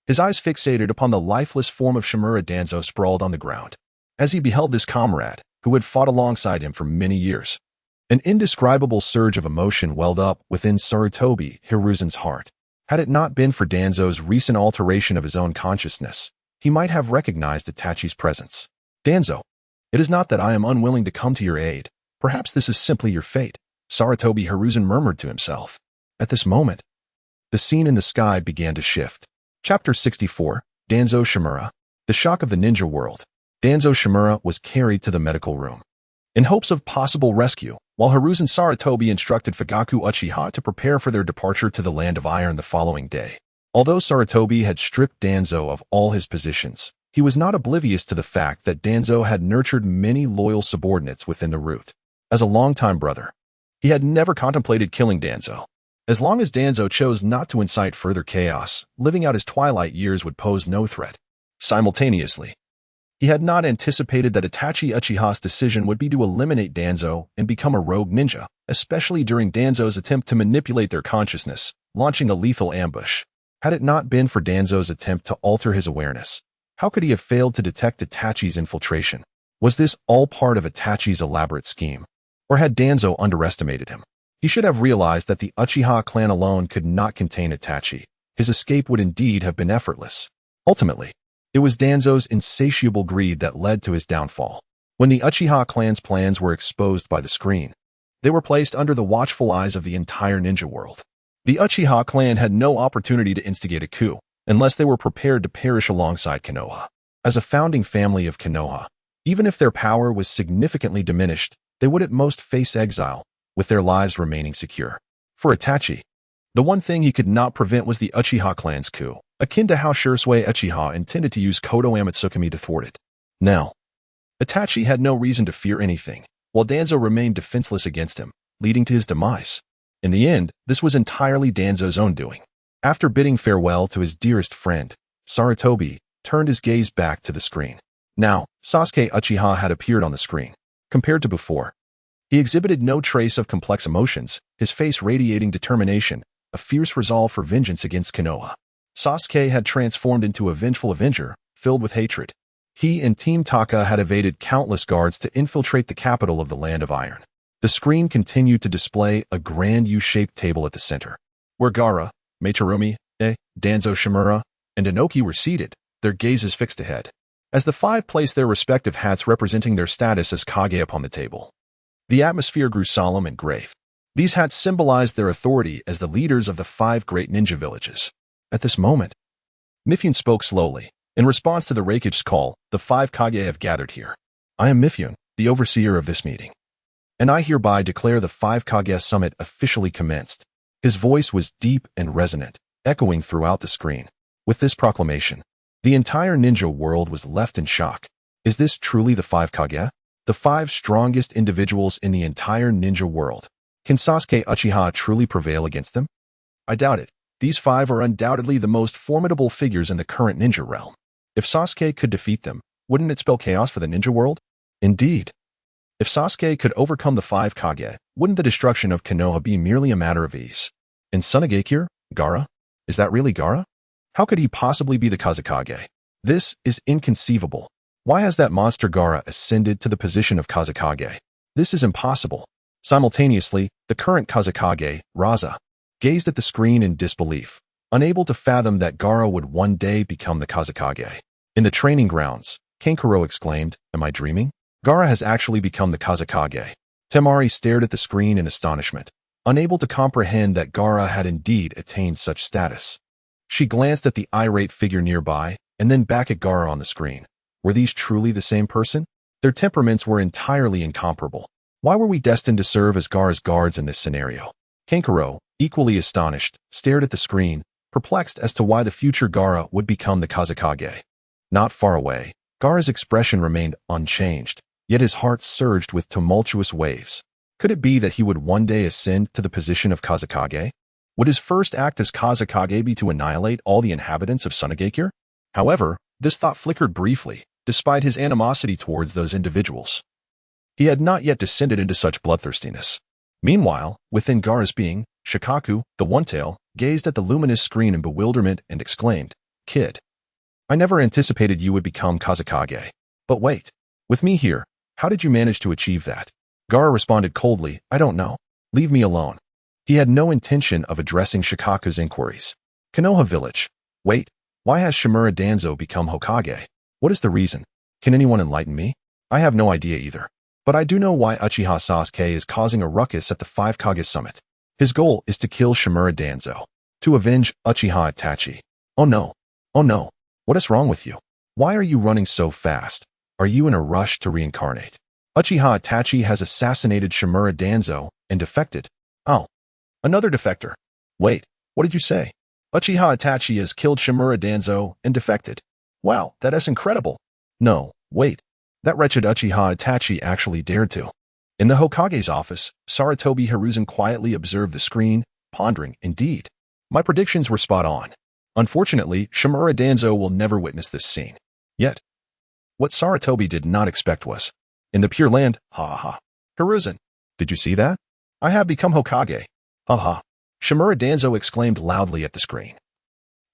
his eyes fixated upon the lifeless form of Shimura Danzo sprawled on the ground. As he beheld this comrade, who had fought alongside him for many years, an indescribable surge of emotion welled up within Sarutobi Hiruzen's heart. Had it not been for Danzo's recent alteration of his own consciousness, he might have recognized Itachi's presence. Danzo, it is not that I am unwilling to come to your aid. Perhaps this is simply your fate, Sarutobi Hiruzen murmured to himself. At this moment, the scene in the sky began to shift. Chapter 64, Danzo Shimura. The shock of the ninja world. Danzo Shimura was carried to the medical room in hopes of possible rescue, while Hiruzen Sarutobi instructed Fugaku Uchiha to prepare for their departure to the Land of Iron the following day. Although Sarutobi had stripped Danzo of all his positions, he was not oblivious to the fact that Danzo had nurtured many loyal subordinates within the root. As a longtime brother, he had never contemplated killing Danzo. As long as Danzo chose not to incite further chaos, living out his twilight years would pose no threat. Simultaneously, he had not anticipated that Itachi Uchiha's decision would be to eliminate Danzo and become a rogue ninja, especially during Danzo's attempt to manipulate their consciousness, launching a lethal ambush. Had it not been for Danzo's attempt to alter his awareness, how could he have failed to detect Itachi's infiltration? Was this all part of Itachi's elaborate scheme? Or had Danzo underestimated him? He should have realized that the Uchiha clan alone could not contain Itachi. His escape would indeed have been effortless. Ultimately, it was Danzo's insatiable greed that led to his downfall. When the Uchiha clan's plans were exposed by the screen, they were placed under the watchful eyes of the entire ninja world. The Uchiha clan had no opportunity to instigate a coup, unless they were prepared to perish alongside Konoha. As a founding family of Konoha, even if their power was significantly diminished, they would at most face exile, with their lives remaining secure. For Itachi, the one thing he could not prevent was the Uchiha clan's coup, akin to how Shursui Uchiha intended to use Kodo Amatsukami to thwart it. Now, Itachi had no reason to fear anything, while Danzo remained defenseless against him, leading to his demise. In the end, this was entirely Danzo's own doing. After bidding farewell to his dearest friend, Sarutobi turned his gaze back to the screen. Now, Sasuke Uchiha had appeared on the screen. Compared to before, he exhibited no trace of complex emotions, his face radiating determination, a fierce resolve for vengeance against Konoha. Sasuke had transformed into a vengeful avenger, filled with hatred. He and Team Taka had evaded countless guards to infiltrate the capital of the Land of Iron. The screen continued to display a grand U-shaped table at the center, where Gaara, Meichirumi, Danzo Shimura, and Inoki were seated, their gazes fixed ahead, as the five placed their respective hats representing their status as Kage upon the table. The atmosphere grew solemn and grave. These hats symbolized their authority as the leaders of the 5 great ninja villages. At this moment, Mifune spoke slowly. In response to the Raikage's call, the 5 Kage have gathered here. I am Mifune, the overseer of this meeting, and I hereby declare the 5 Kage summit officially commenced. His voice was deep and resonant, echoing throughout the screen. With this proclamation, the entire ninja world was left in shock. Is this truly the 5 Kage? The 5 strongest individuals in the entire ninja world? Can Sasuke Uchiha truly prevail against them? I doubt it. These 5 are undoubtedly the most formidable figures in the current ninja realm. If Sasuke could defeat them, wouldn't it spell chaos for the ninja world? Indeed. If Sasuke could overcome the 5 Kage, wouldn't the destruction of Konoha be merely a matter of ease? And Tsunagakure, Gaara? Is that really Gaara? How could he possibly be the Kazekage? This is inconceivable. Why has that monster Gaara ascended to the position of Kazekage? This is impossible. Simultaneously, the current Kazekage, Raza, gazed at the screen in disbelief, unable to fathom that Gaara would one day become the Kazekage. In the training grounds, Kankuro exclaimed, "Am I dreaming? Gaara has actually become the Kazekage." Temari stared at the screen in astonishment, unable to comprehend that Gaara had indeed attained such status. She glanced at the irate figure nearby, and then back at Gaara on the screen. Were these truly the same person? Their temperaments were entirely incomparable. Why were we destined to serve as Gaara's guards in this scenario? Kankuro, equally astonished, stared at the screen, perplexed as to why the future Gaara would become the Kazekage. Not far away, Gaara's expression remained unchanged, yet his heart surged with tumultuous waves. Could it be that he would one day ascend to the position of Kazekage? Would his first act as Kazekage be to annihilate all the inhabitants of Tsunagakure? However, this thought flickered briefly, despite his animosity towards those individuals. He had not yet descended into such bloodthirstiness. Meanwhile, within Gaara's being, Shikaku, the One-Tail, gazed at the luminous screen in bewilderment and exclaimed, Kid, I never anticipated you would become Kazekage. But wait, with me here, how did you manage to achieve that? Gaara responded coldly, I don't know. Leave me alone. He had no intention of addressing Shikaku's inquiries. Konoha village. Wait, why has Shimura Danzo become Hokage? What is the reason? Can anyone enlighten me? I have no idea either. But I do know why Uchiha Sasuke is causing a ruckus at the Five Kage summit. His goal is to kill Shimura Danzo, to avenge Uchiha Itachi. Oh no. Oh no. What is wrong with you? Why are you running so fast? Are you in a rush to reincarnate? Uchiha Itachi has assassinated Shimura Danzo and defected. Oh. Another defector. Wait, what did you say? Uchiha Itachi has killed Shimura Danzo and defected. Wow, that is incredible. No, wait. That wretched Uchiha Itachi actually dared to. In the Hokage's office, Sarutobi Hiruzen quietly observed the screen, pondering, indeed. My predictions were spot on. Unfortunately, Shimura Danzo will never witness this scene. Yet, what Sarutobi did not expect was, in the Pure Land, ha ha. Hiruzen, did you see that? I have become Hokage. Ha ha. Shimura Danzo exclaimed loudly at the screen,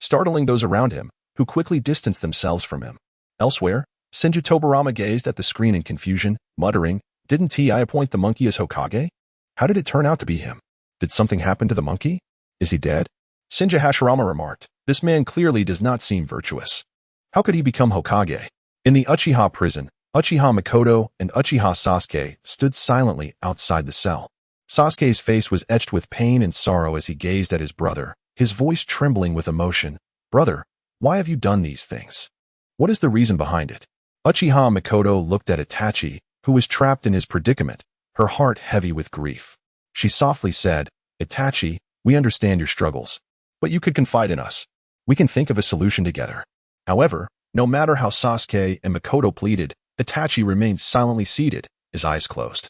startling those around him, who quickly distanced themselves from him. Elsewhere, Senju Tobarama gazed at the screen in confusion, muttering, didn't I appoint the monkey as Hokage? How did it turn out to be him? Did something happen to the monkey? Is he dead? Senju Hashirama remarked, this man clearly does not seem virtuous. How could he become Hokage? In the Uchiha prison, Uchiha Mikoto and Uchiha Sasuke stood silently outside the cell. Sasuke's face was etched with pain and sorrow as he gazed at his brother, his voice trembling with emotion. Brother, why have you done these things? What is the reason behind it? Uchiha Mikoto looked at Itachi, who was trapped in his predicament, her heart heavy with grief. She softly said, Itachi, we understand your struggles, but you could confide in us. We can think of a solution together. However, no matter how Sasuke and Mikoto pleaded, Itachi remained silently seated, his eyes closed,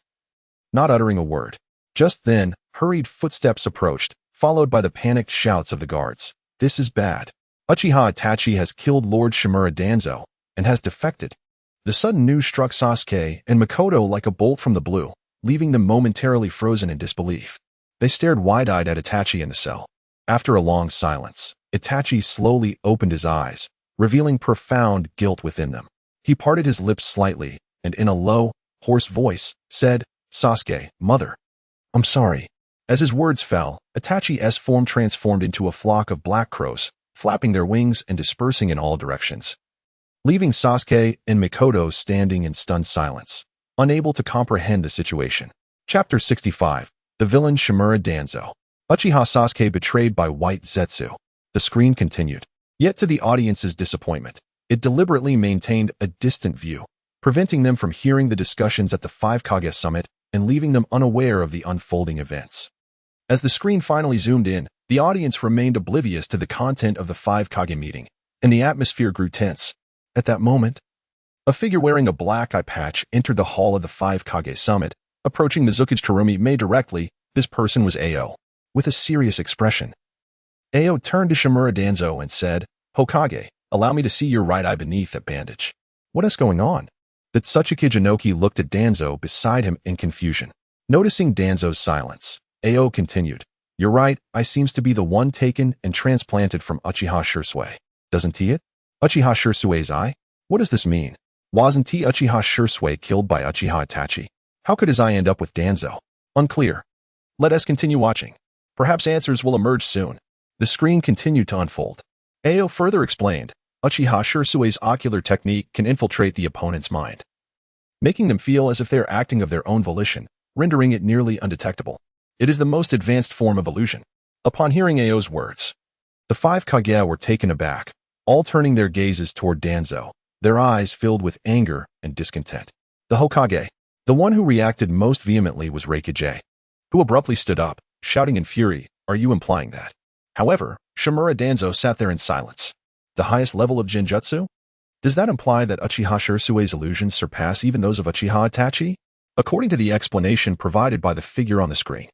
not uttering a word. Just then, hurried footsteps approached, followed by the panicked shouts of the guards. This is bad. Uchiha Itachi has killed Lord Shimura Danzo and has defected. The sudden news struck Sasuke and Mikoto like a bolt from the blue, leaving them momentarily frozen in disbelief. They stared wide-eyed at Itachi in the cell. After a long silence, Itachi slowly opened his eyes, revealing profound guilt within them. He parted his lips slightly and in a low, hoarse voice, said, Sasuke, mother. I'm sorry. As his words fell, Itachi's form transformed into a flock of black crows, flapping their wings and dispersing in all directions, leaving Sasuke and Mikoto standing in stunned silence, unable to comprehend the situation. Chapter 65. The villain Shimura Danzo. Uchiha Sasuke betrayed by White Zetsu. The screen continued. Yet to the audience's disappointment, it deliberately maintained a distant view, preventing them from hearing the discussions at the Five Kage summit and leaving them unaware of the unfolding events. As the screen finally zoomed in, the audience remained oblivious to the content of the Five Kage meeting, and the atmosphere grew tense. At that moment, a figure wearing a black eye patch entered the hall of the Five Kage summit. Approaching Mizukage Terumi May directly, this person was Ao, with a serious expression. Ao turned to Shimura Danzo and said, Hokage, allow me to see your right eye beneath that bandage. What is going on? The Tsuchikage Inoki looked at Danzo beside him in confusion. Noticing Danzo's silence, Ao continued, Your right eye seems to be the one taken and transplanted from Uchiha Shursui. Doesn't he it? Uchiha Shursui's eye? What does this mean? Wasn't he Uchiha Shursui killed by Uchiha Itachi? How could his eye end up with Danzo? Unclear. Let us continue watching. Perhaps answers will emerge soon. The screen continued to unfold. Ao further explained, Uchiha Shursui's ocular technique can infiltrate the opponent's mind, making them feel as if they are acting of their own volition, rendering it nearly undetectable. It is the most advanced form of illusion. Upon hearing Ao's words, the Five Kage were taken aback, all turning their gazes toward Danzo, their eyes filled with anger and discontent. The Hokage, the one who reacted most vehemently, was Raikage, who abruptly stood up, shouting in fury, Are you implying that? However, Shimura Danzo sat there in silence. The highest level of Genjutsu? Does that imply that Uchiha Shursui's illusions surpass even those of Uchiha Itachi? According to the explanation provided by the figure on the screen,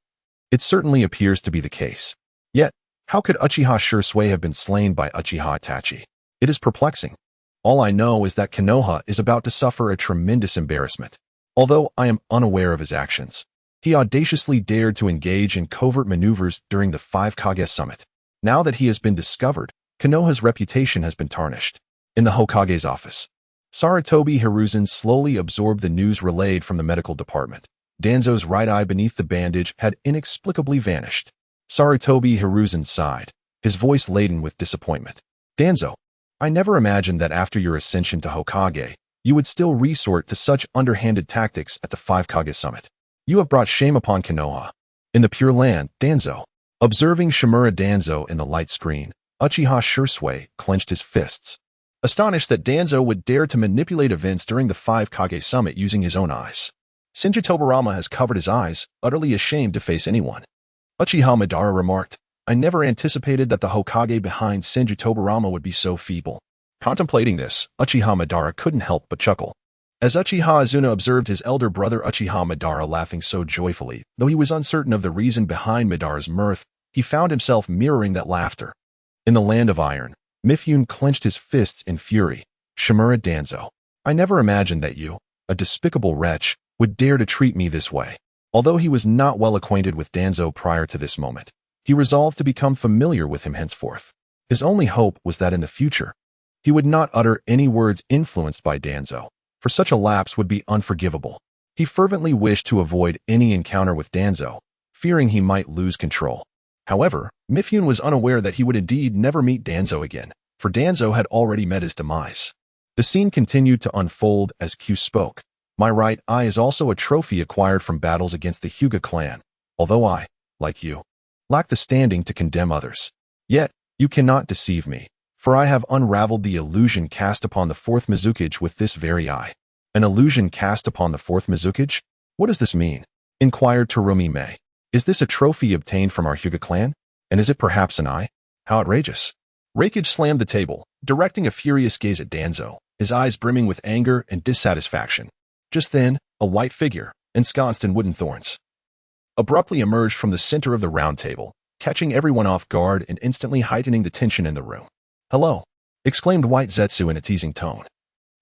it certainly appears to be the case. Yet, how could Uchiha Shursui have been slain by Uchiha Itachi? It is perplexing. All I know is that Konoha is about to suffer a tremendous embarrassment. Although I am unaware of his actions, he audaciously dared to engage in covert maneuvers during the Five Kage summit. Now that he has been discovered, Konoha's reputation has been tarnished. In the Hokage's office, Sarutobi Hiruzen slowly absorbed the news relayed from the medical department. Danzo's right eye beneath the bandage had inexplicably vanished. Sarutobi Hiruzen sighed, his voice laden with disappointment. Danzo, I never imagined that after your ascension to Hokage, you would still resort to such underhanded tactics at the Five Kage summit. You have brought shame upon Konoha. In the Pure Land, Danzo. Observing Shimura Danzo in the light screen, Uchiha Shursui clenched his fists, astonished that Danzo would dare to manipulate events during the Five Kage summit using his own eyes. Shinji Tobarama has covered his eyes, utterly ashamed to face anyone. Uchiha Madara remarked, I never anticipated that the Hokage behind Shinji Tobarama would be so feeble. Contemplating this, Uchiha Madara couldn't help but chuckle. As Uchiha Azuna observed his elder brother Uchiha Madara laughing so joyfully, though he was uncertain of the reason behind Madara's mirth, he found himself mirroring that laughter. In the Land of Iron, Mifune clenched his fists in fury. Shimura Danzo, I never imagined that you, a despicable wretch, would dare to treat me this way. Although he was not well acquainted with Danzo prior to this moment, he resolved to become familiar with him henceforth. His only hope was that in the future, he would not utter any words influenced by Danzo, for such a lapse would be unforgivable. He fervently wished to avoid any encounter with Danzo, fearing he might lose control. However, Mifune was unaware that he would indeed never meet Danzo again, for Danzo had already met his demise. The scene continued to unfold as Q spoke. My right eye is also a trophy acquired from battles against the Hyuga clan, although I, like you, lack the standing to condemn others. Yet, you cannot deceive me, for I have unraveled the illusion cast upon the Fourth Mizukage with this very eye. An illusion cast upon the Fourth Mizukage? What does this mean? Inquired Terumi Mei. Is this a trophy obtained from our Hyuga clan? And is it perhaps an eye? How outrageous. Raikage slammed the table, directing a furious gaze at Danzo, his eyes brimming with anger and dissatisfaction. Just then, a white figure, ensconced in wooden thorns, abruptly emerged from the center of the round table, catching everyone off guard and instantly heightening the tension in the room. Hello, exclaimed White Zetsu in a teasing tone,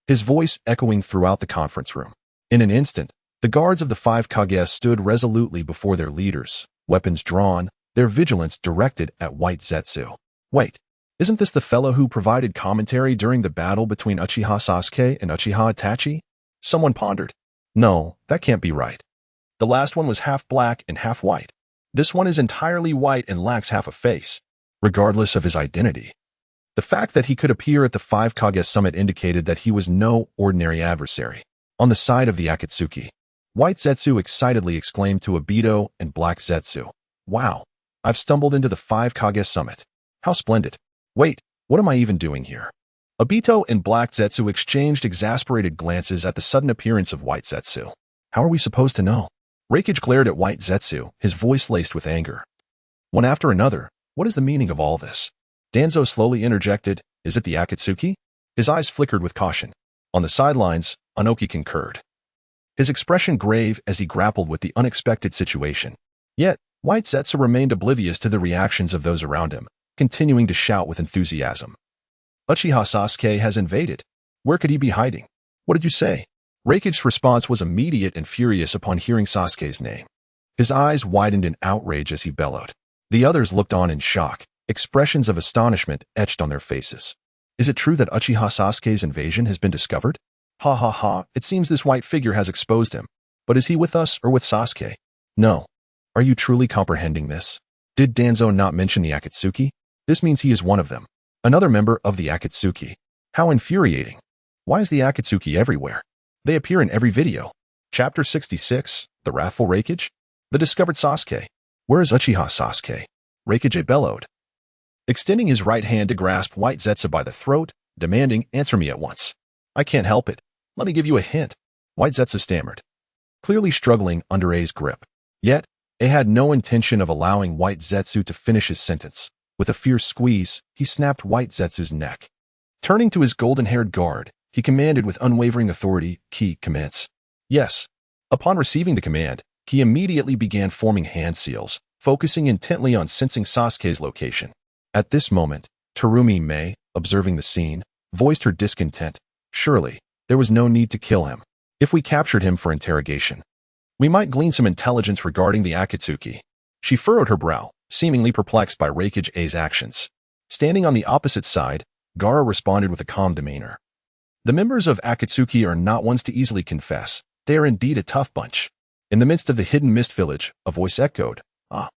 his voice echoing throughout the conference room. In an instant, the guards of the Five Kage stood resolutely before their leaders, weapons drawn, their vigilance directed at White Zetsu. Wait, isn't this the fellow who provided commentary during the battle between Uchiha Sasuke and Uchiha Itachi? Someone pondered. No, that can't be right. The last one was half black and half white. This one is entirely white and lacks half a face, regardless of his identity. The fact that he could appear at the Five Kage summit indicated that he was no ordinary adversary. On the side of the Akatsuki, White Zetsu excitedly exclaimed to Obito and Black Zetsu, Wow, I've stumbled into the Five Kage summit. How splendid. Wait, what am I even doing here? Obito and Black Zetsu exchanged exasperated glances at the sudden appearance of White Zetsu. How are we supposed to know? Raikage glared at White Zetsu, his voice laced with anger. One after another, what is the meaning of all this? Danzo slowly interjected, Is it the Akatsuki? His eyes flickered with caution. On the sidelines, Anoki concurred, his expression grave as he grappled with the unexpected situation. Yet, White Zetsu remained oblivious to the reactions of those around him, continuing to shout with enthusiasm. Uchiha Sasuke has invaded. Where could he be hiding? What did you say? Raikage's response was immediate and furious upon hearing Sasuke's name. His eyes widened in outrage as he bellowed. The others looked on in shock, expressions of astonishment etched on their faces. Is it true that Uchiha Sasuke's invasion has been discovered? Ha ha ha, it seems this white figure has exposed him. But is he with us or with Sasuke? No. Are you truly comprehending this? Did Danzo not mention the Akatsuki? This means he is one of them. Another member of the Akatsuki. How infuriating. Why is the Akatsuki everywhere? They appear in every video. Chapter 66, The Wrathful Raikage? The Discovered Sasuke. Where is Uchiha Sasuke? Raikage bellowed, extending his right hand to grasp White Zetsu by the throat, demanding, Answer me at once. I can't help it. Let me give you a hint. White Zetsu stammered, clearly struggling under A's grip. Yet, A had no intention of allowing White Zetsu to finish his sentence. With a fierce squeeze, he snapped White Zetsu's neck. Turning to his golden-haired guard, he commanded with unwavering authority, Ki, commence. Yes. Upon receiving the command, Ki immediately began forming hand seals, focusing intently on sensing Sasuke's location. At this moment, Terumi Mei, observing the scene, voiced her discontent. Surely, there was no need to kill him. If we captured him for interrogation, we might glean some intelligence regarding the Akatsuki. She furrowed her brow, seemingly perplexed by Raikage A's actions. Standing on the opposite side, Gaara responded with a calm demeanor. The members of Akatsuki are not ones to easily confess. They are indeed a tough bunch. In the midst of the hidden mist village, a voice echoed, "Ah,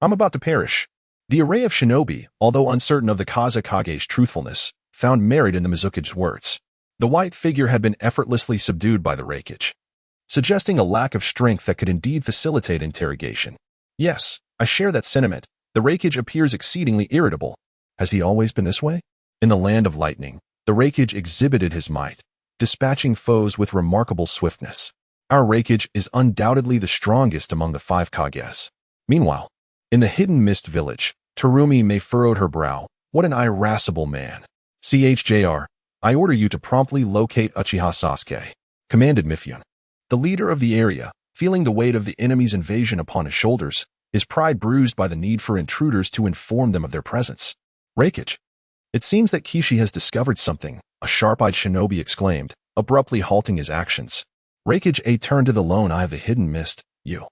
I'm about to perish." The array of shinobi, although uncertain of the Kage's truthfulness, found merit in the Mizuki's words. The white figure had been effortlessly subdued by the Raikage, suggesting a lack of strength that could indeed facilitate interrogation. Yes, I share that sentiment. The Raikage appears exceedingly irritable. Has he always been this way? In the land of lightning, the Raikage exhibited his might, dispatching foes with remarkable swiftness. Our Raikage is undoubtedly the strongest among the 5 Kages. Meanwhile, in the hidden mist village, Terumi may furrowed her brow. What an irascible man. CHJR, I order you to promptly locate Uchiha Sasuke, commanded Mifune. The leader of the area, feeling the weight of the enemy's invasion upon his shoulders, his pride bruised by the need for intruders to inform them of their presence. Raikage. It seems that Kishi has discovered something, a sharp-eyed shinobi exclaimed, abruptly halting his actions. Raikage A turned to the lone eye of the hidden mist. You.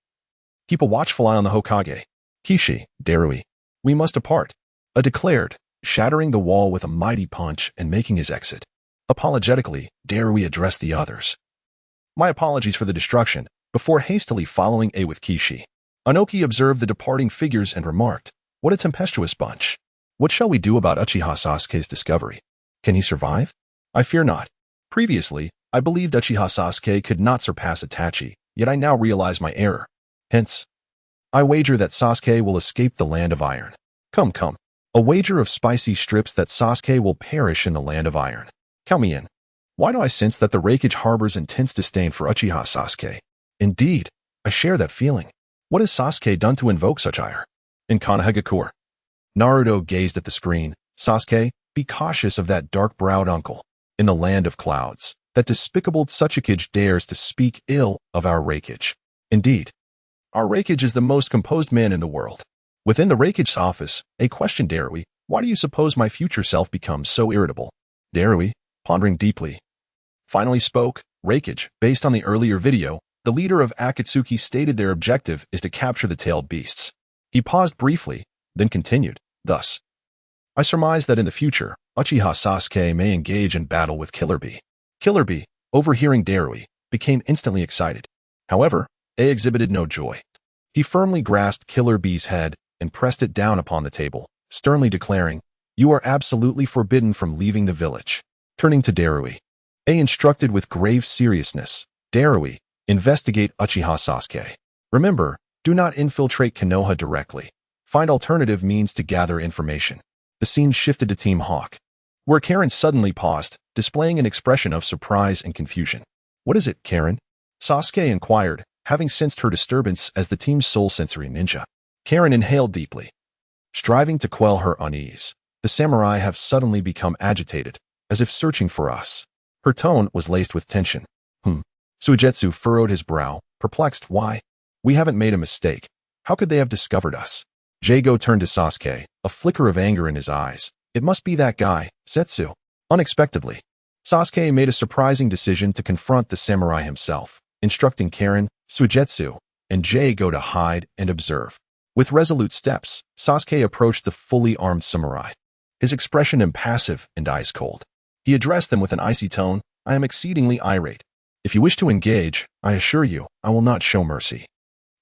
Keep a watchful eye on the Hokage. Kishi, Darui. We must depart. A declared, shattering the wall with a mighty punch and making his exit. Apologetically, Darui addressed the others. My apologies for the destruction, before hastily following A with Kishi. Anoki observed the departing figures and remarked, what a tempestuous bunch. What shall we do about Uchiha Sasuke's discovery? Can he survive? I fear not. Previously, I believed Uchiha Sasuke could not surpass Itachi, yet I now realize my error. Hence, I wager that Sasuke will escape the land of iron. Come. A wager of spicy strips that Sasuke will perish in the land of iron. Count me in. Why do I sense that the Raikage harbors intense disdain for Uchiha Sasuke? Indeed, I share that feeling. What has Sasuke done to invoke such ire? In Konoha, Naruto gazed at the screen. Sasuke, be cautious of that dark-browed uncle. In the land of clouds, that despicable Tsuchikage dares to speak ill of our Raikage. Indeed, our Raikage is the most composed man in the world. Within the Raikage's office, A questioned Darui, why do you suppose my future self becomes so irritable? Darui, pondering deeply, finally spoke, Raikage. Based on the earlier video, the leader of Akatsuki stated their objective is to capture the tailed beasts. He paused briefly, then continued, thus, I surmise that in the future, Uchiha Sasuke may engage in battle with Killer Bee. Killer Bee, overhearing Darui, became instantly excited. However, A exhibited no joy. He firmly grasped Killer Bee's head and pressed it down upon the table, sternly declaring, you are absolutely forbidden from leaving the village. Turning to Darui, A instructed with grave seriousness, Darui, investigate Uchiha Sasuke. Remember, do not infiltrate Konoha directly. Find alternative means to gather information. The scene shifted to Team Hawk, where Karen suddenly paused, displaying an expression of surprise and confusion. What is it, Karen? Sasuke inquired, having sensed her disturbance as the team's sole sensory ninja. Karen inhaled deeply, striving to quell her unease. The samurai have suddenly become agitated, as if searching for us. Her tone was laced with tension. Suigetsu furrowed his brow, perplexed. Why? We haven't made a mistake. How could they have discovered us? Jago turned to Sasuke, a flicker of anger in his eyes. It must be that guy, Setsu. Unexpectedly, Sasuke made a surprising decision to confront the samurai himself, instructing Karen, Suigetsu, and Jago to hide and observe. With resolute steps, Sasuke approached the fully armed samurai, his expression impassive and ice cold. He addressed them with an icy tone, I am exceedingly irate. If you wish to engage, I assure you, I will not show mercy.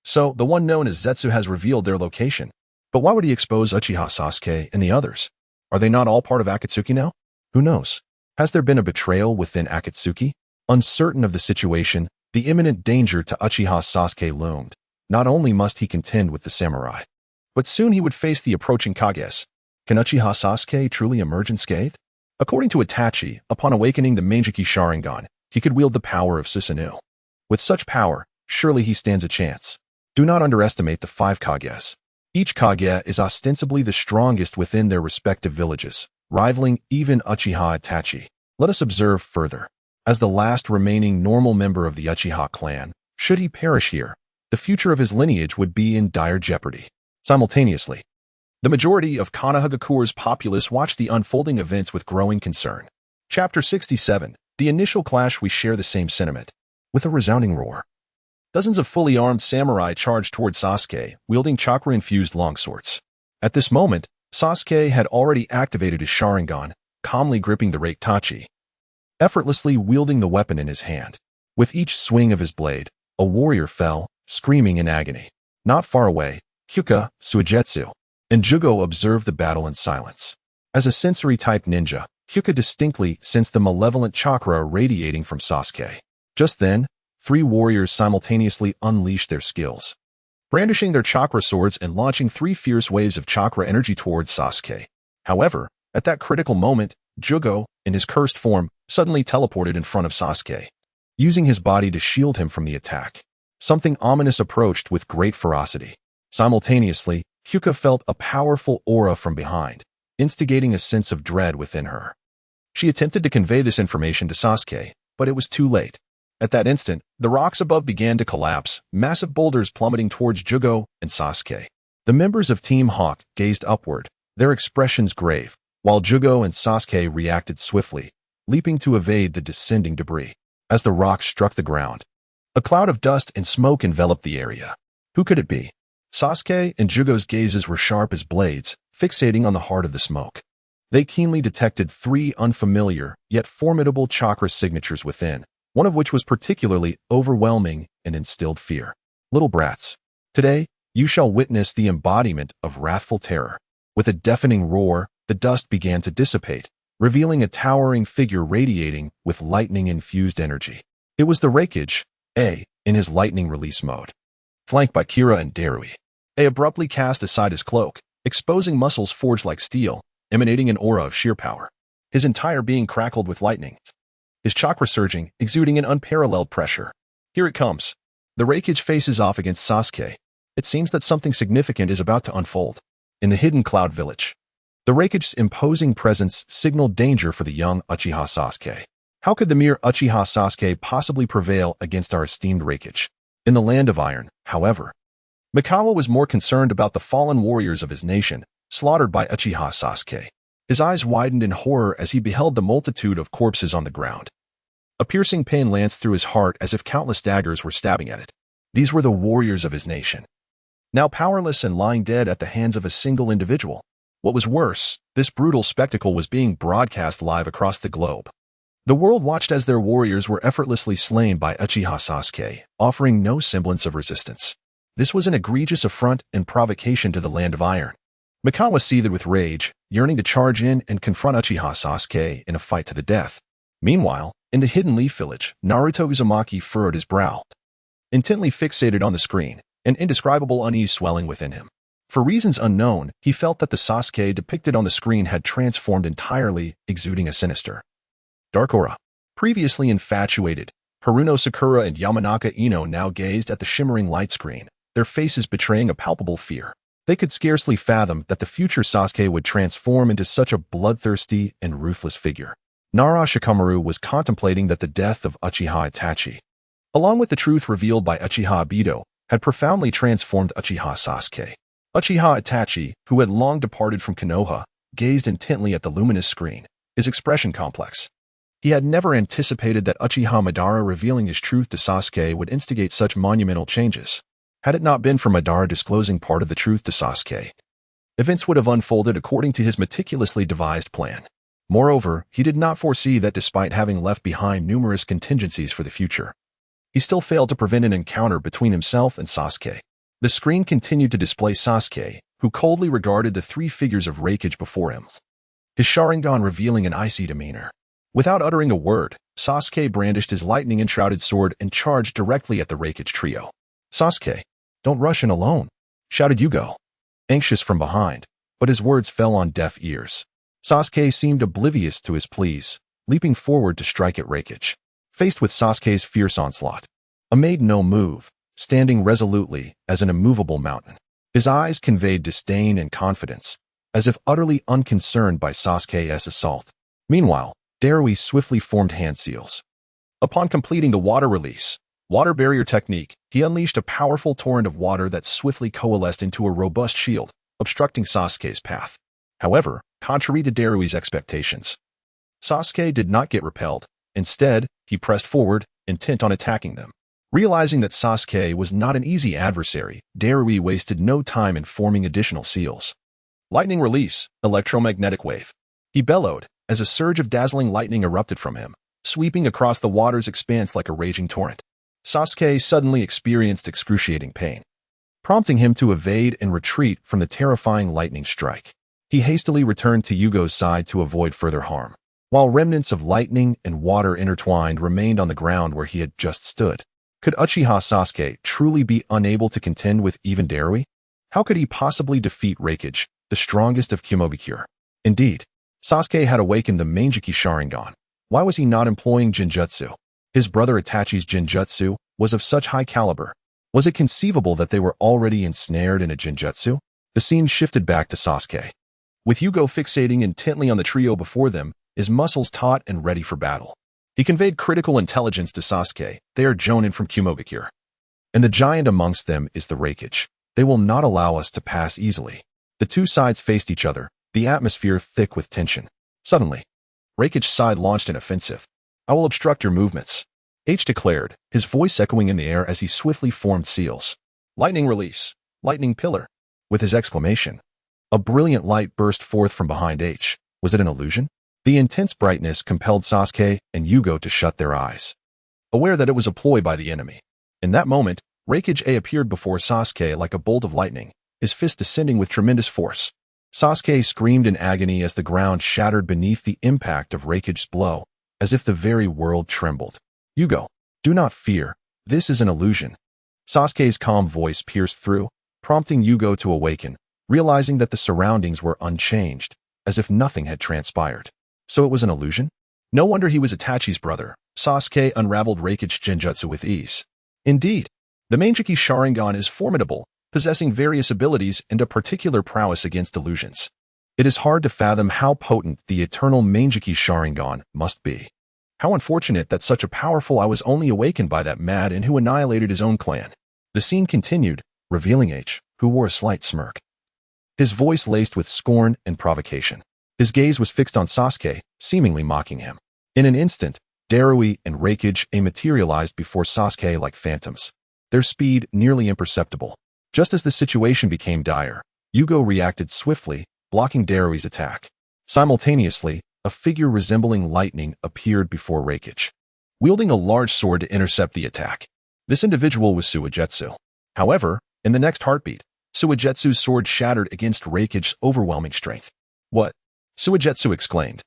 So, the one known as Zetsu has revealed their location. But why would he expose Uchiha Sasuke and the others? Are they not all part of Akatsuki now? Who knows? Has there been a betrayal within Akatsuki? Uncertain of the situation, the imminent danger to Uchiha Sasuke loomed. Not only must he contend with the samurai, but soon he would face the approaching Kages. Can Uchiha Sasuke truly emerge unscathed? According to Itachi, upon awakening the Manjiki Sharingan, he could wield the power of Susanoo. With such power, surely he stands a chance. Do not underestimate the 5 Kages. Each Kage is ostensibly the strongest within their respective villages, rivaling even Uchiha Itachi. Let us observe further. As the last remaining normal member of the Uchiha clan, should he perish here, the future of his lineage would be in dire jeopardy. Simultaneously, the majority of Konohagakure's populace watched the unfolding events with growing concern. Chapter 67. The initial clash. We share the same sentiment. With a resounding roar, dozens of fully armed samurai charged toward Sasuke, wielding chakra-infused longswords. At this moment, Sasuke had already activated his Sharingan, calmly gripping the Itachi, effortlessly wielding the weapon in his hand. With each swing of his blade, a warrior fell, screaming in agony. Not far away, Hyuga, Suigetsu, and Jugo observed the battle in silence. As a sensory-type ninja, Hyuga distinctly sensed the malevolent chakra radiating from Sasuke. Just then, 3 warriors simultaneously unleashed their skills, brandishing their chakra swords and launching 3 fierce waves of chakra energy towards Sasuke. However, at that critical moment, Jugo, in his cursed form, suddenly teleported in front of Sasuke, using his body to shield him from the attack. Something ominous approached with great ferocity. Simultaneously, Hyuga felt a powerful aura from behind, instigating a sense of dread within her. She attempted to convey this information to Sasuke, but it was too late. At that instant, the rocks above began to collapse, massive boulders plummeting towards Jugo and Sasuke. The members of Team Hawk gazed upward, their expressions grave, while Jugo and Sasuke reacted swiftly, leaping to evade the descending debris. As the rocks struck the ground, a cloud of dust and smoke enveloped the area. Who could it be? Sasuke and Jugo's gazes were sharp as blades, fixating on the heart of the smoke. They keenly detected 3 unfamiliar, yet formidable chakra signatures within, one of which was particularly overwhelming and instilled fear. Little brats, today, you shall witness the embodiment of wrathful terror. With a deafening roar, the dust began to dissipate, revealing a towering figure radiating with lightning-infused energy. It was the Raikage, A, in his lightning release mode. Flanked by Kira and Darui, A abruptly cast aside his cloak, exposing muscles forged like steel, emanating an aura of sheer power. His entire being crackled with lightning, his chakra surging, exuding an unparalleled pressure. Here it comes. The Raikage faces off against Sasuke. It seems that something significant is about to unfold. In the hidden cloud village, the Raikage's imposing presence signaled danger for the young Uchiha Sasuke. How could the mere Uchiha Sasuke possibly prevail against our esteemed Raikage? In the Land of Iron, however, Mikawa was more concerned about the fallen warriors of his nation, slaughtered by Uchiha Sasuke. His eyes widened in horror as he beheld the multitude of corpses on the ground. A piercing pain lanced through his heart as if countless daggers were stabbing at it. These were the warriors of his nation, now powerless and lying dead at the hands of a single individual. What was worse, this brutal spectacle was being broadcast live across the globe. The world watched as their warriors were effortlessly slain by Uchiha Sasuke, offering no semblance of resistance. This was an egregious affront and provocation to the Land of Iron. Mikawa seethed with rage, yearning to charge in and confront Uchiha Sasuke in a fight to the death. Meanwhile, in the Hidden Leaf Village, Naruto Uzumaki furrowed his brow, intently fixated on the screen, an indescribable unease swelling within him. For reasons unknown, he felt that the Sasuke depicted on the screen had transformed entirely, exuding a sinister, dark aura. Previously infatuated, Haruno Sakura and Yamanaka Ino now gazed at the shimmering light screen, their faces betraying a palpable fear. They could scarcely fathom that the future Sasuke would transform into such a bloodthirsty and ruthless figure. Nara Shikamaru was contemplating that the death of Uchiha Itachi, along with the truth revealed by Uchiha Obito, had profoundly transformed Uchiha Sasuke. Uchiha Itachi, who had long departed from Konoha, gazed intently at the luminous screen, his expression complex. He had never anticipated that Uchiha Madara revealing his truth to Sasuke would instigate such monumental changes. Had it not been for Madara disclosing part of the truth to Sasuke, events would have unfolded according to his meticulously devised plan. Moreover, he did not foresee that despite having left behind numerous contingencies for the future, he still failed to prevent an encounter between himself and Sasuke. The screen continued to display Sasuke, who coldly regarded the 3 figures of Raikage before him, his Sharingan revealing an icy demeanor. Without uttering a word, Sasuke brandished his lightning-enshrouded sword and charged directly at the Raikage trio. Sasuke, don't rush in alone, shouted Yugo, anxious from behind, but his words fell on deaf ears. Sasuke seemed oblivious to his pleas, leaping forward to strike at Raikage. Faced with Sasuke's fierce onslaught, he made no move, standing resolutely as an immovable mountain. His eyes conveyed disdain and confidence, as if utterly unconcerned by Sasuke's assault. Meanwhile, Darui swiftly formed hand seals. Upon completing the water release, water barrier technique, he unleashed a powerful torrent of water that swiftly coalesced into a robust shield, obstructing Sasuke's path. However, contrary to Darui's expectations, Sasuke did not get repelled. Instead, he pressed forward, intent on attacking them. Realizing that Sasuke was not an easy adversary, Darui wasted no time in forming additional seals. Lightning release, electromagnetic wave. He bellowed as a surge of dazzling lightning erupted from him, sweeping across the water's expanse like a raging torrent. Sasuke suddenly experienced excruciating pain, prompting him to evade and retreat from the terrifying lightning strike. He hastily returned to Yugo's side to avoid further harm, while remnants of lightning and water intertwined remained on the ground where he had just stood. Could Uchiha Sasuke truly be unable to contend with even Darui? How could he possibly defeat Raikage, the strongest of Kyumobikure? Indeed, Sasuke had awakened the Manjiki Sharingan. Why was he not employing Jinjutsu? His brother Itachi's Jinjutsu was of such high caliber. Was it conceivable that they were already ensnared in a Jinjutsu? The scene shifted back to Sasuke, with Yugo fixating intently on the trio before them, his muscles taut and ready for battle. He conveyed critical intelligence to Sasuke. They are Jonin from Kyumobikure, and the giant amongst them is the Raikage. They will not allow us to pass easily. The two sides faced each other, the atmosphere thick with tension. Suddenly, Raikage's side launched an offensive. I will obstruct your movements, H declared, his voice echoing in the air as he swiftly formed seals. Lightning release, lightning pillar. With his exclamation, a brilliant light burst forth from behind H. Was it an illusion? The intense brightness compelled Sasuke and Yugo to shut their eyes, aware that it was a ploy by the enemy. In that moment, Raikage appeared before Sasuke like a bolt of lightning, his fist descending with tremendous force. Sasuke screamed in agony as the ground shattered beneath the impact of Raikage's blow, as if the very world trembled. Yugo, do not fear. This is an illusion. Sasuke's calm voice pierced through, prompting Yugo to awaken, realizing that the surroundings were unchanged, as if nothing had transpired. So it was an illusion? No wonder he was Itachi's brother. Sasuke unraveled Raikage's Jinjutsu with ease. Indeed, the Manjiki Sharingan is formidable, possessing various abilities and a particular prowess against illusions. It is hard to fathom how potent the eternal Manjiki Sharingan must be. How unfortunate that such a powerful I was only awakened by that madman who annihilated his own clan. The scene continued, revealing H, who wore a slight smirk, his voice laced with scorn and provocation. His gaze was fixed on Sasuke, seemingly mocking him. In an instant, Darui and Raikage materialized before Sasuke like phantoms, their speed nearly imperceptible. Just as the situation became dire, Yugo reacted swiftly, blocking Darui's attack. Simultaneously, a figure resembling lightning appeared before Raikage, wielding a large sword to intercept the attack. This individual was Suigetsu. However, in the next heartbeat, Suigetsu's sword shattered against Raikage's overwhelming strength. What? Suigetsu exclaimed.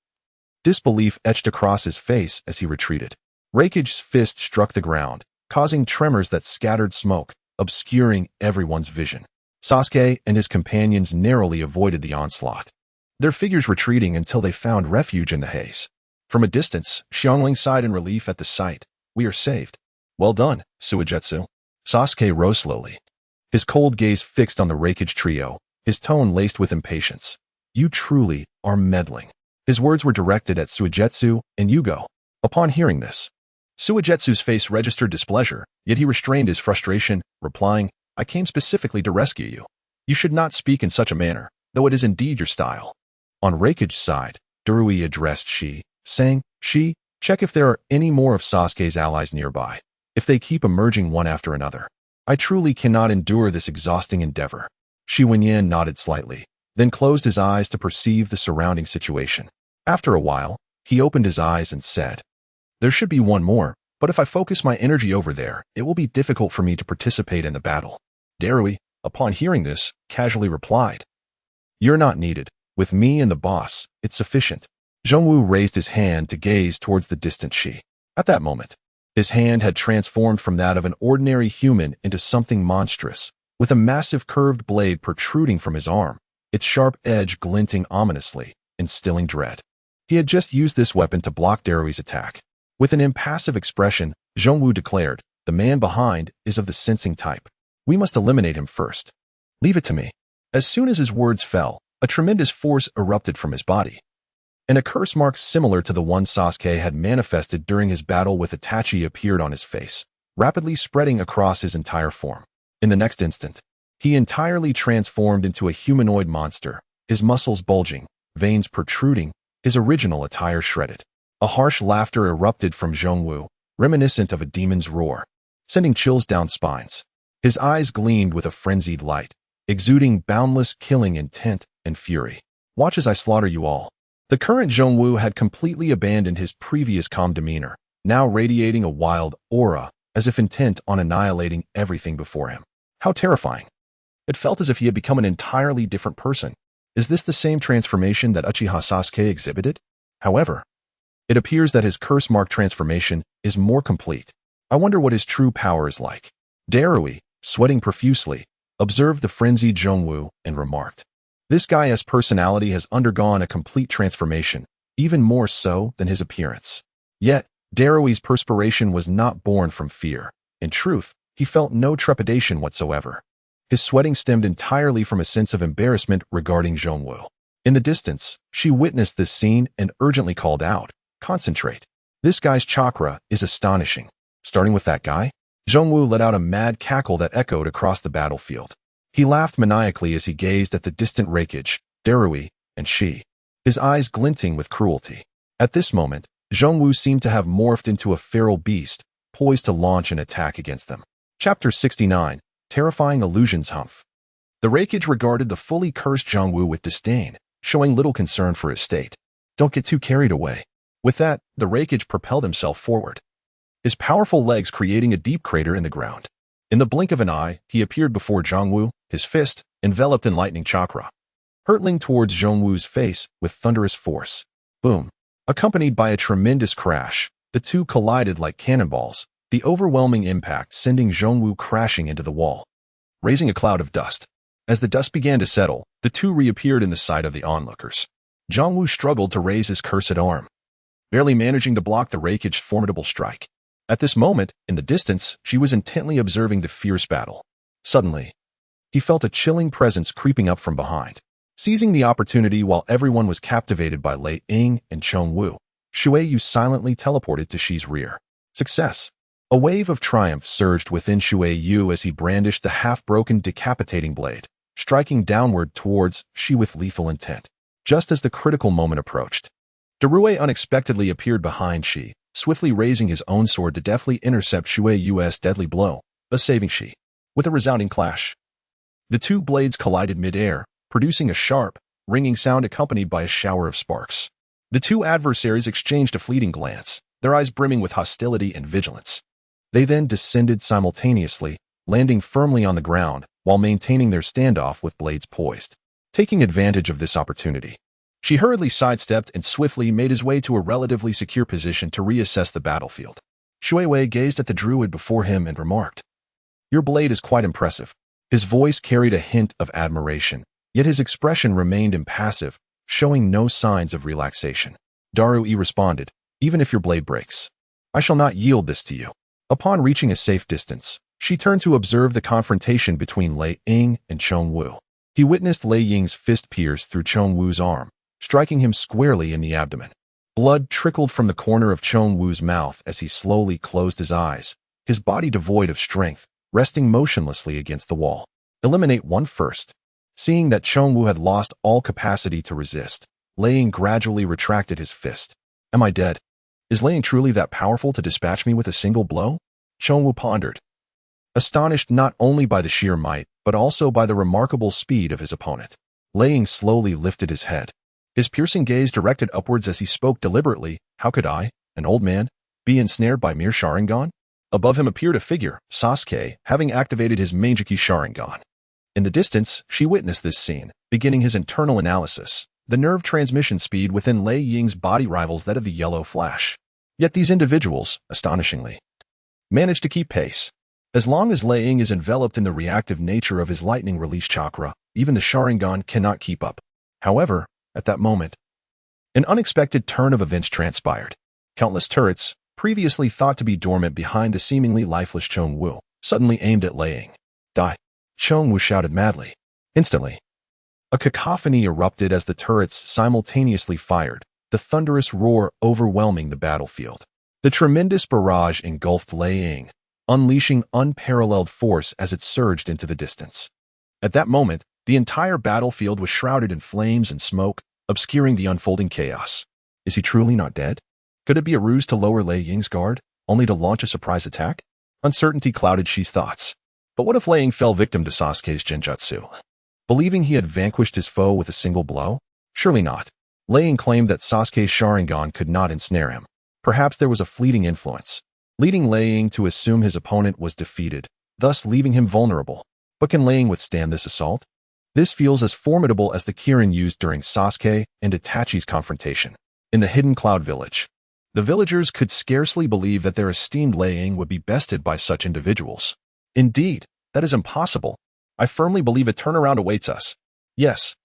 Disbelief etched across his face as he retreated. Raikage's fist struck the ground, causing tremors that scattered smoke, obscuring everyone's vision. Sasuke and his companions narrowly avoided the onslaught, their figures retreating until they found refuge in the haze. From a distance, Xiongling sighed in relief at the sight. We are saved. Well done, Suigetsu. Sasuke rose slowly, his cold gaze fixed on the Raikage trio, his tone laced with impatience. You truly are meddling. His words were directed at Suigetsu and Yugo. Upon hearing this, Suigetsu's face registered displeasure, yet he restrained his frustration, replying, I came specifically to rescue you. You should not speak in such a manner, though it is indeed your style. On Raikage's side, Darui addressed Shi, saying, Shi, check if there are any more of Sasuke's allies nearby, if they keep emerging one after another. I truly cannot endure this exhausting endeavor. Shi Wenyan nodded slightly, then closed his eyes to perceive the surrounding situation. After a while, he opened his eyes and said, There should be one more, but if I focus my energy over there, it will be difficult for me to participate in the battle. Darui, upon hearing this, casually replied, You're not needed. With me and the boss, it's sufficient. Zhongwu raised his hand to gaze towards the distant Shi. At that moment, his hand had transformed from that of an ordinary human into something monstrous, with a massive curved blade protruding from his arm, its sharp edge glinting ominously, instilling dread. He had just used this weapon to block Darui's attack. With an impassive expression, Zhongwu declared, The man behind is of the sensing type. We must eliminate him first. Leave it to me. As soon as his words fell, a tremendous force erupted from his body, and a curse mark similar to the one Sasuke had manifested during his battle with Itachi appeared on his face, rapidly spreading across his entire form. In the next instant, he entirely transformed into a humanoid monster, his muscles bulging, veins protruding, his original attire shredded. A harsh laughter erupted from Zhongwu, reminiscent of a demon's roar, sending chills down spines. His eyes gleamed with a frenzied light, exuding boundless killing intent, and fury. Watch as I slaughter you all. The current Zhongwu had completely abandoned his previous calm demeanor, now radiating a wild aura, as if intent on annihilating everything before him. How terrifying. It felt as if he had become an entirely different person. Is this the same transformation that Uchiha Sasuke exhibited? However, it appears that his curse-marked transformation is more complete. I wonder what his true power is like. Darui, sweating profusely, observed the frenzied Zhongwu and remarked, "This guy's personality has undergone a complete transformation, even more so than his appearance." Yet, Darui's perspiration was not born from fear. In truth, he felt no trepidation whatsoever. His sweating stemmed entirely from a sense of embarrassment regarding Zhongwu. In the distance, she witnessed this scene and urgently called out, "Concentrate. This guy's chakra is astonishing." Starting with that guy, Zhongwu let out a mad cackle that echoed across the battlefield. He laughed maniacally as he gazed at the distant Raikage, Darui, and she, his eyes glinting with cruelty. At this moment, Zhongwu seemed to have morphed into a feral beast, poised to launch an attack against them. Chapter 69, Terrifying Illusions. Humph. The Raikage regarded the fully cursed Zhongwu with disdain, showing little concern for his state. Don't get too carried away. With that, the Raikage propelled himself forward, his powerful legs creating a deep crater in the ground. In the blink of an eye, he appeared before Zhongwu, his fist enveloped in lightning chakra, hurtling towards Zhongwu's face with thunderous force. Boom. Accompanied by a tremendous crash, the two collided like cannonballs, the overwhelming impact sending Zhongwu crashing into the wall, raising a cloud of dust. As the dust began to settle, the two reappeared in the sight of the onlookers. Zhongwu struggled to raise his cursed arm, barely managing to block the Raikage's formidable strike. At this moment, in the distance, she was intently observing the fierce battle. Suddenly, he felt a chilling presence creeping up from behind. Seizing the opportunity while everyone was captivated by Lei Ying and Chongwu, Shui Yu silently teleported to Shi's rear. Success! A wave of triumph surged within Shui Yu as he brandished the half-broken decapitating blade, striking downward towards Shi with lethal intent. Just as the critical moment approached, Darui unexpectedly appeared behind Shi, swiftly raising his own sword to deftly intercept Shui Yu's deadly blow, thus saving Shi. With a resounding clash, the two blades collided mid-air, producing a sharp, ringing sound accompanied by a shower of sparks. The two adversaries exchanged a fleeting glance, their eyes brimming with hostility and vigilance. They then descended simultaneously, landing firmly on the ground while maintaining their standoff with blades poised. Taking advantage of this opportunity, she hurriedly sidestepped and swiftly made his way to a relatively secure position to reassess the battlefield. Shui Wei gazed at the druid before him and remarked, "Your blade is quite impressive." His voice carried a hint of admiration, yet his expression remained impassive, showing no signs of relaxation. Darui responded, "Even if your blade breaks, I shall not yield this to you." Upon reaching a safe distance, she turned to observe the confrontation between Lei Ying and Chongwu. He witnessed Lei Ying's fist pierce through Chongwu's arm, striking him squarely in the abdomen. Blood trickled from the corner of Chongwu's mouth as he slowly closed his eyes, his body devoid of strength, resting motionlessly against the wall. Eliminate one first. Seeing that Chongwu had lost all capacity to resist, Lei Ying gradually retracted his fist. "Am I dead? Is Lei Ying truly that powerful to dispatch me with a single blow?" Chongwu pondered, astonished not only by the sheer might, but also by the remarkable speed of his opponent. Lei Ying slowly lifted his head, his piercing gaze directed upwards as he spoke deliberately. "How could I, an old man, be ensnared by mere Sharingan?" Above him appeared a figure, Sasuke, having activated his Mangekyou Sharingan. In the distance, she witnessed this scene, beginning his internal analysis. The nerve transmission speed within Lei Ying's body rivals that of the yellow flash. Yet these individuals, astonishingly, managed to keep pace. As long as Lei Ying is enveloped in the reactive nature of his lightning release chakra, even the Sharingan cannot keep up. However, at that moment, an unexpected turn of events transpired. Countless turrets, previously thought to be dormant behind the seemingly lifeless Chongwu, suddenly aimed at Lei Ying. "Die!" Chongwu shouted madly. Instantly, a cacophony erupted as the turrets simultaneously fired, the thunderous roar overwhelming the battlefield. The tremendous barrage engulfed Lei Ying, unleashing unparalleled force as it surged into the distance. At that moment, the entire battlefield was shrouded in flames and smoke, obscuring the unfolding chaos. Is he truly not dead? Could it be a ruse to lower Lei Ying's guard, only to launch a surprise attack? Uncertainty clouded Shi's thoughts. But what if Lei Ying fell victim to Sasuke's genjutsu? believing he had vanquished his foe with a single blow? Surely not. Lei Ying claimed that Sasuke's Sharingan could not ensnare him. Perhaps there was a fleeting influence, leading Lei Ying to assume his opponent was defeated, thus leaving him vulnerable. But can Lei Ying withstand this assault? This feels as formidable as the Kirin used during Sasuke and Itachi's confrontation. In the Hidden Cloud Village, the villagers could scarcely believe that their esteemed Lei Ying would be bested by such individuals. Indeed, that is impossible. I firmly believe a turnaround awaits us. Yes,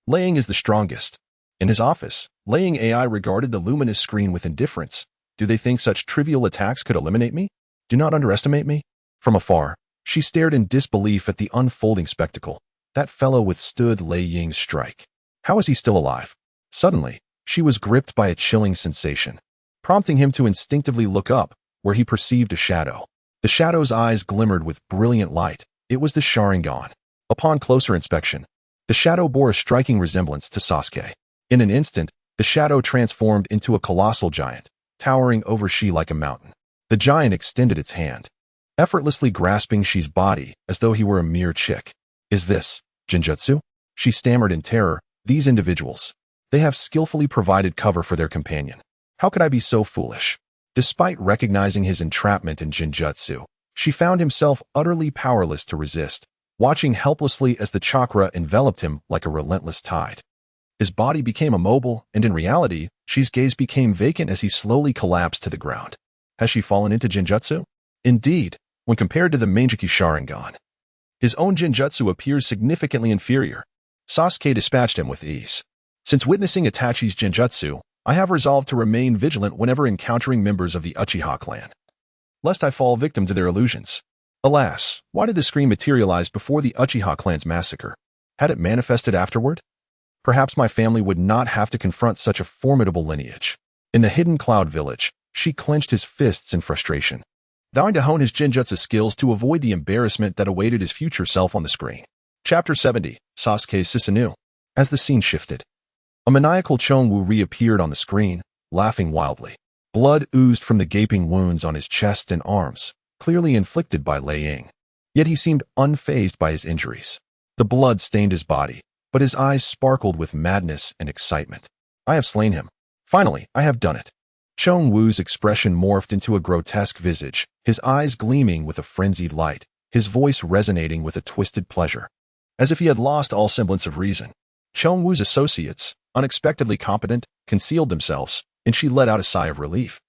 Lei Ying is the strongest. In his office, Lei Ying AI regarded the luminous screen with indifference. Do they think such trivial attacks could eliminate me? Do not underestimate me. From afar, she stared in disbelief at the unfolding spectacle. That fellow withstood Lei Ying's strike. How is he still alive? Suddenly, she was gripped by a chilling sensation, prompting him to instinctively look up, where he perceived a shadow. The shadow's eyes glimmered with brilliant light. It was the Sharingan. Upon closer inspection, the shadow bore a striking resemblance to Sasuke. In an instant, the shadow transformed into a colossal giant, towering over Shi like a mountain. The giant extended its hand, effortlessly grasping Shi's body as though he were a mere chick. Is this Genjutsu? She stammered in terror. These individuals, they have skillfully provided cover for their companion. How could I be so foolish? Despite recognizing his entrapment in Genjutsu, she found himself utterly powerless to resist, watching helplessly as the chakra enveloped him like a relentless tide. His body became immobile, and in reality, Shi's gaze became vacant as he slowly collapsed to the ground. Has she fallen into Genjutsu? Indeed, when compared to the Manjiki Sharingan, his own Genjutsu appears significantly inferior. Sasuke dispatched him with ease. Since witnessing Itachi's Genjutsu, I have resolved to remain vigilant whenever encountering members of the Uchiha clan, lest I fall victim to their illusions. Alas, why did the screen materialize before the Uchiha clan's massacre? Had it manifested afterward? Perhaps my family would not have to confront such a formidable lineage. In the Hidden Cloud Village, she clenched his fists in frustration, vowing to hone his Genjutsu skills to avoid the embarrassment that awaited his future self on the screen. Chapter 70, Sasuke's Susanoo. As the scene shifted, a maniacal Chonwu reappeared on the screen, laughing wildly. Blood oozed from the gaping wounds on his chest and arms, clearly inflicted by Lei Ying. Yet he seemed unfazed by his injuries. The blood stained his body, but his eyes sparkled with madness and excitement. I have slain him. Finally, I have done it. Chonwu's expression morphed into a grotesque visage, his eyes gleaming with a frenzied light, his voice resonating with a twisted pleasure. As if he had lost all semblance of reason, Chonwu's associates, unexpectedly competent, concealed themselves, and she let out a sigh of relief,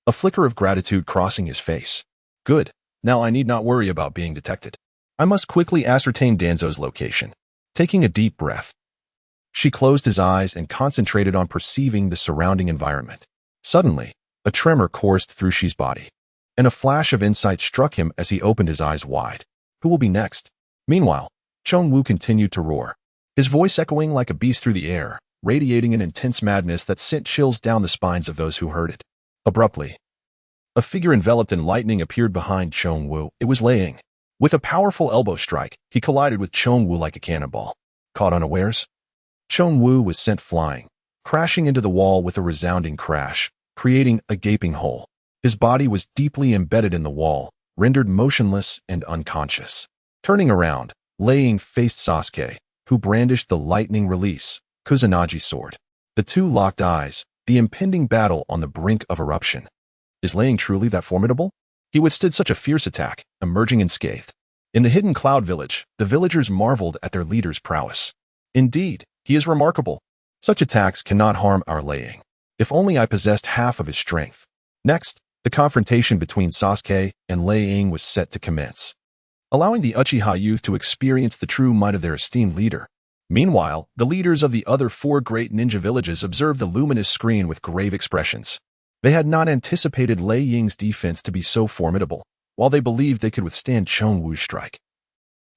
a flicker of gratitude crossing his face. Good, now I need not worry about being detected. I must quickly ascertain Danzo's location. Taking a deep breath, she closed his eyes and concentrated on perceiving the surrounding environment. Suddenly, a tremor coursed through Shi's body, and a flash of insight struck him as he opened his eyes wide. Who will be next? Meanwhile, Chonwu continued to roar, his voice echoing like a beast through the air, radiating an intense madness that sent chills down the spines of those who heard it. Abruptly, a figure enveloped in lightning appeared behind Chonwu. It was Lei Ying. With a powerful elbow strike, he collided with Chonwu like a cannonball. Caught unawares, Chonwu was sent flying, crashing into the wall with a resounding crash, creating a gaping hole. His body was deeply embedded in the wall, rendered motionless and unconscious. Turning around, Lei Ying faced Sasuke, who brandished the lightning release, Kusanagi sword. The two locked eyes, the impending battle on the brink of eruption. Is Lei Ying truly that formidable? He withstood such a fierce attack, emerging unscathed. In the Hidden Cloud Village, the villagers marveled at their leader's prowess. Indeed, he is remarkable. Such attacks cannot harm our Lei Ying. If only I possessed half of his strength. Next, the confrontation between Sasuke and Lei Ying was set to commence, allowing the Uchiha youth to experience the true might of their esteemed leader. Meanwhile, the leaders of the other four great ninja villages observed the luminous screen with grave expressions. They had not anticipated Lei Ying's defense to be so formidable, while they believed they could withstand Chonwu's strike.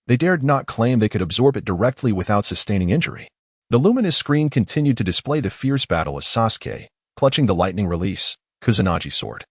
They dared not claim they could absorb it directly without sustaining injury. The luminous screen continued to display the fierce battle as Sasuke, clutching the lightning release, Kusanagi sword,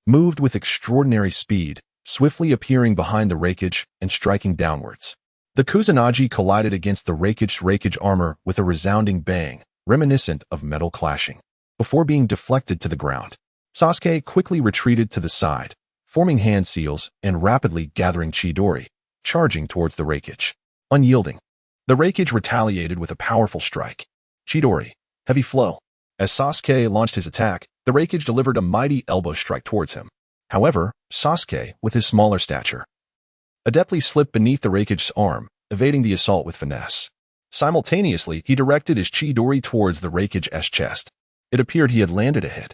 moved with extraordinary speed, swiftly appearing behind the Raikage and striking downwards. The Kusanagi collided against the Raikage armor with a resounding bang, reminiscent of metal clashing. Before being deflected to the ground, Sasuke quickly retreated to the side, forming hand seals and rapidly gathering Chidori, charging towards the Raikage. Unyielding, The Raikage retaliated with a powerful strike. Chidori, heavy flow. As Sasuke launched his attack, the Raikage delivered a mighty elbow strike towards him. However, Sasuke, with his smaller stature, adeptly slipped beneath the Raikage's arm, evading the assault with finesse. Simultaneously, he directed his Chidori towards the Raikage's chest. It appeared he had landed a hit.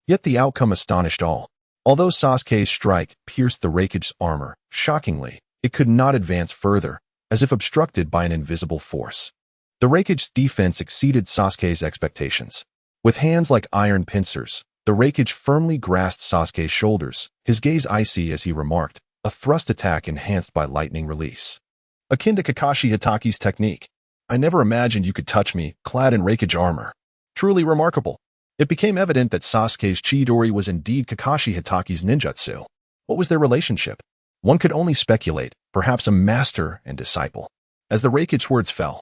Yet the outcome astonished all. Although Sasuke's strike pierced the Raikage's armor, shockingly, it could not advance further, as if obstructed by an invisible force. The Raikage's defense exceeded Sasuke's expectations. With hands like iron pincers, the Raikage firmly grasped Sasuke's shoulders, his gaze icy as he remarked, a thrust attack enhanced by lightning release. Akin to Kakashi Hitachi's technique. I never imagined you could touch me, clad in Raikage armor. Truly remarkable. It became evident that Sasuke's Chidori was indeed Kakashi Hitachi's ninjutsu. What was their relationship? One could only speculate, perhaps a master and disciple. As the Raikage's words fell,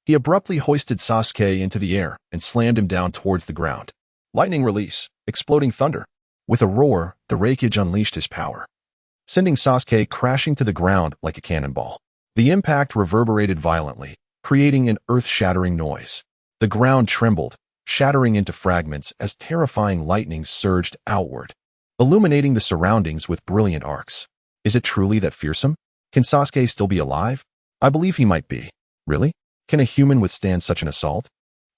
he abruptly hoisted Sasuke into the air and slammed him down towards the ground. Lightning release, exploding thunder. With a roar, the Raikage unleashed his power, sending Sasuke crashing to the ground like a cannonball. The impact reverberated violently, creating an earth-shattering noise. The ground trembled, shattering into fragments as terrifying lightning surged outward, illuminating the surroundings with brilliant arcs. Is it truly that fearsome? Can Sasuke still be alive? I believe he might be. Really? Can a human withstand such an assault?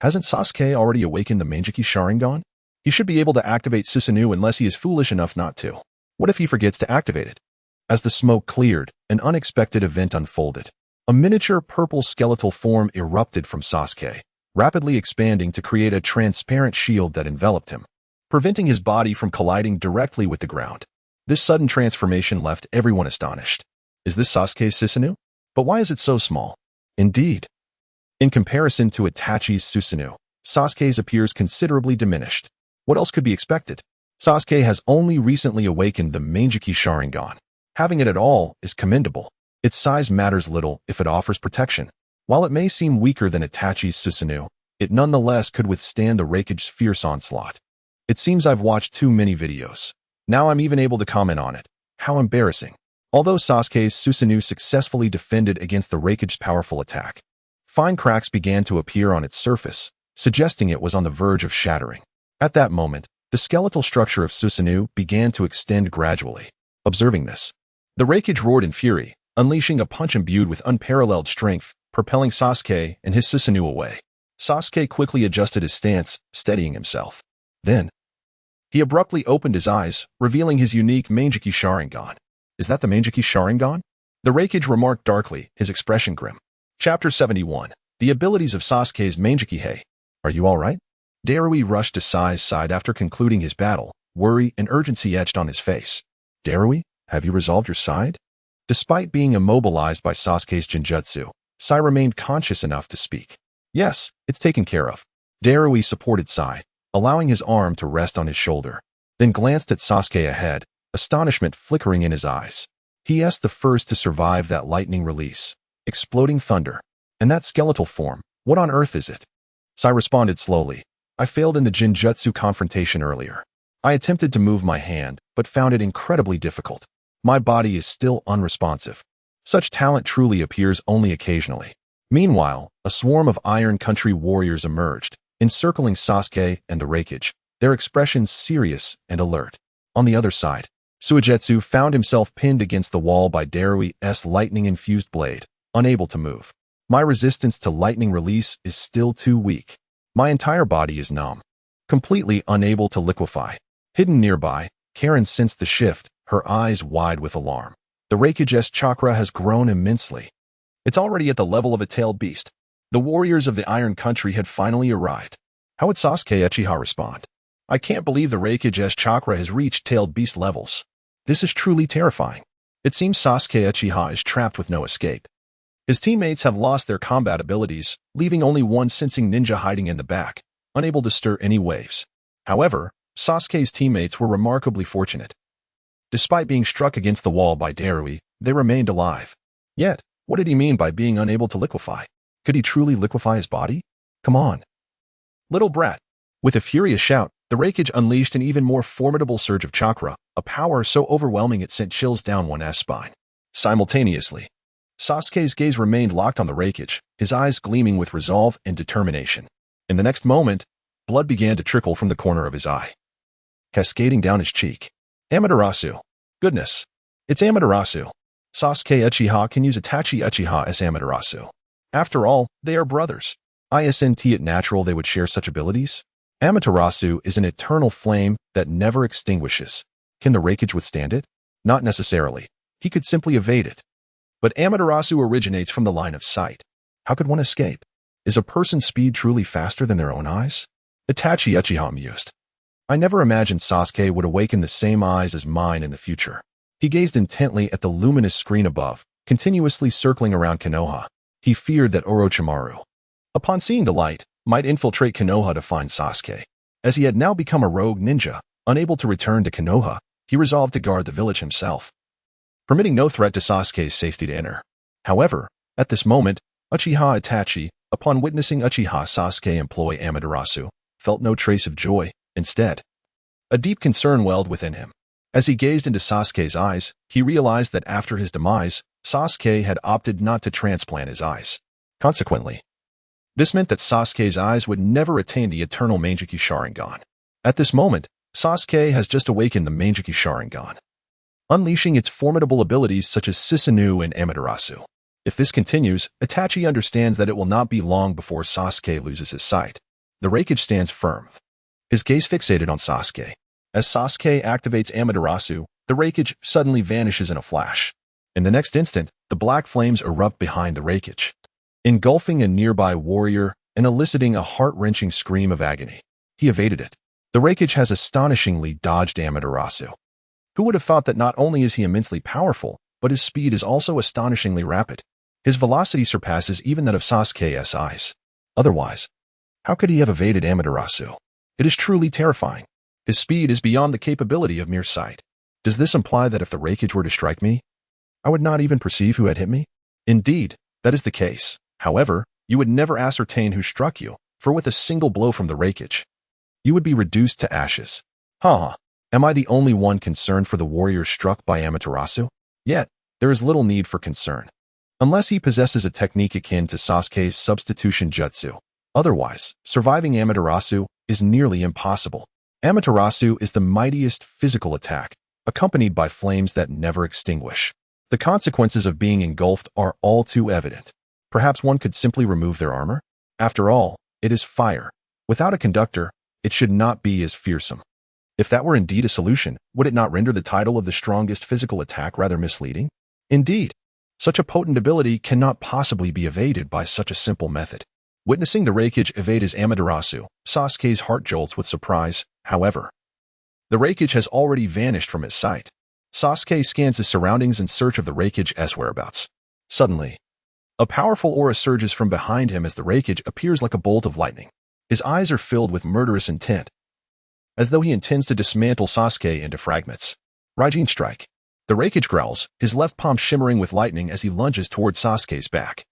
Hasn't Sasuke already awakened the Manjiki Sharingan? He should be able to activate Susanoo unless he is foolish enough not to. What if he forgets to activate it? As the smoke cleared, an unexpected event unfolded. A miniature purple skeletal form erupted from Sasuke, rapidly expanding to create a transparent shield that enveloped him, preventing his body from colliding directly with the ground. This sudden transformation left everyone astonished. Is this Sasuke's Susanoo? But why is it so small? Indeed. In comparison to Itachi's Susanoo, Sasuke's appears considerably diminished. What else could be expected? Sasuke has only recently awakened the Manjiki Sharingan. Having it at all is commendable. Its size matters little if it offers protection. While it may seem weaker than Itachi's Susanoo, it nonetheless could withstand the Raikage's fierce onslaught. It seems I've watched too many videos. Now I'm even able to comment on it. How embarrassing. Although Sasuke's Susanoo successfully defended against the Raikage's powerful attack, fine cracks began to appear on its surface, suggesting it was on the verge of shattering. At that moment, the skeletal structure of Susanoo began to extend gradually. Observing this, the Raikage roared in fury, unleashing a punch imbued with unparalleled strength, propelling Sasuke and his Susanoo away. Sasuke quickly adjusted his stance, steadying himself. Then, he abruptly opened his eyes, revealing his unique Manjiki Sharingan. Is that the Manjiki Sharingan? The Raikage remarked darkly, his expression grim. Chapter 71. The abilities of Sasuke's Manjiki. Hey, are you alright? Darui rushed to Sai's side after concluding his battle, worry and urgency etched on his face. Darui, have you resolved your side? Despite being immobilized by Sasuke's Jinjutsu, Sai remained conscious enough to speak. Yes, it's taken care of. Darui supported Sai, allowing his arm to rest on his shoulder, then glanced at Sasuke ahead, astonishment flickering in his eyes. He asked the first to survive that lightning release, exploding thunder. And that skeletal form, what on earth is it? Sai responded slowly. I failed in the Jinjutsu confrontation earlier. I attempted to move my hand, but found it incredibly difficult. My body is still unresponsive. Such talent truly appears only occasionally. Meanwhile, a swarm of Iron Country warriors emerged, encircling Sasuke and the Raikage, their expressions serious and alert. On the other side, Suigetsu found himself pinned against the wall by Darui's lightning-infused blade, unable to move. My resistance to lightning release is still too weak. My entire body is numb, completely unable to liquefy. Hidden nearby, Karen sensed the shift, her eyes wide with alarm. The Raikage's chakra has grown immensely. It's already at the level of a tailed beast. The warriors of the Iron Country had finally arrived. How would Sasuke Uchiha respond? I can't believe the Raikage's chakra has reached tailed beast levels. This is truly terrifying. It seems Sasuke Uchiha is trapped with no escape. His teammates have lost their combat abilities, leaving only one sensing ninja hiding in the back, unable to stir any waves. However, Sasuke's teammates were remarkably fortunate. Despite being struck against the wall by Darui, they remained alive. Yet, what did he mean by being unable to liquefy? Could he truly liquefy his body? Come on. Little brat. With a furious shout, the Raikage unleashed an even more formidable surge of chakra, a power so overwhelming it sent chills down one's spine. Simultaneously, Sasuke's gaze remained locked on the Raikage, his eyes gleaming with resolve and determination. In the next moment, blood began to trickle from the corner of his eye, cascading down his cheek. Amaterasu. Goodness. It's Amaterasu. Sasuke Uchiha can use Itachi Uchiha as Amaterasu. After all, they are brothers. Isn't it natural they would share such abilities? Amaterasu is an eternal flame that never extinguishes. Can the Raikage withstand it? Not necessarily. He could simply evade it. But Amaterasu originates from the line of sight. How could one escape? Is a person's speed truly faster than their own eyes? Itachi Uchiha mused. I never imagined Sasuke would awaken the same eyes as mine in the future. He gazed intently at the luminous screen above, continuously circling around Konoha. He feared that Orochimaru, upon seeing the light, might infiltrate Konoha to find Sasuke. As he had now become a rogue ninja, unable to return to Konoha, he resolved to guard the village himself, permitting no threat to Sasuke's safety to enter. However, at this moment, Uchiha Itachi, upon witnessing Uchiha Sasuke employ Amaterasu, felt no trace of joy. Instead, a deep concern welled within him. As he gazed into Sasuke's eyes, he realized that after his demise, Sasuke had opted not to transplant his eyes. Consequently, this meant that Sasuke's eyes would never attain the eternal Mangekyou Sharingan. At this moment, Sasuke has just awakened the Mangekyou Sharingan, unleashing its formidable abilities such as Susanoo and Amaterasu. If this continues, Itachi understands that it will not be long before Sasuke loses his sight. The Raikage stands firm, his gaze fixated on Sasuke. As Sasuke activates Amaterasu, the Raikage suddenly vanishes in a flash. In the next instant, the black flames erupt behind the Raikage, engulfing a nearby warrior and eliciting a heart-wrenching scream of agony. He evaded it. The Raikage has astonishingly dodged Amaterasu. Who would have thought that not only is he immensely powerful, but his speed is also astonishingly rapid. His velocity surpasses even that of Sasuke's eyes. Otherwise, how could he have evaded Amaterasu? It is truly terrifying. His speed is beyond the capability of mere sight. Does this imply that if the Raikage were to strike me, I would not even perceive who had hit me? Indeed, that is the case. However, you would never ascertain who struck you, for with a single blow from the Raikage, you would be reduced to ashes. Am I the only one concerned for the warrior struck by Amaterasu? Yet, there is little need for concern, unless he possesses a technique akin to Sasuke's substitution jutsu. Otherwise, surviving Amaterasu is nearly impossible. Amaterasu is the mightiest physical attack, accompanied by flames that never extinguish. The consequences of being engulfed are all too evident. Perhaps one could simply remove their armor? After all, it is fire. Without a conductor, it should not be as fearsome. If that were indeed a solution, would it not render the title of the strongest physical attack rather misleading? Indeed, such a potent ability cannot possibly be evaded by such a simple method. Witnessing the Raikage evade his Amaterasu, Sasuke's heart jolts with surprise. However, the Raikage has already vanished from his sight. Sasuke scans his surroundings in search of the Raikage's whereabouts. Suddenly, a powerful aura surges from behind him as the Raikage appears like a bolt of lightning. His eyes are filled with murderous intent, as though he intends to dismantle Sasuke into fragments. Raijin strike. The Raikage growls, his left palm shimmering with lightning as he lunges toward Sasuke's back,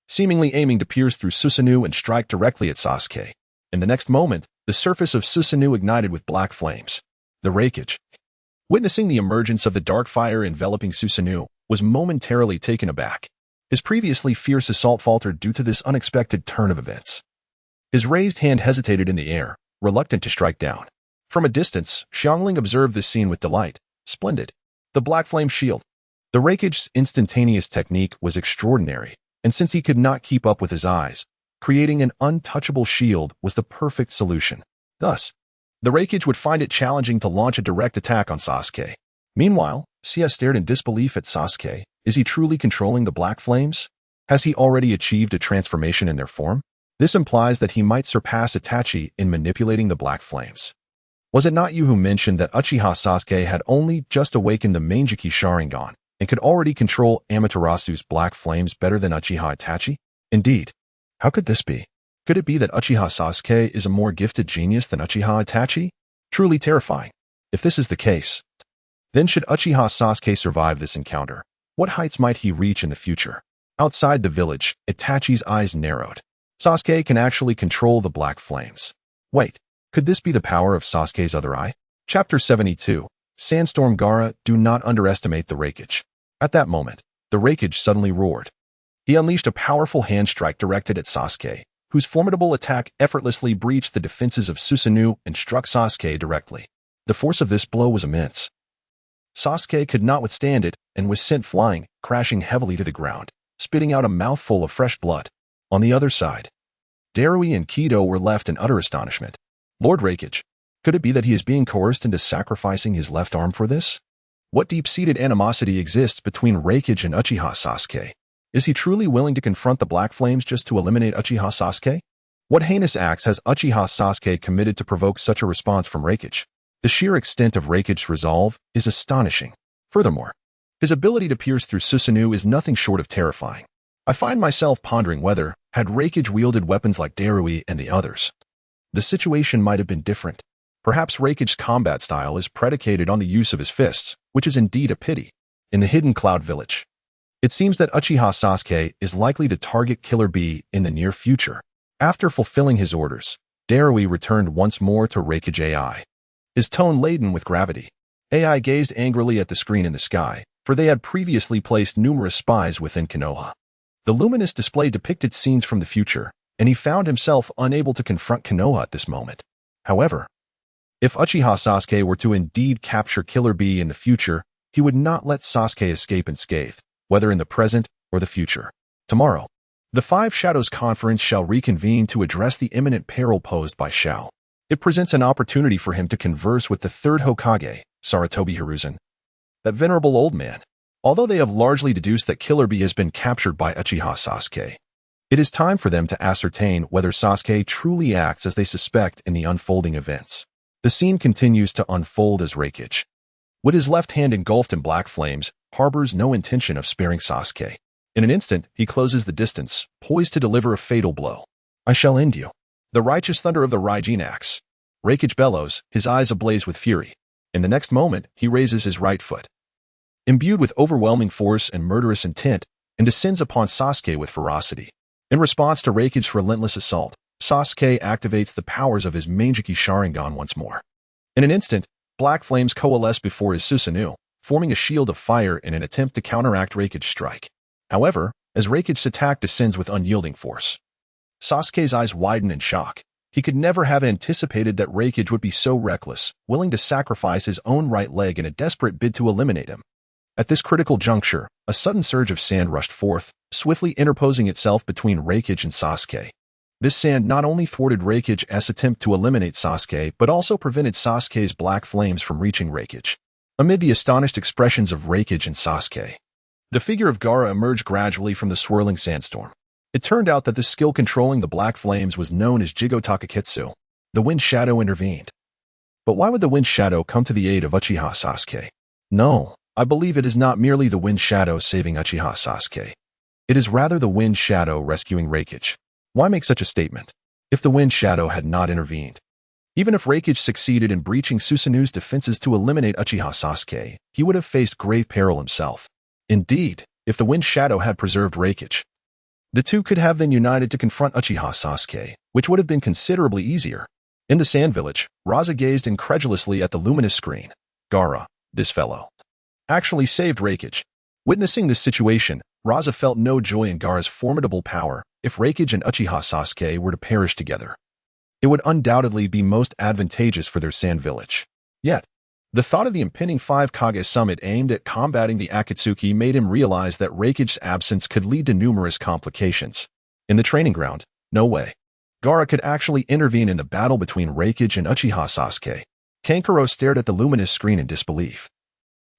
seemingly aiming to pierce through Susanoo and strike directly at Sasuke. In the next moment, the surface of Susanoo ignited with black flames. The Raikage, witnessing the emergence of the dark fire enveloping Susanoo, was momentarily taken aback. His previously fierce assault faltered due to this unexpected turn of events. His raised hand hesitated in the air, reluctant to strike down. From a distance, Xiangling observed this scene with delight. Splendid. The black flame shield. The Raikage's instantaneous technique was extraordinary, and since he could not keep up with his eyes, creating an untouchable shield was the perfect solution. Thus, the Raikage would find it challenging to launch a direct attack on Sasuke. Meanwhile, Sia stared in disbelief at Sasuke. Is he truly controlling the black flames? Has he already achieved a transformation in their form? This implies that he might surpass Itachi in manipulating the black flames. Was it not you who mentioned that Uchiha Sasuke had only just awakened the Mangekyou Sharingan and could already control Amaterasu's black flames better than Uchiha Itachi? Indeed. How could this be? Could it be that Uchiha Sasuke is a more gifted genius than Uchiha Itachi? Truly terrifying. If this is the case, then should Uchiha Sasuke survive this encounter, what heights might he reach in the future? Outside the village, Itachi's eyes narrowed. Sasuke can actually control the black flames. Wait, could this be the power of Sasuke's other eye? Chapter 72. Sandstorm Gaara. Do not underestimate the Raikage. At that moment, the The Raikage suddenly roared. He unleashed a powerful hand strike directed at Sasuke, whose formidable attack effortlessly breached the defenses of Susanoo and struck Sasuke directly. The force of this blow was immense. Sasuke could not withstand it and was sent flying, crashing heavily to the ground, spitting out a mouthful of fresh blood. On the other side, Darui and Kido were left in utter astonishment. Lord Raikage, could it be that he is being coerced into sacrificing his left arm for this? What deep-seated animosity exists between Raikage and Uchiha Sasuke? Is he truly willing to confront the Black Flames just to eliminate Uchiha Sasuke? What heinous acts has Uchiha Sasuke committed to provoke such a response from Raikage? The sheer extent of Raikage's resolve is astonishing. Furthermore, his ability to pierce through Susanoo is nothing short of terrifying. I find myself pondering whether, had Raikage wielded weapons like Darui and the others, the situation might have been different. Perhaps Raikage's combat style is predicated on the use of his fists, which is indeed a pity. In the Hidden Cloud Village, it seems that Uchiha Sasuke is likely to target Killer Bee in the near future. After fulfilling his orders, Darui returned once more to Raikage AI, his tone laden with gravity. AI gazed angrily at the screen in the sky, for they had previously placed numerous spies within Konoha. The luminous display depicted scenes from the future, and he found himself unable to confront Konoha at this moment. However, if Uchiha Sasuke were to indeed capture Killer Bee in the future, he would not let Sasuke escape unscathed, whether in the present or the future. Tomorrow, the Five Shadows Conference shall reconvene to address the imminent peril posed by Shao. It presents an opportunity for him to converse with the third Hokage, Sarutobi Hiruzen, that venerable old man. Although they have largely deduced that Killer Bee has been captured by Uchiha Sasuke, it is time for them to ascertain whether Sasuke truly acts as they suspect in the unfolding events. The scene continues to unfold as Raikage, with his left hand engulfed in black flames, harbors no intention of sparing Sasuke. In an instant, he closes the distance, poised to deliver a fatal blow. I shall end you. The righteous thunder of the Raijin axe. Raikage bellows, his eyes ablaze with fury. In the next moment, he raises his right foot, imbued with overwhelming force and murderous intent, and descends upon Sasuke with ferocity. In response to Raikage's relentless assault, Sasuke activates the powers of his Manjiki Sharingan once more. In an instant, black flames coalesce before his Susanoo, forming a shield of fire in an attempt to counteract Raikage's strike. However, as Raikage's attack descends with unyielding force, Sasuke's eyes widen in shock. He could never have anticipated that Raikage would be so reckless, willing to sacrifice his own right leg in a desperate bid to eliminate him. At this critical juncture, a sudden surge of sand rushed forth, swiftly interposing itself between Raikage and Sasuke. This sand not only thwarted Raikage's attempt to eliminate Sasuke, but also prevented Sasuke's black flames from reaching Raikage. Amid the astonished expressions of Raikage and Sasuke, the figure of Gaara emerged gradually from the swirling sandstorm. It turned out that the skill controlling the black flames was known as Jigo Takakitsu. The Wind Shadow intervened. But why would the Wind Shadow come to the aid of Uchiha Sasuke? No, I believe it is not merely the Wind Shadow saving Uchiha Sasuke. It is rather the Wind Shadow rescuing Raikage. Why make such a statement? If the Wind Shadow had not intervened, even if Raikage succeeded in breaching Susanoo's defenses to eliminate Uchiha Sasuke, he would have faced grave peril himself. Indeed, if the Wind Shadow had preserved Raikage, the two could have then united to confront Uchiha Sasuke, which would have been considerably easier. In the Sand Village, Raza gazed incredulously at the luminous screen. Gaara, this fellow, actually saved Raikage. Witnessing this situation, Raza felt no joy in Gaara's formidable power. If Raikage and Uchiha Sasuke were to perish together, it would undoubtedly be most advantageous for their Sand Village. Yet, the thought of the impending Five Kage summit aimed at combating the Akatsuki made him realize that Raikage's absence could lead to numerous complications. In the training ground, no way. Gaara could actually intervene in the battle between Raikage and Uchiha Sasuke. Kankuro stared at the luminous screen in disbelief.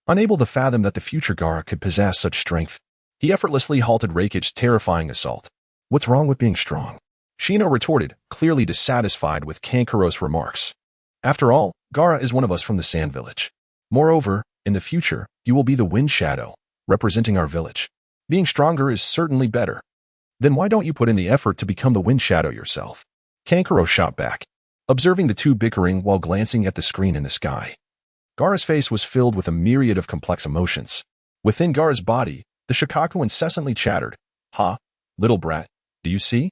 Unable to fathom that the future Gaara could possess such strength, he effortlessly halted Raikage's terrifying assault. What's wrong with being strong? Shino retorted, clearly dissatisfied with Kankuro's remarks. After all, Gaara is one of us from the Sand Village. Moreover, in the future, you will be the Wind Shadow, representing our village. Being stronger is certainly better. Then why don't you put in the effort to become the Wind Shadow yourself? Kankuro shot back, observing the two bickering while glancing at the screen in the sky. Gaara's face was filled with a myriad of complex emotions. Within Gaara's body, the Shikaku incessantly chattered. Ha, little brat, do you see?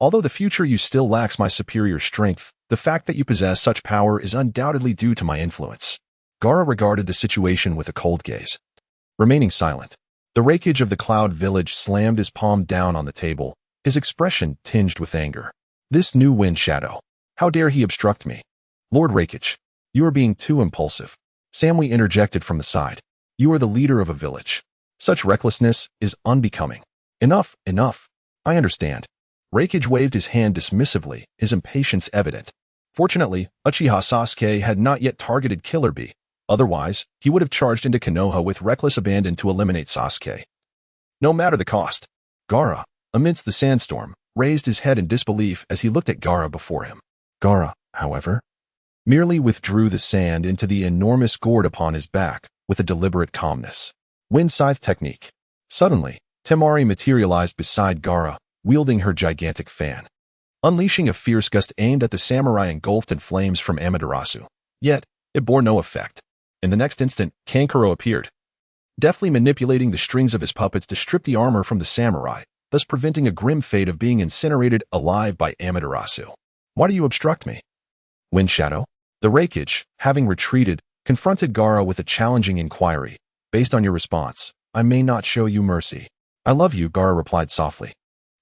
Although the future you still lacks my superior strength, the fact that you possess such power is undoubtedly due to my influence. Gaara regarded the situation with a cold gaze. Remaining silent, The Raikage of the Cloud Village slammed his palm down on the table, his expression tinged with anger. This new wind shadow. How dare he obstruct me? Lord Raikage, you are being too impulsive. Samui interjected from the side. You are the leader of a village. Such recklessness is unbecoming. Enough, enough. I understand. Raikage waved his hand dismissively, his impatience evident. Fortunately, Uchiha Sasuke had not yet targeted Killer Bee. Otherwise, he would have charged into Konoha with reckless abandon to eliminate Sasuke. No matter the cost. Gaara, amidst the sandstorm, raised his head in disbelief as he looked at Gaara before him. Gaara, however, merely withdrew the sand into the enormous gourd upon his back with a deliberate calmness. Wind scythe technique. Suddenly, Temari materialized beside Gaara, wielding her gigantic fan. Unleashing a fierce gust aimed at the samurai engulfed in flames from Amaterasu. Yet, it bore no effect. In the next instant, Kankuro appeared, deftly manipulating the strings of his puppets to strip the armor from the samurai, thus preventing a grim fate of being incinerated alive by Amaterasu. Why do you obstruct me? Wind Shadow? The Raikage, having retreated, confronted Gaara with a challenging inquiry. Based on your response, I may not show you mercy. I love you, Gaara replied softly.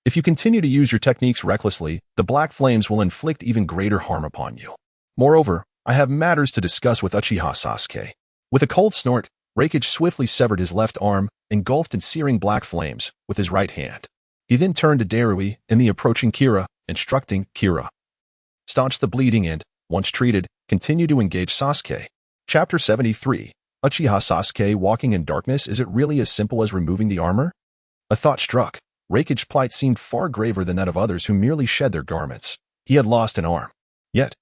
If you continue to use your techniques recklessly, the black flames will inflict even greater harm upon you. Moreover, I have matters to discuss with Uchiha Sasuke. With a cold snort, Raikage swiftly severed his left arm, engulfed in searing black flames, with his right hand. He then turned to Darui and the approaching Kira, instructing Kira. Staunch the bleeding and, once treated, continue to engage Sasuke. Chapter 73. Uchiha Sasuke walking in darkness. Is it really as simple as removing the armor? A thought struck. Raikage's plight seemed far graver than that of others who merely shed their garments. He had lost an arm. Yet,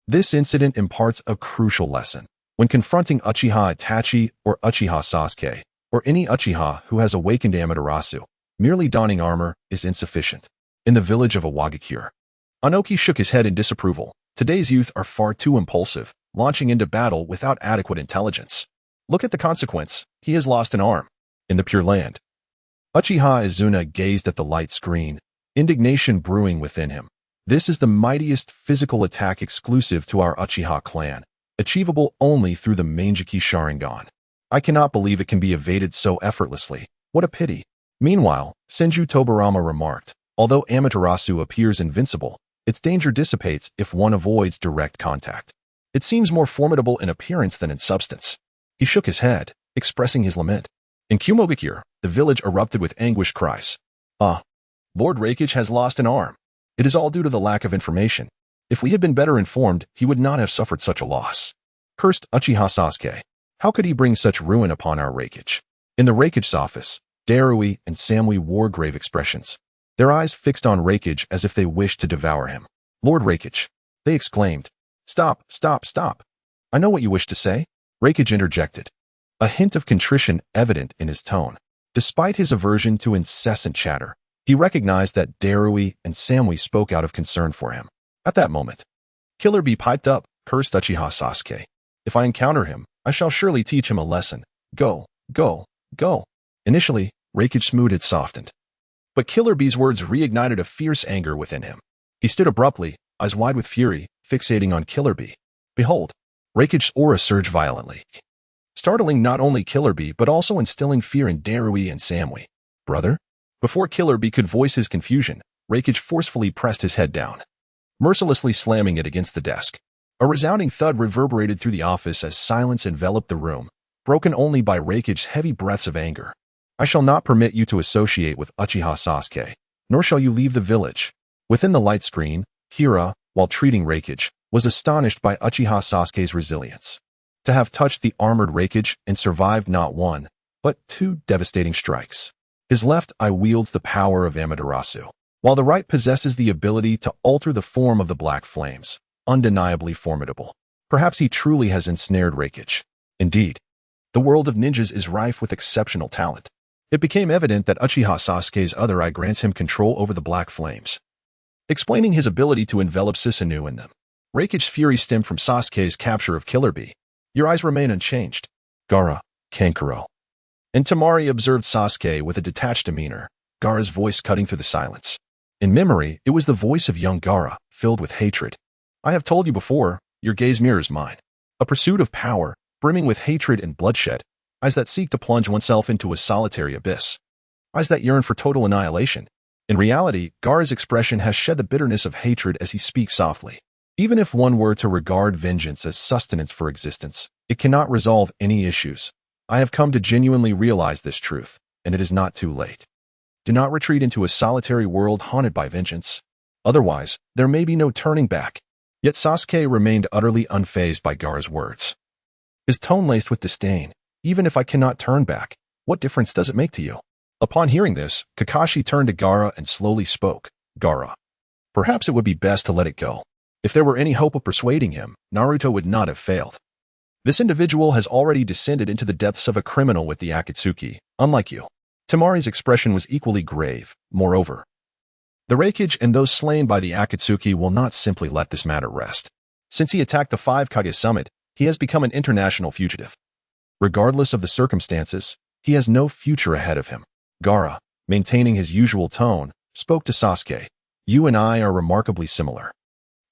this incident imparts a crucial lesson. When confronting Uchiha Itachi or Uchiha Sasuke, or any Uchiha who has awakened Amaterasu, merely donning armor is insufficient. In the village of Awagakure, Anoki shook his head in disapproval. Today's youth are far too impulsive, launching into battle without adequate intelligence. Look at the consequence. He has lost an arm. In the Pure Land, Uchiha Izuna gazed at the light screen, indignation brewing within him. This is the mightiest physical attack exclusive to our Uchiha clan, achievable only through the Manjiki Sharingan. I cannot believe it can be evaded so effortlessly. What a pity. Meanwhile, Senju Tobarama remarked, although Amaterasu appears invincible, its danger dissipates if one avoids direct contact. It seems more formidable in appearance than in substance. He shook his head, expressing his lament. In Kumogakure, the village erupted with anguished cries. Ah, Lord Raikage has lost an arm. It is all due to the lack of information. If we had been better informed, he would not have suffered such a loss. Cursed Uchiha Sasuke. How could he bring such ruin upon our Raikage? In the Raikage's office, Darui and Samui wore grave expressions, their eyes fixed on Raikage as if they wished to devour him. Lord Raikage, they exclaimed. Stop, stop, stop. I know what you wish to say. Raikage interjected, a hint of contrition evident in his tone. Despite his aversion to incessant chatter, he recognized that Darui and Samui spoke out of concern for him. At that moment, Killer Bee piped up, cursed Uchiha Sasuke. If I encounter him, I shall surely teach him a lesson. Go, go, go. Initially, Raikage's mood had softened. But Killer Bee's words reignited a fierce anger within him. He stood abruptly, eyes wide with fury, fixating on Killer Bee. Behold, Raikage's aura surged violently, startling not only Killer Bee but also instilling fear in Darui and Samui. Brother? Before Killer Bee could voice his confusion, Raikage forcefully pressed his head down, mercilessly slamming it against the desk. A resounding thud reverberated through the office as silence enveloped the room, broken only by Raikage's heavy breaths of anger. I shall not permit you to associate with Uchiha Sasuke, nor shall you leave the village. Within the light screen, Hira, while treating Raikage, was astonished by Uchiha Sasuke's resilience. To have touched the armored Raikage and survived not one, but two devastating strikes. His left eye wields the power of Amaterasu, while the right possesses the ability to alter the form of the black flames, undeniably formidable. Perhaps he truly has ensnared Raikage. Indeed, the world of ninjas is rife with exceptional talent. It became evident that Uchiha Sasuke's other eye grants him control over the black flames, explaining his ability to envelop Susanoo in them. Raikage's fury stemmed from Sasuke's capture of Killer Bee. Your eyes remain unchanged. Gaara, Kankuro. And Temari observed Sasuke with a detached demeanor, Gaara's voice cutting through the silence. In memory, it was the voice of young Gaara, filled with hatred. I have told you before, your gaze mirrors mine. A pursuit of power, brimming with hatred and bloodshed. eyes that seek to plunge oneself into a solitary abyss, eyes that yearn for total annihilation. In reality, Gaara's expression has shed the bitterness of hatred as he speaks softly. Even if one were to regard vengeance as sustenance for existence, it cannot resolve any issues. I have come to genuinely realize this truth, and it is not too late. Do not retreat into a solitary world haunted by vengeance. Otherwise, there may be no turning back. Yet Sasuke remained utterly unfazed by Gaara's words. His tone laced with disdain. Even if I cannot turn back, what difference does it make to you? Upon hearing this, Kakashi turned to Gaara and slowly spoke. Gaara, perhaps it would be best to let it go. If there were any hope of persuading him, Naruto would not have failed. This individual has already descended into the depths of a criminal with the Akatsuki, unlike you. Temari's expression was equally grave. Moreover, the Raikage and those slain by the Akatsuki will not simply let this matter rest. Since he attacked the Five Kage summit, he has become an international fugitive. Regardless of the circumstances, he has no future ahead of him. Gaara, maintaining his usual tone, spoke to Sasuke. You and I are remarkably similar.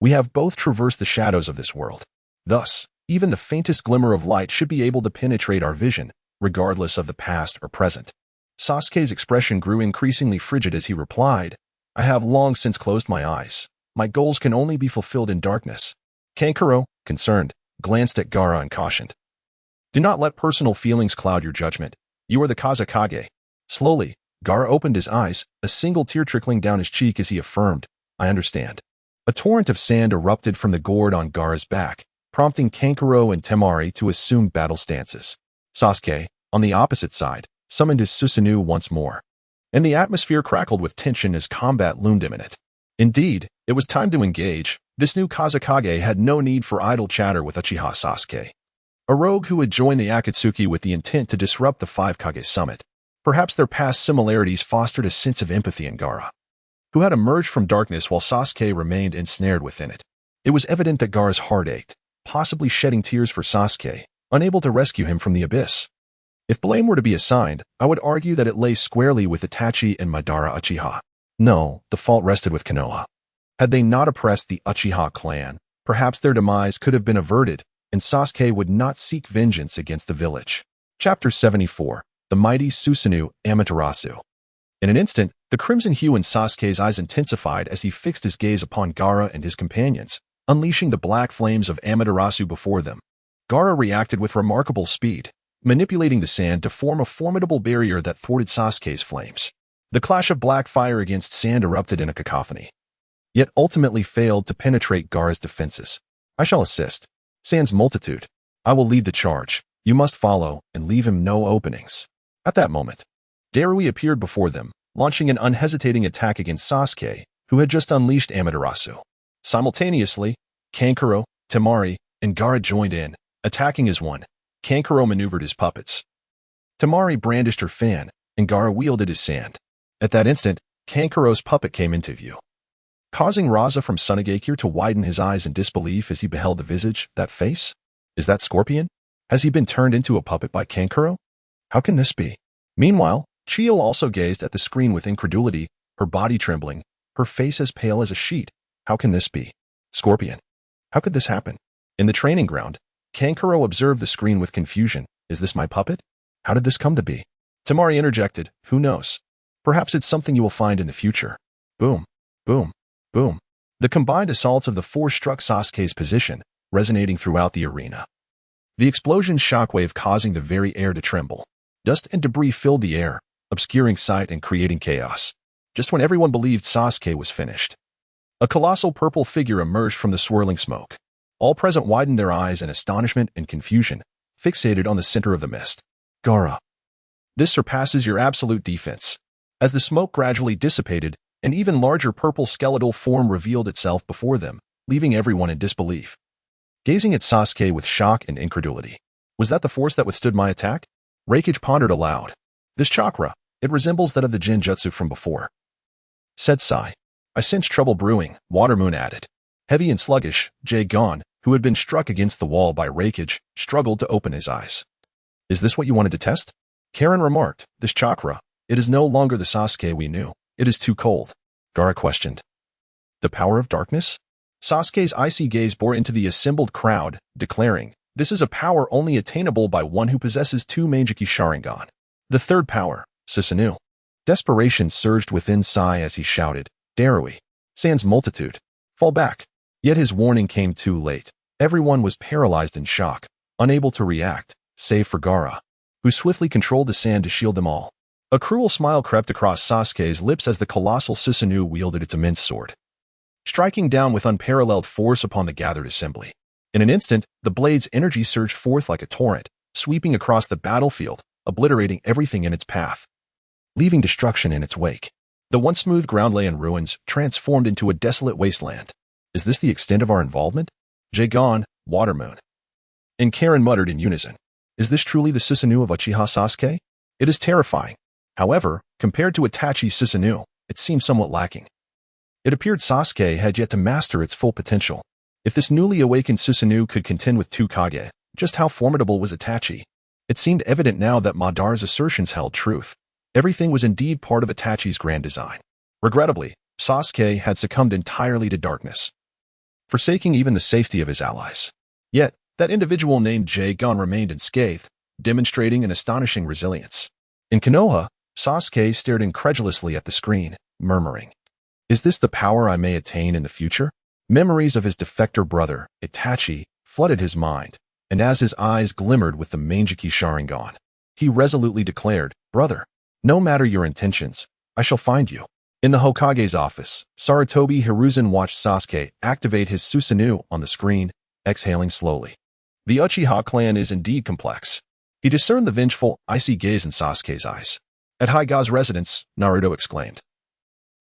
We have both traversed the shadows of this world. Thus, even the faintest glimmer of light should be able to penetrate our vision, regardless of the past or present. Sasuke's expression grew increasingly frigid as he replied, I have long since closed my eyes. My goals can only be fulfilled in darkness. Kankuro, concerned, glanced at Gaara and cautioned. Do not let personal feelings cloud your judgment. You are the Kage. Slowly, Gaara opened his eyes, a single tear trickling down his cheek as he affirmed, I understand. A torrent of sand erupted from the gourd on Gaara's back, prompting Kankuro and Temari to assume battle stances. Sasuke, on the opposite side, summoned his Susanoo once more, and the atmosphere crackled with tension as combat loomed imminent. Indeed, it was time to engage. This new Kazekage had no need for idle chatter with Uchiha Sasuke, a rogue who had joined the Akatsuki with the intent to disrupt the Five Kage summit. Perhaps their past similarities fostered a sense of empathy in Gaara, who had emerged from darkness while Sasuke remained ensnared within it. It was evident that Gaara's heart ached, possibly shedding tears for Sasuke, unable to rescue him from the abyss. If blame were to be assigned, I would argue that it lay squarely with Itachi and Madara Uchiha. No, the fault rested with Konoha. Had they not oppressed the Uchiha clan, perhaps their demise could have been averted, and Sasuke would not seek vengeance against the village. Chapter 74. The Mighty Susanoo Amaterasu. In an instant, the crimson hue in Sasuke's eyes intensified as he fixed his gaze upon Gaara and his companions, unleashing the black flames of Amaterasu before them. Gaara reacted with remarkable speed, manipulating the sand to form a formidable barrier that thwarted Sasuke's flames. The clash of black fire against sand erupted in a cacophony, yet ultimately failed to penetrate Gaara's defenses. I shall assist. Sand's multitude. I will lead the charge. You must follow and leave him no openings. At that moment, Darui appeared before them, launching an unhesitating attack against Sasuke, who had just unleashed Amaterasu. Simultaneously, Kankuro, Temari, and Gaara joined in, attacking as one. Kankuro maneuvered his puppets. Temari brandished her fan, and Gaara wielded his sand. At that instant, Kankuro's puppet came into view, causing Raza from Sunagakure to widen his eyes in disbelief as he beheld the visage, that face. Is that Scorpion? Has he been turned into a puppet by Kankuro? How can this be? Meanwhile, Chio also gazed at the screen with incredulity, her body trembling, her face as pale as a sheet. How can this be? Scorpion. How could this happen? In the training ground, Kankuro observed the screen with confusion. Is this my puppet? How did this come to be? Temari interjected. Who knows? Perhaps it's something you will find in the future. Boom. Boom. Boom. The combined assaults of the four struck Sasuke's position, resonating throughout the arena. The explosion's shockwave causing the very air to tremble. Dust and debris filled the air, obscuring sight and creating chaos. Just when everyone believed Sasuke was finished, a colossal purple figure emerged from the swirling smoke. All present widened their eyes in astonishment and confusion, fixated on the center of the mist. Gaara. This surpasses your absolute defense. As the smoke gradually dissipated, an even larger purple skeletal form revealed itself before them, leaving everyone in disbelief. Gazing at Sasuke with shock and incredulity. Was that the force that withstood my attack? Raikage pondered aloud. This chakra, it resembles that of the Genjutsu from before. Said Sai. I sense trouble brewing, Watermoon added. Heavy and sluggish, Jae-gon, who had been struck against the wall by Raikage, struggled to open his eyes. Is this what you wanted to test? Karen remarked, this chakra, it is no longer the Sasuke we knew. It is too cold. Gaara questioned. The power of darkness? Sasuke's icy gaze bore into the assembled crowd, declaring, This is a power only attainable by one who possesses two Meijiki Sharingan. The third power, Susanoo. Desperation surged within Sai as he shouted, Darui, sans multitude, fall back. Yet his warning came too late. Everyone was paralyzed in shock, unable to react, save for Gaara, who swiftly controlled the sand to shield them all. A cruel smile crept across Sasuke's lips as the colossal Susanoo wielded its immense sword, striking down with unparalleled force upon the gathered assembly. In an instant, the blade's energy surged forth like a torrent, sweeping across the battlefield, obliterating everything in its path, leaving destruction in its wake. The once smooth ground lay in ruins, transformed into a desolate wasteland. Is this the extent of our involvement? Jagon, Watermoon, and Karen muttered in unison. Is this truly the Susanoo of Uchiha Sasuke? It is terrifying. However, compared to Itachi's Susanoo, it seems somewhat lacking. It appeared Sasuke had yet to master its full potential. If this newly awakened Susanoo could contend with two Kage, just how formidable was Itachi? It seemed evident now that Madara's assertions held truth. Everything was indeed part of Itachi's grand design. Regrettably, Sasuke had succumbed entirely to darkness, forsaking even the safety of his allies. Yet, that individual named Jagon remained unscathed, demonstrating an astonishing resilience. In Konoha, Sasuke stared incredulously at the screen, murmuring, Is this the power I may attain in the future? Memories of his defector brother, Itachi, flooded his mind, and as his eyes glimmered with the Meijiki Sharingan, he resolutely declared, Brother, no matter your intentions, I shall find you. In the Hokage's office, Sarutobi Hiruzen watched Sasuke activate his Susanoo on the screen, exhaling slowly. The Uchiha clan is indeed complex. He discerned the vengeful, icy gaze in Sasuke's eyes. At Hyuga's residence, Naruto exclaimed,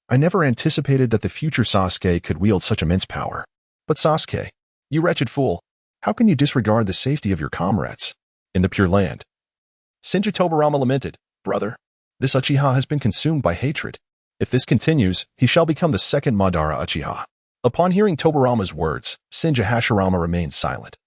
I never anticipated that the future Sasuke could wield such immense power. But Sasuke, you wretched fool, how can you disregard the safety of your comrades in the Pure Land? Senju Tobirama lamented, Brother, this Uchiha has been consumed by hatred. If this continues, he shall become the second Madara Uchiha. Upon hearing Tobirama's words, Senju Hashirama remained silent.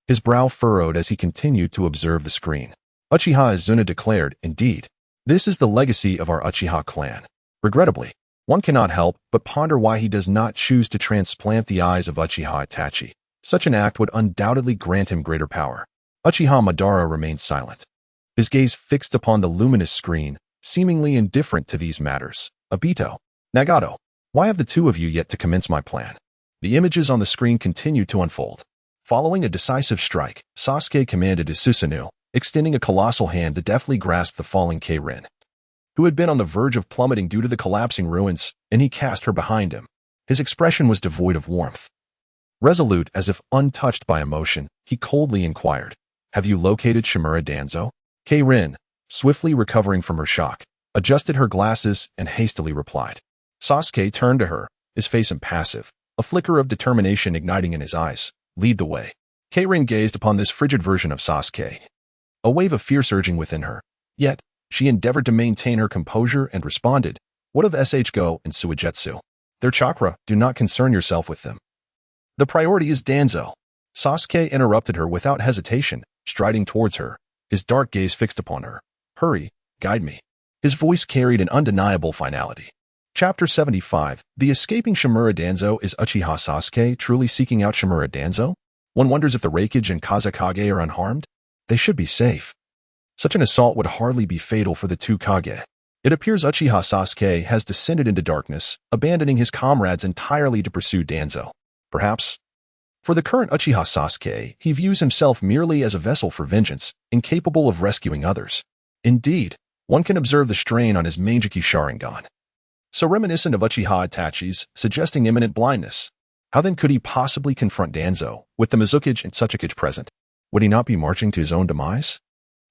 His brow furrowed as he continued to observe the screen. Uchiha Izuna declared, Indeed, this is the legacy of our Uchiha clan. Regrettably, one cannot help but ponder why he does not choose to transplant the eyes of Uchiha Itachi. Such an act would undoubtedly grant him greater power. Uchiha Madara remained silent, his gaze fixed upon the luminous screen, seemingly indifferent to these matters. Obito, Nagato, why have the two of you yet to commence my plan? The images on the screen continued to unfold. Following a decisive strike, Sasuke commanded his Susanoo, extending a colossal hand to deftly grasp the falling Keirin, who had been on the verge of plummeting due to the collapsing ruins, and he cast her behind him. His expression was devoid of warmth. Resolute as if untouched by emotion, he coldly inquired, Have you located Shimura Danzo? Keirin, swiftly recovering from her shock, adjusted her glasses and hastily replied. Sasuke turned to her, his face impassive, a flicker of determination igniting in his eyes. Lead the way. Keirin gazed upon this frigid version of Sasuke, a wave of fear surging within her. Yet, she endeavored to maintain her composure and responded, What of SH-Go and Suigetsu? Their chakra, do not concern yourself with them. The priority is Danzo. Sasuke interrupted her without hesitation, striding towards her, his dark gaze fixed upon her. Hurry, guide me. His voice carried an undeniable finality. Chapter 75. The escaping Shimura Danzo. Is Uchiha Sasuke truly seeking out Shimura Danzo? One wonders if the Raikage and Kazekage are unharmed. They should be safe. Such an assault would hardly be fatal for the two Kage. It appears Uchiha Sasuke has descended into darkness, abandoning his comrades entirely to pursue Danzo. Perhaps, for the current Uchiha Sasuke, he views himself merely as a vessel for vengeance, incapable of rescuing others. Indeed, one can observe the strain on his Meijiki Sharingan, so reminiscent of Uchiha Itachi's, suggesting imminent blindness. How then could he possibly confront Danzo, with the Mizukage and Tsuchikage present? Would he not be marching to his own demise?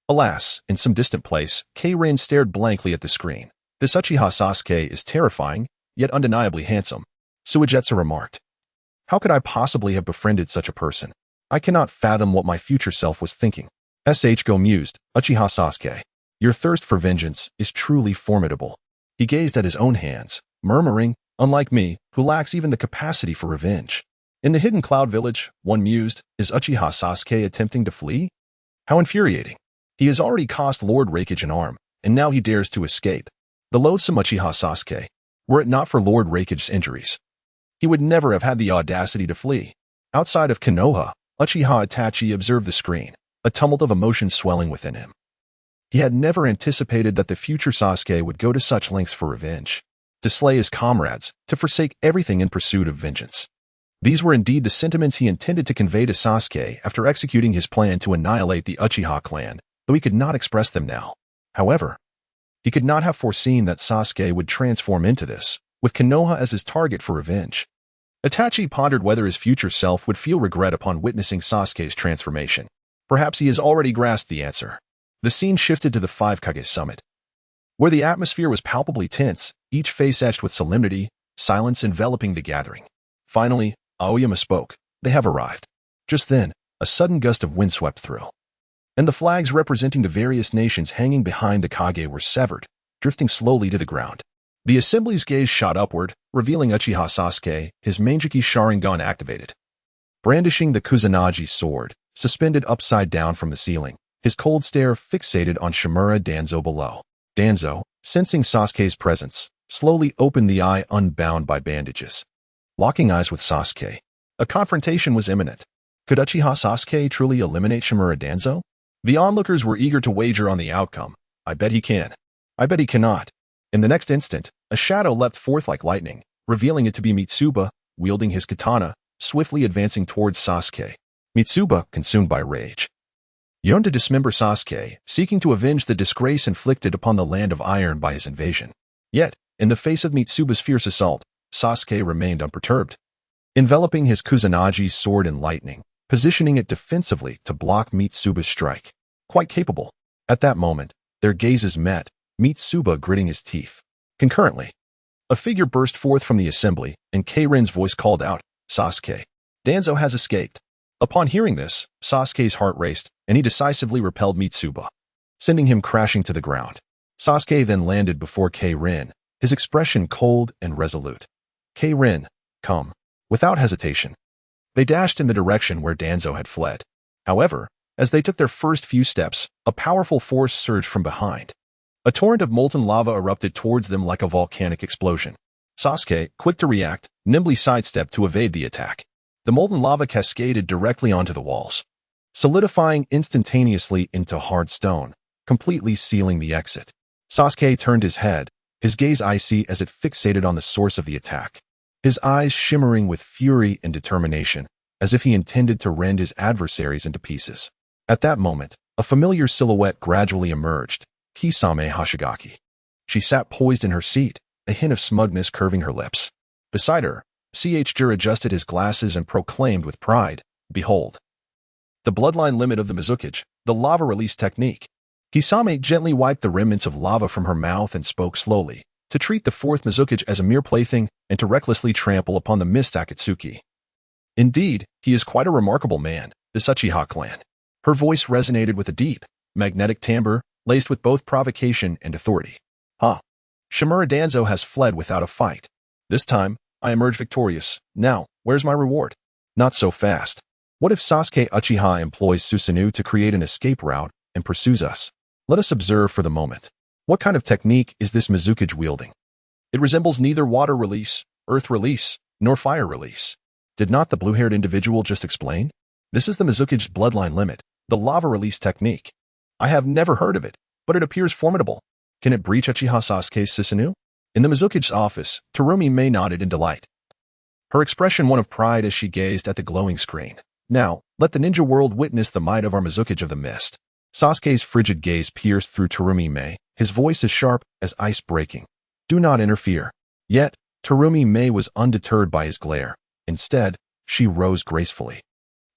Alas, in some distant place, Keirin stared blankly at the screen. This Uchiha Sasuke is terrifying, yet undeniably handsome. Suigetsu remarked. How could I possibly have befriended such a person? I cannot fathom what my future self was thinking. SH-Go mused, Uchiha Sasuke, your thirst for vengeance is truly formidable. He gazed at his own hands, murmuring, unlike me, who lacks even the capacity for revenge. In the hidden cloud village, one mused, is Uchiha Sasuke attempting to flee? How infuriating. He has already cost Lord Raikage an arm, and now he dares to escape. The loathsome Uchiha Sasuke. Were it not for Lord Raikage's injuries, he would never have had the audacity to flee. Outside of Konoha, Uchiha Itachi observed the screen, a tumult of emotion swelling within him. He had never anticipated that the future Sasuke would go to such lengths for revenge, to slay his comrades, to forsake everything in pursuit of vengeance. These were indeed the sentiments he intended to convey to Sasuke after executing his plan to annihilate the Uchiha clan, though he could not express them now. However, he could not have foreseen that Sasuke would transform into this, with Konoha as his target for revenge. Itachi pondered whether his future self would feel regret upon witnessing Sasuke's transformation. Perhaps he has already grasped the answer. The scene shifted to the Five Kage summit, where the atmosphere was palpably tense, each face etched with solemnity, silence enveloping the gathering. Finally, Aoyama spoke. They have arrived. Just then, a sudden gust of wind swept through, and the flags representing the various nations hanging behind the Kage were severed, drifting slowly to the ground. The assembly's gaze shot upward, revealing Uchiha Sasuke, his Manjiki Sharingan activated. Brandishing the Kusanagi sword, suspended upside down from the ceiling, his cold stare fixated on Shimura Danzo below. Danzo, sensing Sasuke's presence, slowly opened the eye unbound by bandages. Locking eyes with Sasuke, a confrontation was imminent. Could Uchiha Sasuke truly eliminate Shimura Danzo? The onlookers were eager to wager on the outcome. I bet he can. I bet he cannot. In the next instant, a shadow leapt forth like lightning, revealing it to be Mitsuba, wielding his katana, swiftly advancing towards Sasuke. Mitsuba, consumed by rage, yearned to dismember Sasuke, seeking to avenge the disgrace inflicted upon the land of iron by his invasion. Yet, in the face of Mitsuba's fierce assault, Sasuke remained unperturbed, enveloping his Kusanagi sword in lightning, positioning it defensively to block Mitsuba's strike. Quite capable. At that moment, their gazes met, Mitsuba gritting his teeth. Concurrently, a figure burst forth from the assembly, and Keirin's voice called out, Sasuke, Danzo has escaped. Upon hearing this, Sasuke's heart raced, and he decisively repelled Mitsuba, sending him crashing to the ground. Sasuke then landed before Keirin, his expression cold and resolute. Keirin, come. Without hesitation, they dashed in the direction where Danzo had fled. However, as they took their first few steps, a powerful force surged from behind. A torrent of molten lava erupted towards them like a volcanic explosion. Sasuke, quick to react, nimbly sidestepped to evade the attack. The molten lava cascaded directly onto the walls, solidifying instantaneously into hard stone, completely sealing the exit. Sasuke turned his head, his gaze icy as it fixated on the source of the attack, his eyes shimmering with fury and determination, as if he intended to rend his adversaries into pieces. At that moment, a familiar silhouette gradually emerged, Kisame Hoshigaki. She sat poised in her seat, a hint of smugness curving her lips. Beside her, Jur adjusted his glasses and proclaimed with pride, Behold, the bloodline limit of the Mizukage, the lava release technique. Kisame gently wiped the remnants of lava from her mouth and spoke slowly, to treat the fourth Mizukage as a mere plaything and to recklessly trample upon the mist Akatsuki. Indeed, he is quite a remarkable man, this Uchiha clan. Her voice resonated with a deep, magnetic timbre, laced with both provocation and authority. Shimura Danzo has fled without a fight. This time, I emerge victorious. Now, where's my reward? Not so fast. What if Sasuke Uchiha employs Susanoo to create an escape route and pursues us? Let us observe for the moment. What kind of technique is this Mizukage wielding? It resembles neither water release, earth release, nor fire release. Did not the blue-haired individual just explain? This is the Mizukage's bloodline limit, the lava release technique. I have never heard of it, but it appears formidable. Can it breach Uchiha Sasuke's Susanoo? In the Mizukage's office, Terumi Mei nodded in delight, her expression one of pride as she gazed at the glowing screen. Now, let the ninja world witness the might of our Mizukage of the mist. Sasuke's frigid gaze pierced through Terumi Mei, his voice as sharp as ice breaking. Do not interfere. Yet, Terumi Mei was undeterred by his glare. Instead, she rose gracefully,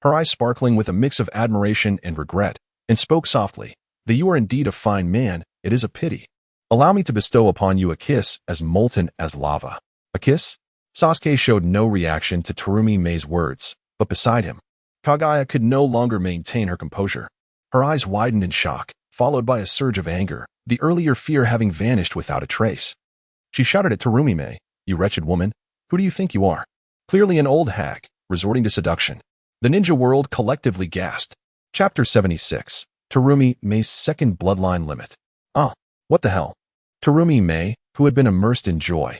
her eyes sparkling with a mix of admiration and regret, and spoke softly. Though you are indeed a fine man, it is a pity. Allow me to bestow upon you a kiss as molten as lava. A kiss? Sasuke showed no reaction to Terumi Mei's words, but beside him, Kage could no longer maintain her composure. Her eyes widened in shock, followed by a surge of anger, the earlier fear having vanished without a trace. She shouted at Terumi Mei, You wretched woman, who do you think you are? Clearly an old hag, resorting to seduction. The ninja world collectively gasped. Chapter 76. Terumi Mei's second bloodline limit. What the hell? Terumi Mei, who had been immersed in joy,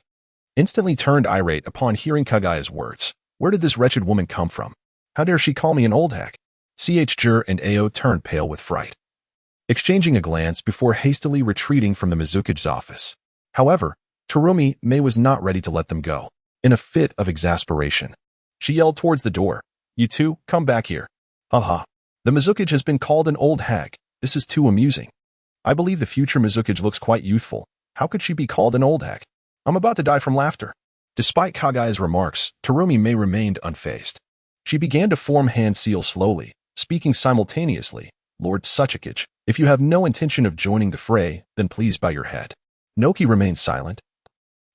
instantly turned irate upon hearing Kage's words. Where did this wretched woman come from? How dare she call me an old hack? Jur and Ao turned pale with fright, exchanging a glance before hastily retreating from the Mizuki's office. However, Terumi Mei was not ready to let them go. In a fit of exasperation, she yelled towards the door, "You two, come back here." Haha. The Mizuki has been called an old hag. This is too amusing. I believe the future Mizuki looks quite youthful. How could she be called an old hag? I'm about to die from laughter. Despite Kage's remarks, Terumi Mei remained unfazed. She began to form hand seals slowly, speaking simultaneously. Lord Sasuke, if you have no intention of joining the fray, then please bow your head. Noki remained silent,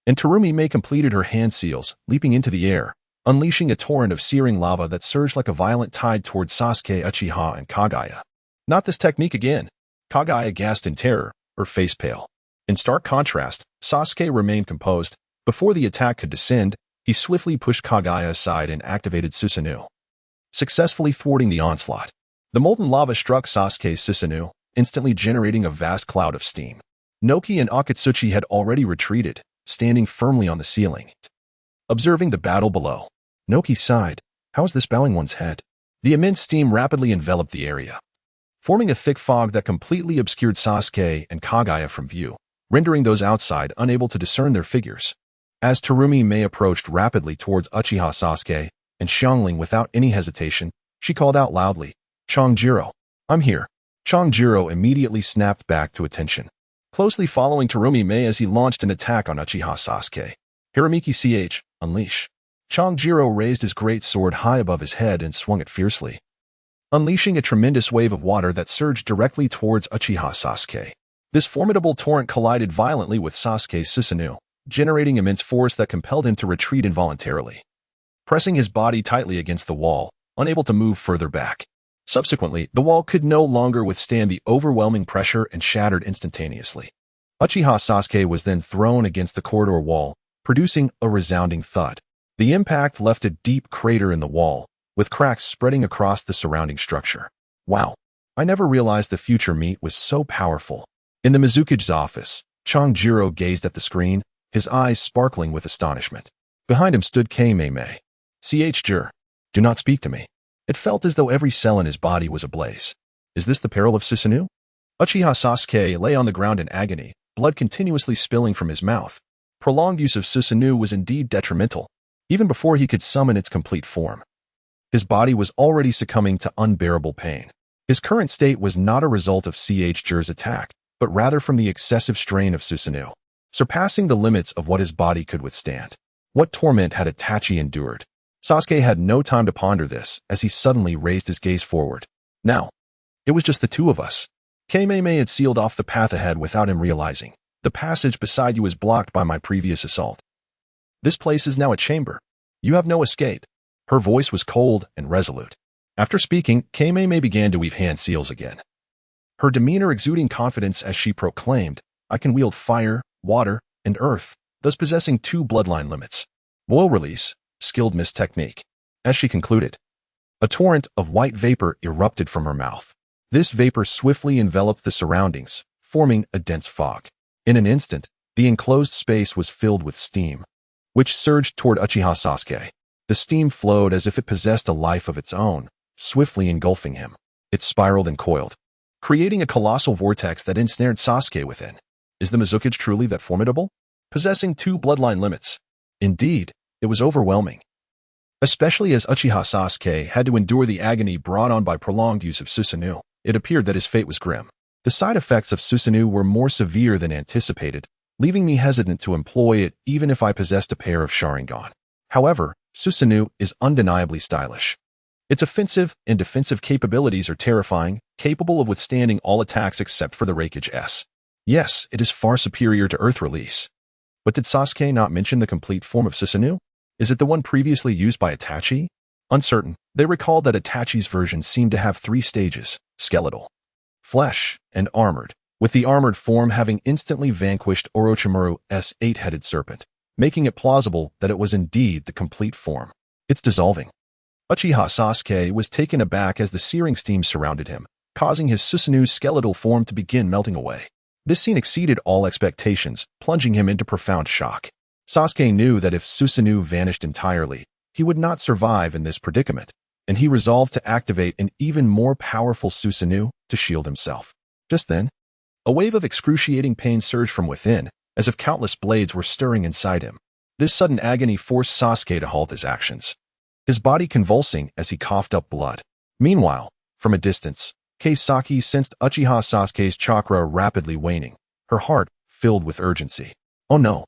and Terumi Mei completed her hand seals, leaping into the air, unleashing a torrent of searing lava that surged like a violent tide towards Sasuke, Uchiha, and Kage. Not this technique again. Kage gasped in terror, her face pale. In stark contrast, Sasuke remained composed. Before the attack could descend, he swiftly pushed Kage aside and activated Susanoo, successfully thwarting the onslaught. The molten lava struck Sasuke's Susanoo, instantly generating a vast cloud of steam. Noki and Akatsuchi had already retreated, standing firmly on the ceiling, observing the battle below. Noki sighed. How is this bowing one's head? The immense steam rapidly enveloped the area, forming a thick fog that completely obscured Sasuke and Kage from view, rendering those outside unable to discern their figures. As Terumi Mei approached rapidly towards Uchiha Sasuke and Xiangling without any hesitation, she called out loudly, "Chongjiro, I'm here." Chongjiro immediately snapped back to attention, closely following Terumi Mei as he launched an attack on Uchiha Sasuke. Hiramiki unleash. Chongjiro raised his great sword high above his head and swung it fiercely, unleashing a tremendous wave of water that surged directly towards Uchiha Sasuke. This formidable torrent collided violently with Sasuke's Susanoo, generating immense force that compelled him to retreat involuntarily, pressing his body tightly against the wall, unable to move further back. Subsequently, the wall could no longer withstand the overwhelming pressure and shattered instantaneously. Uchiha Sasuke was then thrown against the corridor wall, producing a resounding thud. The impact left a deep crater in the wall, with cracks spreading across the surrounding structure. Wow, I never realized the future meat was so powerful. In the Mizuki's office, Chongjiro gazed at the screen, his eyes sparkling with astonishment. Behind him stood Mei. Jur, do not speak to me. It felt as though every cell in his body was ablaze. Is this the peril of Susanoo? Uchiha Sasuke lay on the ground in agony, blood continuously spilling from his mouth. Prolonged use of Susanoo was indeed detrimental, even before he could summon its complete form. His body was already succumbing to unbearable pain. His current state was not a result of Jur's attack, but rather from the excessive strain of Susanoo, surpassing the limits of what his body could withstand. What torment had Itachi endured? Sasuke had no time to ponder this as he suddenly raised his gaze forward. Now, it was just the two of us. Mei had sealed off the path ahead without him realizing. The passage beside you is blocked by my previous assault. This place is now a chamber. You have no escape. Her voice was cold and resolute. After speaking, Mei began to weave hand seals again, her demeanor exuding confidence as she proclaimed, I can wield fire, water, and earth, thus possessing two bloodline limits. Will release, skilled mist technique. As she concluded, a torrent of white vapor erupted from her mouth. This vapor swiftly enveloped the surroundings, forming a dense fog. In an instant, the enclosed space was filled with steam, which surged toward Uchiha Sasuke. The steam flowed as if it possessed a life of its own, swiftly engulfing him. It spiraled and coiled, creating a colossal vortex that ensnared Sasuke within. Is the Mizuki truly that formidable? Possessing two bloodline limits. Indeed, it was overwhelming, especially as Uchiha Sasuke had to endure the agony brought on by prolonged use of Susanoo. It appeared that his fate was grim. The side effects of Susanoo were more severe than anticipated, leaving me hesitant to employ it even if I possessed a pair of Sharingan. However, Susanoo is undeniably stylish. Its offensive and defensive capabilities are terrifying, capable of withstanding all attacks except for the Raikage S. Yes, it is far superior to Earth Release. But did Sasuke not mention the complete form of Susanoo? Is it the one previously used by Itachi? Uncertain, they recalled that Itachi's version seemed to have 3 stages: skeletal, flesh, and armored, with the armored form having instantly vanquished Orochimaru's 8-headed serpent, making it plausible that it was indeed the complete form. It's dissolving. Uchiha Sasuke was taken aback as the searing steam surrounded him, causing his Susanoo's skeletal form to begin melting away. This scene exceeded all expectations, plunging him into profound shock. Sasuke knew that if Susanoo vanished entirely, he would not survive in this predicament. and he resolved to activate an even more powerful Susanoo to shield himself. Just then, a wave of excruciating pain surged from within, as if countless blades were stirring inside him. This sudden agony forced Sasuke to halt his actions, his body convulsing as he coughed up blood. Meanwhile, from a distance, Keisaki sensed Uchiha Sasuke's chakra rapidly waning, her heart filled with urgency. Oh no!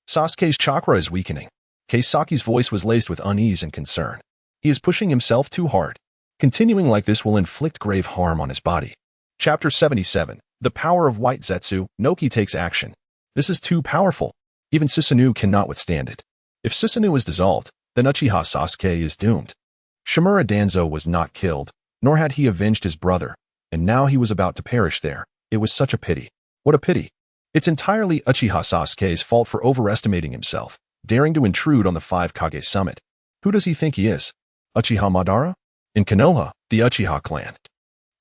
Sasuke's chakra is weakening. Keisaki's voice was laced with unease and concern. He is pushing himself too hard. Continuing like this will inflict grave harm on his body. Chapter 77. The Power of White Zetsu. Noki takes action. This is too powerful. Even Susanoo cannot withstand it. If Susanoo is dissolved, then Uchiha Sasuke is doomed. Shimura Danzo was not killed, nor had he avenged his brother, and now he was about to perish there. It was such a pity. What a pity. It's entirely Uchiha Sasuke's fault for overestimating himself, daring to intrude on the 5 Kage summit. Who does he think he is? Uchiha Madara? In Konoha, the Uchiha clan,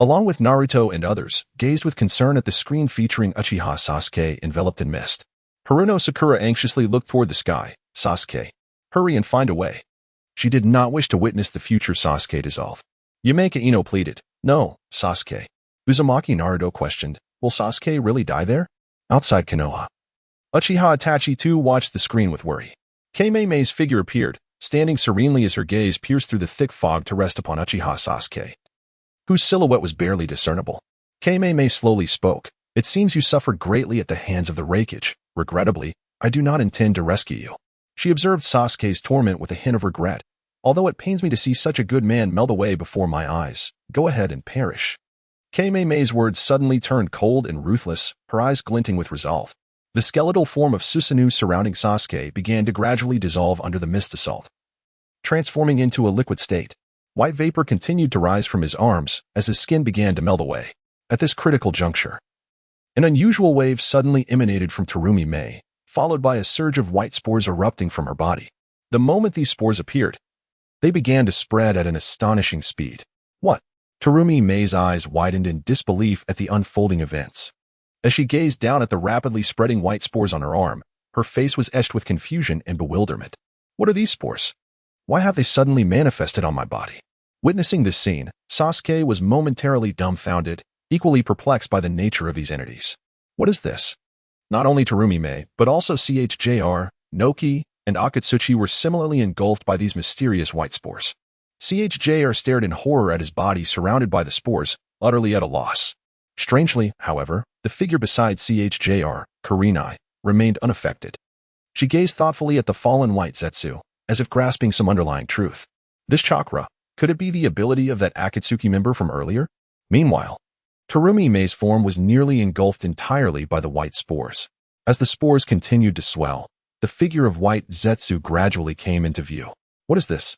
along with Naruto and others, gazed with concern at the screen featuring Uchiha Sasuke enveloped in mist. Haruno Sakura anxiously looked toward the sky. Sasuke, hurry and find a way. She did not wish to witness the future Sasuke dissolve. Yameka Ino pleaded, no, Sasuke. Uzumaki Naruto questioned, will Sasuke really die there? Outside Konoha. Uchiha Itachi too watched the screen with worry. Kei-Mei-Mei's figure appeared, standing serenely as her gaze pierced through the thick fog to rest upon Uchiha Sasuke, whose silhouette was barely discernible. Kei-Mei-Mei slowly spoke. It seems you suffered greatly at the hands of the Raikage. Regrettably, I do not intend to rescue you. She observed Sasuke's torment with a hint of regret. Although it pains me to see such a good man melt away before my eyes, go ahead and perish. Kei-Mei-Mei's words suddenly turned cold and ruthless, her eyes glinting with resolve. The skeletal form of Susanoo surrounding Sasuke began to gradually dissolve under the mist assault, transforming into a liquid state. White vapor continued to rise from his arms as his skin began to melt away. At this critical juncture, an unusual wave suddenly emanated from Terumi Mei, followed by a surge of white spores erupting from her body. The moment these spores appeared, they began to spread at an astonishing speed. What? Terumi Mei's eyes widened in disbelief at the unfolding events. As she gazed down at the rapidly spreading white spores on her arm, her face was etched with confusion and bewilderment. What are these spores? Why have they suddenly manifested on my body? Witnessing this scene, Sasuke was momentarily dumbfounded, equally perplexed by the nature of these entities. What is this? Not only Terumi Mei, but also CHJR, Noki, and Akatsuchi were similarly engulfed by these mysterious white spores. CHJR stared in horror at his body surrounded by the spores, utterly at a loss. Strangely, however, the figure beside CHJR, Kurenai, remained unaffected. She gazed thoughtfully at the fallen white Zetsu, as if grasping some underlying truth. This chakra, could it be the ability of that Akatsuki member from earlier? Meanwhile, Terumi Mei's form was nearly engulfed entirely by the white spores. As the spores continued to swell, the figure of white Zetsu gradually came into view. What is this?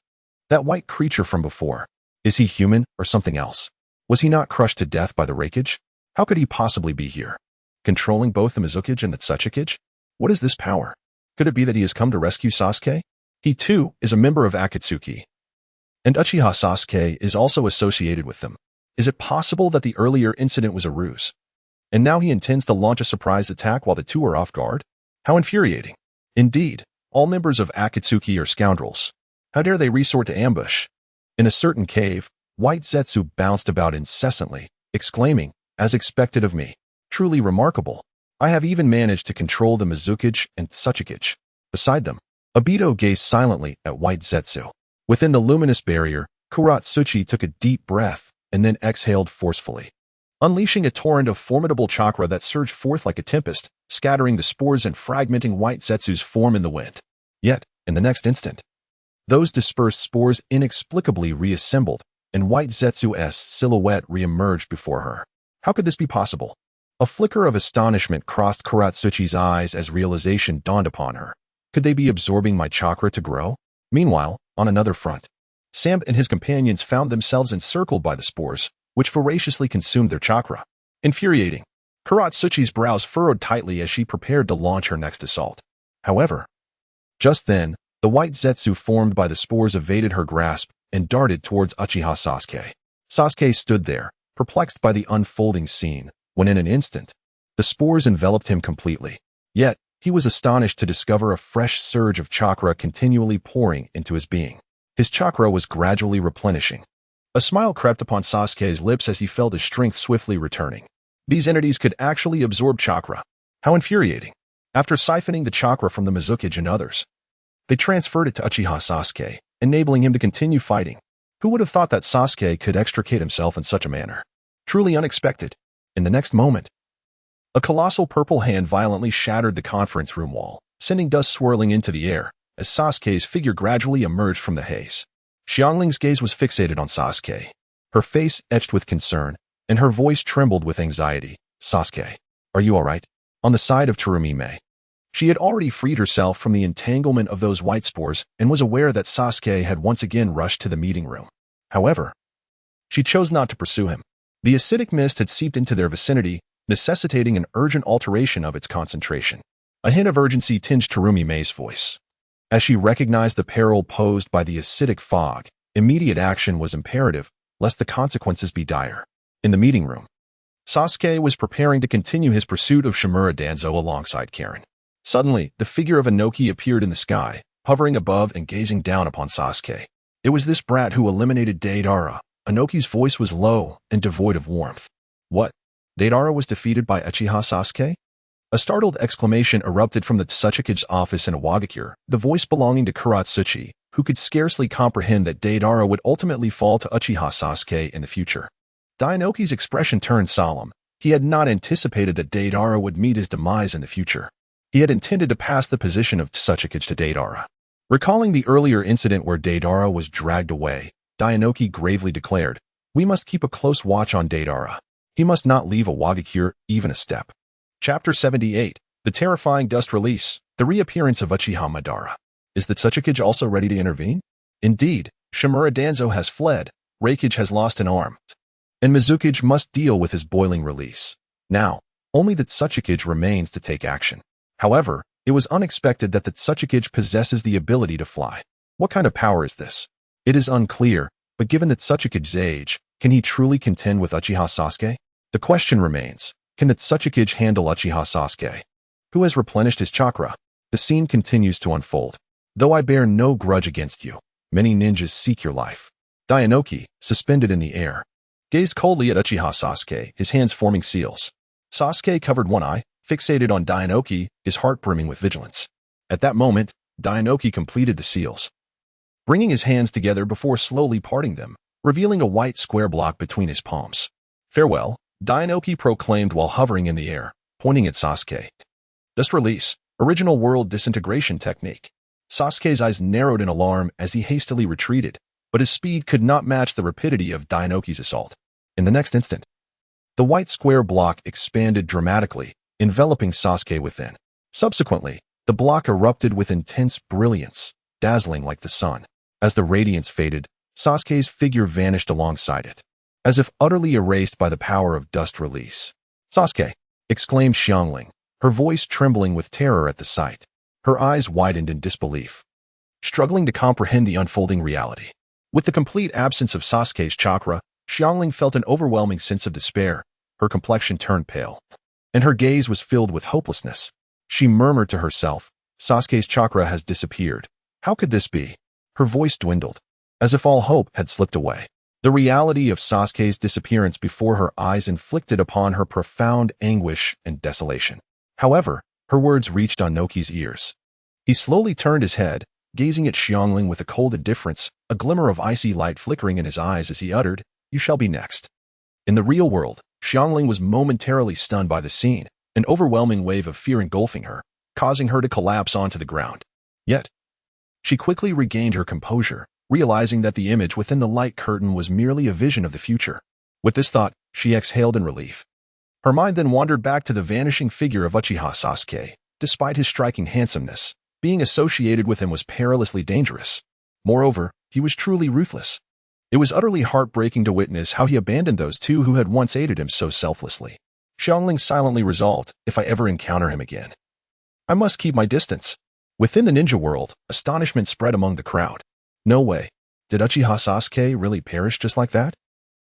That white creature from before. Is he human or something else? Was he not crushed to death by the Raikage? How could he possibly be here? Controlling both the Mizukage and the Tsuchikage? What is this power? Could it be that he has come to rescue Sasuke? He too is a member of Akatsuki, and Uchiha Sasuke is also associated with them. Is it possible that the earlier incident was a ruse, and now he intends to launch a surprise attack while the two are off guard? How infuriating. Indeed, all members of Akatsuki are scoundrels. How dare they resort to ambush? In a certain cave, white Zetsu bounced about incessantly, exclaiming, as expected of me, truly remarkable. I have even managed to control the Mizukage and Tsuchikage. Beside them, Obito gazed silently at white Zetsu. Within the luminous barrier, Kuratsuchi took a deep breath and then exhaled forcefully, unleashing a torrent of formidable chakra that surged forth like a tempest, scattering the spores and fragmenting white Zetsu's form in the wind. Yet, in the next instant, those dispersed spores inexplicably reassembled, and white Zetsu's silhouette reemerged before her. How could this be possible? A flicker of astonishment crossed Kuratsuchi's eyes as realization dawned upon her. Could they be absorbing my chakra to grow? Meanwhile, on another front, Sam and his companions found themselves encircled by the spores, which voraciously consumed their chakra. Infuriating. Kuratsuchi's brows furrowed tightly as she prepared to launch her next assault. However, just then, the white Zetsu formed by the spores evaded her grasp and darted towards Uchiha Sasuke. Sasuke stood there, perplexed by the unfolding scene, when in an instant, the spores enveloped him completely. Yet, he was astonished to discover a fresh surge of chakra continually pouring into his being. His chakra was gradually replenishing. A smile crept upon Sasuke's lips as he felt his strength swiftly returning. These entities could actually absorb chakra. How infuriating. After siphoning the chakra from the Mizukage and others, they transferred it to Uchiha Sasuke, enabling him to continue fighting. Who would have thought that Sasuke could extricate himself in such a manner? Truly unexpected. In the next moment, a colossal purple hand violently shattered the conference room wall, sending dust swirling into the air as Sasuke's figure gradually emerged from the haze. Xiangling's gaze was fixated on Sasuke, her face etched with concern, and her voice trembled with anxiety. Sasuke, are you all right? On the side of Tsurumime, she had already freed herself from the entanglement of those white spores and was aware that Sasuke had once again rushed to the meeting room. However, she chose not to pursue him. The acidic mist had seeped into their vicinity, necessitating an urgent alteration of its concentration. A hint of urgency tinged Tsurumime's voice. As she recognized the peril posed by the acidic fog, immediate action was imperative, lest the consequences be dire. In the meeting room, Sasuke was preparing to continue his pursuit of Shimura Danzo alongside Karen. Suddenly, the figure of Inoki appeared in the sky, hovering above and gazing down upon Sasuke. It was this brat who eliminated Deidara. Inoki's voice was low and devoid of warmth. What? Deidara was defeated by Uchiha Sasuke? A startled exclamation erupted from the Tsuchikage's office in Iwagakure, the voice belonging to Kuratsuchi, who could scarcely comprehend that Deidara would ultimately fall to Uchiha Sasuke in the future. Dainoki's expression turned solemn. He had not anticipated that Deidara would meet his demise in the future. He had intended to pass the position of Tsuchikage to Deidara. Recalling the earlier incident where Deidara was dragged away, Dainoki gravely declared, "We must keep a close watch on Deidara. He must not leave Iwagakure even a step." Chapter 78, The Terrifying Dust Release, The Reappearance of Uchiha Madara. Is the Tsuchikage also ready to intervene? Indeed, Shimura Danzo has fled, Reikage has lost an arm, and Mizukage must deal with his boiling release. Now, only the Tsuchikage remains to take action. However, it was unexpected that the Tsuchikage possesses the ability to fly. What kind of power is this? It is unclear, but given the Tsuchikage's age, can he truly contend with Uchiha Sasuke? The question remains, can the Tsuchikage handle Uchiha Sasuke, who has replenished his chakra? The scene continues to unfold. Though I bear no grudge against you, many ninjas seek your life. Dainoki, suspended in the air, gazed coldly at Uchiha Sasuke, his hands forming seals. Sasuke covered one eye, fixated on Dainoki, his heart brimming with vigilance. At that moment, Dainoki completed the seals, bringing his hands together before slowly parting them, revealing a white square block between his palms. Farewell, Dainoki proclaimed while hovering in the air, pointing at Sasuke. Dust release, original world disintegration technique. Sasuke's eyes narrowed in alarm as he hastily retreated, but his speed could not match the rapidity of Dainoki's assault. In the next instant, the white square block expanded dramatically, enveloping Sasuke within. Subsequently, the block erupted with intense brilliance, dazzling like the sun. As the radiance faded, Sasuke's figure vanished alongside it, as if utterly erased by the power of dust release. "Sasuke!" exclaimed Xiangling, her voice trembling with terror at the sight. Her eyes widened in disbelief, struggling to comprehend the unfolding reality. With the complete absence of Sasuke's chakra, Xiangling felt an overwhelming sense of despair. Her complexion turned pale, and her gaze was filled with hopelessness. She murmured to herself, "Sasuke's chakra has disappeared. How could this be?" Her voice dwindled, as if all hope had slipped away. The reality of Sasuke's disappearance before her eyes inflicted upon her profound anguish and desolation. However, her words reached Dainoki's ears. He slowly turned his head, gazing at Xiangling with a cold indifference, a glimmer of icy light flickering in his eyes as he uttered, "You shall be next." In the real world, Xiangling was momentarily stunned by the scene, an overwhelming wave of fear engulfing her, causing her to collapse onto the ground. Yet, she quickly regained her composure, realizing that the image within the light curtain was merely a vision of the future. With this thought, she exhaled in relief. Her mind then wandered back to the vanishing figure of Uchiha Sasuke. Despite his striking handsomeness, being associated with him was perilously dangerous. Moreover, he was truly ruthless. It was utterly heartbreaking to witness how he abandoned those two who had once aided him so selflessly. Xiangling silently resolved, "If I ever encounter him again, I must keep my distance." Within the ninja world, astonishment spread among the crowd. No way. Did Uchiha Sasuke really perish just like that?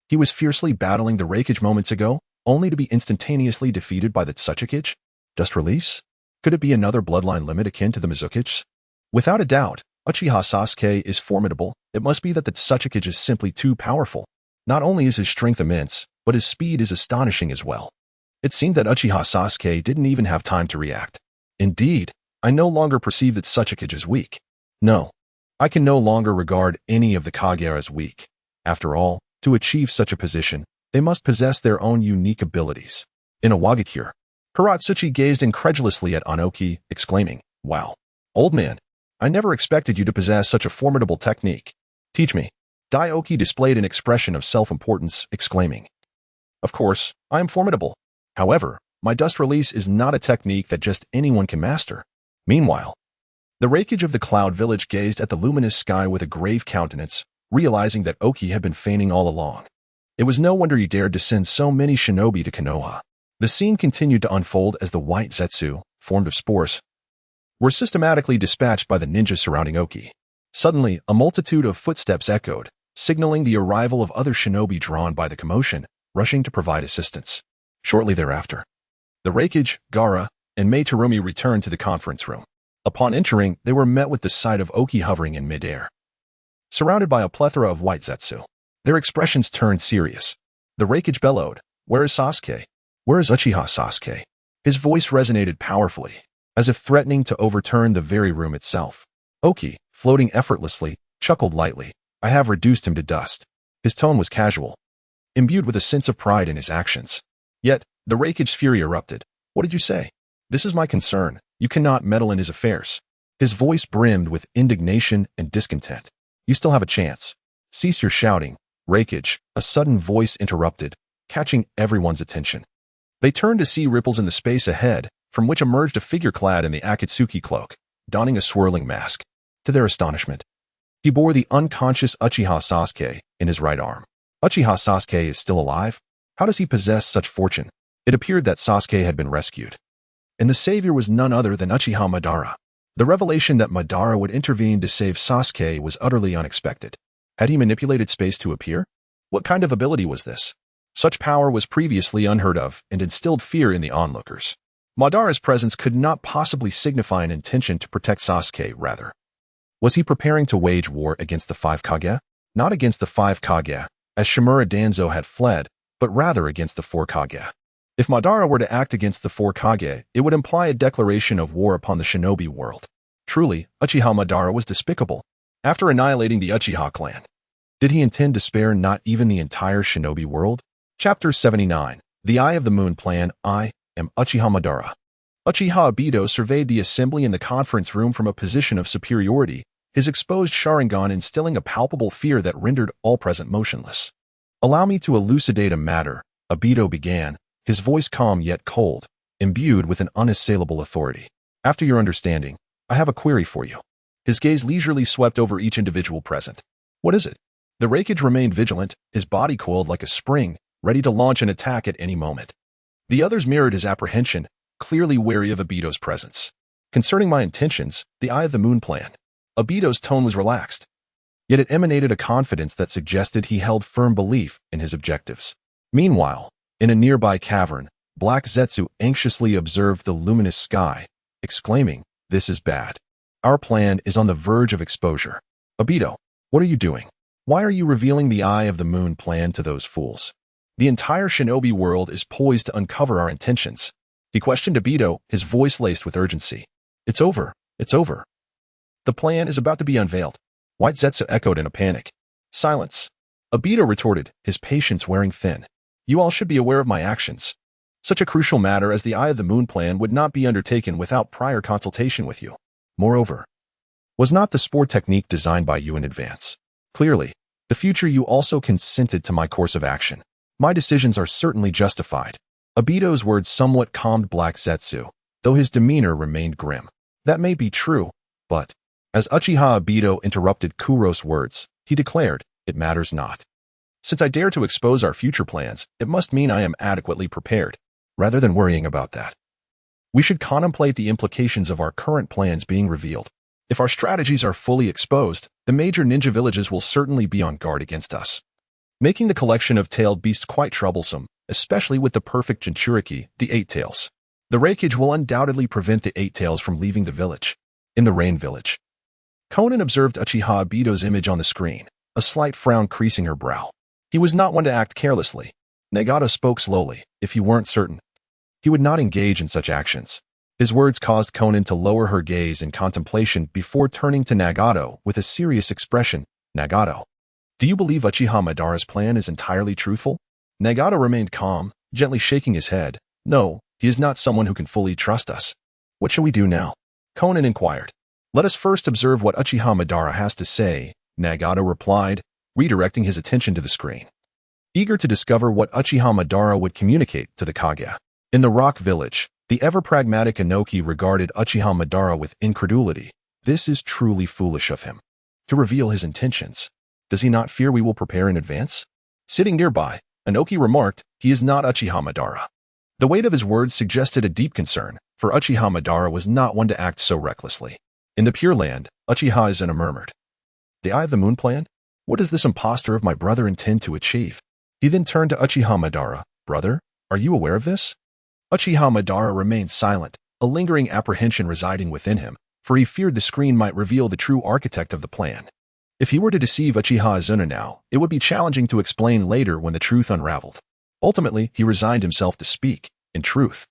He was fiercely battling the Reikage moments ago, only to be instantaneously defeated by the Tsuchikage? Dust release? Could it be another bloodline limit akin to the Mizukage's? Without a doubt, Uchiha Sasuke is formidable. It must be that the Tsuchikage is simply too powerful. Not only is his strength immense, but his speed is astonishing as well. It seemed that Uchiha Sasuke didn't even have time to react. Indeed, I no longer perceive that Tsuchikage is weak. No, I can no longer regard any of the Kage as weak. After all, to achieve such a position, they must possess their own unique abilities. In a Wagakure, Hiratsuchi gazed incredulously at Anoki, exclaiming, "Wow, old man, I never expected you to possess such a formidable technique. Teach me." Daioki displayed an expression of self-importance, exclaiming, "Of course, I am formidable. However, my dust release is not a technique that just anyone can master." Meanwhile, the Raikage of the Cloud Village gazed at the luminous sky with a grave countenance, realizing that Oki had been feigning all along. It was no wonder he dared to send so many shinobi to Konoha. The scene continued to unfold as the white Zetsu, formed of spores, were systematically dispatched by the ninjas surrounding Oki. Suddenly, a multitude of footsteps echoed, signaling the arrival of other shinobi drawn by the commotion, rushing to provide assistance. Shortly thereafter, the Raikage, Gaara, and Mei-Terumi returned to the conference room. Upon entering, they were met with the sight of Oki hovering in midair, surrounded by a plethora of white Zetsu. Their expressions turned serious. The Raikage bellowed, "Where is Sasuke? Where is Uchiha Sasuke?" His voice resonated powerfully, as if threatening to overturn the very room itself. Oki, floating effortlessly, chuckled lightly. "I have reduced him to dust." His tone was casual, imbued with a sense of pride in his actions. Yet, the Raikage's fury erupted. "What did you say? This is my concern. You cannot meddle in his affairs." His voice brimmed with indignation and discontent. "You still have a chance. Cease your shouting, Raikage," a sudden voice interrupted, catching everyone's attention. They turned to see ripples in the space ahead, from which emerged a figure clad in the Akatsuki cloak, donning a swirling mask. To their astonishment, he bore the unconscious Uchiha Sasuke in his right arm. Uchiha Sasuke is still alive? How does he possess such fortune? It appeared that Sasuke had been rescued, and the savior was none other than Uchiha Madara. The revelation that Madara would intervene to save Sasuke was utterly unexpected. Had he manipulated space to appear? What kind of ability was this? Such power was previously unheard of and instilled fear in the onlookers. Madara's presence could not possibly signify an intention to protect Sasuke, rather. Was he preparing to wage war against the five Kage? Not against the five Kage, as Shimura Danzo had fled, but rather against the four Kage. If Madara were to act against the four Kage, it would imply a declaration of war upon the shinobi world. Truly, Uchiha Madara was despicable. After annihilating the Uchiha clan, did he intend to spare not even the entire shinobi world? Chapter 79. The Eye of the Moon Plan. I am Uchiha Madara. Uchiha Obito surveyed the assembly in the conference room from a position of superiority, his exposed Sharingan instilling a palpable fear that rendered all present motionless. "Allow me to elucidate a matter," Obito began, his voice calm yet cold, imbued with an unassailable authority. "After your understanding, I have a query for you." His gaze leisurely swept over each individual present. "What is it?" The Raikage remained vigilant, his body coiled like a spring, ready to launch an attack at any moment. The others mirrored his apprehension, clearly wary of Obito's presence. "Concerning my intentions, the Eye of the Moon Plan." Obito's tone was relaxed, yet it emanated a confidence that suggested he held firm belief in his objectives. Meanwhile, in a nearby cavern, Black Zetsu anxiously observed the luminous sky, exclaiming, "This is bad. Our plan is on the verge of exposure." "Obito, what are you doing? Why are you revealing the Eye of the Moon Plan to those fools? The entire shinobi world is poised to uncover our intentions." He questioned Obito, his voice laced with urgency. "It's over. It's over. The plan is about to be unveiled." White Zetsu echoed in a panic. "Silence." Obito retorted, his patience wearing thin. "You all should be aware of my actions. Such a crucial matter as the Eye of the Moon Plan would not be undertaken without prior consultation with you. Moreover, was not the spore technique designed by you in advance? Clearly, the future you also consented to my course of action. My decisions are certainly justified." Obito's words somewhat calmed Black Zetsu, though his demeanor remained grim. "That may be true, but..." As Uchiha Obito interrupted Kuro's words, he declared, "It matters not. Since I dare to expose our future plans, it must mean I am adequately prepared. Rather than worrying about that, we should contemplate the implications of our current plans being revealed. If our strategies are fully exposed, the major ninja villages will certainly be on guard against us, making the collection of tailed beasts quite troublesome, especially with the perfect Jinchuriki, the Eight Tails. The Raikage will undoubtedly prevent the Eight Tails from leaving the village. In the Rain Village, Konan observed Uchiha Ibito's image on the screen, a slight frown creasing her brow. He was not one to act carelessly. Nagato spoke slowly. If he weren't certain, he would not engage in such actions. His words caused Konan to lower her gaze in contemplation before turning to Nagato with a serious expression. Nagato, do you believe Uchiha Madara's plan is entirely truthful? Nagato remained calm, gently shaking his head. No, he is not someone who can fully trust us. What shall we do now? Konan inquired. Let us first observe what Uchiha Madara has to say, Nagato replied, redirecting his attention to the screen. Eager to discover what Uchiha Madara would communicate to the Kage. In the Rock Village, the ever-pragmatic Inoki regarded Uchiha Madara with incredulity. This is truly foolish of him. To reveal his intentions. Does he not fear we will prepare in advance? Sitting nearby, Inoki remarked, he is not Uchiha Madara. The weight of his words suggested a deep concern, for Uchiha Madara was not one to act so recklessly. In the Pure Land, Uchiha Izuna murmured. The Eye of the Moon plan? What does this impostor of my brother intend to achieve? He then turned to Uchiha Madara. Brother, are you aware of this? Uchiha Madara remained silent, a lingering apprehension residing within him, for he feared the screen might reveal the true architect of the plan. If he were to deceive Uchiha Izuna now, it would be challenging to explain later when the truth unraveled. Ultimately, he resigned himself to speak. In truth,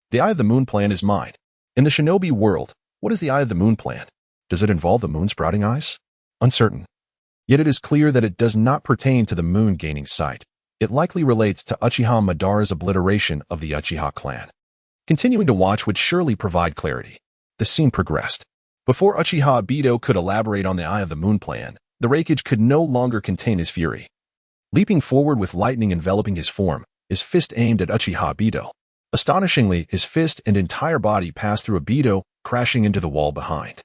the Eye of the Moon plan is mine. In the Shinobi world, what is the Eye of the Moon plan? Does it involve the moon sprouting eyes? Uncertain. Yet it is clear that it does not pertain to the moon gaining sight. It likely relates to Uchiha Madara's obliteration of the Uchiha clan. Continuing to watch would surely provide clarity. The scene progressed. Before Uchiha Ibito could elaborate on the Eye of the Moon plan, the Raikage could no longer contain his fury. Leaping forward with lightning enveloping his form, his fist aimed at Uchiha Ibito. Astonishingly, his fist and entire body passed through Ibito, crashing into the wall behind,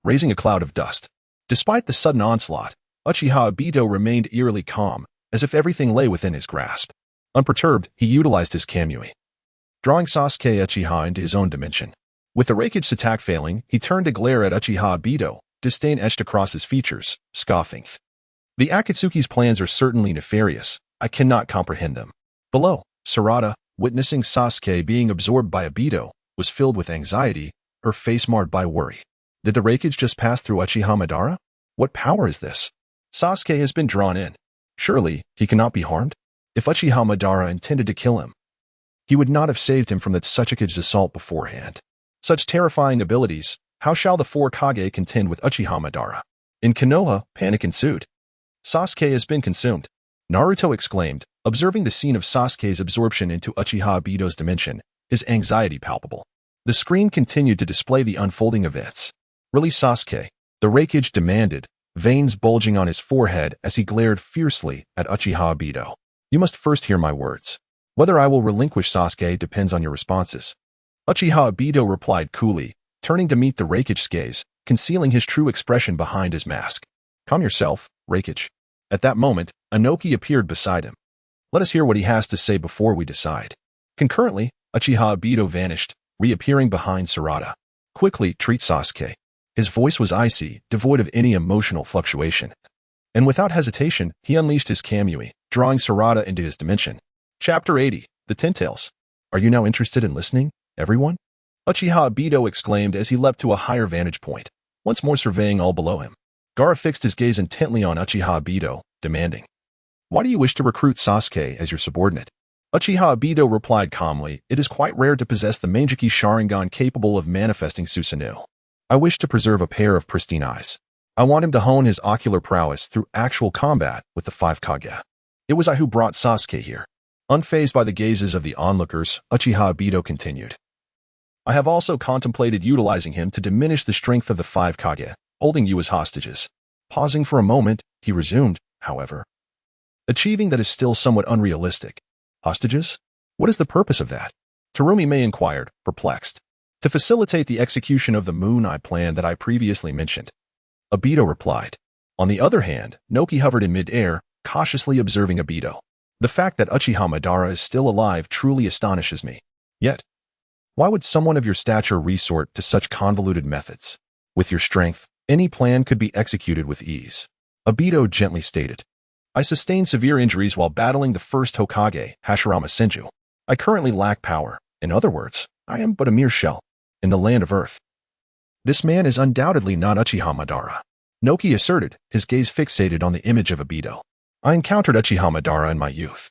raising a cloud of dust. Despite the sudden onslaught, Uchiha Ibito remained eerily calm, as if everything lay within his grasp. Unperturbed, he utilized his Kamui, drawing Sasuke Uchiha into his own dimension. With the Raikage's attack failing, he turned to glare at Uchiha Ibito, disdain etched across his features, scoffing. The Akatsuki's plans are certainly nefarious. I cannot comprehend them. Below, Sarada, witnessing Sasuke being absorbed by Ibito, was filled with anxiety, her face marred by worry. Did the Raikage just pass through Uchiha Madara? What power is this? Sasuke has been drawn in. Surely, he cannot be harmed? If Uchiha Madara intended to kill him, he would not have saved him from the Tsuchikage's assault beforehand. Such terrifying abilities, how shall the four Kage contend with Uchiha Madara? In Konoha, panic ensued. Sasuke has been consumed. Naruto exclaimed, observing the scene of Sasuke's absorption into Uchiha Ibito's dimension, his anxiety palpable. The screen continued to display the unfolding events. Release Sasuke, the Raikage demanded, veins bulging on his forehead as he glared fiercely at Uchiha Ibito. You must first hear my words. Whether I will relinquish Sasuke depends on your responses. Uchiha Ibito replied coolly, turning to meet the Raikage's gaze, concealing his true expression behind his mask. Calm yourself, Raikage. At that moment, Inoki appeared beside him. Let us hear what he has to say before we decide. Concurrently, Uchiha Ibito vanished, reappearing behind Sarada. Quickly, treat Sasuke. His voice was icy, devoid of any emotional fluctuation. And without hesitation, he unleashed his Kamui, drawing Sarada into his dimension. Chapter 80, The Ten Tails. Are you now interested in listening, everyone? Uchiha Ibito exclaimed as he leapt to a higher vantage point, once more surveying all below him. Gaara fixed his gaze intently on Uchiha Ibito, demanding, why do you wish to recruit Sasuke as your subordinate? Uchiha Ibito replied calmly, it is quite rare to possess the Manjiki Sharingan capable of manifesting Susanoo. I wish to preserve a pair of pristine eyes. I want him to hone his ocular prowess through actual combat with the five Kage. It was I who brought Sasuke here. Unfazed by the gazes of the onlookers, Uchiha Ibito continued. I have also contemplated utilizing him to diminish the strength of the five Kage, holding you as hostages. Pausing for a moment, he resumed, however. Achieving that is still somewhat unrealistic. Hostages? What is the purpose of that? Terumi May inquired, perplexed. To facilitate the execution of the Moon Eye plan that I previously mentioned. Ibito replied. On the other hand, Noki hovered in mid-air, cautiously observing Ibito. The fact that Uchiha Madara is still alive truly astonishes me. Yet, why would someone of your stature resort to such convoluted methods? With your strength, any plan could be executed with ease. Ibito gently stated. I sustained severe injuries while battling the first Hokage, Hashirama Senju. I currently lack power. In other words, I am but a mere shell. In the land of Earth. This man is undoubtedly not Uchiha Madara. Noki asserted, his gaze fixated on the image of Obito. I encountered Uchiha Madara in my youth.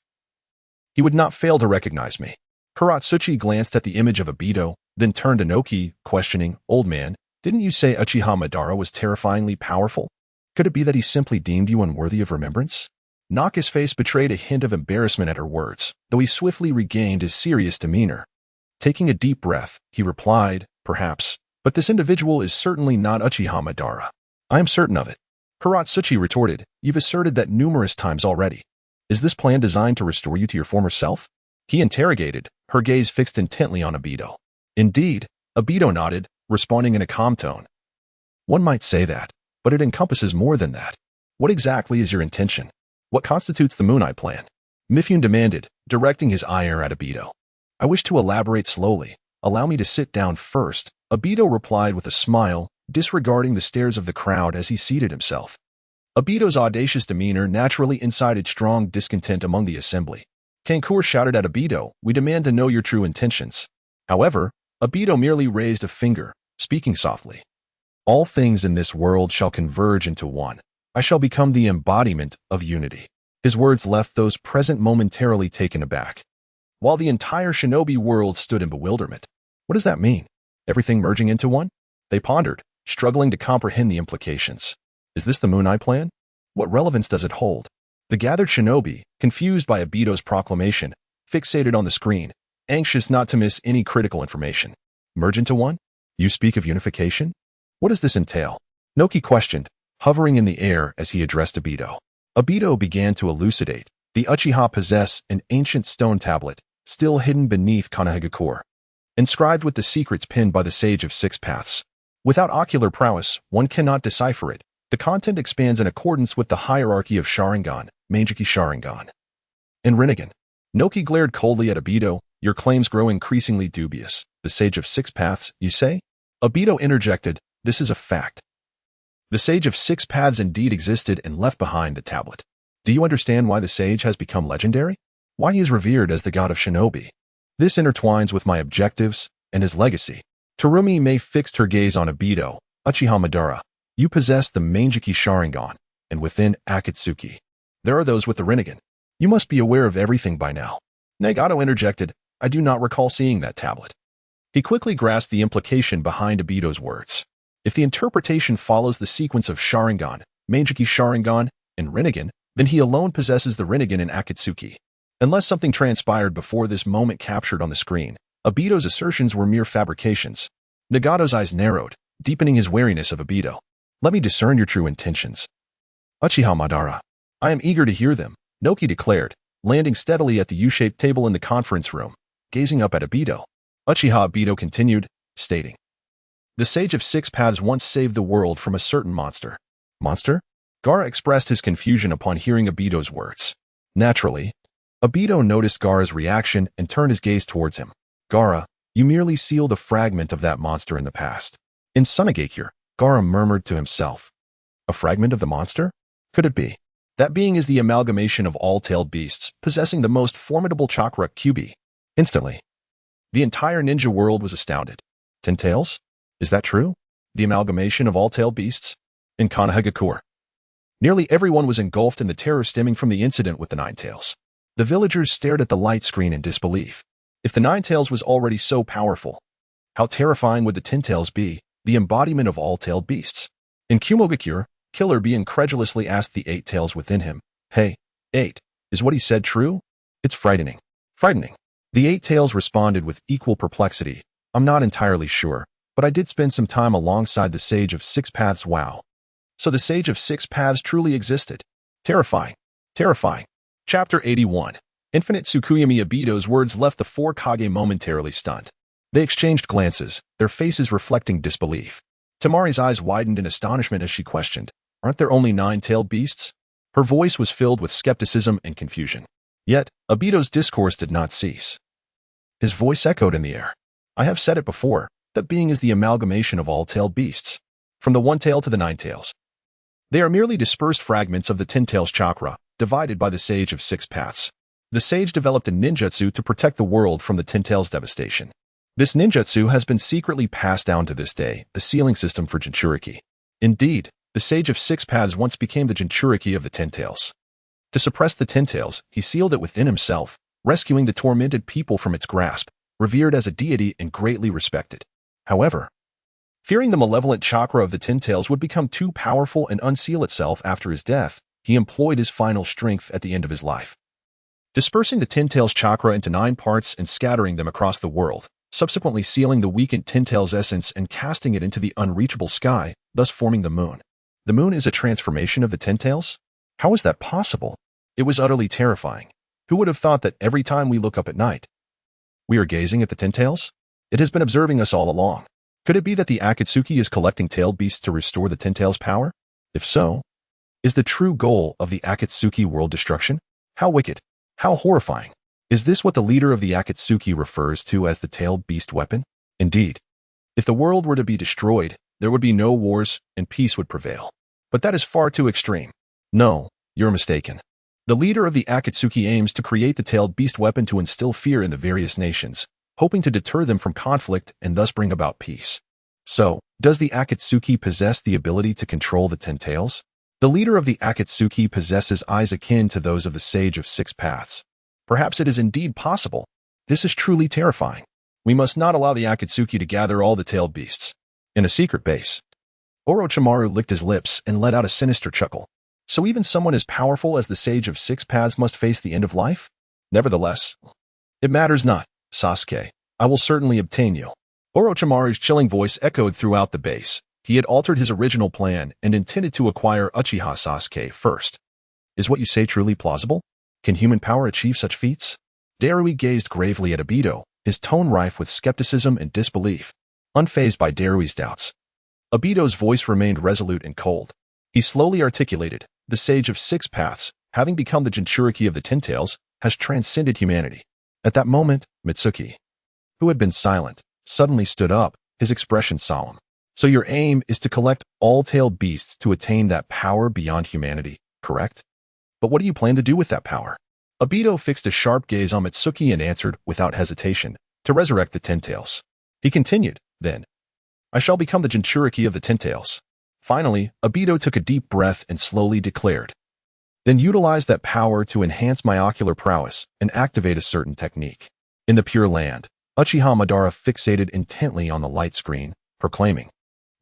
He would not fail to recognize me. Karatsuchi glanced at the image of Obito, then turned to Noki, questioning, Old man, didn't you say Uchiha Madara was terrifyingly powerful? Could it be that he simply deemed you unworthy of remembrance? Naka's face betrayed a hint of embarrassment at her words, though he swiftly regained his serious demeanor. Taking a deep breath, he replied, Perhaps, but this individual is certainly not Uchiha Madara. I am certain of it. Karatsuchi retorted, You've asserted that numerous times already. Is this plan designed to restore you to your former self? He interrogated, her gaze fixed intently on Obito. Indeed, Obito nodded, responding in a calm tone. One might say that, but it encompasses more than that. What exactly is your intention? What constitutes the Moon Eye plan? Mifune demanded, directing his ire at Obito. I wish to elaborate slowly. Allow me to sit down first. Obito replied with a smile, disregarding the stares of the crowd as he seated himself. Obito's audacious demeanor naturally incited strong discontent among the assembly. Kankura shouted at Obito, We demand to know your true intentions. However, Obito merely raised a finger, speaking softly. All things in this world shall converge into one. I shall become the embodiment of unity. His words left those present momentarily taken aback, while the entire shinobi world stood in bewilderment. What does that mean? Everything merging into one? They pondered, struggling to comprehend the implications. Is this the Moon Eye plan? What relevance does it hold? The gathered shinobi, confused by Obito's proclamation, fixated on the screen, anxious not to miss any critical information. Merge into one? You speak of unification? What does this entail? Noki questioned, hovering in the air as he addressed Obito. Obito began to elucidate. The Uchiha possess an ancient stone tablet, still hidden beneath Konoha, inscribed with the secrets penned by the Sage of Six Paths. Without ocular prowess, one cannot decipher it. The content expands in accordance with the hierarchy of Sharingan, Meijiki Sharingan, and Rinnegan. Noki glared coldly at Obito, Your claims grow increasingly dubious. The Sage of Six Paths, you say? Obito interjected, This is a fact. The Sage of Six Paths indeed existed and left behind the tablet. Do you understand why the sage has become legendary? Why he is revered as the god of shinobi? This intertwines with my objectives and his legacy. Terumi May fixed her gaze on Obito. Uchiha Madara, you possess the Meijiki Sharingan, and within Akatsuki, there are those with the Rinnegan. You must be aware of everything by now. Nagato interjected, I do not recall seeing that tablet. He quickly grasped the implication behind Obito's words. If the interpretation follows the sequence of Sharingan, Meijiki Sharingan, and Rinnegan, then he alone possesses the Rinnegan in Akatsuki. Unless something transpired before this moment captured on the screen, Obito's assertions were mere fabrications. Nagato's eyes narrowed, deepening his wariness of Obito. Let me discern your true intentions. Uchiha Madara. I am eager to hear them, Noki declared, landing steadily at the U-shaped table in the conference room, gazing up at Obito. Uchiha Obito continued, stating, The Sage of Six Paths once saved the world from a certain monster. Monster? Gaara expressed his confusion upon hearing Obito's words. Naturally, Obito noticed Gaara's reaction and turned his gaze towards him. Gaara, you merely sealed a fragment of that monster in the past. In Sunagakure, Gaara murmured to himself. A fragment of the monster? Could it be? That being is the amalgamation of all tailed beasts, possessing the most formidable chakra Kyubi. Instantly, the entire ninja world was astounded. 10 tails? Is that true? The amalgamation of all tailed beasts? In Konoha. Nearly everyone was engulfed in the terror stemming from the incident with the Nine Tails. The villagers stared at the light screen in disbelief. If the Nine Tails was already so powerful, how terrifying would the 10 Tails be, the embodiment of all tailed beasts? In Kumogakure, Killer Bee incredulously asked the 8 tails within him, Hey, 8, is what he said true? It's frightening. Frightening. The 8 tails responded with equal perplexity. I'm not entirely sure, but I did spend some time alongside the Sage of Six Paths. Wow. So the Sage of Six Paths truly existed. Terrifying. Terrifying. Chapter 81. Infinite Tsukuyomi. Obito's words left the 4 Kage momentarily stunned. They exchanged glances, their faces reflecting disbelief. Tamari's eyes widened in astonishment as she questioned, Aren't there only 9-tailed beasts? Her voice was filled with skepticism and confusion. Yet, Obito's discourse did not cease. His voice echoed in the air. I have said it before, that being is the amalgamation of all tailed beasts. From the 1 tail to the 9 tails. They are merely dispersed fragments of the 10 tails chakra, divided by the Sage of Six Paths. The sage developed a ninjutsu to protect the world from the 10 tails devastation. This ninjutsu has been secretly passed down to this day, the sealing system for Jinchuriki. Indeed, the Sage of Six Paths once became the Jinchuriki of the Ten Tails. To suppress the Ten Tails, he sealed it within himself, rescuing the tormented people from its grasp, revered as a deity and greatly respected. However, fearing the malevolent chakra of the Ten Tails would become too powerful and unseal itself after his death, he employed his final strength at the end of his life. Dispersing the Ten Tails chakra into 9 parts and scattering them across the world, subsequently sealing the weakened Ten Tails essence and casting it into the unreachable sky, thus forming the moon. The moon is a transformation of the Ten Tails? How is that possible? It was utterly terrifying. Who would have thought that every time we look up at night, we are gazing at the Ten Tails? It has been observing us all along. Could it be that the Akatsuki is collecting tailed beasts to restore the Ten Tails' power? If so, is the true goal of the Akatsuki world destruction? How wicked! How horrifying! Is this what the leader of the Akatsuki refers to as the tailed beast weapon? Indeed, if the world were to be destroyed, there would be no wars and peace would prevail. But that is far too extreme. No, you're mistaken. The leader of the Akatsuki aims to create the tailed beast weapon to instill fear in the various nations, hoping to deter them from conflict and thus bring about peace. So, does the Akatsuki possess the ability to control the Ten Tails? The leader of the Akatsuki possesses eyes akin to those of the Sage of Six Paths. Perhaps it is indeed possible. This is truly terrifying. We must not allow the Akatsuki to gather all the tailed beasts. In a secret base, Orochimaru licked his lips and let out a sinister chuckle. So even someone as powerful as the Sage of Six Paths must face the end of life? Nevertheless, it matters not, Sasuke. I will certainly obtain you. Orochimaru's chilling voice echoed throughout the base. He had altered his original plan and intended to acquire Uchiha Sasuke first. Is what you say truly plausible? Can human power achieve such feats? Darui gazed gravely at Obito, his tone rife with skepticism and disbelief. Unfazed by Darui's doubts, Obito's voice remained resolute and cold. He slowly articulated, the Sage of Six Paths, having become the Jinchuriki of the Ten Tails, has transcended humanity. At that moment, Mitsuki, who had been silent, suddenly stood up, his expression solemn. So your aim is to collect all tailed beasts to attain that power beyond humanity, correct? But what do you plan to do with that power? Obito fixed a sharp gaze on Mitsuki and answered, without hesitation, to resurrect the Ten Tails. He continued, then, I shall become the Jinchuriki of the Ten Tails. Finally, Obito took a deep breath and slowly declared, then utilize that power to enhance my ocular prowess and activate a certain technique. In the Pure Land, Uchiha Madara fixated intently on the light screen, proclaiming,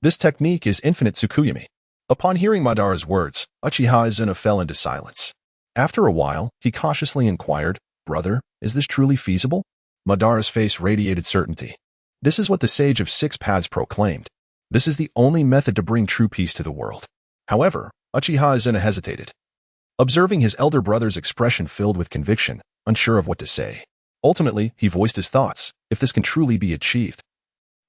this technique is infinite Tsukuyami. Upon hearing Madara's words, Uchiha Izuna fell into silence. After a while, he cautiously inquired, brother, is this truly feasible? Madara's face radiated certainty. This is what the Sage of Six Paths proclaimed. This is the only method to bring true peace to the world. However, Uchiha Izuna hesitated. Observing his elder brother's expression filled with conviction, unsure of what to say. Ultimately, he voiced his thoughts, if this can truly be achieved.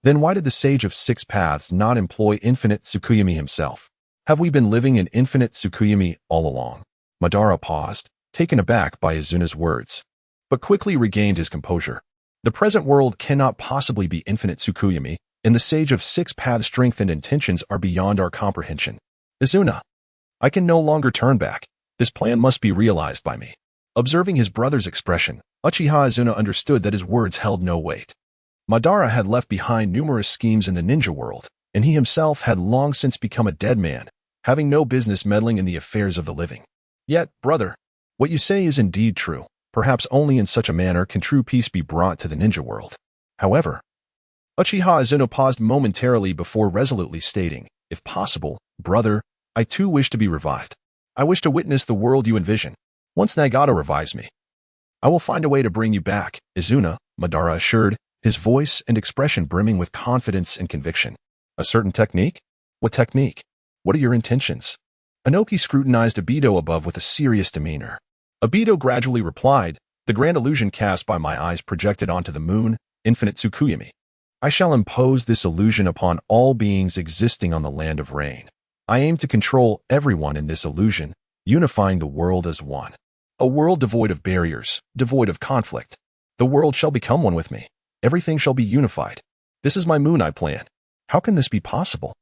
Then why did the Sage of Six Paths not employ infinite Tsukuyami himself? Have we been living in infinite Tsukuyami all along? Madara paused, taken aback by Izuna's words, but quickly regained his composure. The present world cannot possibly be infinite Tsukuyami, and the Sage of Six Paths' strength and intentions are beyond our comprehension. Izuna, I can no longer turn back. This plan must be realized by me. Observing his brother's expression, Uchiha Izuna understood that his words held no weight. Madara had left behind numerous schemes in the ninja world, and he himself had long since become a dead man, having no business meddling in the affairs of the living. Yet, brother, what you say is indeed true. Perhaps only in such a manner can true peace be brought to the ninja world. However, Uchiha Izuna paused momentarily before resolutely stating, if possible, brother, I too wish to be revived. I wish to witness the world you envision. Once Nagata revives me, I will find a way to bring you back, Izuna, Madara assured, his voice and expression brimming with confidence and conviction. A certain technique? What technique? What are your intentions? Inoki scrutinized Obito above with a serious demeanor. Obito gradually replied, the grand illusion cast by my eyes projected onto the moon, infinite Tsukuyami. I shall impose this illusion upon all beings existing on the land of rain. I aim to control everyone in this illusion, unifying the world as one. A world devoid of barriers, devoid of conflict. The world shall become one with me. Everything shall be unified. This is my moon I plan. How can this be possible?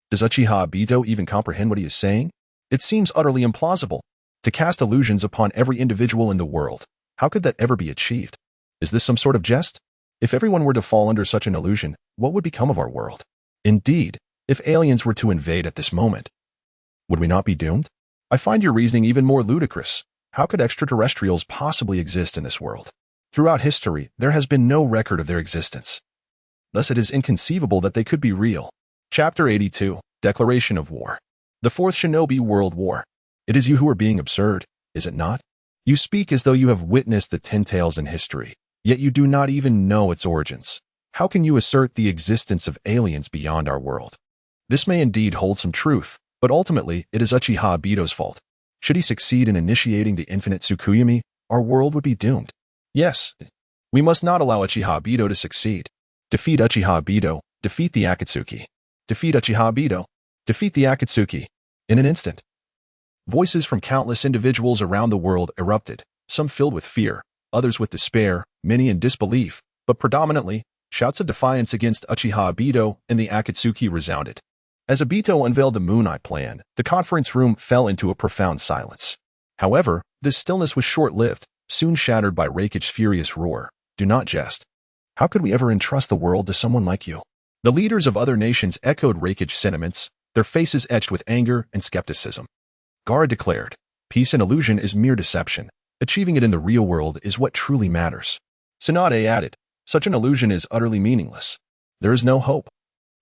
Does Uchiha Obito even comprehend what he is saying? It seems utterly implausible. To cast illusions upon every individual in the world, how could that ever be achieved? Is this some sort of jest? If everyone were to fall under such an illusion, what would become of our world? Indeed, if aliens were to invade at this moment, would we not be doomed? I find your reasoning even more ludicrous. How could extraterrestrials possibly exist in this world? Throughout history, there has been no record of their existence. Thus it is inconceivable that they could be real. Chapter 82, Declaration of War. The Fourth Shinobi World War. It is you who are being absurd, is it not? You speak as though you have witnessed the 10 tales in history, yet you do not even know its origins. How can you assert the existence of aliens beyond our world? This may indeed hold some truth, but ultimately it is Uchiha Obito's fault. Should he succeed in initiating the infinite Tsukuyomi, our world would be doomed. Yes, we must not allow Uchiha Obito to succeed. Defeat Uchiha Obito, defeat the Akatsuki. Defeat Uchiha Obito, defeat the Akatsuki. In an instant, voices from countless individuals around the world erupted, some filled with fear, others with despair, many in disbelief, but predominantly, shouts of defiance against Uchiha Obito and the Akatsuki resounded. As Obito unveiled the Moon Eye plan, the conference room fell into a profound silence. However, this stillness was short-lived, soon shattered by Rakich's furious roar. Do not jest. How could we ever entrust the world to someone like you? The leaders of other nations echoed Rakich's sentiments, their faces etched with anger and skepticism. Gaara declared, peace and illusion is mere deception. Achieving it in the real world is what truly matters. Tsunade added, such an illusion is utterly meaningless. There is no hope,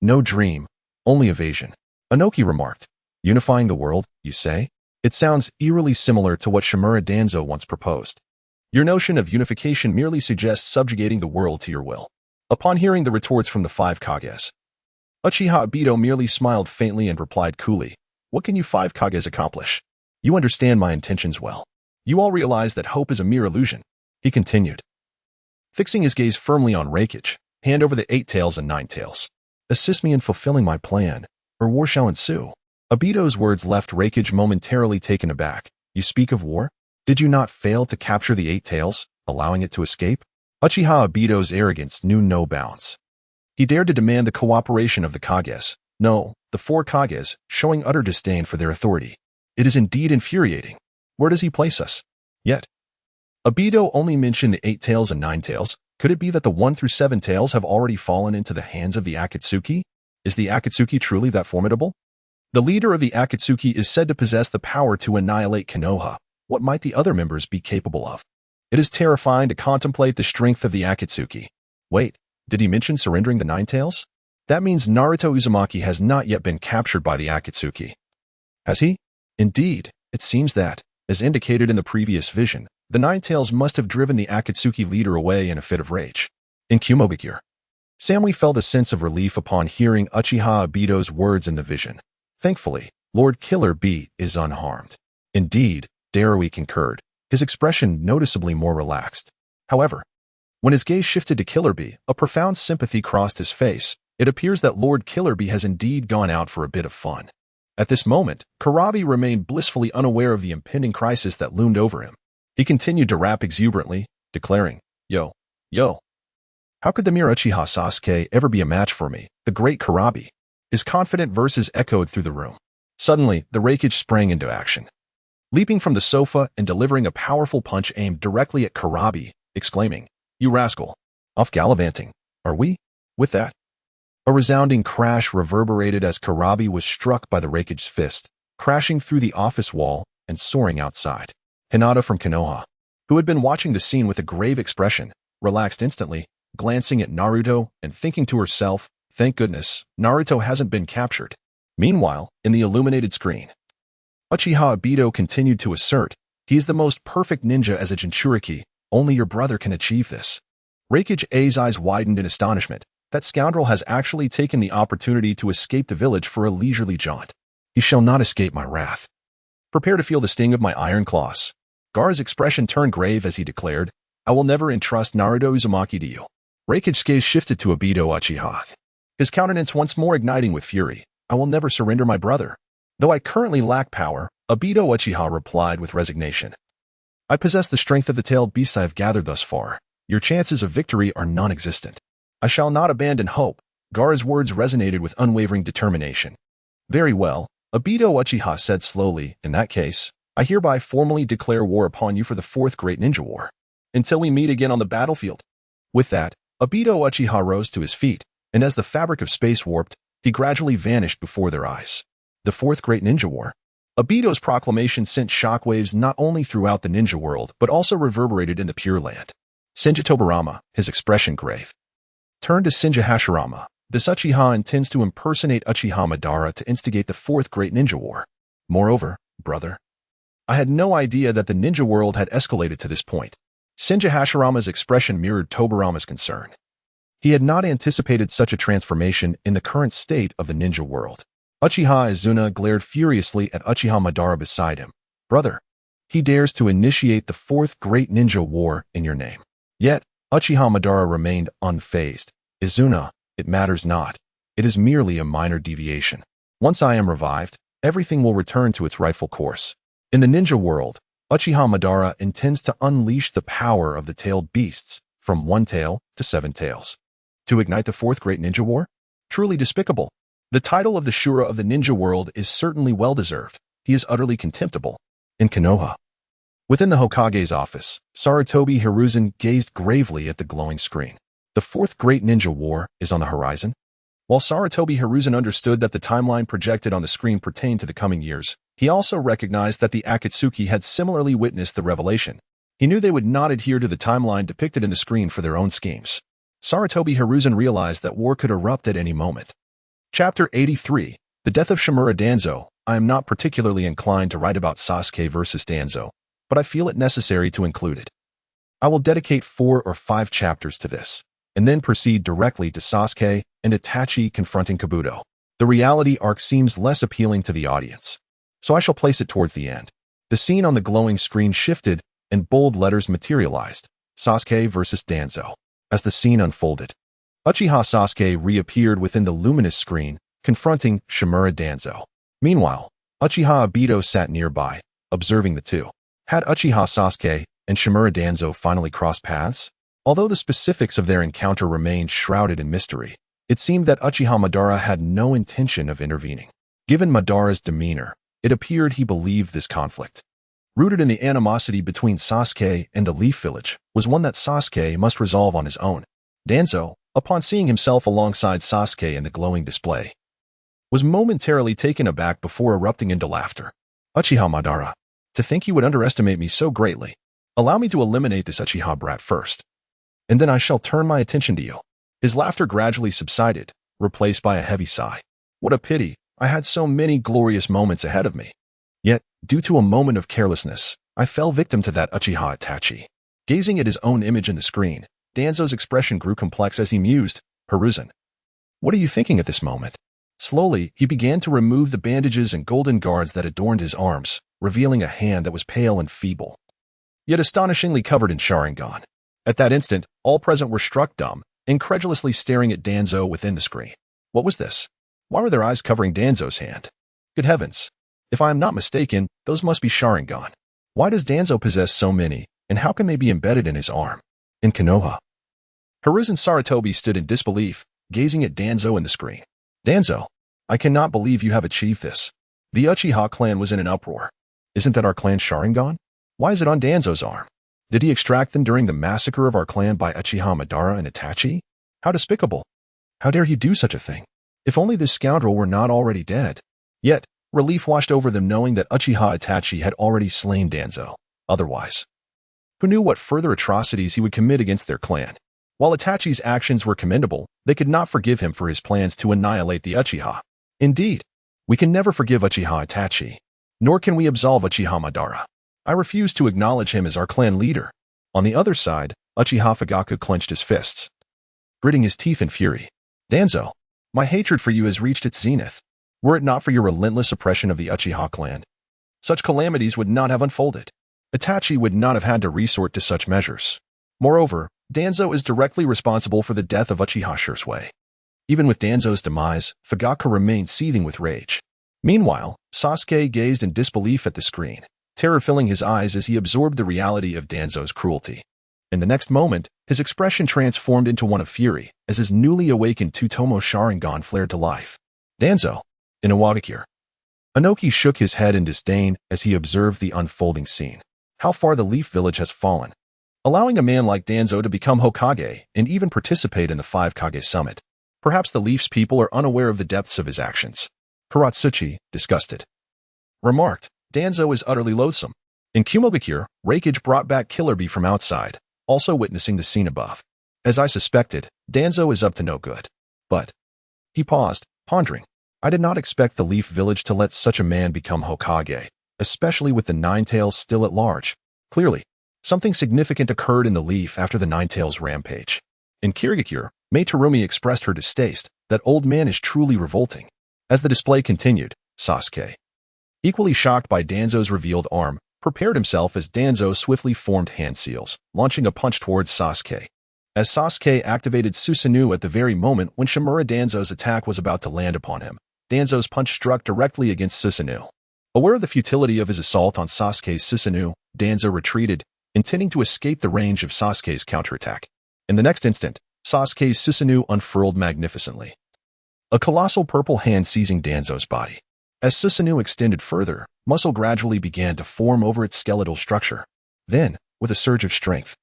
no dream, only evasion. Inoki remarked, unifying the world, you say? It sounds eerily similar to what Shimura Danzo once proposed. Your notion of unification merely suggests subjugating the world to your will. Upon hearing the retorts from the 5 Kages, Uchiha Obito merely smiled faintly and replied coolly, what can you 5 Kages accomplish? You understand my intentions well. You all realize that hope is a mere illusion. He continued, fixing his gaze firmly on Rakich, hand over the 8 tails and 9 tails. Assist me in fulfilling my plan, or war shall ensue. Obito's words left Rakich momentarily taken aback. You speak of war? Did you not fail to capture the 8 tails, allowing it to escape? Uchiha Obito's arrogance knew no bounds. He dared to demand the cooperation of the Kages. No, the 4 Kages, showing utter disdain for their authority. It is indeed infuriating. Where does he place us? Yet, Obito only mentioned the 8 tails and 9 tails. Could it be that the 1 through 7 tails have already fallen into the hands of the Akatsuki? Is the Akatsuki truly that formidable? The leader of the Akatsuki is said to possess the power to annihilate Konoha. What might the other members be capable of? It is terrifying to contemplate the strength of the Akatsuki. Wait, did he mention surrendering the 9 tails? That means Naruto Uzumaki has not yet been captured by the Akatsuki. Has he? Indeed, it seems that, as indicated in the previous vision, the 9 tails must have driven the Akatsuki leader away in a fit of rage. In Kumogakure, Samui felt a sense of relief upon hearing Uchiha Obito's words in the vision. Thankfully, Lord Killer Bee is unharmed. Indeed, Darui concurred, his expression noticeably more relaxed. However, when his gaze shifted to Killer Bee, a profound sympathy crossed his face. It appears that Lord Killer Bee has indeed gone out for a bit of fun. At this moment, Kurabi remained blissfully unaware of the impending crisis that loomed over him. He continued to rap exuberantly, declaring, yo. How could the mere Uchiha Sasuke ever be a match for me, the great Kurabi? His confident verses echoed through the room. Suddenly, the Raikage sprang into action. Leaping from the sofa and delivering a powerful punch aimed directly at Kurabi, exclaiming, you rascal. Off gallivanting, are we? With that, a resounding crash reverberated as Kurabi was struck by the Raikage's fist, crashing through the office wall and soaring outside. Hinata from Konoha, who had been watching the scene with a grave expression, relaxed instantly, glancing at Naruto and thinking to herself, thank goodness, Naruto hasn't been captured. Meanwhile, in the illuminated screen, Uchiha Obito continued to assert, he is the most perfect ninja as a Jinchuriki, only your brother can achieve this. Raikage A's eyes widened in astonishment. That scoundrel has actually taken the opportunity to escape the village for a leisurely jaunt. He shall not escape my wrath. Prepare to feel the sting of my iron claws. Gaara's expression turned grave as he declared, I will never entrust Naruto Uzumaki to you. Raikage's gaze shifted to Obito Uchiha, his countenance once more igniting with fury. I will never surrender my brother. Though I currently lack power, Obito Uchiha replied with resignation. I possess the strength of the tailed beasts I have gathered thus far. Your chances of victory are non-existent. I shall not abandon hope. Gaara's words resonated with unwavering determination. Very well, Obito Uchiha said slowly, in that case, I hereby formally declare war upon you for the 4th Great Ninja War. Until we meet again on the battlefield. With that, Obito Uchiha rose to his feet, and as the fabric of space warped, he gradually vanished before their eyes. The Fourth Great Ninja War. Obito's proclamation sent shockwaves not only throughout the ninja world, but also reverberated in the Pure Land. Shinja Tobirama, his expression grave, turned to Shinja Hashirama. This Uchiha intends to impersonate Uchiha Madara to instigate the Fourth Great Ninja War. Moreover, brother, I had no idea that the ninja world had escalated to this point. Shinja Hashirama's expression mirrored Tobirama's concern. He had not anticipated such a transformation in the current state of the ninja world. Uchiha Izuna glared furiously at Uchiha Madara beside him. Brother, he dares to initiate the Fourth Great Ninja War in your name. Yet, Uchiha Madara remained unfazed. Izuna, it matters not. It is merely a minor deviation. Once I am revived, everything will return to its rightful course. In the ninja world, Uchiha Madara intends to unleash the power of the tailed beasts, from one tail to 7 tails. To ignite the Fourth Great Ninja War? Truly despicable. The title of the Shura of the ninja world is certainly well-deserved. He is utterly contemptible. In Konoha. Within the Hokage's office, Sarutobi Hiruzen gazed gravely at the glowing screen. The Fourth Great Ninja War is on the horizon. While Sarutobi Hiruzen understood that the timeline projected on the screen pertained to the coming years, he also recognized that the Akatsuki had similarly witnessed the revelation. He knew they would not adhere to the timeline depicted in the screen for their own schemes. Sarutobi Hiruzen realized that war could erupt at any moment. Chapter 83. The Death of Shimura Danzo. I am not particularly inclined to write about Sasuke versus Danzo, but I feel it necessary to include it. I will dedicate 4 or 5 chapters to this, and then proceed directly to Sasuke and Itachi confronting Kabuto. The reality arc seems less appealing to the audience, so I shall place it towards the end. The scene on the glowing screen shifted, and bold letters materialized. Sasuke versus Danzo. As the scene unfolded, Uchiha Sasuke reappeared within the luminous screen, confronting Shimura Danzo. Meanwhile, Uchiha Obito sat nearby, observing the two. Had Uchiha Sasuke and Shimura Danzo finally crossed paths? Although the specifics of their encounter remained shrouded in mystery, it seemed that Uchiha Madara had no intention of intervening. Given Madara's demeanor, it appeared he believed this conflict, rooted in the animosity between Sasuke and the Leaf Village, was one that Sasuke must resolve on his own. Danzo, upon seeing himself alongside Sasuke in the glowing display, was momentarily taken aback before erupting into laughter. Uchiha Madara, to think you would underestimate me so greatly. Allow me to eliminate this Uchiha brat first, and then I shall turn my attention to you. His laughter gradually subsided, replaced by a heavy sigh. What a pity, I had so many glorious moments ahead of me. Yet, due to a moment of carelessness, I fell victim to that Uchiha Itachi. Gazing at his own image in the screen, Danzo's expression grew complex as he mused, Hiruzen, what are you thinking at this moment? Slowly, he began to remove the bandages and golden guards that adorned his arms, revealing a hand that was pale and feeble, yet astonishingly covered in Sharingan. At that instant, all present were struck dumb, incredulously staring at Danzo within the screen. What was this? Why were their eyes covering Danzo's hand? Good heavens! If I am not mistaken, those must be Sharingan. Why does Danzo possess so many, and how can they be embedded in his arm? In Konoha. Hiruzen Sarutobi stood in disbelief, gazing at Danzo in the screen. Danzo, I cannot believe you have achieved this. The Uchiha clan was in an uproar. Isn't that our clan's Sharingan? Why is it on Danzo's arm? Did he extract them during the massacre of our clan by Uchiha Madara and Itachi? How despicable! How dare he do such a thing? If only this scoundrel were not already dead. Yet, relief washed over them knowing that Uchiha Itachi had already slain Danzo. Otherwise, who knew what further atrocities he would commit against their clan? While Itachi's actions were commendable, they could not forgive him for his plans to annihilate the Uchiha. Indeed, we can never forgive Uchiha Itachi, nor can we absolve Uchiha Madara. I refuse to acknowledge him as our clan leader. On the other side, Uchiha Fugaku clenched his fists, gritting his teeth in fury. Danzo, my hatred for you has reached its zenith. Were it not for your relentless oppression of the Uchiha clan, such calamities would not have unfolded. Itachi would not have had to resort to such measures. Moreover, Danzo is directly responsible for the death of Uchiha Shisui. Even with Danzo's demise, Fugaku remained seething with rage. Meanwhile, Sasuke gazed in disbelief at the screen, terror filling his eyes as he absorbed the reality of Danzo's cruelty. In the next moment, his expression transformed into one of fury as his newly awakened Tsutomu Sharingan flared to life. Danzo, Inawagakure. Inoki shook his head in disdain as he observed the unfolding scene. How far the Leaf Village has fallen. allowing a man like Danzo to become Hokage and even participate in the Five Kage summit. Perhaps the Leaf's people are unaware of the depths of his actions. Karatsuchi, disgusted, remarked, Danzo is utterly loathsome. In Kumogakure, Raikage brought back Killer Bee from outside, also witnessing the scene above. As I suspected, Danzo is up to no good. But he paused, pondering. I did not expect the Leaf Village to let such a man become Hokage, especially with the Ninetales still at large. Clearly, something significant occurred in the Leaf after the Ninetales rampage. In Kirigakure, Mei Terumi expressed her distaste. That old man is truly revolting. As the display continued, Sasuke, equally shocked by Danzo's revealed arm, prepared himself as Danzo swiftly formed hand seals, launching a punch towards Sasuke. As Sasuke activated Susanoo at the very moment when Shimura Danzo's attack was about to land upon him, Danzo's punch struck directly against Susanoo. Aware of the futility of his assault on Sasuke's Susanoo, Danzo retreated, intending to escape the range of Sasuke's counterattack. In the next instant, Sasuke's Susanoo unfurled magnificently, a colossal purple hand seizing Danzo's body. As Susanoo extended further, muscle gradually began to form over its skeletal structure. Then, with a surge of strength,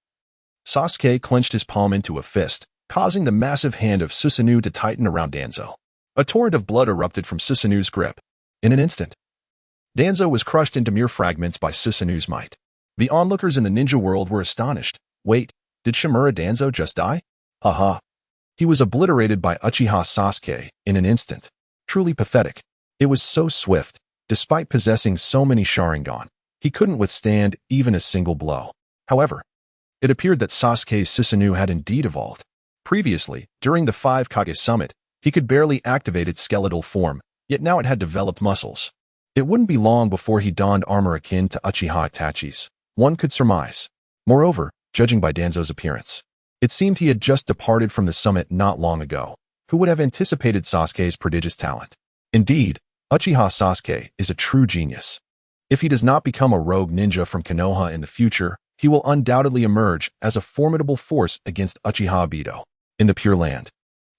Sasuke clenched his palm into a fist, causing the massive hand of Susanoo to tighten around Danzo. A torrent of blood erupted from Susanoo's grip. In an instant, Danzo was crushed into mere fragments by Susanoo's might. The onlookers in the ninja world were astonished. Wait, did Shimura Danzo just die? Haha. He was obliterated by Uchiha Sasuke in an instant. Truly pathetic. It was so swift. Despite possessing so many Sharingan, he couldn't withstand even a single blow. However, it appeared that Sasuke's Susanoo had indeed evolved. Previously, during the Five Kage summit, he could barely activate its skeletal form, yet now it had developed muscles. It wouldn't be long before he donned armor akin to Uchiha Itachi's, one could surmise. Moreover, judging by Danzo's appearance, it seemed he had just departed from the summit not long ago. Who would have anticipated Sasuke's prodigious talent? Indeed, Uchiha Sasuke is a true genius. If he does not become a rogue ninja from Konoha in the future, he will undoubtedly emerge as a formidable force against Uchiha Obito in the Pure Land.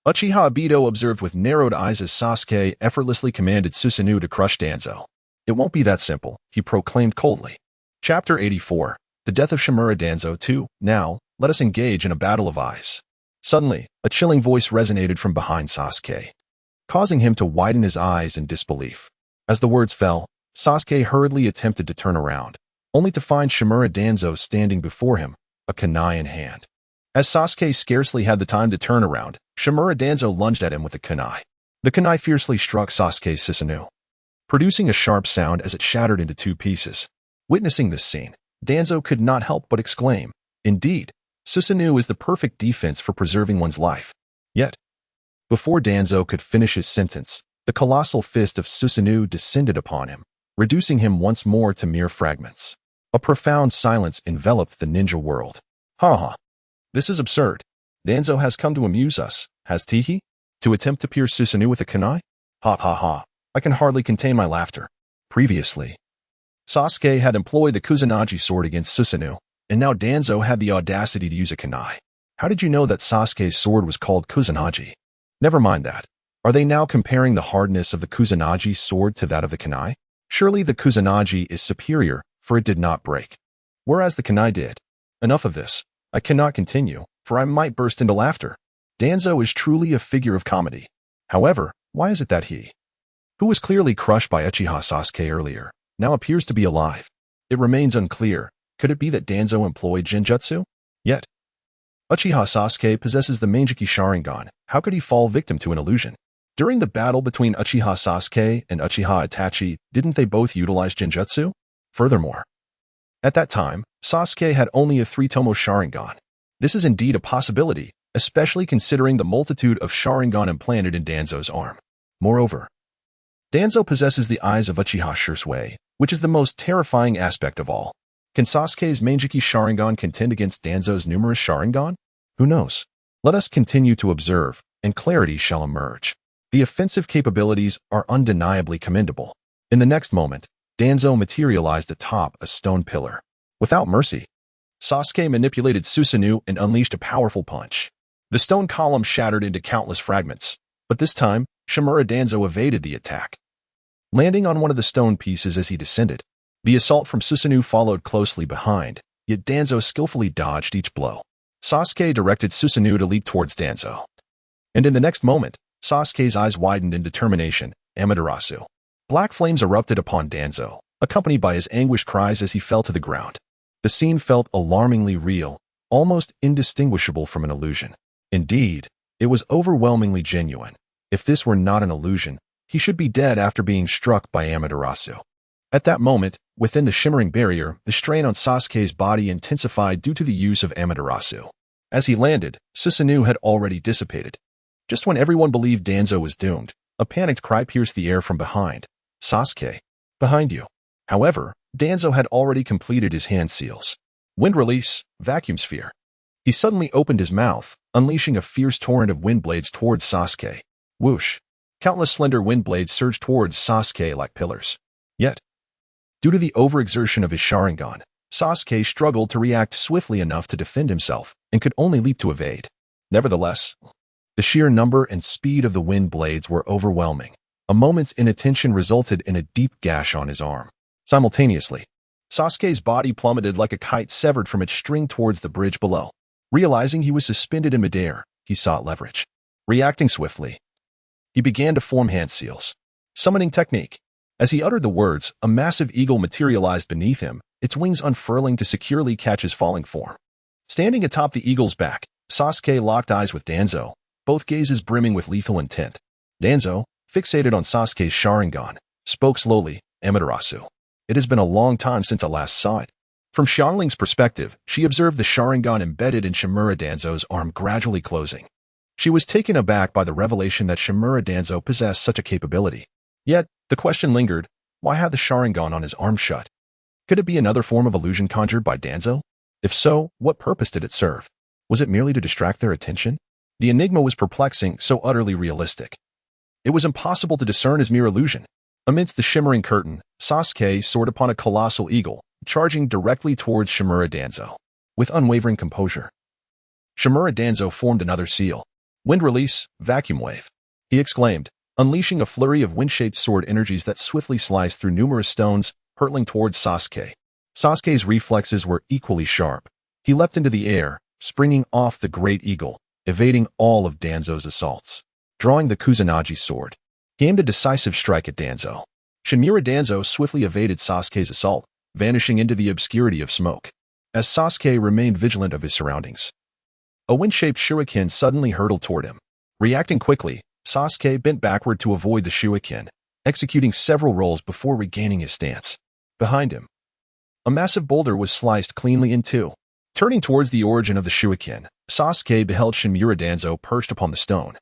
Uchiha Obito observed with narrowed eyes as Sasuke effortlessly commanded Susanoo to crush Danzo. It won't be that simple, he proclaimed coldly. Chapter 84. The Death of Shimura Danzo 2. Now, let us engage in a battle of eyes. Suddenly, a chilling voice resonated from behind Sasuke, causing him to widen his eyes in disbelief. As the words fell, Sasuke hurriedly attempted to turn around, only to find Shimura Danzo standing before him, a kunai in hand. As Sasuke scarcely had the time to turn around, Shimura Danzo lunged at him with a kunai. The kunai fiercely struck Sasuke's Susanoo, producing a sharp sound as it shattered into two pieces. Witnessing this scene, Danzo could not help but exclaim, indeed, Susanoo is the perfect defense for preserving one's life. Yet, before Danzo could finish his sentence, the colossal fist of Susanoo descended upon him, reducing him once more to mere fragments. A profound silence enveloped the ninja world. Ha! This is absurd. Danzo has come to amuse us, has he? To attempt to pierce Susanoo with a kunai? Ha! I can hardly contain my laughter. Previously, Sasuke had employed the Kusanagi sword against Susanoo, and now Danzo had the audacity to use a kunai. How did you know that Sasuke's sword was called Kusanagi? Never mind that. Are they now comparing the hardness of the Kusanagi sword to that of the kunai? Surely the Kusanagi is superior, for it did not break, whereas the kunai did. Enough of this. I cannot continue, for I might burst into laughter. Danzo is truly a figure of comedy. However, why is it that he, who was clearly crushed by Uchiha Sasuke earlier, now appears to be alive? It remains unclear. Could it be that Danzo employed Genjutsu? Yet, Uchiha Sasuke possesses the Manjiki Sharingan. How could he fall victim to an illusion? During the battle between Uchiha Sasuke and Uchiha Itachi, didn't they both utilize Genjutsu? Furthermore, at that time, Sasuke had only a 3-tomo Sharingan. This is indeed a possibility, especially considering the multitude of Sharingan implanted in Danzo's arm. Moreover, Danzo possesses the eyes of Uchiha Shisui, which is the most terrifying aspect of all. Can Sasuke's Manjiki Sharingan contend against Danzo's numerous Sharingan? Who knows? Let us continue to observe, and clarity shall emerge. The offensive capabilities are undeniably commendable. In the next moment, Danzo materialized atop a stone pillar. Without mercy, Sasuke manipulated Susanoo and unleashed a powerful punch. The stone column shattered into countless fragments, but this time, Shimura Danzo evaded the attack, landing on one of the stone pieces as he descended. The assault from Susanoo followed closely behind, yet Danzo skillfully dodged each blow. Sasuke directed Susanoo to leap towards Danzo. And in the next moment, Sasuke's eyes widened in determination. Amaterasu. Black flames erupted upon Danzo, accompanied by his anguished cries as he fell to the ground. The scene felt alarmingly real, almost indistinguishable from an illusion. Indeed, it was overwhelmingly genuine. If this were not an illusion, he should be dead after being struck by Amaterasu. At that moment, within the shimmering barrier, the strain on Sasuke's body intensified due to the use of Amaterasu. As he landed, Susanoo had already dissipated. Just when everyone believed Danzo was doomed, a panicked cry pierced the air from behind. Sasuke, behind you. However, Danzo had already completed his hand seals. Wind release, vacuum sphere. He suddenly opened his mouth, unleashing a fierce torrent of wind blades towards Sasuke. Whoosh. Countless slender wind blades surged towards Sasuke like pillars. Yet, due to the overexertion of his Sharingan, Sasuke struggled to react swiftly enough to defend himself and could only leap to evade. Nevertheless, the sheer number and speed of the wind blades were overwhelming. A moment's inattention resulted in a deep gash on his arm. Simultaneously, Sasuke's body plummeted like a kite severed from its string towards the bridge below. Realizing he was suspended in midair, he sought leverage. Reacting swiftly, he began to form hand seals. Summoning technique. As he uttered the words, a massive eagle materialized beneath him, its wings unfurling to securely catch his falling form. Standing atop the eagle's back, Sasuke locked eyes with Danzo, both gazes brimming with lethal intent. Danzo, fixated on Sasuke's Sharingan, spoke slowly. Amaterasu. It has been a long time since I last saw it. From Xiangling's perspective, she observed the Sharingan embedded in Shimura Danzo's arm gradually closing. She was taken aback by the revelation that Shimura Danzo possessed such a capability. Yet, the question lingered, why had the Sharingan on his arm shut? Could it be another form of illusion conjured by Danzo? If so, what purpose did it serve? Was it merely to distract their attention? The enigma was perplexing, so utterly realistic. It was impossible to discern as mere illusion. Amidst the shimmering curtain, Sasuke soared upon a colossal eagle, charging directly towards Shimura Danzo. With unwavering composure, Shimura Danzo formed another seal. Wind release, vacuum wave. He exclaimed, unleashing a flurry of wind-shaped sword energies that swiftly sliced through numerous stones, hurtling towards Sasuke. Sasuke's reflexes were equally sharp. He leapt into the air, springing off the great eagle, evading all of Danzo's assaults. Drawing the Kusanagi sword, he aimed a decisive strike at Danzo. Shimura Danzo swiftly evaded Sasuke's assault, vanishing into the obscurity of smoke. As Sasuke remained vigilant of his surroundings, a wind-shaped shuriken suddenly hurtled toward him. Reacting quickly, Sasuke bent backward to avoid the shuriken, executing several rolls before regaining his stance. Behind him, a massive boulder was sliced cleanly in two. Turning towards the origin of the shuriken, Sasuke beheld Shimura Danzo perched upon the stone,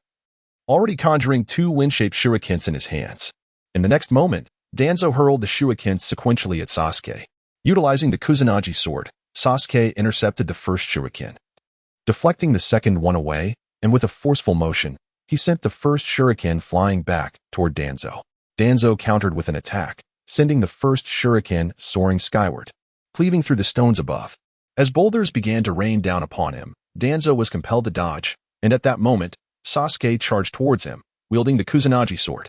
already conjuring two wind-shaped shurikens in his hands. In the next moment, Danzo hurled the shurikens sequentially at Sasuke. Utilizing the Kusanagi sword, Sasuke intercepted the first shuriken, deflecting the second one away, and with a forceful motion, he sent the first shuriken flying back toward Danzo. Danzo countered with an attack, sending the first shuriken soaring skyward, cleaving through the stones above. As boulders began to rain down upon him, Danzo was compelled to dodge, and at that moment, Sasuke charged towards him, wielding the Kusanagi sword.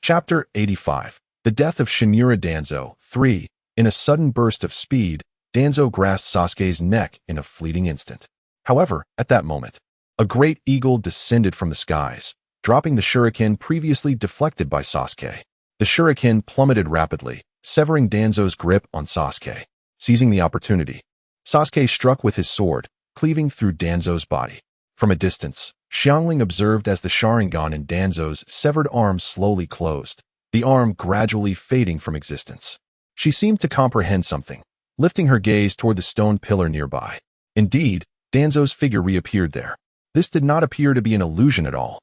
Chapter 85. The Death of Shimura Danzo. 3. In a sudden burst of speed, Danzo grasped Sasuke's neck in a fleeting instant. However, at that moment, a great eagle descended from the skies, dropping the shuriken previously deflected by Sasuke. The shuriken plummeted rapidly, severing Danzo's grip on Sasuke. Seizing the opportunity, Sasuke struck with his sword, cleaving through Danzo's body. From a distance, Xiangling observed as the Sharingan in Danzo's severed arm slowly closed, the arm gradually fading from existence. She seemed to comprehend something, lifting her gaze toward the stone pillar nearby. Indeed, Danzo's figure reappeared there. This did not appear to be an illusion at all.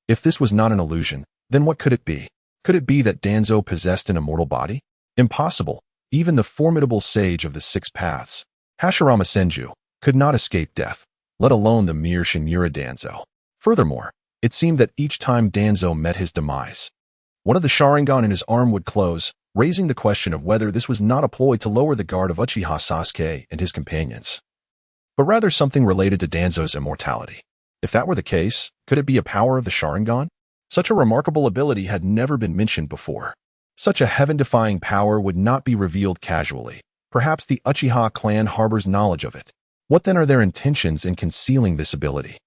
If this was not an illusion, then what could it be? Could it be that Danzo possessed an immortal body? Impossible. Even the formidable sage of the Six Paths, Hashirama Senju, could not escape death, let alone the mere Shimura Danzo. Furthermore, it seemed that each time Danzo met his demise, one of the Sharingan in his arm would close, raising the question of whether this was not a ploy to lower the guard of Uchiha Sasuke and his companions, but rather something related to Danzo's immortality. If that were the case, could it be a power of the Sharingan? Such a remarkable ability had never been mentioned before. Such a heaven-defying power would not be revealed casually. Perhaps the Uchiha clan harbors knowledge of it. What then are their intentions in concealing this ability?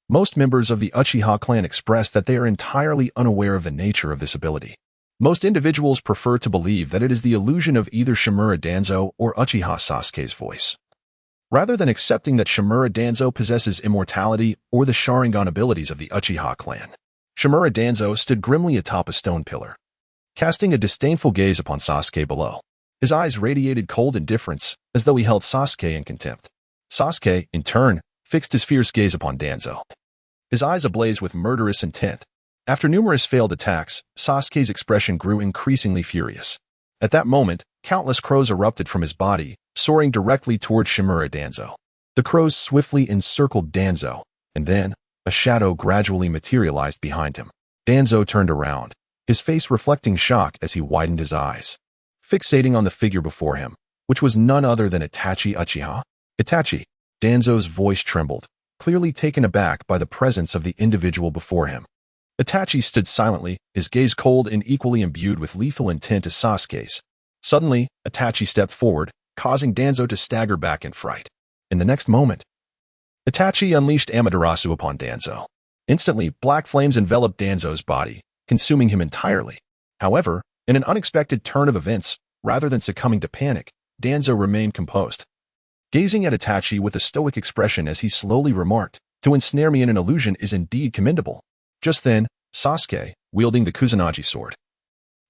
Most members of the Uchiha clan express that they are entirely unaware of the nature of this ability. Most individuals prefer to believe that it is the illusion of either Shimura Danzo or Uchiha Sasuke's voice, rather than accepting that Shimura Danzo possesses immortality or the Sharingan abilities of the Uchiha clan. Shimura Danzo stood grimly atop a stone pillar, casting a disdainful gaze upon Sasuke below. His eyes radiated cold indifference, as though he held Sasuke in contempt. Sasuke, in turn, fixed his fierce gaze upon Danzo, his eyes ablaze with murderous intent. After numerous failed attacks, Sasuke's expression grew increasingly furious. At that moment, countless crows erupted from his body, soaring directly toward Shimura Danzo. The crows swiftly encircled Danzo, and then, a shadow gradually materialized behind him. Danzo turned around, his face reflecting shock as he widened his eyes, fixating on the figure before him, which was none other than Itachi Uchiha. Itachi. Danzo's voice trembled, clearly taken aback by the presence of the individual before him. Itachi stood silently, his gaze cold and equally imbued with lethal intent as Sasuke's. Suddenly, Itachi stepped forward, causing Danzo to stagger back in fright. In the next moment, Itachi unleashed Amaterasu upon Danzo. Instantly, black flames enveloped Danzo's body, consuming him entirely. However, in an unexpected turn of events, rather than succumbing to panic, Danzo remained composed, gazing at Itachi with a stoic expression as he slowly remarked, "To ensnare me in an illusion is indeed commendable." Just then, Sasuke, wielding the Kusanagi sword,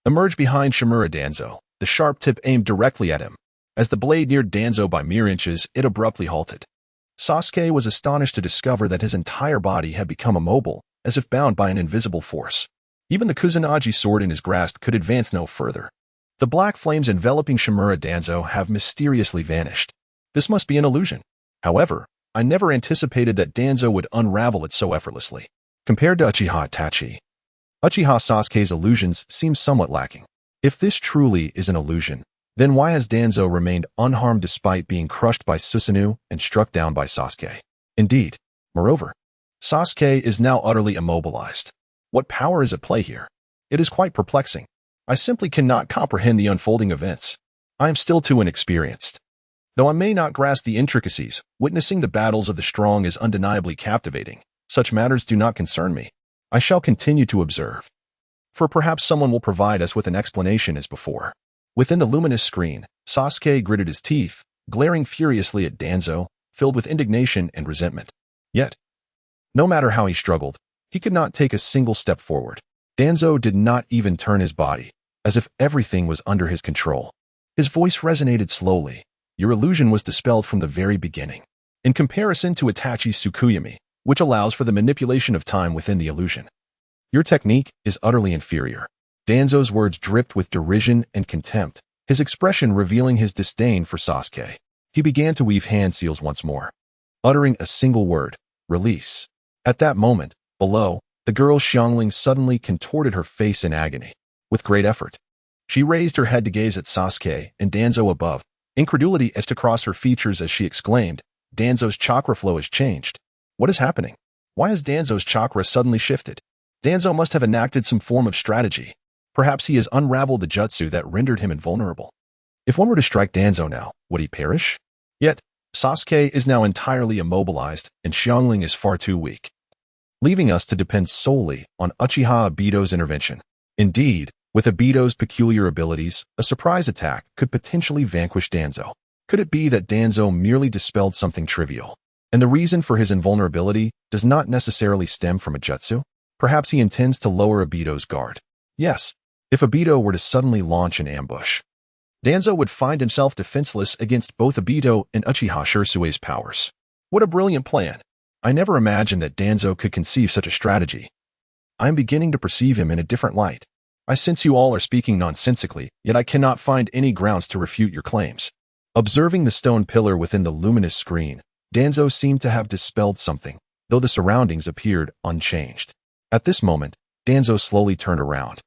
emerged behind Shimura Danzo, the sharp tip aimed directly at him. As the blade neared Danzo by mere inches, it abruptly halted. Sasuke was astonished to discover that his entire body had become immobile, as if bound by an invisible force. Even the Kusanagi sword in his grasp could advance no further. The black flames enveloping Shimura Danzo have mysteriously vanished. This must be an illusion. However, I never anticipated that Danzo would unravel it so effortlessly. Compared to Uchiha Itachi, Uchiha Sasuke's illusions seem somewhat lacking. If this truly is an illusion, then why has Danzo remained unharmed despite being crushed by Susanoo and struck down by Sasuke? Indeed, moreover, Sasuke is now utterly immobilized. What power is at play here? It is quite perplexing. I simply cannot comprehend the unfolding events. I am still too inexperienced. Though I may not grasp the intricacies, witnessing the battles of the strong is undeniably captivating. Such matters do not concern me. I shall continue to observe, for perhaps someone will provide us with an explanation as before. Within the luminous screen, Sasuke gritted his teeth, glaring furiously at Danzo, filled with indignation and resentment. Yet, no matter how he struggled, he could not take a single step forward. Danzo did not even turn his body, as if everything was under his control. His voice resonated slowly. Your illusion was dispelled from the very beginning. In comparison to Itachi's Tsukuyami, which allows for the manipulation of time within the illusion, your technique is utterly inferior. Danzo's words dripped with derision and contempt, his expression revealing his disdain for Sasuke. He began to weave hand seals once more, uttering a single word, release. At that moment, below, the girl Xiangling suddenly contorted her face in agony. With great effort, she raised her head to gaze at Sasuke and Danzo above. Incredulity etched across her features as she exclaimed, "Danzo's chakra flow has changed. What is happening? Why has Danzo's chakra suddenly shifted?" Danzo must have enacted some form of strategy. Perhaps he has unraveled the jutsu that rendered him invulnerable. If one were to strike Danzo now, would he perish? Yet, Sasuke is now entirely immobilized and Xiangling is far too weak, leaving us to depend solely on Uchiha Obito's intervention. Indeed, with Obito's peculiar abilities, a surprise attack could potentially vanquish Danzo. Could it be that Danzo merely dispelled something trivial, and the reason for his invulnerability does not necessarily stem from a jutsu? Perhaps he intends to lower Obito's guard. Yes, if Obito were to suddenly launch an ambush, Danzo would find himself defenseless against both Obito and Uchiha Shirsue's powers. What a brilliant plan! I never imagined that Danzo could conceive such a strategy. I am beginning to perceive him in a different light. I sense you all are speaking nonsensically, yet I cannot find any grounds to refute your claims. Observing the stone pillar within the luminous screen, Danzo seemed to have dispelled something, though the surroundings appeared unchanged. At this moment, Danzo slowly turned around.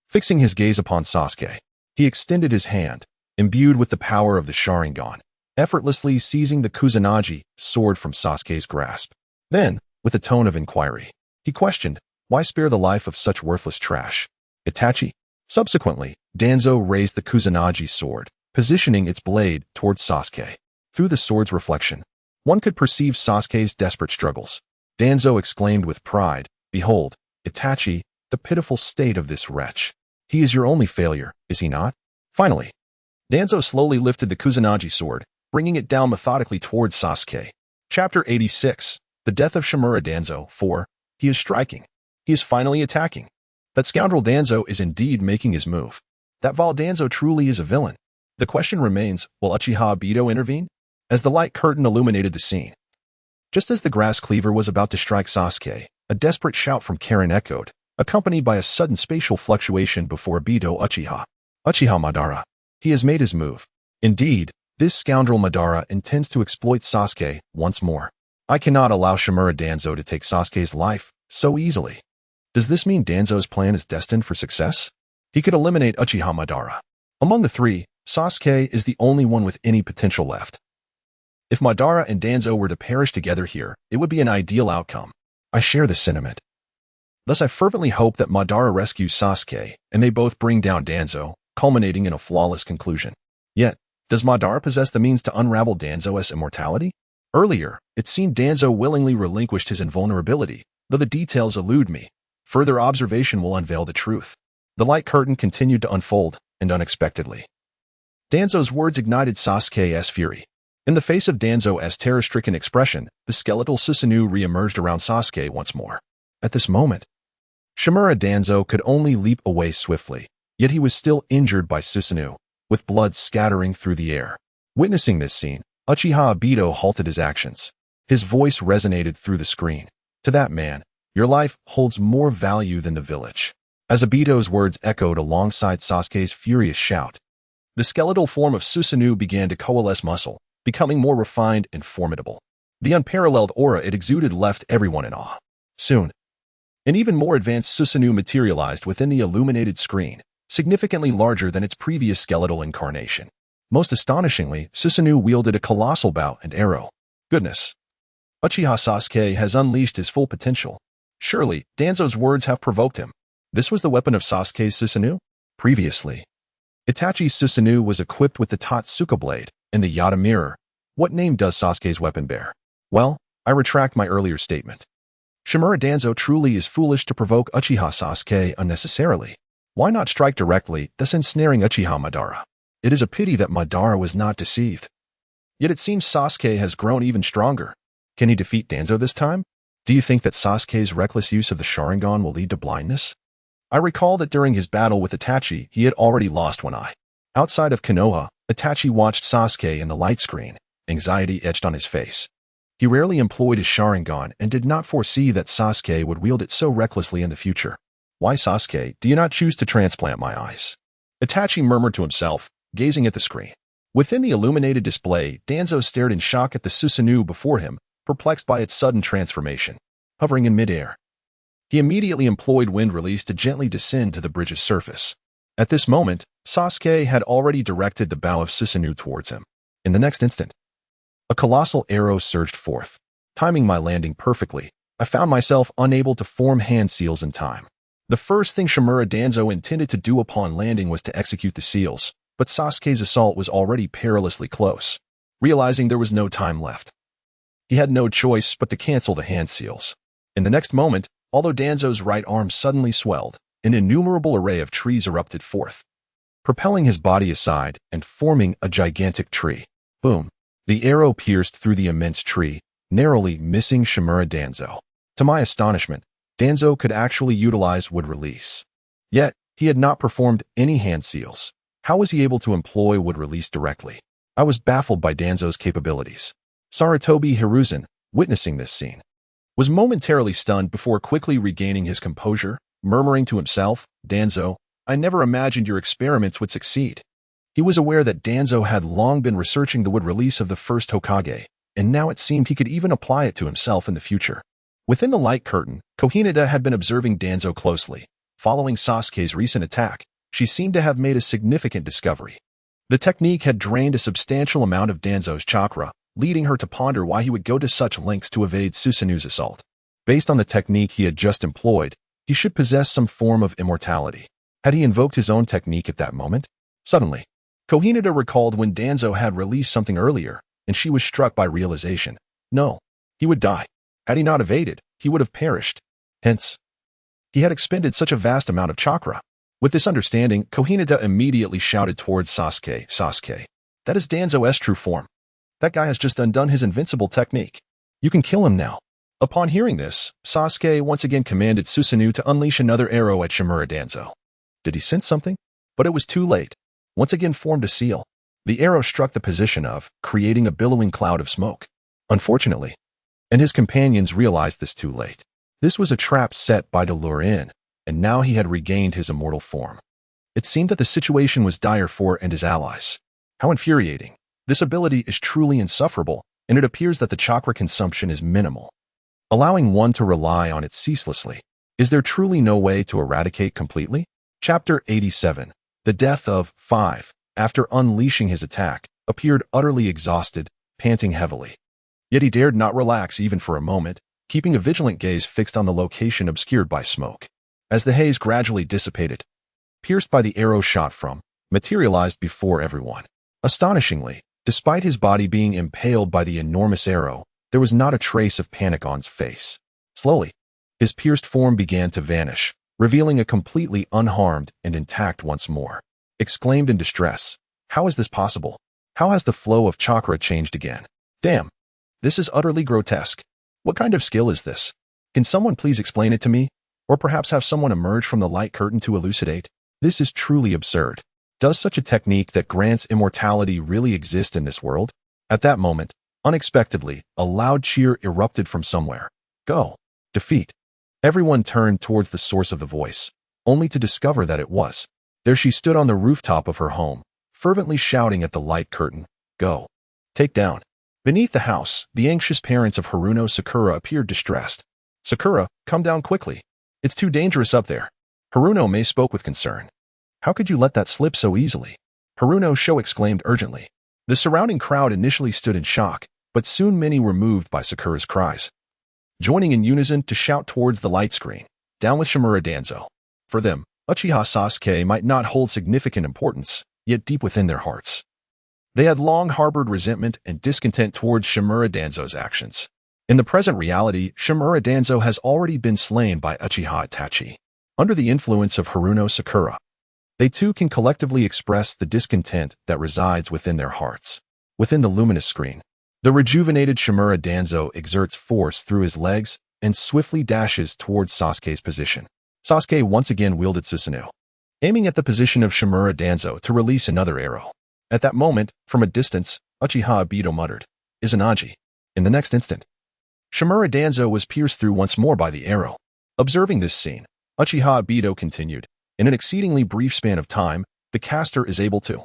Fixing his gaze upon Sasuke, he extended his hand, imbued with the power of the Sharingan, effortlessly seizing the Kusanagi sword from Sasuke's grasp. Then, with a tone of inquiry, he questioned, "Why spare the life of such worthless trash, Itachi?" Subsequently, Danzo raised the Kusanagi sword, positioning its blade towards Sasuke. Through the sword's reflection, one could perceive Sasuke's desperate struggles. Danzo exclaimed with pride, "Behold, Itachi, the pitiful state of this wretch. He is your only failure, is he not?" Finally, Danzo slowly lifted the Kusanagi sword, bringing it down methodically towards Sasuke. Chapter 86. The Death of Shimura Danzo. 4. He is striking. He is finally attacking. That scoundrel Danzo is indeed making his move. That Val Danzo truly is a villain. The question remains, will Uchiha Obito intervene? As the light curtain illuminated the scene. Just as the grass cleaver was about to strike Sasuke, a desperate shout from Karen echoed, accompanied by a sudden spatial fluctuation before Obito Uchiha. Uchiha Madara. He has made his move. Indeed, this scoundrel Madara intends to exploit Sasuke once more. I cannot allow Shimura Danzo to take Sasuke's life so easily. Does this mean Danzo's plan is destined for success? He could eliminate Uchiha Madara. Among the three, Sasuke is the only one with any potential left. If Madara and Danzo were to perish together here, it would be an ideal outcome. I share this sentiment. Thus I fervently hope that Madara rescues Sasuke, and they both bring down Danzo, culminating in a flawless conclusion. Yet, does Madara possess the means to unravel Danzo's immortality? Earlier, it seemed Danzo willingly relinquished his invulnerability, though the details elude me. Further observation will unveil the truth. The light curtain continued to unfold, and unexpectedly. Danzo's words ignited Sasuke's fury. In the face of Danzo's terror-stricken expression, the skeletal Susanoo re-emerged around Sasuke once more. At this moment, Shimura Danzo could only leap away swiftly, yet he was still injured by Susanoo, with blood scattering through the air. Witnessing this scene, Uchiha Obito halted his actions. His voice resonated through the screen. To that man, your life holds more value than the village. As Obito's words echoed alongside Sasuke's furious shout, the skeletal form of Susanoo began to coalesce muscle, becoming more refined and formidable. The unparalleled aura it exuded left everyone in awe. Soon, an even more advanced Susanoo materialized within the illuminated screen, significantly larger than its previous skeletal incarnation. Most astonishingly, Susanoo wielded a colossal bow and arrow. Goodness! Uchiha Sasuke has unleashed his full potential. Surely, Danzo's words have provoked him. This was the weapon of Sasuke's Susanoo? Previously, Itachi's Susanoo was equipped with the Totsuka blade and the Yata mirror. What name does Sasuke's weapon bear? Well, I retract my earlier statement. Shimura Danzo truly is foolish to provoke Uchiha Sasuke unnecessarily. Why not strike directly, thus ensnaring Uchiha Madara? It is a pity that Madara was not deceived. Yet it seems Sasuke has grown even stronger. Can he defeat Danzo this time? Do you think that Sasuke's reckless use of the Sharingan will lead to blindness? I recall that during his battle with Itachi, he had already lost one eye. Outside of Konoha, Itachi watched Sasuke in the light screen, anxiety etched on his face. He rarely employed his Sharingan and did not foresee that Sasuke would wield it so recklessly in the future. Why, Sasuke, do you not choose to transplant my eyes? Itachi murmured to himself, gazing at the screen. Within the illuminated display, Danzo stared in shock at the Susanoo before him, perplexed by its sudden transformation. Hovering in midair, he immediately employed wind release to gently descend to the bridge's surface. At this moment, Sasuke had already directed the bow of Susanoo towards him. In the next instant, a colossal arrow surged forth. Timing my landing perfectly, I found myself unable to form hand seals in time. The first thing Shimura Danzo intended to do upon landing was to execute the seals, but Sasuke's assault was already perilously close. Realizing there was no time left, he had no choice but to cancel the hand seals. In the next moment, although Danzo's right arm suddenly swelled, an innumerable array of trees erupted forth, propelling his body aside and forming a gigantic tree. Boom! The arrow pierced through the immense tree, narrowly missing Shimura Danzo. To my astonishment, Danzo could actually utilize wood release. Yet, he had not performed any hand seals. How was he able to employ wood release directly? I was baffled by Danzo's capabilities. Sarutobi Hiruzen, witnessing this scene, was momentarily stunned before quickly regaining his composure, murmuring to himself, "Danzo, I never imagined your experiments would succeed." He was aware that Danzo had long been researching the wood release of the First Hokage, and now it seemed he could even apply it to himself in the future. Within the light curtain, Hinata had been observing Danzo closely. Following Sasuke's recent attack, she seemed to have made a significant discovery. The technique had drained a substantial amount of Danzo's chakra, leading her to ponder why he would go to such lengths to evade Susanoo's assault. Based on the technique he had just employed, he should possess some form of immortality. Had he invoked his own technique at that moment? Suddenly, Hinata recalled when Danzo had released something earlier, and she was struck by realization. No, he would die. Had he not evaded, he would have perished. Hence, he had expended such a vast amount of chakra. With this understanding, Hinata immediately shouted towards Sasuke, Sasuke, that is Danzo's true form. That guy has just undone his invincible technique. You can kill him now. Upon hearing this, Sasuke once again commanded Susanoo to unleash another arrow at Shimura Danzo. Did he sense something? But it was too late. Once again formed a seal. The arrow struck the position of, creating a billowing cloud of smoke. Unfortunately, and his companions realized this too late. This was a trap set by to lure in, and now he had regained his immortal form. It seemed that the situation was dire for and his allies. How infuriating. This ability is truly insufferable, and it appears that the chakra consumption is minimal. Allowing one to rely on it ceaselessly. Is there truly no way to eradicate completely? Chapter 87. The death of 5, after unleashing his attack, appeared utterly exhausted, panting heavily. Yet he dared not relax even for a moment, keeping a vigilant gaze fixed on the location obscured by smoke. As the haze gradually dissipated, pierced by the arrow shot from, materialized before everyone. Astonishingly, despite his body being impaled by the enormous arrow, there was not a trace of panic on his face. Slowly, his pierced form began to vanish, revealing a completely unharmed and intact once more. Exclaimed in distress, "How is this possible? How has the flow of chakra changed again? Damn! This is utterly grotesque. What kind of skill is this? Can someone please explain it to me? Or perhaps have someone emerge from the light curtain to elucidate? This is truly absurd. Does such a technique that grants immortality really exist in this world?" At that moment, unexpectedly, a loud cheer erupted from somewhere. Go! Defeat! Everyone turned towards the source of the voice, only to discover that it was. There she stood on the rooftop of her home, fervently shouting at the light curtain, "Go! Take down!" Beneath the house, the anxious parents of Haruno Sakura appeared distressed. "Sakura, come down quickly. It's too dangerous up there." Haruno May spoke with concern. "How could you let that slip so easily?" Haruno Sho exclaimed urgently. The surrounding crowd initially stood in shock, but soon many were moved by Sakura's cries, joining in unison to shout towards the light screen, "Down with Shimura Danzo." For them, Uchiha Sasuke might not hold significant importance, yet deep within their hearts, they had long harbored resentment and discontent towards Shimura Danzo's actions. In the present reality, Shimura Danzo has already been slain by Uchiha Itachi. Under the influence of Haruno Sakura, they too can collectively express the discontent that resides within their hearts. Within the luminous screen, the rejuvenated Shimura Danzo exerts force through his legs and swiftly dashes towards Sasuke's position. Sasuke once again wielded Susanoo, aiming at the position of Shimura Danzo to release another arrow. At that moment, from a distance, Uchiha Obito muttered, "Izanagi." In the next instant, Shimura Danzo was pierced through once more by the arrow. Observing this scene, Uchiha Obito continued, "In an exceedingly brief span of time, the caster is able to